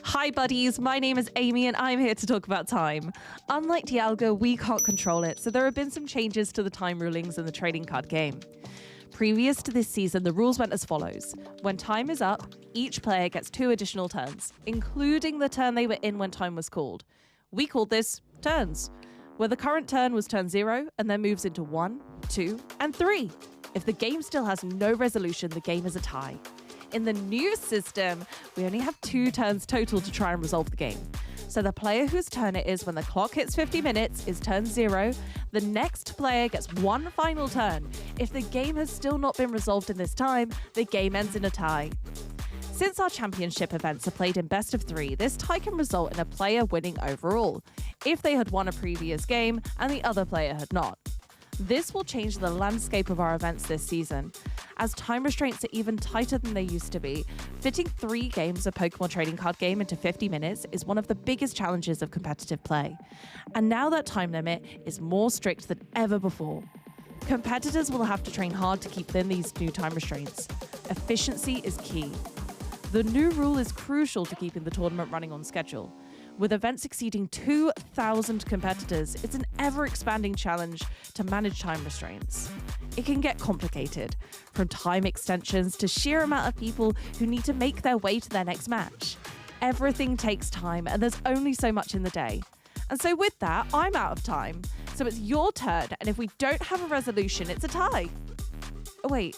[SPEAKER 5] Hi buddies, my name is Amy and I'm here to talk about time. Unlike Dialga, we can't control it, so there have been some changes to the time rulings in the trading card game. Previous to this season, the rules went as follows. When time is up, each player gets 2 additional turns, including the turn they were in when time was called. We called this turns, where the current turn was turn 0 and then moves into 1, 2, and 3. If the game still has no resolution, the game is a tie. In the new system, we only have 2 turns total to try and resolve the game. So the player whose turn it is when the clock hits 50 minutes is turn 0. The next player gets 1 final turn. If the game has still not been resolved in this time, the game ends in a tie. Since our championship events are played in best of 3, this tie can result in a player winning overall, if they had won a previous game and the other player had not. This will change the landscape of our events this season. As time restraints are even tighter than they used to be, fitting 3 games of Pokémon trading card game into 50 minutes is one of the biggest challenges of competitive play. And now that time limit is more strict than ever before. Competitors will have to train hard to keep within these new time restraints. Efficiency is key. The new rule is crucial to keeping the tournament running on schedule. With events exceeding 2,000 competitors, it's an ever-expanding challenge to manage time restraints. It can get complicated, from time extensions to sheer amount of people who need to make their way to their next match. Everything takes time, and there's only so much in the day. And so with that, I'm out of time. So it's your turn, and if we don't have a resolution, it's a tie. Oh, wait.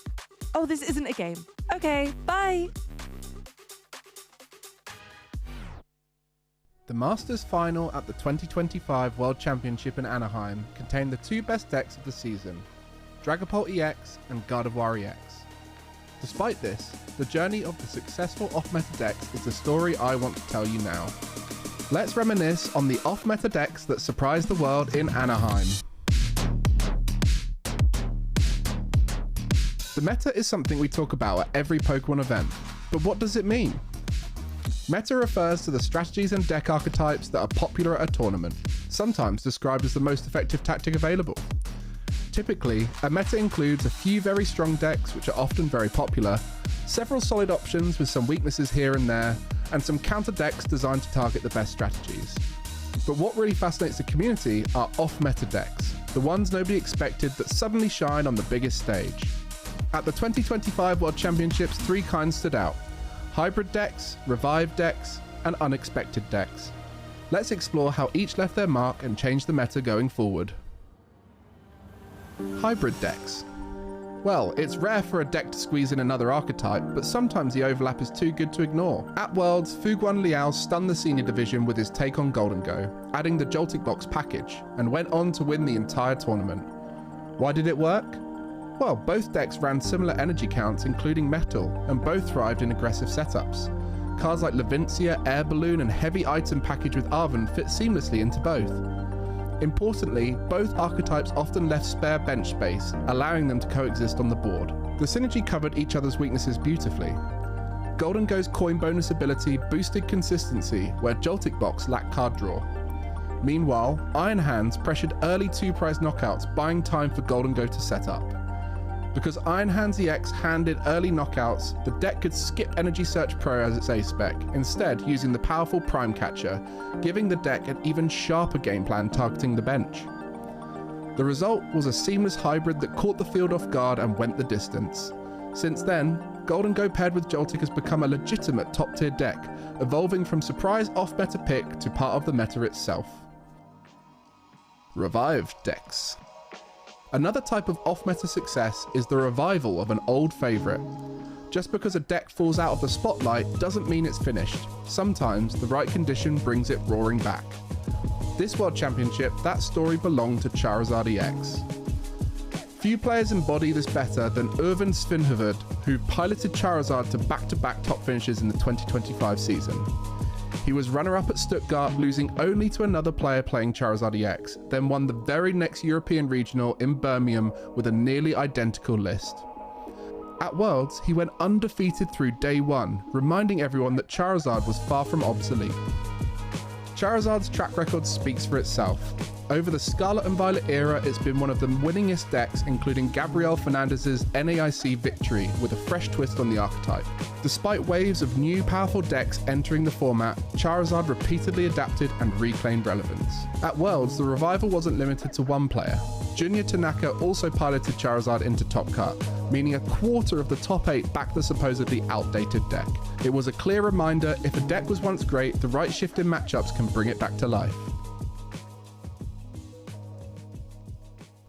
[SPEAKER 5] Oh, this isn't a game. Okay, bye.
[SPEAKER 2] The Masters final at the 2025 World Championship in Anaheim contained the 2 best decks of the season, Dragapult EX and Gardevoir EX. Despite this, the journey of the successful off-meta decks is the story I want to tell you now. Let's reminisce on the off-meta decks that surprised the world in Anaheim. The meta is something we talk about at every Pokemon event, but what does it mean? Meta refers to the strategies and deck archetypes that are popular at a tournament, sometimes described as the most effective tactic available. Typically, a meta includes a few very strong decks which are often very popular, several solid options with some weaknesses here and there, and some counter decks designed to target the best strategies. But what really fascinates the community are off-meta decks, the ones nobody expected that suddenly shine on the biggest stage. At the 2025 World Championships, 3 kinds stood out: hybrid decks, revived decks, and unexpected decks. Let's explore how each left their mark and changed the meta going forward. Hybrid decks. Well, it's rare for a deck to squeeze in another archetype, but sometimes the overlap is too good to ignore. At Worlds, Fuguan Liao stunned the senior division with his take on Golden Go, adding the Joltik Box package, and went on to win the entire tournament. Why did it work? Well, both decks ran similar energy counts, including metal, and both thrived in aggressive setups. Cards like Levincia, Air Balloon, and heavy item package with Arven fit seamlessly into both. Importantly, both archetypes often left spare bench space, allowing them to coexist on the board. The synergy covered each other's weaknesses beautifully. Golden Go's coin bonus ability boosted consistency where Joltik Box lacked card draw. Meanwhile, Iron Hands pressured early 2-prize knockouts, buying time for Golden Go to set up. Because Iron Hands EX handed early knockouts, the deck could skip Energy Search Pro as its A-spec, instead using the powerful Prime Catcher, giving the deck an even sharper game plan targeting the bench. The result was a seamless hybrid that caught the field off guard and went the distance. Since then, Golden Go paired with Joltik has become a legitimate top-tier deck, evolving from surprise off-meta pick to part of the meta itself. Revived decks. Another type of off-meta success is the revival of an old favourite. Just because a deck falls out of the spotlight doesn't mean it's finished. Sometimes the right condition brings it roaring back. This World Championship, that story belonged to Charizard EX. Few players embody this better than Irvin Svinhuvud, who piloted Charizard to back-to-back top finishes in the 2025 season. He was runner-up at Stuttgart, losing only to another player playing Charizard EX, then won the very next European Regional in Birmingham with a nearly identical list. At Worlds, he went undefeated through day 1, reminding everyone that Charizard was far from obsolete. Charizard's track record speaks for itself. Over the Scarlet and Violet era, it's been one of the winningest decks, including Gabriel Fernandez's NAIC victory with a fresh twist on the archetype. Despite waves of new powerful decks entering the format, Charizard repeatedly adapted and reclaimed relevance. At Worlds, the revival wasn't limited to one player. Junior Tanaka also piloted Charizard into Top Cut, meaning a quarter of the top 8 backed the supposedly outdated deck. It was a clear reminder, if a deck was once great, the right shift in matchups can bring it back to life.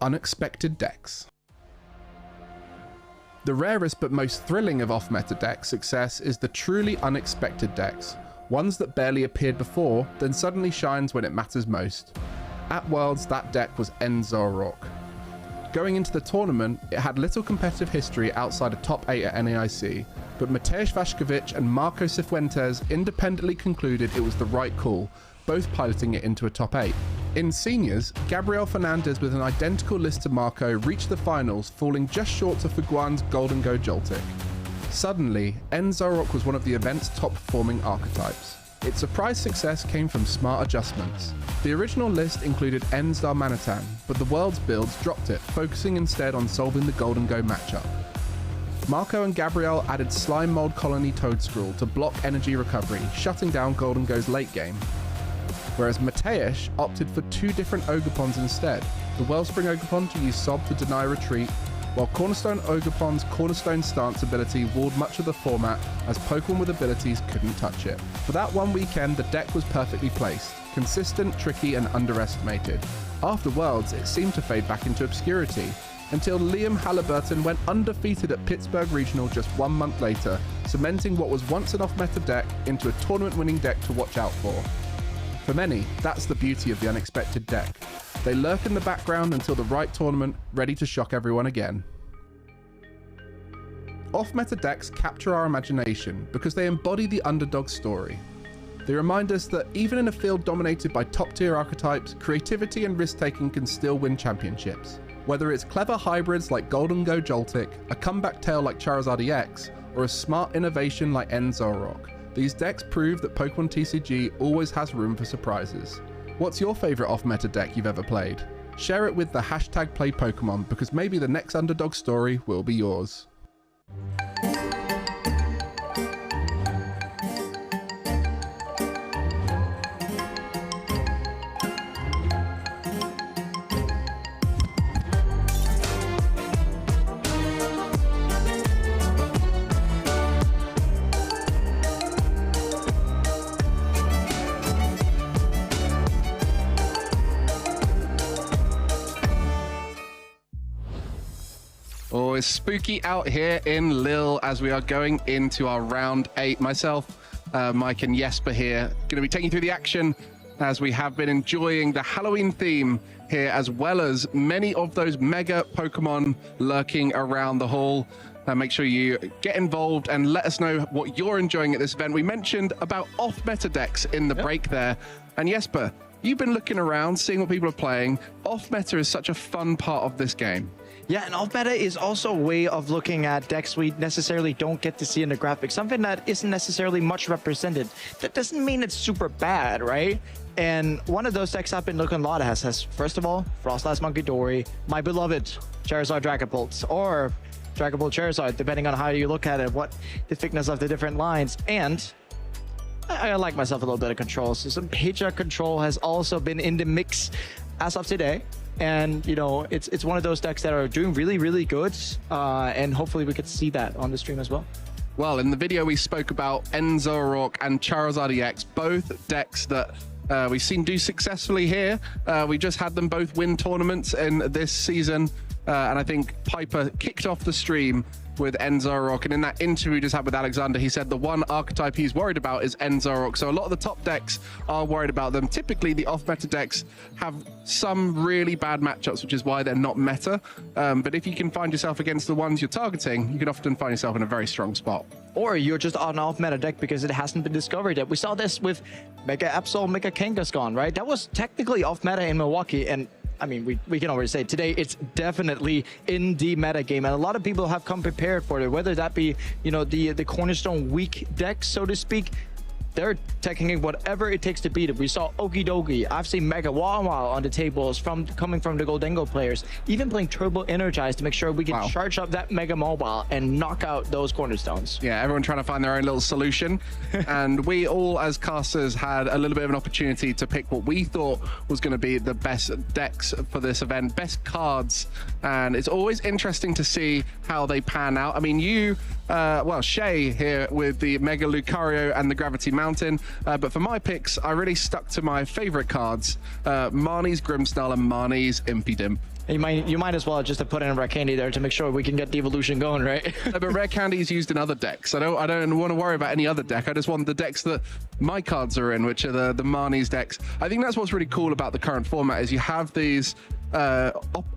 [SPEAKER 2] Unexpected decks. The rarest but most thrilling of off-meta deck success is the truly unexpected decks, ones that barely appeared before, then suddenly shines when it matters most. At Worlds, that deck was Zoroark. Going into the tournament, it had little competitive history outside of top 8 at NAIC, but Mateusz Vashkovic and Marco Cifuentes independently concluded it was the right call, both piloting it into a top 8. In seniors, Gabriel Fernandez with an identical list to Marco reached the finals, falling just short of Fuguan's Golden Go Joltik. Suddenly, Zoroark was one of the event's top performing archetypes. Its surprise success came from smart adjustments. The original list included N-Star Manatan, but the World's builds dropped it, focusing instead on solving the Golden Go matchup. Marco and Gabriel added Slime Mold Colony Toadscruel to block energy recovery, shutting down Golden Go's late game. Whereas Mateusz opted for 2 different Ogopons instead, the Wellspring Ogopon to use Sob to deny retreat, while Cornerstone Ogopon's Cornerstone Stance ability walled much of the format as Pokemon with abilities couldn't touch it. For that one weekend, the deck was perfectly placed, consistent, tricky and underestimated. After Worlds, it seemed to fade back into obscurity, until Liam Halliburton went undefeated at Pittsburgh Regional just 1 month later, cementing what was once an off-meta deck into a tournament-winning deck to watch out for. For many, that's the beauty of the unexpected deck. They lurk in the background until the right tournament, ready to shock everyone again. Off-meta decks capture our imagination because they embody the underdog story. They remind us that even in a field dominated by top-tier archetypes, creativity and risk-taking can still win championships. Whether it's clever hybrids like Golden Go Joltik, a comeback tail like Charizard EX, or a smart innovation like Zoroark, these decks prove that Pokémon TCG always has room for surprises. What's your favourite off-meta deck you've ever played? Share it with the #PlayPokemon because maybe the next underdog story will be yours.
[SPEAKER 8] Oh, it's spooky out here in Lille as we are going into our round 8. Myself, Mike and Jesper here, going to be taking you through the action as we have been enjoying the Halloween theme here, as well as many of those mega Pokemon lurking around the hall. Make sure you get involved and let us know what you're enjoying at this event. We mentioned about off-meta decks in the break there. And Jesper, you've been looking around, seeing what people are playing. Off-meta is such a fun part of this game.
[SPEAKER 10] Yeah, and off-meta is also a way of looking at decks we necessarily don't get to see in the graphics, something that isn't necessarily much represented. That doesn't mean it's super bad, right? And one of those decks I've been looking a lot at has, first of all, Frostlass Monkey Dory, my beloved Charizard Dragapult, or Dragapult Charizard, depending on how you look at it, what the thickness of the different lines, and I like myself a little bit of control. So some Pidgeot control has also been in the mix as of today. And, you know, it's one of those decks that are doing really, really good. And hopefully we could see that on the stream as well.
[SPEAKER 8] Well, in the video, we spoke about Zoroark and Charizard EX, both decks that we've seen do successfully here. We just had them both win tournaments in this season. And I think Piper kicked off the stream with Zoroark, and in that interview we just had with Alexander, he said the one archetype he's worried about is Zoroark. So a lot of the top decks are worried about them. Typically the off-meta decks have some really bad matchups, which is why they're not meta. But if you can find yourself against the ones you're targeting, you can often find yourself in a very strong spot.
[SPEAKER 10] Or you're just on an off-meta deck because it hasn't been discovered yet. We saw this with Mega Absol, Mega Kangaskhan, right? That was technically off-meta in Milwaukee, and I mean, we can already say today it's definitely in the meta game, and a lot of people have come prepared for it, whether that be, you know, the cornerstone weak deck, so to speak. they're taking whatever it takes to beat it. We saw Okie Dokie. I've seen Mega Wawa on the tables coming from the Goldengo players, even playing Turbo Energized to make sure we can charge up that Mega Mobile and knock out those cornerstones.
[SPEAKER 8] Yeah, everyone trying to find their own little solution. And we all, as casters, had a little bit of an opportunity to pick what we thought was going to be the best decks for this event, best cards. And it's always interesting to see how they pan out. I mean, well, Shay here with the Mega Lucario and the Gravity Mountain. But for my picks, I really stuck to my favorite cards, Marnie's Grimmsnarl and Marnie's Impidimp.
[SPEAKER 10] You might as well just have put in a Rare Candy there to make sure we can get the evolution going, right?
[SPEAKER 8] No, but Rare Candy is used in other decks. I don't want to worry about any other deck. I just want the decks that my cards are in, which are the Marnie's decks. I think that's what's really cool about the current format is you have these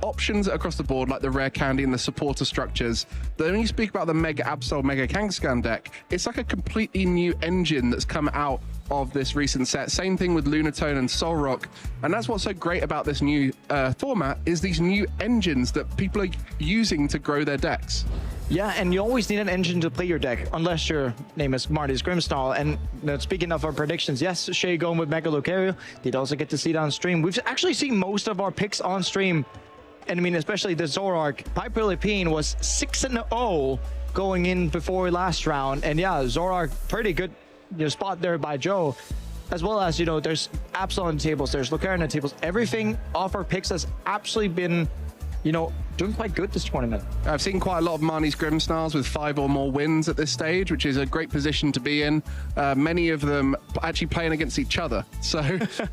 [SPEAKER 8] options across the board, like the Rare Candy and the supporter structures. But when you speak about the Mega Absol, Mega Kangaskhan deck, it's like a completely new engine that's come out of this recent set. Same thing with Lunatone and Solrock. And that's what's so great about this new format is these new engines that people are using to grow their decks.
[SPEAKER 10] Yeah, and you always need an engine to play your deck, unless your name is Marty's Grimmsnarl. And speaking of our predictions, yes, Shay going with Mega Lucario. Did also get to see it on stream. We've actually seen most of our picks on stream. And I mean, especially the Zoroark. Piper Lepine was 6-0 going in before last round. And yeah, Zoroark, pretty good spot there by Joe. As well as, there's Absol on the tables, there's Lucario on the tables. Everything off our picks has actually been, doing quite good this tournament.
[SPEAKER 8] I've seen quite a lot of Marnie's Grimmsnarls with 5 or more wins at this stage, which is a great position to be in. Many of them actually playing against each other. So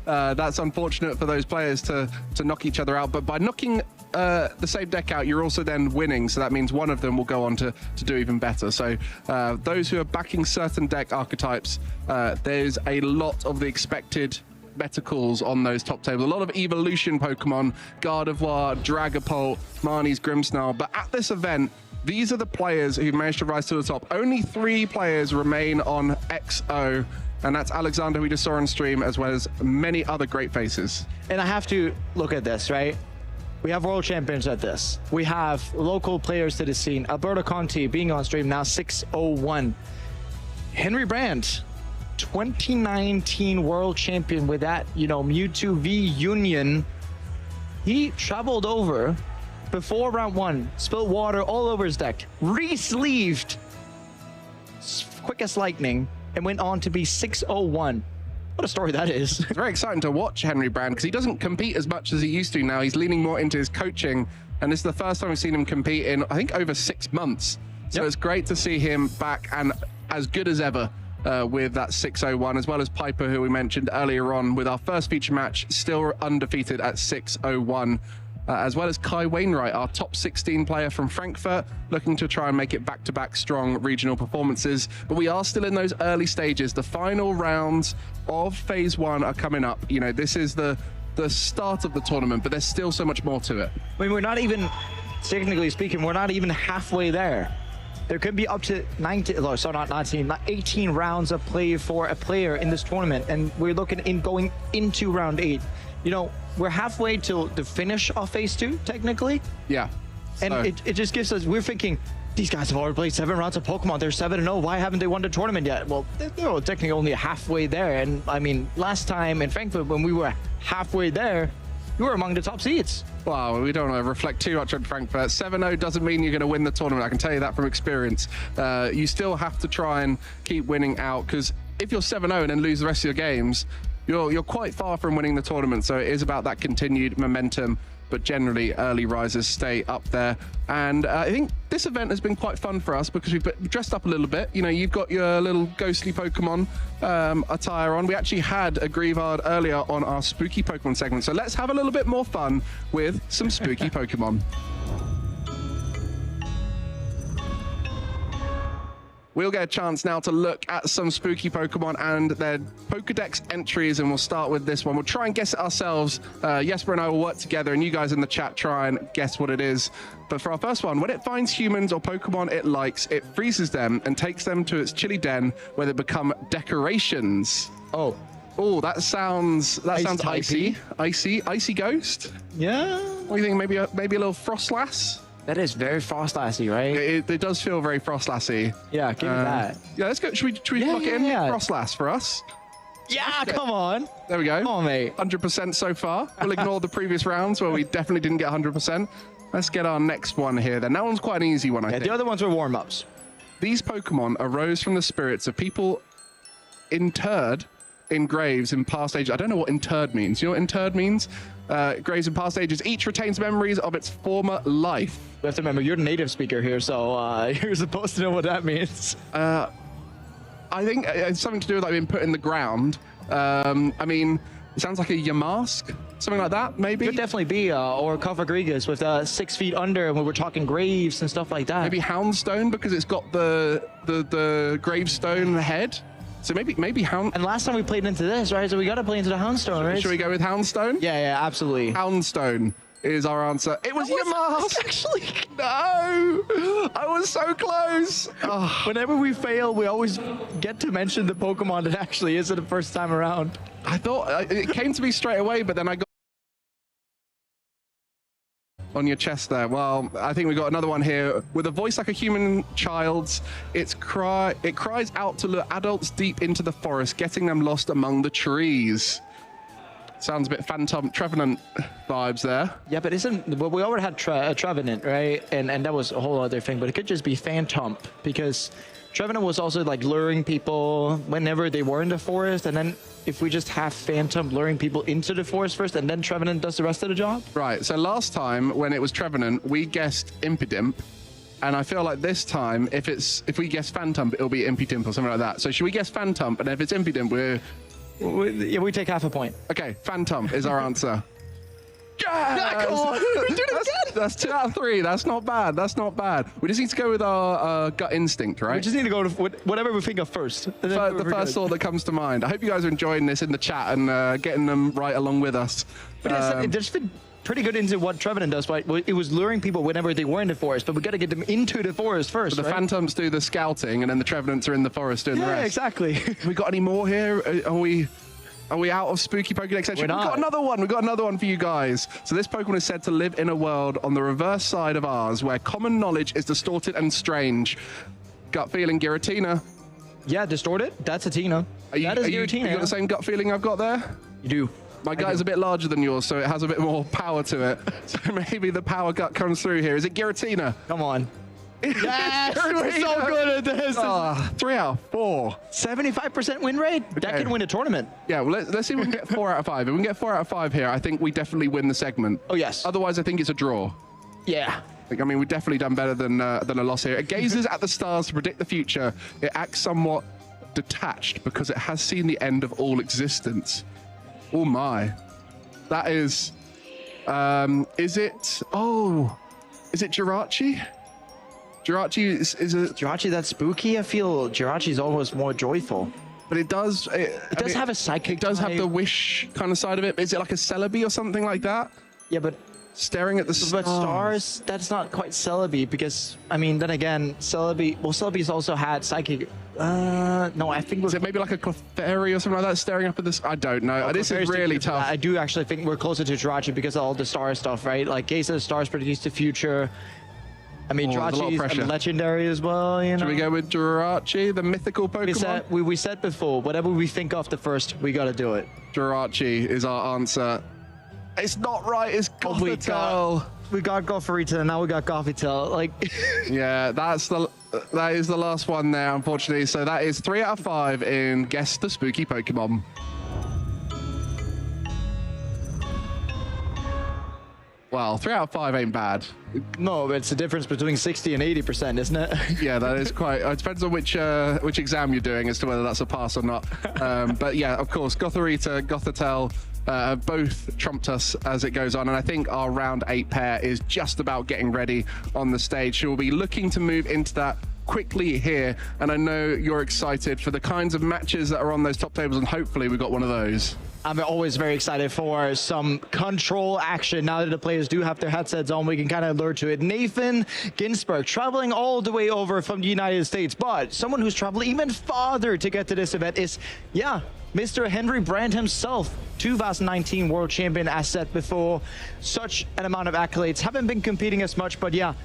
[SPEAKER 8] that's unfortunate for those players to knock each other out. But by knocking the same deck out, you're also then winning. So that means one of them will go on to do even better. So those who are backing certain deck archetypes, there's a lot of the expected meta calls on those top tables. A lot of evolution Pokemon, Gardevoir, Dragapult, Marnie's Grimmsnarl. But at this event, these are the players who've managed to rise to the top. Only 3 players remain on XO, and that's Alexander, we just saw on stream, as well as many other great faces.
[SPEAKER 10] And I have to look at this, right? We have world champions at this. We have local players to the scene. Alberto Conti being on stream now, 601. Henry Brandt, 2019 world champion with that, Mewtwo V Union. He traveled over before round 1, spilled water all over his deck, re-sleeved quick as lightning, and went on to be 601. What a story that is.
[SPEAKER 8] It's very exciting to watch Henry Brand because he doesn't compete as much as he used to now. He's leaning more into his coaching, and this is the first time we've seen him compete in, I think, over 6 months. So It's great to see him back and as good as ever. With that 601, as well as Piper, who we mentioned earlier on with our first feature match, still undefeated at 601, as well as Kai Wainwright, our top 16 player from Frankfurt, looking to try and make it back-to-back strong regional performances. But we are still in those early stages. The final rounds of phase 1 are coming up. This is the start of the tournament, but there's still so much more to it.
[SPEAKER 10] I mean, we're not even, technically speaking, we're not even halfway there. There could be up to 18 rounds of play for a player in this tournament, and we're looking in going into round 8. We're halfway till the finish of phase 2, technically.
[SPEAKER 8] Yeah.
[SPEAKER 10] And it just gives us, we're thinking, these guys have already played 7 rounds of Pokemon. They're 7-0. Why haven't they won the tournament yet? Well, they're technically only halfway there. And I mean, last time in Frankfurt, when we were halfway there, we were among the top seeds.
[SPEAKER 8] Wow, we don't want to reflect too much on Frankfurt. 7-0 doesn't mean you're going to win the tournament. I can tell you that from experience. You still have to try and keep winning out, because if you're 7-0 and then lose the rest of your games, you're quite far from winning the tournament. So it is about that continued momentum. But generally, early risers stay up there. And I think this event has been quite fun for us because we've dressed up a little bit. You've got your little ghostly Pokemon attire on. We actually had a Grievard earlier on our spooky Pokemon segment. So let's have a little bit more fun with some spooky Pokemon. We'll get a chance now to look at some spooky Pokemon and their Pokedex entries, and we'll start with this one. We'll try and guess it ourselves. Jesper and I will work together, and you guys in the chat try and guess what it is. But for our first one, when it finds humans or Pokemon it likes, it freezes them and takes them to its chilly den where they become decorations. Oh, that sounds icy. Icy ghost.
[SPEAKER 10] Yeah.
[SPEAKER 8] What do you think? Maybe a little Frostlass.
[SPEAKER 10] That is very Frostlassy, right?
[SPEAKER 8] It does feel very Frostlassy.
[SPEAKER 10] Yeah, give me that.
[SPEAKER 8] Yeah, let's go. Should we lock it in? Frostlass for us.
[SPEAKER 10] Yeah, come on.
[SPEAKER 8] There we go.
[SPEAKER 10] Come on, mate.
[SPEAKER 8] 100% so far. We'll ignore the previous rounds where we definitely didn't get 100%. Let's get our next one here then. That one's quite an easy one, I think.
[SPEAKER 10] The other ones were warm-ups.
[SPEAKER 8] These Pokemon arose from the spirits of people interred in graves in past ages. I don't know what interred means. You know what interred means? Graves in past ages. Each retains memories of its former life.
[SPEAKER 10] We have to remember, you're the native speaker here, so you're supposed to know what that means.
[SPEAKER 8] I think it's something to do with like being put in the ground. I mean, it sounds like a Yamask, something like that, maybe?
[SPEAKER 10] Could definitely be, or Cofagrigus with 6 feet under, and we were talking graves and stuff like that.
[SPEAKER 8] Maybe Houndstone, because it's got the gravestone head. So maybe Hound...
[SPEAKER 10] And last time we played into this, right? So we got to play into the Houndstone, right?
[SPEAKER 8] Should we go with Houndstone?
[SPEAKER 10] Yeah, absolutely.
[SPEAKER 8] Houndstone is our answer. It was Yamask!
[SPEAKER 10] Actually,
[SPEAKER 8] no! I was so close! Oh.
[SPEAKER 10] Whenever we fail, we always get to mention the Pokemon that actually is it the first time around.
[SPEAKER 8] I thought... it came to me straight away, but then I got... on your chest there. Well, I think we got another one here. With a voice like a human child's, it cries out to lure adults deep into the forest, getting them lost among the trees. Sounds a bit Phantom Trevenant vibes there.
[SPEAKER 10] Yeah, but well, we already had Trevenant, right? And that was a whole other thing, but it could just be Phantom, because Trevenant was also like luring people whenever they were in the forest, and then if we just have Phantom luring people into the forest first, and then Trevenant does the rest of the job?
[SPEAKER 8] Right, so last time when it was Trevenant, we guessed Impidimp, and I feel like this time, if we guess Phantom, it'll be Impidimp or something like that. So should we guess Phantom, and if it's Impidimp,
[SPEAKER 10] we take half a point.
[SPEAKER 8] Okay, Phantom is our answer.
[SPEAKER 10] Yeah, come on. We did it again.
[SPEAKER 8] That's 2 out of 3. That's not bad. That's not bad. We just need to go with our gut instinct, right?
[SPEAKER 10] We just need to go with whatever we think of first.
[SPEAKER 8] The first thought that comes to mind. I hope you guys are enjoying this in the chat and getting them right along with us.
[SPEAKER 10] But it just fit pretty good into what Trevenant does, right? It was luring people whenever they were in the forest, but we got to get them into the forest first.
[SPEAKER 8] So the Phantoms do the scouting, and then the Trevenants are in the forest doing the rest.
[SPEAKER 10] Yeah, exactly.
[SPEAKER 8] We got any more here? Are we out of spooky Pokédex entry? We've got another one. We've got another one for you guys. So this Pokemon is said to live in a world on the reverse side of ours, where common knowledge is distorted and strange. Gut feeling, Giratina.
[SPEAKER 10] Yeah, distorted. That's a Tina. That is Giratina.
[SPEAKER 8] You got the same gut feeling I've got there?
[SPEAKER 10] You do.
[SPEAKER 8] My gut is a bit larger than yours, so it has a bit more power to it. So maybe the power gut comes through here. Is it Giratina?
[SPEAKER 10] Come on. Yes, we're so good at this.
[SPEAKER 8] 3 out of 4.
[SPEAKER 10] 75% win rate. Okay. That can win a tournament.
[SPEAKER 8] Yeah, well, let's see if we can get 4 out of 5. If we can get 4 out of 5 here, I think we definitely win the segment.
[SPEAKER 10] Oh, yes.
[SPEAKER 8] Otherwise, I think it's a draw.
[SPEAKER 10] Yeah.
[SPEAKER 8] I mean, we've definitely done better than a loss here. It gazes at the stars to predict the future. It acts somewhat detached because it has seen the end of all existence. Oh, my. That is... is it Jirachi? Jirachi is a...
[SPEAKER 10] Jirachi that spooky? I feel Jirachi's almost more joyful.
[SPEAKER 8] But it does... It
[SPEAKER 10] does have a psychic
[SPEAKER 8] It does have the wish kind of side of it. Is it like a Celebi or something like that?
[SPEAKER 10] Yeah, but...
[SPEAKER 8] Staring at the stars.
[SPEAKER 10] But stars, that's not quite Celebi, because, I mean, then again, Celebi... Well, Celebi's also had psychic... no, I think...
[SPEAKER 8] Is it maybe like a Clefairy or something like that, staring up at this? I don't know. This is really tough.
[SPEAKER 10] I do actually think we're closer to Jirachi because of all the star stuff, right? Like, Gaze of the Stars predicts the future. I mean, Jirachi's legendary as well, you know?
[SPEAKER 8] Should we go with Jirachi, the mythical Pokemon?
[SPEAKER 10] We said before, whatever we think of the first, we gotta do it.
[SPEAKER 8] Jirachi is our answer. It's not right, it's Gothitelle.
[SPEAKER 10] We got Gothitelle, and now we got Gothitelle. Like,
[SPEAKER 8] yeah, that is the last one there, unfortunately. So that is 3 out of 5 in Guess the Spooky Pokemon. Well, 3 out of 5 ain't bad.
[SPEAKER 10] No, but it's the difference between 60 and 80%, isn't it?
[SPEAKER 8] Yeah, that is quite... It depends on which exam you're doing as to whether that's a pass or not. But yeah, of course, Gothitelle both trumped us as it goes on, and I think our round 8 pair is just about getting ready on the stage. So we'll be looking to move into that quickly here, and I know you're excited for the kinds of matches that are on those top tables, and hopefully we've got one of those.
[SPEAKER 10] I'm always very excited for some control action. Now that the players do have their headsets on, we can kind of alert to it. Nathan Ginsberg traveling all the way over from the United States, but someone who's traveled even farther to get to this event is, yeah, Mr. Henry Brand himself, 2019 world champion, as said before. Such an amount of accolades. Haven't been competing as much, but yeah,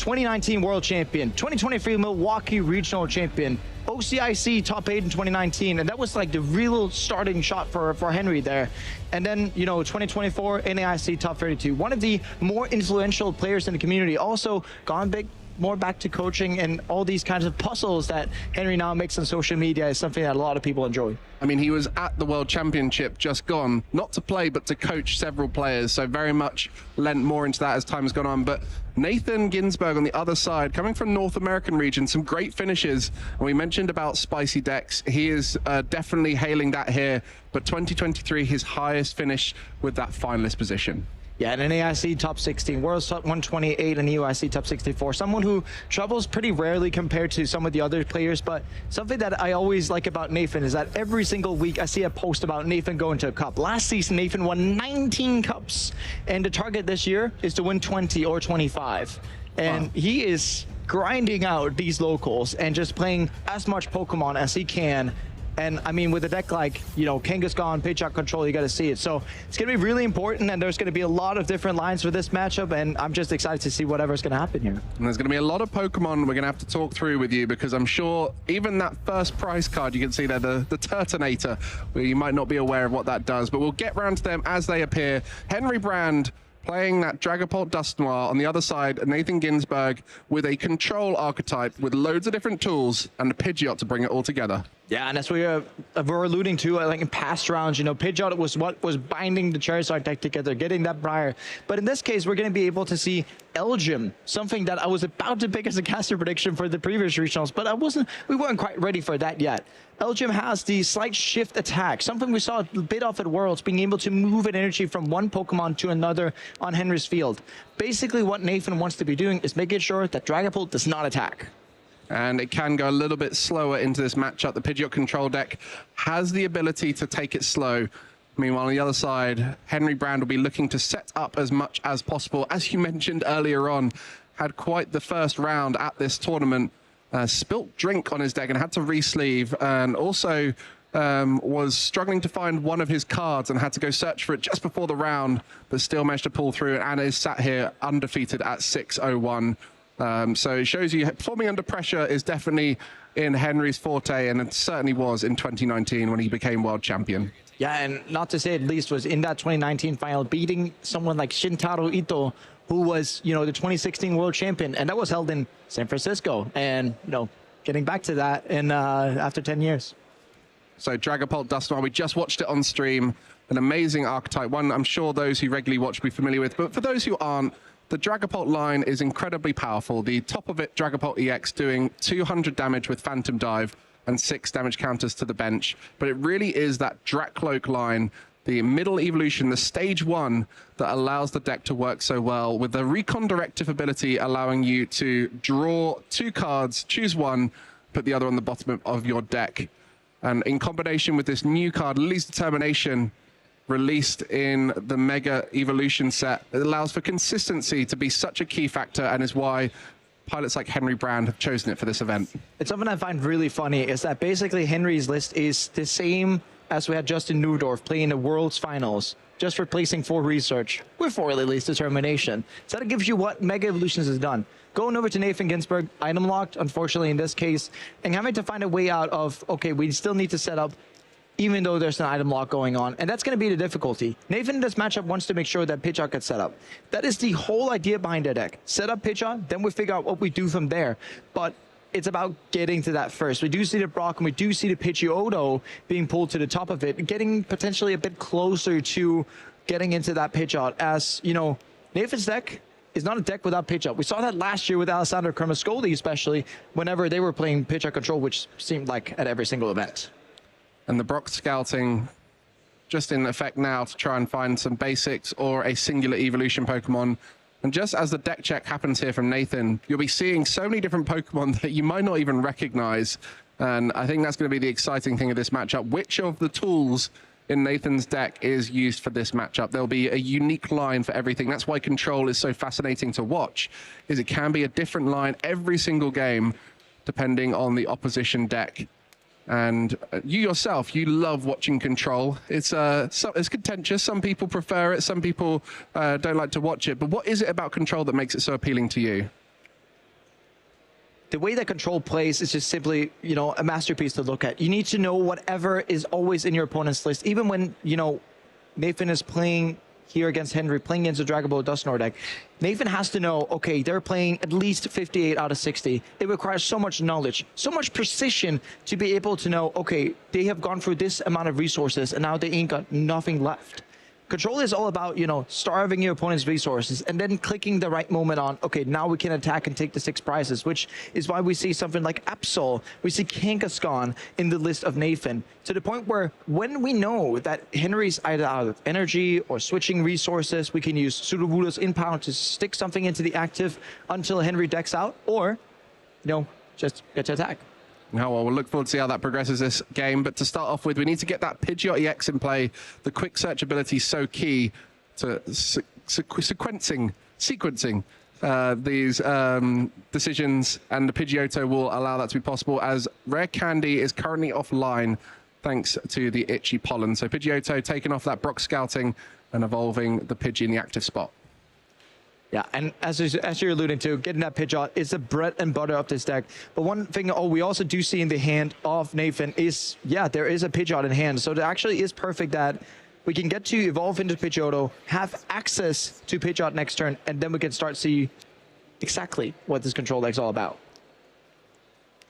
[SPEAKER 10] 2019 World Champion, 2023 Milwaukee Regional Champion, OCIC top 8 in 2019, and that was like the real starting shot for Henry there. And then, you know, 2024 NAIC top 32, one of the more influential players in the community, also gone big, more back to coaching, and all these kinds of puzzles that Henry now makes on social media is something that a lot of people enjoy.
[SPEAKER 8] I mean, he was at the World Championship just gone, not to play, but to coach several players. So very much lent more into that as time has gone on. But Nathan Ginsberg on the other side, coming from North American region, some great finishes. And we mentioned about spicy decks. He is definitely hailing that here. But 2023, his highest finish with that finalist position.
[SPEAKER 10] Yeah, and an AIC top 16, World's top 128, and UIC top 64. Someone who travels pretty rarely compared to some of the other players, but something that I always like about Nathan is that every single week I see a post about Nathan going to a cup. Last season, Nathan won 19 cups, and the target this year is to win 20 or 25. And he is grinding out these locals and just playing as much Pokemon as he can. And I mean, with a deck like, you know, Kangaskhan, Pidgeot Control, you got to see it. So it's going to be really important, and there's going to be a lot of different lines for this matchup, and I'm just excited to see whatever's going to happen here.
[SPEAKER 8] And there's going to be a lot of Pokemon we're going to have to talk through with you, because I'm sure even that first prize card, you can see there, the Turtonator, where you might not be aware of what that does, but we'll get round to them as they appear. Henry Brand playing that Dragapult Dusknoir. On the other side, Nathan Ginsberg with a control archetype with loads of different tools and a Pidgeot to bring it all together.
[SPEAKER 10] Yeah, and that's what we're alluding to, like in past rounds, you know, Pidgeot was what was binding the Charizard deck together, getting that Briar. But in this case, we're going to be able to see Elgyem, something that I was about to pick as a caster prediction for the previous regionals, but we weren't quite ready for that yet. Elgyem has the slight shift attack, something we saw a bit of at Worlds, being able to move an energy from one Pokemon to another on Henry's field. Basically, what Nathan wants to be doing is making sure that Dragapult does not attack.
[SPEAKER 8] And it can go a little bit slower into this matchup. The Pidgeot control deck has the ability to take it slow. Meanwhile, on the other side, Henry Brand will be looking to set up as much as possible. As you mentioned earlier on, had quite the first round at this tournament. Spilt drink on his deck and had to re-sleeve, and also was struggling to find one of his cards and had to go search for it just before the round, but still managed to pull through and is sat here undefeated at 6-0-1. So it shows you performing under pressure is definitely in Henry's forte, and it certainly was in 2019 when he became world champion.
[SPEAKER 10] Yeah, and not to say at least was in that 2019 final, beating someone like Shintaro Ito, who was, you know, the 2016 world champion, and that was held in San Francisco. And, you know, getting back to that in after 10 years.
[SPEAKER 8] So Dragapult Dusknoir, we just watched it on stream. An amazing archetype, one I'm sure those who regularly watch will be familiar with. But for those who aren't, the Dragapult line is incredibly powerful. The top of it, Dragapult EX, doing 200 damage with Phantom Dive and 6 damage counters to the bench. But it really is that Drakloak line, the middle evolution, the stage 1, that allows the deck to work so well, with the Recon Directive ability allowing you to draw 2 cards, choose one, put the other on the bottom of your deck. And in combination with this new card, Lily's Determination, released in the Mega Evolution set, it allows for consistency to be such a key factor, and is why pilots like Henry Brand have chosen it for this event.
[SPEAKER 10] It's something I find really funny is that basically Henry's list is the same as we had Justin Newdorf playing the World's Finals, just replacing 4 Research with 4 Lily's Determination. So that gives you what Mega Evolutions has done. Going over to Nathan Ginsberg, item locked, unfortunately in this case, and having to find a way out of, okay, we still need to set up even though there's an item lock going on. And that's going to be the difficulty. Nathan in this matchup wants to make sure that Pidgeot gets set up. That is the whole idea behind the deck. Set up Pidgeot, then we figure out what we do from there. But it's about getting to that first. We do see the Brock and we do see the Pidgeotto being pulled to the top of it, getting potentially a bit closer to getting into that Pidgeot. As, you know, Nathan's deck is not a deck without Pidgeot. We saw that last year with Alessandro Cremascoli, especially whenever they were playing Pidgeot Control, which seemed like at every single event.
[SPEAKER 8] And the Brock scouting just in effect now to try and find some basics or a singular evolution Pokemon. And just as the deck check happens here from Nathan, you'll be seeing so many different Pokemon that you might not even recognize. And I think that's going to be the exciting thing of this matchup. Which of the tools in Nathan's deck is used for this matchup? There'll be a unique line for everything. That's why Control is so fascinating to watch, is it can be a different line every single game, depending on the opposition deck. And you yourself, you love watching Control. It's contentious. Some people prefer it. Some people don't like to watch it. But what is it about Control that makes it so appealing to you?
[SPEAKER 10] the way that Control plays is just simply, you know, a masterpiece to look at. You need to know whatever is always in your opponent's list, even when, you know, Nathan is playing here against Henry, playing against the Dragon Ball Dusknoir deck. Nathan has to know, okay, they're playing at least 58 out of 60. It requires so much knowledge, so much precision to be able to know, okay, they have gone through this amount of resources and now they ain't got nothing left. Control is all about, you know, starving your opponent's resources and then clicking the right moment on, okay, now we can attack and take the 6 prizes, which is why we see something like Absol, we see Kangaskhan in the list of Nathan, to the point where when we know that Henry's either out of energy or switching resources, we can use Sudowoodo's impound to stick something into the active until Henry decks out, or, you know, just get to attack.
[SPEAKER 2] Now, well, we'll look forward to see how that progresses this game. But to start off with, we need to get that Pidgeot EX in play. The quick search ability is so key to sequencing these decisions, and the Pidgeotto will allow that to be possible, as Rare Candy is currently offline thanks to the itchy pollen. So Pidgeotto taking off that Brock Scouting and evolving the Pidgey in the active spot.
[SPEAKER 10] Yeah, and as you're alluding to, getting that Pidgeot is the bread and butter of this deck. But one thing we also do see in the hand of Nathan is, yeah, there is a Pidgeot in hand. So it actually is perfect that we can get to evolve into Pidgeotto, have access to Pidgeot next turn, and then we can start to see exactly what this control deck's all about.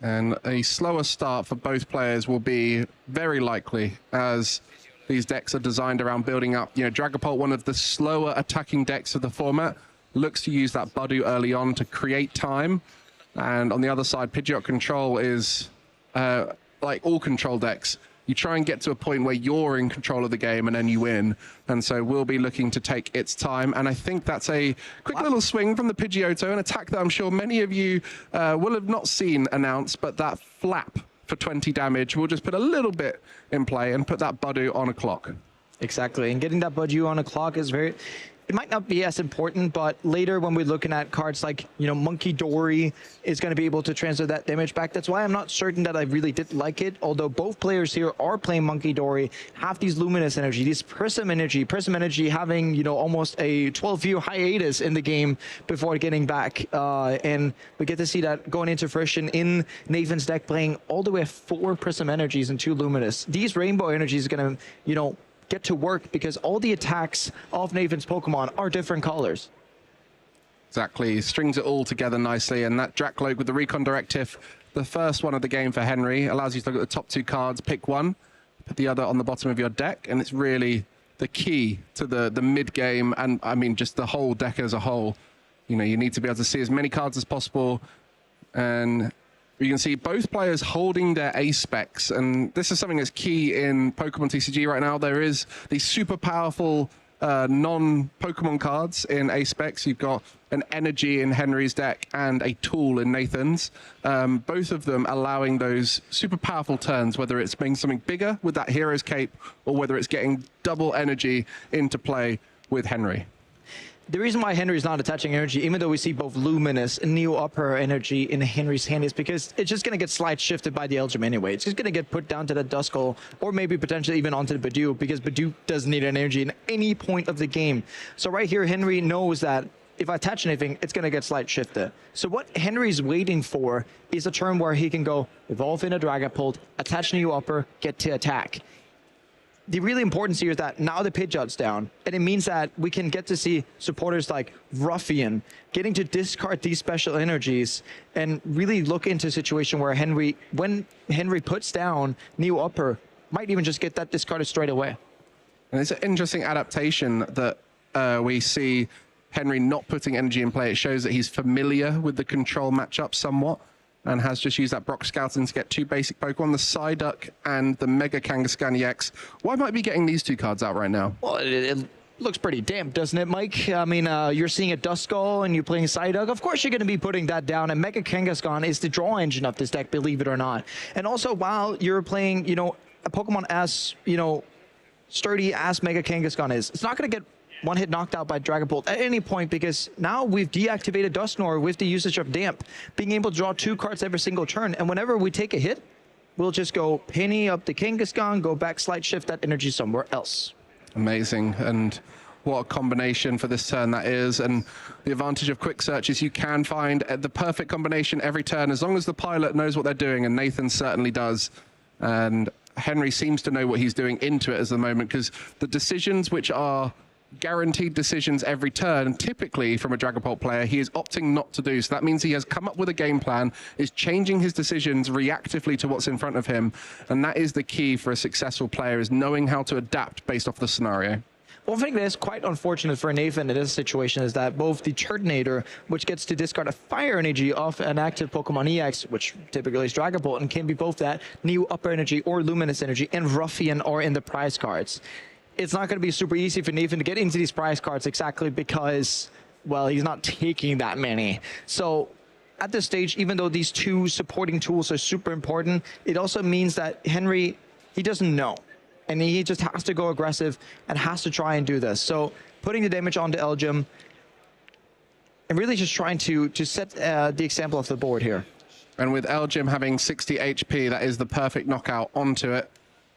[SPEAKER 2] And a slower start for both players will be very likely, as these decks are designed around building up. You know, Dragapult, one of the slower attacking decks of the format, looks to use that Budu early on to create time. And on the other side, Pidgeot control is like all control decks. You try and get to a point where you're in control of the game and then you win. And so we'll be looking to take its time. And I think that's a quick little swing from the Pidgeotto, an attack that I'm sure many of you will have not seen announced, but that flap for 20 damage, we'll just put a little bit in play and put that Budu on a clock.
[SPEAKER 10] Exactly, and getting that Budu on a clock is very... It might not be as important, but later when we're looking at cards like, you know, Monkey Dory is going to be able to transfer that damage back. That's why I'm not certain that I really did like it, although both players here are playing Monkey Dory, have these Luminous Energy, this Prism Energy having, you know, almost a 12-year hiatus in the game before getting back. And we get to see that going into fruition in Nathan's deck, playing all the way 4 Prism Energies and 2 Luminous. These Rainbow Energies are going to, you know, get to work because all the attacks of Nathan's Pokemon are different colors.
[SPEAKER 2] Exactly, strings it all together nicely, and that Dracloak with the Recon Directive, the first one of the game for Henry, allows you to look at the top 2 cards, pick one, put the other on the bottom of your deck, and it's really the key to the mid-game, and I mean just the whole deck as a whole. You know, you need to be able to see as many cards as possible, and you can see both players holding their ace specs, and this is something that's key in Pokemon TCG right now. There is these super powerful non-Pokemon cards in ace specs. You've got an Energy in Henry's deck and a Tool in Nathan's. Both of them allowing those super powerful turns, whether it's making something bigger with that Hero's Cape or whether it's getting double energy into play with Henry.
[SPEAKER 10] The reason why Henry's not attaching energy, even though we see both Luminous and Neo Upper energy in Henry's hand, is because it's just going to get slide shifted by the Eldrim anyway. It's just going to get put down to the Duskull, or maybe potentially even onto the Budu, because Budu doesn't need energy in any point of the game. So right here, Henry knows that if I attach anything, it's going to get slide shifted. So what Henry's waiting for is a turn where he can go evolve in a Dragapult, attach Neo Upper, get to attack. The really important here is that now the Pidgeot's down, and it means that we can get to see supporters like Ruffian getting to discard these special energies and really look into a situation where when Henry puts down Neo Upper, might even just get that discarded straight away.
[SPEAKER 2] And it's an interesting adaptation that we see Henry not putting energy in play. It shows that he's familiar with the control matchup somewhat, and has just used that Brock Scouting to get 2 basic Pokemon, the Psyduck and the Mega Kangaskhan EX. Why might be getting these 2 cards out right now?
[SPEAKER 10] Well, it looks pretty damp, doesn't it, Mike? I mean, you're seeing a Duskull and you're playing Psyduck. Of course you're going to be putting that down, and Mega Kangaskhan is the draw engine of this deck, believe it or not. And also, while you're playing, you know, a Pokemon as, you know, sturdy as Mega Kangaskhan is, it's not going to get one hit knocked out by Dragapult at any point, because now we've deactivated Dusknoir with the usage of Damp, being able to draw 2 cards every single turn, and whenever we take a hit, we'll just go penny up the Kangaskhan, go back, slide shift that energy somewhere else.
[SPEAKER 2] Amazing. And what a combination for this turn that is. And the advantage of quick search is you can find the perfect combination every turn as long as the pilot knows what they're doing, and Nathan certainly does. And Henry seems to know what he's doing into it at the moment, because the decisions which are guaranteed decisions every turn, typically from a Dragapult player, he is opting not to do. So that means he has come up with a game plan, is changing his decisions reactively to what's in front of him. And that is the key for a successful player, is knowing how to adapt based off the scenario.
[SPEAKER 10] One thing that is quite unfortunate for Nathan in this situation is that both the Turtonator, which gets to discard a fire energy off an active Pokemon EX, which typically is Dragapult, and can be both that new upper energy or luminous energy, and Ruffian are in the prize cards. It's not going to be super easy for Nathan to get into these prize cards exactly because, well, he's not taking that many. So at this stage, even though these two supporting tools are super important, it also means that Henry, he doesn't know. And he just has to go aggressive and has to try and do this. So putting the damage onto Elgyem and really just trying to set the example of the board here.
[SPEAKER 2] And with Elgyem having 60 HP, that is the perfect knockout onto it.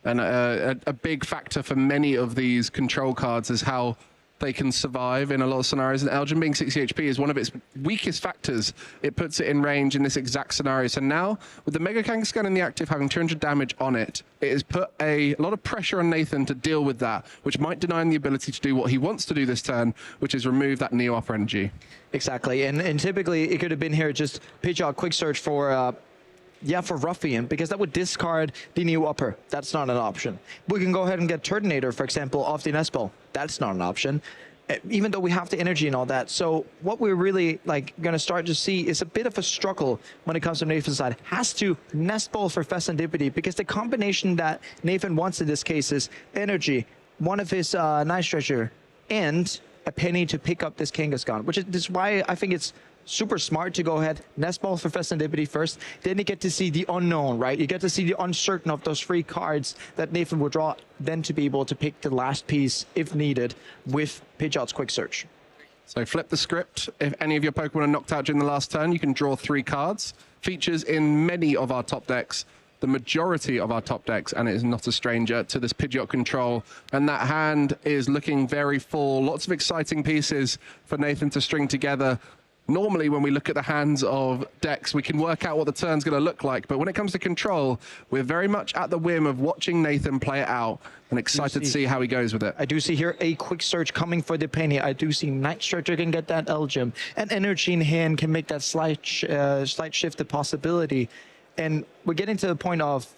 [SPEAKER 2] And a big factor for many of these control cards is how they can survive in a lot of scenarios. And Elgyem being 60 HP is one of its weakest factors. It puts it in range in this exact scenario. So now, with the Mega Kangaskhan in the active having 200 damage on it, it has put a lot of pressure on Nathan to deal with that, which might deny him the ability to do what he wants to do this turn, which is remove that Neo Upper Energy.
[SPEAKER 10] Exactly. And typically, it could have been here just pitch out quick search for... for Ruffian, because that would discard the new upper. That's not an option. We can go ahead and get Turtonator, for example, off the Nespel. That's not an option, even though we have the energy and all that. So what we're really going to start to see is a bit of a struggle when it comes to Nathan's side. Has to Nestball for Fessendipity, because the combination that Nathan wants in this case is energy, one of his Night Stretcher, and a penny to pick up this Kangaskhan, which is why I think it's super smart to go ahead, Nestball for Fessendipity first. Then you get to see the unknown, right? You get to see the uncertain of those free cards that Nathan will draw, then to be able to pick the last piece, if needed, with Pidgeot's Quick Search.
[SPEAKER 2] So flip the script. If any of your Pokemon are knocked out during the last turn, you can draw 3 cards. Features in many of our top decks, the majority of our top decks, and it is not a stranger to this Pidgeot control. And that hand is looking very full. Lots of exciting pieces for Nathan to string together. Normally, when we look at the hands of decks, we can work out what the turn's going to look like. But when it comes to control, we're very much at the whim of watching Nathan play it out and excited to see how he goes with it.
[SPEAKER 10] I do see here a quick search coming for the penny. I do see Night Stretcher can get that Elgyem, and Energy in hand can make that slight shift a possibility. And we're getting to the point of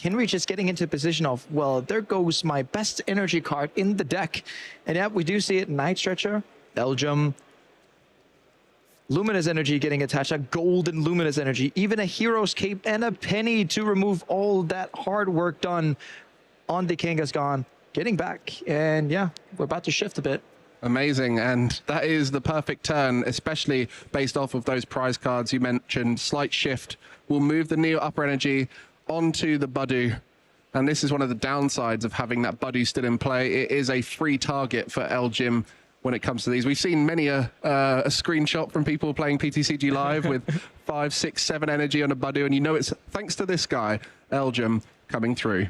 [SPEAKER 10] Henry just getting into a position of, well, there goes my best energy card in the deck. And yeah, we do see it, Night Stretcher, Elgyem, Luminous Energy getting attached, a golden Luminous Energy, even a Hero's Cape and a penny to remove all that hard work done on the Kangaskhan. Getting back, and yeah, we're about to shift a bit.
[SPEAKER 2] Amazing, and that is the perfect turn, especially based off of those prize cards you mentioned. Slight shift will move the Neo Upper Energy onto the Budu, and this is one of the downsides of having that Budu still in play. It is a free target for Elgyem when it comes to these. We've seen many a screenshot from people playing PTCG Live with 5, 6, 7 energy on a Budu, and you know it's thanks to this guy, Elgyem, coming through.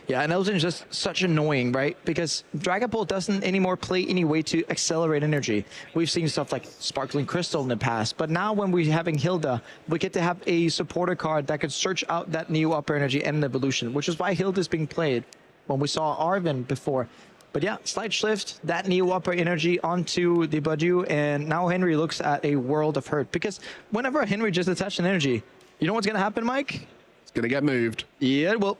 [SPEAKER 10] Yeah, and Elgyem is just such annoying, right? Because Dragapult doesn't anymore play any way to accelerate energy. We've seen stuff like Sparkling Crystal in the past, but now when we're having Hilda, we get to have a supporter card that could search out that new upper energy and evolution, which is why Hilda is being played when we saw Arven before. But yeah, slight shift, that new upper energy onto the Budu, and now Henry looks at a world of hurt. Because whenever Henry just attached an energy, you know what's going to happen, Mike?
[SPEAKER 2] It's going to get moved.
[SPEAKER 10] Yeah, well...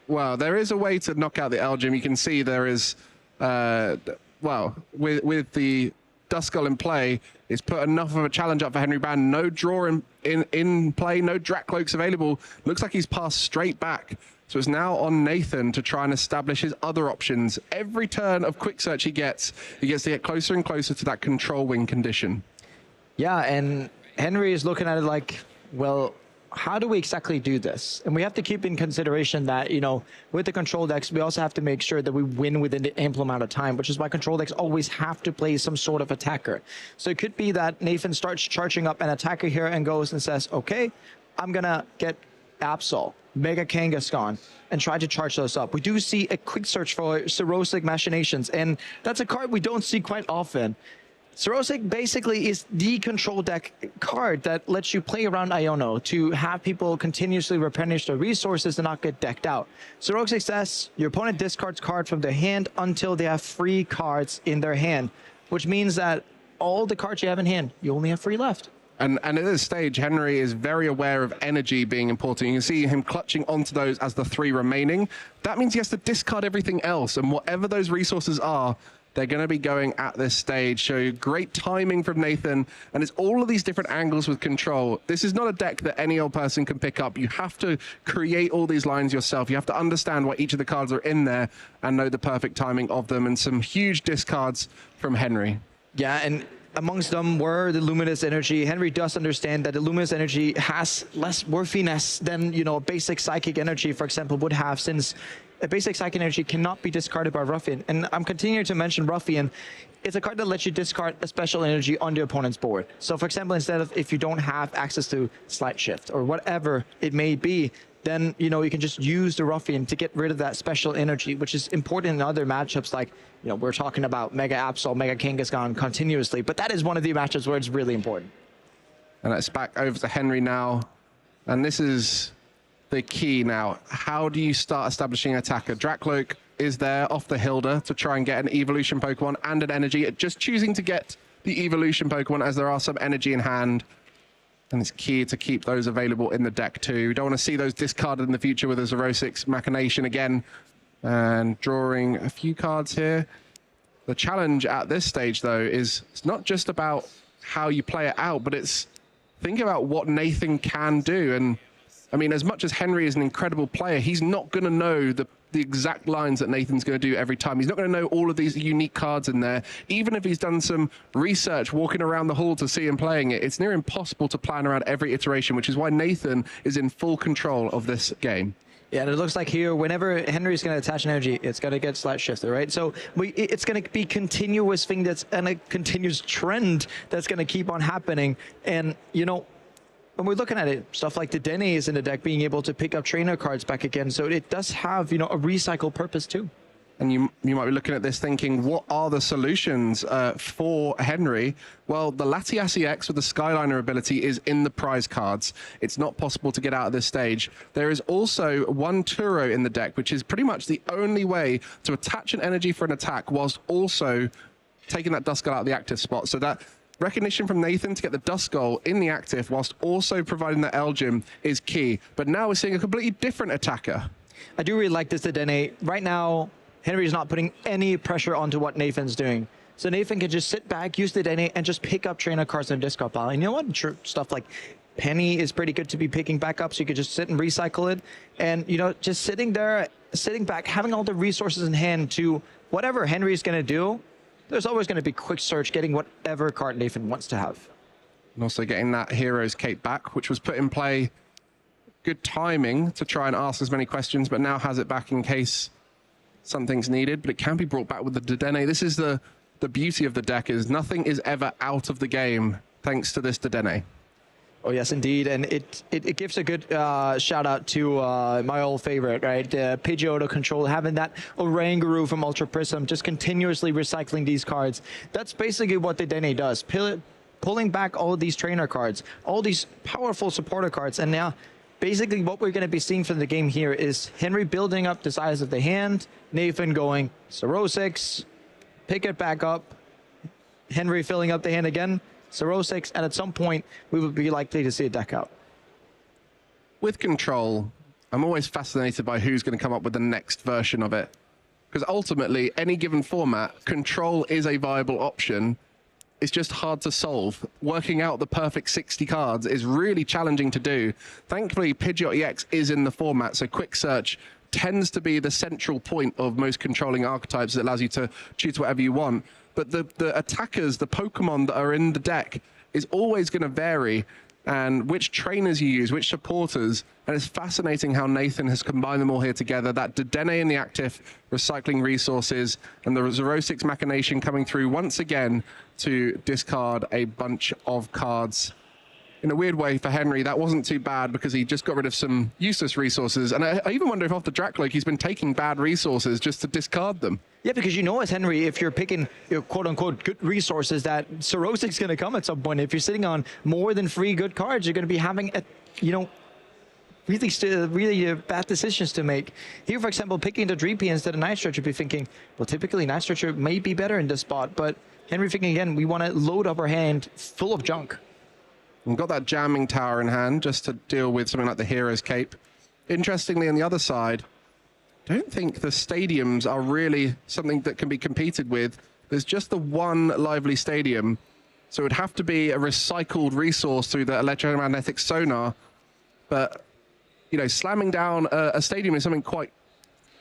[SPEAKER 2] Well, there is a way to knock out the Elgyem. You can see there is, well, with the Duskull in play, it's put enough of a challenge up for Henry Ban. No draw in play, no Drakloaks available. Looks like he's passed straight back. So it's now on Nathan to try and establish his other options. Every turn of quick search he gets to get closer and closer to that control wing condition.
[SPEAKER 10] Yeah, and Henry is looking at it like, well, how do we exactly do this? And we have to keep in consideration that, you know, with the control decks, we also have to make sure that we win within the ample amount of time, which is why control decks always have to play some sort of attacker. So it could be that Nathan starts charging up an attacker here and goes and says, okay, I'm going to get Absol, Mega Kangaskhan, and try to charge those up. We do see a quick search for Cirrosic Machinations, and that's a card we don't see quite often. Cirrosic basically is the control deck card that lets you play around Iono to have people continuously replenish their resources and not get decked out. Cirrosic says your opponent discards cards from their hand until they have 3 cards in their hand, which means that all the cards you have in hand, you only have 3 left.
[SPEAKER 8] And at this stage, Henry is very aware of energy being important. You can see him clutching onto those as the 3 remaining. That means he has to discard everything else, and whatever those resources are, they're going to be going at this stage. So great timing from Nathan, and it's all of these different angles with control. This is not a deck that any old person can pick up. You have to create all these lines yourself. You have to understand why each of the cards are in there and know the perfect timing of them, and some huge discards from Henry.
[SPEAKER 10] Yeah, and amongst them were the Luminous Energy. Henry does understand that the Luminous Energy has less worthiness than, you know, a basic Psychic Energy, for example, would have, since a basic Psychic Energy cannot be discarded by Ruffian. And I'm continuing to mention Ruffian. It's a card that lets you discard a special energy on the opponent's board. So, for example, instead of if you don't have access to Slight Shift or whatever it may be, then, you know, you can just use the Ruffian to get rid of that special energy, which is important in other matchups like, you know, we're talking about Mega Absol, Mega Kangaskhan continuously, but that is one of the matchups where it's really important.
[SPEAKER 8] And it's back over to Henry now. And this is the key now. How do you start establishing an attacker? Drakloak is there off the Hilda to try and get an evolution Pokemon and an energy. Just choosing to get the evolution Pokemon as there are some energy in hand. And it's key to keep those available in the deck too. We don't want to see those discarded in the future with a Xerosix Machination again. And drawing a few cards here. The challenge at this stage, though, is it's not just about how you play it out, but it's think about what Nathan can do. And I mean, as much as Henry is an incredible player, he's not going to know the exact lines that Nathan's going to do every time. He's not going to know all of these unique cards in there. Even if he's done some research walking around the hall to see him playing it, it's near impossible to plan around every iteration, which is why Nathan is in full control of this game.
[SPEAKER 10] Yeah, and it looks like here, whenever Henry's going to attach an energy, it's going to get Slight Shifted, right? So it's going to be continuous thing that's and a continuous trend that's going to keep on happening. And, you know, when we're looking at it, stuff like the Dene is in the deck, being able to pick up trainer cards back again. So it does have, you know, a recycle purpose too.
[SPEAKER 8] And you might be looking at this thinking, what are the solutions for Henry? Well, the Latiasi X with the Skyliner ability is in the prize cards. It's not possible to get out at this stage. There is also one Turo in the deck, which is pretty much the only way to attach an energy for an attack whilst also taking that Duskull out of the active spot. So that recognition from Nathan to get the Duskull in the active whilst also providing that Elgin is key. But now we're seeing a completely different attacker.
[SPEAKER 10] I do really like this Dene. Right now, Henry's not putting any pressure onto what Nathan's doing. So Nathan can just sit back, use the Dene, and just pick up trainer cards and discard pile. And you know what? Sure, stuff like Penny is pretty good to be picking back up, so you could just sit and recycle it. And, you know, just sitting there, sitting back, having all the resources in hand to whatever Henry's going to do, there's always going to be quick search, getting whatever card Nathan wants to have.
[SPEAKER 8] And also getting that Hero's Cape back, which was put in play. Good timing to try and ask as many questions, but now has it back in case something's needed, but it can be brought back with the Dedenne. This is the beauty of the deck, is nothing is ever out of the game thanks to this Dedenne.
[SPEAKER 10] Oh yes, indeed, and it gives a good shout out to my old favorite, right? Pidgeotto Control, having that Oranguru from Ultra Prism, just continuously recycling these cards. That's basically what the Dedenne does, pulling back all of these trainer cards, all these powerful supporter cards, and now basically what we're going to be seeing from the game here is Henry building up the size of the hand, Nathan going Xerosix, pick it back up, Henry filling up the hand again, Xerosix, and at some point we would be likely to see a deck out.
[SPEAKER 8] With Control, I'm always fascinated by who's going to come up with the next version of it. Because ultimately, any given format, Control is a viable option. It's just hard to solve. Working out the perfect 60 cards is really challenging to do. Thankfully, Pidgeot EX is in the format, so Quick Search tends to be the central point of most controlling archetypes that allows you to choose whatever you want. But the attackers, the Pokemon that are in the deck, is always going to vary, and which trainers you use, which supporters. And it's fascinating how Nathan has combined them all here together. That Dedenne in the active, recycling resources, and the Xerosix Machination coming through once again to discard a bunch of cards. in a weird way for Henry, that wasn't too bad because he just got rid of some useless resources. And I even wonder if off the Dracloak he's been taking bad resources just to discard them.
[SPEAKER 10] Yeah, because you know as Henry, if you're picking quote-unquote good resources, that Sorosic's going to come at some point. If you're sitting on more than 3 good cards, you're going to be having, really bad decisions to make. Here, for example, picking the Dreepy instead of Night Stretcher, be thinking, well, typically Night Stretcher may be better in this spot, but Henry thinking again, we want to load up our hand full of junk.
[SPEAKER 8] We've got that jamming tower in hand just to deal with something like the Hero's Cape. Interestingly, on the other side, I don't think the stadiums are really something that can be competed with. There's just the one lively stadium, so it would have to be a recycled resource through the electromagnetic sonar. But, slamming down a stadium is something quite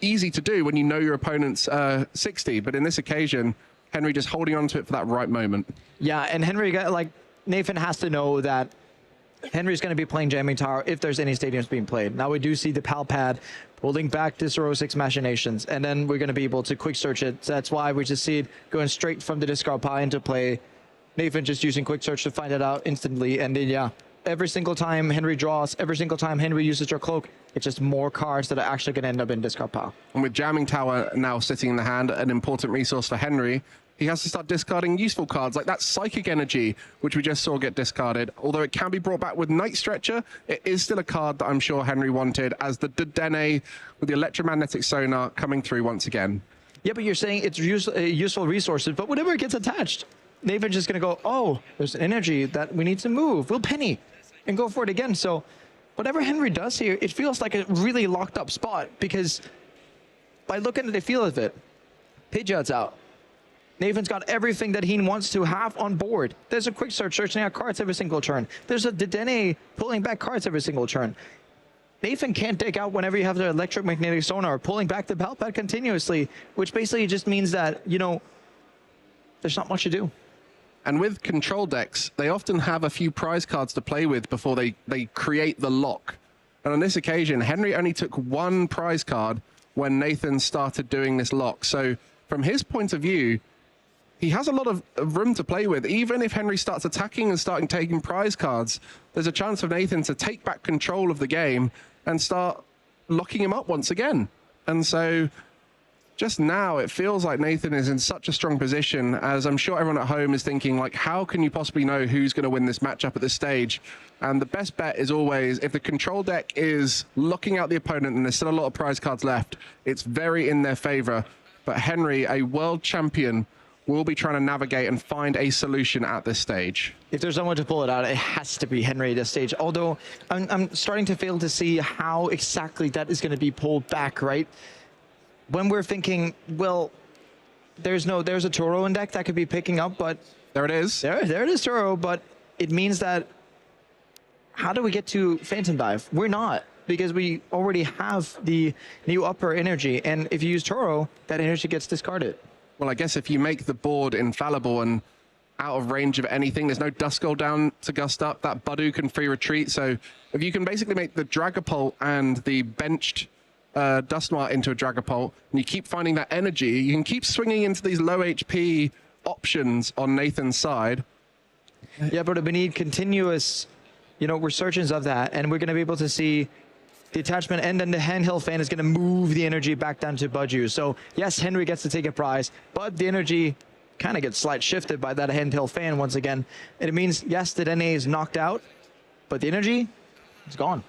[SPEAKER 8] easy to do when you know your opponent's 60. But in this occasion, Henry just holding on to it for that right moment.
[SPEAKER 10] Yeah, and Henry got Nathan has to know that Henry's going to be playing Jamming Tower if there's any stadiums being played. Now we do see the Pal Pad pulling back to Sorosic's Machinations, and then we're going to be able to quick search it. So that's why we just see it going straight from the discard pile into play. Nathan just using quick search to find it out instantly, and then yeah, every single time Henry draws, every single time Henry uses your cloak, it's just more cards that are actually going to end up in discard pile.
[SPEAKER 8] And with Jamming Tower now sitting in the hand, an important resource for Henry, he has to start discarding useful cards like that Psychic Energy, which we just saw get discarded. Although it can be brought back with Night Stretcher, it is still a card that I'm sure Henry wanted, as the Dedenne with the electromagnetic sonar coming through once again.
[SPEAKER 10] Yeah, but you're saying it's useful resources, but whenever it gets attached, Nathan's just going to go, oh, there's an energy that we need to move. We'll penny and go for it again. So whatever Henry does here, it feels like a really locked up spot, because by looking at the feel of it, Pidgeot's out. Nathan's got everything that he wants to have on board. There's a quick search searching out cards every single turn. There's a Dedenne pulling back cards every single turn. Nathan can't dig out whenever you have the electromagnetic sonar pulling back the Pal Pad continuously, which basically just means that, there's not much to do.
[SPEAKER 8] And with control decks, they often have a few prize cards to play with before they create the lock. And on this occasion, Henry only took 1 prize card when Nathan started doing this lock. So from his point of view, he has a lot of room to play with. Even if Henry starts attacking and starting taking prize cards, there's a chance for Nathan to take back control of the game and start locking him up once again. And so just now, it feels like Nathan is in such a strong position, as I'm sure everyone at home is thinking, how can you possibly know who's going to win this matchup at this stage? And the best bet is always, if the control deck is locking out the opponent and there's still a lot of prize cards left, it's very in their favor. But Henry, a world champion, will be trying to navigate and find a solution at this stage.
[SPEAKER 10] If there's someone to pull it out, it has to be Henry at this stage. Although I'm starting to fail to see how exactly that is going to be pulled back, right? When we're thinking, well, there's a Toro in deck that could be picking up, but
[SPEAKER 8] there it is.
[SPEAKER 10] There it is, Toro, but it means that how do we get to Phantom Dive? We're not, because we already have the new upper energy, and if you use Toro, that energy gets discarded.
[SPEAKER 8] Well, I guess if you make the board infallible and out of range of anything, there's no Duskull down to gust up, that Budu can free retreat. So if you can basically make the Dragapult and the benched Dusknoir into a Dragapult, and you keep finding that energy, you can keep swinging into these low HP options on Nathan's side.
[SPEAKER 10] Yeah, but we need continuous, resurgence of that, and we're going to be able to see the attachment, and then the handheld fan is going to move the energy back down to Budu. So yes, Henry gets to take a prize, but the energy kind of gets slight shifted by that handheld fan once again. And it means, yes, the Dedenne is knocked out, but the energy is gone.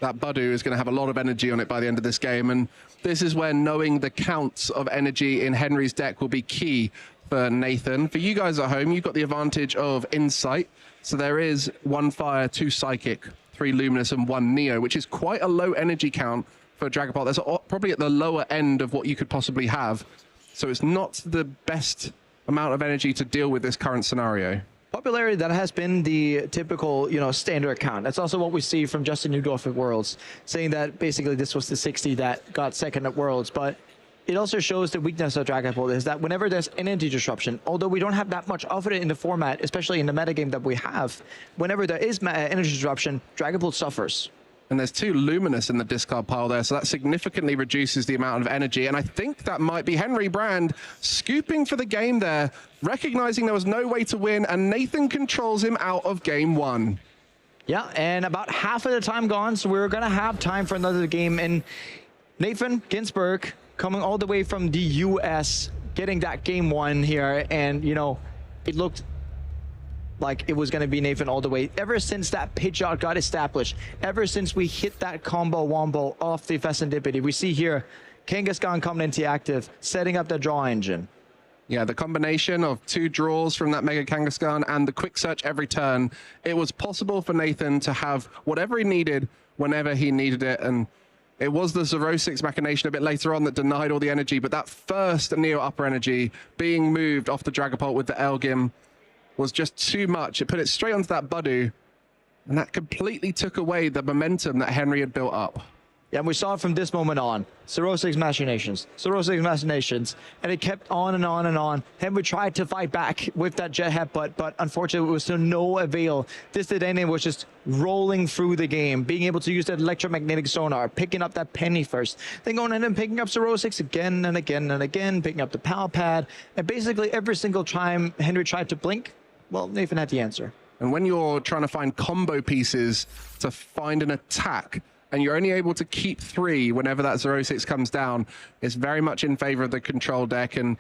[SPEAKER 8] That Budu is going to have a lot of energy on it by the end of this game, and this is where knowing the counts of energy in Henry's deck will be key for Nathan. For you guys at home, you've got the advantage of Insight, so there is 1 Fire, 2 Psychic, 3 Luminous, and 1 Neo, which is quite a low energy count for Dragapult. That's probably at the lower end of what you could possibly have, so it's not the best amount of energy to deal with this current scenario.
[SPEAKER 10] Popularity, that has been the typical, standard count. That's also what we see from Justin Newdorf at Worlds, saying that basically this was the 60 that got second at Worlds. But it also shows the weakness of Dragapult is that whenever there's energy disruption, although we don't have that much of it in the format, especially in the metagame that we have, whenever there is energy disruption, Dragapult suffers.
[SPEAKER 8] And there's 2 Luminous in the discard pile there, so that significantly reduces the amount of energy. And I think that might be Henry Brand scooping for the game there, recognizing there was no way to win, and Nathan controls him out of game 1.
[SPEAKER 10] Yeah, and about half of the time gone, so we're going to have time for another game. And Nathan Ginsberg coming all the way from the US, getting that game 1 here. And, you know, it looked like it was going to be Nathan all the way. Ever since that pitch out got established, ever since we hit that combo wombo off the Fessendipity, we see here Kangaskhan coming into active, setting up the draw engine.
[SPEAKER 8] Yeah, the combination of 2 draws from that Mega Kangaskhan and the quick search every turn, it was possible for Nathan to have whatever he needed whenever he needed it. And it was the 0-6 machination a bit later on that denied all the energy, but that first Neo upper energy being moved off the Dragapult with the Elgim was just too much. It put it straight onto that Budu, and that completely took away the momentum that Henry had built up.
[SPEAKER 10] Yeah, and we saw it from this moment on. 0-6 machinations, 0-6 machinations, and it kept on and on and on. Henry tried to fight back with that jet headbutt, but unfortunately it was to no avail. This Didane was just rolling through the game, being able to use that electromagnetic sonar, picking up that penny first, then going in and picking up 0-6 again and again and again, picking up the power pad, and basically every single time Henry tried to blink, well, Nathan had the answer.
[SPEAKER 8] And when you're trying to find combo pieces to find an attack, and you're only able to keep 3 whenever that 0-6 comes down, it's very much in favor of the control deck. And,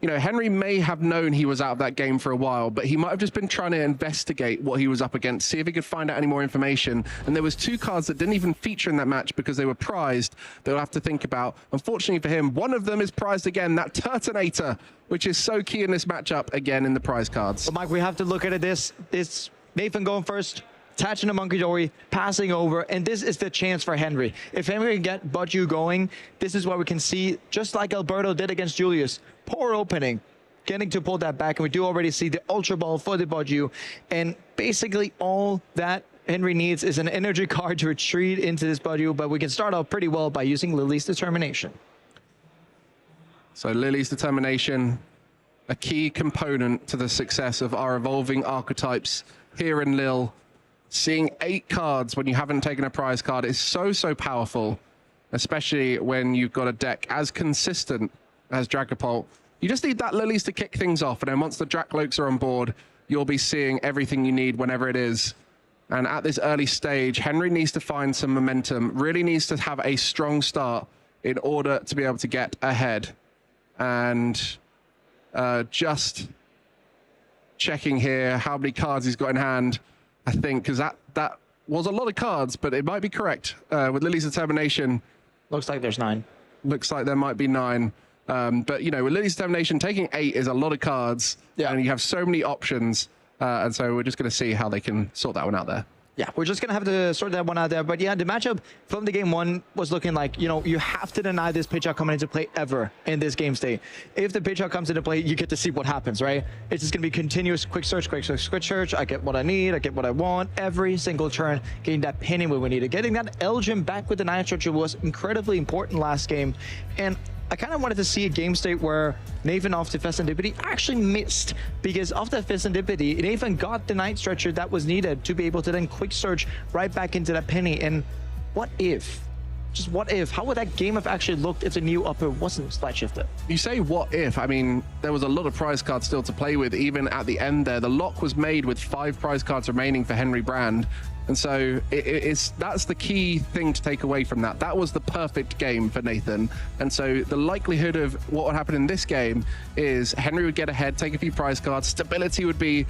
[SPEAKER 8] you know, Henry may have known he was out of that game for a while, but he might have just been trying to investigate what he was up against, see if he could find out any more information. And there was 2 cards that didn't even feature in that match because they were prized that we'll have to think about. Unfortunately for him, one of them is prized again, that Turtonator, which is so key in this matchup, again, in the prize cards.
[SPEAKER 10] But Mike, we have to look at this. It's Nathan going first, attaching the Monkey Dory, passing over, and this is the chance for Henry. If Henry can get Budu going, this is what we can see, just like Alberto did against Julius. Poor opening, getting to pull that back, and we do already see the Ultra Ball for the Budu, and basically all that Henry needs is an energy card to retreat into this Budu, but we can start off pretty well by using Lily's Determination.
[SPEAKER 8] So Lily's Determination, a key component to the success of our evolving archetypes here in Lille. Seeing 8 cards when you haven't taken a prize card is so powerful, especially when you've got a deck as consistent as Dragapult. You just need that Lilies to kick things off, and then once the Drakloaks are on board, you'll be seeing everything you need whenever it is. And at this early stage, Henry needs to find some momentum, really needs to have a strong start in order to be able to get ahead. And just checking here how many cards he's got in hand, I think, because that was a lot of cards, but it might be correct. With Lily's Determination,
[SPEAKER 10] looks like there's 9.
[SPEAKER 8] Looks like there might be 9. But, you know, with Lily's Determination, taking 8 is a lot of cards, and you have so many options. And so we're just going to see how they can sort that one out there.
[SPEAKER 10] Yeah, we're just going to have to sort that one out there. But yeah, the matchup from the game 1 was looking like, you know, you have to deny this pitch out coming into play ever in this game state. If the pitch out comes into play, you get to see what happens, right? It's just going to be continuous quick search, quick search, quick search. I get what I need, I get what I want every single turn, getting that penny where we need it. Getting that Elgin back with the 9 structure was incredibly important last game. And I kind of wanted to see a game state where Nathan off the Fessendipity actually missed, because off the Fessendipity, Nathan got the Night Stretcher that was needed to be able to then quick search right back into that penny. And what if? Just what if? How would that game have actually looked if the new upper wasn't slide shifted?
[SPEAKER 8] You say what if? I mean, there was a lot of prize cards still to play with, even at the end there. The lock was made with 5 prize cards remaining for Henry Brand. And so that's the key thing to take away from that. That was the perfect game for Nathan. And so the likelihood of what would happen in this game is Henry would get ahead, take a few prize cards, stability would be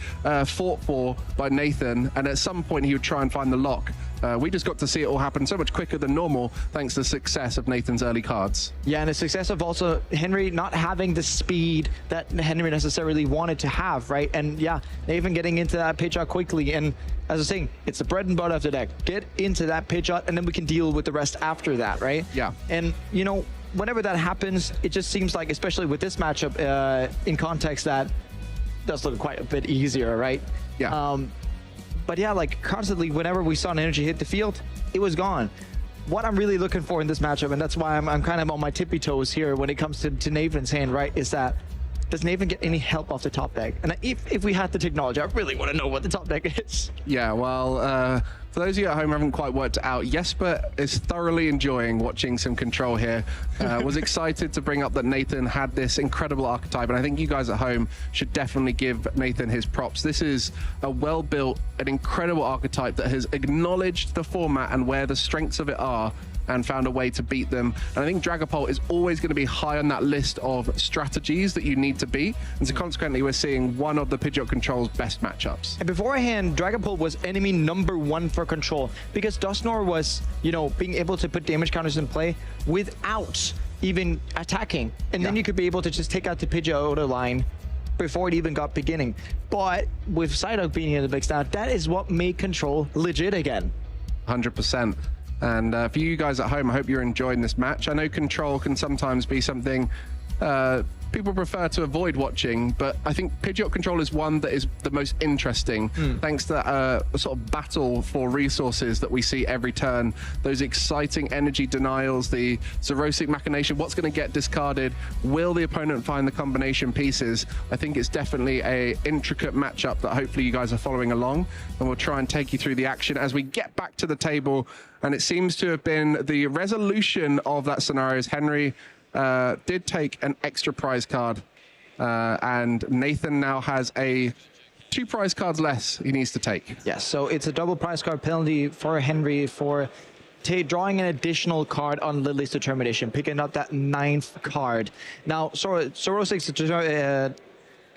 [SPEAKER 8] fought for by Nathan, and at some point he would try and find the lock. We just got to see it all happen so much quicker than normal thanks to the success of Nathan's early cards.
[SPEAKER 10] Yeah, and the success of also Henry not having the speed that Henry necessarily wanted to have, right? And yeah, Nathan getting into that pitch out quickly. And as I was saying, it's the bread and butter of the deck. Get into that pitch out, and then we can deal with the rest after that, right?
[SPEAKER 8] Yeah.
[SPEAKER 10] And, you know, whenever that happens, it just seems like, especially with this matchup in context, that does look quite a bit easier, right?
[SPEAKER 8] Yeah.
[SPEAKER 10] But yeah, like constantly, whenever we saw an energy hit the field, it was gone. What I'm really looking for in this matchup, and that's why I'm kind of on my tippy toes here when it comes to Nathan's hand, right, is that does Nathan get any help off the top deck? And if we had the technology, I really want to know what the top deck is.
[SPEAKER 8] Yeah, well, for those of you at home who haven't quite worked it out, Jesper is thoroughly enjoying watching some control here. Was excited to bring up that Nathan had this incredible archetype, and I think you guys at home should definitely give Nathan his props. This is a well-built, an incredible archetype that has acknowledged the format and where the strengths of it are, and found a way to beat them. And I think Dragapult is always going to be high on that list of strategies that you need to beat. And so consequently, we're seeing one of the Pidgeot Control's best matchups.
[SPEAKER 10] And beforehand, Dragapult was enemy #1 for control because Dusknoir was, you know, being able to put damage counters in play without even attacking. And then you could be able to just take out the Pidgeot line before it even got beginning. But with Psyduck being in the mix now, that is what made control legit again.
[SPEAKER 8] 100%. And for you guys at home, I hope you're enjoying this match. I know control can sometimes be something people prefer to avoid watching, but I think Pidgeot Control is one that is the most interesting, thanks to that sort of battle for resources that we see every turn. Those exciting energy denials, the Zerosic Machination, what's going to get discarded? Will the opponent find the combination pieces? I think it's definitely a intricate matchup that hopefully you guys are following along, and we'll try and take you through the action as we get back to the table. And it seems to have been the resolution of that scenario is Henry did take an extra prize card, and Nathan now has 2 prize cards less he needs to take.
[SPEAKER 10] Yes, so it's a double prize card penalty for Henry for drawing an additional card on Lily's Determination, picking up that 9th card. Now, Sorosic's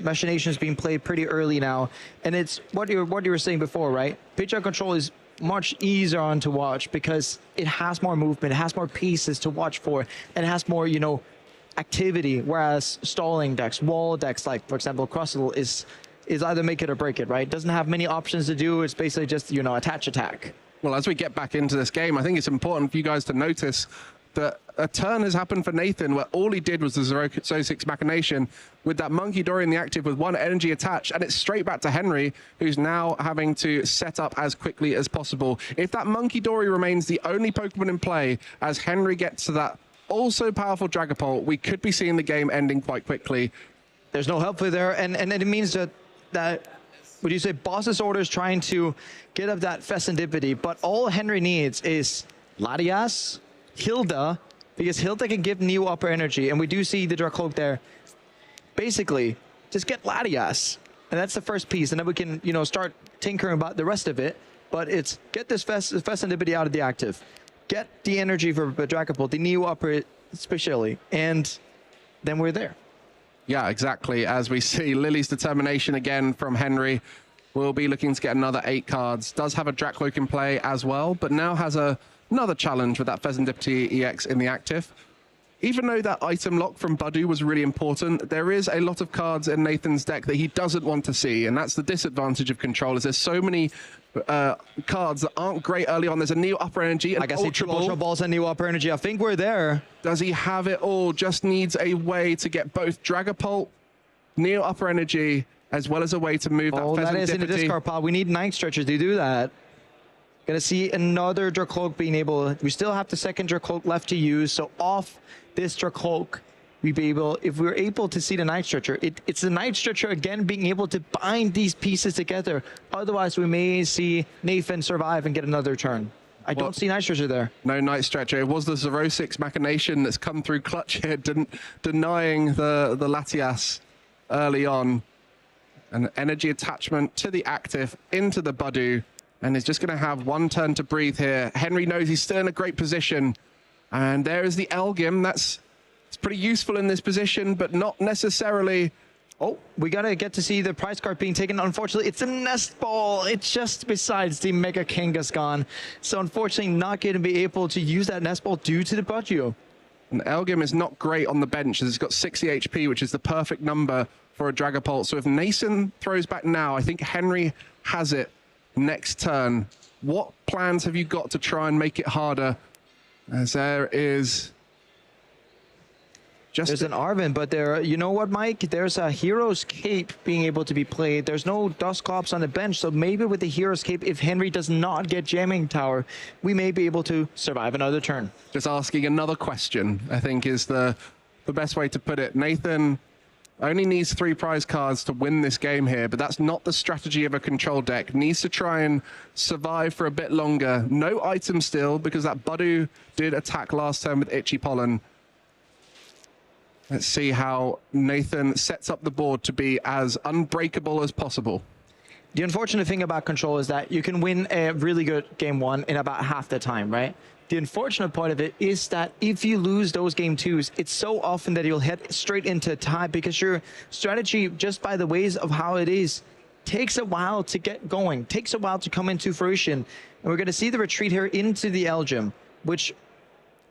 [SPEAKER 10] Machination is being played pretty early now, and it's what you were saying before, right? Pidgeot Control is much easier on to watch because it has more movement, it has more pieces to watch for, and it has more, you know, activity, whereas stalling decks, wall decks, like for example Crustle, is either make it or break it, right? Doesn't have many options to do. It's basically just, you know, attach, attack.
[SPEAKER 8] Well, as we get back into this game, I think it's important for you guys to notice that a turn has happened for Nathan where all he did was the Zerosic Machination with that Monkey Dory in the active with 1 energy attached, and it's straight back to Henry, who's now having to set up as quickly as possible. If that Monkey Dory remains the only Pokemon in play as Henry gets to that also powerful Dragapult, we could be seeing the game ending quite quickly.
[SPEAKER 10] There's no help for there, and it means that would you say Boss's Orders trying to get up that Fescendipity, but all Henry needs is Latias, Hilda, because Hilda can give new upper energy, and we do see the Dracloak there. Basically, just get Latias, and that's the first piece, and then we can, you know, start tinkering about the rest of it. But it's get this Fescendipity out of the active, get the energy for Dragapult, the new upper especially, and then we're there.
[SPEAKER 8] Yeah, exactly. As we see Lily's Determination again from Henry, will be looking to get another 8 cards. Does have a Dracloak in play as well, but now has another challenge with that Fescendipity EX in the active. Even though that item lock from Budu was really important, there is a lot of cards in Nathan's deck that he doesn't want to see, and that's the disadvantage of control, is there's so many cards that aren't great early on. There's a new upper energy,
[SPEAKER 10] I guess Ultra Balls and new upper energy. I think we're there.
[SPEAKER 8] Does he have it all? Just needs a way to get both Dragapult, Neo upper energy, as well as a way to move that Fescendipity.
[SPEAKER 10] That is in the discard pile. We need Night Stretchers to do that. Gonna see another Dracloak being able. We still have the second Dracloak left to use, so off this Dracloak, we be able, if we're able to see the Night Stretcher, it's the Night Stretcher again being able to bind these pieces together. Otherwise, we may see Nathan survive and get another turn. I don't see Night Stretcher there.
[SPEAKER 8] No Night Stretcher. It was the Zerosic Machination that's come through clutch here, denying the Latias early on. An energy attachment to the active, into the Budu, and is just going to have 1 turn to breathe here. Henry knows he's still in a great position. And there is the Elgim. It's pretty useful in this position, but not necessarily.
[SPEAKER 10] Oh, we got to get to see the prize card being taken. Unfortunately, it's a Nest Ball. It's just besides the Mega Kangaskhan. So unfortunately, not going to be able to use that Nest Ball due to the Budu.
[SPEAKER 8] And Elgim is not great on the bench, as it's got 60 HP, which is the perfect number for a Dragapult. So if Nathan throws back now, I think Henry has it next turn. What plans have you got to try and make it harder? As there is just
[SPEAKER 10] there's an Arven, but there, you know what, Mike? There's a Hero's Cape being able to be played. There's no Dusclops on the bench, so maybe with the Hero's Cape, if Henry does not get Jamming Tower, we may be able to survive another turn.
[SPEAKER 8] Just asking another question, I think, is the best way to put it. Nathan Only needs 3 prize cards to win this game here, but that's not the strategy of a control deck. Needs to try and survive for a bit longer. No item still, because that Budu did attack last turn with Itchy Pollen. Let's see how Nathan sets up the board to be as unbreakable as possible.
[SPEAKER 10] The unfortunate thing about control is that you can win a really good game 1 in about half the time, right? The unfortunate part of it is that if you lose those game 2s, it's so often that you'll head straight into a tie because your strategy, just by the ways of how it is, takes a while to get going, takes a while to come into fruition. And we're going to see the retreat here into the Elgin, which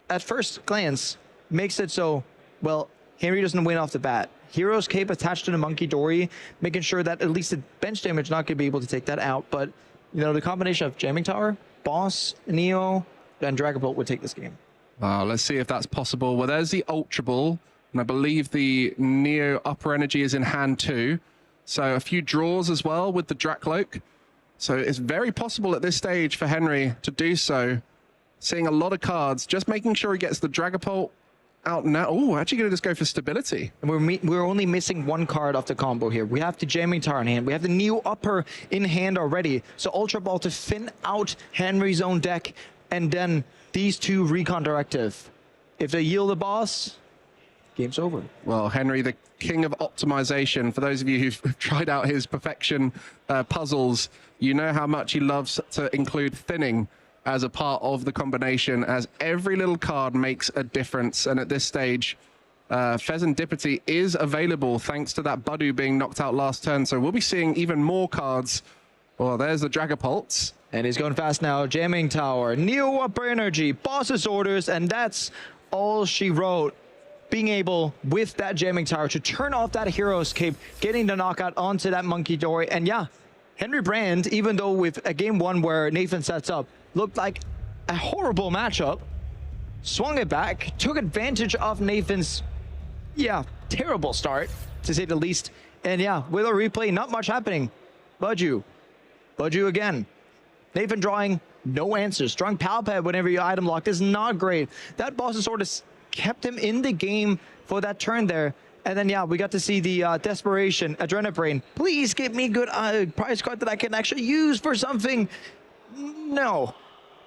[SPEAKER 10] at first glance makes it so, well, Henry doesn't win off the bat. Hero's Cape attached to the Monkey Dory, making sure that at least the bench damage not going to be able to take that out. But, you know, the combination of Jamming Tower, Boss, Neo, and Dragapult would take this game.
[SPEAKER 8] Let's see if that's possible. Well, there's the Ultra Ball, and I believe the Neo Upper Energy is in hand too. So a few draws as well with the Drakloak. So it's very possible at this stage for Henry to do so. Seeing a lot of cards, just making sure he gets the Dragapult out now. Oh, actually going to just go for stability.
[SPEAKER 10] And we're only missing 1 card off the combo here. We have the Jamming Tower in hand. We have the Neo Upper in hand already. So Ultra Ball to thin out Henry's own deck. And then these 2 Recon Directive. If they yield the boss, game's over.
[SPEAKER 8] Well, Henry, the king of optimization. For those of you who've tried out his perfection puzzles, you know how much he loves to include thinning as a part of the combination, as every little card makes a difference. And at this stage, Pheasantipity is available thanks to that Budu being knocked out last turn. So we'll be seeing even more cards. Well, there's the Dragapults.
[SPEAKER 10] And he's going fast now. Jamming Tower, Neo Upper Energy, Boss's Orders, and that's all she wrote. Being able, with that Jamming Tower, to turn off that Hero's Cape, getting the knockout onto that Monkey Dory. And yeah, Henry Brand, even though with a game 1 where Nathan sets up, looked like a horrible matchup, swung it back, took advantage of Nathan's, terrible start, to say the least. And yeah, with a replay, not much happening. Budu again. Nathan drawing no answers. Drawing Palpad whenever you item locked is not great. That Boss's Sword has kept him in the game for that turn there. And then, yeah, we got to see the Desperation, Adrenabrain. Please give me good prize card that I can actually use for something. No.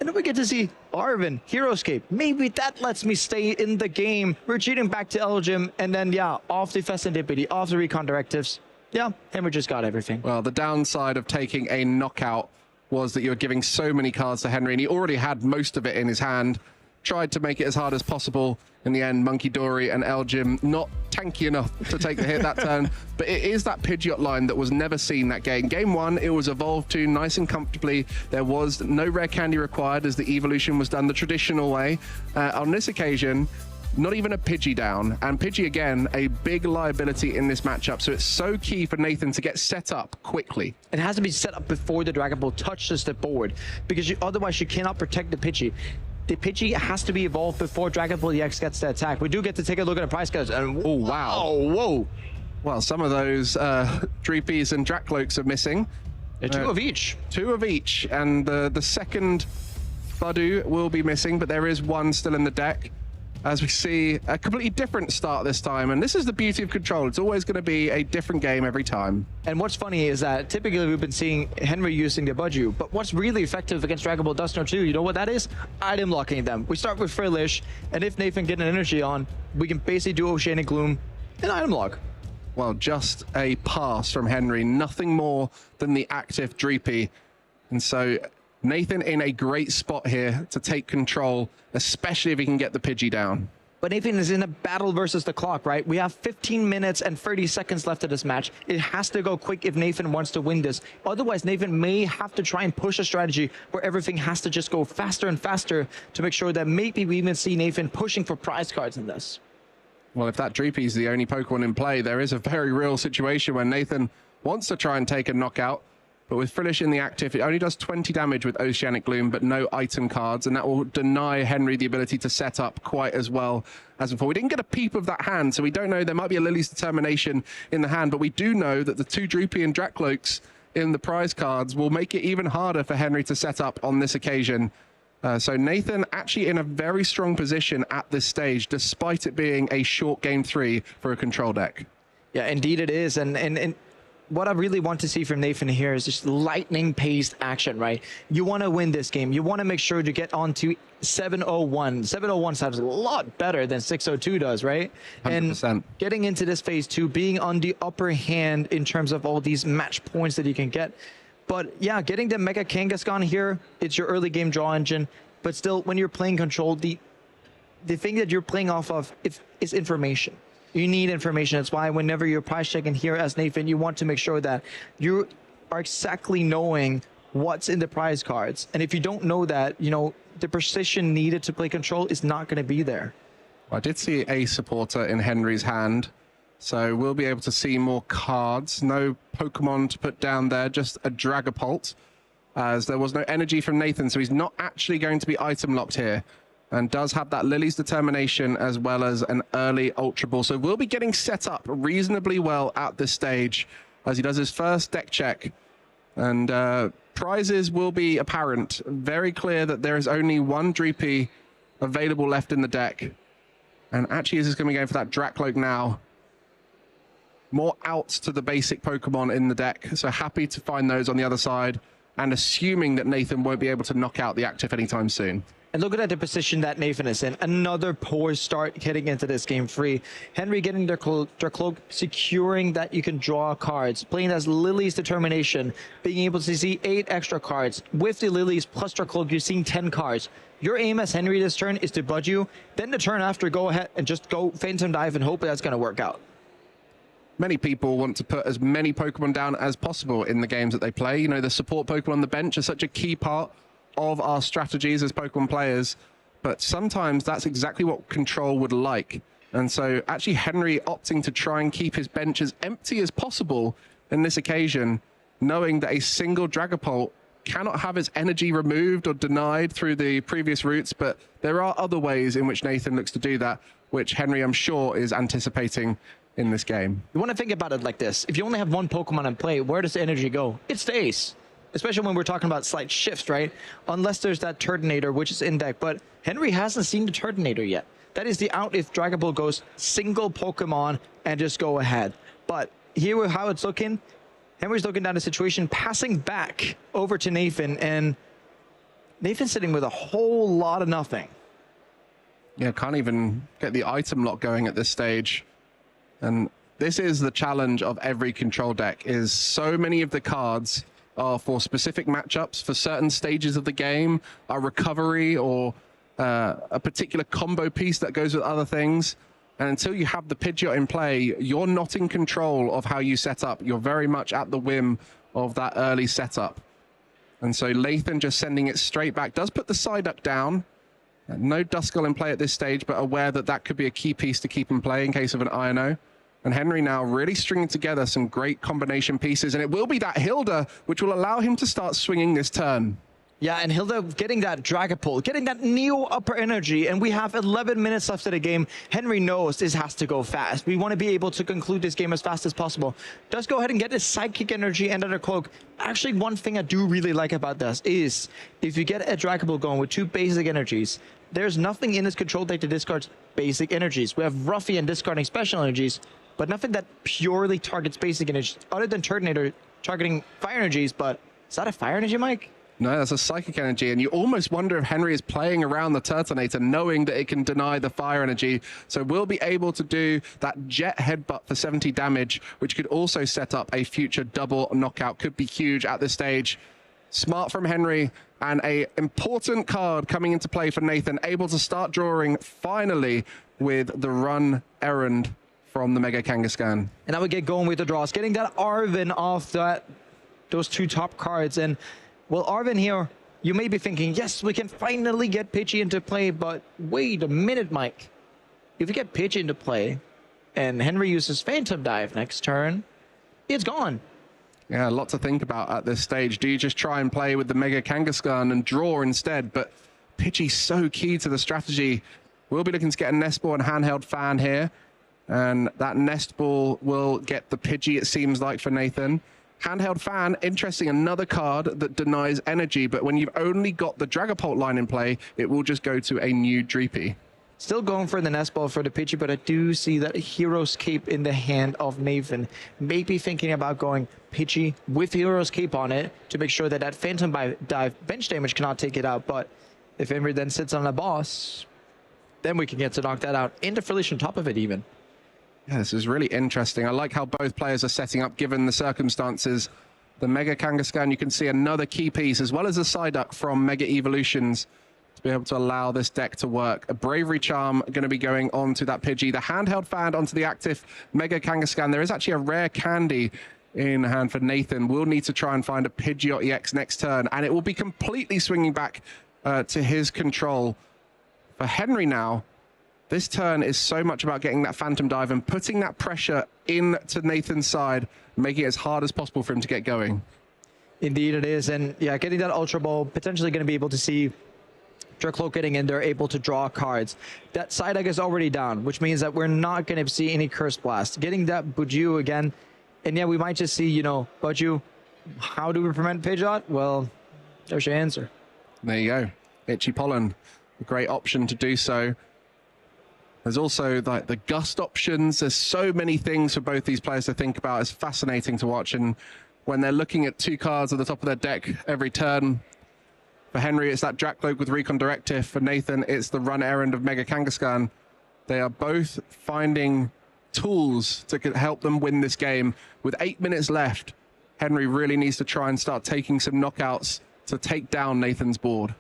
[SPEAKER 10] And then we get to see Arvin, Heroescape. Maybe that lets me stay in the game. Retreating back to Elgin. And then, yeah, off the Pheasantipity, off the Recon Directives. Yeah, Henry just got everything.
[SPEAKER 8] Well, the downside of taking a knockout was that you were giving so many cards to Henry, and he already had most of it in his hand. Tried to make it as hard as possible. In the end, Monkey Dory and Elgin not tanky enough to take the hit that turn. But it is that Pidgeot line that was never seen that game. Game 1, it was evolved to nice and comfortably. There was no rare candy required as the evolution was done the traditional way. On this occasion, not even a Pidgey down. And Pidgey, again, a big liability in this matchup. So it's so key for Nathan to get set up quickly.
[SPEAKER 10] It has to be set up before the Dragon Ball touches the board, because otherwise you cannot protect the Pidgey. The Pidgey has to be evolved before Dragon Ball EX gets to attack. We do get to take a look at the price cards. And
[SPEAKER 8] oh, wow.
[SPEAKER 10] Oh, whoa.
[SPEAKER 8] Well, some of those Dreepies and Drakloaks are missing.
[SPEAKER 10] 2 of each.
[SPEAKER 8] 2 of each. And the second Budu will be missing, but there is 1 still in the deck. As we see a completely different start this time. And this is the beauty of control. It's always going to be a different game every time.
[SPEAKER 10] And what's funny is that typically we've been seeing Henry using the Budu, but what's really effective against Dragon Ball Dusknoir 2, you know what that is? Item locking them. We start with Frillish, and if Nathan get an energy on, we can basically do Oceanic Gloom and item lock.
[SPEAKER 8] Well, just a pass from Henry. Nothing more than the active Dreepy. And so Nathan in a great spot here to take control, especially if he can get the Pidgey down.
[SPEAKER 10] But Nathan is in a battle versus the clock, right? We have 15 minutes and 30 seconds left of this match. It has to go quick if Nathan wants to win this. Otherwise, Nathan may have to try and push a strategy where everything has to just go faster and faster to make sure that maybe we even see Nathan pushing for prize cards in this.
[SPEAKER 8] Well, if that Dreepy is the only Pokemon in play, there is a very real situation where Nathan wants to try and take a knockout. But with Frillish in the active, it only does 20 damage with Oceanic Gloom, but no item cards, and that will deny Henry the ability to set up quite as well as before. We didn't get a peep of that hand, so we don't know. There might be a Lily's Determination in the hand, but we do know that the 2 Droopy and Drakloaks in the prize cards will make it even harder for Henry to set up on this occasion. So Nathan actually in a very strong position at this stage, despite it being a short game 3 for a control deck.
[SPEAKER 10] Yeah, indeed it is. And what I really want to see from Nathan here is just lightning-paced action, right? You want to win this game. You want to make sure to get on to 701. 701 sounds a lot better than 602 does, right?
[SPEAKER 2] 100%.
[SPEAKER 10] And getting into this phase 2, being on the upper hand in terms of all these match points that you can get. But yeah, getting the Mega Kangaskhan here, it's your early game draw engine. But still, when you're playing Control, the thing that you're playing off of is information. You need information. That's why whenever you're price checking here as Nathan, you want to make sure that you are exactly knowing what's in the prize cards. And if you don't know that, you know, the precision needed to play Control is not going to be there.
[SPEAKER 2] I did see a supporter in Henry's hand, so we'll be able to see more cards. No Pokemon to put down there, just a Dragapult, as there was no energy from Nathan, so he's not actually going to be item locked here. And does have that Lily's Determination as well as an early Ultra Ball. So we'll be getting set up reasonably well at this stage as he does his first deck check. And prizes will be apparent. Very clear that there is only one Dreepy available left in the deck. And actually is going to be going for that Dracloak now. More outs to the basic Pokemon in the deck. So happy to find those on the other side. And assuming that Nathan won't be able to knock out the active anytime soon.
[SPEAKER 10] And look at the position that Nathan is in. Another poor start heading into this game free. Henry getting their cloak, securing that you can draw cards, playing as Lily's Determination, being able to see 8 extra cards. With the Lilies plus their cloak, you're seeing 10 cards. Your aim as Henry this turn is to budge you. Then the turn after, go ahead and just go Phantom Dive and hope that's going to work out.
[SPEAKER 2] Many people want to put as many Pokemon down as possible in the games that they play. You know, the support Pokemon on the bench are such a key part of our strategies as Pokemon players, but sometimes that's exactly what Control would like. And so actually Henry opting to try and keep his bench as empty as possible in this occasion, knowing that a single Dragapult cannot have its energy removed or denied through the previous routes, but there are other ways in which Nathan looks to do that, which Henry, I'm sure, is anticipating in this game.
[SPEAKER 10] You want to think about it like this. If you only have one Pokemon in play, where does the energy go? It stays. Especially when we're talking about slight shifts, right? Unless there's that Turtonator, which is in deck. But Henry hasn't seen the Turtonator yet. That is the out if Dragapult goes single Pokemon and just go ahead. But here with how it's looking, Henry's looking down the situation, passing back over to Nathan, and Nathan's sitting with a whole lot of nothing.
[SPEAKER 2] Yeah, can't even get the item lock going at this stage. And this is the challenge of every Control deck, is so many of the cards are for specific matchups, for certain stages of the game, a recovery or a particular combo piece that goes with other things. And until you have the Pidgeot in play, you're not in control of how you set up. You're very much at the whim of that early setup. And so Lathan just sending it straight back. Does put the Psyduck down. No Duskull in play at this stage, but aware that that could be a key piece to keep in play in case of an INO. And Henry now really stringing together some great combination pieces. And it will be that Hilda, which will allow him to start swinging this turn.
[SPEAKER 10] Yeah, and Hilda getting that Dragapult, getting that Neo upper energy, and we have 11 minutes left of the game. Henry knows this has to go fast. We want to be able to conclude this game as fast as possible. Does go ahead and get his Psychic energy and another Cloak. Actually, one thing I do really like about this is if you get a Dragapult going with 2 basic energies, there's nothing in this Control deck that discards basic energies. We have Ruffian discarding special energies, but nothing that purely targets basic energies, other than Turtonator targeting fire energies. But is that a fire energy, Mike?
[SPEAKER 2] No, that's a Psychic energy, and you almost wonder if Henry is playing around the Turtonator, knowing that it can deny the fire energy. So we'll be able to do that Jet Headbutt for 70 damage, which could also set up a future double knockout. Could be huge at this stage. Smart from Henry, and a important card coming into play for Nathan, able to start drawing finally with the Run Errand from the Mega Kangaskhan.
[SPEAKER 10] And now we get going with the draws, getting that Arven off those 2 top cards. And well, Arven here, you may be thinking, yes, we can finally get Pidgey into play, but wait a minute, Mike. If you get Pidgey into play and Henry uses Phantom Dive next turn, it's gone.
[SPEAKER 2] Yeah, a lot to think about at this stage. Do you just try and play with the Mega Kangaskhan and draw instead? But Pidgey's so key to the strategy. We'll be looking to get a Nest Ball and Handheld Fan here. And that Nest Ball will get the Pidgey, it seems like, for Nathan. Handheld Fan, interesting, another card that denies energy, but when you've only got the Dragapult line in play, it will just go to a new Dreepy.
[SPEAKER 10] Still going for the nest ball for the Pidgey, but I do see that Hero's Cape in the hand of Nathan. Maybe thinking about going Pidgey with Hero's Cape on it to make sure that that Phantom Dive bench damage cannot take it out. But if Henry then sits on the boss, then we can get to knock that out. Into Frillish on top of it even.
[SPEAKER 2] Yeah, this is really interesting. I like how both players are setting up given the circumstances. The Mega Kangaskhan, you can see another key piece, as well as a Psyduck from Mega Evolutions, to be able to allow this deck to work. A Bravery Charm going to be going on to that Pidgey. The handheld fan onto the active Mega Kangaskhan. There is actually a rare candy in hand for Nathan. We'll need to try and find a Pidgeot EX next turn, and it will be completely swinging back to his control. For Henry now, this turn is so much about getting that Phantom Dive and putting that pressure into Nathan's side, making it as hard as possible for him to get going.
[SPEAKER 10] Indeed it is, and yeah, getting that Ultra Ball, potentially going to be able to see Dracloak getting in there, able to draw cards. That Psyduck is already down, which means that we're not going to see any Curse Blast. Getting that Buju again, and yeah, we might just see, you know, Buju. How do we prevent Pidgeot? Well, there's your answer.
[SPEAKER 2] There you go. Itchy Pollen, a great option to do so. There's also like the Gust options. There's so many things for both these players to think about. It's fascinating to watch, and when they're looking at 2 cards at the top of their deck every turn, for Henry, it's that Dracloak with Recon Directive. For Nathan, it's the Run Errand of Mega Kangaskhan. They are both finding tools to help them win this game. With 8 minutes left, Henry really needs to try and start taking some knockouts to take down Nathan's board.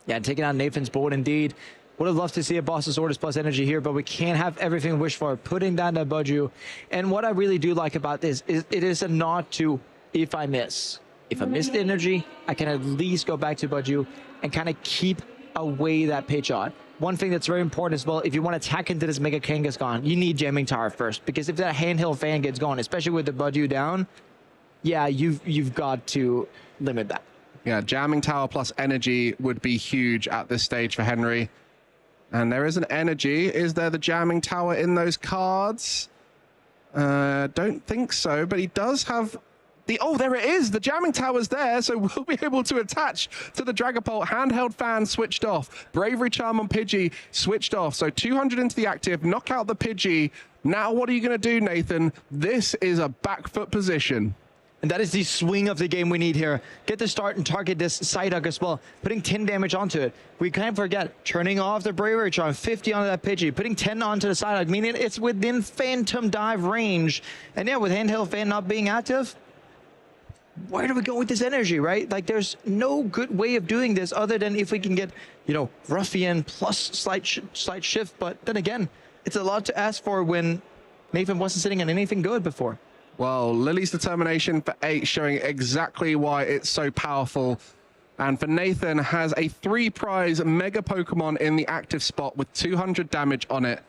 [SPEAKER 10] Yeah, taking out Nathan's board indeed. Would have loved to see a Boss's Orders plus energy here, but we can't have everything we wish for. Putting down that Buju. And what I really do like about this is it is a nod to if I miss. If I miss the energy, I can at least go back to Buju and kind of keep away that Pidgeot. One thing that's very important as well, if you want to attack into this Mega Kangaskhan, you need Jamming Tower first. Because if that handheld fan gets going, especially with the Buju down, yeah, you've got to limit that.
[SPEAKER 2] Yeah, Jamming Tower plus energy would be huge at this stage for Henry. And there is an energy. Is there the Jamming Tower in those cards? Don't think so, but he does have the... Oh, there it is. The Jamming Tower's there, so we'll be able to attach to the Dragapult. Handheld fan switched off. Bravery Charm on Pidgey switched off. So 200 into the active. Knock out the Pidgey. Now what are you going to do, Nathan? This is a back foot position.
[SPEAKER 10] And that is the swing of the game we need here. Get the start and target this Psyduck as well. Putting 10 damage onto it. We can't forget, turning off the Bravery Charm, 50 onto that Pidgey, putting 10 onto the Psyduck, meaning it's within Phantom Dive range. And yeah, with Handheld Fan not being active, where do we go with this energy, right? Like, there's no good way of doing this other than if we can get, you know, Ruffian plus slight shift. But then again, it's a lot to ask for when Nathan wasn't sitting on anything good before.
[SPEAKER 2] Well, Lily's Determination for 8 showing exactly why it's so powerful. And for Nathan, has a 3-prize Mega Pokemon in the active spot with 200 damage on it.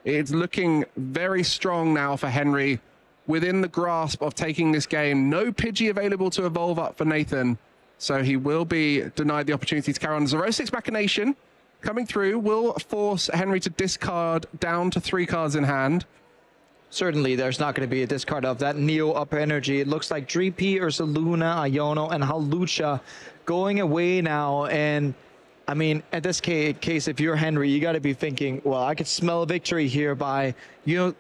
[SPEAKER 2] It's looking very strong now for Henry, within the grasp of taking this game. No Pidgey available to evolve up for Nathan, so he will be denied the opportunity to carry on. 06 Machination coming through will force Henry to discard down to 3 cards in hand.
[SPEAKER 10] Certainly, there's not going to be a discard of that Neo Upper Energy. It looks like Dreepy, Ursaluna, Iono, and Hawlucha going away now. And, I mean, at this case, if you're Henry, you got to be thinking, well, I could smell a victory here by, you know,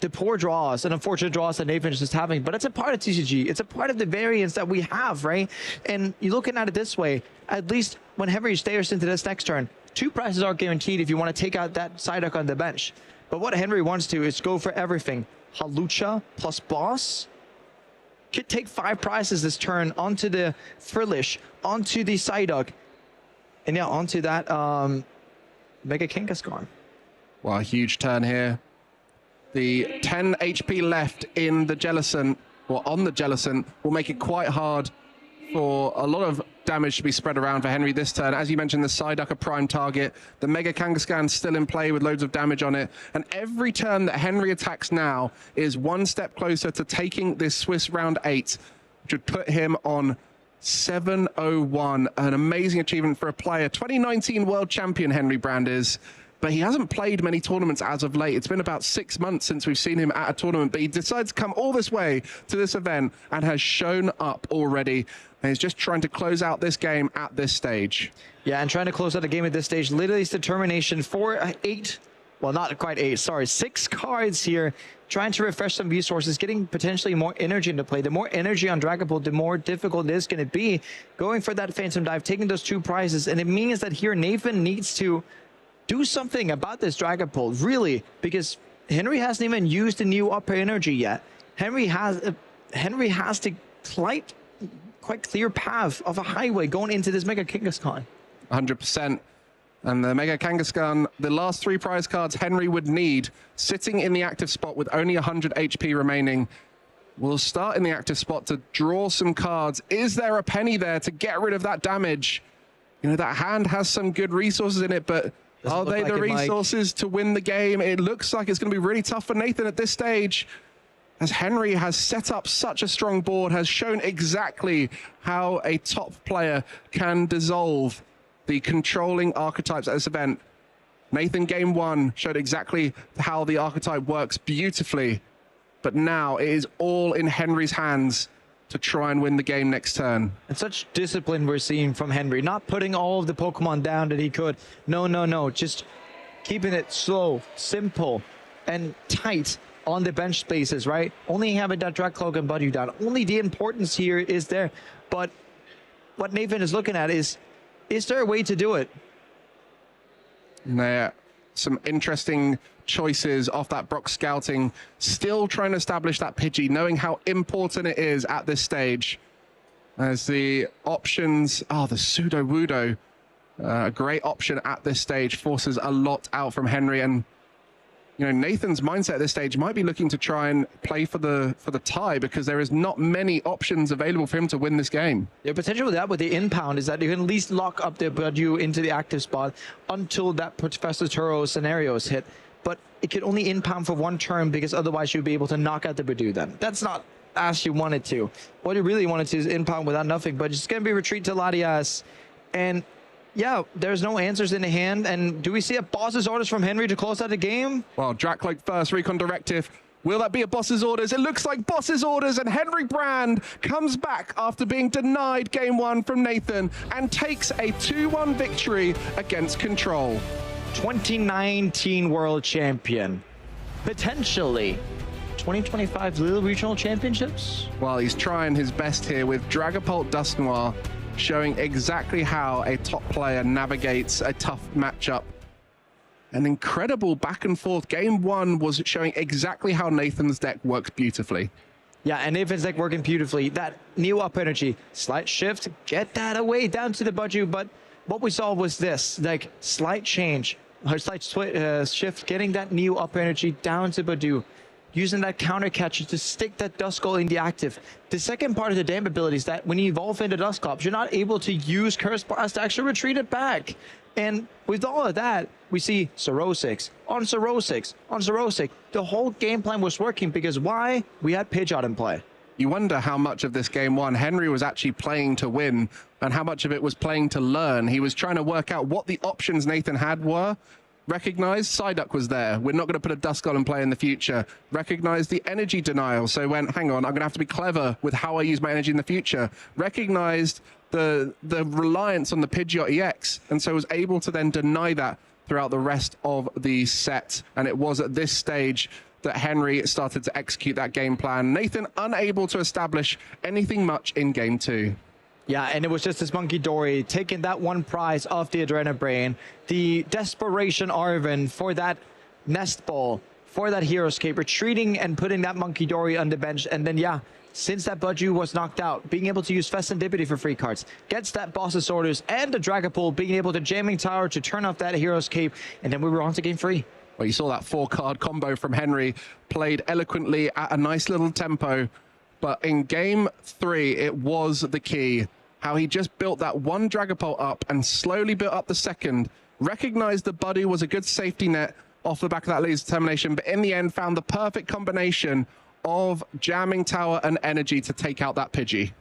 [SPEAKER 10] the poor draws and unfortunate draws that Nathan's just having. But it's a part of TCG. It's a part of the variance that we have, right? And you're looking at it this way, at least when Henry stares into this next turn, 2 prizes are guaranteed if you want to take out that Psyduck on the bench. But what Henry wants to is go for everything. Hawlucha plus Boss could take 5 prizes this turn onto the Frillish, onto the Psyduck, and yeah, onto that Mega Kangaskhan.
[SPEAKER 2] Well, a huge turn here. The 10 HP left in the Jellicent, or on the Jellicent, will make it quite hard for a lot of damage to be spread around for Henry this turn. As you mentioned, the Psyduck a prime target. The Mega Kangaskhan still in play with loads of damage on it. And every turn that Henry attacks now is 1 step closer to taking this Swiss round 8, which would put him on 701. An amazing achievement for a player. 2019 world champion Henry Brand is.
[SPEAKER 8] but he hasn't played many tournaments as of late. It's been about 6 months since we've seen him at a tournament, but he decides to come all this way to this event and has shown up already. And he's just trying to close out this game at this stage.
[SPEAKER 10] Yeah, and trying to close out the game at this stage. Literally, it's determination for 8, well, not quite 8, sorry, 6 cards here. Trying to refresh some resources, getting potentially more energy into play. The more energy on Dragapult, the more difficult it is going to be going for that Phantom Dive, taking those 2 prizes. And it means that here Nathan needs to do something about this Dragapult, really, because Henry hasn't even used the new upper energy yet. Henry has the quite clear path of a highway going into this Mega Kangaskhan.
[SPEAKER 8] 100%. And the Mega Kangaskhan, the last 3 prize cards Henry would need, sitting in the active spot with only 100 HP remaining, will start in the active spot to draw some cards. Is there a penny there to get rid of that damage? You know, that hand has some good resources in it, but are they the resources to win the game? It looks like it's going to be really tough for Nathan at this stage, as Henry has set up such a strong board, has shown exactly how a top player can dissolve the controlling archetypes at this event. Nathan, game 1, showed exactly how the archetype works beautifully, but now it is all in Henry's hands to try and win the game next turn.
[SPEAKER 10] And such discipline we're seeing from Henry, not putting all of the Pokemon down that he could. No, just keeping it slow, simple, and tight on the bench spaces, right? Only having that Dracloak and Buddy down. Only the importance here is there, but what Nathan is looking at is there a way to do it?
[SPEAKER 8] Yeah, some interesting choices off that Brock scouting. Still trying to establish that Pidgey, knowing how important it is at this stage. As the options, the Sudowoodo, a great option at this stage, forces a lot out from Henry. And you know, Nathan's mindset at this stage might be looking to try and play for the tie, because there is not many options available for him to win this game.
[SPEAKER 10] The potential with that, with the impound, is that you can at least lock up the Badu into the active spot until that Professor Turo scenario is hit. But it can only impound for 1 turn, because otherwise you'll be able to knock out the Badu then. That's not as you wanted to. What you really wanted to is impound without nothing, but it's going to be retreat to Latias. And yeah, there's no answers in the hand. And do we see a boss's orders from Henry to close out the game?
[SPEAKER 8] Well, Dracloak first, Recon Directive. Will that be a boss's orders? It looks like boss's orders, and Henry Brand comes back after being denied game 1 from Nathan and takes a 2-1 victory against Control.
[SPEAKER 10] 2019 world champion. Potentially 2025 Lille Regional Championships?
[SPEAKER 8] Well, he's trying his best here with Dragapult Dusknoir, showing exactly how a top player navigates a tough matchup. An incredible back and forth. Game 1 was showing exactly how Nathan's deck works beautifully.
[SPEAKER 10] Yeah, and Nathan's deck working beautifully. That new up energy, slight shift, get that away down to the Badu. But what we saw was this, like slight change, or slight shift, getting that new up energy down to Badu. Using that counter catcher to stick that Duskull in the active. The second part of the damp ability is that when you evolve into Dusclops, you're not able to use Curse Blast to actually retreat it back. And with all of that, we see Sorosix on Sorosix on Sorosix. The whole game plan was working because why? We had Pidgeot in play.
[SPEAKER 8] You wonder how much of this game 1 Henry was actually playing to win and how much of it was playing to learn. He was trying to work out what the options Nathan had were. Recognized Psyduck was there. We're not going to put a Duskull in play in the future. Recognized the energy denial. So went, hang on, I'm going to have to be clever with how I use my energy in the future. Recognized the reliance on the Pidgeot EX. And so was able to then deny that throughout the rest of the set. And it was at this stage that Henry started to execute that game plan. Nathan unable to establish anything much in game 2.
[SPEAKER 10] Yeah, and it was just this Monkey Dory taking that 1 prize off the Adrenabrain. The Desperation Arven for that Nest Ball, for that Heroescape, retreating and putting that Monkey Dory on the bench. And then, yeah, since that Badu was knocked out, being able to use Festendipity for free cards, gets that Boss's Orders and the Dragapult, being able to Jamming Tower to turn off that Heroescape. And then we were on to game 3.
[SPEAKER 8] Well, you saw that 4-card combo from Henry, played eloquently at a nice little tempo. But in game 3, it was the key. How he just built that 1 Dragapult up and slowly built up the second. Recognized the Buddy was a good safety net off the back of that laser determination, but in the end found the perfect combination of Jamming Tower and energy to take out that Pidgey.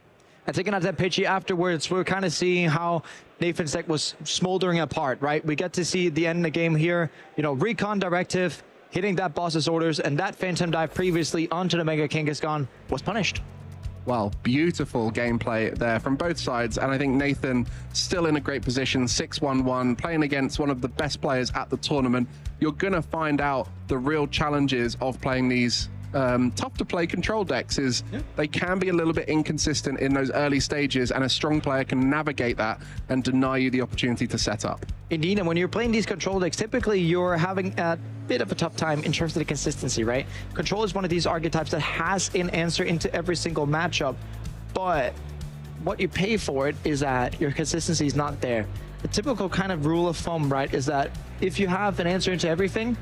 [SPEAKER 10] And taking out that Pidgey afterwards, we're kind of seeing how Nathan's deck was smoldering apart, right? We get to see the end of the game here, you know, recon directive, hitting that boss's orders, and that Phantom Dive previously onto the Mega Kangaskhan was punished.
[SPEAKER 8] Well, beautiful gameplay there from both sides, and I think Nathan still in a great position, 6-1-1, playing against one of the best players at the tournament. You're gonna find out the real challenges of playing these tough to play control decks is they can be a little bit inconsistent in those early stages, and a strong player can navigate that and deny you the opportunity to set up.
[SPEAKER 10] Indeed, and when you're playing these control decks, typically you're having a bit of a tough time in terms of the consistency, right? Control is one of these archetypes that has an answer into every single matchup, but what you pay for it is that your consistency is not there. The typical kind of rule of thumb, right, is that if you have an answer into everything,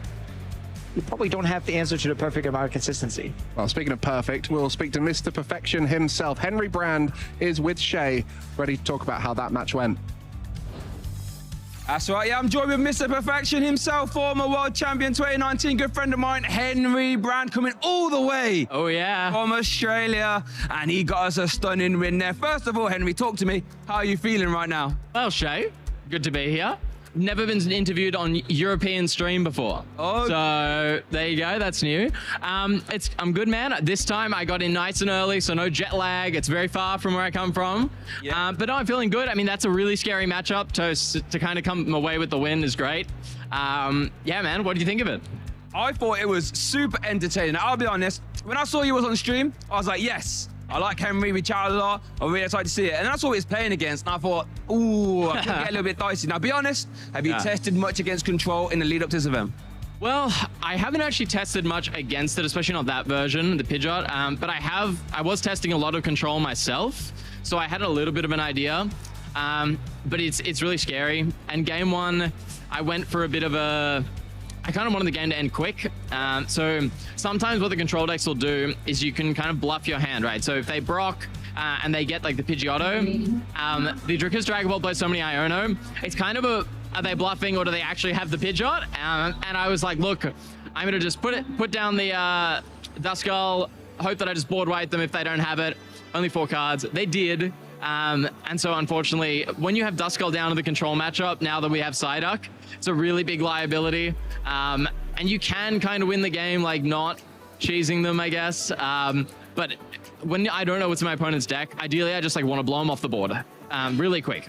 [SPEAKER 10] you probably don't have the answer to the perfect amount of consistency.
[SPEAKER 8] Well, speaking of perfect, we'll speak to Mr. Perfection himself. Henry Brand is with Shay, ready to talk about how that match went.
[SPEAKER 16] That's right, yeah, I'm joined with Mr. Perfection himself, former world champion 2019, good friend of mine, Henry Brand, coming all the way from Australia, and he got us a stunning win there. First of all, Henry, talk to me. How are you feeling right now?
[SPEAKER 3] Well, Shay, good to be here. Never been interviewed on European stream before. Oh. So there you go, that's new. I'm good, man. This time I got in nice and early, so no jet lag. It's very far from where I come from. Yeah. But no, I'm feeling good. I mean, that's a really scary matchup. To kind of come away with the win is great. Yeah, man, what do you think of it?
[SPEAKER 16] I thought it was super entertaining. I'll be honest, when I saw you was on stream, I was like, yes. I like Henry, we chatted a lot. I'm really excited to see it. And that's what he was playing against. And I thought, ooh, I could get a little bit dicey. Now, be honest, have you tested much against Control in the lead up to this event?
[SPEAKER 3] Well, I haven't actually tested much against it, especially not that version, the Pidgeot. But I was testing a lot of Control myself. So I had a little bit of an idea. But it's really scary. And game one, I went for a bit of a... I kind of wanted the game to end quick. So sometimes what the control decks will do is you can kind of bluff your hand, right? So if they Brock and they get like the Pidgeotto, the Dracus Dragon Ball plays so many Iono, it's kind of a, are they bluffing or do they actually have the Pidgeot? And I was like, look, I'm gonna just put down the Duskull, hope that I just board wipe them if they don't have it. Only 4 cards. They did. And so unfortunately, when you have Duskull down to the control matchup, now that we have Psyduck, it's a really big liability. And you can kind of win the game, like not cheesing them, I guess. But when I don't know what's in my opponent's deck, ideally I just like want to blow them off the board really quick.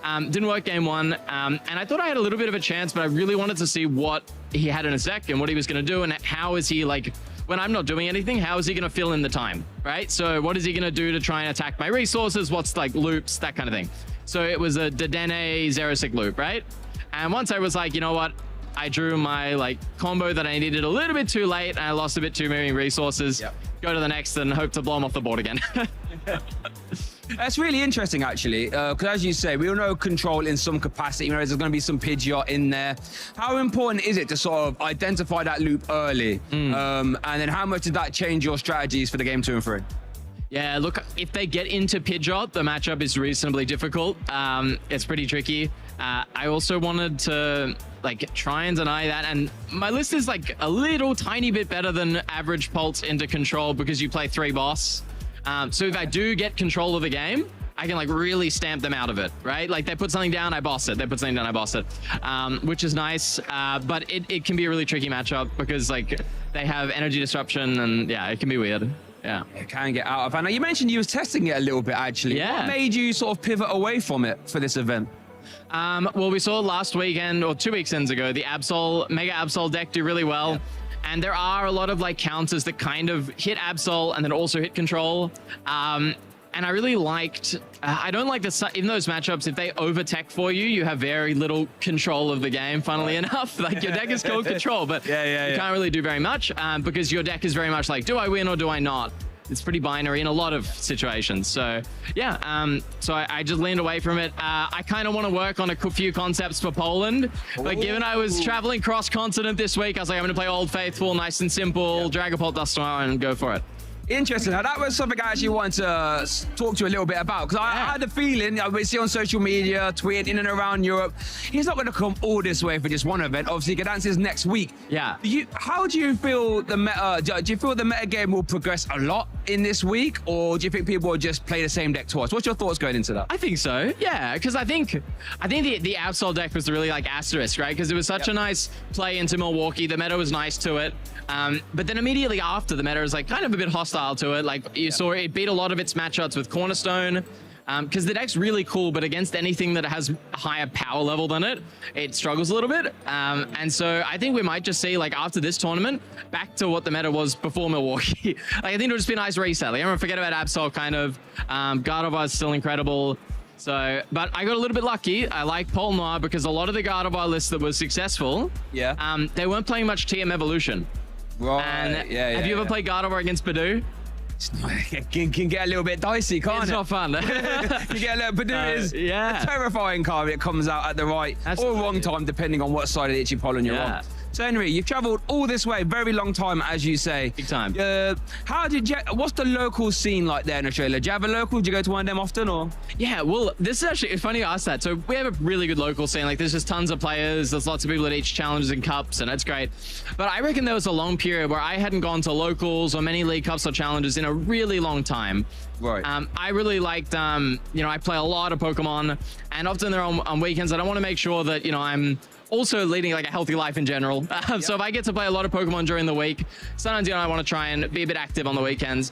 [SPEAKER 3] Didn't work game one. And I thought I had a little bit of a chance, but I really wanted to see what he had in his deck and what he was going to do and how is he like, when I'm not doing anything, how is he going to fill in the time, right? So what is he going to do to try and attack my resources? What's like loops, that kind of thing. So it was a Dedenne Xerosic loop, right? And once I was like, you know what? I drew my like combo that I needed a little bit too late and I lost a bit too many resources. Yep. Go to the next and hope to blow them off the board again.
[SPEAKER 16] That's really interesting, actually, because as you say, we all know Control in some capacity. You know, there's going to be some Pidgeot in there. How important is it to sort of identify that loop early? And then how much did that change your strategies for the game 2 and 3?
[SPEAKER 3] Yeah, look, if they get into Pidgeot, the matchup is reasonably difficult. It's pretty tricky. I also wanted to like try and deny that, and my list is like a little tiny bit better than average Pulse into Control because you play 3 boss. So if I do get control of the game, I can like really stamp them out of it, right? Like they put something down, I boss it. They put something down, I boss it, which is nice. But it can be a really tricky matchup because like they have energy disruption and yeah, it can be weird. Yeah.
[SPEAKER 16] It can get out of hand. Now you mentioned you was testing it a little bit actually.
[SPEAKER 3] Yeah.
[SPEAKER 16] What made you sort of pivot away from it for this event?
[SPEAKER 3] Well, we saw last weekend or 2 weekends ago, the Absol, Mega Absol deck do really well. Yeah. And there are a lot of like counters that kind of hit Absol and then also hit Control. And I really liked, I don't like this, in those matchups, if they overtech for you, you have very little control of the game, funnily enough. Like your deck is called Control, but you can't really do very much because your deck is very much like, do I win or do I not? It's pretty binary in a lot of situations. So yeah, so I just leaned away from it. I kind of want to work on a few concepts for Poland. But given I was traveling cross-continent this week, I was like, I'm going to play Old Faithful, nice and simple, Dragapult, Dusknoir, and go for it.
[SPEAKER 16] Interesting. Now, that was something I actually wanted to talk to you a little bit about because I had a feeling, I would see on social media, tweeting in and around Europe, he's not going to come all this way for just one event. Obviously, Gdansk is next week.
[SPEAKER 3] Yeah.
[SPEAKER 16] How do you feel the meta, do you feel the meta game will progress a lot in this week, or do you think people will just play the same deck twice? What's your thoughts going into that?
[SPEAKER 3] I think so, yeah, because I think the Absol deck was really like asterisk, right? Because it was such a nice play into Milwaukee. The meta was nice to it. But then immediately after, the meta is like kind of a bit hostile to it. Like you saw it beat a lot of its matchups with Cornerstone. Because the deck's really cool, but against anything that has a higher power level than it, it struggles a little bit. And so I think we might just see, like, after this tournament, back to what the meta was before Milwaukee. Like, I think it'll just be a nice reset. Like, everyone forget about Absol, kind of. Gardevoir is still incredible. So, but I got a little bit lucky. I like Pole Noir because a lot of the Gardevoir lists that was successful, they weren't playing much TM Evolution.
[SPEAKER 16] Right,
[SPEAKER 3] and have you ever played Gardevoir against Bidoof?
[SPEAKER 16] It can get a little bit dicey, can't it?
[SPEAKER 3] It's not fun.
[SPEAKER 16] You get a little, Bidoof is a terrifying card when it comes out at the right or wrong time, depending on what side of the itchy pollen you're on. So Henry, you've traveled all this way, very long time, as you say.
[SPEAKER 3] Big time.
[SPEAKER 16] What's the local scene like there in Australia? Do you have a local? Do you go to one of them often, or?
[SPEAKER 3] Yeah, well, this is actually, it's funny you ask that. So we have a really good local scene. Like, there's just tons of players. There's lots of people at each challenges and cups, and it's great. But I reckon there was a long period where I hadn't gone to locals or many league cups or challenges in a really long time.
[SPEAKER 16] Right.
[SPEAKER 3] I really liked, you know, I play a lot of Pokemon, and often they're on weekends. And I want to make sure that, you know, I'm also leading like a healthy life in general. So if I get to play a lot of Pokemon during the week, sometimes, you know, I want to try and be a bit active on the weekends.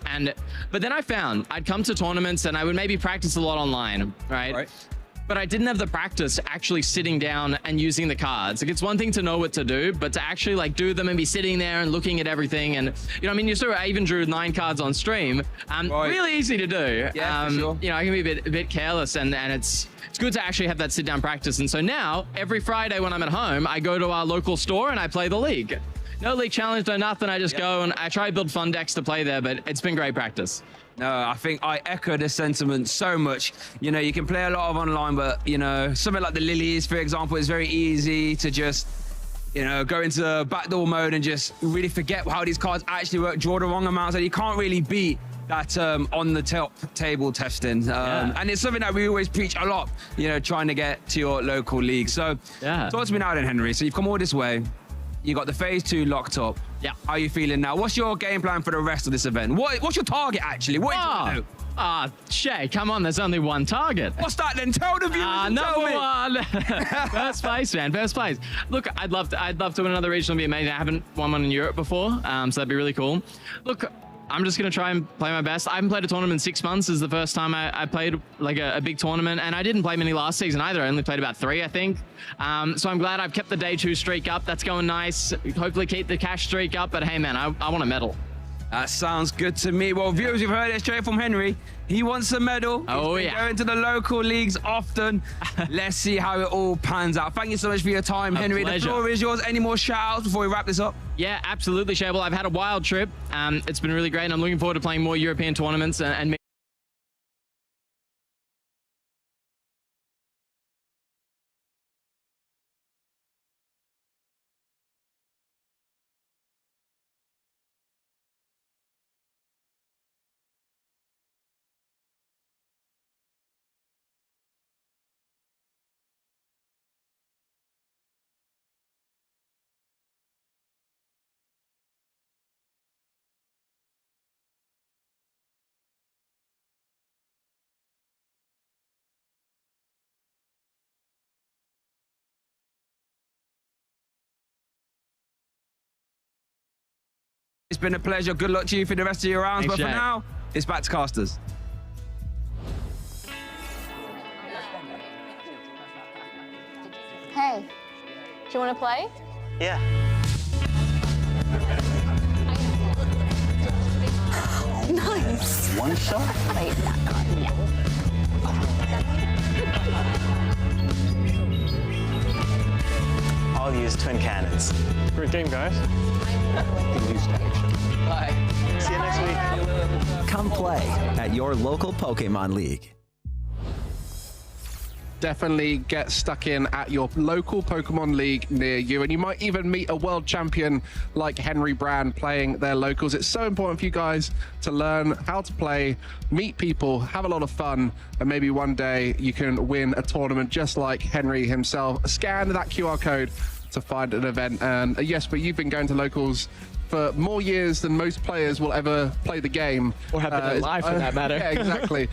[SPEAKER 3] But then I found I'd come to tournaments and I would maybe practice a lot online, right? But I didn't have the practice actually sitting down and using the cards. Like, it's one thing to know what to do, but to actually like do them and be sitting there and looking at everything. And, you know, I mean, you saw I even drew 9 cards on stream. Really easy to do.
[SPEAKER 16] Yeah, for sure.
[SPEAKER 3] You know, I can be a bit careless, and it's good to actually have that sit down practice. And so now every Friday when I'm at home, I go to our local store and I play the league. No league challenge, no nothing. I just go and I try to build fun decks to play there, but it's been great practice.
[SPEAKER 16] No, I think I echo the sentiment so much. You know, you can play a lot of online, but, you know, something like the Lilies, for example, is very easy to just, you know, go into backdoor mode and just really forget how these cards actually work, draw the wrong amounts, and you can't really beat that on the top table testing. And it's something that we always preach a lot, you know, trying to get to your local league. So talk to me now then, Henry. So you've come all this way. You got the phase 2 locked up.
[SPEAKER 3] Yeah.
[SPEAKER 16] How are you feeling now? What's your game plan for the rest of this event? What's your target, actually? What do you want to do?
[SPEAKER 3] Shay, come on, there's only one target.
[SPEAKER 16] What's that then? Tell the viewers.
[SPEAKER 3] Number 1. First place, man. First place. Look, I'd love to win another regional. It'd be amazing. I haven't won one in Europe before, so that'd be really cool. Look, I'm just going to try and play my best. I haven't played a tournament in 6 months. This is the first time I played like a big tournament, and I didn't play many last season either. I only played about 3, I think. So I'm glad I've kept the day 2 streak up. That's going nice. Hopefully keep the cash streak up, but hey, man, I want a medal.
[SPEAKER 16] That sounds good to me. Well, viewers, you've heard it straight from Henry. He wants a medal.
[SPEAKER 3] Oh,
[SPEAKER 16] He's been going to the local leagues often. Let's see how it all pans out. Thank you so much for your time, Henry.
[SPEAKER 3] Pleasure.
[SPEAKER 16] The floor is yours. Any more shout-outs before we wrap this up?
[SPEAKER 3] Yeah, absolutely, Shay. Well, I've had a wild trip. It's been really great, and I'm looking forward to playing more European tournaments and
[SPEAKER 16] It's been a pleasure. Good luck to you for the rest of your rounds.
[SPEAKER 3] Thanks,
[SPEAKER 16] but for
[SPEAKER 3] Jay.
[SPEAKER 16] now, it's back to casters.
[SPEAKER 27] Hey, do you want to play?
[SPEAKER 6] Yeah.
[SPEAKER 27] Nice.
[SPEAKER 6] One shot?
[SPEAKER 27] Wait, that card, yeah.
[SPEAKER 6] I'll use twin cannons.
[SPEAKER 12] Great game, guys.
[SPEAKER 6] Bye. See you next week.
[SPEAKER 7] Come play at your local Pokémon League.
[SPEAKER 2] Definitely get stuck in at your local Pokemon League near you, and you might even meet a world champion like Henry Brand playing their locals. It's so important for you guys to learn how to play, meet people, have a lot of fun, and maybe one day you can win a tournament just like Henry himself. Scan that QR code to find an event. And yes, but you've been going to locals for more years than most players will ever play the game.
[SPEAKER 10] Or have been alive, for that matter.
[SPEAKER 2] Yeah, exactly.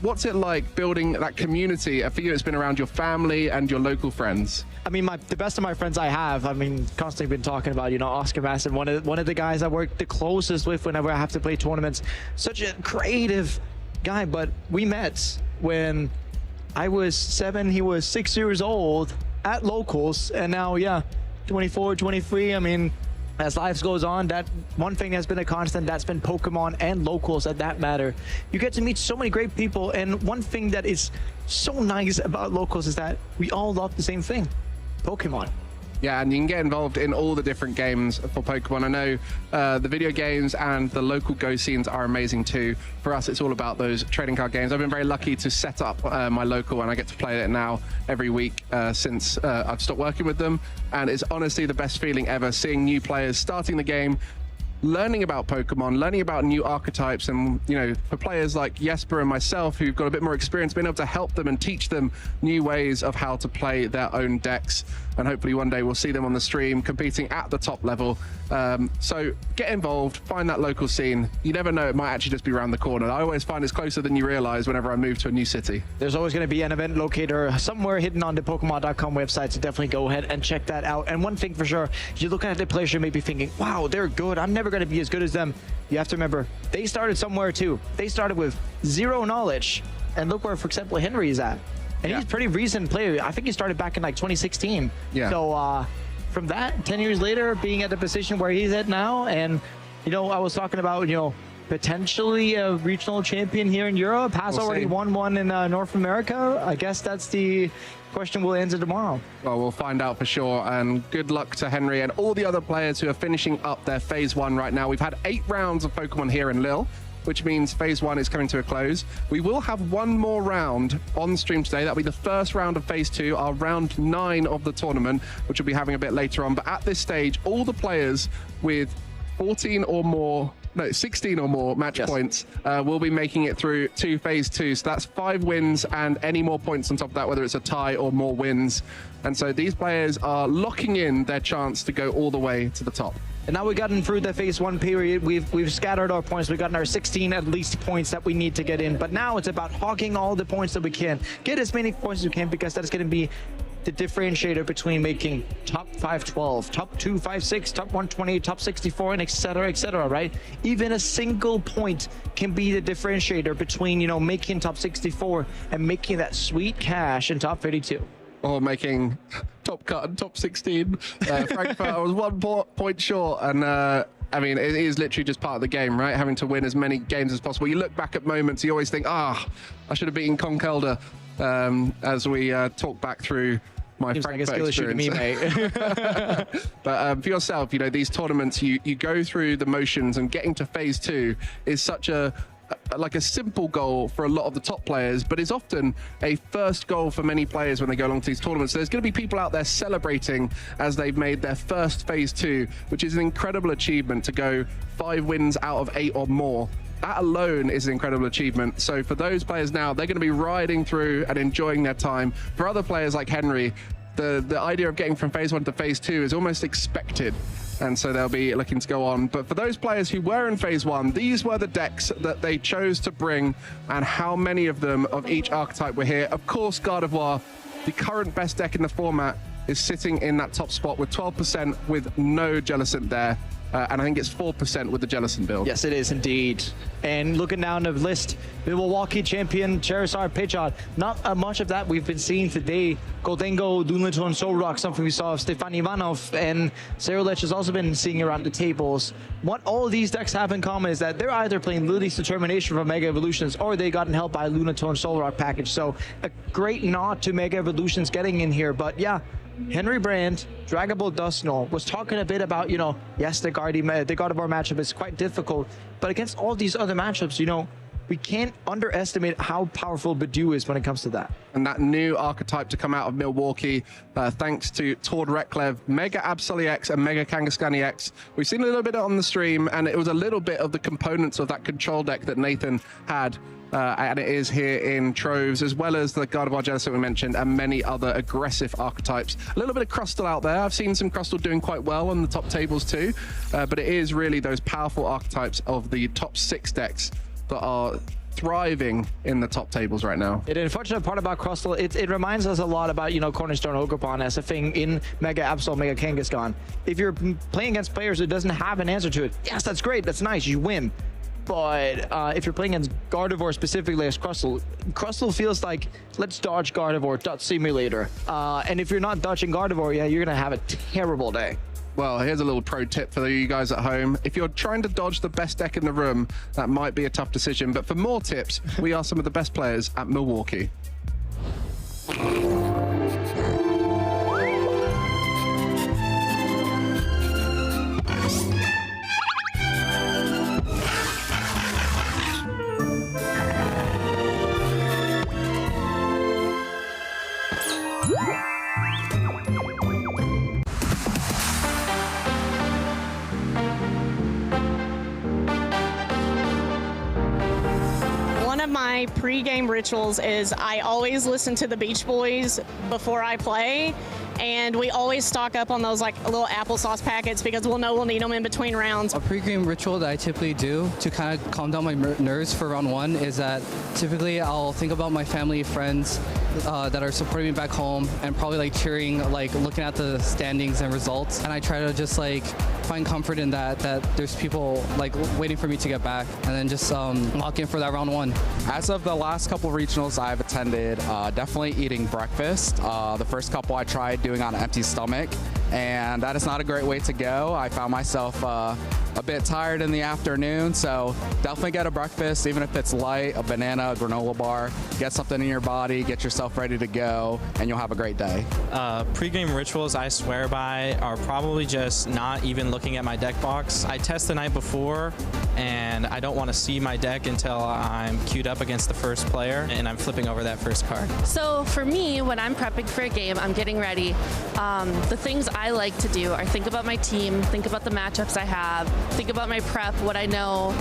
[SPEAKER 2] What's it like building that community? For you, it's been around your family and your local friends.
[SPEAKER 10] I mean, the best of my friends I have, I mean, constantly been talking about, you know, Oscar Masson, one of the guys I work the closest with whenever I have to play tournaments. Such a creative guy, but we met when I was 7, he was 6 years old at locals, and now, yeah, 24, 23. I mean, as life goes on, that one thing has been a constant, that's been Pokemon and locals at that matter. You get to meet so many great people, and one thing that is so nice about locals is that we all love the same thing, Pokemon.
[SPEAKER 2] Yeah, and you can get involved in all the different games for Pokemon. I know the video games and the local Go scenes are amazing too. For us, it's all about those trading card games. I've been very lucky to set up my local, and I get to play it now every week since I've stopped working with them. And it's honestly the best feeling ever, seeing new players starting the game, learning about Pokemon, learning about new archetypes, and, you know, for players like Jesper and myself who've got a bit more experience, being able to help them and teach them new ways of how to play their own decks. And hopefully one day we'll see them on the stream competing at the top level. So get involved, find that local scene. You never know, it might actually just be around the corner. I always find it's closer than you realize whenever I move to a new city.
[SPEAKER 10] There's always going to be an event locator somewhere hidden on the Pokemon.com website, so definitely go ahead and check that out. And one thing for sure, if you're looking at the players, you may be thinking, wow, they're good, I'm never going to be as good as them. You have to remember, they started somewhere too. They started with zero knowledge, and look where, for example, Henry is at. And he's a pretty recent player. I think he started back in like 2016.
[SPEAKER 2] Yeah.
[SPEAKER 10] So from that, 10 years later, being at the position where he's at now, and, you know, I was talking about, you know, potentially a regional champion here in Europe, has already won one in North America. I guess that's the question we'll answer tomorrow.
[SPEAKER 2] Well, we'll find out for sure, and good luck to Henry and all the other players who are finishing up their phase 1 right now. We've had 8 rounds of Pokemon here in Lille, which means phase 1 is coming to a close. We will have one more round on stream today. That'll be the first round of phase 2, our round 9 of the tournament, which we'll be having a bit later on. But at this stage, all the players with 16 or more match points will be making it through to phase 2. So that's 5 wins and any more points on top of that, whether it's a tie or more wins. And so these players are locking in their chance to go all the way to the top.
[SPEAKER 10] And now we've gotten through the phase 1 period. We've scattered our points. We've gotten our 16 at least points that we need to get in. But now it's about hogging all the points that we can. Get as many points as we can, because that is going to be the differentiator between making top 512, top 256, top 120, top 64, and etc., right? Even a single point can be the differentiator between, you know, making top 64 and making that sweet cash in top 32.
[SPEAKER 2] Or making top cut and top 16. Frankfurt, I was 1 point short, and I mean, it is literally just part of the game, right? Having to win as many games as possible. You look back at moments, you always think, I should have beaten Conkelder, as we talk back through my Frankfurt experience.
[SPEAKER 10] To me, mate.
[SPEAKER 2] But for yourself, you know, these tournaments, you go through the motions, and getting to phase 2 is such a simple goal for a lot of the top players, but is often a first goal for many players when they go along to these tournaments. So there's going to be people out there celebrating as they've made their first phase 2, which is an incredible achievement to go 5 wins out of 8 or more. That alone is an incredible achievement. So for those players now, they're going to be riding through and enjoying their time. For other players like Henry, the idea of getting from phase 1 to phase 2 is almost expected, and so they'll be looking to go on. But for those players who were in phase 1, these were the decks that they chose to bring, and how many of them of each archetype were here. Of course, Gardevoir, the current best deck in the format, is sitting in that top spot with 12% with no Jellicent there. And I think it's 4% with the Jellicent build.
[SPEAKER 10] Yes, it is indeed. And looking down the list, the Milwaukee champion, Charizard, Pidgeot. Not much of that we've been seeing today. Goldengo, Lunaton, Solrock, something we saw of Stefan Ivanov, and Cerulech has also been seeing around the tables. What all of these decks have in common is that they're either playing Lily's Determination from Mega Evolutions, or they gotten help by Lunaton Solrock package. So a great nod to Mega Evolutions getting in here. But yeah, Henry Brand, Dragapult Dusknoll was talking a bit about, you know, yes, the Gardevoir matchup is quite difficult, but against all these other matchups, you know, we can't underestimate how powerful Bidoof is when it comes to that.
[SPEAKER 2] And that new archetype to come out of Milwaukee, thanks to Tord Reklev, Mega Absoli X and Mega Kangaskhan X. We've seen a little bit on the stream, and it was a little bit of the components of that control deck that Nathan had
[SPEAKER 8] and it is here in troves, as well as the Gardevoir Genesis that we mentioned, and many other aggressive archetypes. A little bit of Crustle out there. I've seen some Crustle doing quite well on the top tables too, but it is really those powerful archetypes of the top 6 decks that are thriving in the top tables right now.
[SPEAKER 1] The unfortunate part about Crustle, it reminds us a lot about, Cornerstone Ogerpon as a thing in Mega Absol, Mega Kangaskhan. If you're playing against players who doesn't have an answer to it, yes, that's great, that's nice, you win. But if you're playing against Gardevoir specifically as Crustle feels like, let's dodge Gardevoir, dodge simulator. And if you're not dodging Gardevoir, yeah, you're gonna have a terrible day.
[SPEAKER 8] Well, here's a little pro tip for you guys at home. If you're trying to dodge the best deck in the room, that might be a tough decision. But for more tips, we are some of the best players at Milwaukee.
[SPEAKER 9] My pre-game rituals is I always listen to the Beach Boys before I play, and we always stock up on those like little applesauce packets because we'll know we'll need them in between rounds.
[SPEAKER 11] A pre-game ritual that I typically do to kind of calm down my nerves for round 1 is that typically I'll think about my family, friends that are supporting me back home, and probably like cheering, like looking at the standings and results, and I try to just like find comfort in that there's people like waiting for me to get back, and then just lock in for that round 1.
[SPEAKER 13] As of the last couple regionals I've attended, definitely eating breakfast. The first couple I tried doing on an empty stomach, and that is not a great way to go. I found myself a bit tired in the afternoon, so definitely get a breakfast, even if it's light, a banana, a granola bar. Get something in your body, get yourself ready to go, and you'll have a great day.
[SPEAKER 29] Pre-game rituals I swear by are probably just not even looking at my deck box. I test the night before, and I don't want to see my deck until I'm queued up against the first player, and I'm flipping over that first card.
[SPEAKER 14] So for me, when I'm prepping for a game, I'm getting ready. The things I like to do are think about my team, think about the matchups I have, think about my prep, what I know,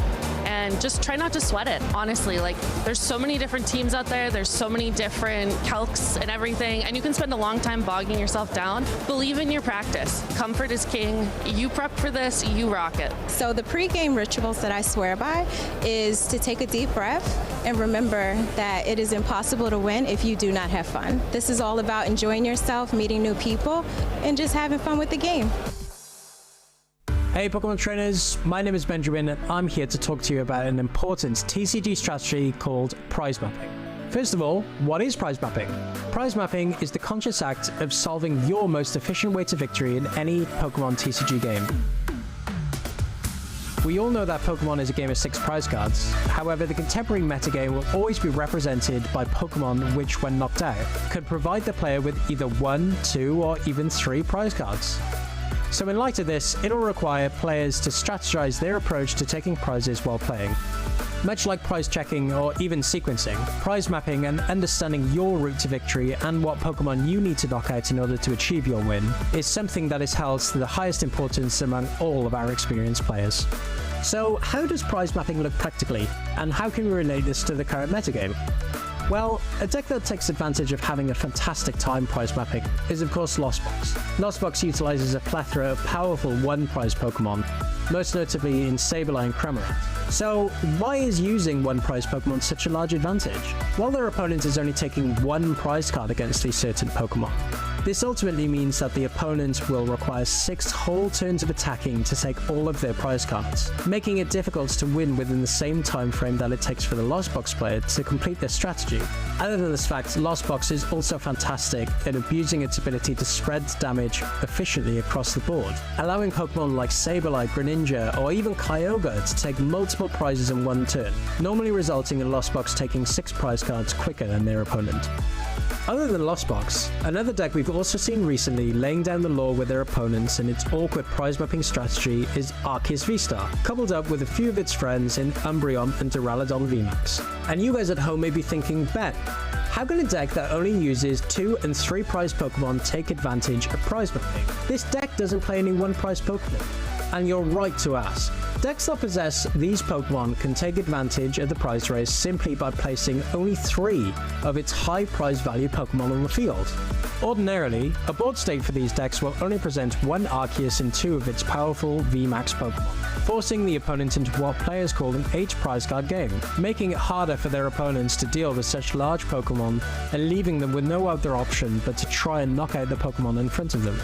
[SPEAKER 14] and just try not to sweat it, honestly. Like, there's so many different teams out there, there's so many different calcs and everything, and you can spend a long time bogging yourself down. Believe in your practice. Comfort is king. You prep for this, you rock it.
[SPEAKER 15] So the pre-game rituals that I swear by is to take a deep breath and remember that it is impossible to win if you do not have fun. This is all about enjoying yourself, meeting new people, and just having fun with the game.
[SPEAKER 20] Hey Pokemon trainers, my name is Benjamin and I'm here to talk to you about an important TCG strategy called prize mapping. First of all, what is prize mapping? Prize mapping is the conscious act of solving your most efficient way to victory in any Pokemon TCG game. We all know that Pokemon is a game of 6 prize cards. However, the contemporary metagame will always be represented by Pokemon which, when knocked out, could provide the player with either 1, 2, or even 3 prize cards. So in light of this, it'll require players to strategize their approach to taking prizes while playing. Much like prize checking or even sequencing, prize mapping and understanding your route to victory and what Pokemon you need to knock out in order to achieve your win is something that is held to the highest importance among all of our experienced players. So how does prize mapping look practically, and how can we relate this to the current metagame? Well, a deck that takes advantage of having a fantastic time prize mapping is of course Lost Box. Lost Box utilizes a plethora of powerful one-prize Pokemon, most notably in Sableye and Cramorant. So why is using one-prize Pokemon such a large advantage? Well, their opponent is only taking 1 prize card against a certain Pokemon. This ultimately means that the opponent will require 6 whole turns of attacking to take all of their prize cards, making it difficult to win within the same time frame that it takes for the Lost Box player to complete their strategy. Other than this fact, Lost Box is also fantastic at abusing its ability to spread damage efficiently across the board, allowing Pokemon like Sableye, Greninja, or even Kyogre to take multiple prizes in one turn, normally resulting in Lost Box taking 6 prize cards quicker than their opponent. Other than Lost Box, another deck we've also seen recently laying down the law with their opponents in its awkward prize mapping strategy is Arceus V-Star, coupled up with a few of its friends in Umbreon and Duraludon VMAX. And you guys at home may be thinking, Ben, how can a deck that only uses 2 and 3 prize Pokemon take advantage of prize mapping? This deck doesn't play any 1 prize Pokemon. And you're right to ask. Decks that possess these Pokemon can take advantage of the prize race simply by placing only 3 of its high prize value Pokemon on the field. Ordinarily, a board state for these decks will only present 1 Arceus and 2 of its powerful VMAX Pokemon, forcing the opponent into what players call an H prize card game, making it harder for their opponents to deal with such large Pokemon and leaving them with no other option but to try and knock out the Pokemon in front of them.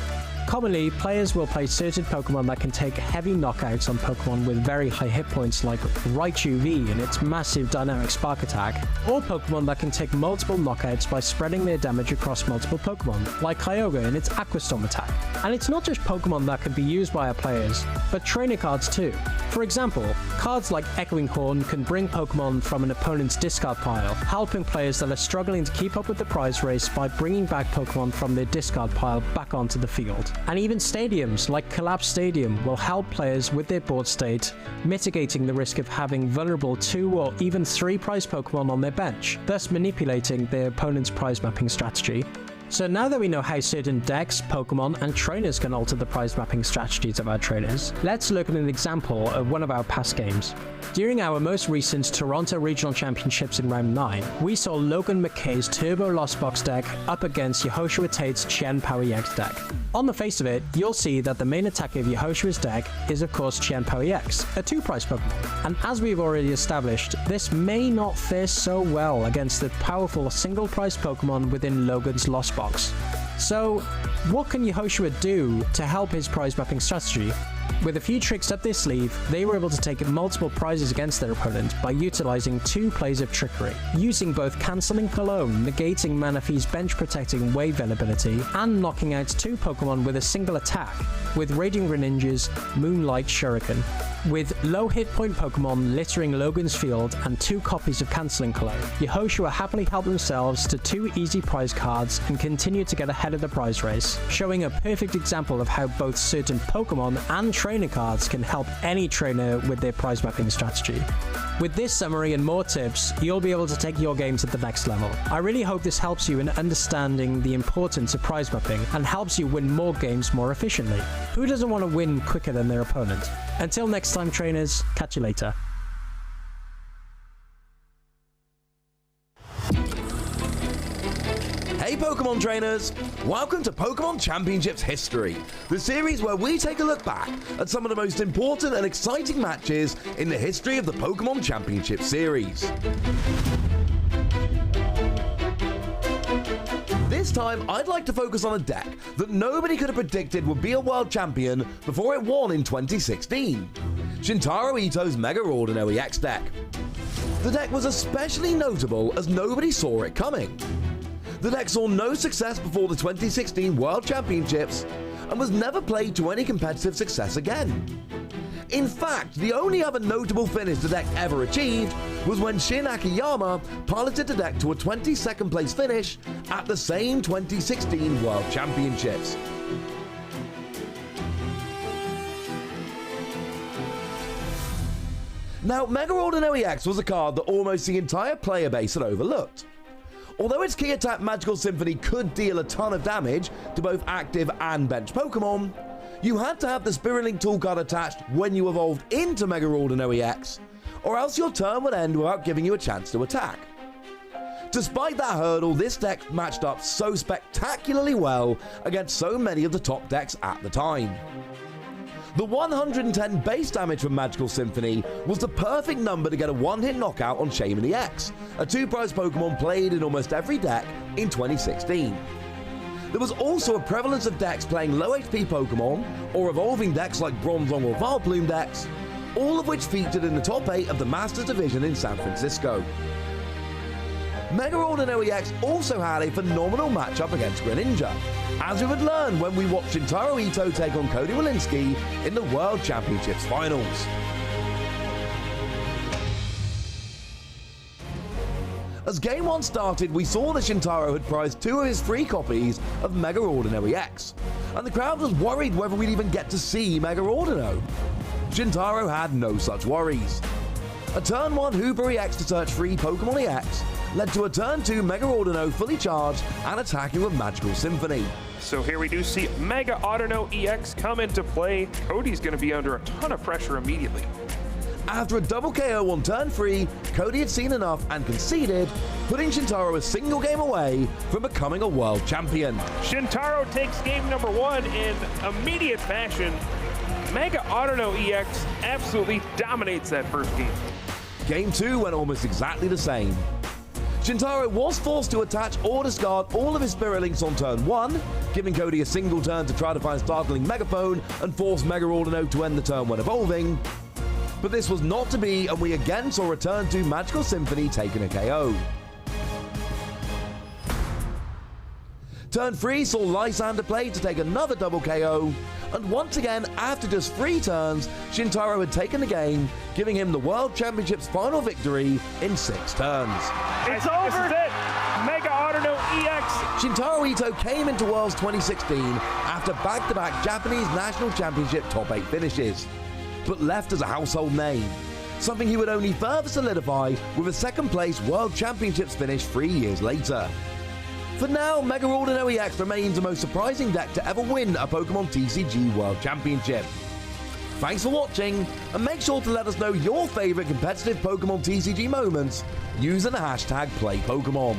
[SPEAKER 20] Commonly, players will play certain Pokemon that can take heavy knockouts on Pokemon with very high hit points like Raichu V and its massive dynamic spark attack, or Pokemon that can take multiple knockouts by spreading their damage across multiple Pokemon, like Kyogre and its Aqua Storm attack. And it's not just Pokemon that can be used by our players, but trainer cards too. For example, cards like Echoing Horn can bring Pokemon from an opponent's discard pile, helping players that are struggling to keep up with the prize race by bringing back Pokemon from their discard pile back onto the field. And even stadiums like Collapse Stadium will help players with their board state, mitigating the risk of having vulnerable 2 or even 3 prize Pokemon on their bench, thus manipulating their opponent's prize mapping strategy. So now that we know how certain decks, Pokemon, and trainers can alter the prize mapping strategies of our trainers, let's look at an example of one of our past games. During our most recent Toronto Regional Championships in Round 9, we saw Logan McKay's Turbo Lost Box deck up against Yehoshua Tate's Chen Power EX deck. On the face of it, you'll see that the main attacker of Yehoshua's deck is of course Chen Power EX, a 2-prize Pokemon. And as we've already established, this may not fare so well against the powerful single-prize Pokemon within Logan's Lost Box. So, what can Yehoshua do to help his prize mapping strategy? With a few tricks up their sleeve, they were able to take multiple prizes against their opponent by utilizing 2 plays of trickery, using both Cancelling Cologne, negating Manaphy's bench protecting wave ability, and knocking out 2 Pokemon with a single attack, with Raging Greninja's Moonlight Shuriken. With low hit point Pokemon littering Logan's field and 2 copies of Cancelling Cologne, Yehoshua happily helped themselves to 2 easy prize cards and continued to get ahead of the prize race, showing a perfect example of how both certain Pokemon and trainer cards can help any trainer with their prize mapping strategy. With this summary and more tips, you'll be able to take your game to the next level. I really hope this helps you in understanding the importance of prize mapping and helps you win more games more efficiently. Who doesn't want to win quicker than their opponent? Until next time, trainers, catch you later.
[SPEAKER 18] Hey Pokemon trainers! Welcome to Pokémon Championships History, the series where we take a look back at some of the most important and exciting matches in the history of the Pokémon Championship series. This time, I'd like to focus on a deck that nobody could have predicted would be a world champion before it won in 2016. Shintaro Ito's Mega Ordinary EX deck. The deck was especially notable as nobody saw it coming. The deck saw no success before the 2016 World Championships and was never played to any competitive success again. In fact, the only other notable finish the deck ever achieved was when Shin Akiyama piloted the deck to a 22nd place finish at the same 2016 World Championships. Now, Mega Ordinary X was a card that almost the entire player base had overlooked. Although its key attack Magical Symphony could deal a ton of damage to both active and bench Pokemon, you had to have the Spirit Link tool card attached when you evolved into Mega Ordinary X, or else your turn would end without giving you a chance to attack. Despite that hurdle, this deck matched up so spectacularly well against so many of the top decks at the time. The 110 base damage from Magical Symphony was the perfect number to get a one-hit knockout on Shaman EX, a 2-prize Pokemon played in almost every deck in 2016. There was also a prevalence of decks playing low HP Pokemon, or evolving decks like Bronzong or Vileplume decks, all of which featured in the top 8 of the Masters Division in San Francisco. Mega Ordinary X also had a phenomenal matchup against Greninja, as we would learn when we watched Shintaro Ito take on Cody Walensky in the World Championships Finals. As Game 1 started, we saw that Shintaro had prized 2 of his free copies of Mega Ordinary X, and the crowd was worried whether we'd even get to see Mega Ordino. Shintaro had no such worries. A turn 1 Hooper EX to search free Pokemon EX, led to a turn 2 Mega Ordino fully charged and attacking with Magical Symphony.
[SPEAKER 17] So here we do see Mega Ordino EX come into play. Cody's going to be under a ton of pressure immediately.
[SPEAKER 18] After a double KO on turn 3, Cody had seen enough and conceded, putting Shintaro a single game away from becoming a world champion.
[SPEAKER 17] Shintaro takes game number 1 in immediate fashion. Mega Ordino EX absolutely dominates that first game.
[SPEAKER 18] Game 2 went almost exactly the same. Shintaro was forced to attach or discard all of his Spirit Links on turn 1, giving Cody a single turn to try to find Startling Megaphone and force Mega Ordino to end the turn when evolving. But this was not to be, and we again saw a turn 2 Magical Symphony taking a KO. Turn 3 saw Lysander play to take another double KO, and once again, after just 3 turns, Shintaro had taken the game, giving him the World Championship's final victory in 6 turns.
[SPEAKER 17] It's over! Mega Ordino EX!
[SPEAKER 18] Shintaro Ito came into Worlds 2016 after back-to-back Japanese National Championship top 8 finishes, but left as a household name, something he would only further solidify with a second-place World Championships finish 3 years later. For now, Mega Ordino EX remains the most surprising deck to ever win a Pokémon TCG World Championship. Thanks for watching, and make sure to let us know your favourite competitive Pokémon TCG moments using the hashtag #PlayPokemon.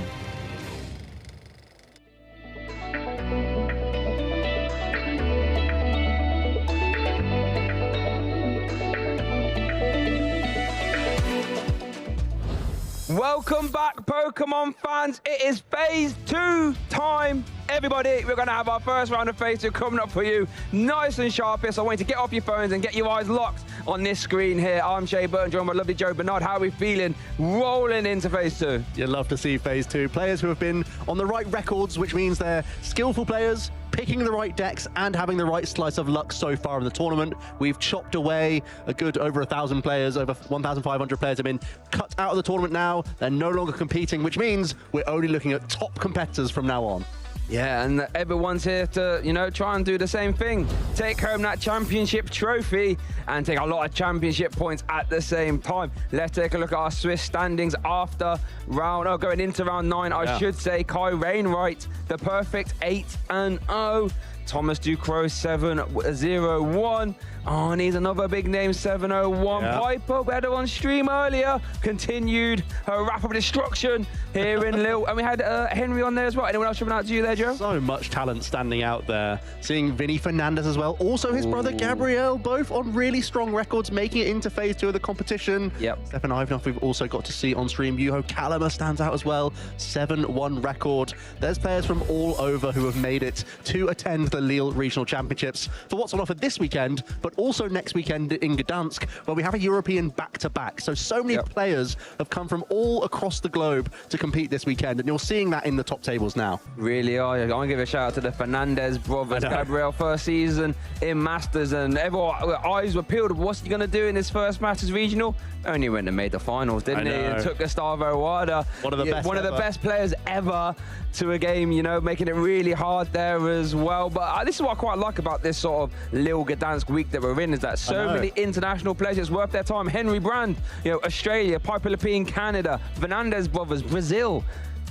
[SPEAKER 16] Welcome back, Pokemon fans. It is Phase 2 time. Everybody, we're going to have our first round of Phase 2 coming up for you. Nice and sharp. So I want you to get off your phones and get your eyes locked on this screen here. I'm Shay Burton, joined by lovely Joe Bernard. How are we feeling rolling into Phase 2?
[SPEAKER 19] You'd love to see Phase 2. Players who have been on the right records, which means they're skillful players, picking the right decks and having the right slice of luck so far in the tournament. We've chopped away a good over 1,000 players, over 1,500 players have been cut out of the tournament now. They're no longer competing, which means we're only looking at top competitors from now on.
[SPEAKER 16] Yeah, and everyone's here to, you know, try and do the same thing. Take home that championship trophy and take a lot of championship points at the same time. Let's take a look at our Swiss standings after going into round 9, I should say. Kai Wainwright, the perfect 8-0. Thomas Ducros, 7-0-1. Oh, and he's another big name, 7-0-1.
[SPEAKER 19] Yeah.
[SPEAKER 16] Piper, we had her on stream earlier, continued her rap of destruction here in Lille. And we had Henry on there as well. Anyone else jumping out to you there, Joe?
[SPEAKER 19] So much talent standing out there. Seeing Vinny Fernandez as well. Also his brother Gabriel, both on really strong records, making it into Phase 2 of the competition.
[SPEAKER 16] Yep.
[SPEAKER 19] Stefan Ivanov, we've also got to see on stream. Yuho Kalama stands out as well. 7-1 record. There's players from all over who have made it to attend the Lille Regional Championships for what's on offer this weekend, but also next weekend in Gdansk, where we have a European back-to-back. So many players have come from all across the globe to compete this weekend, and you're seeing that in the top tables now.
[SPEAKER 16] Really are. I want to give a shout out to the Fernandez brothers. Gabriel, first season in Masters, and everyone eyes were peeled. What's he going to do in his first Masters regional? Only went and made the finals, didn't he? And took Gustavo Wada, one of the best players ever, to a game, you know, making it really hard there as well. But this is what I quite like about this sort of Lille Gdansk week that we're in, is that so many international players, it's worth their time. Henry Brand, you know, Australia, Piper Lepine, Canada, Fernandez brothers, Brazil,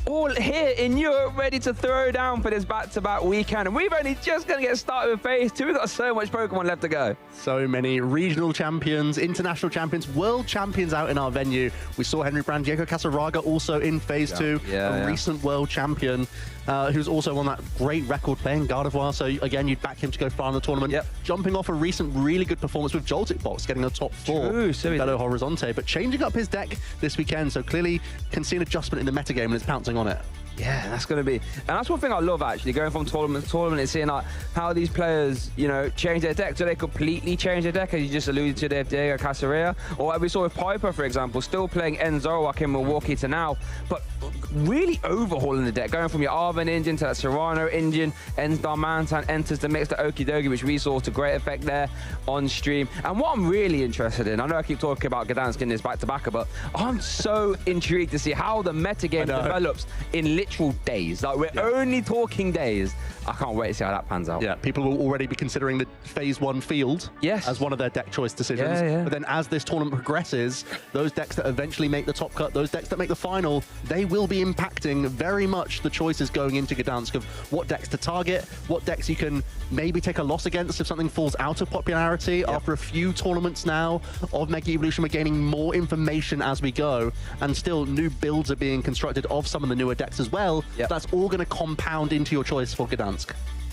[SPEAKER 16] all here in Europe, ready to throw down for this back-to-back weekend. And we've only just going to get started with Phase 2. We've got so much Pokemon left to go.
[SPEAKER 19] So many regional champions, international champions, world champions out in our venue. We saw Henry Brand, Diego Casaraga also in Phase 2, a recent world champion who's also on that great record playing Gardevoir. So again, you'd back him to go far in the tournament. Jumping off a recent really good performance with Joltik Box, getting a top 4 in Belo Horizonte, but changing up his deck this weekend. So clearly can see an adjustment in the metagame and is pouncing on it.
[SPEAKER 16] Yeah, that's going to be, and that's one thing I love actually, going from tournament to tournament and seeing like how these players, you know, change their deck. Do they completely change their deck, as you just alluded to there, Diego Caceria, or like we saw with Piper, for example, still playing Enzoroark in Milwaukee to now, but really overhauling the deck, going from your Arven engine to that Serrano engine. Darmantan enters the mix to Okidogi, which we saw to great effect there on stream. And what I'm really interested in, I know I keep talking about Gdansk in this back-to-backer, but I'm so intrigued to see how the metagame develops in literal days. Like, we're only talking days. I can't wait to see how that pans out.
[SPEAKER 19] Yeah, people will already be considering the Phase 1 field as one of their deck choice decisions. But then as this tournament progresses, those decks that eventually make the top cut, those decks that make the final, they will be impacting very much the choices going into Gdansk of what decks to target, what decks you can maybe take a loss against if something falls out of popularity. After a few tournaments now of Mega Evolution, we're gaining more information as we go, and still new builds are being constructed of some of the newer decks as well. That's all going to compound into your choice for Gdansk.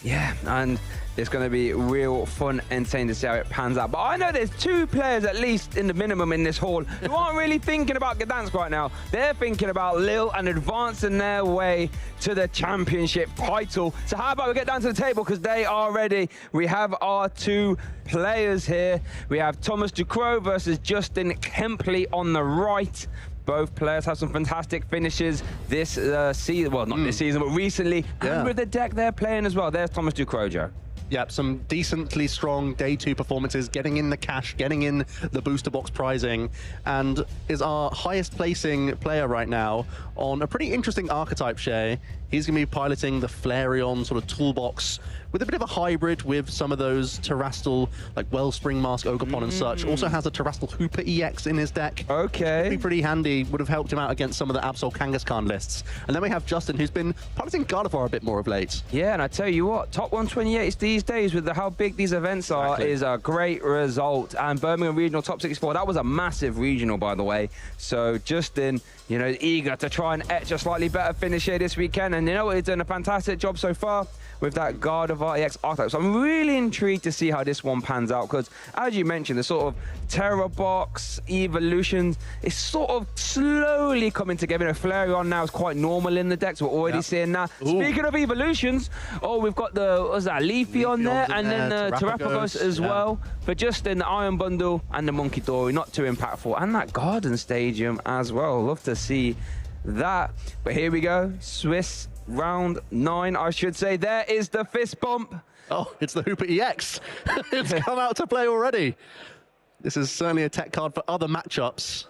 [SPEAKER 16] Yeah, and it's going to be real fun, entertaining to see how it pans out. But I know there's 2 players at least in the minimum in this hall who aren't really thinking about Gdansk right now. They're thinking about Lille and advancing their way to the championship title. So how about we get down to the table, because they are ready. We have our 2 players here. We have Thomas Ducrot versus Justin Kempley on the right. Both players have some fantastic finishes this season. Well, not this season, but recently. And with the deck they're playing as well. There's Thomas Ducrot, Joe.
[SPEAKER 19] Yep, some decently strong day 2 performances, getting in the cash, getting in the booster box prizing, and is our highest placing player right now on a pretty interesting archetype, Shay. He's going to be piloting the Flareon sort of toolbox with a bit of a hybrid with some of those Terrastal, like Wellspring Mask, Ogerpon and such. Also has a Terrastal Hooper EX in his deck.
[SPEAKER 16] Okay.
[SPEAKER 19] Could be pretty handy, would have helped him out against some of the Absol Kangaskhan lists. And then we have Justin, who's been piloting Gardevoir a bit more of late.
[SPEAKER 16] Yeah, and I tell you what, top 128 these days with how big these events are is a great result. And Birmingham Regional Top 64, that was a massive regional, by the way. So Justin, you know, eager to try and etch a slightly better finish here this weekend. And you know what, he's done a fantastic job so far with that Gardevoir EX archetype. So I'm really intrigued to see how this one pans out, because as you mentioned, the sort of Terra Box evolutions is sort of slowly coming together. You know, Flareon now is quite normal in the decks. We're already seeing that. Speaking of evolutions, we've got the, what's that, Leafy on there, and then the Terrapagos as well. But just in the Iron Bundle and the Monkey Dory, not too impactful. And that Garden Stadium as well. Love to see that. But here we go, Swiss round 9, I should say. There is the fist bump.
[SPEAKER 19] Oh, it's the Hooper EX. It's come out to play already. This is certainly a tech card for other matchups.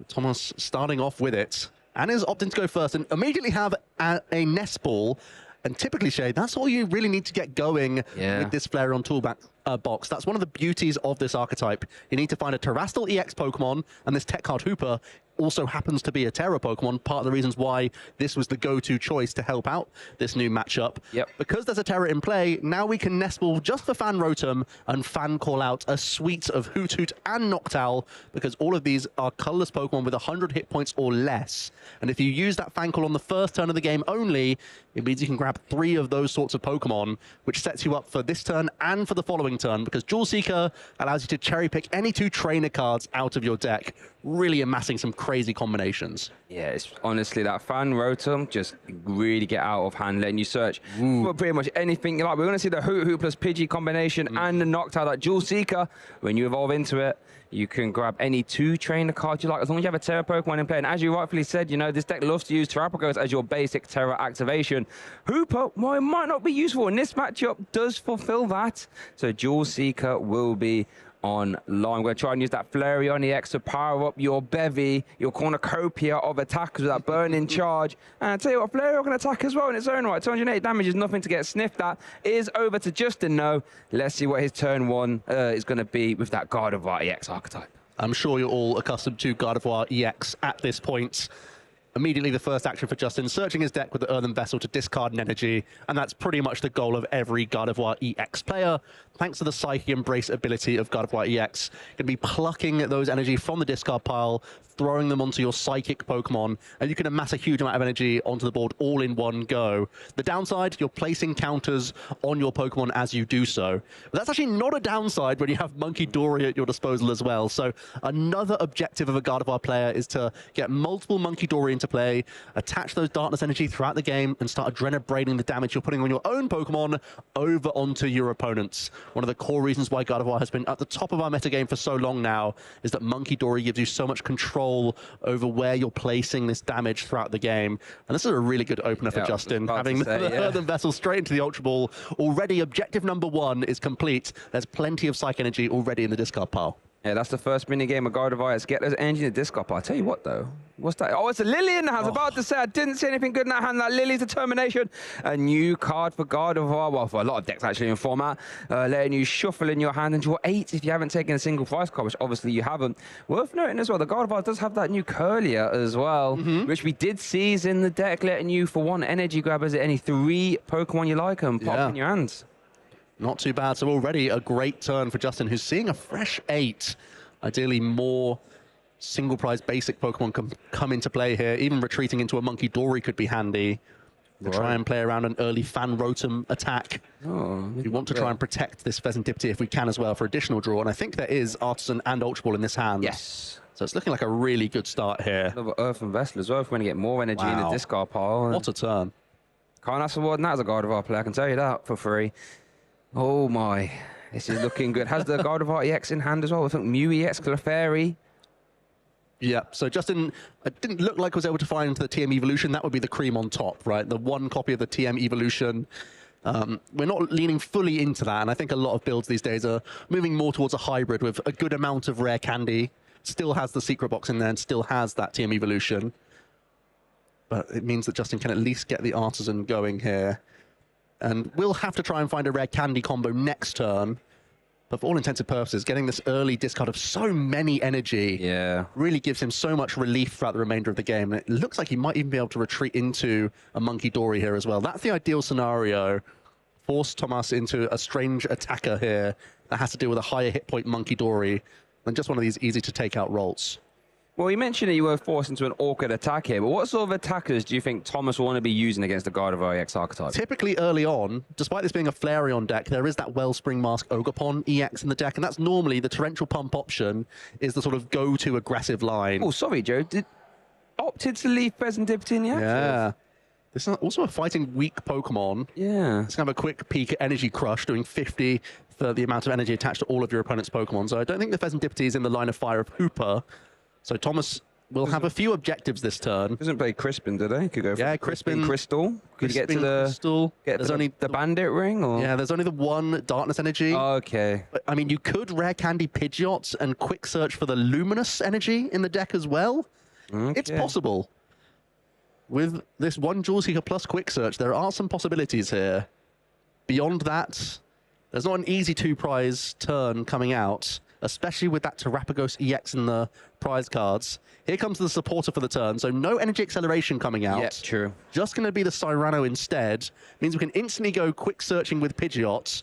[SPEAKER 19] Thomas starting off with it, and is opting to go first and immediately have a nest ball. And typically, Shay, that's all you really need to get going with this Flareon toolbox. That's one of the beauties of this archetype. You need to find a Terrastal EX Pokemon, and this tech card Hooper also happens to be a Terra Pokemon, part of the reasons why this was the go-to choice to help out this new matchup. Because there's a Terra in play, now we can Nestball just for Fan Rotom and Fan Call out a suite of Hoot Hoot and Noctowl, because all of these are colorless Pokemon with 100 hit points or less. And if you use that Fan Call on the first turn of the game only, it means you can grab 3 of those sorts of Pokemon, which sets you up for this turn and for the following turn, because Jewel Seeker allows you to cherry pick any 2 trainer cards out of your deck, really amassing some crazy combinations.
[SPEAKER 16] Yeah, it's honestly that Fan Rotom just really get out of hand, letting you search for pretty much anything you like. We're going to see the Hoot Hoot plus Pidgey combination and the Noctowl, that Jewel Seeker. When you evolve into it, you can grab any 2 trainer cards you like, as long as you have a Terra Pokemon in play. And as you rightfully said, you know, this deck loves to use Terrapagos as your basic Terra activation. Hooper, well, it might not be useful, and this matchup does fulfill that. So Jewel Seeker will be online. We're going to try and use that Flareon EX to power up your bevy, your cornucopia of attackers with that burning charge. And I tell you what, Flareon can attack as well in its own right. 208 damage is nothing to get sniffed at. Is over to Justin now. Let's see what his turn 1 is going to be with that Gardevoir EX archetype.
[SPEAKER 19] I'm sure you're all accustomed to Gardevoir EX at this point. Immediately the first action for Justin, searching his deck with the Earthen Vessel to discard an energy, and that's pretty much the goal of every Gardevoir EX player. Thanks to the Psychic Embrace ability of Gardevoir EX, you're going to be plucking those energy from the discard pile, throwing them onto your Psychic Pokemon, and you can amass a huge amount of energy onto the board all in one go. The downside, you're placing counters on your Pokemon as you do so. But that's actually not a downside when you have Monkey Dory at your disposal as well. So another objective of a Gardevoir player is to get multiple Monkey Dory into play, attach those Darkness energy throughout the game, and start adrenabraiding the damage you're putting on your own Pokemon over onto your opponents. One of the core reasons why Gardevoir has been at the top of our metagame for so long now is that Monkey Dory gives you so much control over where you're placing this damage throughout the game. And this is a really good opener for Justin, having the Earthen Vessel straight into the Ultra Ball. Already objective number 1 is complete. There's plenty of Psych energy already in the discard pile.
[SPEAKER 16] Yeah, that's the first minigame of Gardevoir. Get those energy in the disc up. I'll tell you what, though. What's that? Oh, it's a Lily in the hand. I was about to say, I didn't see anything good in that hand. That Lily's determination. A new card for Gardevoir. Well, for a lot of decks, actually, in format. Letting you shuffle in your hand and draw 8 if you haven't taken a single prize card, which obviously you haven't. Worth noting as well, the Gardevoir does have that new Curlier as well, which we did see is in the deck, letting you, for 1 energy grab, as any 3 Pokemon you like and pop in your hands.
[SPEAKER 19] Not too bad. So already a great turn for Justin, who's seeing a fresh 8. Ideally, more single prize basic Pokemon come into play here. Even retreating into a Monkey Dory could be handy to try and play around an early Fan Rotom attack. We want to try and protect this Pheasantipity if we can as well for additional draw. And I think there is Artisan and Ultra Ball in this hand.
[SPEAKER 16] Yes.
[SPEAKER 19] So it's looking like a really good start here.
[SPEAKER 16] Another Earthen Vessel as well if we want to get more energy in the discard pile.
[SPEAKER 19] What a turn.
[SPEAKER 16] Can't ask for more than that as a Gardevoir player, I can tell you that for free. Oh my. This is looking good. Has the Gardevoir EX in hand as well. I think Mew EX, Clefairy.
[SPEAKER 19] Yeah, so Justin, it didn't look like I was able to find the TM Evolution. That would be the cream on top, right? The 1 copy of the TM Evolution. We're not leaning fully into that, and I think a lot of builds these days are moving more towards a hybrid with a good amount of rare candy. Still has the secret box in there and still has that TM Evolution. But it means that Justin can at least get the Artisan going here. And we'll have to try and find a rare candy combo next turn. But for all intents and purposes, getting this early discard of so many energy really gives him so much relief throughout the remainder of the game. And it looks like he might even be able to retreat into a Monkey Dory here as well. That's the ideal scenario. Force Thomas into a strange attacker here that has to deal with a higher hit point Monkey Dory than just one of these easy to take out rolls.
[SPEAKER 16] Well, you mentioned that you were forced into an awkward attack here, but what sort of attackers do you think Thomas will want to be using against the Gardevoir EX archetype?
[SPEAKER 19] Typically early on, despite this being a Flareon deck, there is that Wellspring Mask Ogerpon EX in the deck, and that's normally the Torrential Pump option is the sort of go-to aggressive line.
[SPEAKER 16] Oh, sorry, Joe. Opted to leave Pheasantipity in the active?
[SPEAKER 19] Yeah. This is also a fighting weak Pokemon.
[SPEAKER 16] Yeah.
[SPEAKER 19] Let's have a quick peek at Energy Crush, doing 50 for the amount of energy attached to all of your opponent's Pokemon. So I don't think the Pheasantipity is in the line of fire of Hooper. So Thomas will have a few objectives this turn.
[SPEAKER 16] Doesn't play Crispin, do they? Could go for
[SPEAKER 19] Crispin.
[SPEAKER 16] Crystal. Could you get to the
[SPEAKER 19] Crystal.
[SPEAKER 16] There's only the Bandit Ring? Or?
[SPEAKER 19] Yeah, there's only the 1 Darkness Energy.
[SPEAKER 16] Oh, okay.
[SPEAKER 19] But, I mean, you could rare candy Pidgeot and quick search for the Luminous Energy in the deck as well.
[SPEAKER 16] Okay.
[SPEAKER 19] It's possible. With this 1 Jewel Seeker plus quick search, there are some possibilities here. Beyond that, there's not an easy 2 prize turn coming out, especially with that Terrapagos EX in the prize cards. Here comes the supporter for the turn, so no energy acceleration coming out.
[SPEAKER 16] Yeah, true.
[SPEAKER 19] Just going to be the Cyrano instead. Means we can instantly go quick searching with Pidgeot.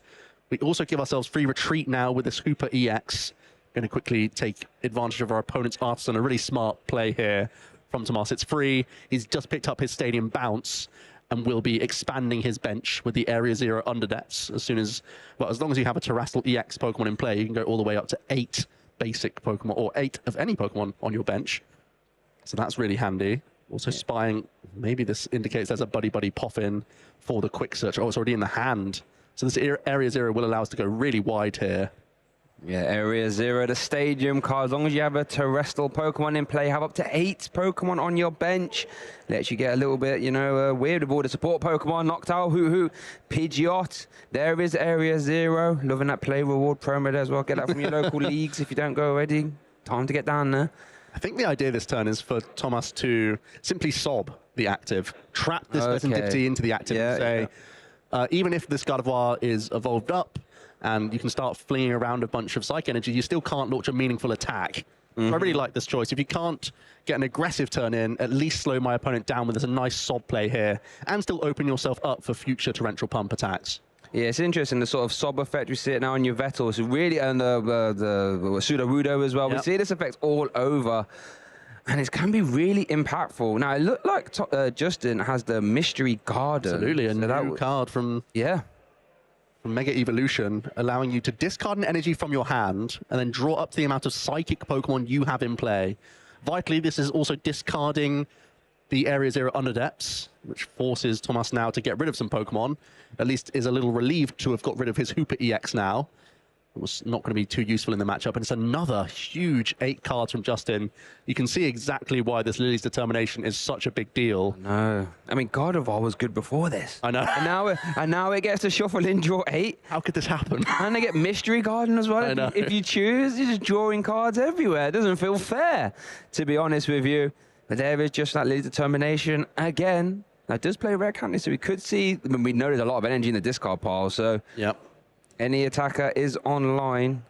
[SPEAKER 19] We also give ourselves free retreat now with this Hooper EX. Going to quickly take advantage of our opponent's Artisan. A really smart play here from Tomas. It's free. He's just picked up his Stadium Bounce and will be expanding his bench with the Area 0 Underdepths as soon as, well, as long as you have a Terrestrial EX Pokemon in play, you can go all the way up to 8 basic Pokemon, or 8 of any Pokemon on your bench. So that's really handy. Also spying, maybe this indicates there's a Buddy Poffin for the quick search. Oh, it's already in the hand. So this Area 0 will allow us to go really wide here.
[SPEAKER 16] Yeah, Area 0, the Stadium card. As long as you have a terrestrial Pokemon in play, have up to 8 Pokemon on your bench. Lets you get a little bit, you know, weird with all the support Pokemon. Noctowl, Hoo-Hoo, Pidgeot. There is Area 0. Loving that play reward promo there as well. Get that from your local leagues if you don't go already. Time to get down there.
[SPEAKER 19] I think the idea this turn is for Thomas to simply sob the active. Trap this Pheasantipity into the active and say, even if this Gardevoir is evolved up, and you can start flinging around a bunch of Psych Energy, you still can't launch a meaningful attack. So I really like this choice. If you can't get an aggressive turn in, at least slow my opponent down with this a nice sob play here, and still open yourself up for future Torrential Pump attacks.
[SPEAKER 16] Yeah, it's interesting, the sort of sob effect we see it now on your Vettel. So really, and the Sudowoodo as well. We see this effect all over. And it can be really impactful. Now, it looked like Justin has the Mystery Garden.
[SPEAKER 19] Absolutely, a new card from...
[SPEAKER 16] Yeah.
[SPEAKER 19] From Mega Evolution, allowing you to discard an energy from your hand and then draw up to the amount of psychic Pokemon you have in play. Vitally, this is also discarding the Area 0 Underdepths, which forces Thomas now to get rid of some Pokemon. At least is a little relieved to have got rid of his Hooper EX now. It was not going to be too useful in the matchup. And it's another huge 8 cards from Justin. You can see exactly why this Lily's Determination is such a big deal.
[SPEAKER 16] No, I mean, God of War was good before this.
[SPEAKER 19] I know.
[SPEAKER 16] And now it gets to shuffle in, draw 8.
[SPEAKER 19] How could this happen?
[SPEAKER 16] And they get Mystery Garden as well.
[SPEAKER 19] I know.
[SPEAKER 16] If you choose, you're just drawing cards everywhere. It doesn't feel fair, to be honest with you. But there is just that Lily's Determination again. That does play Rare Candy, so we could see. I mean, we know there's a lot of energy in the discard pile, so.
[SPEAKER 19] Yep.
[SPEAKER 16] Any attacker is online.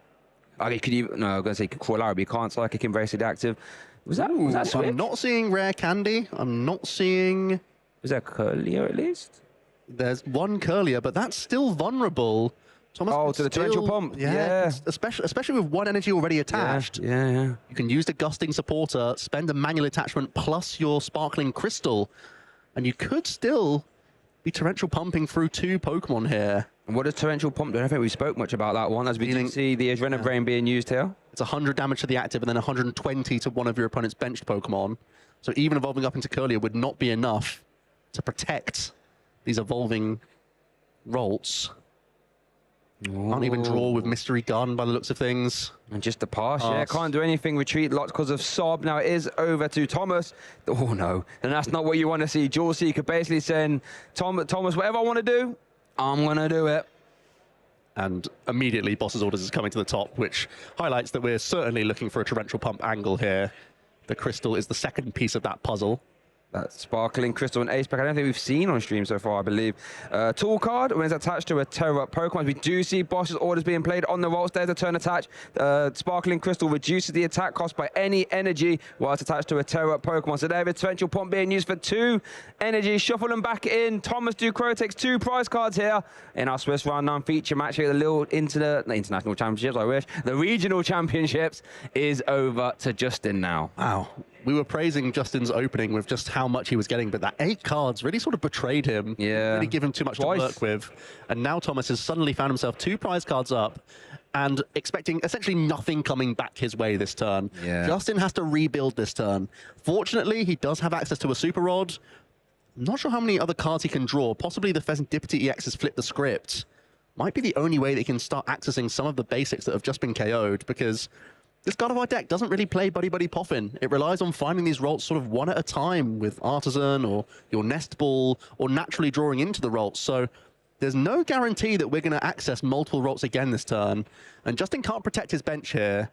[SPEAKER 16] Okay, could you? No, I was going to say crawl out, but you can't Psychic Embrace it active. Was that Switch?
[SPEAKER 19] I'm not seeing Rare Candy. I'm not seeing.
[SPEAKER 16] Was there Curlier at least?
[SPEAKER 19] There's one Curlier, but that's still vulnerable. Thomas
[SPEAKER 16] to the torrential pump.
[SPEAKER 19] Yeah. Especially with one energy already attached.
[SPEAKER 16] Yeah.
[SPEAKER 19] You can use the Gusting Supporter, spend a manual attachment plus your Sparkling Crystal, and you could still be torrential pumping through 2 Pokemon here.
[SPEAKER 16] And what does torrential pump do? I don't think we spoke much about that one, as we didn't see the Adrenaline Brain being used here.
[SPEAKER 19] It's 100 damage to the active and then 120 to one of your opponent's benched Pokemon. So even evolving up into Curlier would not be enough to protect these evolving Rolts. Can't even draw with Mystery Garden by the looks of things.
[SPEAKER 16] And just the pass, yeah. Can't do anything. Retreat locked because of Sob. Now it is over to Thomas. Oh, no. And that's not what you want to see. Jaw Seeker basically saying, Thomas, whatever I want to do, I'm going to do it.
[SPEAKER 19] And immediately Boss's Orders is coming to the top, which highlights that we're certainly looking for a torrential pump angle here. The Crystal is the second piece of that puzzle.
[SPEAKER 16] That Sparkling Crystal and Ace Pack, I don't think we've seen on stream so far, I believe. Tool card, when it's attached to a Terra Pokemon, we do see Boss's Orders being played on the rolls. There's a turn attached. Sparkling Crystal reduces the attack cost by any energy while it's attached to a Terra Pokemon. So there is Torrential Pump being used for 2 energy. Shuffle them back in. Thomas Ducro takes 2 prize cards here in our Swiss Round 9 feature match here. The little International Championships, I wish. The Regional Championships is over to Justin now.
[SPEAKER 19] Wow. We were praising Justin's opening with just how much he was getting, but that 8 cards really sort of betrayed him.
[SPEAKER 16] Yeah.
[SPEAKER 19] Really give him too much to work with. And now Thomas has suddenly found himself 2 prize cards up and expecting essentially nothing coming back his way this turn.
[SPEAKER 16] Yeah.
[SPEAKER 19] Justin has to rebuild this turn. Fortunately, he does have access to a Super Rod. I'm not sure how many other cards he can draw. Possibly the Pheasantipity EX has flipped the script. Might be the only way that he can start accessing some of the basics that have just been KO'd, because this God of War deck doesn't really play Buddy Buddy Poffin. It relies on finding these Rolts sort of one at a time with Artisan or your Nest Ball or naturally drawing into the Rolts. So there's no guarantee that we're going to access multiple Rolts again this turn. And Justin can't protect his bench here.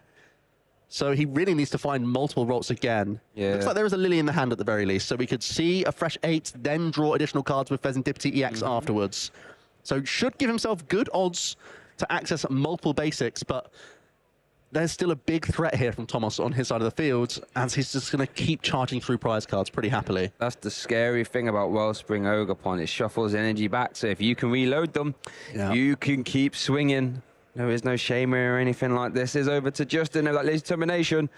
[SPEAKER 19] So he really needs to find multiple Rolts again.
[SPEAKER 16] Yeah.
[SPEAKER 19] Looks like there is a Lily in the hand at the very least. So we could see a fresh 8, then draw additional cards with Pheasantipity EX afterwards. So should give himself good odds to access multiple basics, but there's still a big threat here from Thomas on his side of the field, as he's just going to keep charging through prize cards pretty happily.
[SPEAKER 16] That's the scary thing about Wellspring Ogerpon. It shuffles energy back, so if you can reload them, you can keep swinging. There is no shame or anything like this. It's over to Justin. That leads determination.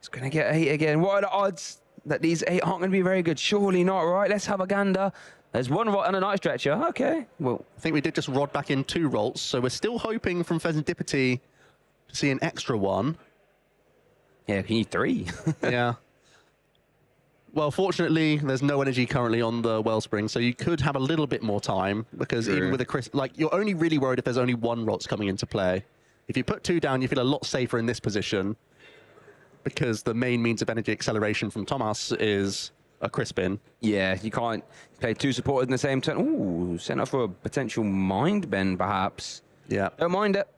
[SPEAKER 16] It's going to get 8 again. What are the odds that these 8 aren't going to be very good? Surely not, right? Let's have a gander. There's 1 Rod and a Night Stretcher. Okay. Well,
[SPEAKER 19] I think we did just Rod back in 2 Rolts, so we're still hoping from Pheasantipity to see an extra 1.
[SPEAKER 16] Yeah, you need 3.
[SPEAKER 19] Yeah. Well, fortunately, there's no energy currently on the Wellspring, so you could have a little bit more time, because even with a Chris, like, you're only really worried if there's only 1 Rots coming into play. If you put 2 down, you feel a lot safer in this position, because the main means of energy acceleration from Thomas is a Crispin.
[SPEAKER 16] Yeah, you can't play 2 supporters in the same turn. Ooh, sent up for a potential Mind Bend, perhaps.
[SPEAKER 19] Yeah.
[SPEAKER 16] Don't mind it.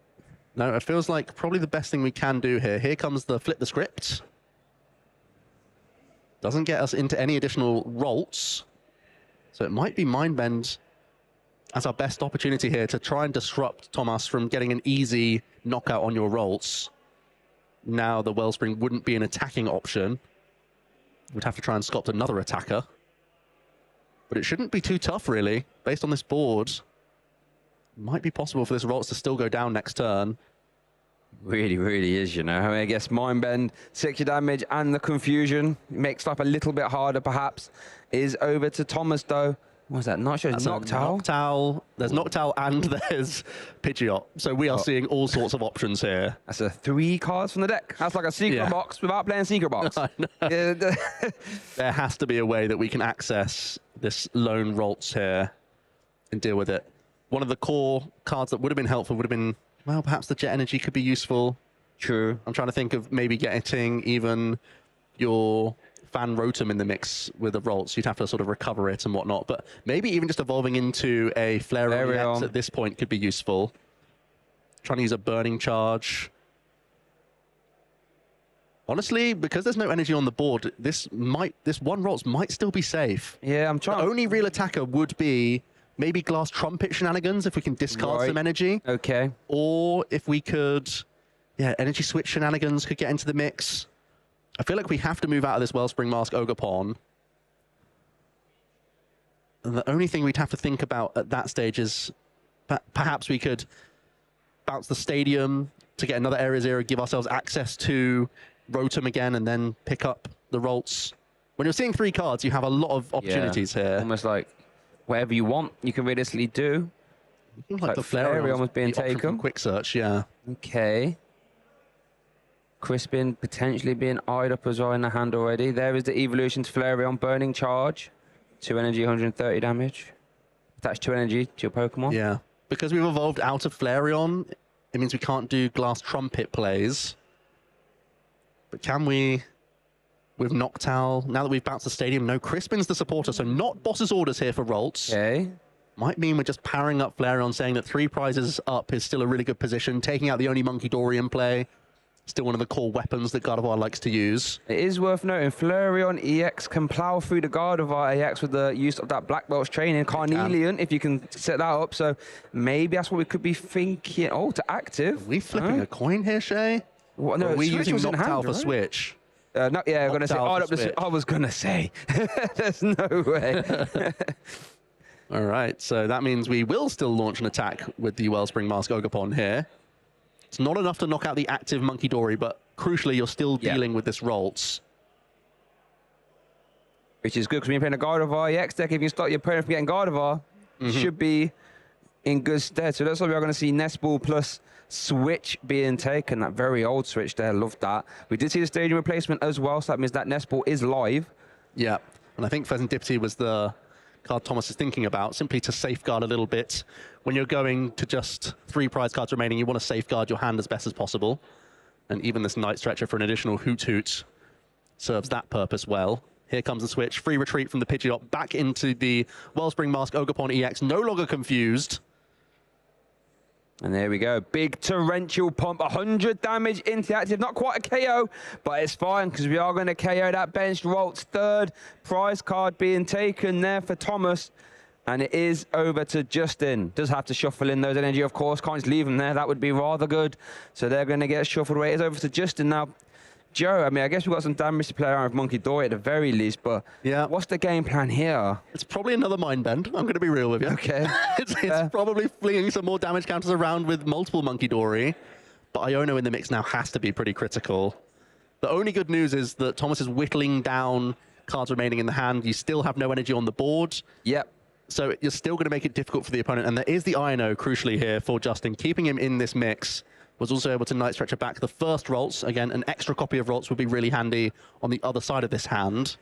[SPEAKER 19] No, it feels like probably the best thing we can do here. Here comes the Flip the Script. Doesn't get us into any additional Rolts. So it might be Mind Bend as our best opportunity here to try and disrupt Thomas from getting an easy knockout on your Rolts. Now the Wellspring wouldn't be an attacking option. We'd have to try and sculpt another attacker. But it shouldn't be too tough, really. Based on this board, might be possible for this Rolts to still go down next turn.
[SPEAKER 16] Really, really is, you know. I mean, I guess Mind Bend, 60 damage, and the confusion makes life a little bit harder, perhaps. Is over to Thomas, though. What was that? Noctowl?
[SPEAKER 19] There's Noctowl and there's Pidgeot. So we are seeing all sorts of options here.
[SPEAKER 16] That's 3 cards from the deck. That's like a secret box without playing secret box.
[SPEAKER 19] There has to be a way that we can access this lone Rolts here and deal with it. One of the core cards that would have been helpful would have been well, perhaps the jet energy could be useful.
[SPEAKER 16] True.
[SPEAKER 19] I'm trying to think of maybe getting even your Fan Rotom in the mix with the Rolts. You'd have to sort of recover it and whatnot. But maybe even just evolving into a Flareon EX at this point could be useful. Trying to use a Burning Charge. Honestly, because there's no energy on the board, this one Rolts might still be safe.
[SPEAKER 16] Yeah, I'm trying.
[SPEAKER 19] The only real attacker would be maybe Glass Trumpet shenanigans if we can discard some energy.
[SPEAKER 16] Okay.
[SPEAKER 19] Or if we could, yeah, Energy Switch shenanigans could get into the mix. I feel like we have to move out of this Wellspring Mask Ogerpon. And the only thing we'd have to think about at that stage is perhaps we could bounce the Stadium to get another Area Zero, give ourselves access to Rotom again, and then pick up the Rolts. When you're seeing 3 cards, you have a lot of opportunities here.
[SPEAKER 16] Almost like whatever you want, you can realistically do.
[SPEAKER 19] Like the Flareon
[SPEAKER 16] almost being taken.
[SPEAKER 19] Quick search, yeah.
[SPEAKER 16] Okay. Crispin potentially being eyed up as well in the hand already. There is the evolution to Flareon, Burning Charge. 2 energy, 130 damage. Attach 2 energy to your Pokemon.
[SPEAKER 19] Yeah. Because we've evolved out of Flareon, it means we can't do Glass Trumpet plays. But can we, with Noctowl, now that we've bounced the Stadium, no, Crispin's the supporter, so not Boss's orders here for Rolts.
[SPEAKER 16] Okay.
[SPEAKER 19] Might mean we're just powering up Flareon, saying that 3 prizes up is still a really good position, taking out the only Monkey Dory in play. Still one of the core weapons that Gardevoir likes to use.
[SPEAKER 16] It is worth noting, Flareon EX can plow through the Gardevoir EX with the use of that Black Belt's training. Carnelian, if you can set that up. So maybe that's what we could be thinking. Oh, to active.
[SPEAKER 19] Are we flipping a coin here, Shay?
[SPEAKER 16] What, no,
[SPEAKER 19] are we using
[SPEAKER 16] Noctowl
[SPEAKER 19] Noctowl for Switch?
[SPEAKER 16] No, yeah, I'm gonna say. I was gonna say. There's no way.
[SPEAKER 19] All right, so that means we will still launch an attack with the Wellspring Mask Ogerpon here. It's not enough to knock out the active Monkey Dory, but crucially, you're still dealing with this Rolts.
[SPEAKER 16] Which is good, because when you're playing a Gardevoir EX deck, if you can start your opponent from getting Gardevoir, should be in good stead. So that's why we are going to see Nest Ball plus Switch being taken. That very old Switch there, love that. We did see the Stadium replacement as well, so that means that Nest Ball is live.
[SPEAKER 19] Yeah, and I think Pheasantipity was the card Thomas is thinking about, simply to safeguard a little bit. When you're going to just 3 prize cards remaining, you want to safeguard your hand as best as possible. And even this Night Stretcher for an additional Hoot Hoot serves that purpose well. Here comes the switch. Free retreat from the Pidgeot back into the Wellspring Mask Ogerpon EX. No longer confused.
[SPEAKER 16] And there we go. Big torrential pump. 100 damage into the active. Not quite a KO, but it's fine because we are going to KO that benched Rolts. 3rd prize card being taken there for Thomas. And it is over to Justin. Does have to shuffle in those energy, of course. Can't just leave them there. That would be rather good. So they're going to get shuffled away. It's over to Justin now. Joe, I mean, I guess we've got some damage to play around with Monkey Dory at the very least, but
[SPEAKER 19] yeah,
[SPEAKER 16] what's the game plan here?
[SPEAKER 19] It's probably another Mind Bend. I'm going to be real with you.
[SPEAKER 16] Okay.
[SPEAKER 19] it's probably flinging some more damage counters around with multiple Monkey Dory, but Iono in the mix now has to be pretty critical. The only good news is that Thomas is whittling down cards remaining in the hand. You still have no energy on the board.
[SPEAKER 16] Yep.
[SPEAKER 19] So you're still going to make it difficult for the opponent, and there is the Iono, crucially here, for Justin. Keeping him in this mix. Was also able to Night Stretcher back the first Rolts. Again, an extra copy of Rolts would be really handy on the other side of this hand.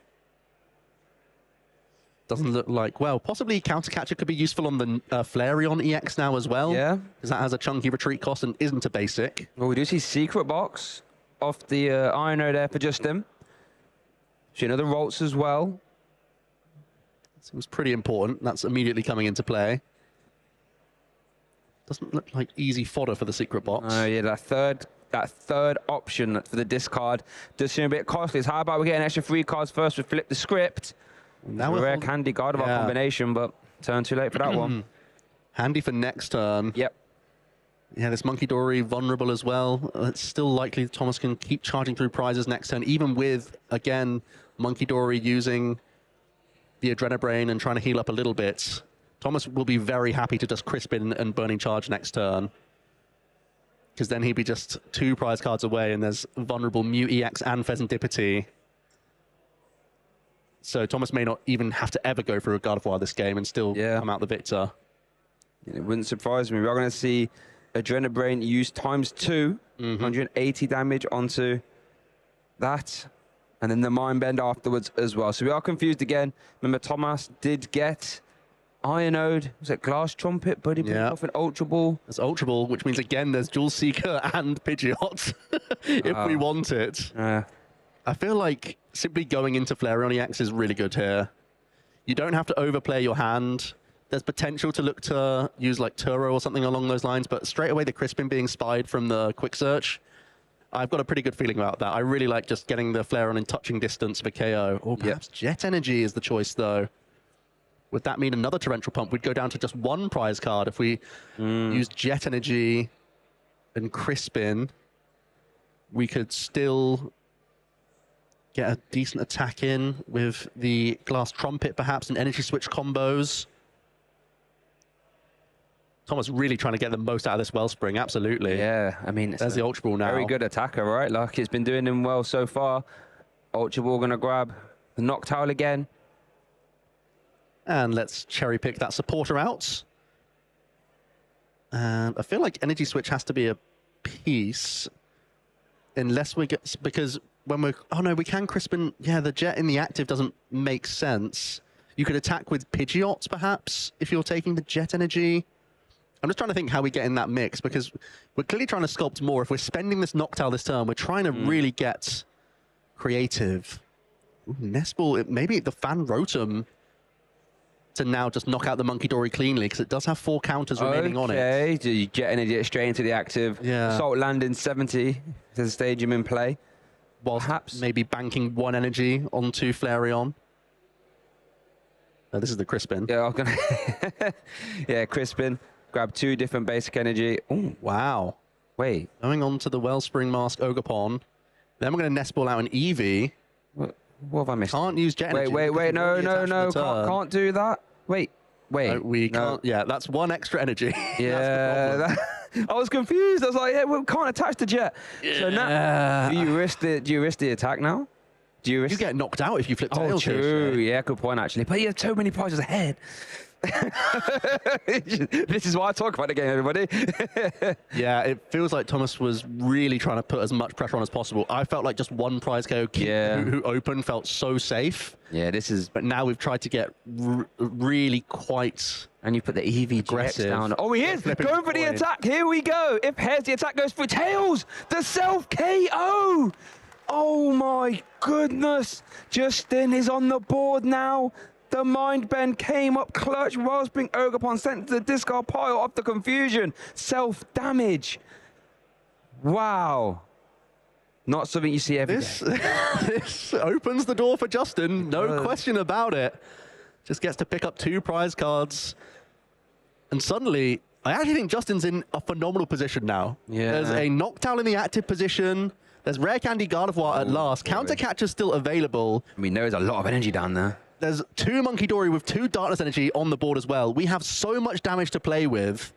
[SPEAKER 19] Doesn't look like, well, possibly Counter Catcher could be useful on the Flareon EX now as well.
[SPEAKER 16] Yeah.
[SPEAKER 19] Because that has a chunky retreat cost and isn't a basic.
[SPEAKER 16] Well, we do see Secret Box off the Iono there for Justin. So another Rolts as well.
[SPEAKER 19] Seems pretty important. That's immediately coming into play. Doesn't look like easy fodder for the Secret Box.
[SPEAKER 16] Oh, yeah, that third option for the discard does seem a bit costly. So how about we get an extra 3 cards first? We flip the script.
[SPEAKER 19] Now
[SPEAKER 16] a rare Candy Gardevoir combination, but turn too late for that one.
[SPEAKER 19] Handy for next turn.
[SPEAKER 16] Yep.
[SPEAKER 19] Yeah, this Monkey Dory vulnerable as well. It's still likely that Thomas can keep charging through prizes next turn, even with, again, Monkey Dory using the Adrenabrain and trying to heal up a little bit. Thomas will be very happy to just Crispin and Burning Charge next turn. Because then he'd be just 2 prize cards away, and there's vulnerable Mew EX and Pheasantipity. So Thomas may not even have to ever go through a Gardevoir this game and still come out the victor.
[SPEAKER 16] It wouldn't surprise me. We're going to see Adrenabrain used ×2, 180 damage onto that. And then the Mind Bend afterwards as well. So we are confused again. Remember, Thomas did get Ionode, was it Glass Trumpet, Buddy off an Ultra Ball?
[SPEAKER 19] There's Ultra Ball, which means again there's Dual Seeker and Pidgeot if we want it. I feel like simply going into Flareon EX is really good here. You don't have to overplay your hand. There's potential to look to use like Turo or something along those lines, but straight away the Crispin being spied from the quick search, I've got a pretty good feeling about that. I really like just getting the Flareon in touching distance for KO. Or perhaps Jet Energy is the choice though. Would that mean another Torrential Pump? We'd go down to just one prize card if we use Jet Energy and Crispin. We could still get a decent attack in with the Glass Trumpet, perhaps, and Energy Switch combos. Thomas really trying to get the most out of this Wellspring, absolutely.
[SPEAKER 16] Yeah, I mean,
[SPEAKER 19] there's the Ultra Ball now.
[SPEAKER 16] Very good attacker, right? Like, it's been doing him well so far. Ultra Ball gonna grab the Noctowl again.
[SPEAKER 19] And let's cherry pick that supporter out. And I feel like Energy Switch has to be a piece. Unless we get, because when we're, oh no, we can Crispin, yeah, the Jet in the active doesn't make sense. You could attack with Pidgeot, perhaps, if you're taking the Jet Energy. I'm just trying to think how we get in that mix, because we're clearly trying to sculpt more. If we're spending this Noctowl this turn, we're trying to really get creative. Ooh, Nest Ball, maybe the Fan Rotom to now just knock out the Monkey Dory cleanly, because it does have 4 counters remaining on it.
[SPEAKER 16] Okay, do you Jet Energy straight into the active?
[SPEAKER 19] Yeah.
[SPEAKER 16] Assault Landing 70 to stadium in play.
[SPEAKER 19] Whilst perhaps maybe banking 1 energy onto Flareon. Oh, this is the Crispin.
[SPEAKER 16] Yeah, I was gonna yeah, Crispin. Grab 2 different basic energy.
[SPEAKER 19] Oh, wow.
[SPEAKER 16] Wait.
[SPEAKER 19] Going on to the Wellspring Mask Ogerpon. Then we're going to Nest Ball out an Eevee.
[SPEAKER 16] What have I missed?
[SPEAKER 19] Can't use Jet Energy.
[SPEAKER 16] Wait. No. Can't do that. Wait.
[SPEAKER 19] No, we can't. Yeah, that's 1 extra energy.
[SPEAKER 16] Yeah. I was confused. I was like, yeah, we can't attach the Jet. Yeah. So now, do you risk the attack now? Do you
[SPEAKER 19] get knocked out if you flip tails.
[SPEAKER 16] Oh, true. Yeah, good point, actually. But you have so many prizes ahead. This is why I talk about the game, everybody.
[SPEAKER 19] Yeah, it feels like Thomas was really trying to put as much pressure on as possible. I felt like just 1 prize KO who opened felt so safe.
[SPEAKER 16] Yeah, this is...
[SPEAKER 19] But now we've tried to get really quite...
[SPEAKER 16] And you put the EV
[SPEAKER 19] aggressive
[SPEAKER 16] down. Oh, he is going for the attack. Here we go. If heads, the attack goes for tails. The self KO. Oh my goodness. Justin is on the board now. The Mind Bend came up clutch. Wellspring Ogerpon sent to the discard pile off the confusion. Self-damage. Wow. Not something you see every day.
[SPEAKER 19] This opens the door for Justin. No question about it. Just gets to pick up 2 prize cards. And suddenly, I actually think Justin's in a phenomenal position now.
[SPEAKER 16] Yeah.
[SPEAKER 19] There's a Noctowl in the active position. There's Rare Candy Gardevoir at last. Counter Catcher's still available.
[SPEAKER 16] I mean, there is a lot of energy down there.
[SPEAKER 19] There's 2 Monkey Dory with 2 Darkness Energy on the board as well. We have so much damage to play with.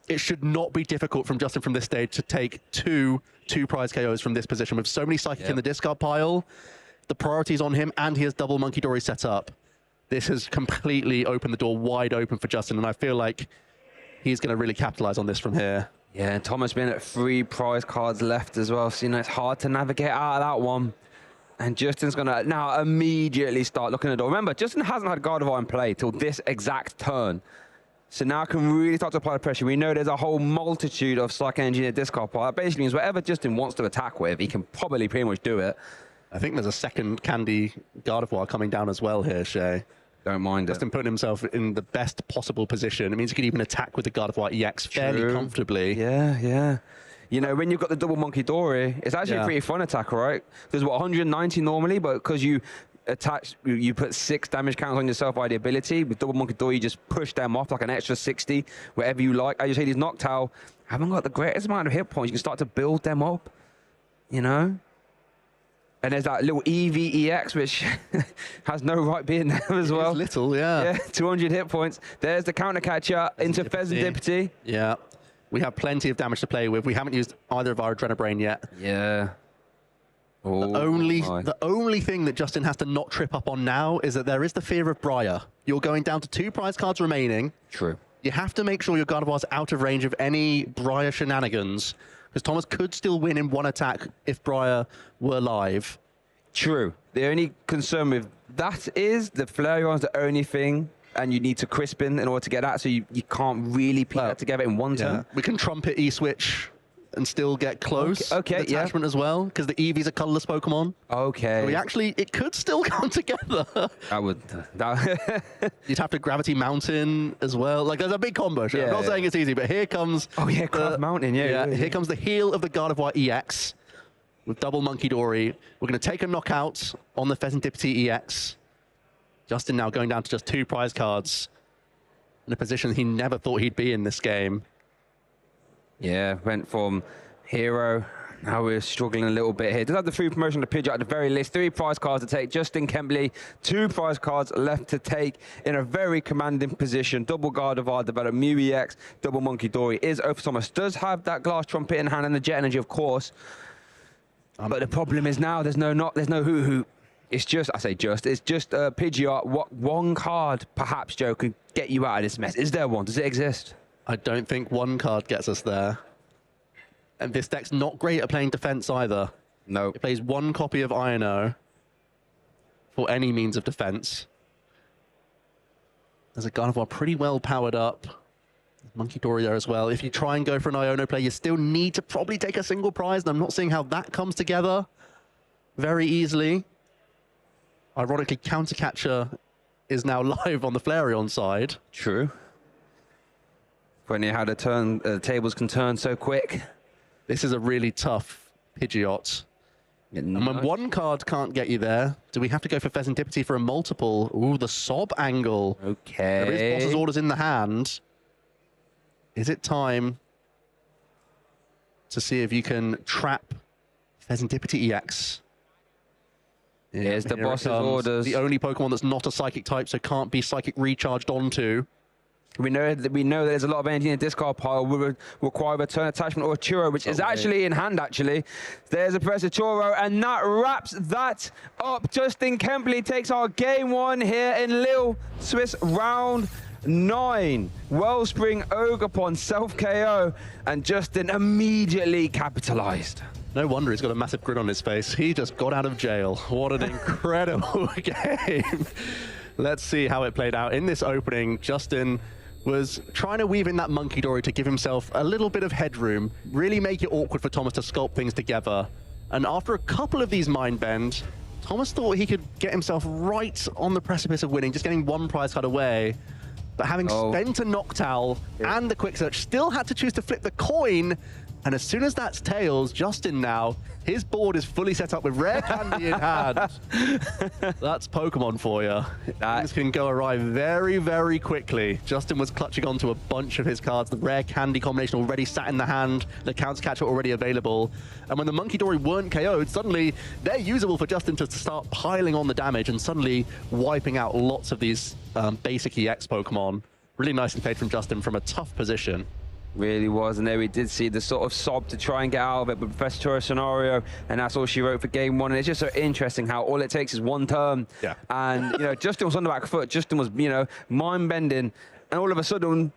[SPEAKER 19] It should not be difficult from Justin from this stage to take two prize KOs from this position with so many Psychic in the discard pile. The priority's on him, and he has double Monkey Dory set up. This has completely opened the door wide open for Justin, and I feel like he's going to really capitalize on this from here.
[SPEAKER 16] Yeah, and Thomas been at 3 prize cards left as well, so you know it's hard to navigate out of that one. And Justin's going to now immediately start looking at the door. Remember, Justin hasn't had Gardevoir in play till this exact turn. So now I can really start to apply the pressure. We know there's a whole multitude of Psychic Energy in the discard pile. That basically means whatever Justin wants to attack with, he can probably pretty much do it.
[SPEAKER 19] I think there's a second Candy Gardevoir coming down as well here, Shay.
[SPEAKER 16] Don't mind
[SPEAKER 19] Justin putting himself in the best possible position. It means he could even attack with the Gardevoir EX fairly comfortably.
[SPEAKER 16] Yeah. You know, when you've got the double Monkey Dory, it's actually a pretty fun attack, right? There's, 190 normally, but because you attach, you put 6 damage counts on yourself by the ability. With double Monkey Dory, you just push them off like an extra 60, whatever you like. I just say these Noctowl haven't got the greatest amount of hit points. You can start to build them up, you know? And there's that little EVEX, which has no right being there as well.
[SPEAKER 19] It's little, yeah.
[SPEAKER 16] 200 hit points. There's the counter catcher into Pheasantipity.
[SPEAKER 19] Yeah. We have plenty of damage to play with. We haven't used either of our Adrenobrain yet.
[SPEAKER 16] Yeah.
[SPEAKER 19] The only thing that Justin has to not trip up on now is that there is the fear of Briar. You're going down to 2 prize cards remaining.
[SPEAKER 16] True.
[SPEAKER 19] You have to make sure your Gardevoir's out of range of any Briar shenanigans, because Thomas could still win in 1 attack if Briar were live.
[SPEAKER 16] True. The only concern with that is the Flareon's the only thing and you need to crispin in order to get that, so you can't really piece that together in one turn.
[SPEAKER 19] We can trumpet E-switch and still get close.
[SPEAKER 16] Okay,
[SPEAKER 19] to the attachment as well, because the Eevee's a colorless Pokemon.
[SPEAKER 16] Okay.
[SPEAKER 19] So it could still come together.
[SPEAKER 16] That would.
[SPEAKER 19] You'd have to Gravity Mountain as well. Like, there's a big combo. I'm not saying it's easy, but here comes.
[SPEAKER 16] Oh yeah, Craft Mountain. Yeah.
[SPEAKER 19] Here comes the heel of the Gardevoir EX with double Monkey Dory. We're going to take a knockout on the Pheasantipity EX. Justin now going down to just 2 prize cards in a position he never thought he'd be in this game.
[SPEAKER 16] Yeah, went from hero. Now we're struggling a little bit here. Does have the free promotion to Pidgeot at the very least. 3 prize cards to take. Justin Kembley, 2 prize cards left to take in a very commanding position. Double Gardevoir, develop Mew EX, double Monkey Dory is over. Thomas does have that Glass Trumpet in hand and the Jet Energy, of course. But the problem is now there's no Hoo-Hoo. It's just, it's just Pidgeot. What one card, perhaps, Joe, could get you out of this mess? Is there one? Does it exist?
[SPEAKER 19] I don't think one card gets us there. And this deck's not great at playing defense either.
[SPEAKER 16] No.
[SPEAKER 19] It plays 1 copy of Iono for any means of defense. There's a Gardevoir pretty well powered up. Monkey Dory there as well. If you try and go for an Iono play, you still need to probably take a single prize, and I'm not seeing how that comes together very easily. Ironically, Counter Catcher is now live on the Flareon side.
[SPEAKER 16] True. Funny how the tables can turn so quick.
[SPEAKER 19] This is a really tough Pidgeot. And when one card can't get you there, do we have to go for Pheasantipity for a multiple? Ooh, the Sob angle.
[SPEAKER 16] Okay.
[SPEAKER 19] There is Boss's Orders in the hand. Is it time to see if you can trap Pheasantipity EX?
[SPEAKER 16] Here's the Boss's Orders.
[SPEAKER 19] The only Pokemon that's not a Psychic type, so can't be Psychic recharged onto.
[SPEAKER 16] We know that there's a lot of energy in the discard pile. Will require a turn attachment or a Churro, which is actually in hand, actually. There's a Professor Churro, and that wraps that up. Justin Kembley takes our game 1 here in Lille, Swiss round 9. Wellspring, Ogerpon, self-KO, and Justin immediately capitalized.
[SPEAKER 19] No wonder he's got a massive grin on his face. He just got out of jail. What an incredible game. Let's see how it played out. In this opening, Justin was trying to weave in that Monkey Dory to give himself a little bit of headroom, really make it awkward for Thomas to sculpt things together. And after a couple of these Mind Bend, Thomas thought he could get himself right on the precipice of winning, just getting 1 prize card away. But having spent a Noctowl and the Quick Search, still had to choose to flip the coin. And as soon as that's Tails, Justin now, his board is fully set up with Rare Candy in hand. That's Pokemon for you. Things can go awry very, very quickly. Justin was clutching onto a bunch of his cards. The Rare Candy combination already sat in the hand. The Counter Catcher already available. And when the Monkey Dory weren't KO'd, suddenly they're usable for Justin to start piling on the damage and suddenly wiping out lots of these basic EX Pokemon. Really nicely played from Justin from a tough position.
[SPEAKER 16] Really was, and there we did see the sort of sob to try and get out of it, but Professor Churro scenario, and that's all she wrote for game 1. And it's just so interesting how all it takes is 1 turn.
[SPEAKER 19] Yeah.
[SPEAKER 16] And, Justin was on the back foot. Justin was, mind-bending. And all of a sudden,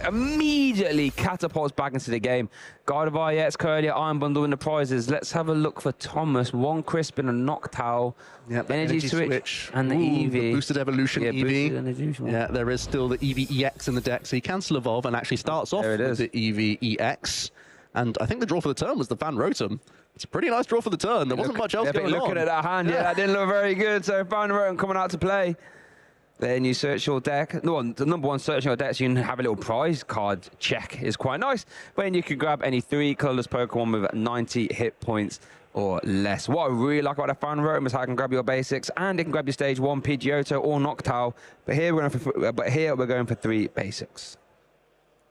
[SPEAKER 16] immediately catapults back into the game. Gardevoir EX, Curlia, Iron Bundle in the prizes. Let's have a look for Thomas. 1 Crispin, a Noctowl, Energy Switch, and the Eevee.
[SPEAKER 19] The Boosted Evolution Eevee.
[SPEAKER 16] Yeah,
[SPEAKER 19] there is still the Eevee EX in the deck, so he can still evolve and actually starts off with the Eevee EX. And I think the draw for the turn was the Van Rotem. It's a pretty nice draw for the turn. There wasn't much else going on.
[SPEAKER 16] Looking at that hand, that didn't look very good. So Van Rotem coming out to play. Then you search your deck. The number 1 search your deck, so you can have a little prize card check is quite nice. When you can grab any 3 colorless Pokemon with 90 hit points or less. What I really like about the Fan Rotom is how it can grab your basics and it can grab your stage 1 Pidgeotto or Noctowl. But here we're going for 3 basics.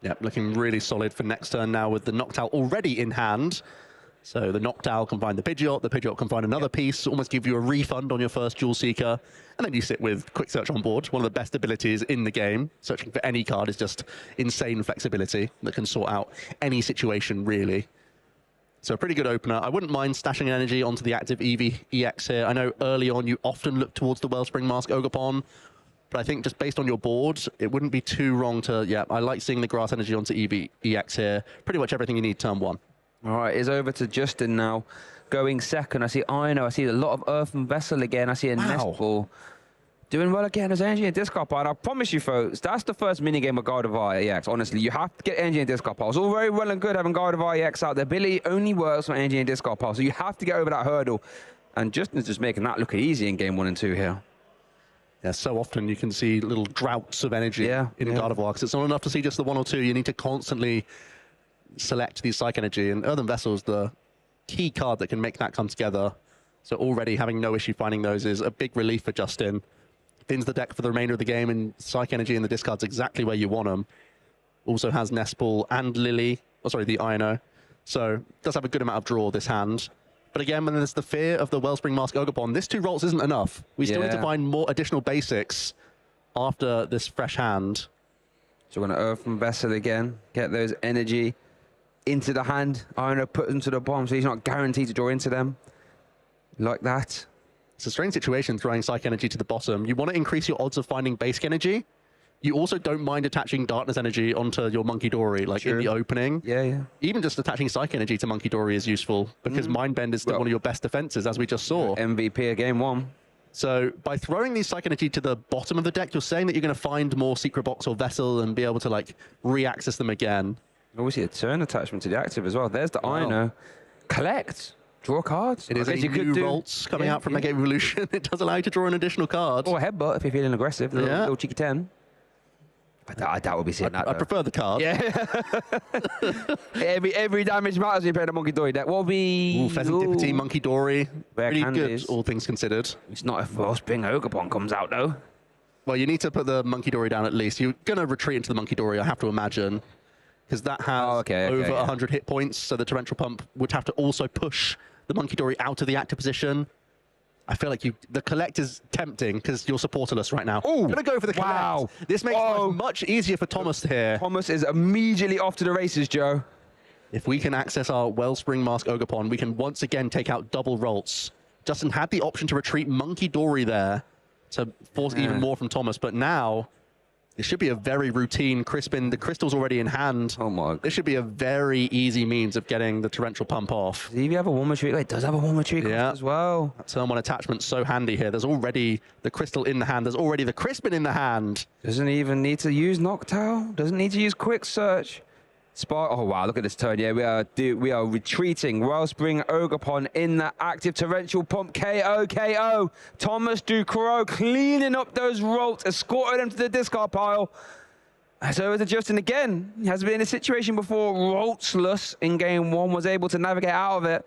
[SPEAKER 19] Yep, looking really solid for next turn now with the Noctowl already in hand. So the Noctowl can find the Pidgeot can find another piece, almost give you a refund on your first Jewel Seeker, and then you sit with Quick Search on board, one of the best abilities in the game. Searching for any card is just insane flexibility that can sort out any situation, really. So a pretty good opener. I wouldn't mind stashing energy onto the active Eevee EX here. I know early on you often look towards the Wellspring Mask Ogerpon, but I think just based on your board, it wouldn't be too wrong to, I like seeing the Grass Energy onto Eevee EX here. Pretty much everything you need turn 1.
[SPEAKER 16] All right, it's over to Justin now, going second. I see Ino, I see a lot of Earthen Vessel again. I see a Nest Ball. Doing well again as energy and discard pile. And I promise you, folks, that's the first minigame of Gardevoir EX. Honestly, you have to get energy and discard pile. It's all very well and good having Gardevoir EX out. The ability only works on energy and discard pile, so you have to get over that hurdle. And Justin's just making that look easy in game 1 and 2 here.
[SPEAKER 19] Yeah, so often you can see little droughts of energy in Gardevoir, because it's not enough to see just the 1 or 2. You need to constantly select these Psych Energy, and Earthen Vessel's the key card that can make that come together. So already having no issue finding those is a big relief for Justin. Thins the deck for the remainder of the game, and Psych Energy in the discard's exactly where you want them. Also has Nespal and Lily, the Ino. So does have a good amount of draw this hand. But again, when there's the fear of the Wellspring Mask Ogerpon, this 2 rolls isn't enough. We still need to find more additional basics after this fresh hand.
[SPEAKER 16] So we're going to Earthen Vessel again, get those energy into the hand. Ino put them to the bottom, so he's not guaranteed to draw into them. Like that.
[SPEAKER 19] It's a strange situation throwing Psych Energy to the bottom. You want to increase your odds of finding basic energy. You also don't mind attaching Darkness Energy onto your Monkey Dory, like in the opening.
[SPEAKER 16] Yeah.
[SPEAKER 19] Even just attaching Psych Energy to Monkey Dory is useful, because Mind Bend is still one of your best defenses, as we just saw.
[SPEAKER 16] MVP of game 1.
[SPEAKER 19] So by throwing these Psych Energy to the bottom of the deck, you're saying that you're going to find more Secret Box or Vessel and be able to like re-access them again.
[SPEAKER 16] Obviously a turn attachment to the active as well. There's the Ino. Collect. Draw cards.
[SPEAKER 19] It is a new Rolts coming out from Mega Evolution. It does allow you to draw an additional card.
[SPEAKER 16] Or a Headbutt if you're feeling aggressive. Little cheeky 10. I doubt we'll be seeing that.
[SPEAKER 19] I prefer the card.
[SPEAKER 16] Yeah. every damage matters when you play the Monkey Dory deck. What will be...
[SPEAKER 19] Pheasant Dippity, Monkey Dory. Pretty good,
[SPEAKER 16] candies.
[SPEAKER 19] all things considered.
[SPEAKER 16] It's not if Wellspring Ogerpon comes out, though.
[SPEAKER 19] Well, you need to put the Monkey Dory down at least. You're going to retreat into the Monkey Dory, I have to imagine. Because that has over 100 hit points, so the Torrential Pump would have to also push the Monkey Dory out of the active position. I feel like the Collect is tempting because you're supporterless right now.
[SPEAKER 16] Oh,
[SPEAKER 19] I'm going to go for the Collect.
[SPEAKER 16] Wow.
[SPEAKER 19] This makes life much easier for Thomas here.
[SPEAKER 16] Thomas is immediately off to the races, Joe.
[SPEAKER 19] If we can access our Wellspring Mask Ogerpon, we can once again take out double Rolts. Justin had the option to retreat Monkey Dory there to force even more from Thomas, but now it should be a very routine Crispin. The crystal's already in hand.
[SPEAKER 16] Oh my.
[SPEAKER 19] This should be a very easy means of getting the Torrential Pump off.
[SPEAKER 16] Do you have a Warm Retreat? It does have a Warm Retreat as well.
[SPEAKER 19] That Turn 1 attachment's so handy here. There's already the crystal in the hand. There's already the Crispin in the hand.
[SPEAKER 16] Doesn't even need to use Noctowl. Doesn't need to use Quick Search. Spark. Oh wow, look at this turn. Yeah, we are retreating. Wellspring Ogerpon in the active Torrential Pump. KO. Thomas Ducro cleaning up those Rolts, escorting them to the discard pile. So it's Justin again. He has been in a situation before. Roltsless in game 1, was able to navigate out of it.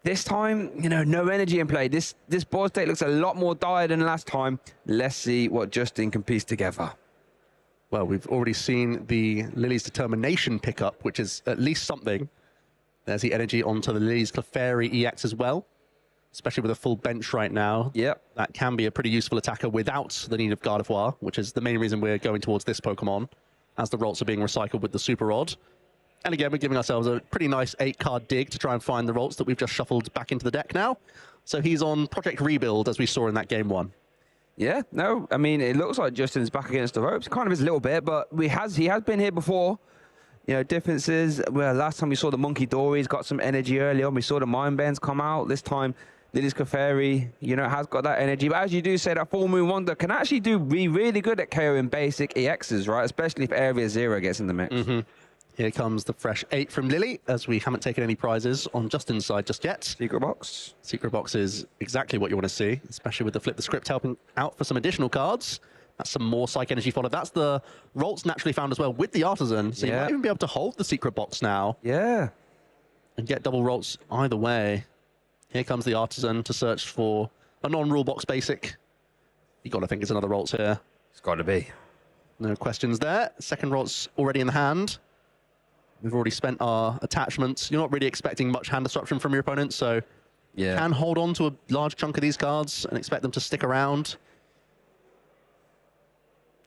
[SPEAKER 16] This time, no energy in play. This board state looks a lot more dire than last time. Let's see what Justin can piece together.
[SPEAKER 19] Well, we've already seen the Lily's Determination pickup, which is at least something. There's the energy onto the Lily's Clefairy EX as well, especially with a full bench right now.
[SPEAKER 16] Yep.
[SPEAKER 19] That can be a pretty useful attacker without the need of Gardevoir, which is the main reason we're going towards this Pokemon, as the Rolts are being recycled with the Super Rod. And again, we're giving ourselves a pretty nice 8-card dig to try and find the Rolts that we've just shuffled back into the deck now. So he's on Project Rebuild, as we saw in that game 1.
[SPEAKER 16] Yeah, no, I mean, it looks like Justin's back against the ropes. It kind of is a little bit, but he has been here before. Differences. Well, last time we saw the Monkey Dory's got some energy early on. We saw the Mind Bends come out. This time, Lily's Clefairy, has got that energy. But as you do say, that Full Moon Wonder can actually be really good at KOing basic EXs, right? Especially if Area 0 gets in the mix.
[SPEAKER 19] Here comes the fresh 8 from Lily, as we haven't taken any prizes on Justin's side just yet.
[SPEAKER 16] Secret Box.
[SPEAKER 19] Secret Box is exactly what you want to see, especially with the Flip the Script helping out for some additional cards. That's some more Psych Energy followed. That's the Rolts naturally found as well with the Artisan, so you might even be able to hold the Secret Box now.
[SPEAKER 16] Yeah.
[SPEAKER 19] And get double Rolts either way. Here comes the Artisan to search for a non-rule box basic. You got to think it's another Rolts here.
[SPEAKER 16] It's got to be.
[SPEAKER 19] No questions there. Second Rolts already in the hand. We've already spent our attachments. You're not really expecting much hand disruption from your opponent, so you can hold on to a large chunk of these cards and expect them to stick around.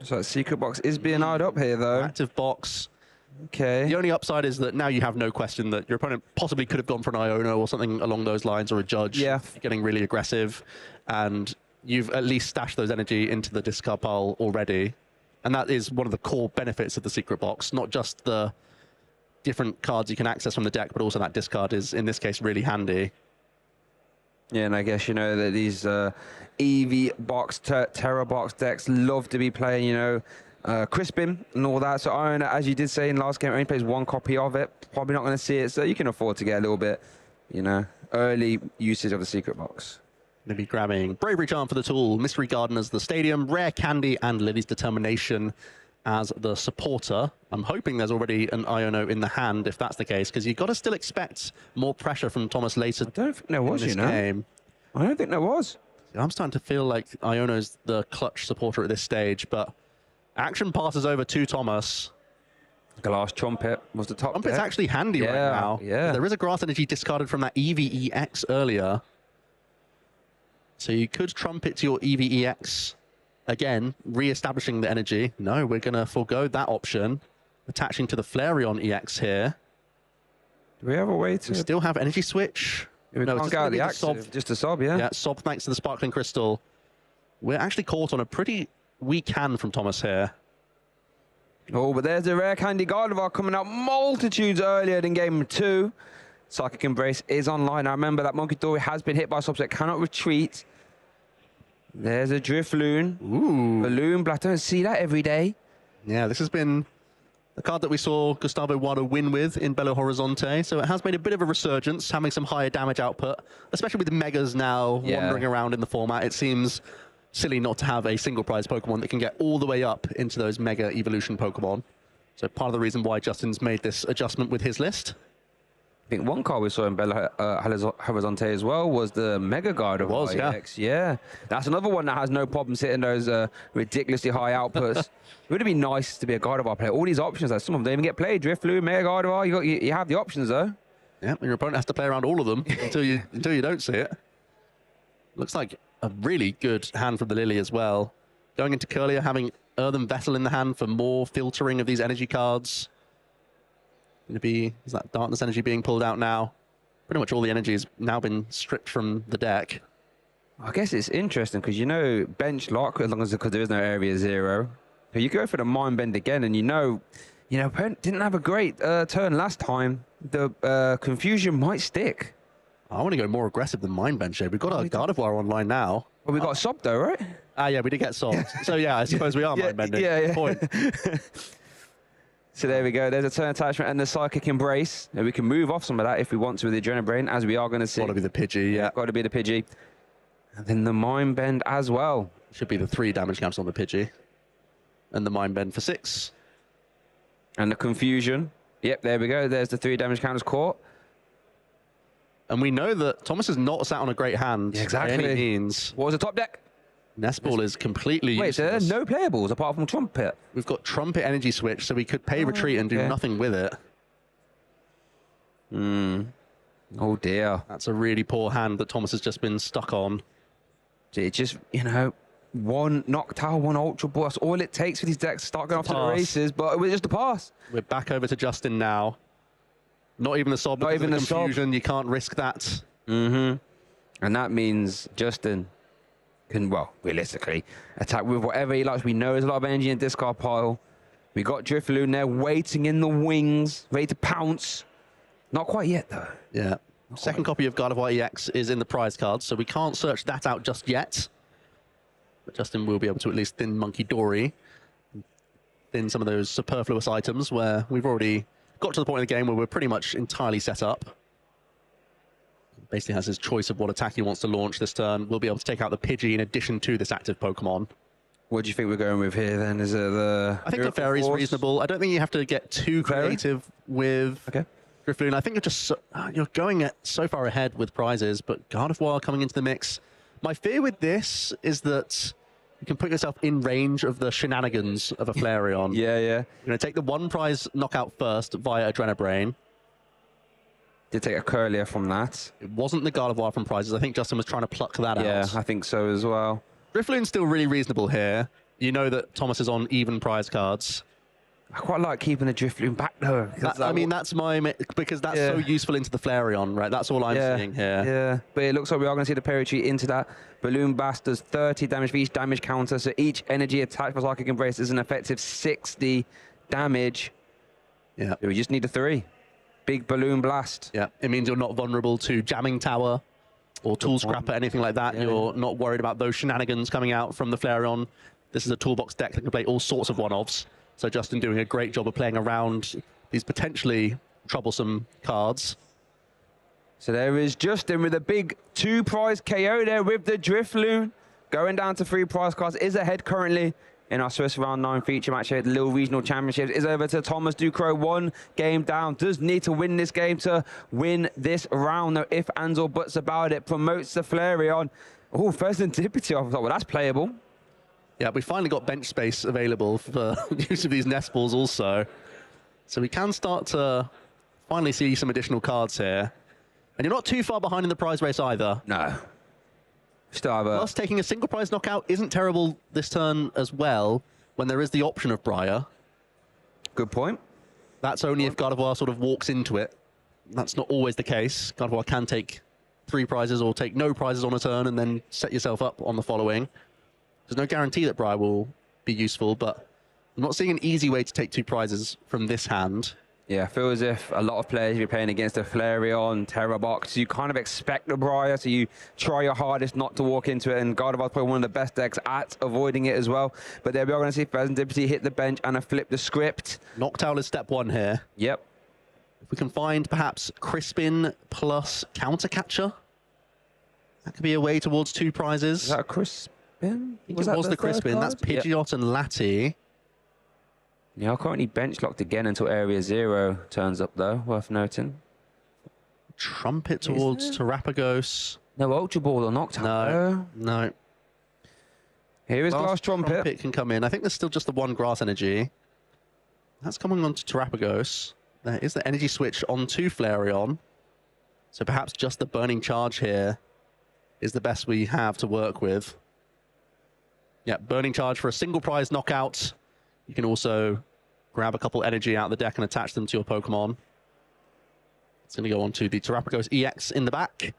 [SPEAKER 16] So that Secret Box is being eyed up here, though.
[SPEAKER 19] Active box.
[SPEAKER 16] Okay.
[SPEAKER 19] The only upside is that now you have no question that your opponent possibly could have gone for an Iono or something along those lines, or a Judge.
[SPEAKER 16] Yeah.
[SPEAKER 19] Getting really aggressive. And you've at least stashed those energy into the discard pile already. And that is one of the core benefits of the Secret Box, not just the different cards you can access from the deck, but also that discard is, in this case, really handy.
[SPEAKER 16] Yeah, and I guess, you know, that these EV box, Terra box decks love to be playing, you know, Crispin and all that. So Iron, as you did say in last game, only plays one copy of it. Probably not going to see it, so you can afford to get a little bit, you know, early usage of the secret box.
[SPEAKER 19] Going to be grabbing Bravery Charm for the tool, Mystery Garden as the stadium, Rare Candy and Lily's Determination as the supporter. I'm hoping there's already an Iono in the hand, if that's the case, because you've got to still expect more pressure from Thomas later. I
[SPEAKER 16] don't think there was,
[SPEAKER 19] in this game.
[SPEAKER 16] I don't think there was.
[SPEAKER 19] I'm starting to feel like Iono's the clutch supporter at this stage, but action passes over to Thomas.
[SPEAKER 16] Glass Trumpet was the top.
[SPEAKER 19] Trumpet's actually handy right now.
[SPEAKER 16] Yeah.
[SPEAKER 19] There is a Grass Energy discarded from that EVEX earlier. So you could Trumpet to your EVEX. Again, re-establishing the energy. No, we're going to forego that option. Attaching to the Flareon EX here.
[SPEAKER 16] Do we have a way to...
[SPEAKER 19] We still have Energy Switch.
[SPEAKER 16] We
[SPEAKER 19] no,
[SPEAKER 16] can't get out the active, just a Sob, yeah?
[SPEAKER 19] Yeah, Sob thanks to the Sparkling Crystal. We're actually caught on a pretty weak hand from Thomas here.
[SPEAKER 16] Oh, but there's a Rare Candy Gardevoir coming out multitudes earlier than game 2. Psychic Embrace is online. I remember that Monkey Dory has been hit by Sob, so it cannot retreat. There's a Drifloon.
[SPEAKER 19] Ooh.
[SPEAKER 16] Balloon Blast. Don't see that every day.
[SPEAKER 19] Yeah, this has been the card that we saw Gustavo Wado win with in Belo Horizonte. So it has made a bit of a resurgence, having some higher damage output, especially with the Megas now wandering around in the format. It seems silly not to have a single prize Pokemon that can get all the way up into those Mega Evolution Pokemon. So part of the reason why Justin's made this adjustment with his list.
[SPEAKER 16] I think one card we saw in Belo Horizonte as well was the Mega Guard of EX. Yeah. That's another one that has no problem hitting those ridiculously high outputs. It would have been nice to be a Gardevoir player. All these options, some of them don't even get played. Drifloon, Mega Gardevoir, you have the options though.
[SPEAKER 19] Yeah, your opponent has to play around all of them until you don't see it. Looks like a really good hand from the Lily as well. Going into Curlier, having Earthen Vessel in the hand for more filtering of these energy cards. Is that Darkness Energy being pulled out now? Pretty much all the energy has now been stripped from the deck.
[SPEAKER 16] I guess it's interesting because, you know, bench lock, as long as because there is no area 0. But you go for the Mind Bend again, and you know, opponent didn't have a great turn last time. The confusion might stick.
[SPEAKER 19] I want to go more aggressive than Mind Bend here. We've got our Gardevoir online now.
[SPEAKER 16] Well, we got Sob though, right?
[SPEAKER 19] Yeah, we did get Sob. So yeah, I suppose we are Mind Bending.
[SPEAKER 16] Yeah.
[SPEAKER 19] Point.
[SPEAKER 16] So there we go. There's a turn attachment and the Psychic Embrace. And we can move off some of that if we want to with the Adrenabrain, as we are going to see.
[SPEAKER 19] Got to be the Pidgey, yeah.
[SPEAKER 16] Got to be the Pidgey. And then the Mind Bend as well.
[SPEAKER 19] Should be the 3 damage caps on the Pidgey. And the Mind Bend for 6.
[SPEAKER 16] And the Confusion. Yep, there we go. There's the 3 damage counters caught.
[SPEAKER 19] And we know that Thomas is not sat on a great hand.
[SPEAKER 16] Yeah, exactly.
[SPEAKER 19] By any means.
[SPEAKER 16] What was the top deck?
[SPEAKER 19] Nest Ball is completely useless.
[SPEAKER 16] So there's no playables apart from Trumpet.
[SPEAKER 19] We've got Trumpet Energy Switch, so we could pay Retreat and do nothing with it.
[SPEAKER 16] Oh dear.
[SPEAKER 19] That's a really poor hand that Thomas has just been stuck on.
[SPEAKER 16] It just, you know, one Noctowl, one Ultra Ball. That's all it takes for these decks to start going off to the races, but it was just a pass.
[SPEAKER 19] We're back over to Justin now. Not even the Sob. Not even the Confusion. You can't risk that.
[SPEAKER 16] And that means Justin can, well, realistically, attack with whatever he likes. We know there's a lot of energy in the discard pile. We got Drifloon there waiting in the wings, ready to pounce. Not quite yet, though.
[SPEAKER 19] Yeah. Second copy of Gardevoir EX is in the prize cards, so we can't search that out just yet. But Justin will be able to at least thin Monkey Dory, thin some of those superfluous items where we've already got to the point in the game where we're pretty much entirely set up. Basically has his choice of what attack he wants to launch this turn. We'll be able to take out the Pidgey in addition to this active Pokemon.
[SPEAKER 16] What do you think we're going with here then? Is it the...
[SPEAKER 19] I think the Fairy's reasonable. I don't think you have to get too creative with Drifloon. I think you're just you're going so far ahead with prizes, but Gardevoir coming into the mix. My fear with this is that you can put yourself in range of the shenanigans of a Flareon.
[SPEAKER 16] Yeah.
[SPEAKER 19] You're going to take the one prize knockout first via Adrenabrain.
[SPEAKER 16] Did take a Curlier from that.
[SPEAKER 19] It wasn't the Gardevoir from prizes. I think Justin was trying to pluck that out.
[SPEAKER 16] Yeah, I think so as well.
[SPEAKER 19] Drifloon's still really reasonable here. You know that Thomas is on even prize cards.
[SPEAKER 16] I quite like keeping the Drifloon back though.
[SPEAKER 19] I mean, that's because that's so useful into the Flareon, right? That's all I'm seeing here.
[SPEAKER 16] Yeah, but it looks like we are going to see the Perry into that. Balloon Blast does 30 damage for each damage counter, so each energy attack for Psychic Embrace is an effective 60 damage.
[SPEAKER 19] Yeah.
[SPEAKER 16] So we just need a 3. Big Balloon Blast.
[SPEAKER 19] Yeah, it means you're not vulnerable to Jamming Tower. or tool scrapper, anything like that. You're not worried about those shenanigans coming out from the Flareon. This is a toolbox deck that can play all sorts of one-offs. So Justin doing a great job of playing around these potentially troublesome cards.
[SPEAKER 16] So there is Justin with a big 2-prize KO there with the Drifloon. Going down to 3 prize cards, is ahead currently in our Swiss Round 9 feature match here at the Lille Regional Championships. Is over to Thomas Ducrot, 1 game down. Does need to win this game to win this round. No ifs, ands, or buts about it. Promotes the Flareon. Oh, Serendipity. I thought, well, that's playable.
[SPEAKER 19] Yeah, we finally got bench space available for use of these nest balls also. So we can start to finally see some additional cards here. And you're not too far behind in the prize race either.
[SPEAKER 16] No. Still have a...
[SPEAKER 19] Plus, taking a single prize knockout isn't terrible this turn as well, when there is the option of Briar.
[SPEAKER 16] Good point.
[SPEAKER 19] That's only if Gardevoir sort of walks into it. That's not always the case. Gardevoir can take 3 prizes or take no prizes on a turn and then set yourself up on the following. There's no guarantee that Briar will be useful, but I'm not seeing an easy way to take 2 prizes from this hand.
[SPEAKER 16] Yeah, I feel as if a lot of players you're playing against a Flareon, Terrabox, you kind of expect the Briar, so you try your hardest not to walk into it, and Gardevoir's probably one of the best decks at avoiding it as well. But there we are going to see Serendipity hit the bench and flip the script.
[SPEAKER 19] Noctowl is step 1 here.
[SPEAKER 16] Yep.
[SPEAKER 19] If we can find perhaps Crispin plus Countercatcher, that could be a way towards 2 prizes.
[SPEAKER 16] Is that a Crispin?
[SPEAKER 19] I think it was the Crispin. That's Pidgeot and Lati.
[SPEAKER 16] Yeah, currently bench locked again until Area 0 turns up, though. Worth noting.
[SPEAKER 19] Trumpet towards Terrapagos.
[SPEAKER 16] No Ultra Ball or Noctowl.
[SPEAKER 19] No, no.
[SPEAKER 16] Here is Glass Trumpet.
[SPEAKER 19] Trumpet can come in. I think there's still just the 1 Grass Energy. That's coming on to Terrapagos. There is the energy switch onto Flareon. So perhaps just the Burning Charge here is the best we have to work with. Yeah, Burning Charge for a single prize knockout. You can also grab a couple energy out of the deck and attach them to your Pokemon. It's going to go on to the Terrapagos EX in the back.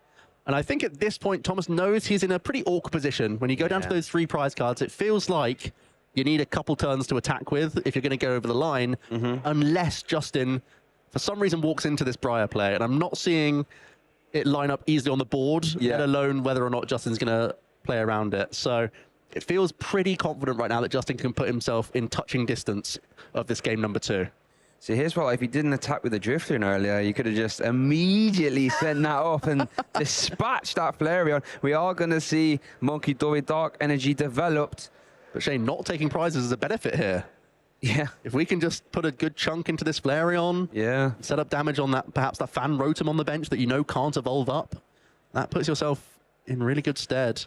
[SPEAKER 19] And I think at this point, Thomas knows he's in a pretty awkward position. When you go down to those 3 prize cards, it feels like you need a couple turns to attack with if you're going to go over the line, unless Justin, for some reason, walks into this Briar play. And I'm not seeing it line up easily on the board, let alone whether or not Justin's going to play around it. So it feels pretty confident right now that Justin can put himself in touching distance of this game number 2.
[SPEAKER 16] So here's what, if you didn't attack with the Drifloon earlier, you could have just immediately sent that off and dispatched that Flareon. We are going to see Monkey Dory Dark Energy developed.
[SPEAKER 19] But Shane, not taking prizes is a benefit here.
[SPEAKER 16] Yeah.
[SPEAKER 19] If we can just put a good chunk into this Flareon, set up damage on that, perhaps that Fan Rotom on the bench that you know can't evolve up, that puts yourself in really good stead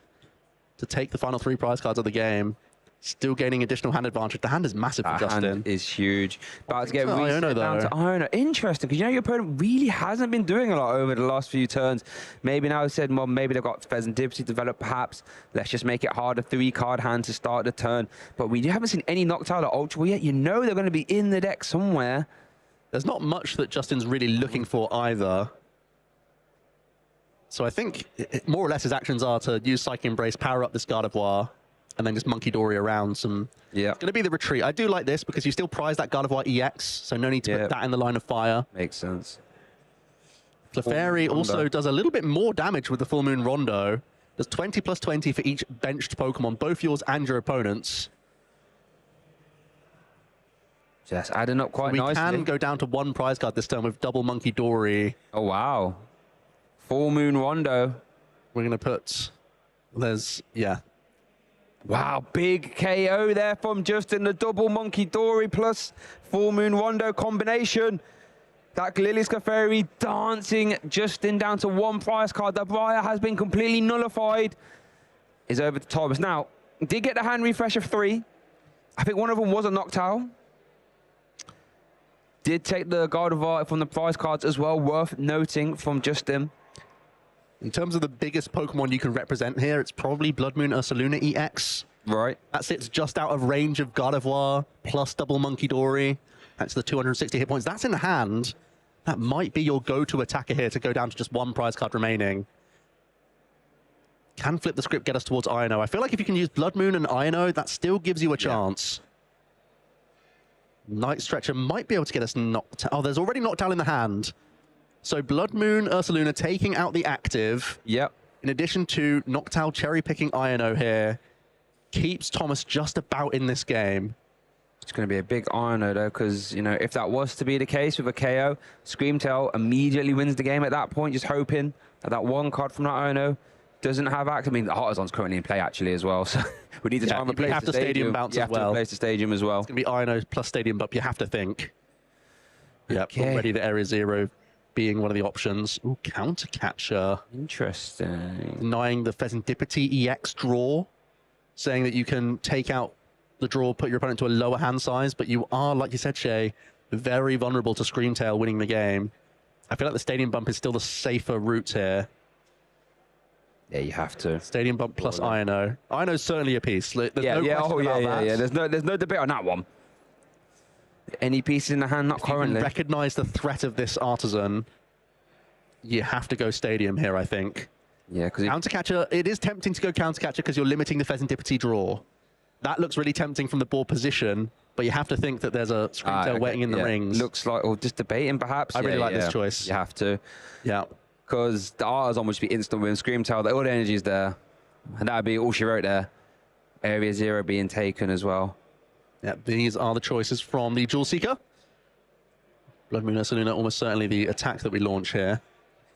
[SPEAKER 19] to take the final 3 prize cards of the game, still gaining additional hand advantage. The hand is massive for Justin.
[SPEAKER 16] Hand is huge. About to get
[SPEAKER 19] Iono,
[SPEAKER 16] down to Iono. Interesting, because you know your opponent really hasn't been doing a lot over the last few turns. Maybe now said, well, maybe they've got Serendipity developed, perhaps. Let's just make it harder. 3-card hand to start the turn. But we haven't seen any Noctowl or Ultra Ball yet. You know they're going to be in the deck somewhere.
[SPEAKER 19] There's not much that Justin's really looking for either. So I think more or less his actions are to use Psychic Embrace, power up this Gardevoir, and then just Monkey Dory around some.
[SPEAKER 16] Yeah.
[SPEAKER 19] It's going to be the retreat. I do like this because you still prize that Gardevoir EX, so no need to put that in the line of fire.
[SPEAKER 16] Makes sense.
[SPEAKER 19] Clefairy also does a little bit more damage with the Full Moon Rondo. Does 20 plus 20 for each benched Pokemon, both yours and your opponent's.
[SPEAKER 16] Just adding up quite nicely.
[SPEAKER 19] We can go down to 1 prize card this turn with double Monkey Dory.
[SPEAKER 16] Oh, wow. Full Moon Rondo.
[SPEAKER 19] We're going to put...
[SPEAKER 16] Wow, big KO there from Justin. The double Monkey Dory plus Full Moon Rondo combination. That Glilis Clefairy dancing Justin down to 1 prize card. The Briar has been completely nullified. Is over to Thomas. Now, did get the hand refresh of 3. I think one of them was a Noctowl. Did take the Gardevoir from the prize cards as well. Worth noting from Justin.
[SPEAKER 19] In terms of the biggest Pokemon you can represent here, it's probably Blood Moon Ursaluna EX.
[SPEAKER 16] Right.
[SPEAKER 19] That sits just out of range of Gardevoir plus double Monkey Dory. That's the 260 hit points. That's in the hand. That might be your go-to attacker here to go down to just 1 prize card remaining. Can flip the script, get us towards Iono. I feel like if you can use Blood Moon and Iono, that still gives you a chance. Night Stretcher might be able to get us knocked. Oh, there's already Noctowl in the hand. So Blood Moon Ursaluna taking out the active.
[SPEAKER 16] Yep.
[SPEAKER 19] in addition to Noctowl cherry-picking Iono here, keeps Thomas just about in this game.
[SPEAKER 16] It's going to be a big Iono, though, because, you know, if that was to be the case with a KO, Screamtail immediately wins the game at that point, just hoping that that one card from that Iono doesn't have access. I mean, the Heartizon's currently in play, actually, as well, so we need to try and replace the stadium bounce as well. You have to replace the stadium as well.
[SPEAKER 19] It's going to be Iono plus stadium bump, you have to think. Yep, already the Area Zero being one of the options. Ooh, Counter Catcher.
[SPEAKER 16] Interesting.
[SPEAKER 19] Denying the Pheasantipity EX draw, saying that you can take out the draw, put your opponent to a lower hand size, but you are, like you said, Shay, very vulnerable to Screamtail winning the game. I feel like the Stadium Bump is still the safer route here.
[SPEAKER 16] Yeah, you have to.
[SPEAKER 19] Stadium Bump plus Iono. Iono's certainly a piece. There's no question about that.
[SPEAKER 16] There's no debate on that one. Any pieces in the hand? Not currently.
[SPEAKER 19] If you recognize the threat of this Artisan, you have to go Stadium here, I think.
[SPEAKER 16] Yeah, because
[SPEAKER 19] Counter Catcher, it is tempting to go Counter Catcher because you're limiting the Pheasantipity draw. That looks really tempting from the board position, but you have to think that there's a Screamtail waiting in the rings.
[SPEAKER 16] Looks like, or just debating perhaps.
[SPEAKER 19] I really like this choice.
[SPEAKER 16] You have to.
[SPEAKER 19] Yeah.
[SPEAKER 16] Because the Artisan would be instant win. Screamtail, all the energy is there. And that would be all she wrote there. Area Zero being taken as well.
[SPEAKER 19] Yeah, these are the choices from the Jewel Seeker. Blood Moon Ursaluna, almost certainly the attack that we launch here.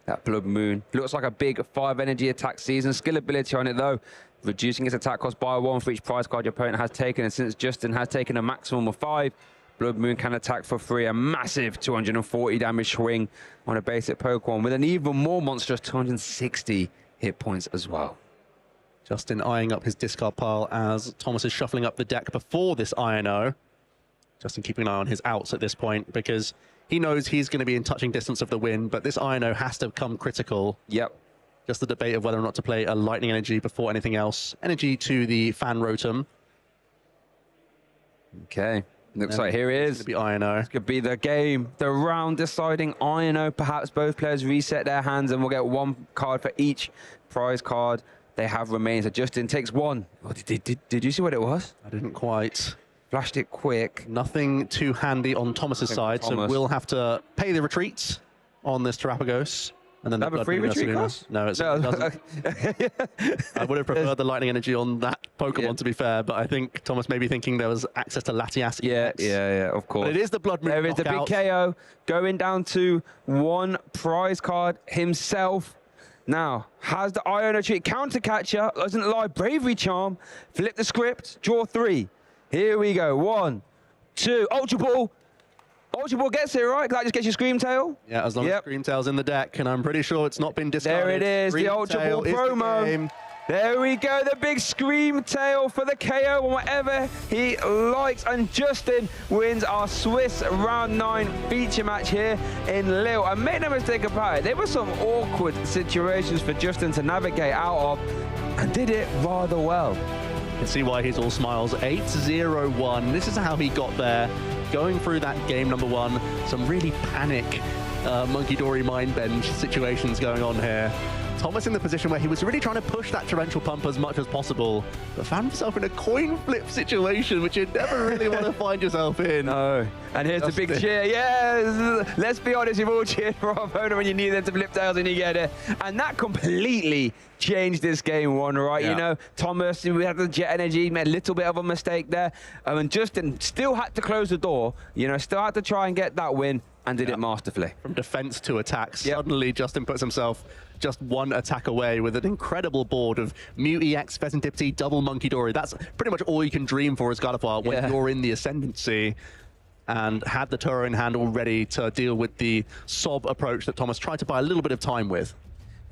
[SPEAKER 16] That Blood Moon looks like a big 5 energy attack season. Skill ability on it though, reducing its attack cost by 1 for each prize card your opponent has taken. And since Justin has taken a maximum of 5, Blood Moon can attack for free. A massive 240 damage swing on a basic Pokemon with an even more monstrous 260 hit points as well.
[SPEAKER 19] Justin eyeing up his discard pile as Thomas is shuffling up the deck before this Iono. Justin keeping an eye on his outs at this point because he knows he's going to be in touching distance of the win, but this Iono has to come critical.
[SPEAKER 16] Yep.
[SPEAKER 19] Just the debate of whether or not to play a Lightning Energy before anything else. Energy to the Fan Rotom.
[SPEAKER 16] Okay. Looks like here it is.
[SPEAKER 19] It's going to be Iono.
[SPEAKER 16] This could be the game. The round deciding Iono. Perhaps both players reset their hands and we'll get 1 card for each prize card they have remaining. So Justin takes 1. Oh, did you see what it was?
[SPEAKER 19] I didn't quite.
[SPEAKER 16] Flashed it quick.
[SPEAKER 19] Nothing too handy on Thomas's side, so we'll have to pay the retreat on this Terrapagos. And then
[SPEAKER 16] have a free retreat cost?
[SPEAKER 19] No, it doesn't. I would have preferred the Lightning Energy on that Pokemon, to be fair, but I think Thomas may be thinking there was access to Latias.
[SPEAKER 16] Yeah, of course.
[SPEAKER 19] But it is the Blood Moon
[SPEAKER 16] There is the big KO going down to 1 prize card himself. Now, has the Iono treat Counter Catcher, doesn't lie, Bravery Charm, flip the script, draw 3. Here we go, 1, 2, Ultra Ball. Ultra Ball gets it, right? That just gets your Screamtail.
[SPEAKER 19] Yeah, as long as Screamtail's in the deck, and I'm pretty sure it's not been discarded.
[SPEAKER 16] There it is, the Ultra Ball promo. There we go, the big Screamtail for the KO on whatever he likes. And Justin wins our Swiss Round 9 feature match here in Lille. And make no mistake about it, there were some awkward situations for Justin to navigate out of, and did it rather well.
[SPEAKER 19] You can see why he's all smiles. 8-0-1. This is how he got there. Going through that game number 1, some really panic Monkey Dory mind bend situations going on here. Thomas in the position where he was really trying to push that torrential pump as much as possible, but found himself in a coin flip situation, which you never really want to find yourself in.
[SPEAKER 16] No. And here's the big cheer. Yeah, let's be honest, you've all cheered for our opponent when you need them to flip tails and you get it. And that completely changed this game 1, right?
[SPEAKER 19] Yeah.
[SPEAKER 16] You know, Thomas, we had the jet energy, made a little bit of a mistake there. And Justin still had to close the door, you know, still had to try and get that win, and did it masterfully.
[SPEAKER 19] From defense to attack, suddenly Justin puts himself just 1 attack away with an incredible board of Mew EX, Pheasantipity, double Monkey Dory. That's pretty much all you can dream for as Gardevoir when you're in the Ascendancy. And had the Turo in hand already to deal with the sob approach that Thomas tried to buy a little bit of time with.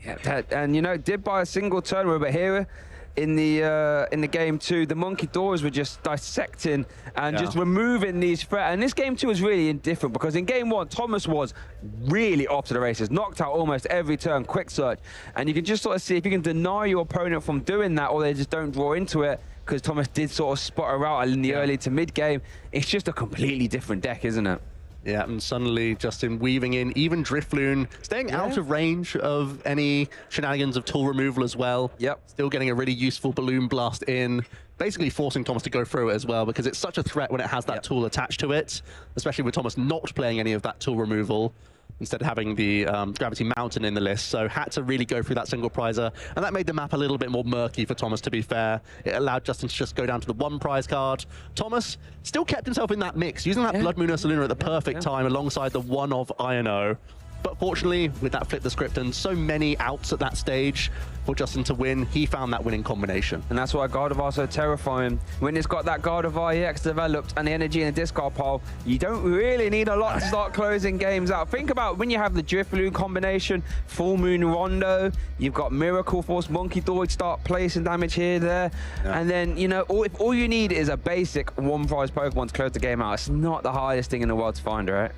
[SPEAKER 16] Yeah, and you know, did buy a single turn, but here in the game 2, the Monkey Doors were just dissecting and just removing these threats. And this game 2 was really indifferent because in game 1, Thomas was really off to the races, knocked out almost every turn, quick search. And you can just sort of see if you can deny your opponent from doing that, or they just don't draw into it, because Thomas did sort of spot her out in the early to mid game. It's just a completely different deck, isn't it?
[SPEAKER 19] Yeah, and suddenly Justin weaving in even Drifloon, staying out of range of any shenanigans of tool removal as well.
[SPEAKER 16] Yep.
[SPEAKER 19] Still getting a really useful Balloon Blast in, basically forcing Thomas to go through it as well, because it's such a threat when it has that tool attached to it, especially with Thomas not playing any of that tool removal. instead of having the Gravity Mountain in the list, so had to really go through that single prizer, and that made the map a little bit more murky for Thomas, to be fair. It allowed Justin to just go down to the one prize card. Thomas still kept himself in that mix, using that Blood Moon Ursaluna at the perfect time alongside the one of INO. But fortunately, with that flip the script and so many outs at that stage for Justin to win, he found that winning combination.
[SPEAKER 16] And that's why Gardevoir is so terrifying. When it's got that Gardevoir EX developed and the energy in the discard pile, you don't really need a lot to start closing games out. Think about when you have the Drifloon combination, Full Moon Rondo, you've got Miracle Force, Monkey Doid start placing damage here, there. And then, you know, if all you need is a basic one prize Pokemon to close the game out, it's not the hardest thing in the world to find, right?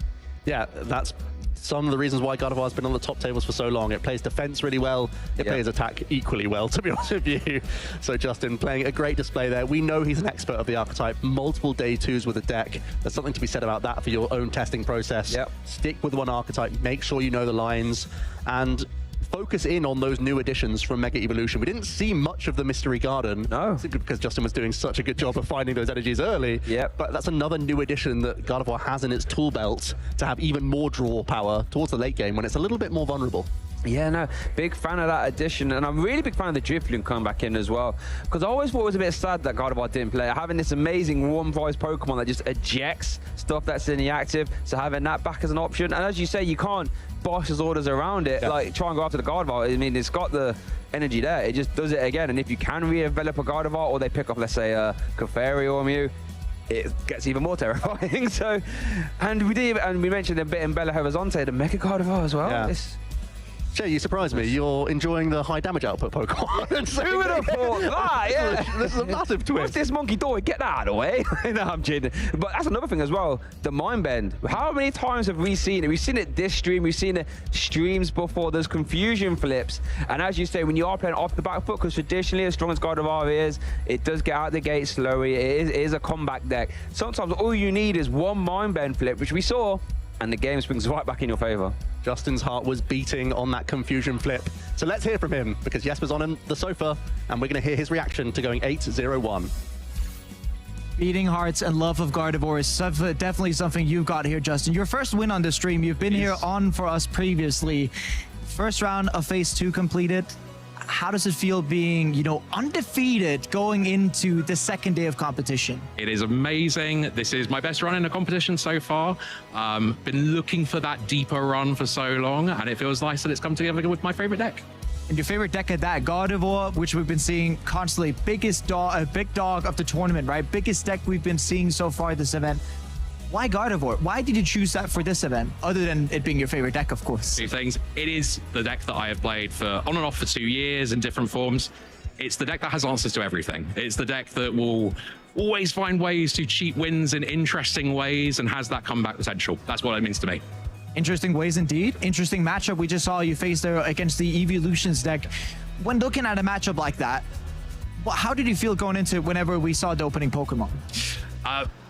[SPEAKER 19] Yeah, that's some of the reasons why Gardevoir has been on the top tables for so long. It plays defense really well. It plays attack equally well, to be honest with you. So Justin playing a great display there. We know he's an expert of the archetype. Multiple day twos with the deck. There's something to be said about that for your own testing process. Stick with one archetype. Make sure you know the lines. And focus in on those new additions from Mega Evolution. We didn't see much of the Mystery Garden. No. Simply because Justin was doing such a good job of finding those energies early. But that's another new addition that Gardevoir has in its tool belt to have even more draw power towards the late game when it's a little bit more vulnerable.
[SPEAKER 16] Yeah, no, big fan of that addition, and I'm really big fan of the Drifloon coming back in as well, because I always thought it was a bit sad that Gardevoir didn't play. Having this amazing one-prize Pokemon that just ejects stuff that's in the active, so having that back as an option, and as you say, you can't boss his orders around it, like try and go after the Gardevoir. I mean, it's got the energy there, it just does it again, and if you can re-develop a Gardevoir, or they pick up, let's say, a Clefairy or a Mew, it gets even more terrifying. So, and we mentioned a bit in Bella Horizonte, the Mega Gardevoir as well.
[SPEAKER 19] Jay, you surprised me. You're enjoying the high damage output Pokemon.
[SPEAKER 16] Who would have thought that? Yeah.
[SPEAKER 19] This is a massive twist.
[SPEAKER 16] What's this Monkey Doid? Get that out of the way. No, I'm kidding. But that's another thing as well. The Mind Bend. How many times have we seen it? We've seen it this stream. We've seen it streams before. There's confusion flips. And as you say, when you are playing off the back foot, because traditionally, as strong as Gardevoir is, it does get out the gate slowly. It is a comeback deck. Sometimes all you need is one Mind Bend flip, which we saw, and the game swings right back in your favor.
[SPEAKER 19] Justin's heart was beating on that confusion flip. So let's hear from him, because Jesper's on the sofa, and we're going to hear his reaction to going 8-0-1.
[SPEAKER 10] Beating hearts and love of Gardevoir is definitely something you've got here, Justin. Your first win on the stream. You've been here on for us previously. First round of Phase 2 completed. How does it feel being, you know, undefeated going into the second day of competition?
[SPEAKER 4] It is amazing. This is my best run in a competition so far. Been looking for that deeper run for so long, and it feels nice that it's come together with my favorite deck.
[SPEAKER 10] And your favorite deck at that, Gardevoir, which we've been seeing constantly, big dog of the tournament, right? Biggest deck we've been seeing so far this event. Why Gardevoir? Why did you choose that for this event, other than it being your favorite deck, of course?
[SPEAKER 4] Two things. It is the deck that I have played for on and off for 2 years in different forms. It's the deck that has answers to everything. It's the deck that will always find ways to cheat wins in interesting ways and has that comeback potential. That's what it means to me.
[SPEAKER 10] Interesting ways indeed. Interesting matchup we just saw you face there against the Evolutions deck. When looking at a matchup like that, how did you feel going into whenever we saw the opening Pokemon?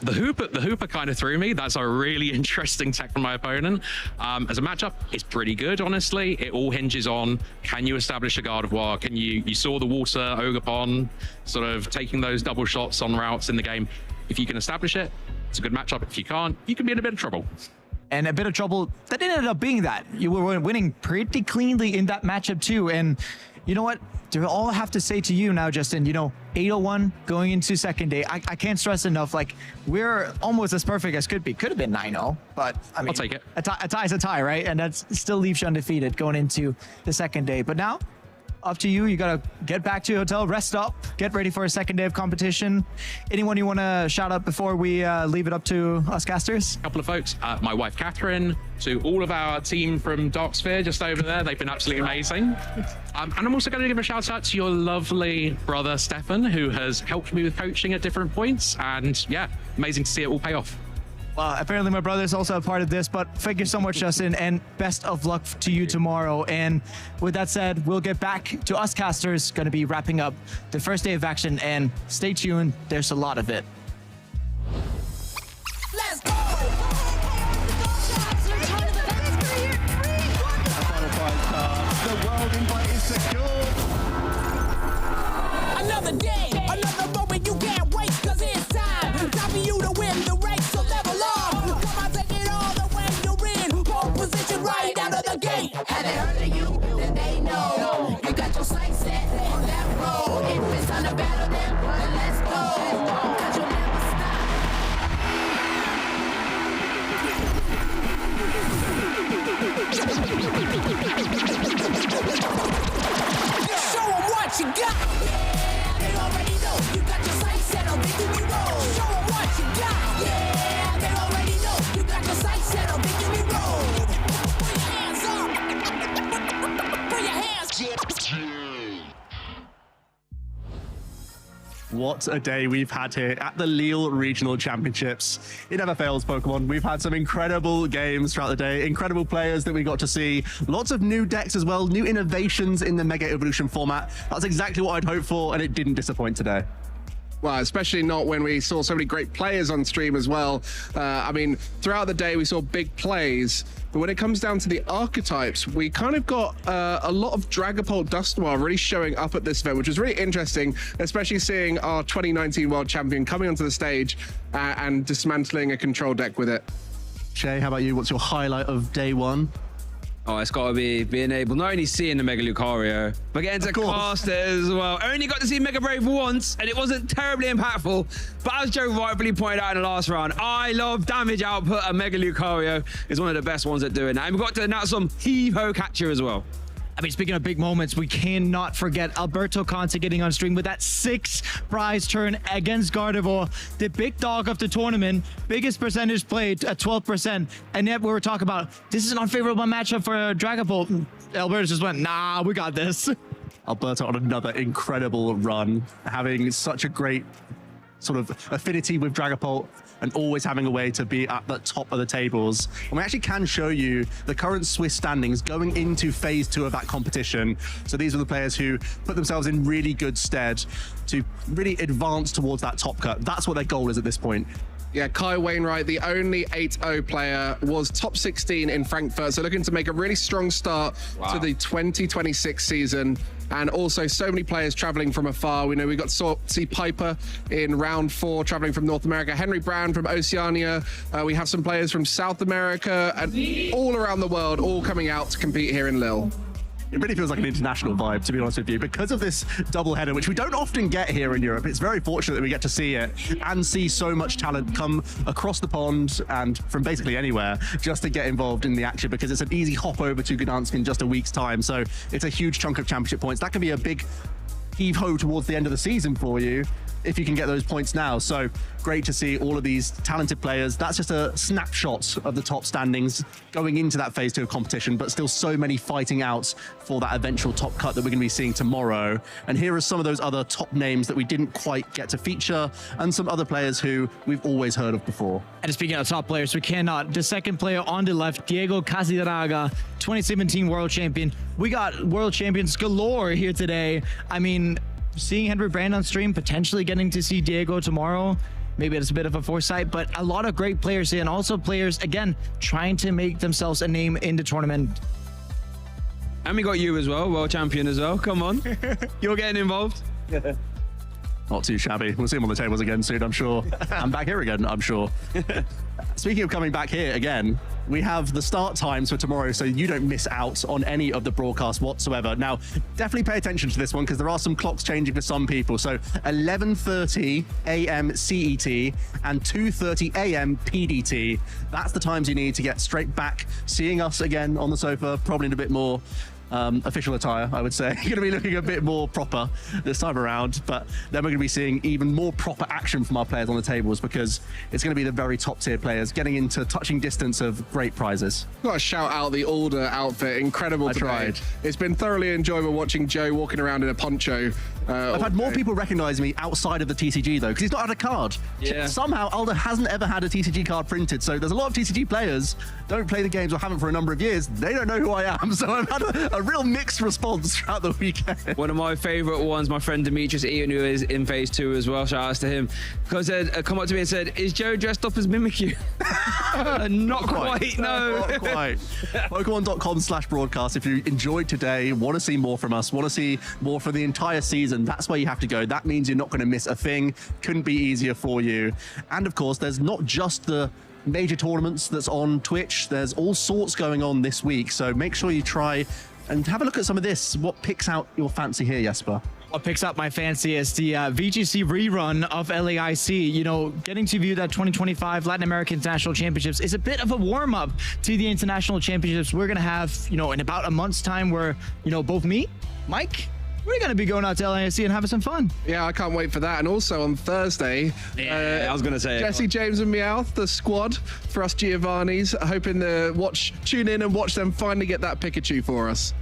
[SPEAKER 4] The Hooper kind of threw me. That's a really interesting tech from my opponent. As a matchup, it's pretty good, honestly. It all hinges on, can you establish a Gardevoir? Can you saw the water Ogerpon sort of taking those double shots on routes in the game. If you can establish it, it's a good matchup. If you can't, you can be in a bit of trouble.
[SPEAKER 10] And a bit of trouble, that ended up being that. You were winning pretty cleanly in that matchup too. And you know what? Do all I have to say to you now, Justin, you know, 8-0-1 going into second day. I can't stress enough, like, we're almost as perfect as could be. Could have been 9-0, but I mean,
[SPEAKER 4] I'll take it.
[SPEAKER 10] A tie is a tie, right? And that still leaves you undefeated going into the second day. But now, up to you. You got to get back to your hotel, rest up, get ready for a second day of competition. Anyone you want to shout out before we leave it up to us casters?
[SPEAKER 4] A couple of folks. My wife, Catherine, to all of our team from Darksphere just over there. They've been absolutely amazing. And I'm also going to give a shout out to your lovely brother, Stefan, who has helped me with coaching at different points. And yeah, amazing to see it all pay off.
[SPEAKER 10] Well, apparently my brother is also a part of this, but thank you so much, Justin, and best of luck to you tomorrow. And with that said, we'll get back to us casters, going to be wrapping up the first day of action, and stay tuned. There's a lot of it.
[SPEAKER 5] Let's go!
[SPEAKER 21] The world invite is secure.
[SPEAKER 5] Another day, another moment you can't waste, cause it's time. Time for you to win the race, so level up. Come on, take it all the way you're in. Pole position right. they heard of you, then they know. You got your sights set on that road. If it's time to battle them, then let's go. 'Cause you'll never stop. Show 'em what you got. Yeah, they already know. You got your sights set on victory road. Show 'em what you got. Yeah, they already know. You got your sights set on victory road. Put your hands up. Put your hands.
[SPEAKER 19] What a day we've had here at the Lille Regional Championships. It never fails, Pokemon. We've had some incredible games throughout the day, incredible players that we got to see, lots of new decks as well, new innovations in the Mega Evolution format. That's exactly what I'd hoped for, and it didn't disappoint today.
[SPEAKER 8] Well, especially not when we saw so many great players on stream as well. I mean, throughout the day, we saw big plays. But when it comes down to the archetypes, we kind of got a lot of Dragapult Dusknoir really showing up at this event, which was really interesting, especially seeing our 2019 world champion coming onto the stage and dismantling a control deck with it.
[SPEAKER 19] Shay, how about you? What's your highlight of day one?
[SPEAKER 16] Oh, it's got to be being able, not only seeing the Mega Lucario, but getting to cast it as well. Only got to see Mega Brave once, and it wasn't terribly impactful. But as Joe rightfully pointed out in the last round, I love damage output, and Mega Lucario is one of the best ones at doing that. And we got to announce some Heave-Ho Catcher as well.
[SPEAKER 10] I mean, speaking of big moments, we cannot forget Alberto Conte getting on stream with that 6 prize turn against Gardevoir, the big dog of the tournament, biggest percentage played at 12%. And yet we were talking about, this is an unfavorable matchup for Dragapult. Alberto just went, nah, we got this.
[SPEAKER 19] Alberto on another incredible run, having such a great sort of affinity with Dragapult and always having a way to be at the top of the tables. And we actually can show you the current Swiss standings going into phase 2 of that competition. So these are the players who put themselves in really good stead to really advance towards that top cut. That's what their goal is at this point.
[SPEAKER 8] Yeah, Kai Wainwright, the only 8-0 player, was top 16 in Frankfurt, so looking to make a really strong start to the 2026 season. And also so many players traveling from afar. We know we got to see Piper in round 4 traveling from North America, Henry Brown from Oceania. We have some players from South America and all around the world, all coming out to compete here in Lille.
[SPEAKER 19] It really feels like an international vibe, to be honest with you, because of this double header, which we don't often get here in Europe. It's very fortunate that we get to see it and see so much talent come across the pond and from basically anywhere just to get involved in the action, because it's an easy hop over to Gdansk in just a week's time. So it's a huge chunk of championship points. That can be a big heave-ho towards the end of the season for you if you can get those points now. So great to see all of these talented players. That's just a snapshot of the top standings going into that phase 2 of competition, but still so many fighting out for that eventual top cut that we're going to be seeing tomorrow. And here are some of those other top names that we didn't quite get to feature, and some other players who we've always heard of before.
[SPEAKER 10] And speaking of top players, we cannot. The second player on the left, Diego Casidraga, 2017 world champion. We got world champions galore here today. I mean, seeing Henry Brand on stream, potentially getting to see Diego tomorrow, maybe it's a bit of a foresight, but a lot of great players here, and also players, again, trying to make themselves a name in the tournament.
[SPEAKER 16] And we got you as well, world champion as well. Come on. You're getting involved.
[SPEAKER 19] Not too shabby. We'll see him on the tables again soon, I'm sure. I'm back here again, I'm sure. Speaking of coming back here again, we have the start times for tomorrow, so you don't miss out on any of the broadcast whatsoever. Now, definitely pay attention to this one, because there are some clocks changing for some people. So 11:30 a.m. CET and 2:30 a.m. PDT. That's the times you need to get straight back, seeing us again on the sofa, probably in a bit more official attire, I would say. You're going to be looking a bit more proper this time around, but then we're going to be seeing even more proper action from our players on the tables, because it's going to be the very top tier players getting into touching distance of great prizes.
[SPEAKER 8] Got to shout out the Alder outfit, incredible today. I tried. It's been thoroughly enjoyable watching Joe walking around in a poncho.
[SPEAKER 19] I've had more people recognize me outside of the TCG though, because he's not had a card.
[SPEAKER 16] Yeah.
[SPEAKER 19] Somehow Alder hasn't ever had a TCG card printed, so there's a lot of TCG players don't play the games or haven't for a number of years. They don't know who I am, so I've had a real mixed response throughout the weekend.
[SPEAKER 16] One of my favorite ones, my friend Demetrius Ian, who is in phase 2 as well, shout outs to him, because come up to me and said, is Joe dressed up as Mimikyu? Not quite, no.
[SPEAKER 19] Not quite. Pokemon.com/broadcast. If you enjoyed today, want to see more from us, want to see more for the entire season, that's where you have to go. That means you're not going to miss a thing. Couldn't be easier for you. And of course, there's not just the major tournaments that's on Twitch. There's all sorts going on this week, so make sure you try and have a look at some of this. What picks out your fancy here, Jesper?
[SPEAKER 10] What picks up my fancy is the VGC rerun of LAIC. You know, getting to view that 2025 Latin American International Championships is a bit of a warm-up to the International Championships we're going to have, you know, in about a month's time, where, you know, both me, Mike, we're going to be going out to LAIC and having some fun.
[SPEAKER 8] Yeah, I can't wait for that. And also on Thursday,
[SPEAKER 6] I was going to say
[SPEAKER 8] Jesse, James, and Meowth, the squad for us Giovannis, hoping to tune in and watch them finally get that Pikachu for us.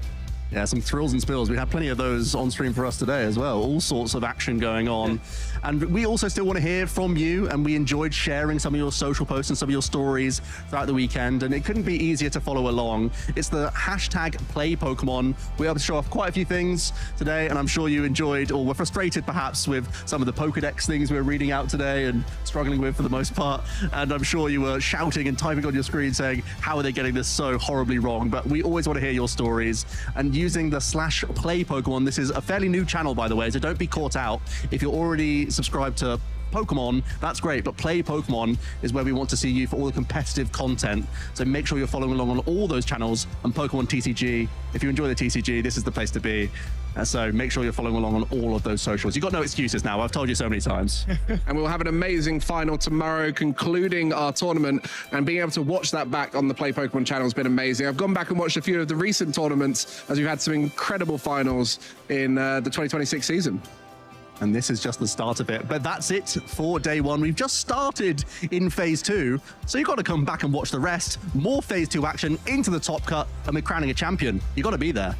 [SPEAKER 19] Yeah, some thrills and spills. We have plenty of those on stream for us today as well. All sorts of action going on. And we also still want to hear from you, and we enjoyed sharing some of your social posts and some of your stories throughout the weekend, and it couldn't be easier to follow along. It's the hashtag #PlayPokemon. We were able to show off quite a few things today, and I'm sure you enjoyed, or were frustrated perhaps with some of the Pokedex things we were reading out today and struggling with for the most part. And I'm sure you were shouting and typing on your screen saying, how are they getting this so horribly wrong? But we always want to hear your stories. And using the /PlayPokemon, this is a fairly new channel, by the way, so don't be caught out. If you're already subscribed to Pokemon, that's great, but Play Pokemon is where we want to see you for all the competitive content. So make sure you're following along on all those channels. And Pokemon TCG, if you enjoy the TCG, this is the place to be. So make sure you're following along on all of those socials. You've got no excuses now. I've told you so many times.
[SPEAKER 8] And we'll have an amazing final tomorrow, concluding our tournament, and being able to watch that back on the Play Pokemon channel has been amazing. I've gone back and watched a few of the recent tournaments, as we've had some incredible finals in the 2026 season.
[SPEAKER 19] And this is just the start of it. But that's it for day one. We've just started in phase 2, so you've got to come back and watch the rest. More phase 2 action into the top cut, and we're crowning a champion. You've got to be there.